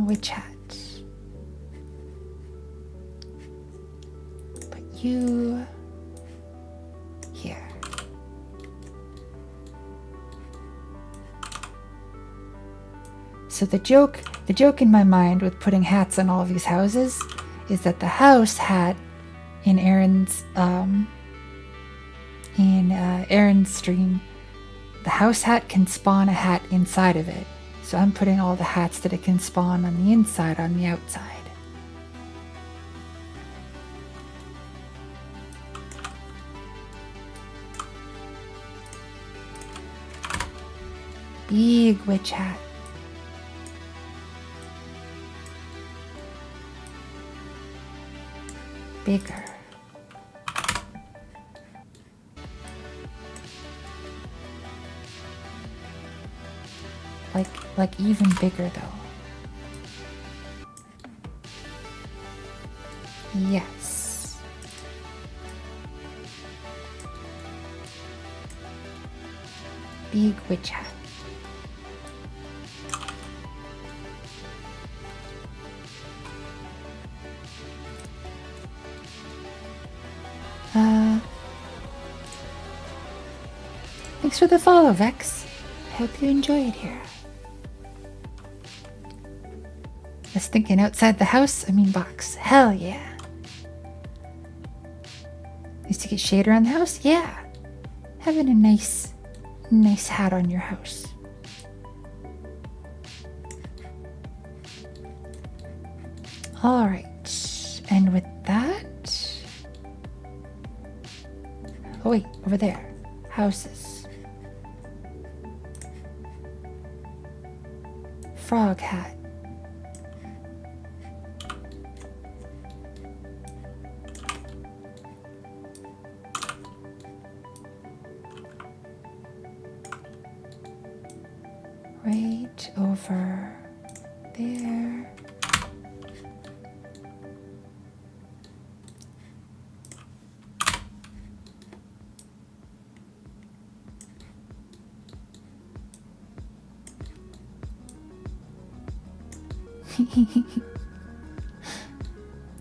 Witch hat. Put you here. So the joke in my mind with putting hats on all of these houses is that the house hat in Aaron's stream, the house hat can spawn a hat inside of it. So I'm putting all the hats that it can spawn on the inside on the outside. Big witch hat. Bigger. Like even bigger though. Yes. Big witch hat. Thanks for the follow, Vex. I hope you enjoy it here. I was thinking outside the house, box. Hell yeah. Used to get shade around the house? Yeah. Having a nice hat on your house. Alright. And with that... Oh wait, over there. Houses. Frog hat. Right over there.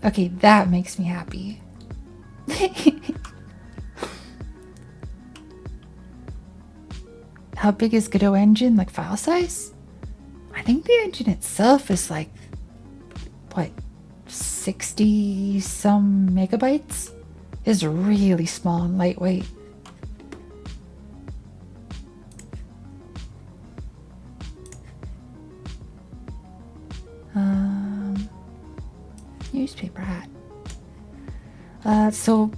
Okay, that makes me happy. How big is Godot engine? Like file size? I think the engine itself is like, what, 60 some megabytes? It's really small and lightweight. Newspaper hat. So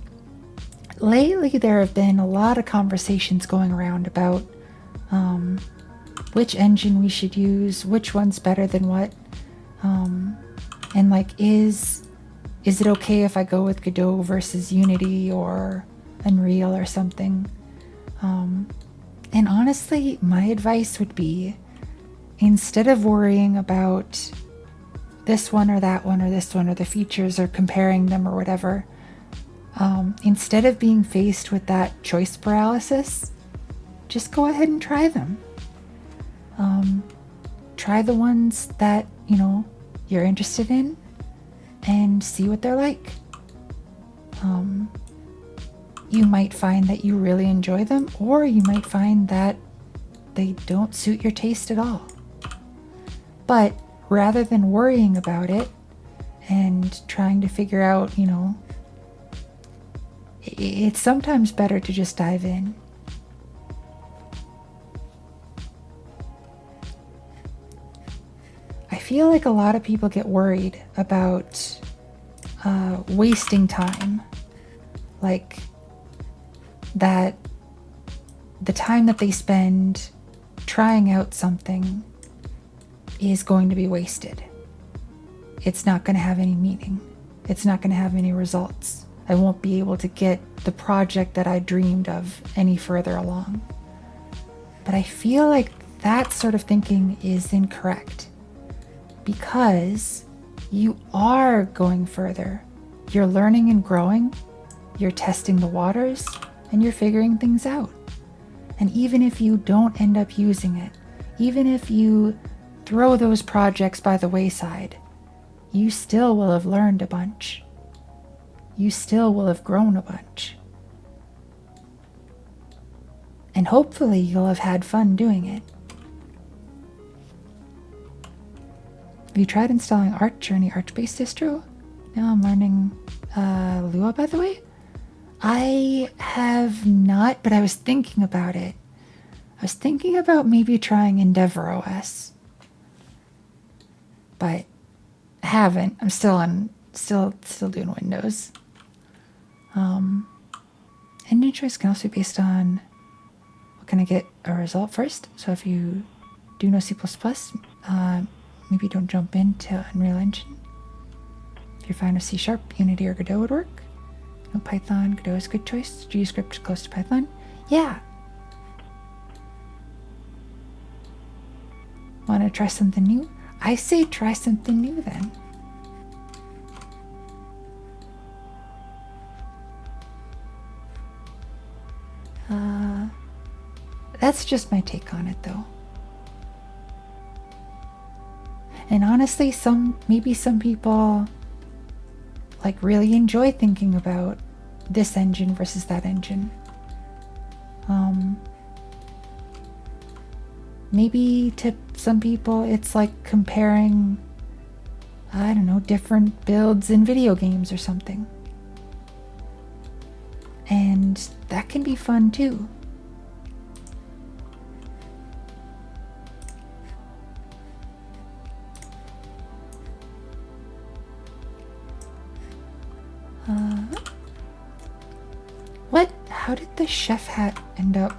lately there have been a lot of conversations going around about which engine we should use, which one's better than what, and like is it okay if I go with Godot versus Unity or Unreal or something. And honestly, my advice would be, instead of worrying about this one or that one or this one or the features or comparing them or whatever, instead of being faced with that choice paralysis, just go ahead and try them. Try the ones that, you're interested in and see what they're like. You might find that you really enjoy them, or you might find that they don't suit your taste at all. But rather than worrying about it and trying to figure out, it's sometimes better to just dive in. I feel like a lot of people get worried about wasting time. Like that the time that they spend trying out something is going to be wasted. It's not going to have any meaning. It's not going to have any results. I won't be able to get the project that I dreamed of any further along. But I feel like that sort of thinking is incorrect, because you are going further. You're learning and growing, you're testing the waters, and you're figuring things out. And even if you don't end up using it, even if you throw those projects by the wayside, you still will have learned a bunch. You still will have grown a bunch. And hopefully you'll have had fun doing it. Have you tried installing Arch or any Arch-based distro? Now I'm learning Lua, by the way. I have not, but I was thinking about it. I was thinking about maybe trying Endeavor OS. But I haven't. I'm still doing Windows. Engine choice can also be based on what can I get a result first. So if you do know C++, maybe don't jump into Unreal Engine. If you're fine with C#, Unity, or Godot would work. No Python, Godot is a good choice. GScript close to Python. Yeah. Want to try something new? I say try something new then. That's just my take on it though. And honestly, maybe some people like really enjoy thinking about this engine versus that engine. Maybe to some people it's like comparing, I don't know, different builds in video games or something. And that can be fun too. What? How did the chef hat end up?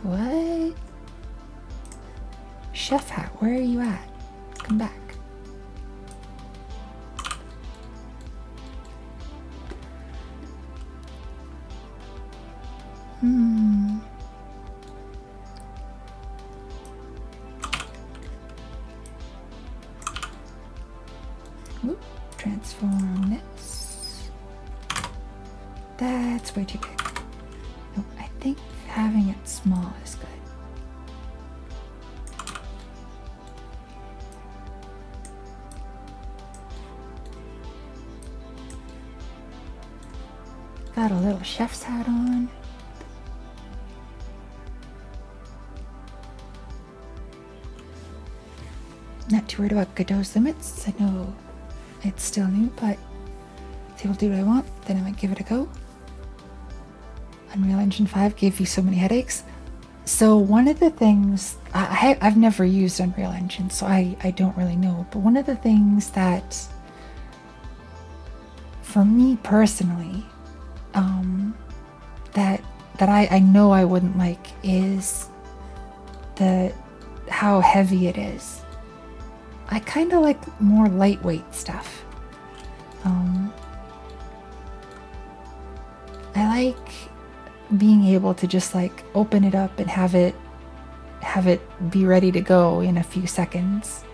What? Chef hat, where are you at? Come back. Oop, transform this. That's way too big. No, I think having it small is good. Got a little chef's hat on. Not too worried about Godot's limits. I know it's still new, but it's able to do what I want, then I might give it a go. Unreal Engine 5 gave you so many headaches. So one of the things, I've never used Unreal Engine, so I don't really know, but one of the things that, for me personally, that I know I wouldn't like is how heavy it is. I kind of like more lightweight stuff. I like being able to just like open it up and have it be ready to go in a few seconds.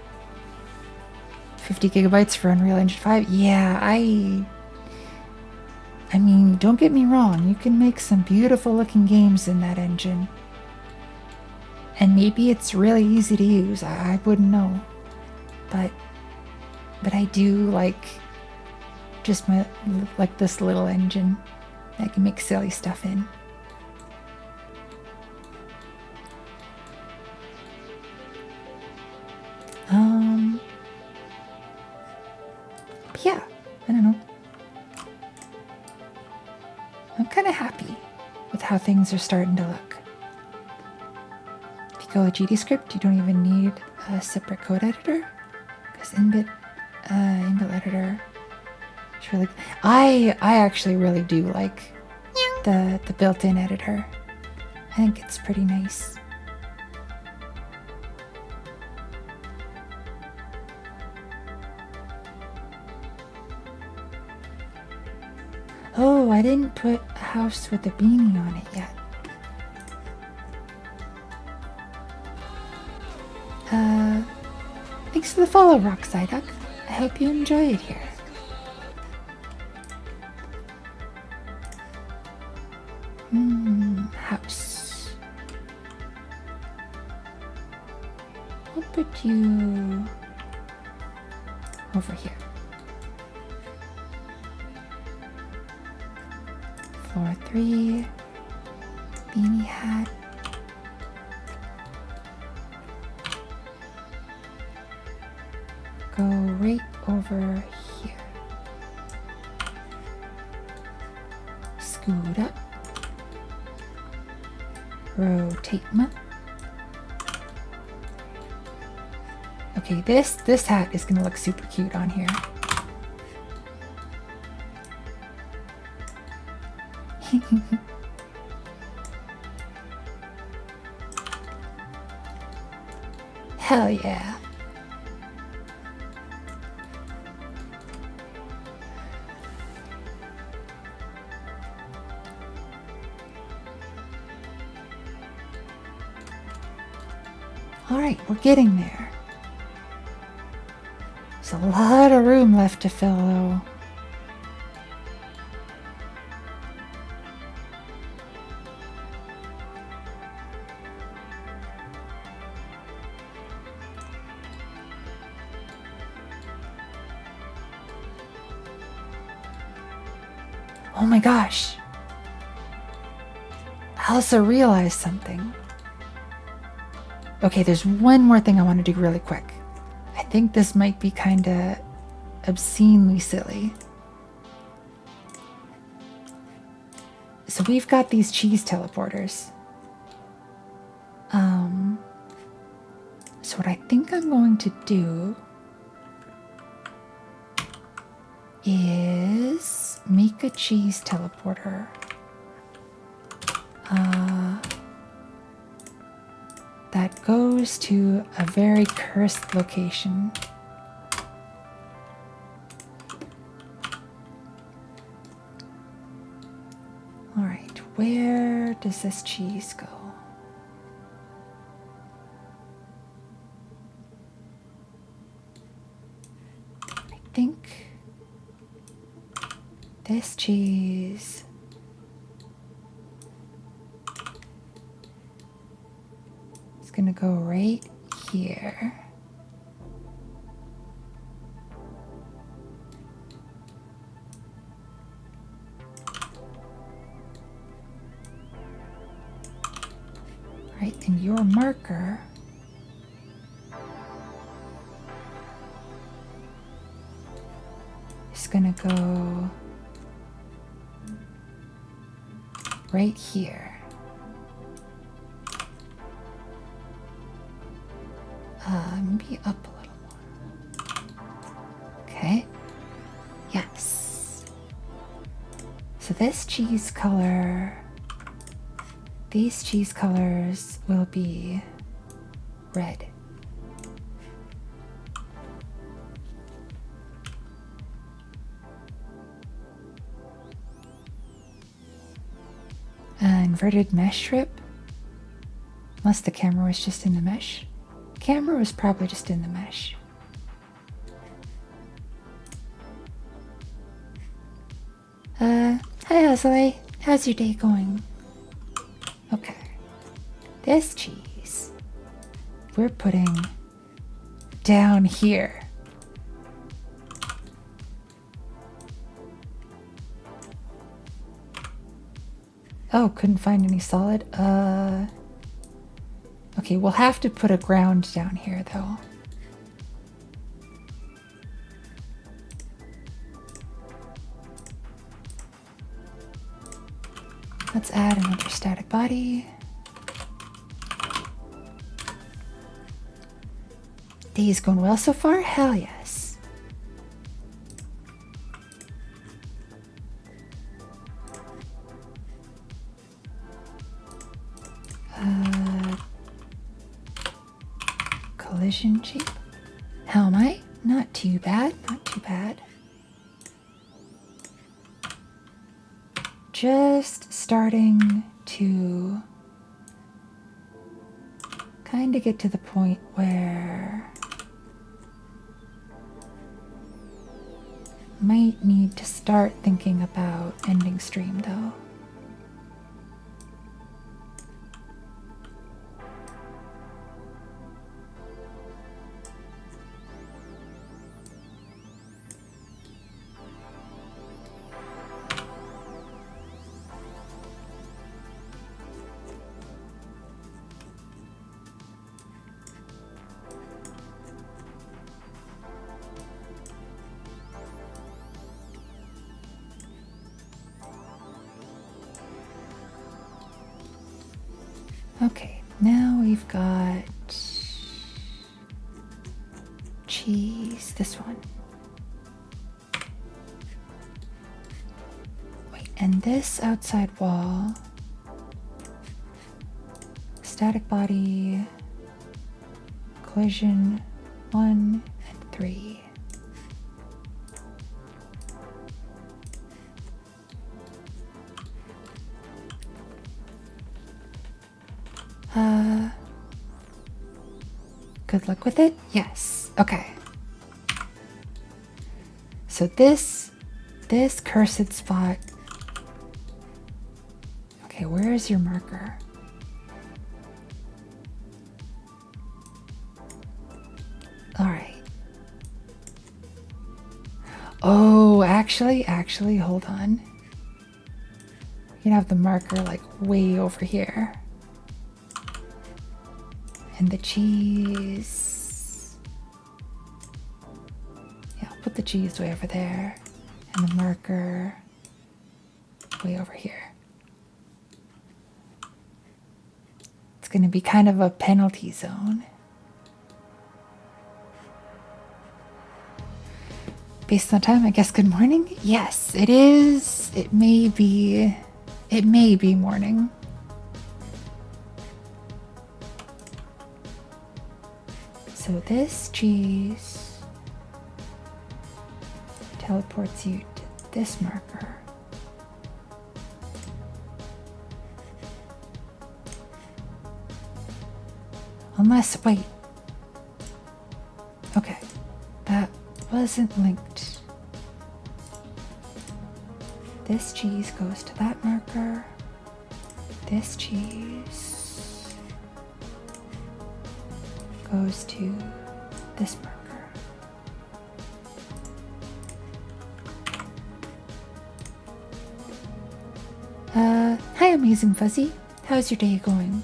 50 gigabytes for Unreal Engine 5. Yeah, I mean, don't get me wrong, you can make some beautiful looking games in that engine. And maybe it's really easy to use, I wouldn't know. But I do like just this little engine that I can make silly stuff in. But yeah, I don't know. I'm kind of happy with how things are starting to look. If you go with GDScript, you don't even need a separate code editor, because inbuilt editor is really. I actually really do like the built-in editor. I think it's pretty nice. Oh, I didn't put a house with a beanie on it yet. Thanks for the follow, Rock Psyduck. I hope you enjoy it here. House. I'll put you over here. Floor 3. Beanie hat. Go right over here. Scoot up. Rotate them up. Okay, this hat is gonna look super cute on here. Hell yeah. Alright, we're getting there. There's a lot of room left to fill, though. Oh my gosh. I also realized something. Okay, there's one more thing I want to do really quick. I think this might be kind of obscenely silly. So we've got these cheese teleporters. So what I think I'm going to do is make a cheese teleporter. That goes to a very cursed location. All right, where does this cheese go? I think this cheese is gonna go right here. Right, and your marker is gonna go right here. Maybe up a little more. Okay. Yes. So this cheese color, these cheese colors will be red. Inverted mesh strip. Unless the camera was just in the mesh. Camera was probably just in the mesh. Hi Hazley, how's your day going? Okay. This cheese we're putting down here. Oh, couldn't find any solid. Okay, we'll have to put a ground down here, though. Let's add another static body. Day's going well so far? Hell yes. Collision shape. How am I? Not too bad, not too bad. Just starting to kind of get to the point where might need to start thinking about ending stream though. Okay, now we've got cheese, this one. Wait, and this outside wall, static body, collision 1 and 3. Good luck with it? Yes. Okay. So this cursed spot. Okay, where is your marker? All right. Oh, actually, hold on. You can have the marker like way over here. And the cheese. Yeah, I'll put the cheese way over there. And the marker way over here. It's going to be kind of a penalty zone. Based on time, I guess good morning? Yes, it is. It may be morning. So this cheese teleports you to this marker. Unless, wait. Okay, that wasn't linked. This cheese goes to that marker. This cheese goes to this marker. Hi Amazing Fuzzy, how's your day going?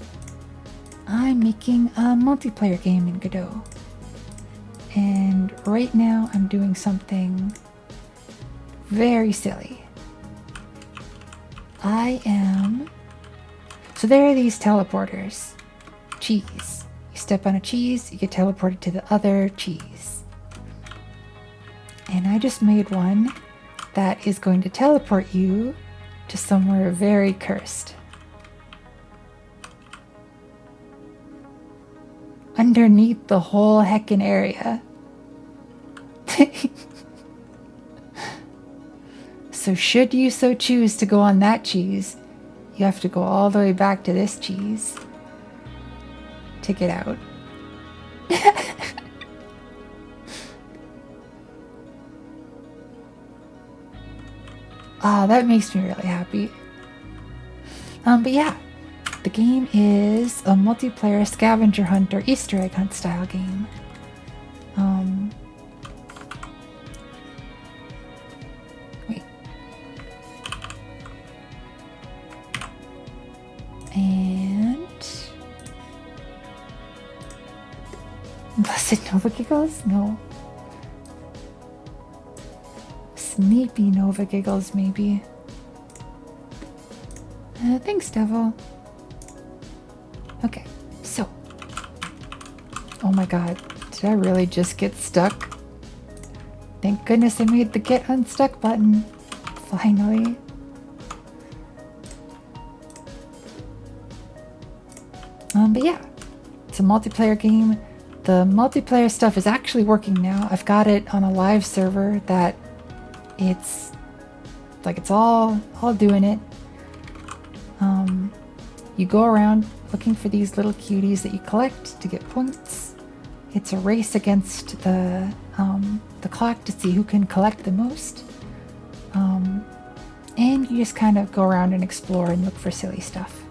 I'm making a multiplayer game in Godot. And right now I'm doing something very silly. So there are these teleporters. Cheese. You step on a cheese, you get teleported to the other cheese. And I just made one that is going to teleport you to somewhere very cursed. Underneath the whole heckin' area. So should you so choose to go on that cheese, you have to go all the way back to this cheese to get out. Ah, that makes me really happy. But yeah, the game is a multiplayer scavenger hunt or Easter egg hunt style game. Wait. And Blessed Nova Giggles? No. Sleepy Nova Giggles, maybe. Thanks, Devil. Okay, so. Oh my god, did I really just get stuck? Thank goodness I made the get unstuck button. Finally. But yeah, it's a multiplayer game. The multiplayer stuff is actually working now. I've got it on a live server that it's like it's all doing it. You go around looking for these little cuties that you collect to get points. It's a race against the clock to see who can collect the most. And you just kind of go around and explore and look for silly stuff.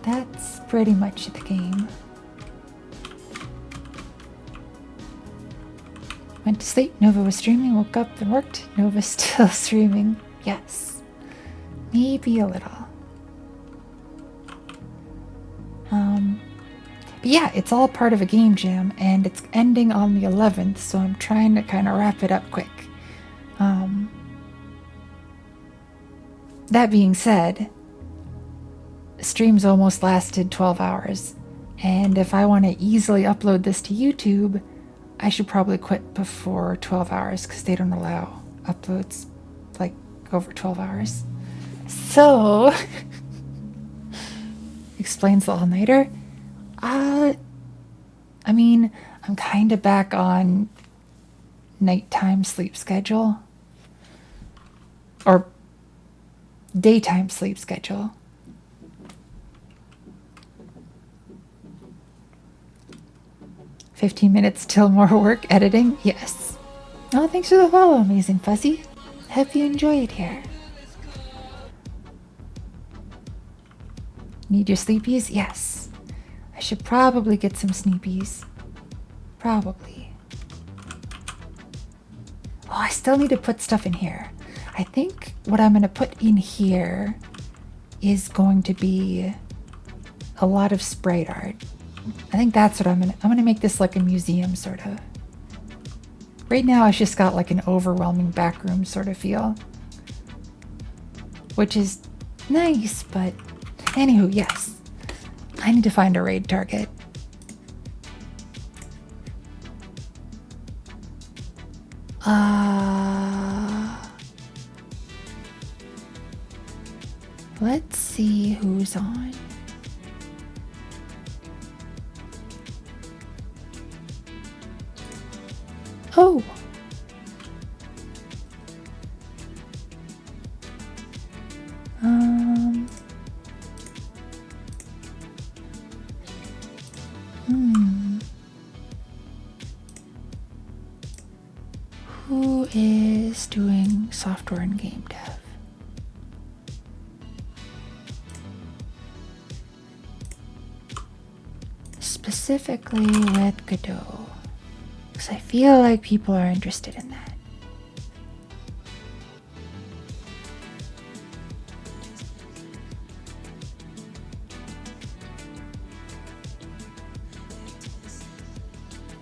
That's pretty much the game. Went to sleep, Nova was streaming, woke up and worked. Nova's still streaming. Yes. Maybe a little. But yeah, it's all part of a game jam, and it's ending on the 11th, so I'm trying to kind of wrap it up quick. That being said, streams almost lasted 12 hours, and if I want to easily upload this to YouTube, I should probably quit before 12 hours because they don't allow uploads like over 12 hours. So, explains the all-nighter. I mean, I'm kind of back on nighttime sleep schedule. Or daytime sleep schedule. "15 minutes till more work editing?" Yes. Oh, thanks for the follow, Amazing Fuzzy. Hope you enjoy it here. Need your sleepies? Yes. I should probably get some sneepies. Probably. Oh, I still need to put stuff in here. I think what I'm going to put in here is going to be a lot of sprite art. I think that's what I'm gonna make this like a museum sort of. Right now it's just got like an overwhelming backroom sort of feel. Which is nice, but anywho, yes. I need to find a raid target. Let's see who's on. Oh! Who is doing software and game dev? Specifically with Godot. Because I feel like people are interested in that.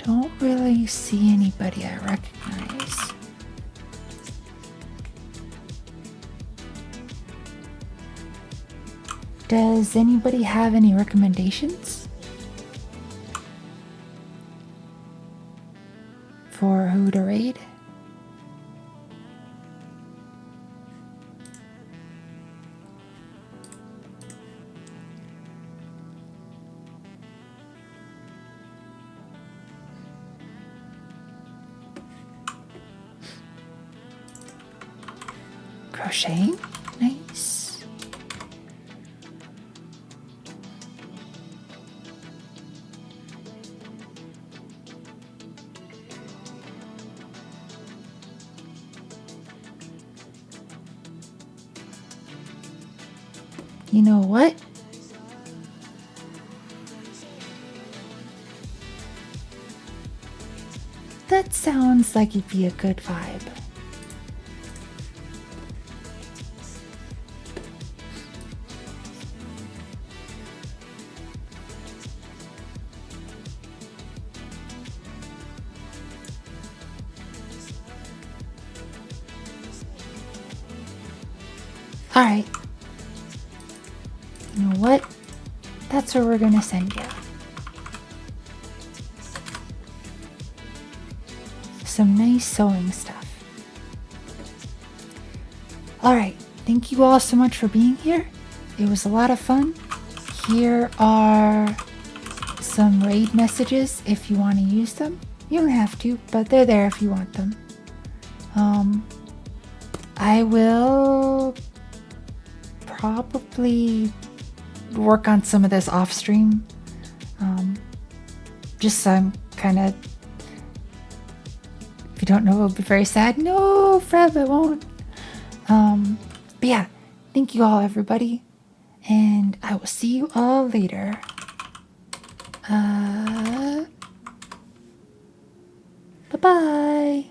Don't really see anybody I recognize. Does anybody have any recommendations for who to raid? Crocheting? Nice. You know what? That sounds like it'd be a good vibe. Alright. You know what? That's where we're gonna send you. Some nice sewing stuff. Alright, thank you all so much for being here. It was a lot of fun. Here are some raid messages if you want to use them. You don't have to, but they're there if you want them. I will probably work on some of this off stream. Just kind of. If you don't know, it'll be very sad. No, Fred, I won't. But yeah, thank you all, everybody, and I will see you all later. Bye-bye.